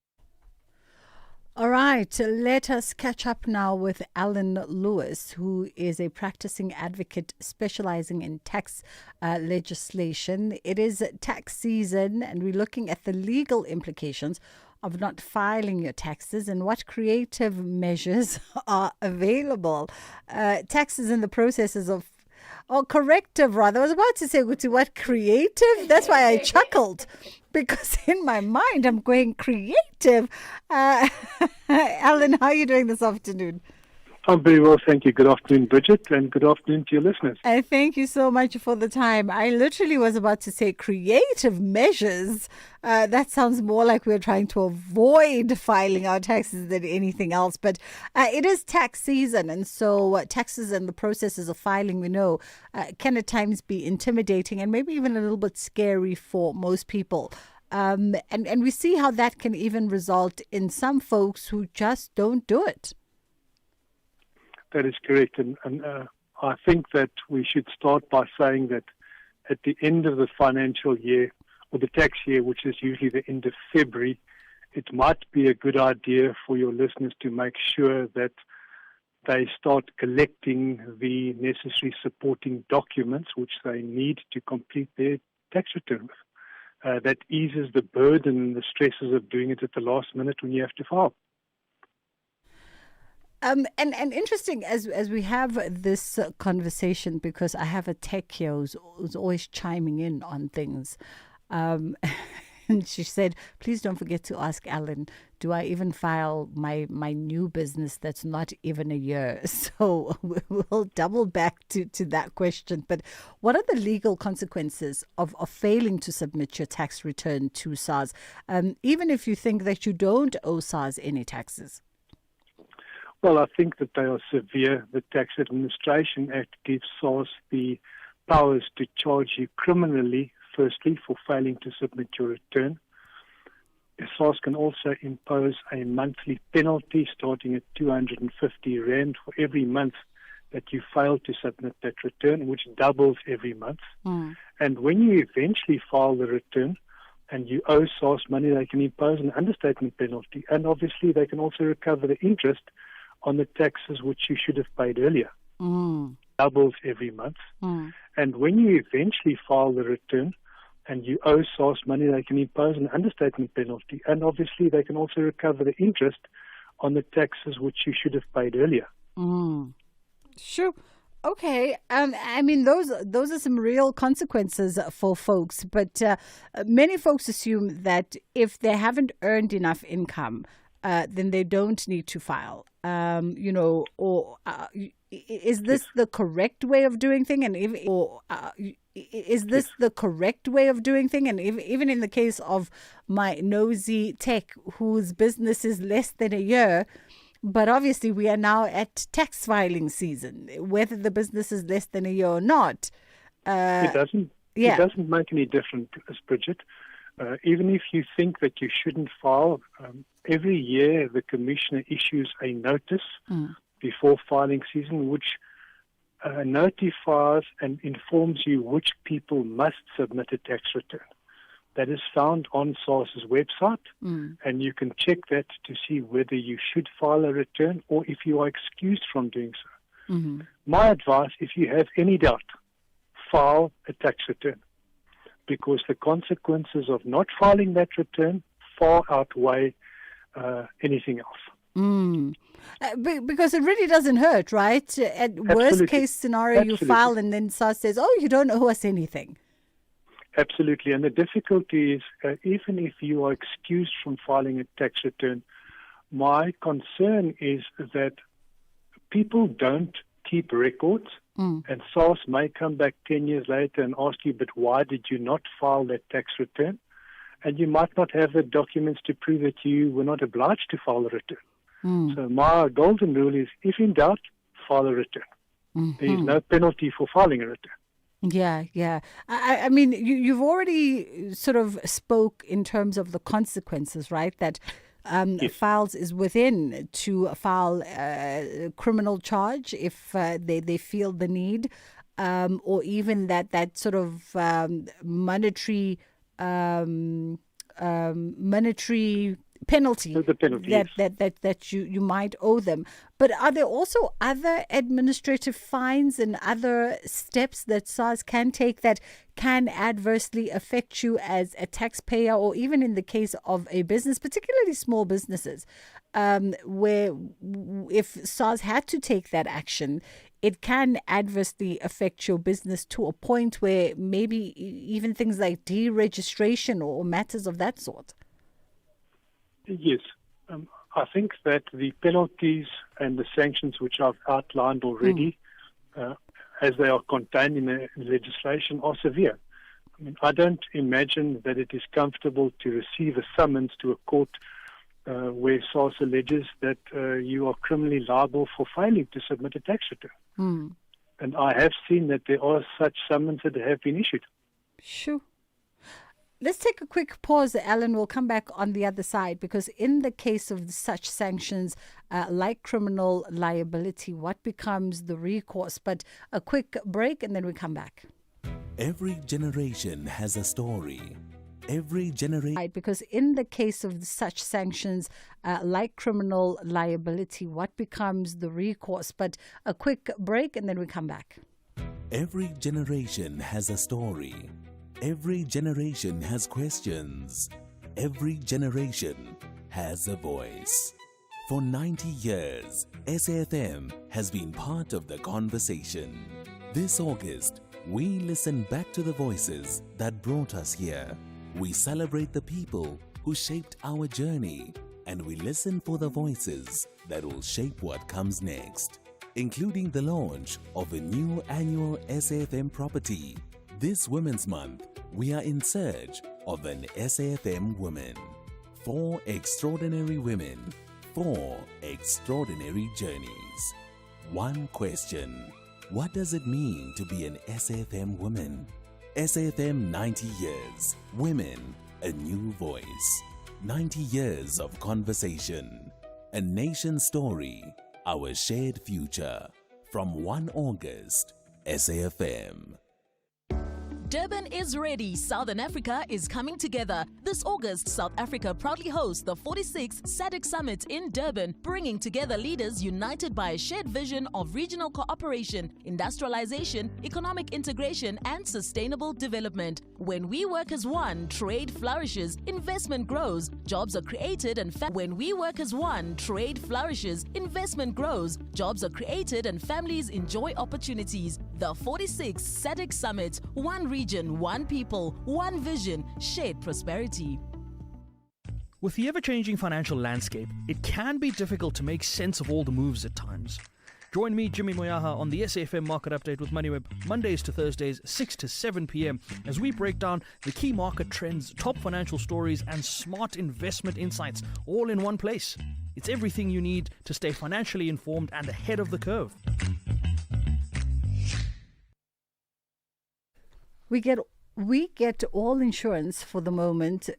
Speaker 1: All right, let us catch up now with Alan Lewis, who is a practicing advocate specializing in tax legislation. It is tax season, and we're looking at the legal implications of not filing your taxes and what creative measures are available. Taxes and the processes of corrective, rather. I was about to say, what creative? That's why I chuckled, because in my mind I'm going creative. Alan, how are you doing this afternoon?
Speaker 18: I'm very well, thank you. Good afternoon, Bridget, and good afternoon to your listeners.
Speaker 1: Thank you so much for the time. I literally was about to say creative measures. That sounds more like we're trying to avoid filing our taxes than anything else. But it is tax season, and so taxes and the processes of filing, we know, can at times be intimidating and maybe even a little bit scary for most people. And we see how that can even result in some folks who just don't do it.
Speaker 18: That is correct. And I think that we should start by saying that at the end of the financial year, or the tax year, which is usually the end of February, it might be a good idea for your listeners to make sure that they start collecting the necessary supporting documents which they need to complete their tax return with. That eases the burden and the stresses of doing it at the last minute when you have to file.
Speaker 1: And interesting as we have this conversation, because I have a tech here who's always chiming in on things. And she said, please don't forget to ask Alan, do I even file my new business that's not even a year? So we'll double back to that question. But what are the legal consequences of failing to submit your tax return to SARS, even if you think that you don't owe SARS any taxes?
Speaker 18: Well, I think that they are severe. The Tax Administration Act gives SARS the powers to charge you criminally, firstly, for failing to submit your return. SARS can also impose a monthly penalty starting at 250 Rand for every month that you fail to submit that return, which doubles every month. And when you eventually file the return and you owe SARS money, they can impose an understatement penalty. And obviously, they can also recover the interest on the taxes which you should have paid earlier. Doubles every month. And when you eventually file the return and you owe SARS money, they can impose an understatement penalty. And obviously, they can also recover the interest on the taxes which you should have paid earlier.
Speaker 1: Sure. Okay. I mean, those are some real consequences for folks. But many folks assume that if they haven't earned enough income, then they don't need to file. Is this the correct way of doing things? And is this the correct way of doing things? And even in the case of my nosy tech, whose business is less than a year, but obviously we are now at tax filing season, whether the business is less than a year or not.
Speaker 18: It doesn't make any difference, Bridget. Even if you think that you shouldn't file, every year the Commissioner issues a notice before filing season, which notifies and informs you which people must submit a tax return. That is found on SARS's website, and you can check that to see whether you should file a return or if you are excused from doing so. My advice, if you have any doubt, file a tax return, because the consequences of not filing that return far outweigh anything else.
Speaker 1: Because it really doesn't hurt, right? At worst case scenario, you file and then SARS says, oh, you don't owe us anything.
Speaker 18: Absolutely. And the difficulty is, even if you are excused from filing a tax return, my concern is that people don't keep records, and SARS may come back 10 years later and ask you, but why did you not file that tax return? And you might not have the documents to prove that you were not obliged to file a return. So my golden rule is, if in doubt, file a return. There is no penalty for filing a return.
Speaker 1: Yeah. I mean, you've already sort of spoke in terms of the consequences, right? That files is within to file a criminal charge if they feel the need, or even that sort of monetary penalty that you might owe them. But are there also other administrative fines and other steps that SARS can take that can adversely affect you as a taxpayer, or even in the case of a business, particularly small businesses, where if SARS had to take that action, it can adversely affect your business to a point where maybe even things like deregistration or matters of that sort?
Speaker 18: Yes. I think that the penalties and the sanctions which I've outlined already, as they are contained in the legislation, are severe. I mean, I don't imagine that it is comfortable to receive a summons to a court where SARS alleges that you are criminally liable for failing to submit a tax return. And I have seen that there are such summons that have been issued.
Speaker 1: Sure. Let's take a quick pause, Alan. We'll come back on the other side, because in the case of such sanctions like criminal liability, what becomes the recourse? But a quick break and then we come back.
Speaker 5: Every generation has a story. Every generation...
Speaker 1: Because in the case of such sanctions like criminal liability, what becomes the recourse? But a quick break and then we come back.
Speaker 5: Every generation has a story. Every generation has questions. Every generation has a voice. For 90 years, SAfm has been part of the conversation. This August, we listen back to the voices that brought us here. We celebrate the people who shaped our journey, and we listen for the voices that will shape what comes next, including the launch of a new annual SAfm property. This Women's Month, we are in search of an SAfm woman. 4 extraordinary women, 4 extraordinary journeys. One question: what does it mean to be an SAfm woman? SAfm 90 years. Women, a new voice. 90 years of conversation. A nation story. Our shared future. From 1 August, SAfm.
Speaker 9: Durban is ready. Southern Africa is coming together. This August, South Africa proudly hosts the 46th SADC Summit in Durban, bringing together leaders united by a shared vision of regional cooperation, industrialization, economic integration, and sustainable development. When we work as one, trade flourishes, investment grows, jobs are created, and when we work as one, trade flourishes, investment grows, jobs are created, and families enjoy opportunities. The 46th SADC Summit, one region, one people, one vision, shared prosperity.
Speaker 19: With the ever-changing financial landscape, it can be difficult to make sense of all the moves at times. Join me, Jimmy Moyaha, on the SAfm Market Update with MoneyWeb, Mondays to Thursdays, 6 to 7 p.m, as we break down the key market trends, top financial stories, and smart investment insights, all in one place. It's everything you need to stay financially informed and ahead of the curve.
Speaker 1: We get all insurance for the moment.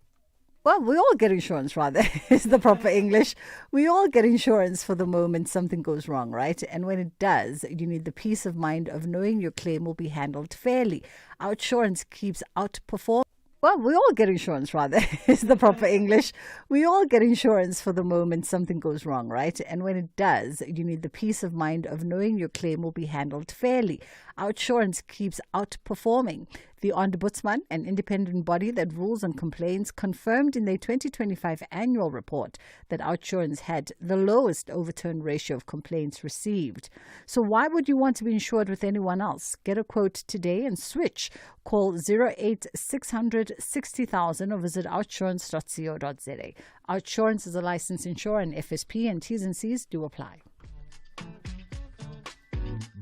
Speaker 1: Well, we all get insurance, rather, is the proper English. We all get insurance for the moment something goes wrong, right? And when it does, you need the peace of mind of knowing your claim will be handled fairly. Our insurance keeps outperforming. Well, we all get insurance, rather, is the proper English. We all get insurance for the moment something goes wrong, right? And when it does, you need the peace of mind of knowing your claim will be handled fairly. Our insurance keeps outperforming. The Ombudsman, an independent body that rules on complaints, confirmed in their 2025 annual report that OUTsurance had the lowest overturn ratio of complaints received. So why would you want to be insured with anyone else? Get a quote today and switch. Call 0860 60,000 or visit outsurance.co.za. OUTsurance is a licensed insurer and FSP, and T's and C's do apply.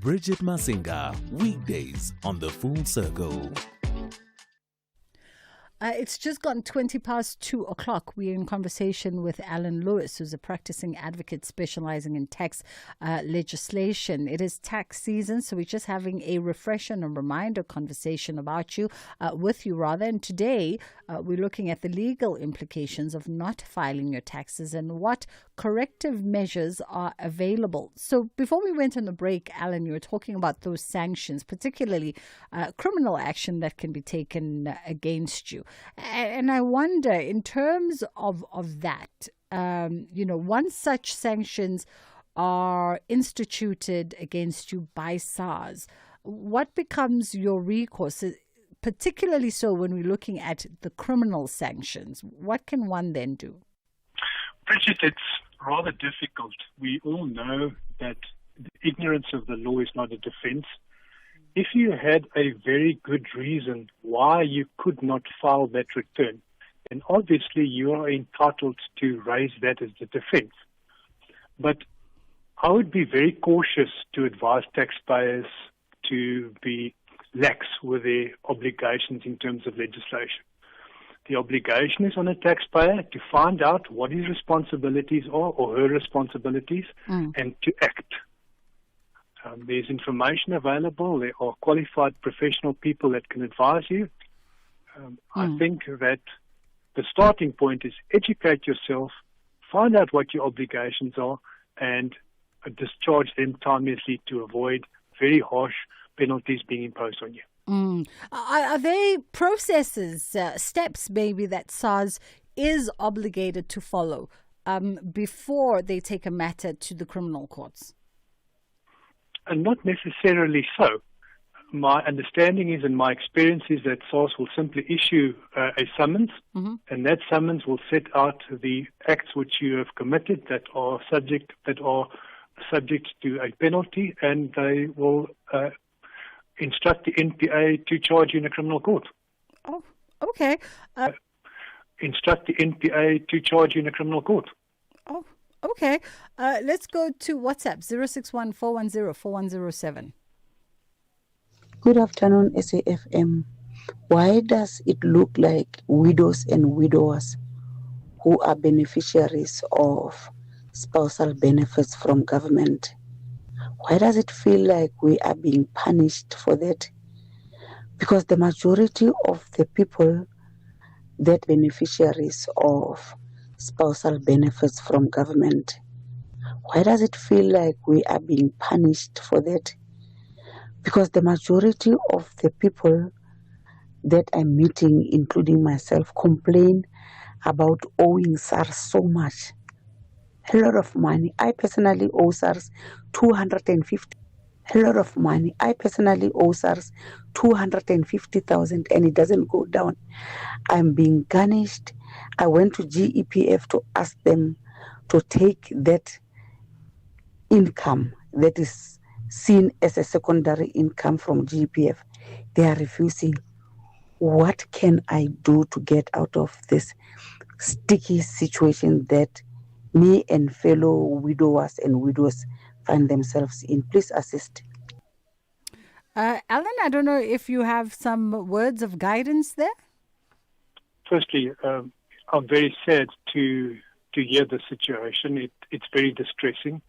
Speaker 5: Bridget Masinga, weekdays on The Full Circle.
Speaker 1: It's just gone 20 past 2 o'clock. We're in conversation with Alan Lewis, who's a practicing advocate specializing in tax legislation. It is tax season, so we're just having a refresher and a reminder conversation with you. And today we're looking at the legal implications of not filing your taxes and what corrective measures are available. So before we went on the break, Alan, you were talking about those sanctions, particularly criminal action that can be taken against you. And I wonder, in terms of that, once such sanctions are instituted against you by SARS, what becomes your recourse, particularly so when we're looking at the criminal sanctions? What can one then do?
Speaker 18: Bridget, it's rather difficult. We all know that ignorance of the law is not a defense. If you had a very good reason why you could not file that return, then obviously you are entitled to raise that as the defense. But I would be very cautious to advise taxpayers to be lax with their obligations in terms of legislation. The obligation is on a taxpayer to find out what his responsibilities are or her responsibilities and to act. There's information available. There are qualified professional people that can advise you. I think that the starting point is educate yourself, find out what your obligations are, and discharge them timelessly to avoid very harsh penalties being imposed on you.
Speaker 1: Are there processes, steps maybe that SARS is obligated to follow before they take a matter to the criminal courts?
Speaker 18: And not necessarily so. My understanding is and my experience is that SARS will simply issue a summons, and that summons will set out the acts which you have committed that are subject to a penalty, and they will instruct the NPA to charge you in a criminal court.
Speaker 1: Oh, okay.
Speaker 18: instruct the NPA to charge you in a criminal court.
Speaker 1: Oh, okay. Let's go to WhatsApp, 061-410-4107.
Speaker 11: Good afternoon, SAFM. Why does it look like widows and widowers who are beneficiaries of spousal benefits from government, why does it feel like we are being punished for that? Because the majority of the people that beneficiaries of spousal benefits from government, why does it feel like we are being punished for that? Because the majority of the people that I'm meeting, including myself, complain about owing SARS so much. A lot of money. I personally owe SARS 250. A lot of money. I personally owe SARS 250,000 and it doesn't go down. I'm being garnished. I went to GEPF to ask them to take that income that is seen as a secondary income from GEPF. They are refusing. What can I do to get out of this sticky situation that me and fellow widowers and widows find themselves in? Please assist.
Speaker 1: Alan, I don't know if you have some words of guidance there.
Speaker 18: Firstly, I'm very sad to hear the situation. It's very distressing.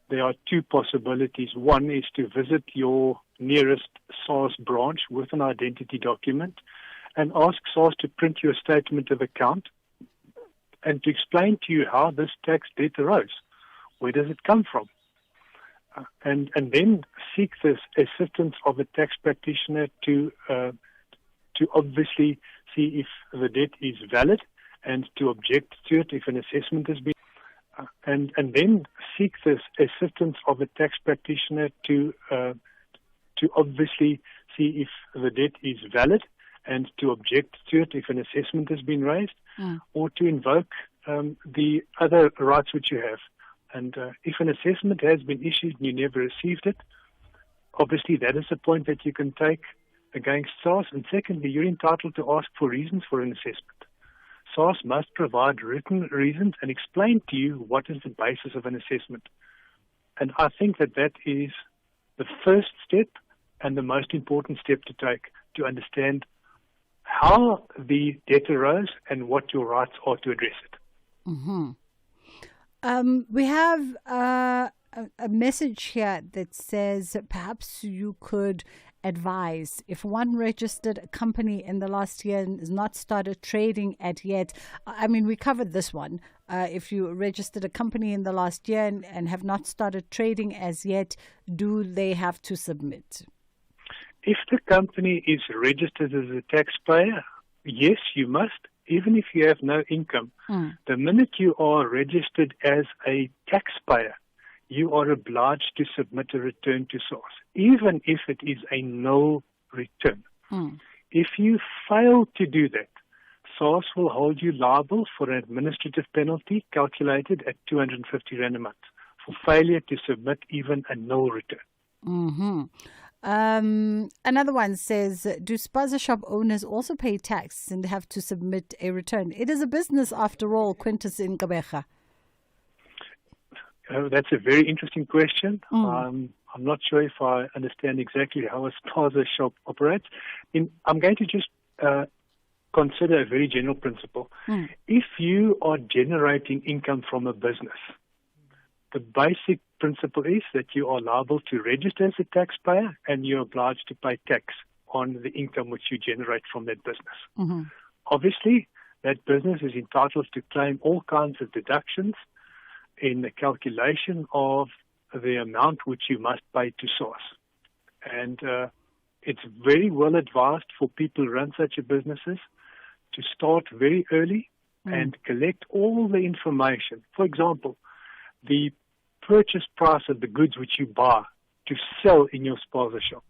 Speaker 18: There are two possibilities. One is to visit your nearest SARS branch with an identity document and ask SARS to print you a statement of account and to explain to you how this tax debt arose. Where does it come from? And then seek the assistance of a tax practitioner to obviously see if the debt is valid and to object to it if an assessment has been. And then seek the assistance of a tax practitioner to obviously see if the debt is valid and to object to it if an assessment has been raised, or to invoke the other rights which you have. And if an assessment has been issued and you never received it, obviously that is a point that you can take against SARS. And secondly, you're entitled to ask for reasons for an assessment. SARS must provide written reasons and explain to you what is the basis of an assessment. And I think that is the first step and the most important step to take to understand how the debt arose and what your rights are to address it.
Speaker 1: Mm-hmm. We have a message here that says perhaps you could advise if one registered a company in the last year and has not started trading at yet. I mean, we covered this one. If you registered a company in the last year and have not started trading as yet, do they have to submit?
Speaker 18: If the company is registered as a taxpayer, yes, you must, even if you have no income. The minute you are registered as a taxpayer, you are obliged to submit a return to SARS, even if it is a null return. If you fail to do that, SARS will hold you liable for an administrative penalty calculated at 250 Rand a month for failure to submit even a null return.
Speaker 1: Mm-hmm. Another one says, do spaza shop owners also pay tax and have to submit a return? It is a business after all, Quintus in Gqeberha.
Speaker 18: That's a very interesting question. I'm not sure if I understand exactly how a spaza shop operates. I'm going to just consider a very general principle. If you are generating income from a business, the basic principle is that you are liable to register as a taxpayer and you're obliged to pay tax on the income which you generate from that business. Obviously, that business is entitled to claim all kinds of deductions in the calculation of the amount which you must pay to SARS. And it's very well advised for people who run such a businesses to start very early and collect all the information. For example, the purchase price of the goods which you buy to sell in your spaza shop.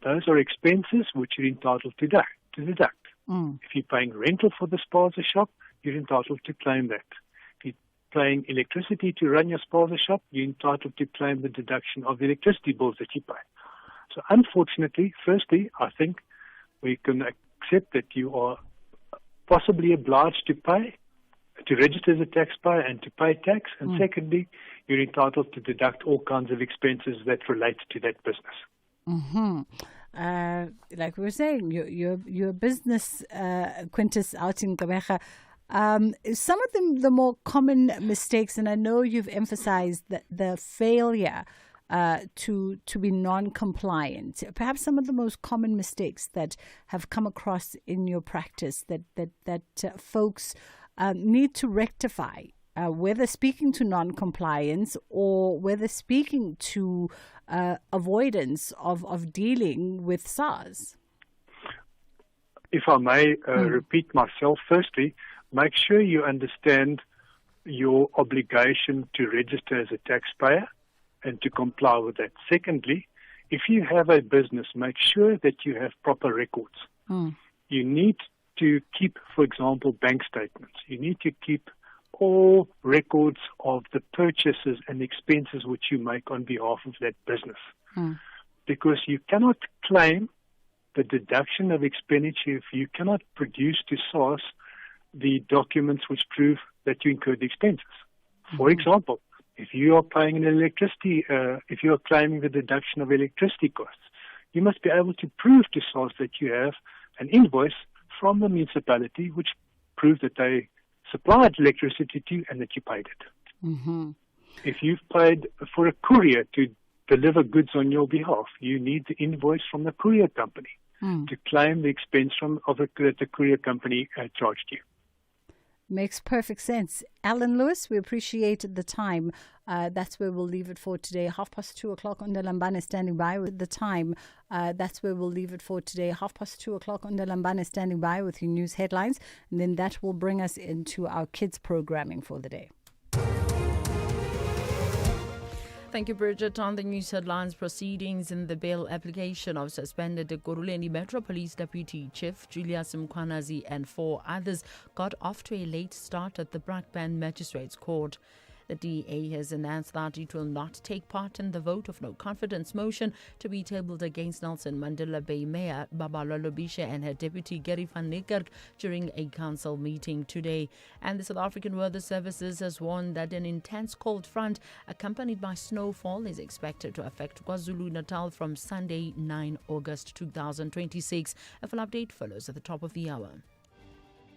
Speaker 18: Those are expenses which you're entitled to deduct. If you're paying rental for the spaza shop, you're entitled to claim that. If you're paying electricity to run your spaza shop, you're entitled to claim the deduction of the electricity bills that you pay. So unfortunately, firstly, I think we can accept that you are possibly obliged to pay, to register as a taxpayer and to pay tax. And secondly, you're entitled to deduct all kinds of expenses that relate to that business.
Speaker 1: Mm-hmm. Like we were saying, your business, Quintus, out in Gqeberha, some of the more common mistakes, and I know you've emphasized the failure to be non-compliant. Perhaps some of the most common mistakes that have come across in your practice that folks need to rectify, whether speaking to non-compliance or whether speaking to avoidance of dealing with SARS.
Speaker 18: If I may repeat myself, firstly, make sure you understand your obligation to register as a taxpayer and to comply with that. Secondly, if you have a business, make sure that you have proper records. You need to keep, for example, bank statements. You need to keep all records of the purchases and expenses which you make on behalf of that business. Because you cannot claim the deduction of expenditure if you cannot produce to SARS the documents which prove that you incurred the expenses. For example, if you are paying an electricity, if you are claiming the deduction of electricity costs, you must be able to prove to SARS that you have an invoice from the municipality which proves that they supplied electricity to you and that you paid it. If you've paid for a courier to deliver goods on your behalf, you need the invoice from the courier company to claim the expense that the courier company charged you.
Speaker 1: Makes perfect sense. Alan Lewis, we appreciate the time. That's where we'll leave it for today. 2:30 on the Lambane standing by with the time. That's where we'll leave it for today. 2:30 on the Lambane standing by with your news headlines. And then that will bring us into our kids programming for the day.
Speaker 3: Thank you, Bridget. On the news headlines, proceedings in the bail application of suspended Goruleni Metro Police Deputy Chief Julius Mkwanazi and 4 others got off to a late start at the Brakpan Magistrates Court. The DA has announced that it will not take part in the vote of no confidence motion to be tabled against Nelson Mandela Bay Mayor Babalwa Lobisha and her deputy Gary van Niekerk during a council meeting today. And the South African Weather Services has warned that an intense cold front accompanied by snowfall is expected to affect KwaZulu-Natal from Sunday, 9 August 2026. A full update follows at the top of the hour.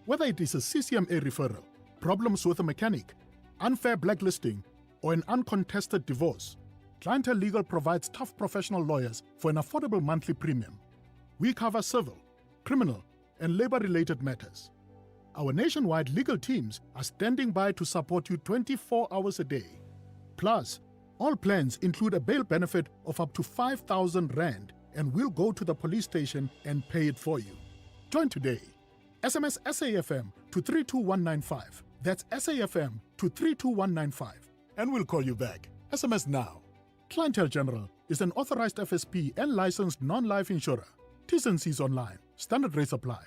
Speaker 14: Whether it is a CCMA referral, problems with a mechanic, unfair blacklisting, or an uncontested divorce, Clientele Legal provides tough professional lawyers for an affordable monthly premium. We cover civil, criminal, and labor-related matters. Our nationwide legal teams are standing by to support you 24 hours a day. Plus, all plans include a bail benefit of up to 5,000 Rand, and we'll go to the police station and pay it for you. Join today. SMS SAFM to 32195. That's SAFM to 32195. And we'll call you back. SMS now. Clientele General is an authorized FSP and licensed non-life insurer. T's and C's online. Standard rates apply.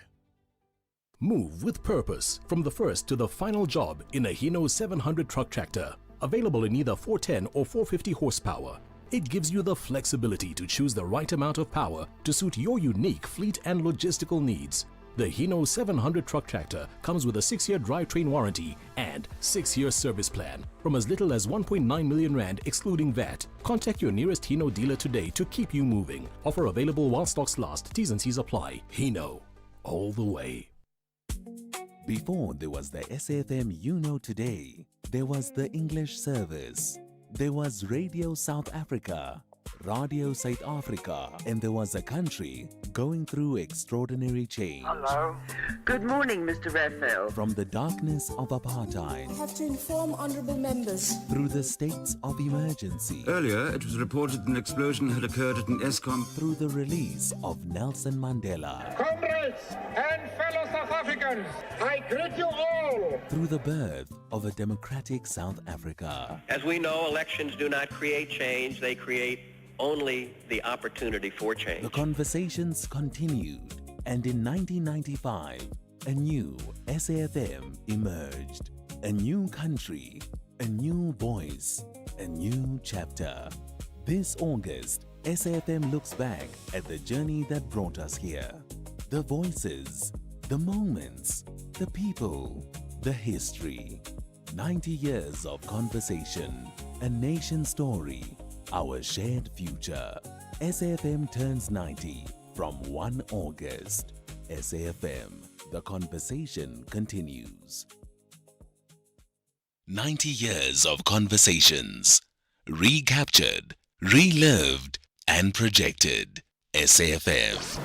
Speaker 17: Move with purpose from the first to the final job in a Hino 700 truck tractor. Available in either 410 or 450 horsepower. It gives you the flexibility to choose the right amount of power to suit your unique fleet and logistical needs. The Hino 700 truck tractor comes with a 6-year drivetrain warranty and 6-year service plan from as little as 1.9 million Rand excluding VAT. Contact your nearest Hino dealer today to keep you moving. Offer available while stocks last. T's and C's apply. Hino, all the way.
Speaker 5: Before there was the SAfm You Know Today, there was the English service, there was Radio South Africa, Radio South Africa, and there was a country going through extraordinary change.
Speaker 21: Hello. Good morning, Mr. Raphael.
Speaker 5: From the darkness of apartheid
Speaker 21: I have to inform honourable members.
Speaker 5: through the states of emergency,
Speaker 6: Earlier, it was reported an explosion had occurred at an ESCOM.
Speaker 5: through the release of Nelson Mandela,
Speaker 21: Comrades and fellow South Africans, I greet you all.
Speaker 5: through the birth of a democratic South Africa.
Speaker 22: As we know, elections do not create change, they create only the opportunity for change.
Speaker 5: The conversations continued, and in 1995, a new SAfm emerged. A new country, a new voice, a new chapter. This August, SAfm looks back at the journey that brought us here. The voices, the moments, The people, the history. 90 years of conversation, a nation story, our shared future. SAfm turns 90 from 1 August. SAfm, the conversation continues. 90 years of conversations, recaptured, relived, and projected. SAfm.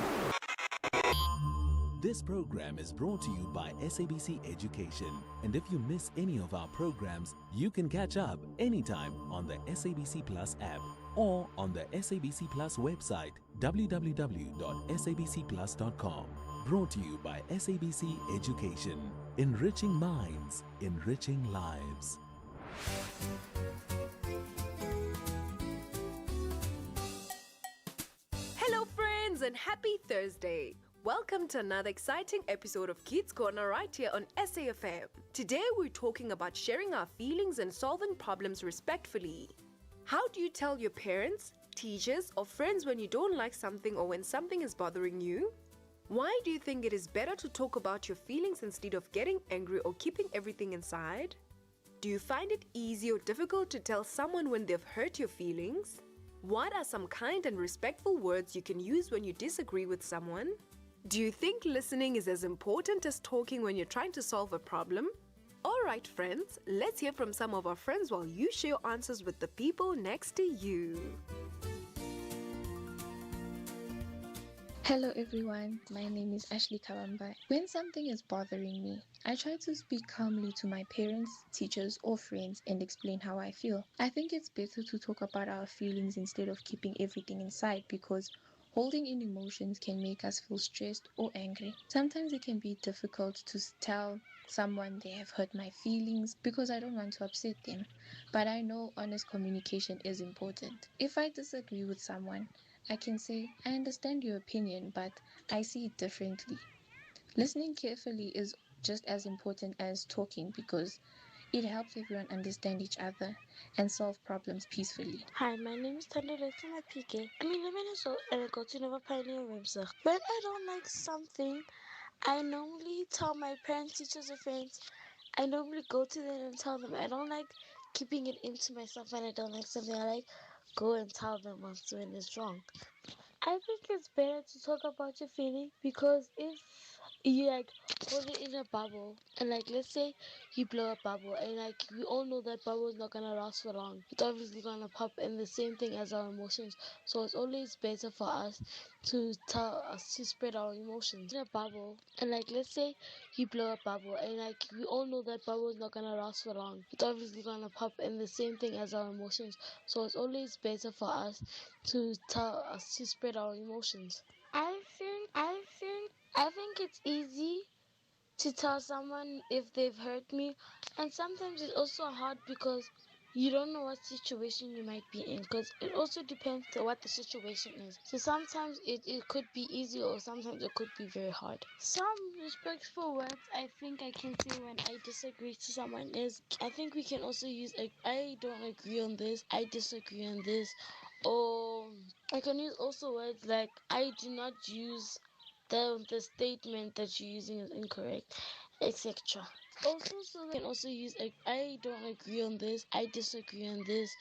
Speaker 5: This program is brought to you by SABC Education. And if you miss any of our programs, you can catch up anytime on the SABC Plus app or on the SABC Plus website, www.sabcplus.com. Brought to you by SABC Education. Enriching minds, enriching lives.
Speaker 4: Hello friends and happy Thursday. Welcome to another exciting episode of Kids Corner right here on SAfm. Today we're talking about sharing our feelings and solving problems respectfully. How do you tell your parents, teachers, or friends when you don't like something or when something is bothering you? Why do you think it is better to talk about your feelings instead of getting angry or keeping everything inside? Do you find it easy or difficult to tell someone when they've hurt your feelings? What are some kind and respectful words you can use when you disagree with someone? Do you think listening is as important as talking when you're trying to solve a problem? Alright friends, let's hear from some of our friends while you share your answers with the people next to you.
Speaker 20: Hello everyone, my name is Ashley Kawamba. When something is bothering me, I try to speak calmly to my parents, teachers, or friends and explain how I feel. I think it's better to talk about our feelings instead of keeping everything inside because holding in emotions can make us feel stressed or angry. Sometimes it can be difficult to tell someone they have hurt my feelings because I don't want to upset them. But I know honest communication is important. If I disagree with someone, I can say, I understand your opinion, but I see it differently. Listening carefully is just as important as talking because it helps everyone understand each other and solve problems peacefully.
Speaker 23: Hi, my name is Tandaleta Mapike. I'm 11 years old and I go to Nova Pioneer Webster. When I don't like something, I normally tell my parents, teachers, or friends. I normally go to them and tell them. I don't like keeping it into myself when I don't like something. I like go and tell them what's when it's wrong. I think it's better to talk about your feeling because if you like hold it in a bubble and like let's say you blow a bubble and like we all know that bubble is not gonna last for long. It's obviously gonna pop and the same thing as our emotions. So it's always better for us to spread our emotions in a bubble and like let's say you blow a bubble and like we all know that bubble is not gonna last for long. It's obviously gonna pop and the same thing as our emotions. So it's always better for us to spread our emotions. I think it's easy to tell someone if they've hurt me, and sometimes it's also hard because you don't know what situation you might be in because it also depends on what the situation is. So sometimes it could be easy or sometimes it could be very hard. Some respectful words I think I can say when I disagree to someone is I think we can also use I don't agree on this, I disagree on this, or I can use also words like I do not use the statement that you're using is incorrect, etc. Also, so we can also use I don't agree on this, I disagree on this,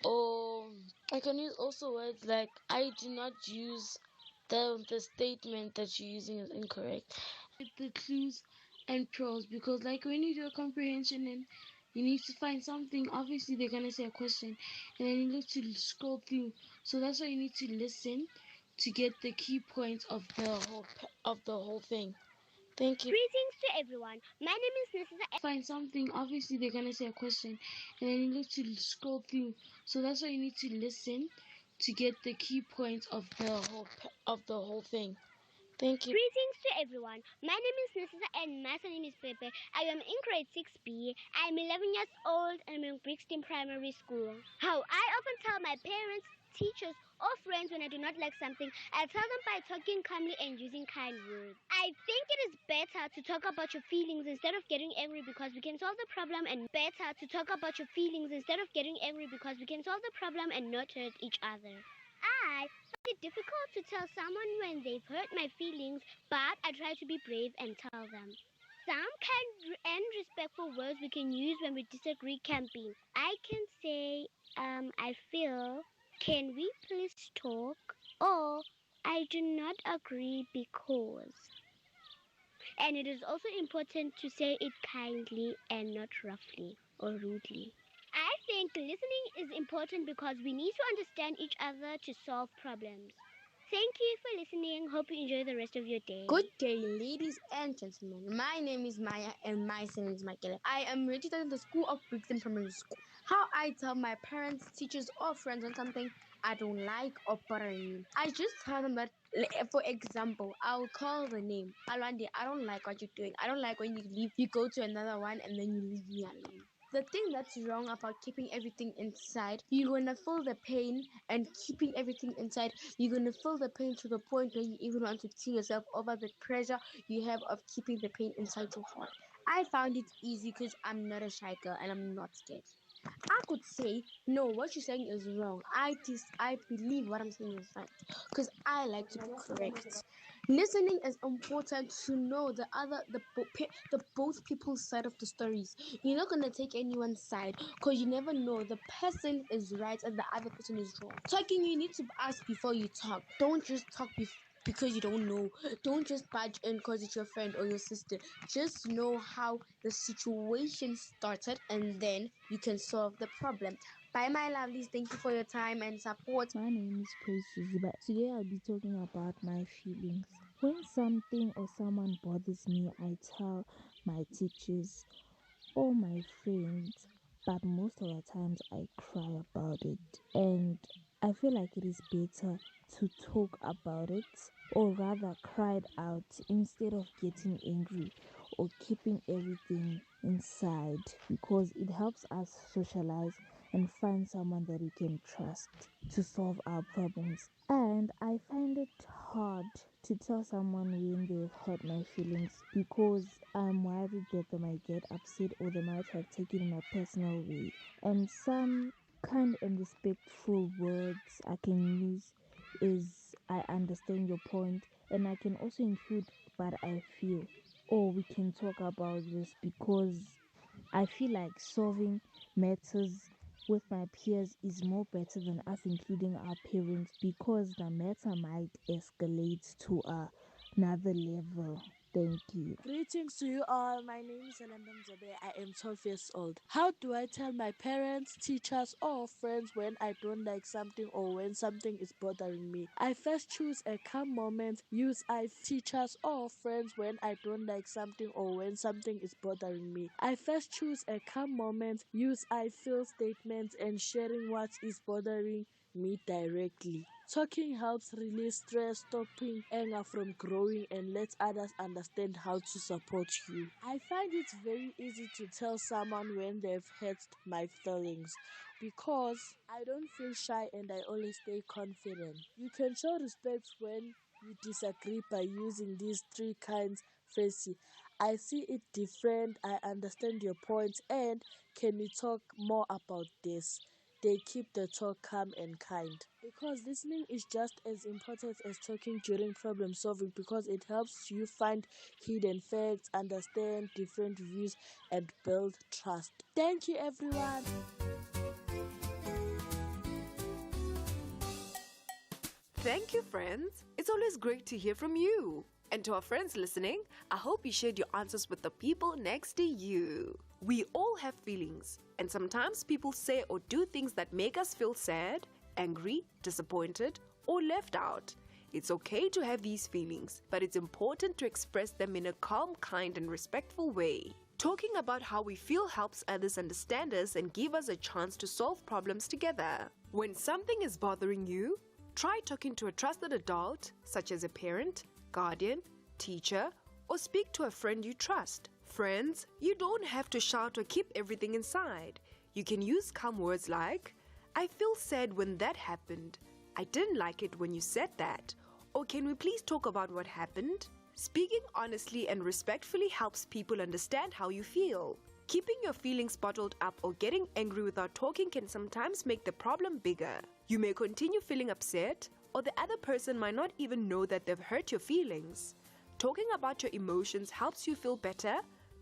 Speaker 23: or I can use also words like I do not use the statement that you're using is incorrect. The clues and pros because like when you do a comprehension and you need to find something, obviously they're gonna say a question and then you need to scroll through. So that's why you need to listen to get the key points of the whole thing. Thank you.
Speaker 24: Greetings to everyone. My name is Nissa.
Speaker 23: Find something, obviously they're gonna say a question and then you need to scroll through. So that's why you need to listen to get the key points of the whole thing. Thank you.
Speaker 24: Greetings to everyone. My name is Nissa and my name is Pepe. I am in grade 6B. I am 11 years old and I'm in Brixton Primary School. How I often tell my parents, teachers, or friends when I do not like something, I tell them by talking calmly and using kind words. I think it is better to talk about your feelings instead of getting angry because we can solve the problem and better to talk about your feelings instead of getting angry because we can solve the problem and not hurt each other. I find it difficult to tell someone when they've hurt my feelings, but I try to be brave and tell them. Some kind and respectful words we can use when we disagree can be, I can say, I feel, can we please talk? Or, I do not agree because. And it is also important to say it kindly and not roughly or rudely. I think listening is important because we need to understand each other to solve problems. Thank you for listening. Hope you enjoy the rest of your day.
Speaker 2: Good day, ladies and gentlemen. My name is Maya and my son is Michael. I am registered in the School of Brixton Primary School. How I tell my parents, teachers, or friends on something I don't like or bothering me. I just tell them that, for example, I'll call the name. Alwande, I don't like what you're doing. I don't like when you leave. You go to another one and then you leave me alone. The thing that's wrong about keeping everything inside, you're gonna feel the pain, and keeping everything inside, you're gonna feel the pain to the point where you even want to kill yourself over the pressure you have of keeping the pain inside your heart. I found it easy because I'm not a shy girl and I'm not scared. I could say, no, what you're saying is wrong. I believe what I'm saying is right because I like to be correct. Listening is important to know the both people's side of the stories. You're not gonna take anyone's side because you never know the person is right and the other person is wrong. Talking, you need to ask before you talk. Don't just talk because you don't know. Don't just barge in because it's your friend or your sister. Just know how the situation started and then you can solve the problem. Bye, my lovelies. Thank you for your time and support.
Speaker 8: My name is Praise Suzuba. Today I'll be talking about my feelings. When something or someone bothers me, I tell my teachers or my friends, but most of the times I cry about it. And I feel like it is better to talk about it, or rather cry it out instead of getting angry or keeping everything inside, because it helps us socialize and find someone that we can trust to solve our problems. And I find it hard to tell someone when they've hurt my feelings because I'm worried that they might get upset or they might have taken it in a personal way. And some kind and respectful words I can use is, I understand your point, and I can also include but I feel, or we can talk about this, because I feel like solving matters with my peers is more better than us including our parents, because the matter might escalate to another level. Thank you.
Speaker 10: Greetings to you all. My name is Ananda Mzobe. I am 12 years old. How do I tell my parents, teachers, or friends when I don't like something or when something is bothering me? I first choose a calm moment. Use I teachers or friends when I don't like something or when something is bothering me. I first choose a calm moment. Use I feel statements and sharing what is bothering me directly. Talking helps release stress, stopping anger from growing, and let others understand how to support you. I find it very easy to tell someone when they've hurt my feelings because I don't feel shy and I always stay confident. You can show respect when you disagree by using these 3 kinds phrases. I see it different, I understand your point, and can we talk more about this? They keep the talk calm and kind. Because listening is just as important as talking during problem solving, because it helps you find hidden facts, understand different views, and build trust. Thank you, everyone.
Speaker 4: Thank you, friends. It's always great to hear from you. And to our friends listening, I hope you shared your answers with the people next to you. We all have feelings, and sometimes people say or do things that make us feel sad, angry, disappointed, or left out. It's okay to have these feelings, but it's important to express them in a calm, kind, and respectful way. Talking about how we feel helps others understand us and give us a chance to solve problems together. When something is bothering you, try talking to a trusted adult, such as a parent, guardian, teacher, or speak to a friend you trust. Friends, you don't have to shout or keep everything inside. You can use calm words like, I feel sad when that happened. I didn't like it when you said that. Or can we please talk about what happened? Speaking honestly and respectfully helps people understand how you feel. Keeping your feelings bottled up or getting angry without talking can sometimes make the problem bigger. You may continue feeling upset, or the other person might not even know that they've hurt your feelings. Talking about your emotions helps you feel better,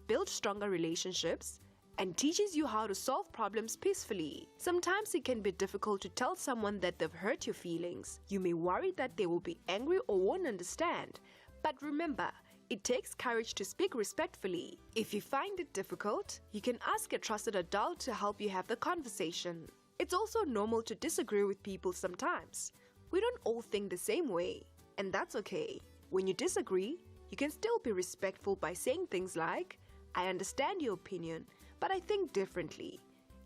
Speaker 4: build stronger relationships, and teaches you how to solve problems peacefully. Sometimes it can be difficult to tell someone that they've hurt your feelings. You may worry that they will be angry or won't understand. But remember, it takes courage to speak respectfully. If you find it difficult, you can ask a trusted adult to help you have the conversation. It's also normal to disagree with people sometimes. We don't all think the same way, and that's okay. When you disagree, you can still be respectful by saying things like, "I understand your opinion, but I think differently.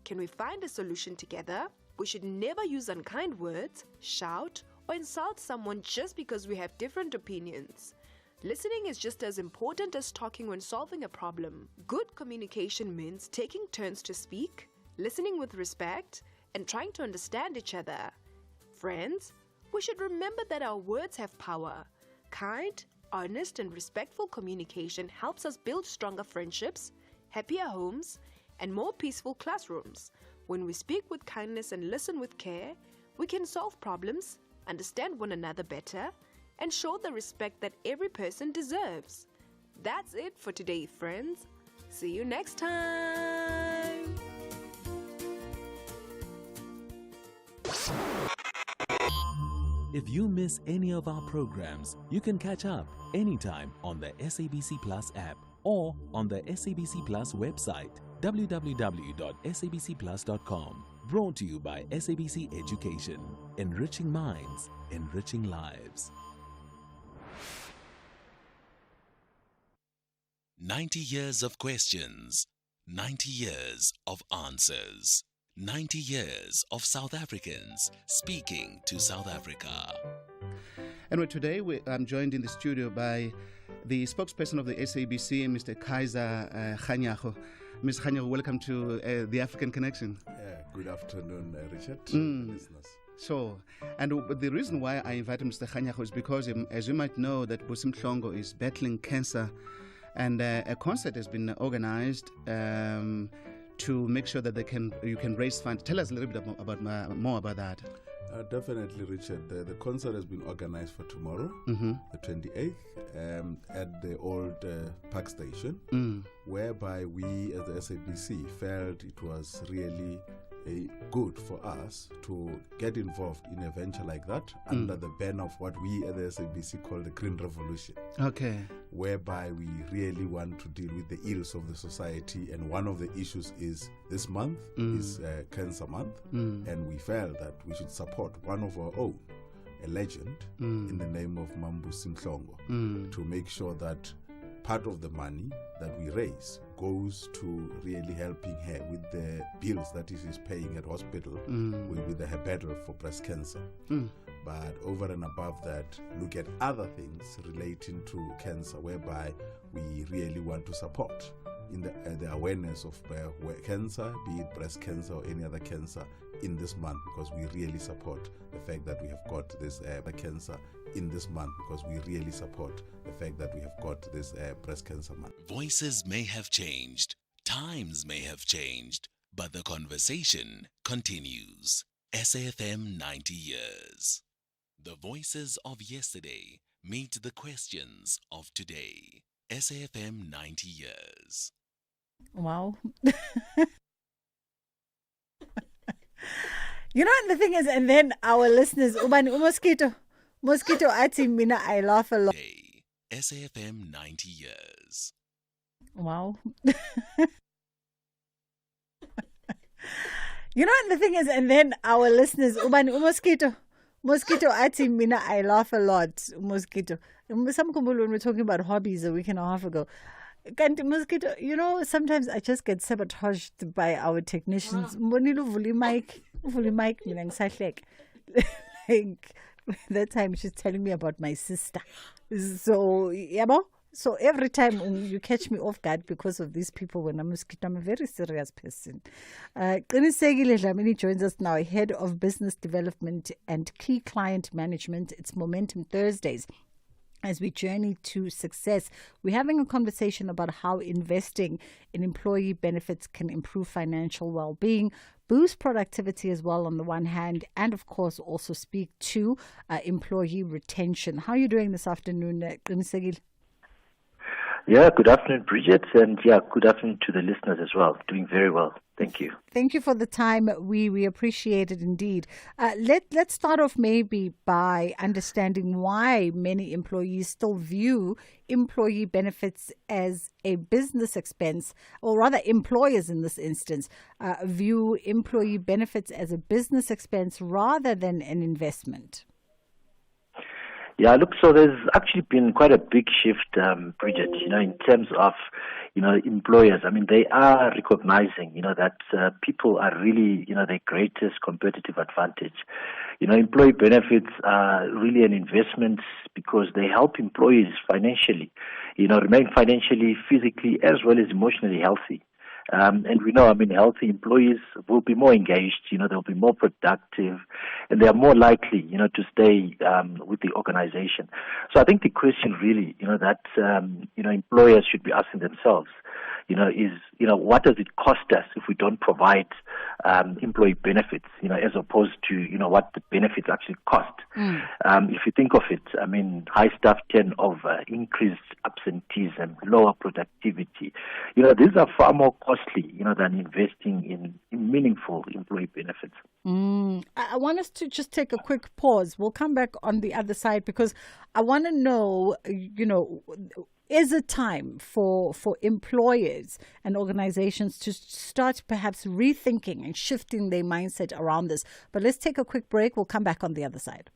Speaker 4: Can we find a solution together?" We should never use unkind words, shout, or insult someone just because we have different opinions. Listening is just as important as talking when solving a problem. Good communication means taking turns to speak, listening with respect, and trying to understand each other. Friends, we should remember that our words have power. Kind, honest, and respectful communication helps us build stronger friendships, happier homes, and more peaceful classrooms. When we speak with kindness and listen with care, we can solve problems, understand one another better, and show the respect that every person deserves. That's it for today, friends. See you next time.
Speaker 5: If you miss any of our programs, you can catch up anytime on the SABC Plus app or on the SABC Plus website, www.sabcplus.com. Brought to you by SABC Education, enriching minds, enriching lives. 90 years of questions, 90 years of answers. 90 years of South Africans speaking to South Africa.
Speaker 7: And today I'm joined in the studio by the spokesperson of the SABC, Mr. Kaiser Kganyago. Mr. Kganyago, welcome to the African Connection.
Speaker 12: Good afternoon, Richard. Listeners.
Speaker 7: So, and the reason why I invited Mr. Kganyago is because, as you might know, that Busi Mhlongo is battling cancer, and a concert has been organized to make sure that you can raise funds. Tell us a little bit more about that.
Speaker 12: Definitely, Richard. The concert has been organized for tomorrow, the 28th, at the old Park Station, whereby we as the SABC felt it was really good for us to get involved in a venture like that under the banner of what we at the SABC call the Green Revolution.
Speaker 7: Okay.
Speaker 12: Whereby we really want to deal with the ills of the society, and one of the issues is this month is Cancer Month, and we felt that we should support one of our own, a legend, in the name of Busi Mhlongo, to make sure that part of the money that we raise goes to really helping her with the bills that she is paying at hospital with her battle for breast cancer. But over and above that, look at other things relating to cancer, whereby we really want to support in the awareness of cancer, be it breast cancer or any other cancer, in this month, because we really support the fact that we have got this cancer in this month, because we really support the fact that we have got this breast cancer month.
Speaker 5: Voices may have changed, times may have changed, but the conversation continues. SAFM 90 years. The voices of yesterday meet the questions of today. SAFM 90 years.
Speaker 1: Wow. You know, the thing is, and then our listeners, mosquito ati mina, I laugh a lot.
Speaker 5: SAFM 90 years.
Speaker 1: Wow. You know, the thing is, and then our listeners, mosquito ati mina, I laugh a lot. Mosquito. Some when we were talking about hobbies a week and a half ago. Mosquito, you know, sometimes I just get sabotaged by our technicians. Like that time she's telling me about my sister. So, so every time you catch me off guard because of these people when I'm a very serious person. Qinisegile Dlamini joins us now, Head of Business Development and Key Client Management. It's Momentum Thursdays. As we journey to success, we're having a conversation about how investing in employee benefits can improve financial well-being, boost productivity as well on the one hand, and of course also speak to employee retention. How are you doing this afternoon, Qinisegile?
Speaker 9: Yeah, good afternoon, Bridget, and good afternoon to the listeners as well. Doing very well. Thank you.
Speaker 1: Thank you for the time. We appreciate it indeed. Let's start off maybe by understanding why many employees still view employee benefits as a business expense, or rather employers in this instance view employee benefits as a business expense rather than an investment.
Speaker 9: Yeah, look, so there's actually been quite a big shift, Bridget, in terms of, employers. I mean, they are recognizing, that people are really, their greatest competitive advantage. Employee benefits are really an investment because they help employees financially, remain financially, physically, as well as emotionally healthy. And we know, healthy employees will be more engaged, they'll be more productive, and they are more likely, to stay with the organization. So I think the question really, that, employers should be asking themselves, is, what does it cost us if we don't provide employee benefits, as opposed to, what the benefits actually cost. If you think of it, high staff turnover, increased absenteeism, lower productivity, these are far more costly, than investing in meaningful employee benefits.
Speaker 1: I want us to just take a quick pause. We'll come back on the other side because I want to know, is it time for employers and organizations to start perhaps rethinking and shifting their mindset around this? But let's take a quick break. We'll come back on the other side.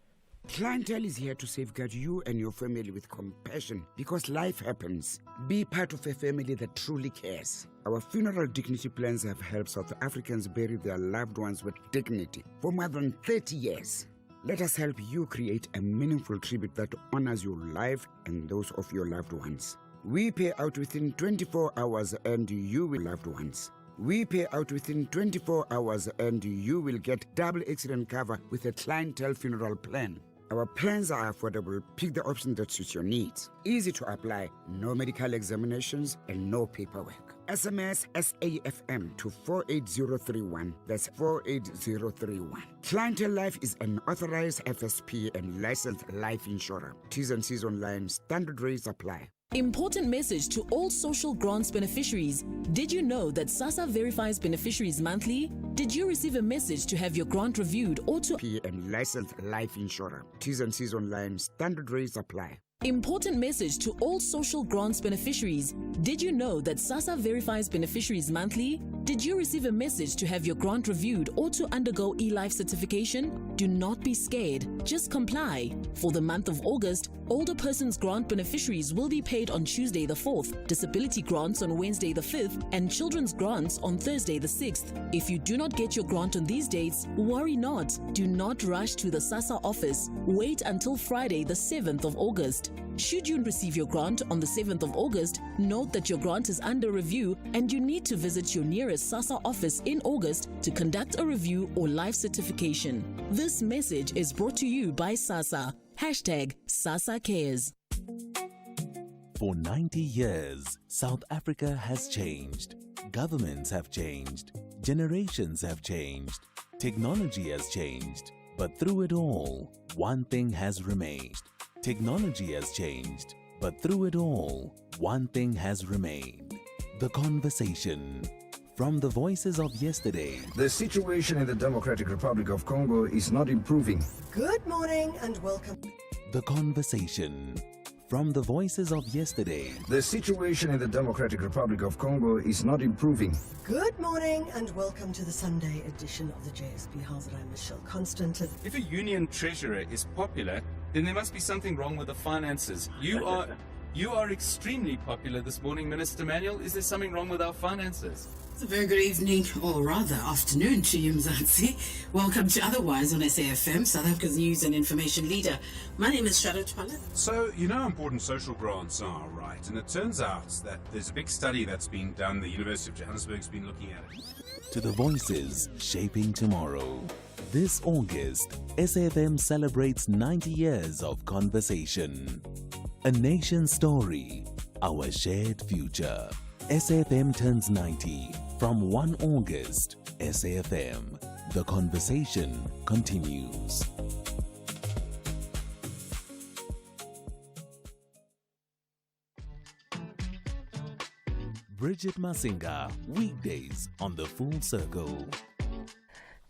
Speaker 6: Clientele is here to safeguard you and your family with compassion because life happens. Be part of a family that truly cares. Our funeral dignity plans have helped South Africans bury their loved ones with dignity for more than 30 years. Let us help you create a meaningful tribute that honors your life and those of your loved ones. We pay out within 24 hours and you will loved ones. We pay out within 24 hours and you will get double accident cover with a clientele funeral plan. Our plans are affordable. Pick the option that suits your needs. Easy to apply, no medical examinations and no paperwork. SMS SAFM to 48031. That's 48031. Clientele Life is an authorized FSP and licensed life insurer. T's and C's online. Standard rates apply.
Speaker 13: Important message to all social grants beneficiaries. Did you know that SASSA verifies beneficiaries monthly? Did you receive a message to have your grant reviewed or to
Speaker 6: and licensed life insurer? T's and C's online. Standard rates apply.
Speaker 13: Important message to all social grants beneficiaries. Did you know that SASSA verifies beneficiaries monthly? Did you receive a message to have your grant reviewed or to undergo e-life certification? Do not be scared. Just comply. For the month of August, older persons grant beneficiaries will be paid on Tuesday the 4th, disability grants on Wednesday the 5th, and children's grants on Thursday the 6th. If you do not get your grant on these dates, worry not. Do not rush to the SASSA office. Wait until Friday the 7th of August. Should you receive your grant on the 7th of August, note that your grant is under review and you need to visit your nearest SASSA office in August to conduct a review or life certification. This message is brought to you by SASSA. #SASSA Cares.
Speaker 5: For 90 years, South Africa has changed. Governments have changed. Generations have changed. Technology has changed. But through it all, one thing has remained. Technology has changed, but through it all, one thing has remained. The conversation. From the voices of yesterday.
Speaker 15: The situation in the Democratic Republic of Congo is not improving.
Speaker 16: Good morning and welcome.
Speaker 5: The conversation. From the voices of yesterday.
Speaker 15: The situation in the Democratic Republic of Congo is not improving.
Speaker 16: Good morning and welcome to the Sunday edition of the JSB House. I'm Michelle Constant.
Speaker 25: If a union treasurer is popular, then there must be something wrong with the finances. You are extremely popular this morning, Minister Manuel. Is there something wrong with our finances?
Speaker 26: It's a very good evening, or rather afternoon to you, Mzansi. Welcome to Otherwise on SAFM, South Africa's news and information leader. My name is Shadow Twala.
Speaker 27: So, you know how important social grants are, right? And it turns out that there's a big study that's been done. The University of Johannesburg's been looking at it.
Speaker 5: To the voices shaping tomorrow. This August, SAFM celebrates 90 years of conversation. A nation's story, our shared future. SAFM turns 90 from 1 August. SAFM, the conversation continues. Bridget Masinga, weekdays on The Full Circle.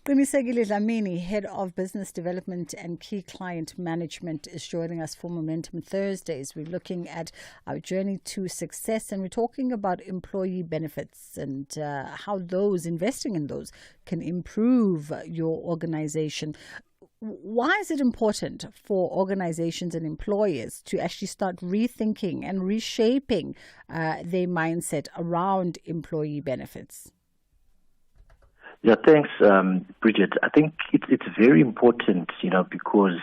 Speaker 1: Qinisekile Dlamini, Head of Business Development and Key Client Management, is joining us for Momentum Thursdays. We're looking at our journey to success, and we're talking about employee benefits and how investing in those can improve your organization. Why is it important for organizations and employers to actually start rethinking and reshaping their mindset around employee benefits?
Speaker 9: Yeah, thanks, Bridget. I think it's very important, because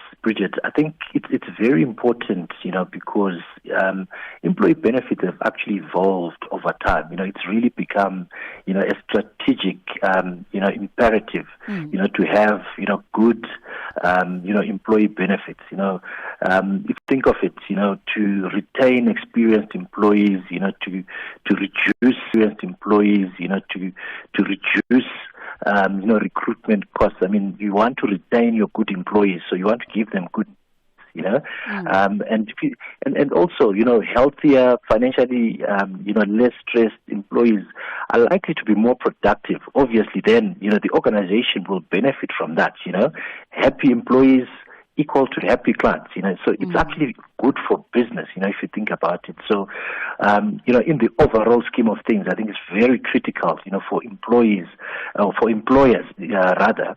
Speaker 9: employee benefits have actually evolved over time. It's really become, a strategic, imperative, to have, good, employee benefits. If you think of it, to retain experienced employees, to reduce experienced employees, to reduce recruitment costs. I mean, you want to retain your good employees, so you want to give them good, and also, healthier, financially, less stressed employees are likely to be more productive. Obviously, then, the organization will benefit from that. Happy employees equal to happy clients, so it's actually good for business, if you think about it. So, in the overall scheme of things, I think it's very critical, for employers, rather,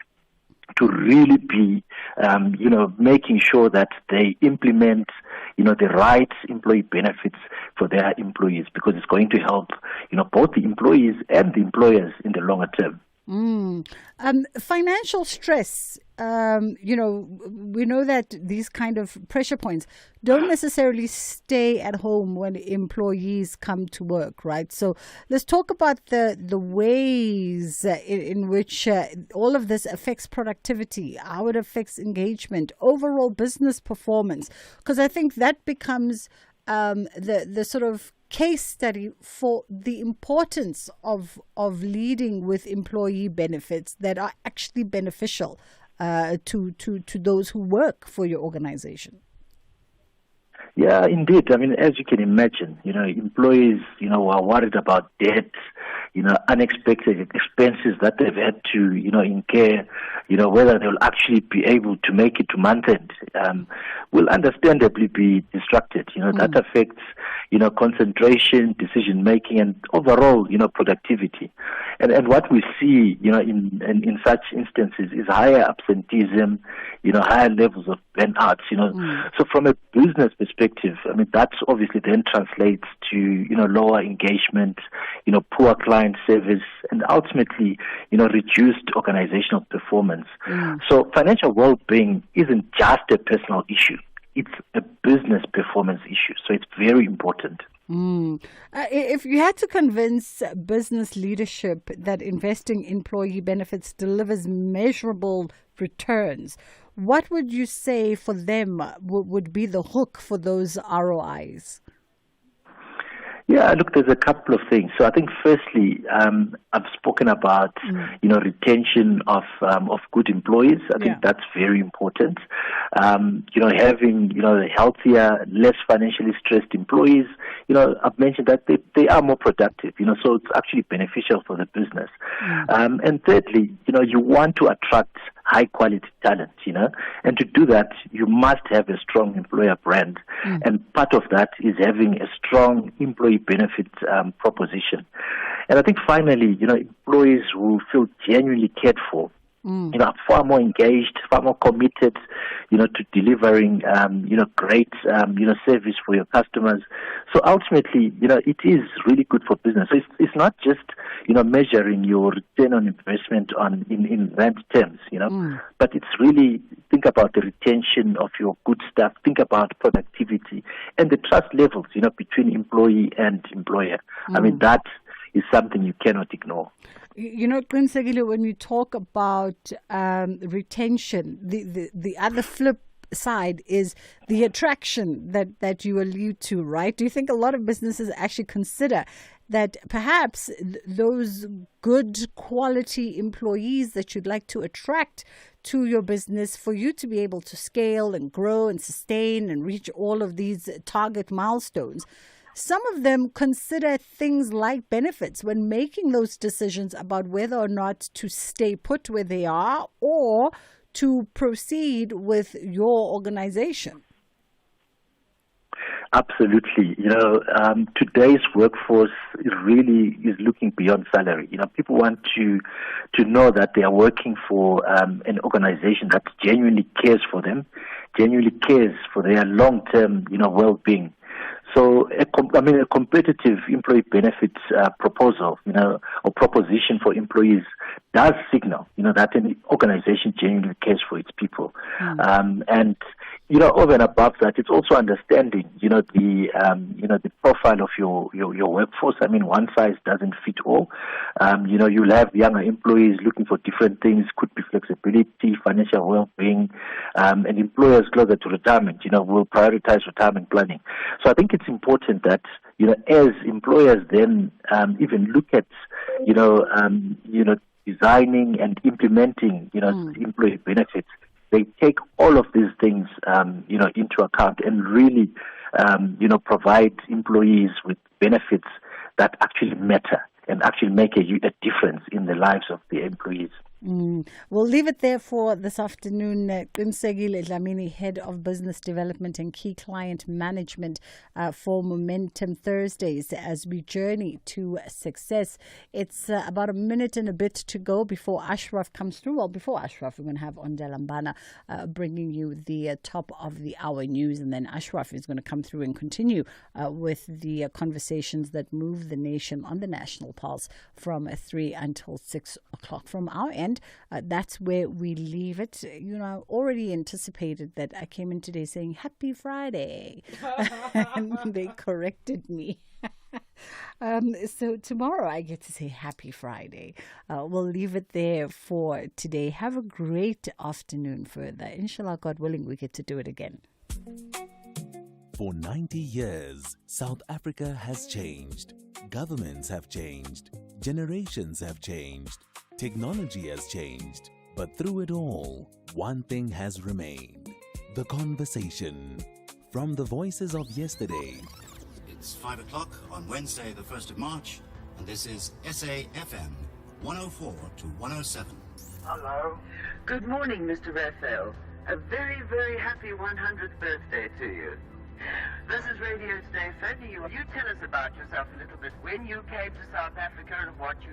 Speaker 9: to really be, making sure that they implement, the right employee benefits for their employees, because it's going to help, both the employees and the employers in the longer term.
Speaker 1: Financial stress, we know that these kind of pressure points don't necessarily stay at home when employees come to work, right? So let's talk about the ways in which all of this affects productivity, how it affects engagement, overall business performance, because I think that becomes the sort of case study for the importance of leading with employee benefits that are actually beneficial to those who work for your organization.
Speaker 9: Yeah, indeed. I mean, as you can imagine, employees, are worried about debt, unexpected expenses that they've had to, incur, whether they'll actually be able to make it to month end, will understandably be distracted. That affects, concentration, decision making, and overall, productivity. And what we see, in such instances is higher absenteeism, higher levels of burnout, So from a business perspective, I mean, that obviously then translates to, lower engagement, poor client service, and ultimately, reduced organizational performance. So financial well-being isn't just a personal issue. It's a business performance issue. So it's very important.
Speaker 1: If you had to convince business leadership that investing in employee benefits delivers measurable returns, what would you say for them would be the hook for those ROIs?
Speaker 9: Yeah, look, there's a couple of things. So I think firstly, I've spoken about, retention of good employees. I think that's very important. Having, healthier, less financially stressed employees, I've mentioned that they are more productive, so it's actually beneficial for the business. And thirdly, you want to attract high quality talent, and to do that, you must have a strong employer brand. And part of that is having a strong employee benefits proposition. And I think finally, employees who feel genuinely cared for, are far more engaged, far more committed, to delivering, great, service for your customers. So ultimately, it is really good for business. So it's not just, measuring your return on investment in rand terms, but it's really think about the retention of your good staff, think about productivity and the trust levels, between employee and employer. I mean, that is something you cannot ignore.
Speaker 1: Qinisekile, when you talk about retention, the other flip side is the attraction that you allude to, right? Do you think a lot of businesses actually consider that perhaps those good quality employees that you'd like to attract to your business for you to be able to scale and grow and sustain and reach all of these target milestones some of them consider things like benefits when making those decisions about whether or not to stay put where they are or to proceed with your organization.
Speaker 9: Absolutely. Today's workforce really is looking beyond salary. People want to know that they are working for an organization that genuinely cares for them, genuinely cares for their long-term, well-being. So, a competitive employee benefits proposal, or proposition for employees does signal, that an organization genuinely cares for its people. And over and above that, it's also understanding, the profile of your workforce. One size doesn't fit all. You'll have younger employees looking for different things, could be flexibility, financial well-being, and employers closer to retirement, will prioritize retirement planning. So I think it's important that, as employers then even look at, designing and implementing, employee benefits, they take all of these things, into account and really, provide employees with benefits that actually matter and actually make a difference in the lives of the employees.
Speaker 1: We'll leave it there for this afternoon. Qinisegile Dlamini, Head of Business Development and Key Client Management for Momentum Thursdays as we journey to success. It's about a minute and a bit to go before Ashraf comes through. Well, before Ashraf, we're going to have Ondela Mbana bringing you the top of the hour news, and then Ashraf is going to come through and continue with the conversations that move the nation on the National Pulse from 3 until 6 o'clock. From our end, that's where we leave it. I already anticipated that. I came in today saying Happy Friday and they corrected me. So tomorrow I get to say Happy Friday. We'll leave it there for today. Have a great afternoon further. Inshallah, God willing, we get to do it again.
Speaker 5: For 90 years, South Africa has changed. Governments have changed. Generations have changed. Technology has changed. But through it all, one thing has remained. The conversation. From the voices of yesterday.
Speaker 3: It's 5 o'clock on Wednesday, the 1st of March, and this is SAfm 104 to 107.
Speaker 11: Hello. Good morning, Mr. Raphael. A very, very happy 100th birthday to you. This is Radio Today phoning you. You tell us about yourself a little bit. When you came to South Africa and what you